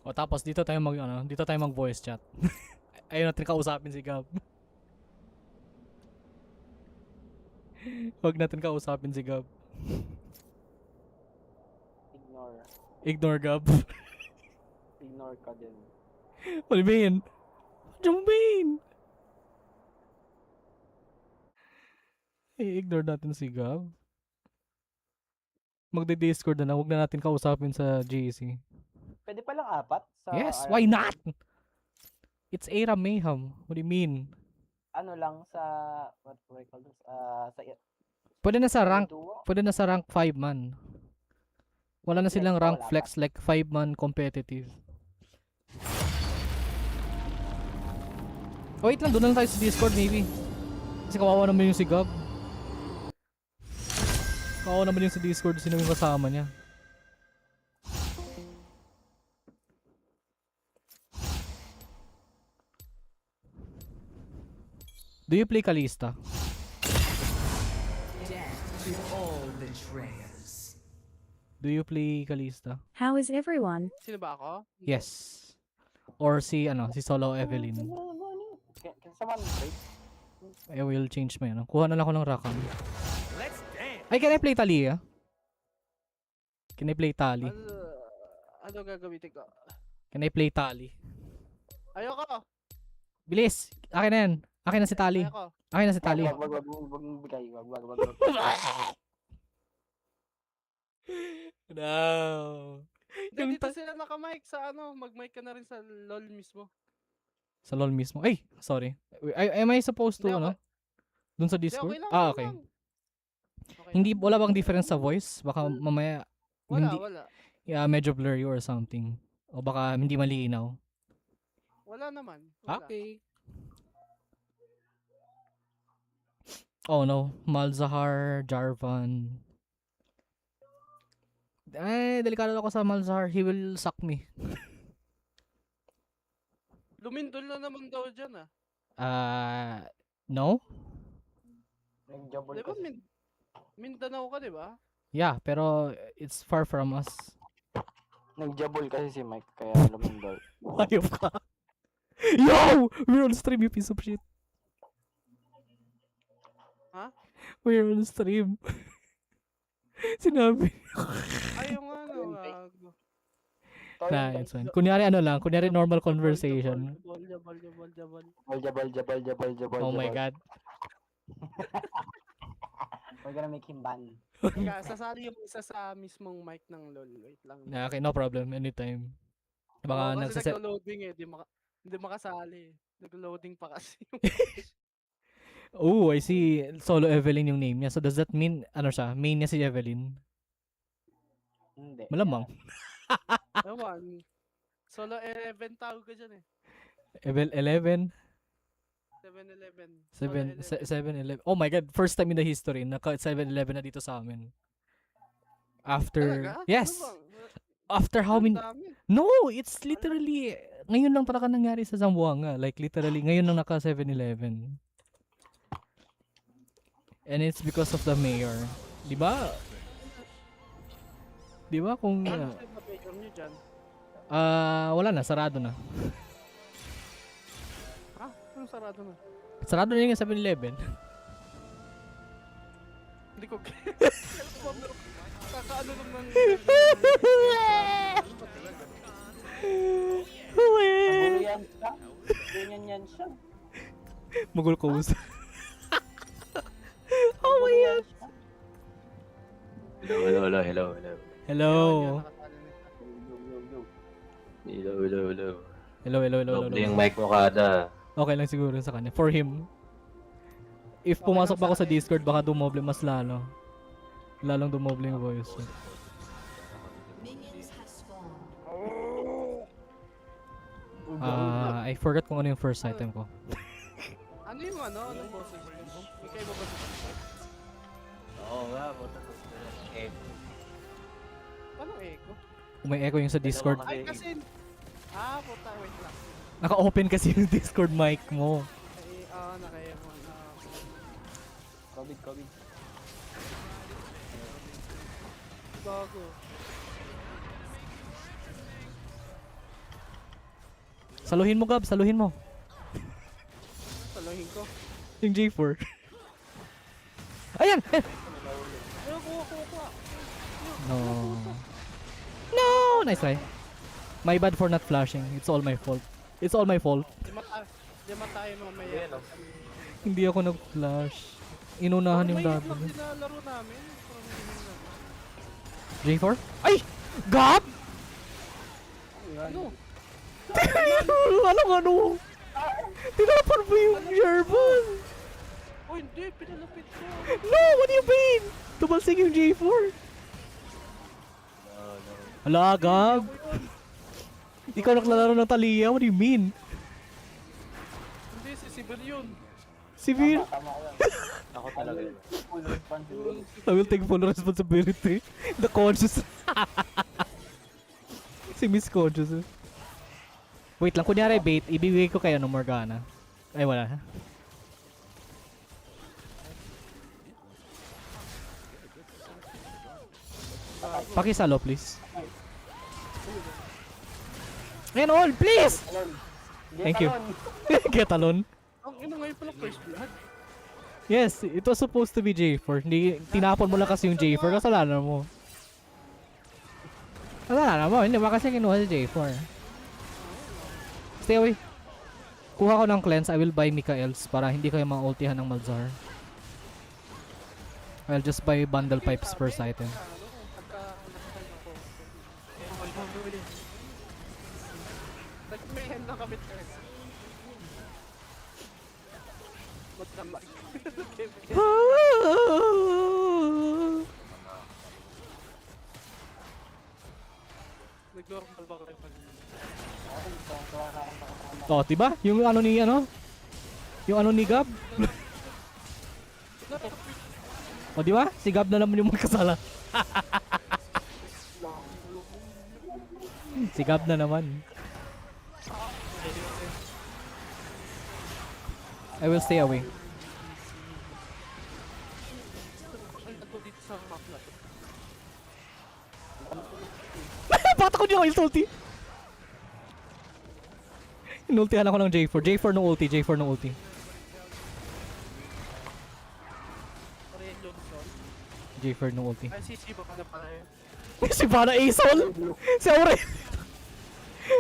O tapos dito tayo mag voice chat. Ayaw natin kausapin si Gab. Huwag natin kausapin si Gab. Ignore. Ignore Gab. Ignore ka din. What do you mean? What do you mean? I-ignore natin si Gab. Magde-discord na lang. Huwag na natin kausapin sa GC. Pwede palang 4 sa Yes, RMC? why not? It's Era Mayhem. What do you mean? Ano lang sa what do I call this? Sa Pwede na sa rank. duo? Pwede na sa rank 5 man. Wala na Flex silang pa, rank wala flex like 5 man competitive. Wait lang, doon lang tayo sa Discord maybe. Kasi kawawa naman yung si Gab. Kawawa naman yung sa Discord, sino yung kasama niya. Do you play Kalista? Death to all betrayers. Do you play Kalista? How is everyone? Sino ba ako? Yes. Or si Solo Evelyn. Can someone break? I will change my Kuha na lang ako ng Rakan. Let's dance. Ay, can I play Talia? Can I play Tali? Ano gagamitin ko? Can I play Tali? Ayoko. Bilis! Akin na yan. Akin na si Tali. Ayoko. Akin na si Tali. Wag bigay. Wag. No. Hindi, dito sila naka-mic sa mag-mic ka na rin sa LOL mismo. Sa LOL mismo. Ay, sorry. Am I supposed to, Dun sa Discord? Okay. Hindi, wala bang difference sa voice? Baka mamaya, Wala. Yeah, medyo blurry or something. O baka hindi malinaw. Wala naman. Wala. Okay. Oh no. Malzahar, Jarvan. Ay, delikado ako sa Malzahar. He will suck me. Lumindol na naman daw dyan No? Nag-jabol Diba Mindanao ka, diba? Yeah, pero it's far from us. Nag-jabol kasi si Mike, kaya lumindol. Ayop ka. Yo! We're on stream, you piece of shit. Ha? We're on stream. Sinabi. Ay, yung Nah, it's fine. Kunyari normal conversation. Jabal. Oh my god. We're gonna make him ban. Sasali yung isa sa mismong mic ng LOL. Wait lang. Okay, no problem. Anytime. Baka kasi naglo-loading hindi makasali. Naglo-loading pa kasi. Oh, I see. Solo Evelyn yung name niya. So does that mean, main niya si Evelyn? Hindi. Malamang. Ewan. Solo 11 tawag ka dyan eh. 11? 7-Eleven. 7-Eleven. Oh my god, first time in the history, naka 7-Eleven na dito sa amin. After, Talaga? yes! After how many, no, it's literally, ngayon lang talaga nangyari sa Zamboanga. Like literally, ngayon lang naka 7-Eleven. And it's because of the mayor. Diba? Diba kung... wala na, sarado na. Anong sarado na? Sarado na yung 7-Eleven. Hindi ko... Kakaano lang ng... Magulo yan siya. Ganyan yan siya. Magul ko usa. Oh my god. Hello. Hello. Doble yung mic mo kada. Okay lang siguro sa kanya. For him. If pumasok pa ako sa Discord, baka dumoble mas lalo. Lalong dumoble yung voice. I forgot kung ano yung first item ko. Ano yung anong boses mo? Ikay mo ba ito? Oo nga, buta ko sa echo. Paano echo? May echo yung sa Discord. Ay kasi... puta, wait lang. Naka-open kasi yung Discord mic mo. Ay, naka-echo. COVID. Bago. Saluhin mo, Gab. Saluhin mo. ko. Yung J4. Ayan! Ayun, kuha. No. No! Nice try. My bad for not flashing. It's all my fault. It's all my fault. Di tayo mamaya. Hindi ako nag-flash. Inunahan yung May W. laro namin. J4? Ay! Gab! Ano? Ano? Tinapon mo yung German! Oh, hindi. Pinalapit ko. No! What do you mean? Tumalsik yung J4. Hala, Gab! Ikaw naglalaro ng Thalia? What do you mean? Hindi, si Sibir yun. Sibir? Ako talaga yun. Full responsibility. I will take full responsibility. The conscious. Si Miss Conscious. Wait lang, kunyari bait, ibibigay ko kayo ng Morgana. Ay, wala. Pakisalo, please. Ayan all, please! Thank you. Get alone. Ang ina ngayon pala first blood. Yes, it was supposed to be J4. Hindi, tinapon mo lang kasi yung J4. Kasalanan mo. Kasalanan mo. Hindi ba kasi kinuha si J4? Stay away. Kuha ko ng cleanse. I will buy Mikael's para hindi kayo ma-ultihan ng Malzahar. I'll just buy bundle pipes first item. Nag-mayhem na kami first. Magdamag. Nag-normal ba kayo pag... Oh, diba? Yung ano ni Yung ano ni Gab? Oh, diba? Si Gab na naman yung magkasala. Si Gab na naman. I will stay away. Bata ko niya yung ulti. Inultihan ako ng J4. J4 no ulti. J4 no ulti. J4 no ulti. Ay, si Shiba ka na pala yun. Si Bana A-Soul? Si Aurelion?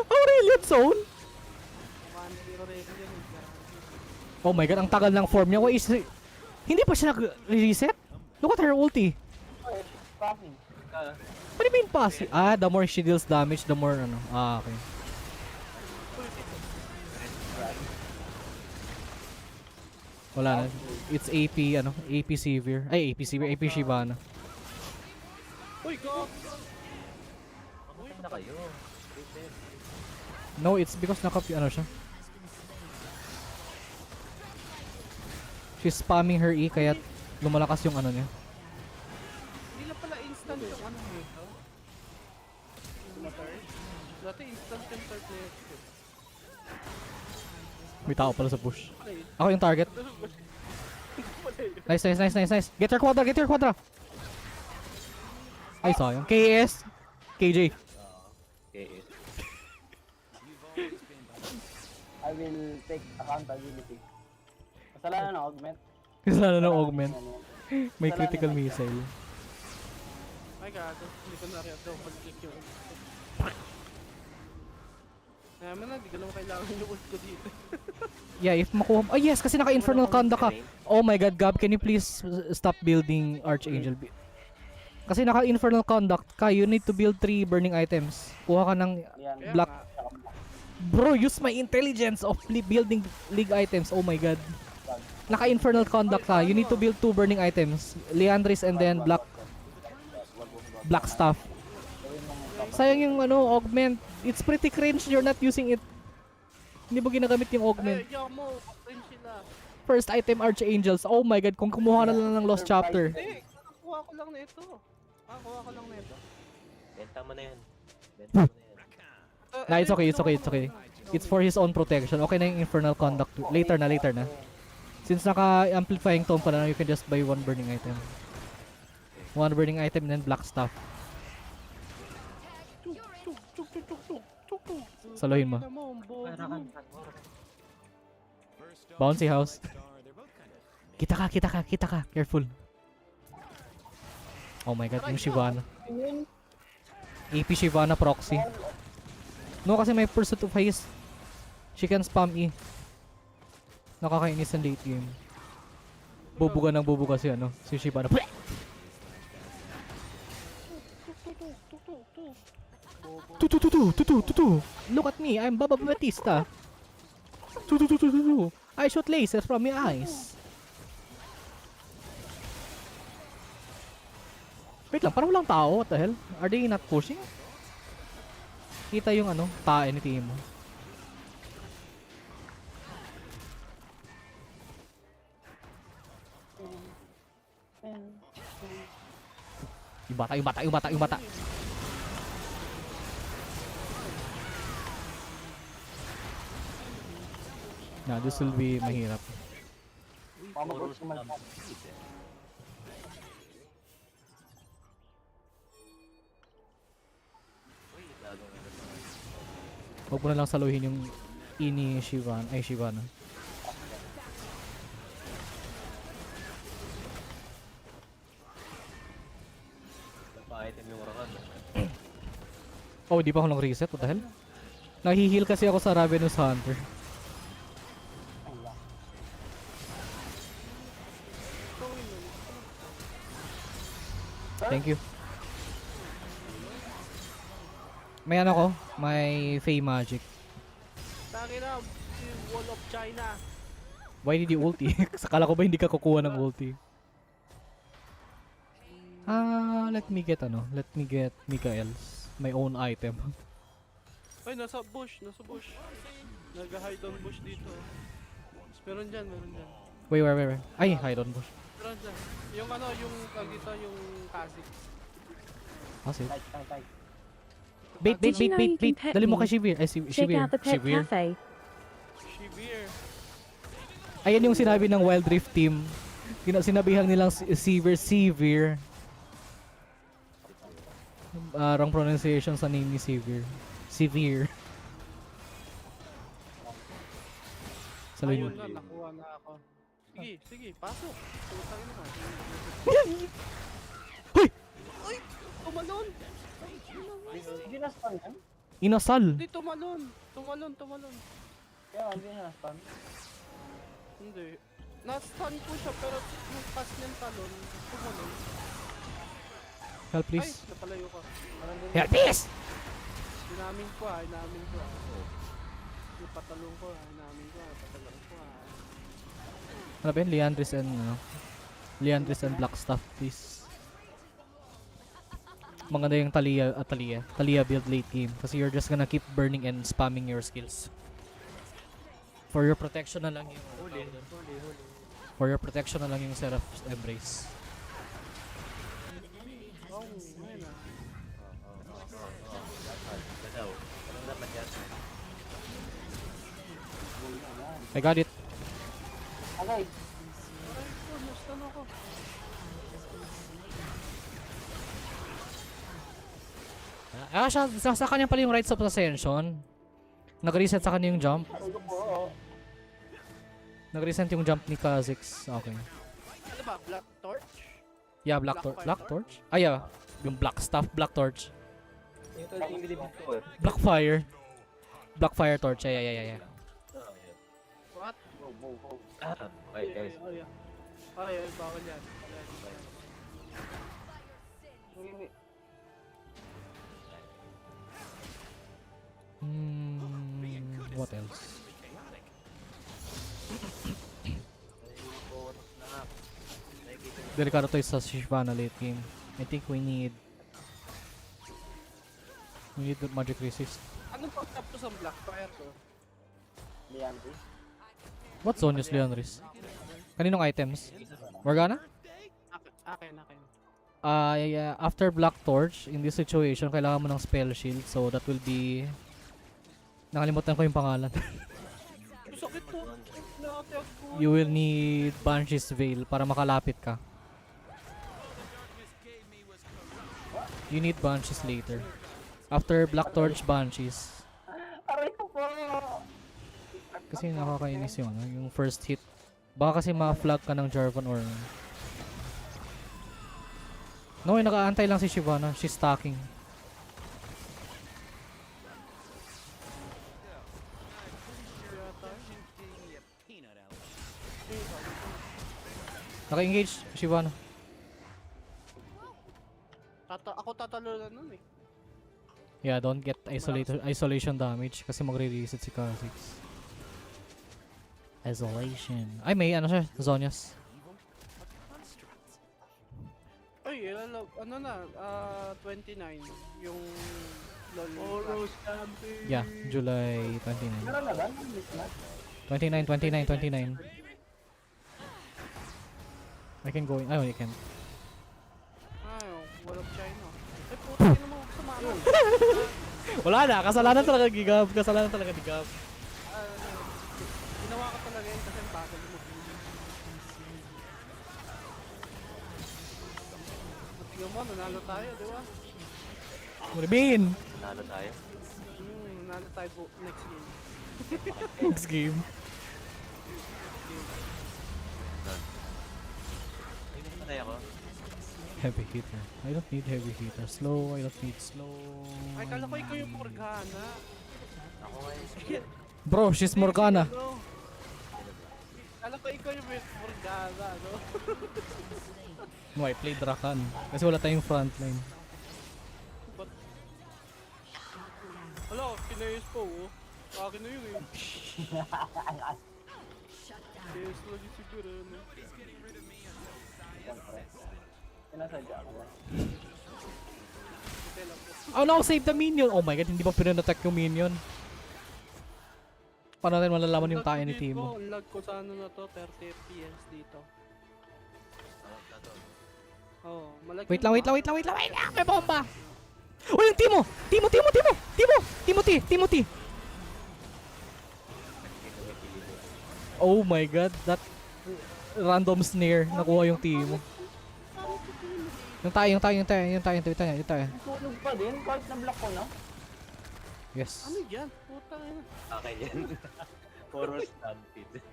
Aurelion Soul? Oh my god, ang tagal ng form niya. Why is hindi pa siya nag-reset? Look at her ulti. What do you mean passive? Ah, the more she deals damage, the more ano. Ah, okay. Wala na. It's AP, ano, AP Severe. Ay, AP Severe, AP Shibana. Uy, go! Mamatay na kayo. No, it's because ano siya. She's spamming her E, kaya lumalakas yung ano niya. Hindi na pala instant yung ano nito. Dati instant yung third player. May tao pala sa push. Ako yung target. Nice. Get your quadra. Ay, sayang. KS. KJ. KS. I will take accountability. Kasalanan ng augment. Kasalanan ng augment. May critical missile. Ay, gago. Hindi ko na rin double click yung ult. Naman na, di ko naman kailangan yung ult ko dito. Yeah, if makuha. Oh yes, kasi naka-infernal conduct ka. Oh my god, Gab, can you please stop building Archangel? Kasi naka-infernal conduct ka, you need to build 3 burning items. Kuha ka ng black. Bro, use my intelligence of building league items. Oh my god. Naka-infernal conduct ka, you need to build 2 burning items. Leandris and then black stuff. Sayang yung ano, augment. It's pretty cringe, you're not using it. Hindi mo ginagamit yung augment. First item, Archangels. Oh my god, kung kumuha na lang ng Lost Chapter. Hindi, kuha ko lang na ito. Kuha ko lang na ito. Benta mo na yan. Benta mo na yan. Nah, it's okay. It's for his own protection. Okay na yung Infernal Conduct. Later na. Since naka-amplifying tone pa na, you can just buy 1 burning item. 1 burning item and then black stuff. Salohin mo. Bouncy house. Kita ka. Careful. Oh my god, yung Shyvana. AP Shyvana proxy. No, kasi may pursuit of haste. She can spam E. Nakakainis ang late game. Bubuga si si Shyvana. Tutu. Look at me, I'm Baba Batista. Tutu. I shoot lasers from your eyes. Wait lang, parang walang tao. What the hell? Are they not pushing? Kita yung tae ni team mo. Yung bata. Nah, this will be mahirap. Huwag mo na lang saluhin yung ini Shyvana. Pa-item yung Rakan. Oh, di pa ako nag-reset. What the hell? Nahihil kasi ako sa Ravenous Hunter. Thank you. May may Fey Magic. Taki na, Wall of China. Why did you ulti? Sakala ko ba hindi ka kukuha ng ulti? Let me get Mikael's. My own item. Ay, nasa bush. Nag-hide on bush dito. Meron dyan. Where? Ay, hide on bush. Meron dyan. Yung yung Kha'Zix. Kha'Zix? Tight. Bait. Did you know you can pet Dali mo me? kay Shivir. Ay, Check out the pet cafe. Shivir. Ayan yung sinabi ng Wild Rift team. Sinabihan nilang Sivir. Wrong pronunciation sa name ni Sivir. Saluhin mo. Ayun na, nakuha na ako. Sige, pasok. Putangin mo. Hoy! Uy! Tumalon! Hindi na-stun yan? Inasal! Hindi, tumalon. Kaya hindi na-stun. Hindi. Na-stun ko siya pero yung pass niyang talon, tumalon. Help please. Ay, napalayo ka. Help please! Inamin ko. Yung patalong ko, patalong ko. Ano ba yun? Leandris and Blackstaff, please. Maganda yung Talia build late game kasi you're just gonna keep burning and spamming your skills. For your protection na lang yung For your protection na lang yung Seraph's Embrace. I got it. Okay. Sa kanya pala yung Rites of Ascension. Nag-reset sa kanya yung jump. Nag-reset yung jump ni Kha'Zix. Okay. Ano ba? Black Torch? Yeah, Black Torch? Ah, yeah. Yung Black Staff, Black Torch. Black Fire Torch. Yeah. What? Wait, guys. Ay, bawal yan. What else? Delikado to sa Shyvana late game. I think we need the magic resist. Anong pag-tap to sa Blackfire ko? Leandris. What zone is Leandris? Kaninong items? Morgana? Akin. Yeah, after Black Torch, in this situation, kailangan mo ng spell shield. So that will be... Nakalimutan ko yung pangalan. Sakit to. You will need Banshee's Veil para makalapit ka. You need Banshees later. After Black Torch, Banshees. Aray ko po! Kasi nakakainis yung ano, yung first hit. Baka kasi ma-flag ka ng Jarvan or... No, naka-antay lang si Shyvana. She's stacking. Naka-engage Shyvana. Ako tatalo na nun eh. Yeah, don't get isolation damage kasi magre-reset si Kha'Zix. Isolation. Ay, may ano siya, Zonias. Ay, ano na, 29 yung LOL. Rose Camping. Yeah, July 29. Meron na ba? Miss na? 29. I can go in. Oh, you can. Ay, walang China. Ay, puta, yun naman sumama. Wala na, kasalanan talaga ni Gab. Kasalanan talaga ni Gab. Ginawa ko talaga yun kasi bagal mo. Tingnan mo, nanalo tayo, di ba? Muribin! Nanalo tayo. Nanalo tayo next game. Next game. Patay ako. Heavy hitter. I don't need heavy hitter. Slow, I don't need slow. Ay, kala ko ikaw yung Morgana. Ako ngayon. Bro, she's Morgana. Kala ko ikaw yung Morgana, no? No, I played Rakan. Kasi wala tayong frontline. Hala, kinayos po, oh. Akin na yun, eh. Yes, lagi siguro, no? Sinasadya ako ba? Oh no, save the minion! Oh my god, hindi pa pinag-attack yung minion. Paano natin malalaman yung tayo ni Timo? Ang lag ko sa ano na to, 30 FPS dito. Oh, malag. Wait lang! May bomba! Uy, yung Timo! Timothy! Oh my god, that random snare, nakuha yung Timo. Yung tayo. Tulog pa din, kahit na-block ko na. Yes. Ano yan? Puta na. Okay yan. Puro stampede.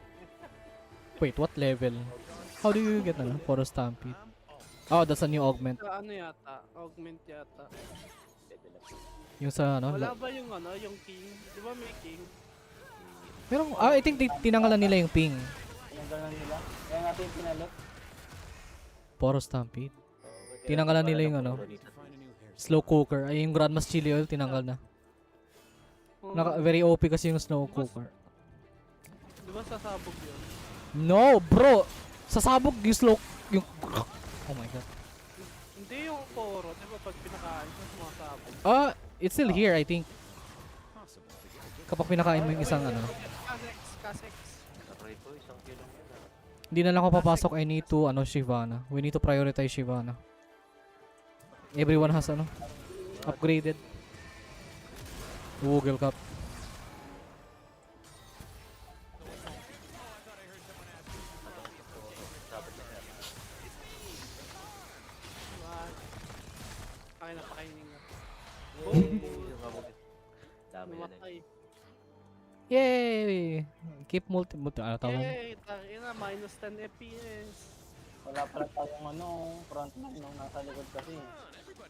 Wait, what level? How do you get ano? Poro stampede. Oh, that's a new augment. Ano yata? Augment yata. Yung sa ano? Wala ba yung ano, yung king? Di ba may king? Pero I think tinanggalan nila yung ping. Tinanggalan nila. Kaya natin pinalit. Poro stampede. Tinanggalan nila yung ano, slow cooker. Ay, yung Grandma's Chili Oil, tinanggal na. Very OP kasi yung slow cooker. Di ba sasabog yun? No, bro! Sasabog yung slow... Yung... Oh my god. Hindi yung poro. Di ba pag pinakain mo sumasabog? It's still here, I think. Kapag pinakain mo yung isang ano. Kasex. Hindi na lang ako papasok. I need to, Shyvana. We need to prioritize Shyvana. Everyone has, upgraded. Google Cup. Akin na pakainin nga. Dami na Matay. Yay! Keep multi tawag. Yay! Ina, minus 10 FPS. Wala pala tayong frontline nung nasa likod kasi.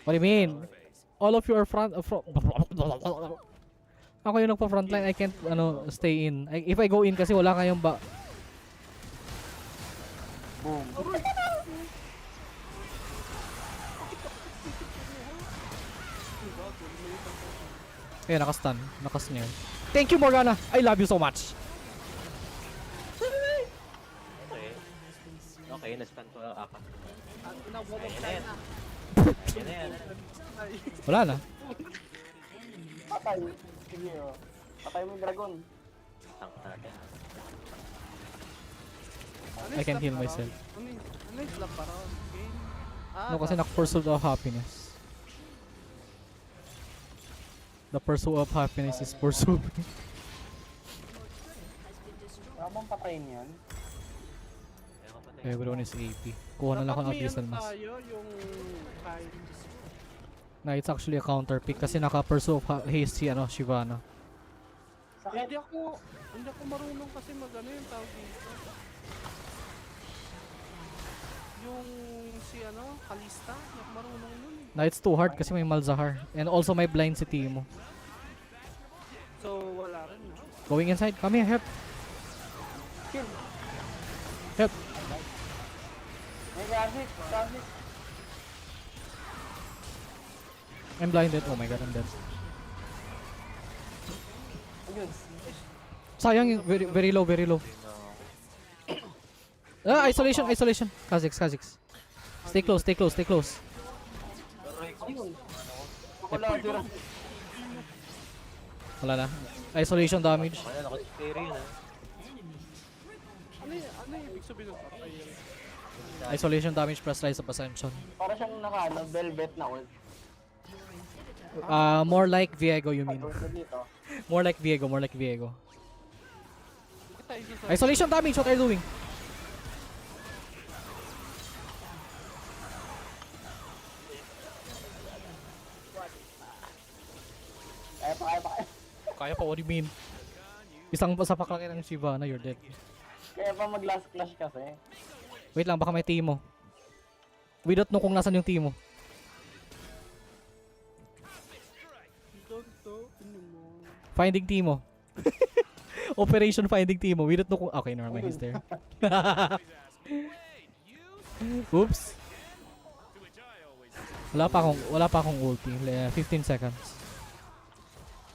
What do you mean? All of you are front... Ako yung nagpa-frontline, I can't stay in. If I go in kasi wala kayong ba... Boom. Kaya nakastun, nakasnare. Thank you, Morgana! I love you so much! Okay, na-stun ko ang apat. Wala na. Patay. Sige, oh. Patay mo yung dragon. Tank natin. I can heal myself. Ano yung slap para game? No, kasi naka-pursuit of happiness. The pursuit of happiness is pursuit. Wala bang patayin yan? Everyone is AP. Kuha na lang ako ng Abyssal Mass. Na it's actually a counter pick kasi naka-pursue of haste si Shyvana. Hindi ako marunong kasi mag-ano yung tawag dito. Yung si Kalista, hindi ako marunong nun. No, it's too hard kasi may Malzahar. And also may blind si Timo. So, wala rin. No? Going inside. Come here, help. Help. May graphic. I'm blinded. Oh my god, I'm dead. Ayun. Sayang yung very low, very low. Isolation. Kha'Zix. Stay close. Ayun. Wala dira. Wala na. Isolation damage. Kaya naka-carry yun Ano yung ibig sabihin ng patay yun? Isolation damage plus Rise of Ascension. Para siyang velvet na ult. More like Viego, you mean? Dito. More like Viego. Isolation damage, what are you doing? Kaya pa, what do you mean? Isang sapak lang ng Shyvana, you're dead. Kaya pa mag-last clash kasi. Wait lang, baka may Timo. We don't know kung nasan yung Timo. Finding Timo. Operation Finding Timo. We don't know kung... Okay, never mind, he's there. Oops. Wala pa akong ulti. 15 seconds.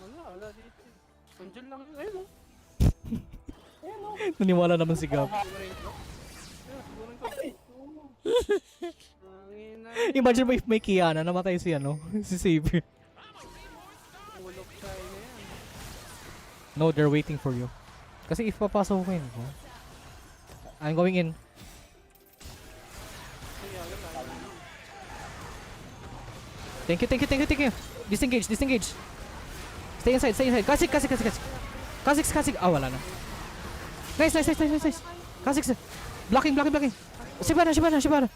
Wala dito. Andiyan lang yun. Ayun. Naniwala naman si Gab. Imagine mo if may Kiana, namatay si si Savior. No, they're waiting for you. Kasi if papasokin ko, I'm going in. Thank you. Disengage. Stay inside. Kha'Zix. Ah, wala na. Nice. Kha'Zix. Blocking. Shyvana.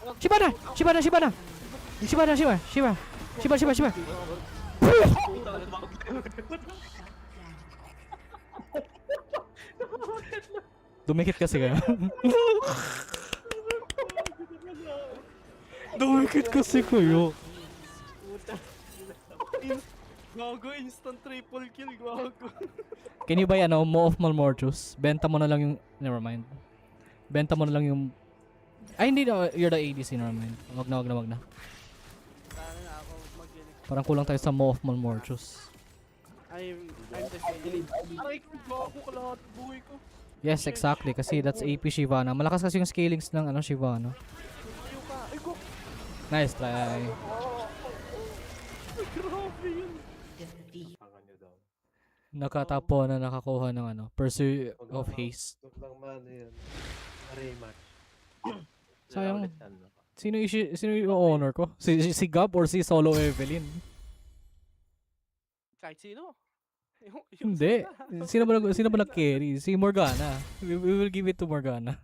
Dumikit kasi kayo. Gago, instant triple kill, gago. Can you buy Mo of Malmortius? Benta mo na lang yung... Never mind. Benta mo na lang yung... Ay, hindi na. You're the ADC, never mind. Wag na. Parang kulang tayo sa Mo of Malmortius. I'm the same. Aray ko, gago ka lahat buhay ko. Yes, exactly. Kasi that's AP Shyvana. Malakas kasi yung scalings ng Shyvana. Nice try. Grabe yun. Nakatapo na nakakuha ng Pursuit of Haste. Sayang. Sino yung honor ko? Si Gab or si Solo Evelyn? Kahit sino. Hindi. Sino ba nag-carry? Si Morgana. We will give it to Morgana.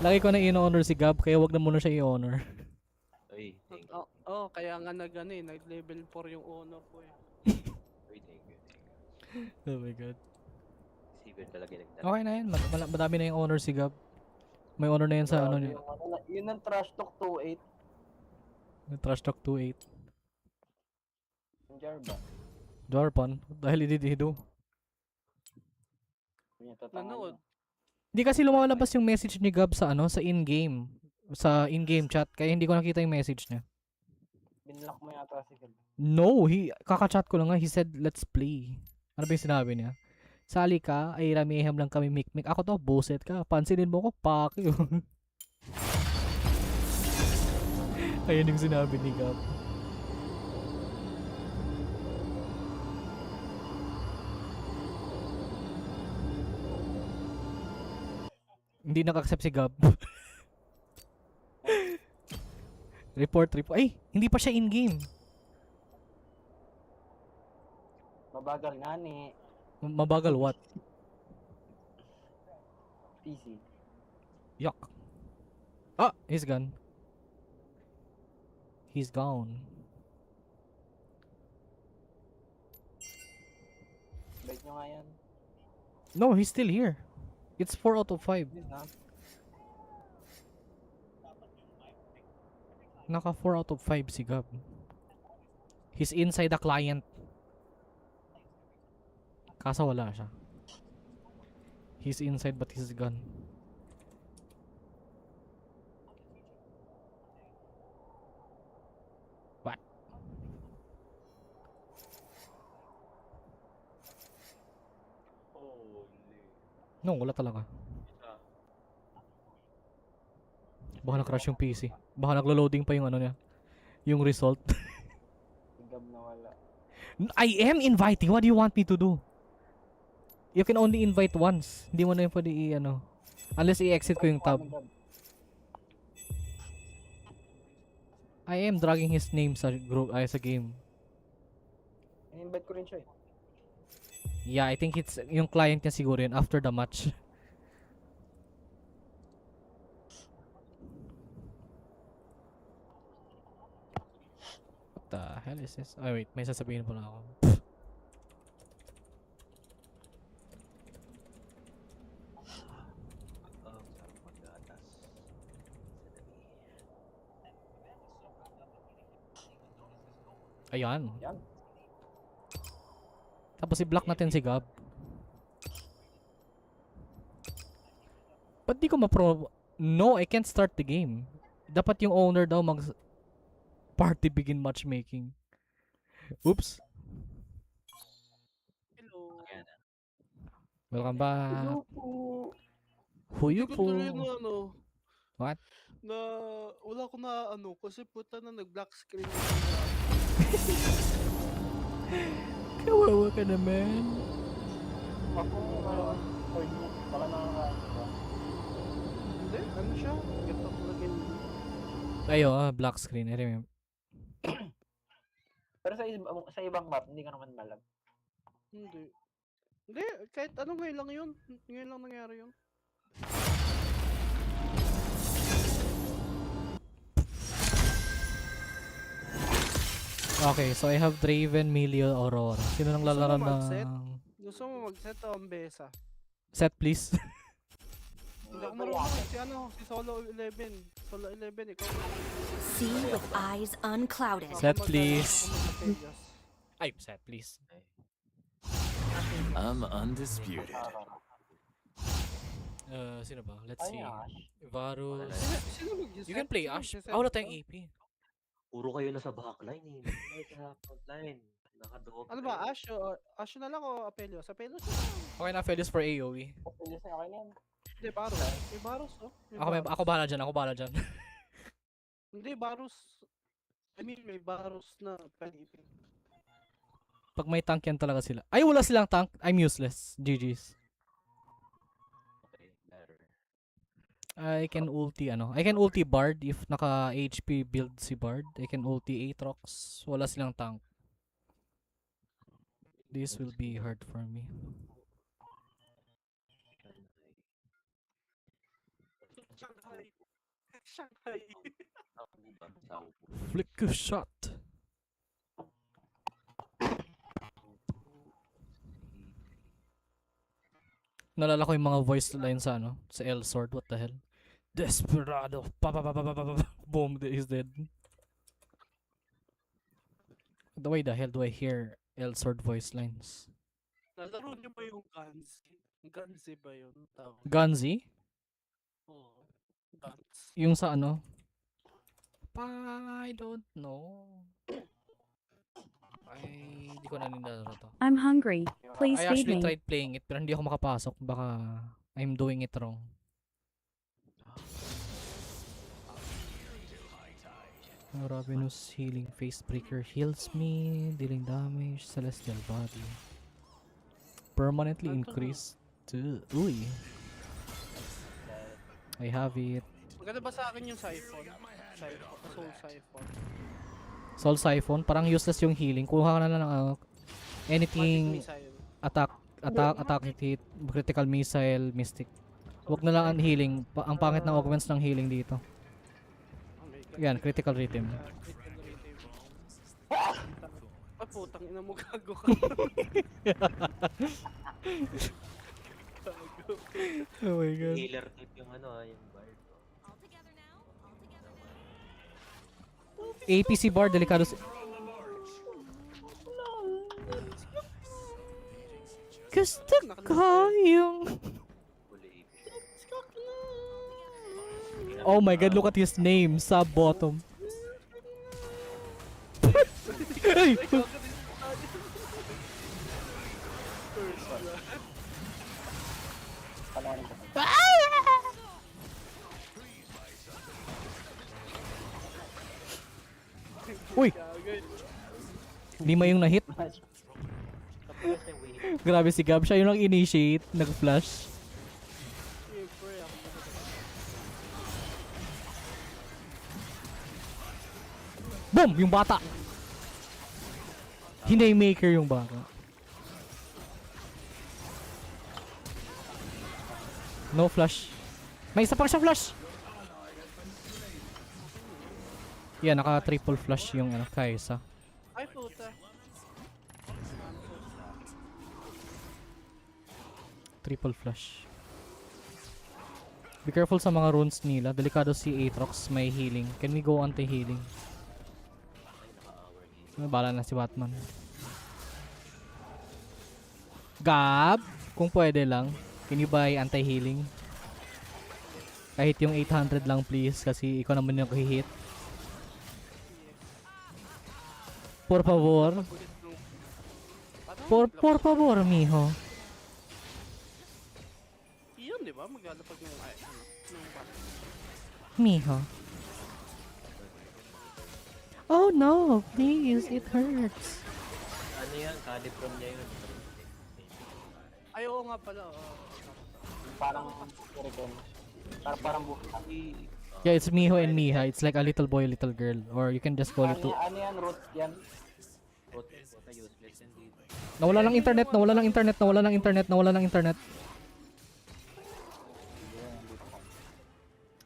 Lagi ko na in-honor si Gab, kaya wag na muna siya i-honor. Kaya nga nag-level 4 yung honor ko eh. Oh my god. Talaga Okay na yan. Madami na yung honor si Gab. May honor na yan sa niya. Yun ang trash talk 2-8. Trash talk 2-8. Jarba. Jarpan. Dahil ididido. Nanood. Hindi kasi lumalabas yung message ni Gab sa sa in-game. Sa in-game chat. Kaya hindi ko nakita yung message niya. Binlock mo yata si Gab. No, kaka-chat ko lang nga. He said, let's play. Ano ba yung sinabi niya? Sali ka, ay ramiham lang kami mikmik. Ako to, buset ka. Pansinin mo ko, pak yun. Ayun yung sinabi ni Gab. Hindi naka-accept si Gab. Report. Ay, hindi pa siya in-game. Mabagal nga ni. Mabagal what? PC. Yuck. Ah, he's gone. He's gone. invite nyo nga yan. No, he's still here. It's 4 out of 5. Naka 4 out of 5 si Gab. He's inside the client. Kaso wala siya. He's inside but he's gone. What? No, wala talaga. Baka na-crash yung PC. Baka naglo-loading pa yung ano niya. Yung result. Gab na wala. I am inviting. What do you want me to do? You can only invite once. Hindi mo na yung pwede i-ano. Unless i-exit ko yung tab. I am dragging his name sa group ay sa game. I-invite ko rin siya eh. Yeah, I think it's yung client niya siguro yun after the match. What the hell is this? Oh wait, may sasabihin pala ako. Ayan. Tapos i-block natin si Gab. Ba't di ko ma-pro... No, I can't start the game. Dapat yung owner daw mag... Party begin matchmaking. Oops. Hello. Welcome back. Hello po. Who you Hindi ko po? tuloy na ano. What? Na wala ko na ano kasi puta na nag-black screen. Kawawa ka naman. Ako, wala nakakain ba? Hindi, ano siya? Ganito talaga yun. Ayo, black screen. I remember. Pero sa ibang map, hindi ka naman malag. Hindi. Hindi, kahit ano ngayon lang yun. Ngayon lang nangyari yun. Okay, so I have Draven, Milio, Aurora. Sino nang lalaro ng... Gusto mo mag-set o Ambesa? Set, please. Hindi ako marunong. Si ano, si Solo 11. Solo 11, ikaw. See with eyes unclouded. Set, please. Ay, set, please. I'm undisputed. Sino ba? Let's see. Ash. Varus. Sino You can play Ash. Wala tayong AP. Puro kayo nasa backline eh. Ay, sa frontline. Nakaduwag. Ano ba, Ash? Ash na lang o Apelios? Apelios na lang. Okay na, Felius for AoE. Apelios na, okay na yan. Hindi, Varus. May Varus, oh. Ako bahala dyan, ako bahala dyan. Hindi, Varus. I mean, may Varus na palipin. Pag may tank yan talaga sila. Ay, wala silang tank. I'm useless. GG's. I can ulti I can ulti Bard if naka HP build si Bard. I can ulti Aatrox. Wala silang tank. This will be hard for me. Flicker shot. Nalala ko yung mga voice lines sa sa L Sword. What the hell? Desperado. Boom, he's dead. The way the hell do I hear L Sword voice lines? Nalaro niyo ba yung Ganzi? Ganzi ba yun? Ganzi? Oo. Guns. Yung sa I don't know. Hindi ko na nilaro to. I'm hungry. Please I feed actually me. tried playing it pero hindi ako makapasok. Baka I'm doing it wrong. Ravenous healing face breaker heals me, dealing damage, celestial body. Permanently increased to uy. I have it. Maganda ba sa akin yung Siphon? Soul Siphon. Soul Siphon, parang useless yung healing. Kuha ka na lang ng anything attack hit, critical missile, mystic. Huwag na lang ang healing. Ang pangit ng augments ng healing dito. Yan, critical rhythm. Ah, putang ina mo, gago ka. healer type yung ano yung bard. APC bar, delikado si... Gusto ko yung... Oh my god, look at his name, sub bottom. Hey! Uy! Lima yung na-hit. Grabe si Gab, siya yung nag-initiate, nag-flash. Boom! Yung bata! Hinaymaker yung bata. No flash. May isa pang siya flash! Yeah, naka-triple flash yung ano, Kaisa. Ay, puta. Triple flash. Be careful sa mga runes nila. Delikado si Aatrox, may healing. Can we go anti-healing? Bala na si Batman. Gab, kung pwede lang, can you buy anti-healing? Kahit yung 800 lang please, kasi ikaw naman yung hit. Por favor. Por favor, mijo. Iyon, di ba? Maglalapag ng Mijo. Oh no, please, it hurts. Ano yan? Calibron niya yun. Ay, oo nga pala. Parang parang buhay. Yeah, it's Miho and Miha. It's like a little boy, little girl. Or you can just call it to... Ano yan? Root yan? Nawala ng internet, nawala ng internet, nawala ng internet, nawala ng internet.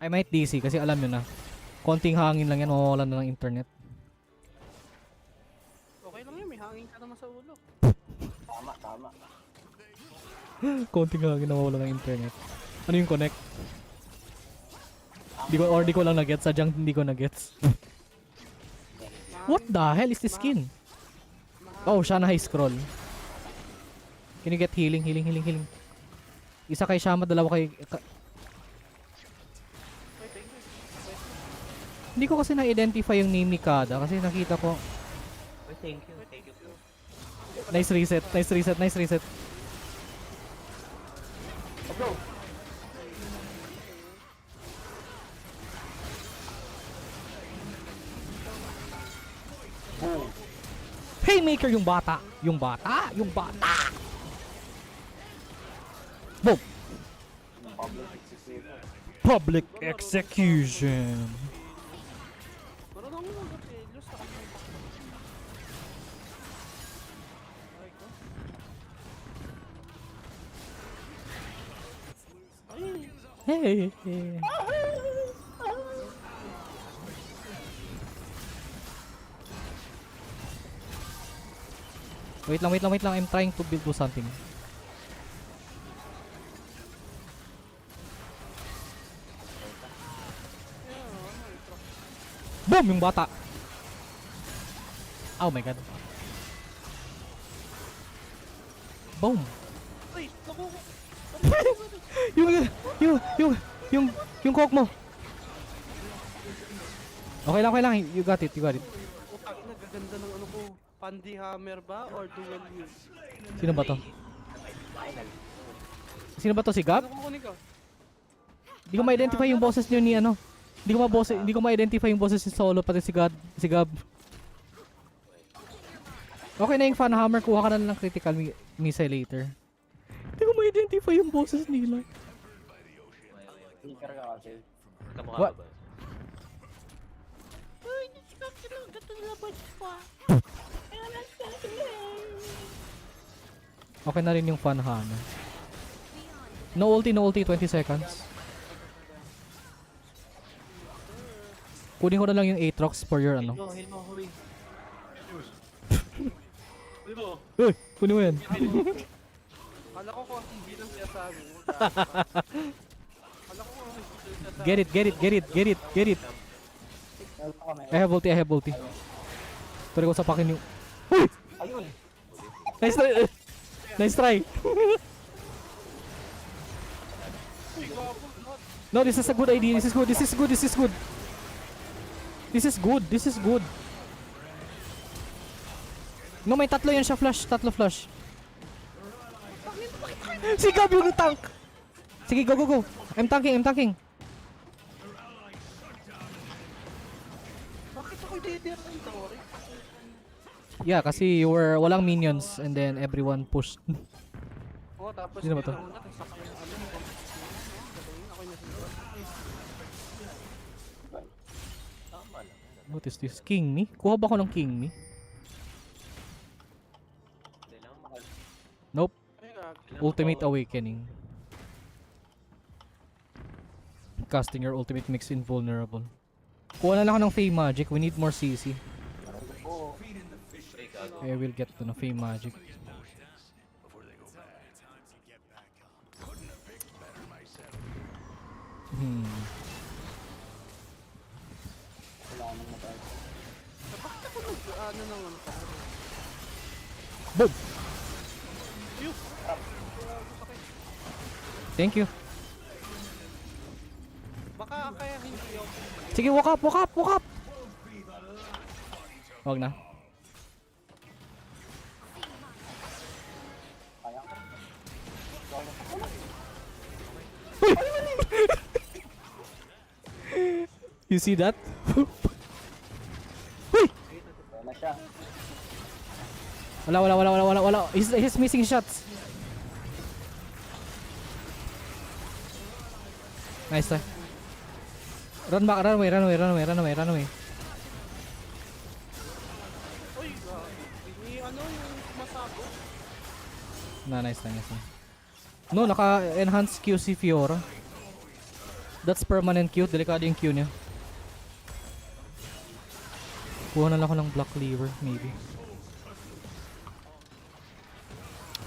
I might DC kasi alam nyo na. Konting hangin lang yan, mawawala na ng internet. Okay lang yan, may hangin ka naman sa ulo. Tama. Konting hangin, nawawala ng internet. Ano yung connect? Di ko lang na-gets, sadyang hindi ko na-gets. What the hell is this skin? Oh, siya na high scroll. Can you get healing? Isa kay Shama, dalawa kay... Hindi ko kasi na-identify yung name ni Kada kasi nakita ko... Thank you. Nice reset. Let's go! Haymaker yung bata! Boom! Public execution! Marunong mo mag-Helios sa kanya. Hey! Wait lang. I'm trying to do something. Boom! Yung bata! Oh my god. Boom! Ay, naku! yung coke mo. Okay lang. You got it. Nagaganda ng ano ko. Pandi hammer ba or dual use? Sino ba to? Si Gab? Ano kukunin ko? Hindi ko ma-identify yung bosses niyo ni ano. Hindi ko ma-identify yung bosses ni Solo pati si Gab. Okay na yung fan hammer, kuha ka na lang ng critical missile later. Hindi ko ma-identify yung bosses nila. Speaker ka kasi. What? Okay na rin yung fan hammer. No ulti, 20 seconds. Kunin ko na lang yung Aatrox for your ano. Heal mo, hurry. Kunin mo yan. Kala ko kung hindi lang siya sabi mo. Get it, get it, get it, get it, get it. I have ulti, I have ulti. Tuloy ko sa pakin yung... Uy! Ayun. Nice try! Nice try! No, this is a good idea. This is good, this is good, this is good. This is good, this is good. No, may tatlo yan siya flash. Tatlo flash. Si Gab yung tank! Sige, go, go, go. I'm tanking, I'm tanking. Bakit ako DDR ng Tori? Yeah, kasi you were walang minions and then everyone pushed. Oo, tapos Sino ba to? una, tapos ako yung ano, ako yung nasunod. Tama lang. What is this? King me? Kuha ba ako ng King me? Nope. Ultimate Awakening. Casting your ultimate makes invulnerable. Kuha na lang ako ng Fey Magic. We need more CC. I will get to the Fey Magic. Bakit ako ano naman ka? Boom! Thank you. Baka kaya hindi ako. Sige, walk up, walk up, walk up! Wag na. You see that? Wala. He's missing shots. Nice try. Run back, run away. Uy, ano yung masago? Nice. No, naka-enhance Q si Fiora. That's permanent Q. Delikado yung Q niya. Kuha na lang ako ng Black Cleaver, maybe.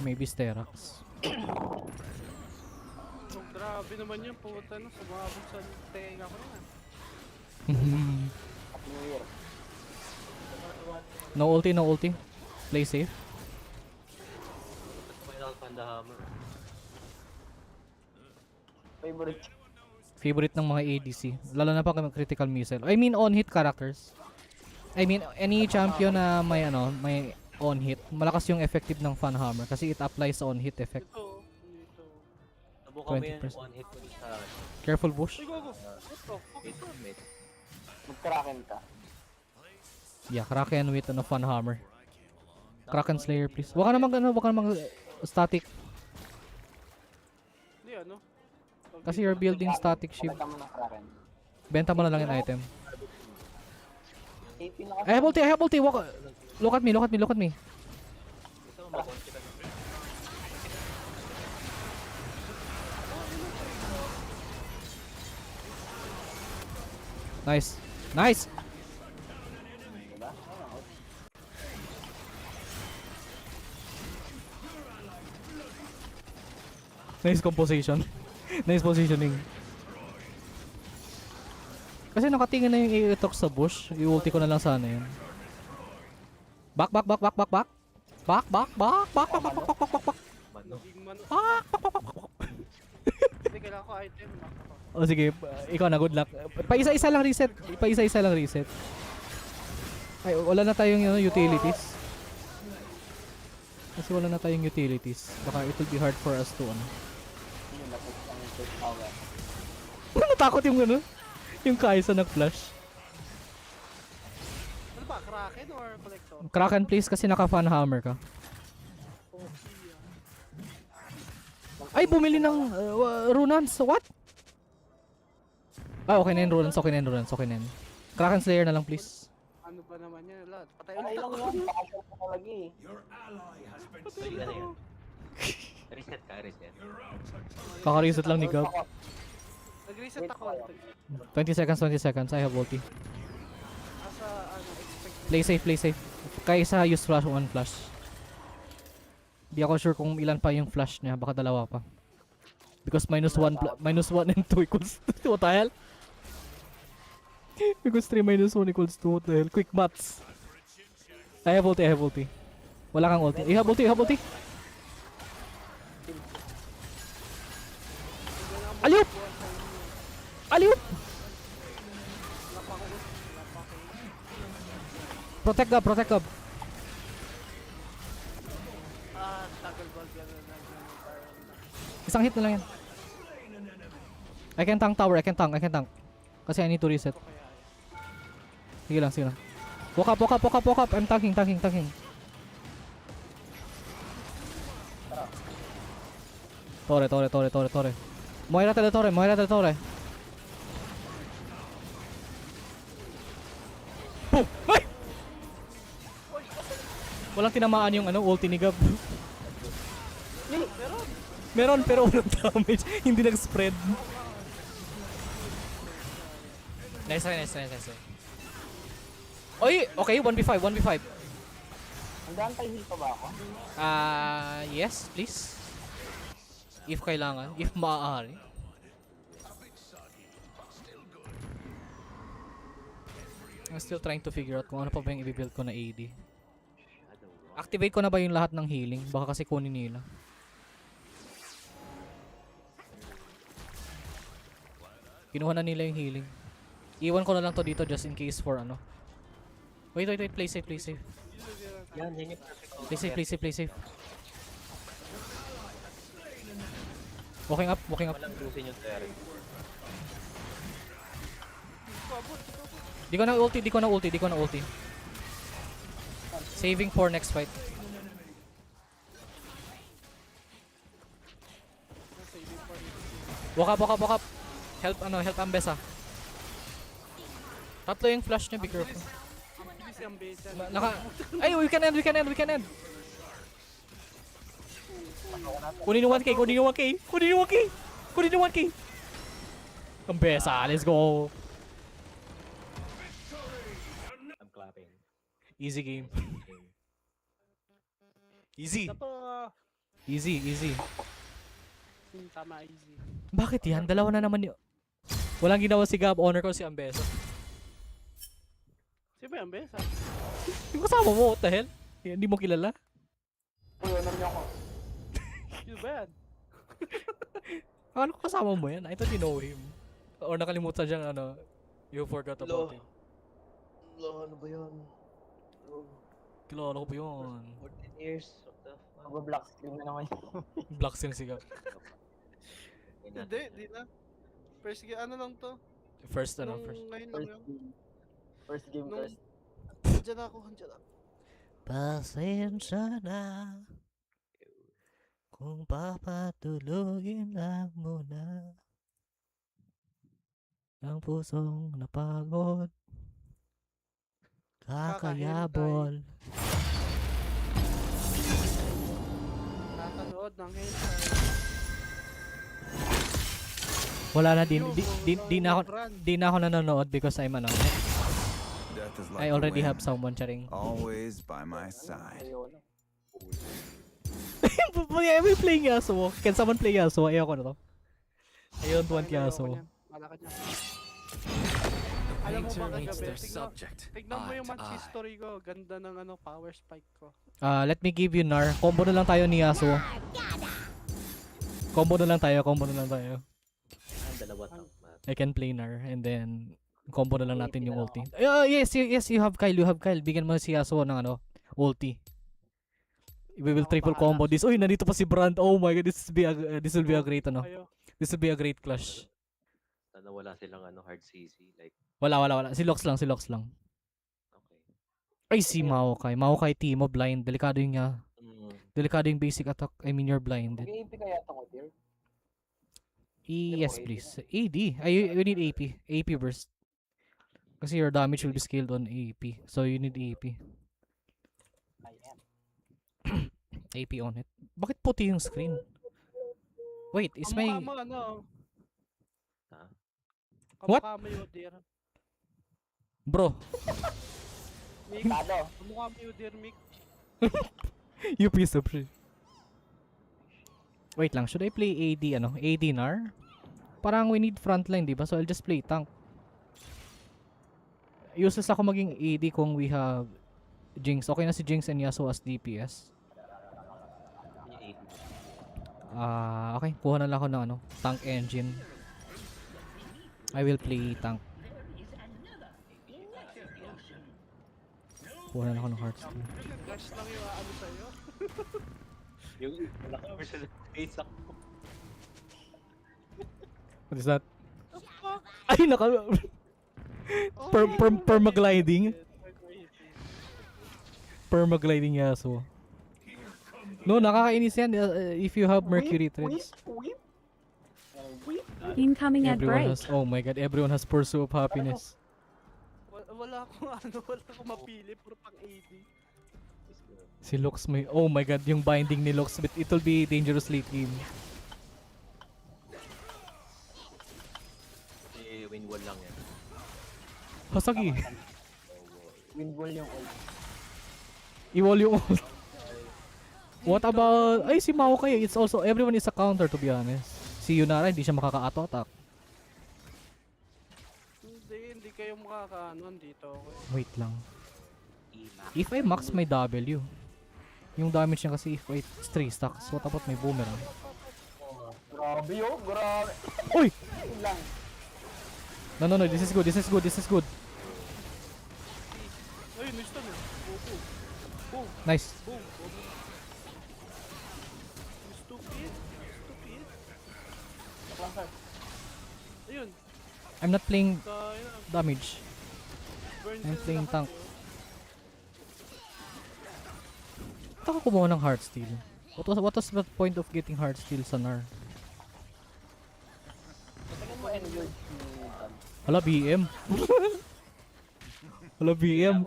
Maybe Sterax. Oh, grabe naman yung puta no, sumabot sa tenga ko na. No ulti. Play safe. Favorite ng mga ADC. Lalo na pag critical missile. I mean on-hit characters. I mean any champion na may may on-hit. Malakas yung effective ng Fan Hammer kasi it applies on-hit effect. Subukan mo yan on-hit mo sa... Careful bush. Mag-kraken ka. Yeah, Kraken with Fan Hammer. Kraken Slayer please. Wag ka namang static. Hindi ano. Kasi you're building static shield. Benta mo na lang yung item. I have ulti. Look at me. Nice. Nice composition. Nice positioning. Kasi nakatingin na yung i-talk sa bush. I-ulti ko na lang sana yun. Back. Hindi, kailangan ko item. O sige, ikaw na, good luck. Paisa-isa lang reset. Ay, wala na tayong utilities. Kasi wala na tayong utilities. Baka it will be hard for us to natakot yung Kaisa nag-flash. Ano ba, Kraken or Collector? Kraken please kasi naka-Fan Hammer ka. Ay, bumili ng Runans. What? Okay na yung Runans. Kraken Slayer na lang please. Ano ba naman yan? Patay ulit ako. Reset. Kaka-reset lang ni Gab. Nag-reset ako. 20 seconds. I have ulti. Asa, expect. Play safe. Kaysa use flash, one flash. Di ako sure kung ilan pa yung flash niya. Baka dalawa pa. Because -1 and 2 equals 2. What the hell? Because 3 minus 1 equals 2. What the hell? Quick maths. I have ulti. Wala kang ulti. You have ulti. Aliup! Protect Gab. Isang hit na lang yan. I can tank tower. Kasi I need to reset. Sige lang. Walk up. I'm tanking. Torre. Moira del Torre. Boom! Ay! Walang tinamaan yung ulti ni Gab. Meron pero walang damage. Hindi nag-spread. Nice. Oy, okay, 1v5. Hanggang tayo heal pa ba ako? Yes, please. If kailangan, if maaari. I'm still trying to figure out kung ano pa ba yung i-build ko na AD. Activate ko na ba yung lahat ng healing? Baka kasi kunin nila. Kinuha na nila yung healing. Iwan ko na lang to dito just in case for ano. Wait, play safe. Yan yung perfect. Play safe. Walking up. Walang lusin yung turret. Di ko na ulti. Saving for next fight. Walk up. Help Ambessa. Tatlo yung flash niya, be careful. Ay, we can end. Kunin yung 1k. Ambessa, let's go. I'm clapping. Easy game. Easy. Tama, easy. Bakit yan? Dalawa na naman yun. Walang ginawa si Gab, honor ko si Ambessa. Sino ba yung besa? Yung kasama mo, what the hell? Hindi mo kilala? Uy, honor niyo ako. Sino ba yan? Ano kasama mo yan? I thought you know him. Or nakalimutan siyang you forgot about him. Ano ba yun? Kilala ko pa yun. 14 years. What the fuck? Mag-black screen na naman yun. Black screen si Gab. Hindi na. First game, ano lang to? First. Ngayon lang yun. First game. Handyan ako. Pasensya na kung papatulugin lang muna ang pusong napagod kakayabol. Nakanood ng hentai. Wala na di na ako nanonood because I'm I already have someone charing. Always by my side. Am I playing Yasuo? Can someone play Yasuo? Ayoko na to. I don't want Yasuo. Malakad niya. Alam mo ba kagabi? Tignan mo yung match history ko. Ganda ng power spike ko. Let me give you Nar. Combo na lang tayo ni Yasuo. Combo na lang tayo. I can play Nar and then combo na lang natin yung ulti. Yes, you have Kyle. Bigyan mo si Yasuo ng ulti. We will triple combo this. Uy, nandito pa si Brand. Oh my god, this will be a great This will be a great clash. Sana wala silang hard CC like. Wala. Si Lox lang. Okay. Ay, si Maokai Timo blind. Delikado yung basic attack. I mean, you're blinded. Mag-AP kaya ito ko, dear? Yes, please. AD. We need AP burst. Kasi your damage will be scaled on AP. So you need AP. I am. AP on it. Bakit puti yung screen? Wait, is my... Kamukha mo What? Kamukha mo yung dear. Bro. Mick, kamukha mo yung dear, Mick. You piece of shit. Wait lang, should I play AD ano? AD Nar? Parang we need frontline, di ba? So I'll just play tank. Useless ako maging AD kung we have Jinx. Okay na si Jinx and Yasuo as DPS. Okay. Kuha na lang ako ng ano, tank engine. I will play tank. Kuha na lang ako ng Hearthstone. Gash lang yung ano sa'yo. Yung naka-personal face ako. What is that? Ay, permagliding. Permagliding Yasuo. No, nakakainis yan if you have Mercury threads. Incoming at break. Oh my god, everyone has pursuit of happiness. Wala akong mapili, puro pang AD. Si Lux may, oh my god, yung binding ni Lux, but it'll be dangerous late game. Win-wall lang yan. Hasagi. Win-wall yung ult. I-wall yung ult. What about, ay si Maokai, it's also, everyone is a counter to be honest. Si Yunara, hindi siya makaka-auto-attack. Hindi kayo makakaano dito. Wait lang. If I max my W, yung damage niya kasi if I 3 stacks, what about my boomerang? Grabe yo, grabe. Uy! Lang. No, this is good, this is good, this is good. Ay, nice na. Boom. Nice. Boom. Stupid. Ayun. I'm not playing damage. I'm playing tank. Taka kumuha ng Heartsteel. What was the point of getting Heartsteel sa Nar? Hala, BM. Hala, BM.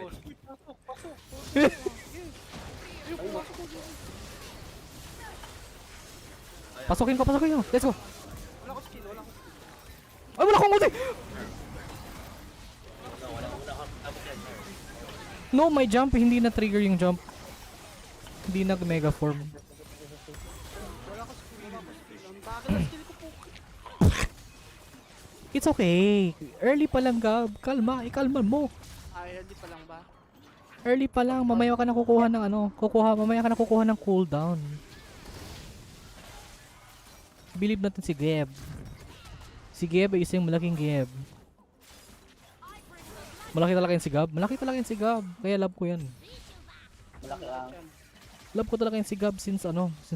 Pasukin ko. Let's go. Ay, wala akong ulti! No, my jump, hindi na trigger yung jump. Hindi nag-mega form. It's okay. Early pa lang, Gab. Ikalma mo. Ay, early pa lang ba? Early pa lang, mamaya ka na kukuha ng mamaya ka na kukuha ng cooldown. Believe natin si Geb. Si Geb ay isang malaking Geb. Malaki talaga yung si Gab. Kaya love ko yan. Malaki lang. Love ko talaga yung si Gab since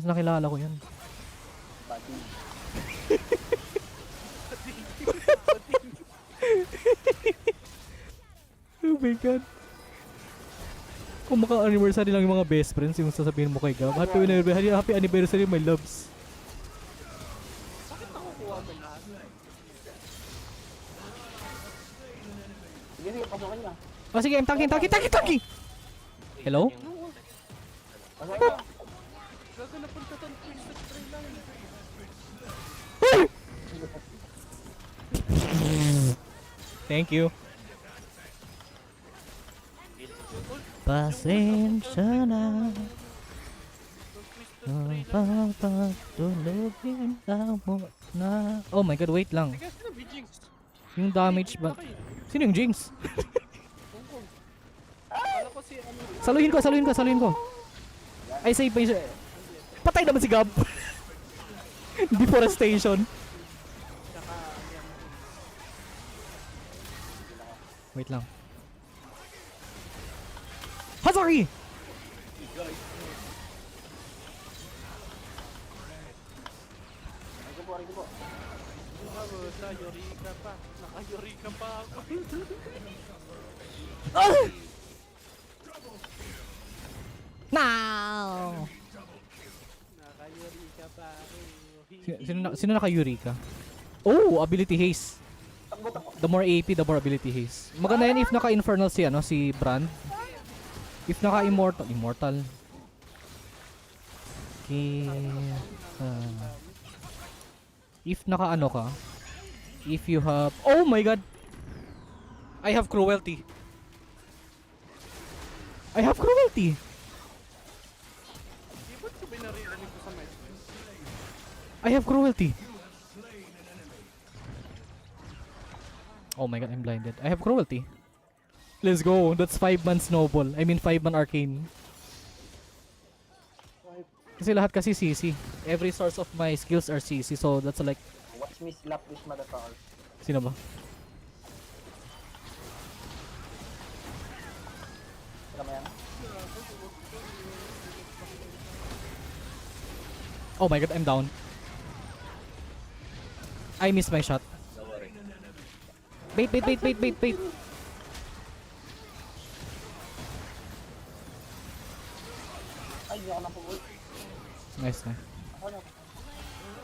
nakilala ko yan. Oh my god. Kung maka-anniversary lang yung mga best friends, yung sasabihin mo kay Gab, happy anniversary my loves. Bakit nakukuha mo lahat? Sige, pasukin niya. Oh sige, I'm tanking! Hello? Gago na punta to, Twisted Trail lang. Thank you. Pasensya na. Papatulogin mo na. Oh my god, wait lang. Yung damage ba? Sino yung Jinx? Saluhin ko. Ay, save pa siya. Patay naman si Gab. Deforestation. Wait lang. Hazari! Naka-Yorika pa. Naka-Yorika pa ako. Now! Naka-Yorika pa ako. Sino naka-Eureka? Oh, ability haste. The more AP, the more ability haste. Maganda yan if naka-infernal si Brand. If naka-immortal. Okay. If naka-ano ka. If you have... Oh my god! I have cruelty. Ba't ko binaririnig ko sa mic? I have cruelty. Oh my god, I'm blinded. I have cruelty. Let's go. That's 5-man snowball. I mean 5-man arcane. Kasi lahat kasi CC. Every source of my skills are CC. So that's like... Watch me slap this motherfucker. Sino ba? Oh my god, I'm down. I missed my shot. Bait. Ay, hindi ako napubuhay. Nice.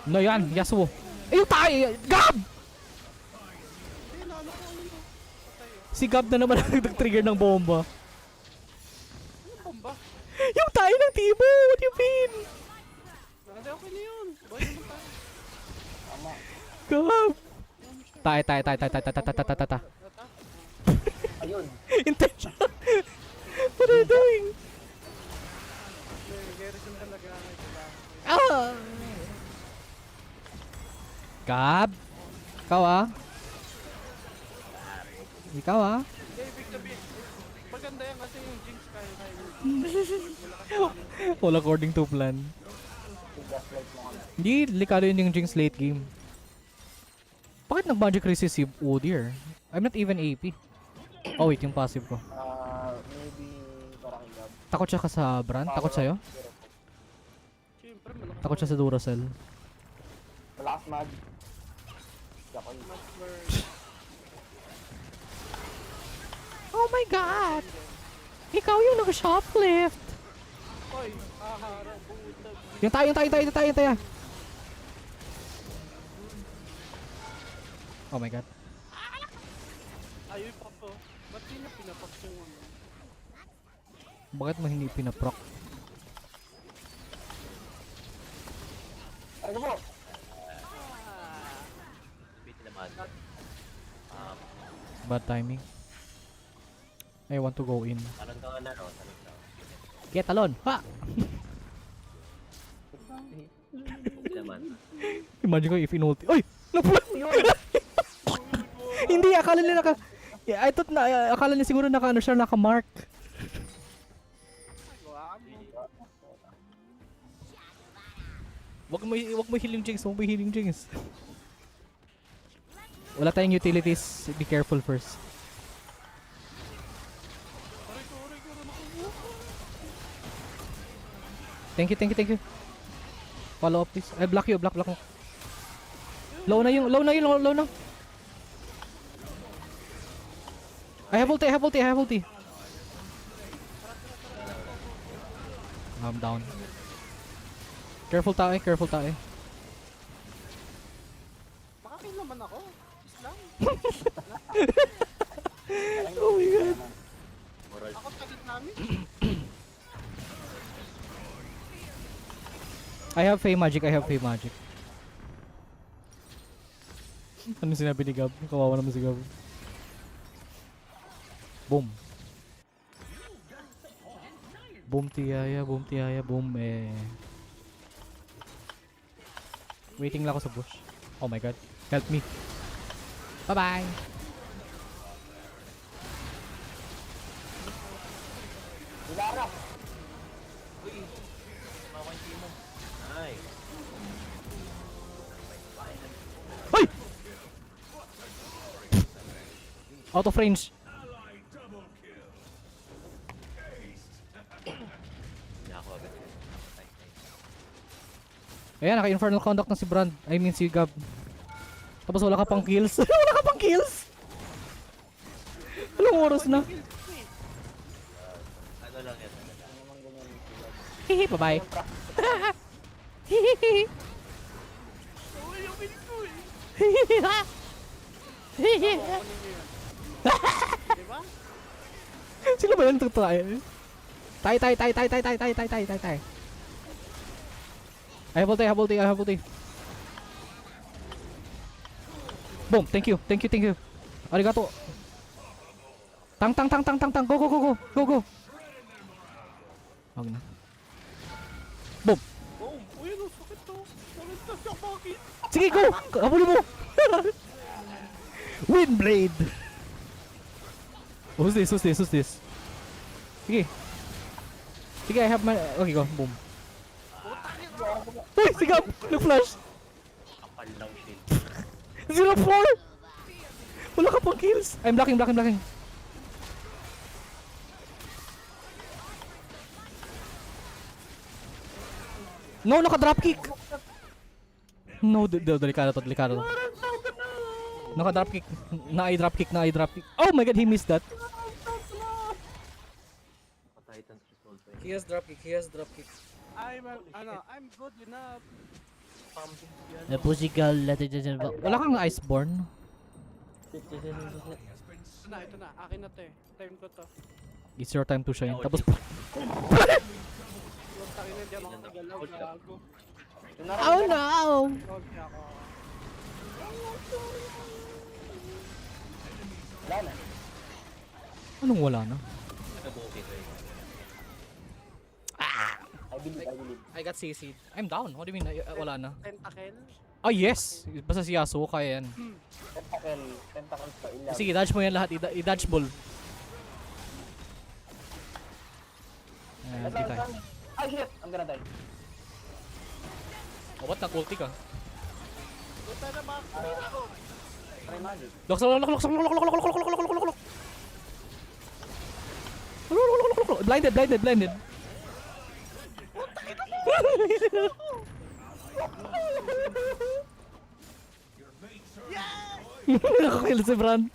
No yan, Yasuo. Yung tayo! Gab! Si Gab na naman ang nag-trigger ng bomba. Bomba? Yung tayo ng Timo! What do you mean? Hindi, okay na yun. Buhay naman tayo. Tama. Gab! Tay. Ayun. Intentional! What are you doing? Garrison talaga. Ah! Gab! Ikaw ah? Ikaw ah? Hindi, ibig sabihin. Maganda yan kasi yung Jinx kaya. All according to plan. Hindi, likado yun yung Jinx late game. Bakit nag-magic resist si Udyr? I'm not even AP. Oh wait, yung passive ko. Maybe parang Gab. Takot siya ka sa Brand? Takot sa'yo? Takot siya sa Duracell. Malakas mag. Oh my god! Ikaw yung nag-shoplift! Oy, haharap, butag. Yung tayo. Oh my god. Ayaw pa po. Ba't di na pinapak yung ano? Bakit mo hindi pinaproc? Ano mo? Bad timing. I want to go in. Get alone! Ha! Imagine ko if inulti. Oy! Hindi, akala nila naka... Yeah, I thought na, akala niya siguro naka ano siya, naka-mark. Wag mo healing Jinx, Wala tayong utilities, be careful first. Thank you. Follow up please. I block you. Low na. I have ulti. I'm down. Careful tayo. Makakill naman ako. Islam. Oh my god. Ako tagit namin. I have Fey Magic. Ano sinabi ni Gab? Kawawa naman si Gab. Boom. Boom tiyaya, boom eh. Waiting lang ako sa bush. Oh my god. Help me. Bye-bye. Dilara. Ay! Out of range. Ayan, naka-infernal conduct na si Brand. I mean si Gab. Tapos wala ka pang kills. Anong oras na? Hihi, bye-bye. Hihi. Sino ba yan tutay? Tay. I have ulti. Boom, thank you. Arigato. Tang. Go. Wag na. Boom. Uy, ano sakit to. Sige, go! Habulin mo! Windblade! Who's this? Who's this? Who's this? Sige. Sige, I have my... Okay, go. Boom. Uy! Sigap! Nag-flash! 0-4! Wala ka pang kills! I'm blocking. No, naka-dropkick! No, delikado to. Naka-dropkick. Na-i-dropkick. Oh my god, he missed that. He has dropkick. I'm good enough. The pussy girl. Wala kang Iceborne? Ito na. Akin na to eh. Time ko to. It's your time to shine. Tapos... Oh no! Anong wala na? I got CC. I'm down. What do you mean? Wala na. Tentacle? Oh yes! Basta si Yasuo kaya yan. Tentacle sa ilaw. Sige, dodge mo yan lahat. I-dodge ball. Di tayo. Ay shit! I'm gonna die. Oh, ba't nag-ulti ka? Puta na mga ko. Try magic. Lock. Blinded. Nakakill si Bran.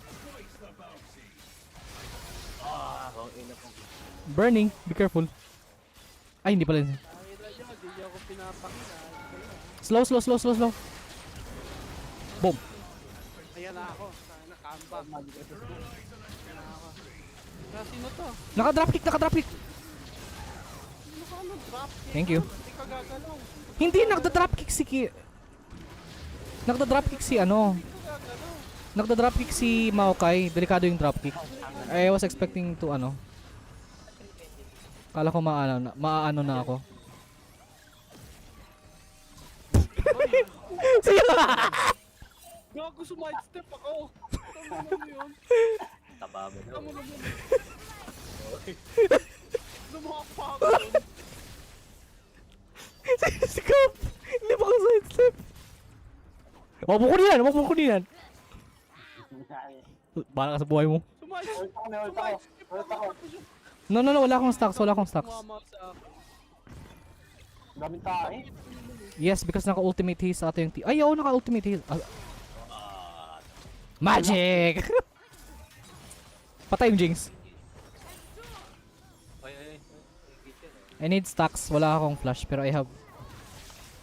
Burning, be careful. Ay, hindi pala. Slow. Boom. Ayan na ako. Nakamba. Sino to? Naka-dropkick. Thank you. Hindi nagda-dropkick si Nagda-dropkick si ano? Nagda-dropkick si Maokai. Delikado yung dropkick. I was expecting to ano. Kala ko maano na ako. Gago sumide-step ako. Tama mo yun. Taba mo. Tama mo. Lumakpa ako yun. Sikap! Hindi pa ka side-step. Wag mo ko niyan. Bala ka sa buhay mo. Sumide-step ako. No, wala akong stocks. Daming tayo. Yes, because naka-ultimate haste ata yung team. Ay, oo, naka-ultimate haste. Magic! Patay yung Jinx. I need stocks. Wala akong flash, pero I have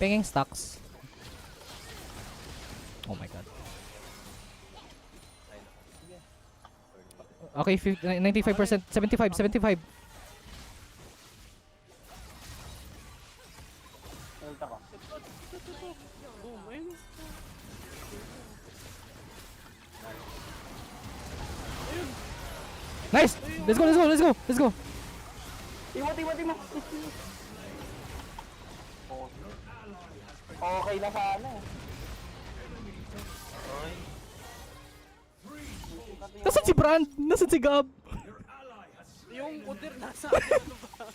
pinging stocks. Oh my god. Okay, 95%, 75. Nice! Let's go! Iwat mo. Okay na sana eh. Nasaan si Brand? Nasaan si Gab? Yung Udir nasa ano ba?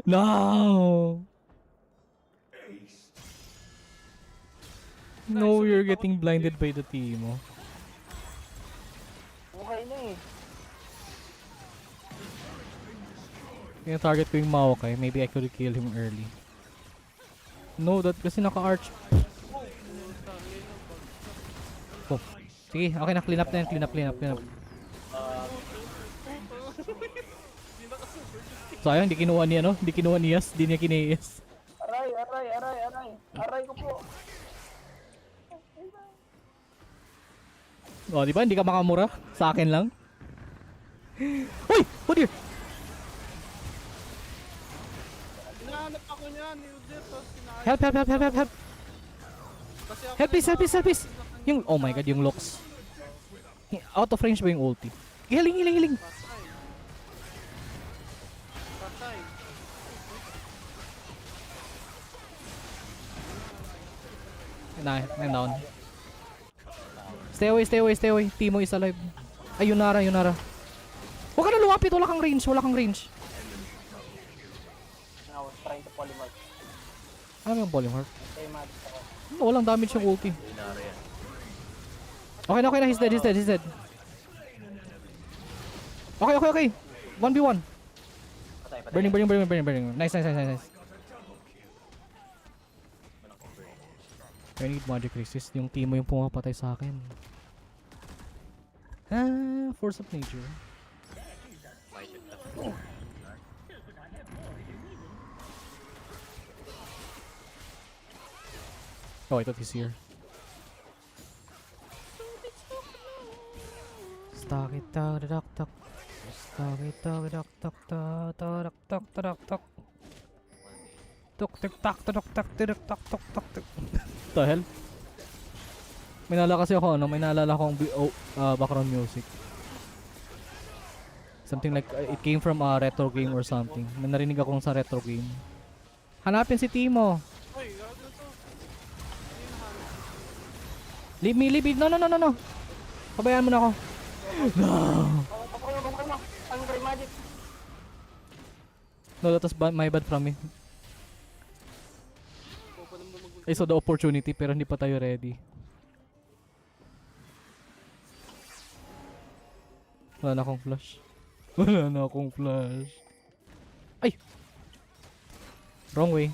No! No, you're getting blinded by the team. Oh. Okay na eh. Kaya target ko yung Maokai. Maybe I could kill him early. No, that kasi naka-arch. Oh. Sige, okay na. Clean up na yan. Clean up. Sayang, di kinuha niya, no? Di kinuha niya. Di niya kinayas. Aray ko po. Oh, di ba? Hindi ka makamura. Sa akin lang. Uy! Oh dear! Hinahanap ako niyan. Help! Help please! Yung, oh my god, yung locks. Out of range ba yung ulti? Hiling! I'm down. Stay away, stay away, stay away. Timo is alive. Ay, Yunara, Yunara. Huwag ka na lumapit, wala kang range, wala kang range. I was trying to polymorph. Ano yung polymorph? Kay magic ako. Walang damage yung ulti. Okay na, okay na. He's dead, he's dead, he's dead. Okay, okay, okay. 1v1. Burning, burning, burning, burning, burning. Nice, nice, nice, nice, nice. I need magic resist. Yung Timo yung pumapatay sa akin. Ah, force of nature. Oh, I thought he's here. Stuck it, tuck, tuck, tuck. Stuck it, tuck, tuck, tuck, tuck, tuck, tuck, tuck, tuck. Tuk, tuk, tak, tuk, tak, tuk, tak, tuk, tak, tuk. The hell? May naalala kasi ako, ano? May naalala akong background music. Something like, it came from a retro game or something. May narinig akong sa retro game. Hanapin si Timo. Leave me, leave me. No, no, no, no, no. Pabayaan mo na ako. No. No, that was my bad from me. I saw the opportunity pero hindi pa tayo ready. Wala na akong flash. Wala na akong flash. Ay! Wrong way.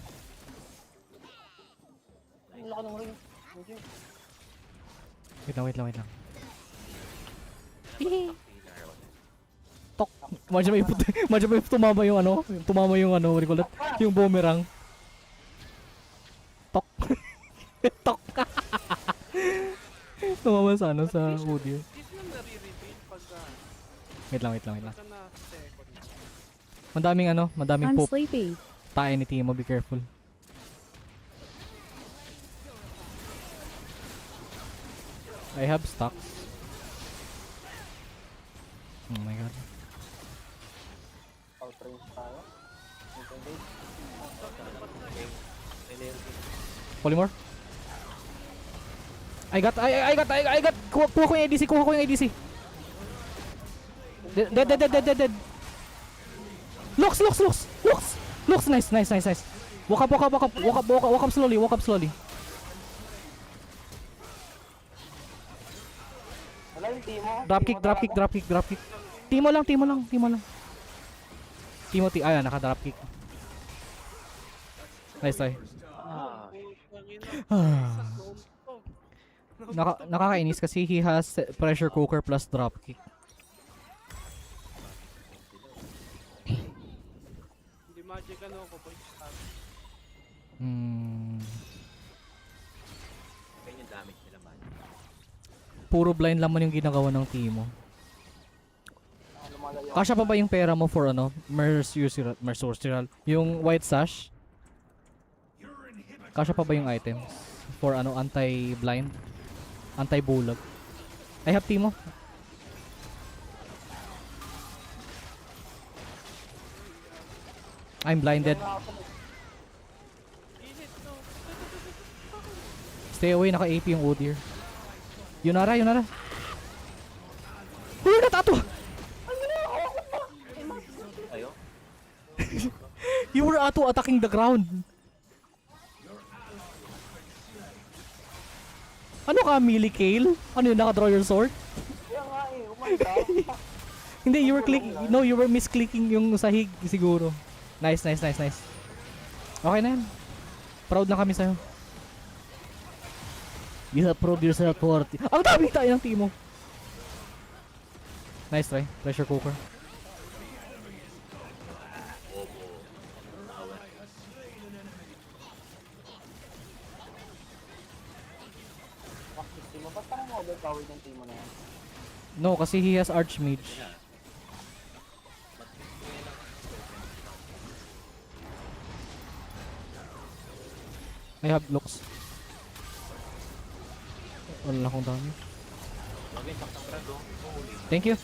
Wait lang, wait lang, wait lang. Tok! Madya may tumama yung ano, what do you call that? Yung boomerang. Tok! Tok! Tumama sa ano, sa audio. Wait lang, wait lang, wait lang. Madaming ano, madaming poop. Tayo ni Timo, be careful. I have stocks. Oh my god. Polymorph? I got! Kuha ko yung ADC, kuha ko yung ADC. Dead. Lux, nice. Walk up slowly. Drop kick. Timo lang. Ayan, naka-drop kick. Nice try. Nakakainis kasi he has pressure cooker plus drop kick. Hindi magic ano ko boy. Puro blind lamang yung ginagawa ng Timo. Kasya pa ba yung pera mo for ano? Mercurial? Yung white sash? Kasya pa ba yung items? For ano? Anti-blind? Anti-bulag? I have Timo. I'm blinded. Stay away, naka-AP yung Udyr. Yunara. Uy, natato! You were attacking the ground. Ano ka, melee Kale? Ano yun, naka-draw your sword? Hindi, you were misclicking yung sahig siguro. Nice. Okay na yan. Proud na kami sa'yo. You have proved yourself worthy. Ang dami tayo ng Timo. Nice try. Pressure cooker. No, kasi he has Archmage. I have Lux. Wala na akong dami. Thank you.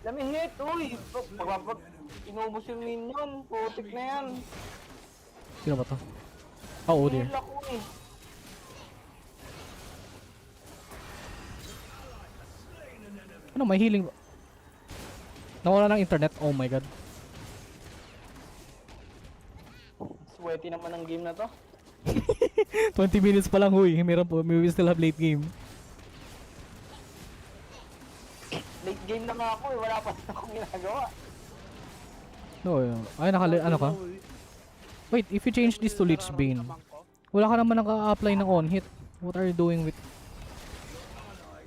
Let me hit, uy! Pag inubos yung minion, putik na yan. Sino ba to? Oh, dear. Heal ako eh. Ano, may healing ba? Nawala ng internet. Oh my god. Sweaty naman ang game na to. 20 minutes pa lang, huy. Meron po, we still have late game. Late game na nga ako eh. Wala pa akong ginagawa. No, ay ano ka? Wait, if you change this to Lich Bane, wala ka naman naka-apply ng on-hit. What are you doing with...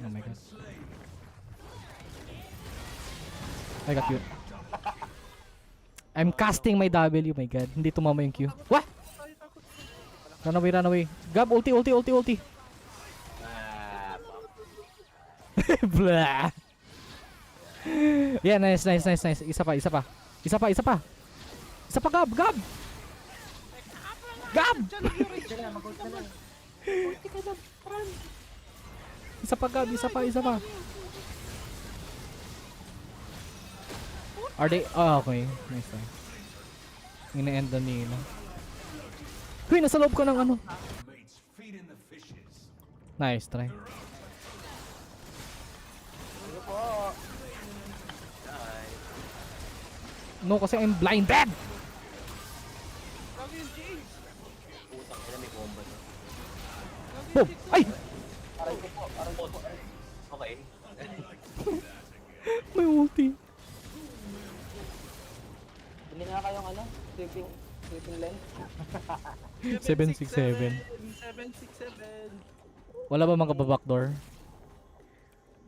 Oh my god. I got you. I'm casting my W, my god. Hindi tumama yung Q. What? Run away, run away. Gab, ulti. Blah. Yeah, nice. Isa pa. Gab. Gab! Isa pa, Gab. Isa pa. Are they... Oh, okay. Nice try. Ina-end na nila. Huy, nasa loob ko ng ano. Nice try. No, kasi I'm blinded! Boom! Ay! Aray ko po. Okay. May ulti. Bili nga kayong ano? Sleeping lens. 767. 767. Wala ba mga backdoor?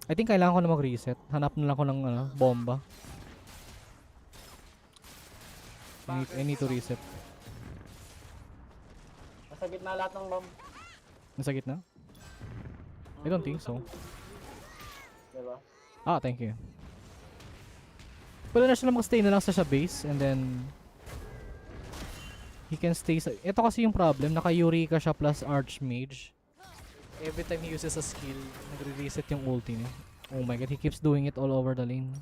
I think kailangan ko na mag-reset. Hanap na lang ko ng bomba. I need to reset. Nasa gitna lahat ng bomb. Nasa gitna? I don't think so. Diba? Ah, thank you. Pwede na siya mag-stay na lang sa base and then he can stay sa... Ito kasi yung problem, naka-Eureka siya plus Archmage. Every time he uses a skill, nagre-reset yung ulti niya. Oh my god, he keeps doing it all over the lane.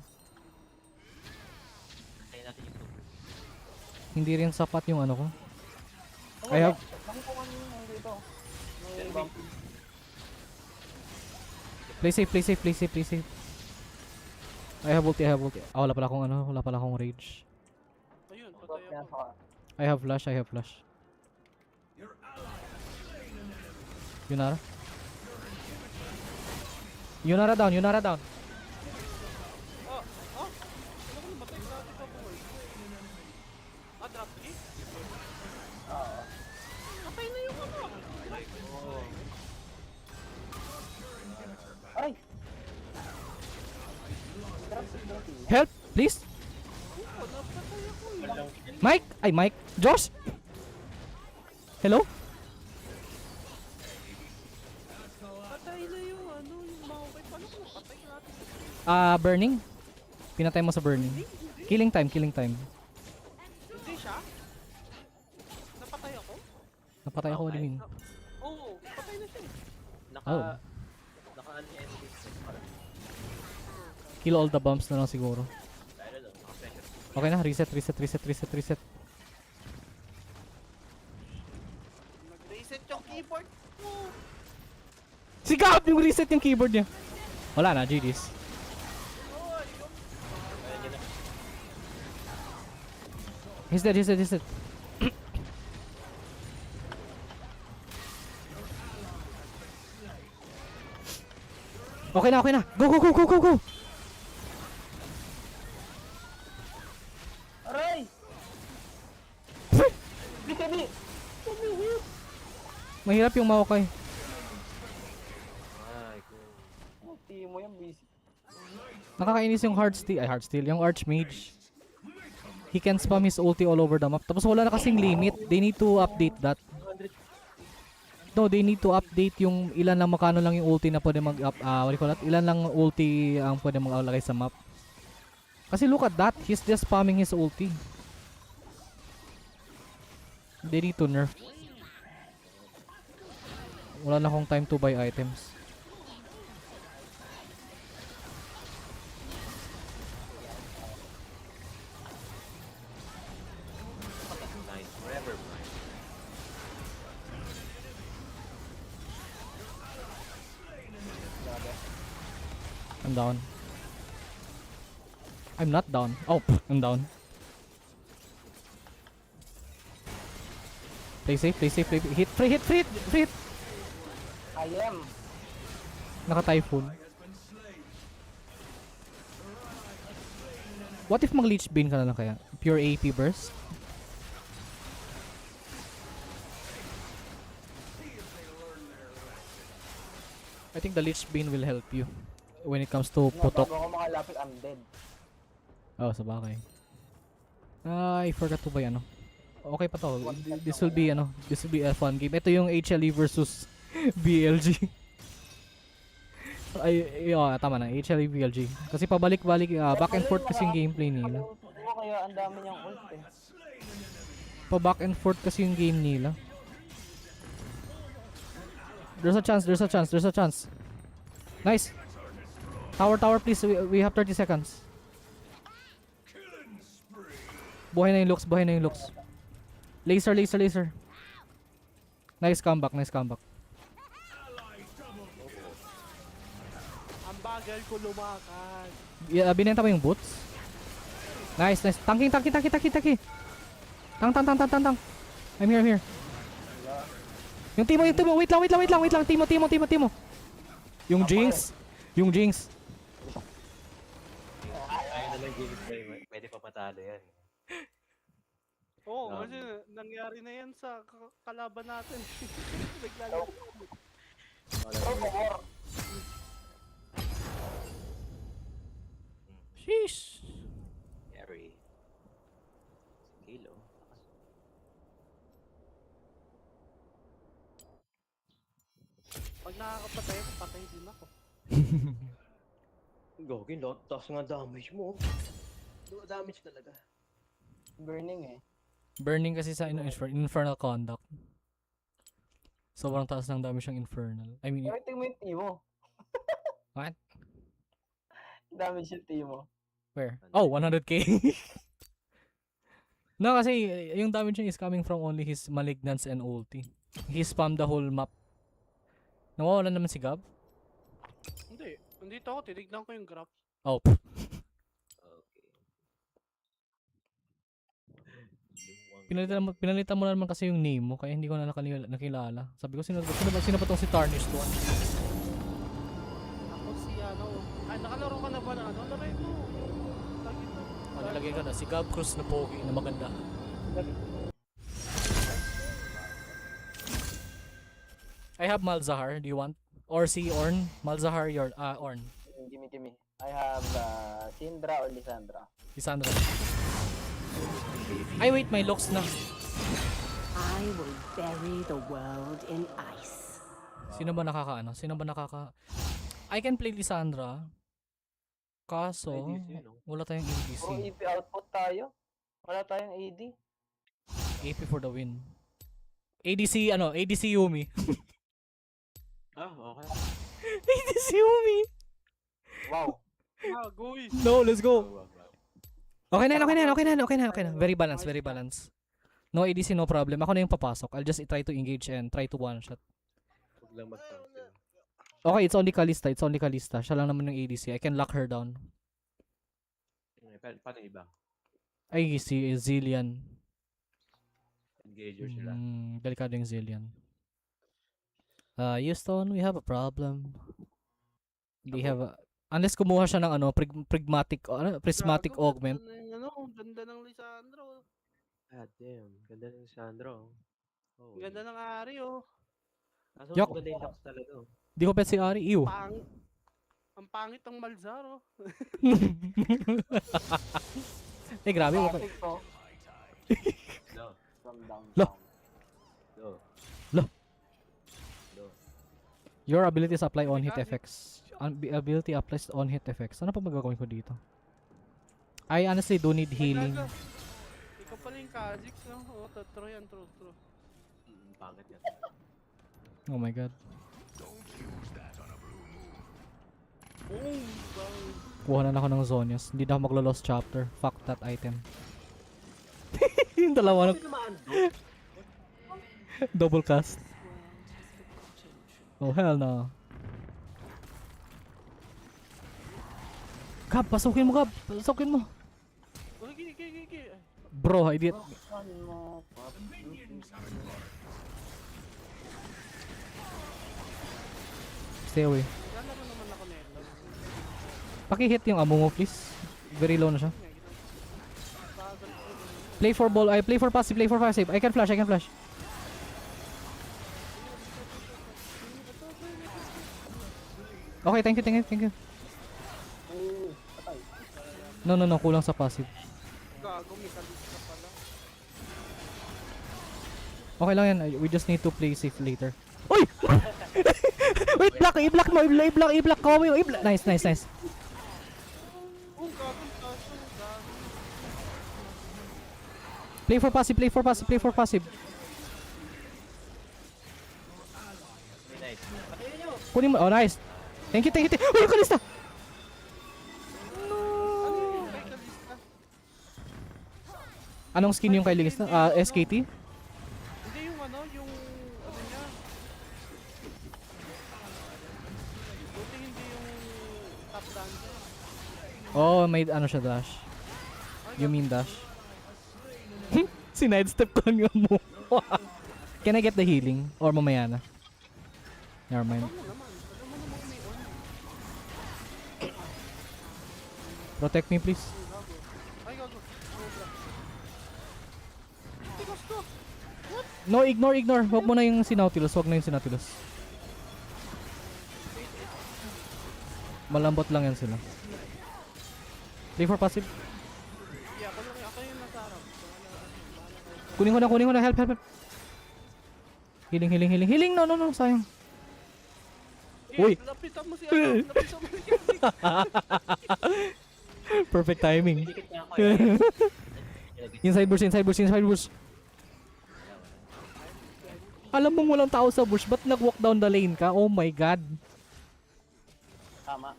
Hindi rin sapat yung ano ko. I have... Play safe. I have ulti. Ah, wala pala akong rage. Ayun, patay ako. I have flash. Yunara down. Ano ko namatay sa atin pa boy? Drop kick? Patay na yung ano. Ay! Help, please. Mike? Ay, Mike. Josh? Hello? Patay na yung ano, yung Maokai. Paano ko napatay natin? Burning? Pinatay mo sa burning. Killing time. Hindi siya? Napatay ako? Napatay ako, what do you mean? Oo, patay na siya eh. Kill all the bumps na lang siguro. Okay na, reset. Nag-reset yung keyboard mo. Si Gab yung reset yung keyboard niya. Wala na, GG's. He's dead. Okay na. Go. Aray! Bili! Mahirap yung Maokai. Ulti mo yan, busy. Nakakainis yung Heartsteel, yung Archmage. He can spam his ulti all over the map. Tapos wala na kasing limit. They need to update that. No, they need to update yung ilan lang makano lang yung ulti na pwede what do you call that? Ilan lang ulti ang pwede maglagay sa map. Kasi look at that, he's just spamming his ulti. They need to nerf. Wala na akong time to buy items. I'm down. I'm not down. Oh, I'm down. Play safe, play safe, play hit, free hit, free hit, free hit. I am. Naka-typhoon. What if mag-leech bean ka na lang kaya? Pure AP burst? I think the leech bean will help you when it comes to putok. Bago ako makalapit, I'm dead. Oh, sabagay. I forgot to buy ano. Okay pa to. This will be ano, this will be a fun game. Ito yung HLE versus BLG. Ay, tama na, HLE BLG. Kasi pabalik-balik, back and forth kasi yung gameplay nila. Kaya ang dami niyang ult eh. Pa back and forth kasi yung game nila. There's a chance, there's a chance, there's a chance. Nice. Tower, tower, please. We have 30 seconds. Buhay na yung looks, buhay na yung looks. Laser, laser, laser. Nice comeback, nice comeback. Ang bagal ko lumakad. Yeah, binenta mo yung boots? Nice, nice. Tanking, tanking, tanking, tanking, tanking. Tang, tang, tang, tang, tang, tang. I'm here, I'm here. Yung Timo, yung Timo. Wait lang, wait lang, wait lang, wait lang. Timo, Timo, Timo, Timo. Yung Jinx. Yung Jinx. Ayaw na lang Jinx ba yun? Pwede pa patalo yan. Oo, kasi nangyari na yan sa kalaban natin. Naglalaro. Sheesh. Carry. Kilo. Pag nakakapatay ako, patay din ako. Gagawin lot. Taas nga damage mo. Damage talaga. Burning eh. Burning kasi sa infernal conduct. Sobrang taas ng damage ng infernal. I mean, Pero tingin mo yung Timo. what? Damage yung Timo. Where? Oh, 100k. No, kasi yung damage niya is coming from only his malignance and ulti. He spammed the whole map. Nawawala naman si Gab? Hindi. Nandito ako, tinignan ko yung graph. Oh. Pinalitan mo na naman kasi yung name mo, kaya hindi ko na nakilala. Sabi ko, sino ba tong si Tarnished One? Ako si ano. Ay, nakalaro ka na ba na ano? Lagay mo. Lagi to. Nalagay ka na. Si Gab Cruz na pogi na maganda. I have Malzahar. Do you want? Or si Orn? Malzahar, your Orn. Gimme. I have Syndra or Lissandra. Lissandra. Ay wait, may locks na. I will bury the world in ice. Sino ba nakaka? I can play Lissandra. Kaso, wala tayong ADC. Puro EP output tayo. Wala tayong AD. AP for the win. ADC Yumi. Okay. ADC Yumi. Wow. Guys. No, let's go. Okay na. Very balanced. No ADC, no problem. Ako na yung papasok. I'll just try to engage and try to one shot. Huwag lang mag-cancel. Okay, it's only Kalista. Siya lang naman yung ADC. I can lock her down. Paano iba? Ay, si Zillian. Engager sila. Delikado yung Zillian. Houston, we have a problem. They have a... Unless kumuha siya ng prismatic augment. Ganda ng Lisandro. God damn, ganda ng Lisandro. Oh, ganda ng Ari oh. Kaso Yok. maganda yung locks talaga oh. Di ko pet si Ari, ew. Ang pangit ng Malzaro. Eh, grabe. No. From downtown. Lo. Your abilities apply on hit effects. Ability applies on hit effects. Ano pa magagawin ko dito? I honestly do need healing. Ikaw pala yung Kha'Zix, no? Oo, true yan, true. Pangit yan. Oh my god. Kuha na ako ng Zonias. Hindi na ako maglo-lost chapter. Fuck that item. Yung dalawa na... Double cast. Oh hell no. Gab, pasukin mo, Gab. Pasukin mo. Bro, idiot. Stay away. Paki-hit yung amo mo, please. Very low na siya. Play for ball. I play for passive. Play for passive. I can flash. I can flash. Okay, thank you, thank you, thank you. No, no, no. Kulang sa passive. Okay lang yan. We just need to play safe later. Uy! Wait, block! I-block mo! I-block ko! Nice, nice, nice. Play for passive, play for passive, play for passive. Kunin mo. Oh, nice. Thank you, thank you, thank you. Uy, yung kalista! Anong skin yung kay Lingista? SKT? Hindi yung ano niya. Buti hindi yung top dancer. Oh, may ano siya, dash. You mean dash? Sinidestep ko lang yung mo. Can I get the healing? Or mamaya na? Never mind. Protect me, please. No, ignore. Huwag mo na yung Nautilus. Huwag na yung Nautilus. Malambot lang yan sila. Play for passive. Kunin ko na. Help. Healing. No, sayang. Uy! Lapitan mo si ano. Perfect timing. Inside bush. Alam mo walang tao sa bush, ba't nag-walk down the lane ka? Oh my god. Tama.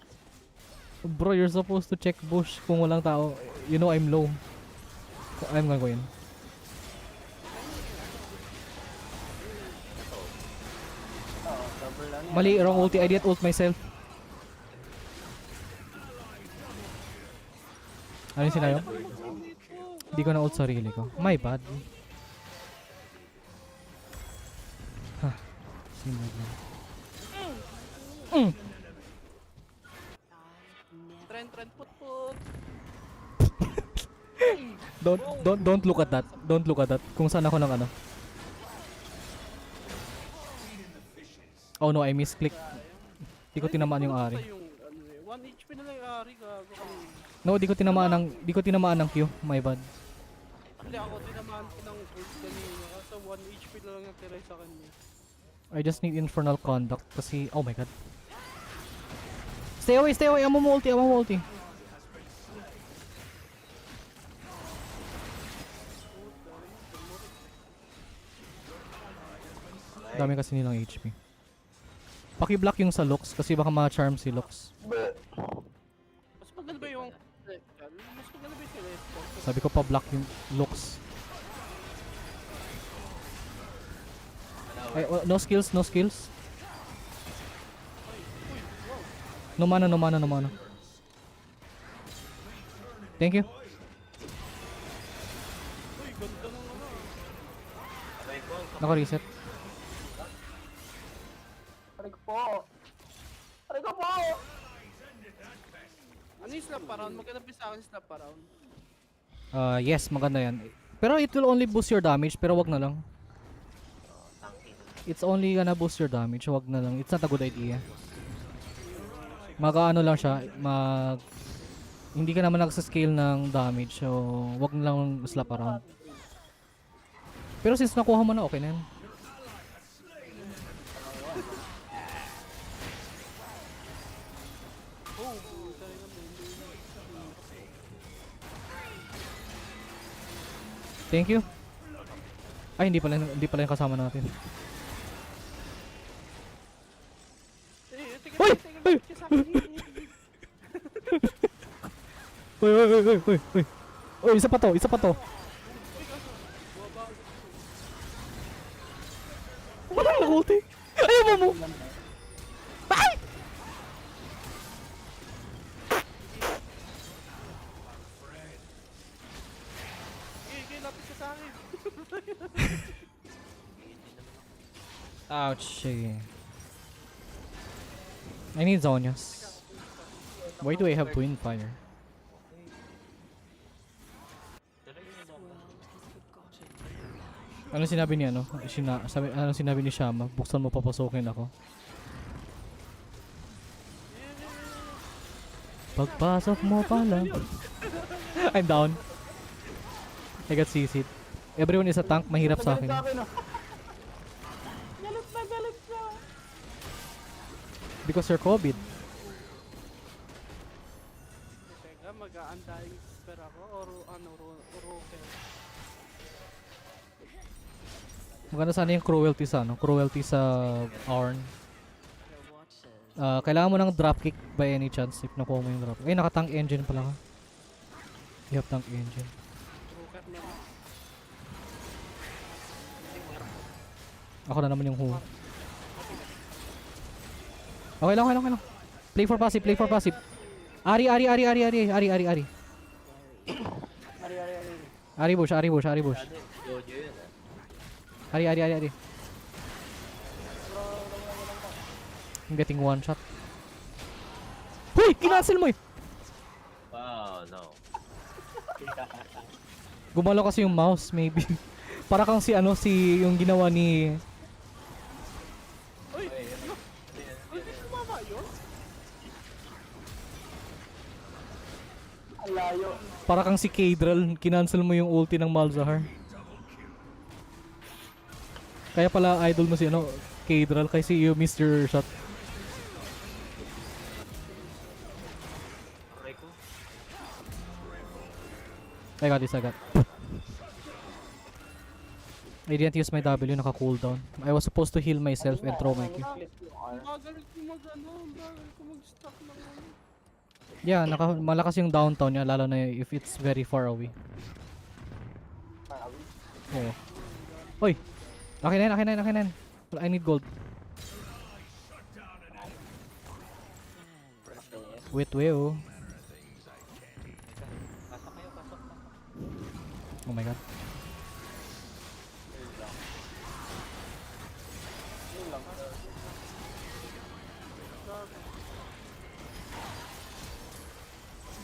Bro, you're supposed to check bush kung walang tao. You know I'm low. I'm gonna go in. Mali, wrong ulti. I didn't ult myself. Ano yung sinayo? Hindi ko na ult sarili ko. My bad. Trend, put. Don't look at that. Don't look at that. Kung saan ako ng ano. Oh no, I misclick. Di ko tinamaan yung Ari. 1 HP na lang yung Ari. No, di ko tinamaan ng Q. My bad. Hindi ako tinamaan ko ng ult kanina. Kasi 1 HP na lang yung tira sa kanya. I just need infernal conduct kasi oh my god. Stay away. Amo mo ulti. Dami kasi nilang HP. Paki-block yung sa Lux kasi baka ma-charm si Lux. Mas maganda ba yung Sabi ko pa-block yung Lux. Ay, no skills. No mana. Thank you. Naka-reset. Aray ko po! Ano yung slap around? Maganda ba sa akin slap around? Yes, maganda yan. Pero it will only boost your damage, pero wag na lang. It's only gonna boost your damage, wag na lang. It's not a good idea. Mag-ano lang siya, hindi ka naman nagsa-scale ng damage, so wag na lang slap around. Pero since nakuha mo na, okay na yan. Thank you. Ay, hindi pala yung kasama natin. Uy! Uy, isa pa to. Wala na ulti. Ayaw mo. Ay! ka sa akin. Ouch. Sige. I need Zonias. Why do I have Twin Fire? Ano sinabi ni ano? Ano sinabi ni Shama? Buksan mo, papasukin ako. Pagpasok mo pala. I'm down. I got CC'd. Everyone is a tank, mahirap sa akin. Galit na, galit na. Because you're COVID. Teka, mag-a-undying spare ako or ano, roker. Maganda sana yung cruelty sa ano? Cruelty sa Arn. Kailangan mo ng dropkick by any chance if nakuha mo yung drop. Eh, naka-tank engine pala ka. You have tank engine. Ako na naman yung Hu. Okay lang, okay lang, okay lang. Play for passive, play for passive. Ari. Ari bush. Ari. I'm getting one shot. Huy! Kinancel mo eh! Wow, no. Gumalaw kasi yung mouse, maybe. Para kang si ano, yung ginawa ni... Uy! Hindi kumama yun? Ang layo. Para kang si Kadral, kinancel mo yung ulti ng Malzahar. Kaya pala idol mo si ano, Kadral, kasi you missed your shot. I got this, I got. I didn't use my W, naka cooldown. I was supposed to heal myself and throw my Q. Magalit ko mag-stuck ng ano. Yeah, malakas yung downtown niya, lalo na if it's very far away. Oo. Oy! Akin na yan. I need gold. Wait, oh. Oh my god.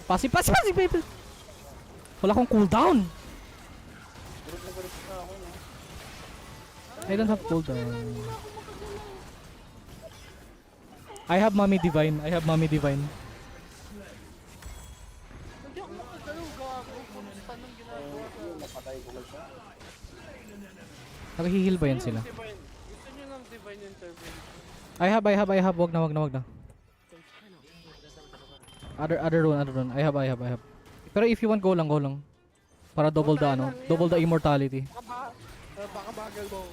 Passive, baby! Wala akong cooldown! I don't have cooldown. I have Mommy Divine. Hindi ako makagalaw, gago. Kumusta nang ginagawa sa... Napatay ko lang siya. Nag-heal ba yan sila? Gusto nyo ng divine intervention? I have. Wag na. Other rune. I have. Pero if you want, go lang. Para double the immortality. Baka bagal mo.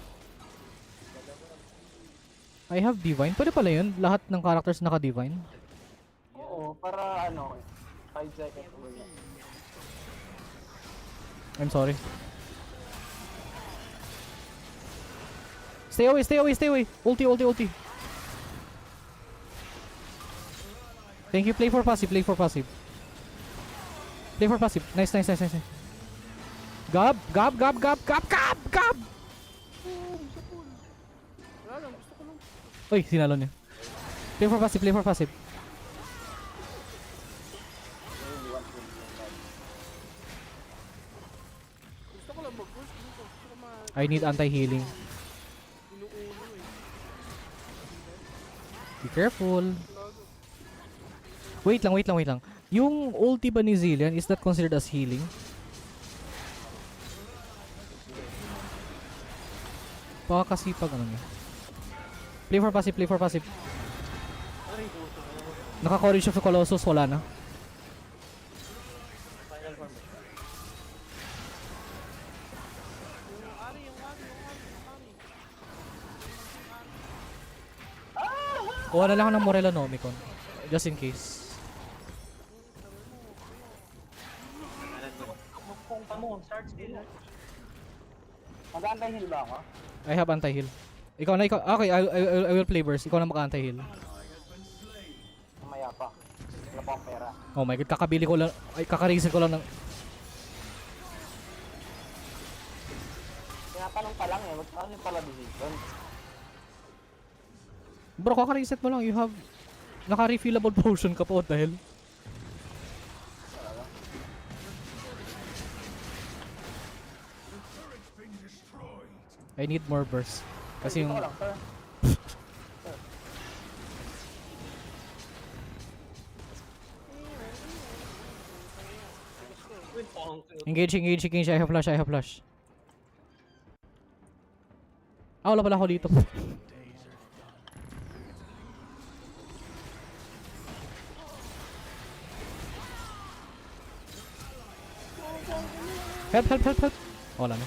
I have divine. Pwede pala yun. Lahat ng characters naka-divine. Oo, para ano, 5 seconds. I'm sorry. Stay away. Ulti. Thank you. Play for passive. Nice. Gab. Wala lang, gusto ko lang. Uy, sinalo niya. Play for passive. Gusto ko lang mag-push dito. Gusto ko I need anti-healing. inuulo eh. Be careful. Wait lang. Yung ulti ba ni Zillion, is that considered as healing? Baka kasi pag ano niya. Play for passive. Naka-Courage of the Colossus, wala na. Kuha na lang ako ng Morello Nomicon. Just in case. Mag-anti-heal ba ako? I have anti-heal. Ikaw. Okay, I will play burst. Ikaw na maka-anti-heal. Mamaya pa. Wala pa akong pera. Oh my god, kakabili ko lang. Ay, kakareason ko lang ng... Tinatanong pa lang eh, magkano yung pala decision? Bro, kaka-reset mo lang. You have naka-refillable potion ka po dahil. I need more burst. Kasi yung... Engage, engage, engage. I have flash, I have flash. Ah, wala pala ako dito. Help, help, help, help. Wala na.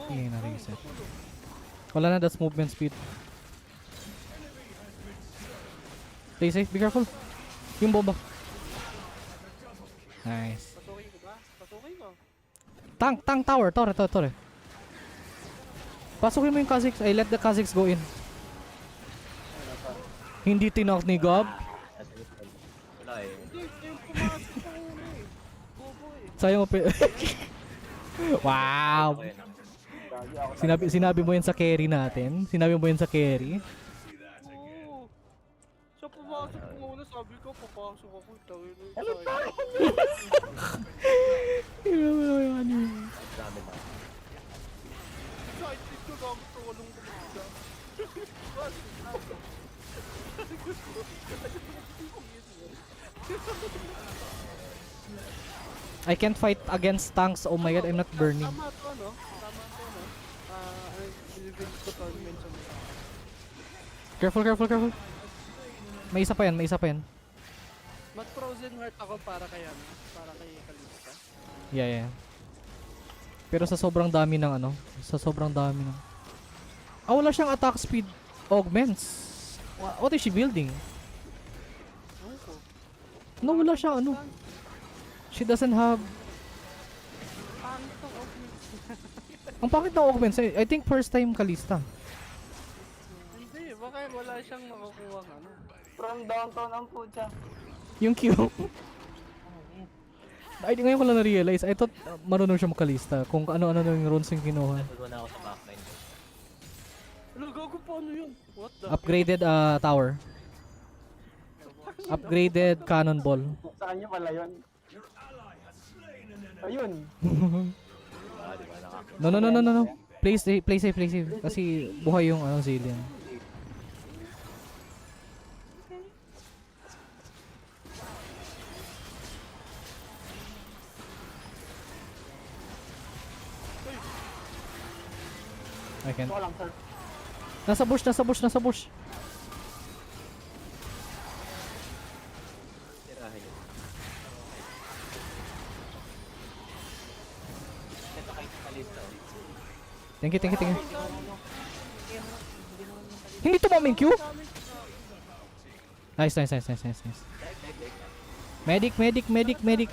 Hindi na reset. Wala na, that's movement speed. Stay safe, be careful. Yung bomba. Nice. Pasukin ko ba? Pasukin ko. Tank, tower, tore. Pasukin mo yung Kha'Zix. I let the Kha'Zix go in. Hindi tinok ni Gob. Wala eh. Sayang mo Wow. Sinabi mo yan sa carry natin. Sinabi mo yan sa carry. Oo. Siya pumasok muna, sabi ko papasok ako. Tawin na yung side pick ko gamit ko walong kumanda. I can't fight against tanks. Oh my god, I'm not burning. Tama to, no? Believe ko tournament sa mga. Careful. May isa pa yan. Mat frozen heart ako para kay Kalista. Yeah. Pero sa sobrang dami ng wala siyang attack speed augments. What is she building? No, wala siya She doesn't have... Ang pangit ng augments. I think first time Kalista. Hindi, baka wala siyang makukuha From downtown ang putya. Yung Q. Ay, ngayon ko lang na-realize. I thought marunong siya makalista. Kung ano-ano yung runes yung kinuha. Tulgo na ako sa backline. Ano, gago pa yun? What the? Upgraded tower. Upgraded cannonball. Sa kanya pala yun. Ayun. No. Play safe. Kasi buhay yung Zillion. I can. Nasa bush. Thank you. Hindi tumama yung Q? Nice. Medic.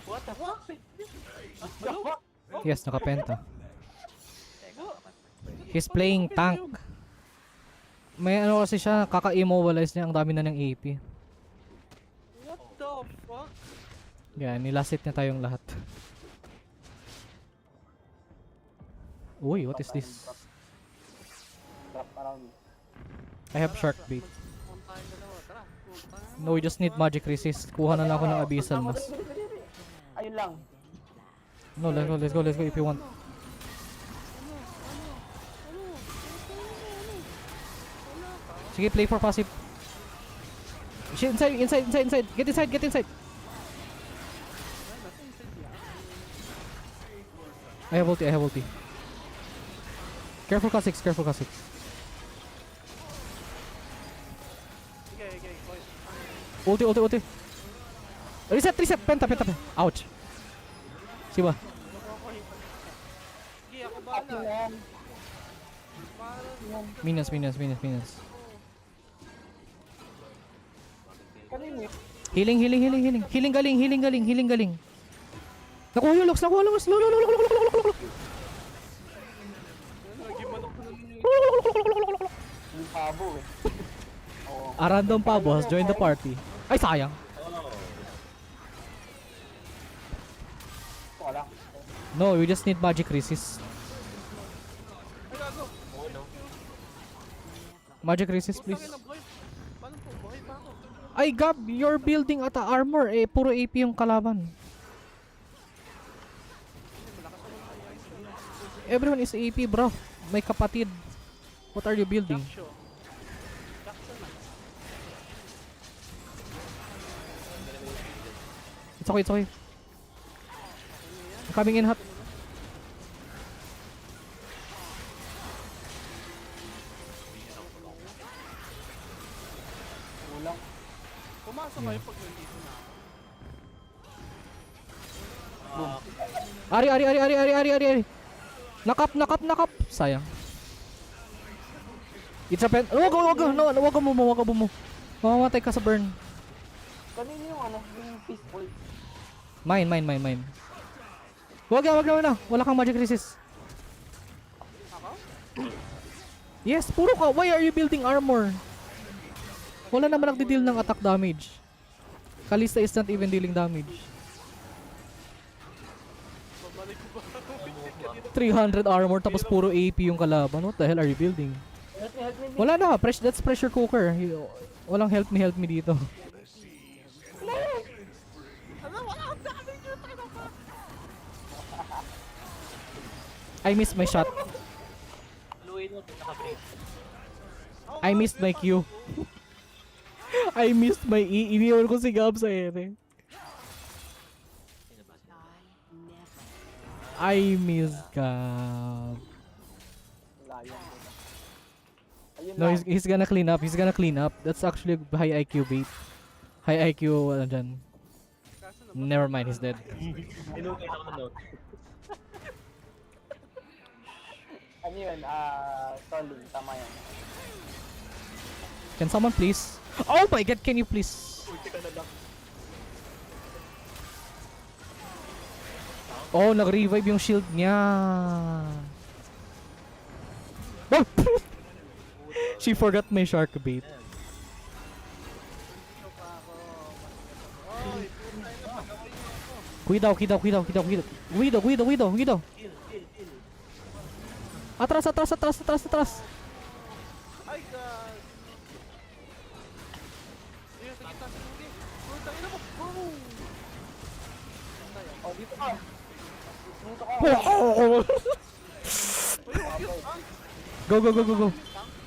What the fuck? Yes, nakapenta. He's playing tank. May kasi siya, kaka-immobilize niya, ang dami na ng AP. What the fuck? Yeah, nilasit niya tayong lahat. Uy, what is this? I have shark bait. No, we just need magic resist. Kuha na lang ako ng abyssal mask. Ayun lang. No, let's go if you want. Sige, play for passive. Shit, inside. Get inside. I have ulti. Careful Kha'Zix. Ulti. Reset. Penta. Ouch. Siba. Sige, ako bahala. Minions. Kanino? Healing. Healing galing. Nakuha yung Lux. Look. Yung pabo eh. A random pabo has joined the party. Ay, sayang. Wala. No, we just need magic resist. Magic resist, please. Ay, Gab, you're building at a armor. Eh, puro AP yung kalaban. Everyone is AP, bro. May kapatid. What are you building? It's okay. I'm coming in hot. Kulang. Pumasok kayo pag nandito na. Ari. Nakap. Sayang. It's a pen. Wag mo. Mamamatay ka sa burn. Kanino yung ano, yung peaceful. Mine. Wag na. Wala kang magic resist. Yes, puro ka. Why are you building armor? Wala naman nagdi-deal ng attack damage. Kalista is not even dealing damage. 300 armor tapos puro AP yung kalaban. What the hell are you building? Wala na. That's pressure cooker. Walang help me dito. I missed my shot. I missed my Q. I missed my E. Iniwan ko si Gab sa ere. I miss Gab. No, he's gonna clean up. That's actually high IQ bait. High IQ, ano dyan. Never mind, he's dead. Ano yun? Stalling. Tama yan. Can someone please? Oh my god, can you please? Oh, nag-revive yung shield niya. Oh! She forgot my shark bait. Cuidado. Guido. Atras. Ay, God. Dito sa gitna sa luli. Puta, ina mo. Oh, dito ka. Go.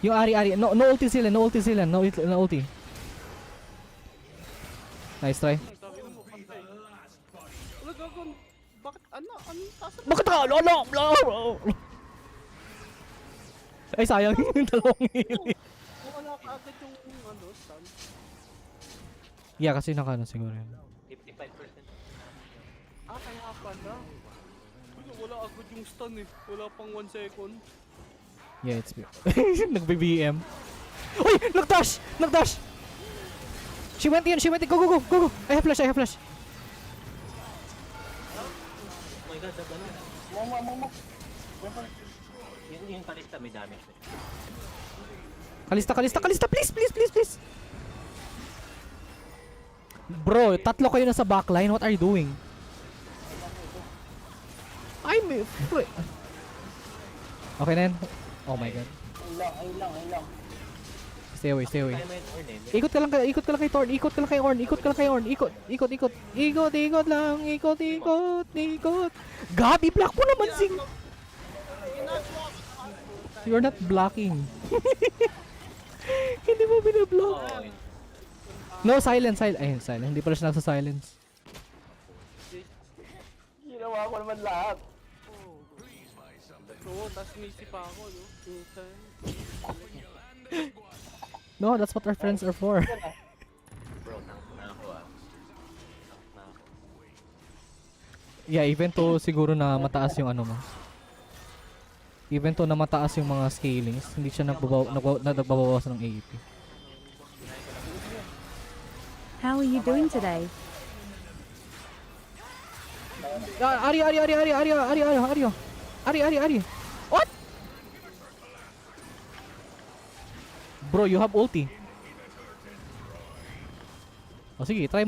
Yung Ari. No ulti sila. No ulti. Nice try. Wala gagon. Bakit ano tasa? Bakit ka? Ano? Ay, sayang yung dalawang hili. Wala ka agad yung ano, stun. Yeah, kasi nakano siguro yun. 55%. Kaya pala. Wala agad yung stun eh. Wala pang 1 second. Yeah, it's nag-BBM. Uy! Nag-dash! She went in. Go. I have flash. Oh my god, Mo. Yung kalista may damage. Kalista, please. Bro, tatlo kayo na sa backline. What are you doing? Okay na yan. Oh my god. Ay lang. Stay away. Ikot ka lang kay Thorn. Ikot lang. Gabi, block mo naman, Zing. You're not blocking. Hindi mo binablock. No, silence. Ayun, silence. Hindi pala siya nasa-silence. Ginawa ko naman lahat. Oo, tas misi pa ako, no? Puta. No, that's what our friends are for. Bro, na ako Yeah, even to siguro na mataas yung ano mo. Even to na mataas yung mga scalings, hindi siya nagbabawasan ng AP. How are you doing today? Ari. What? Bro, you have ulti. Oh, sige, try mo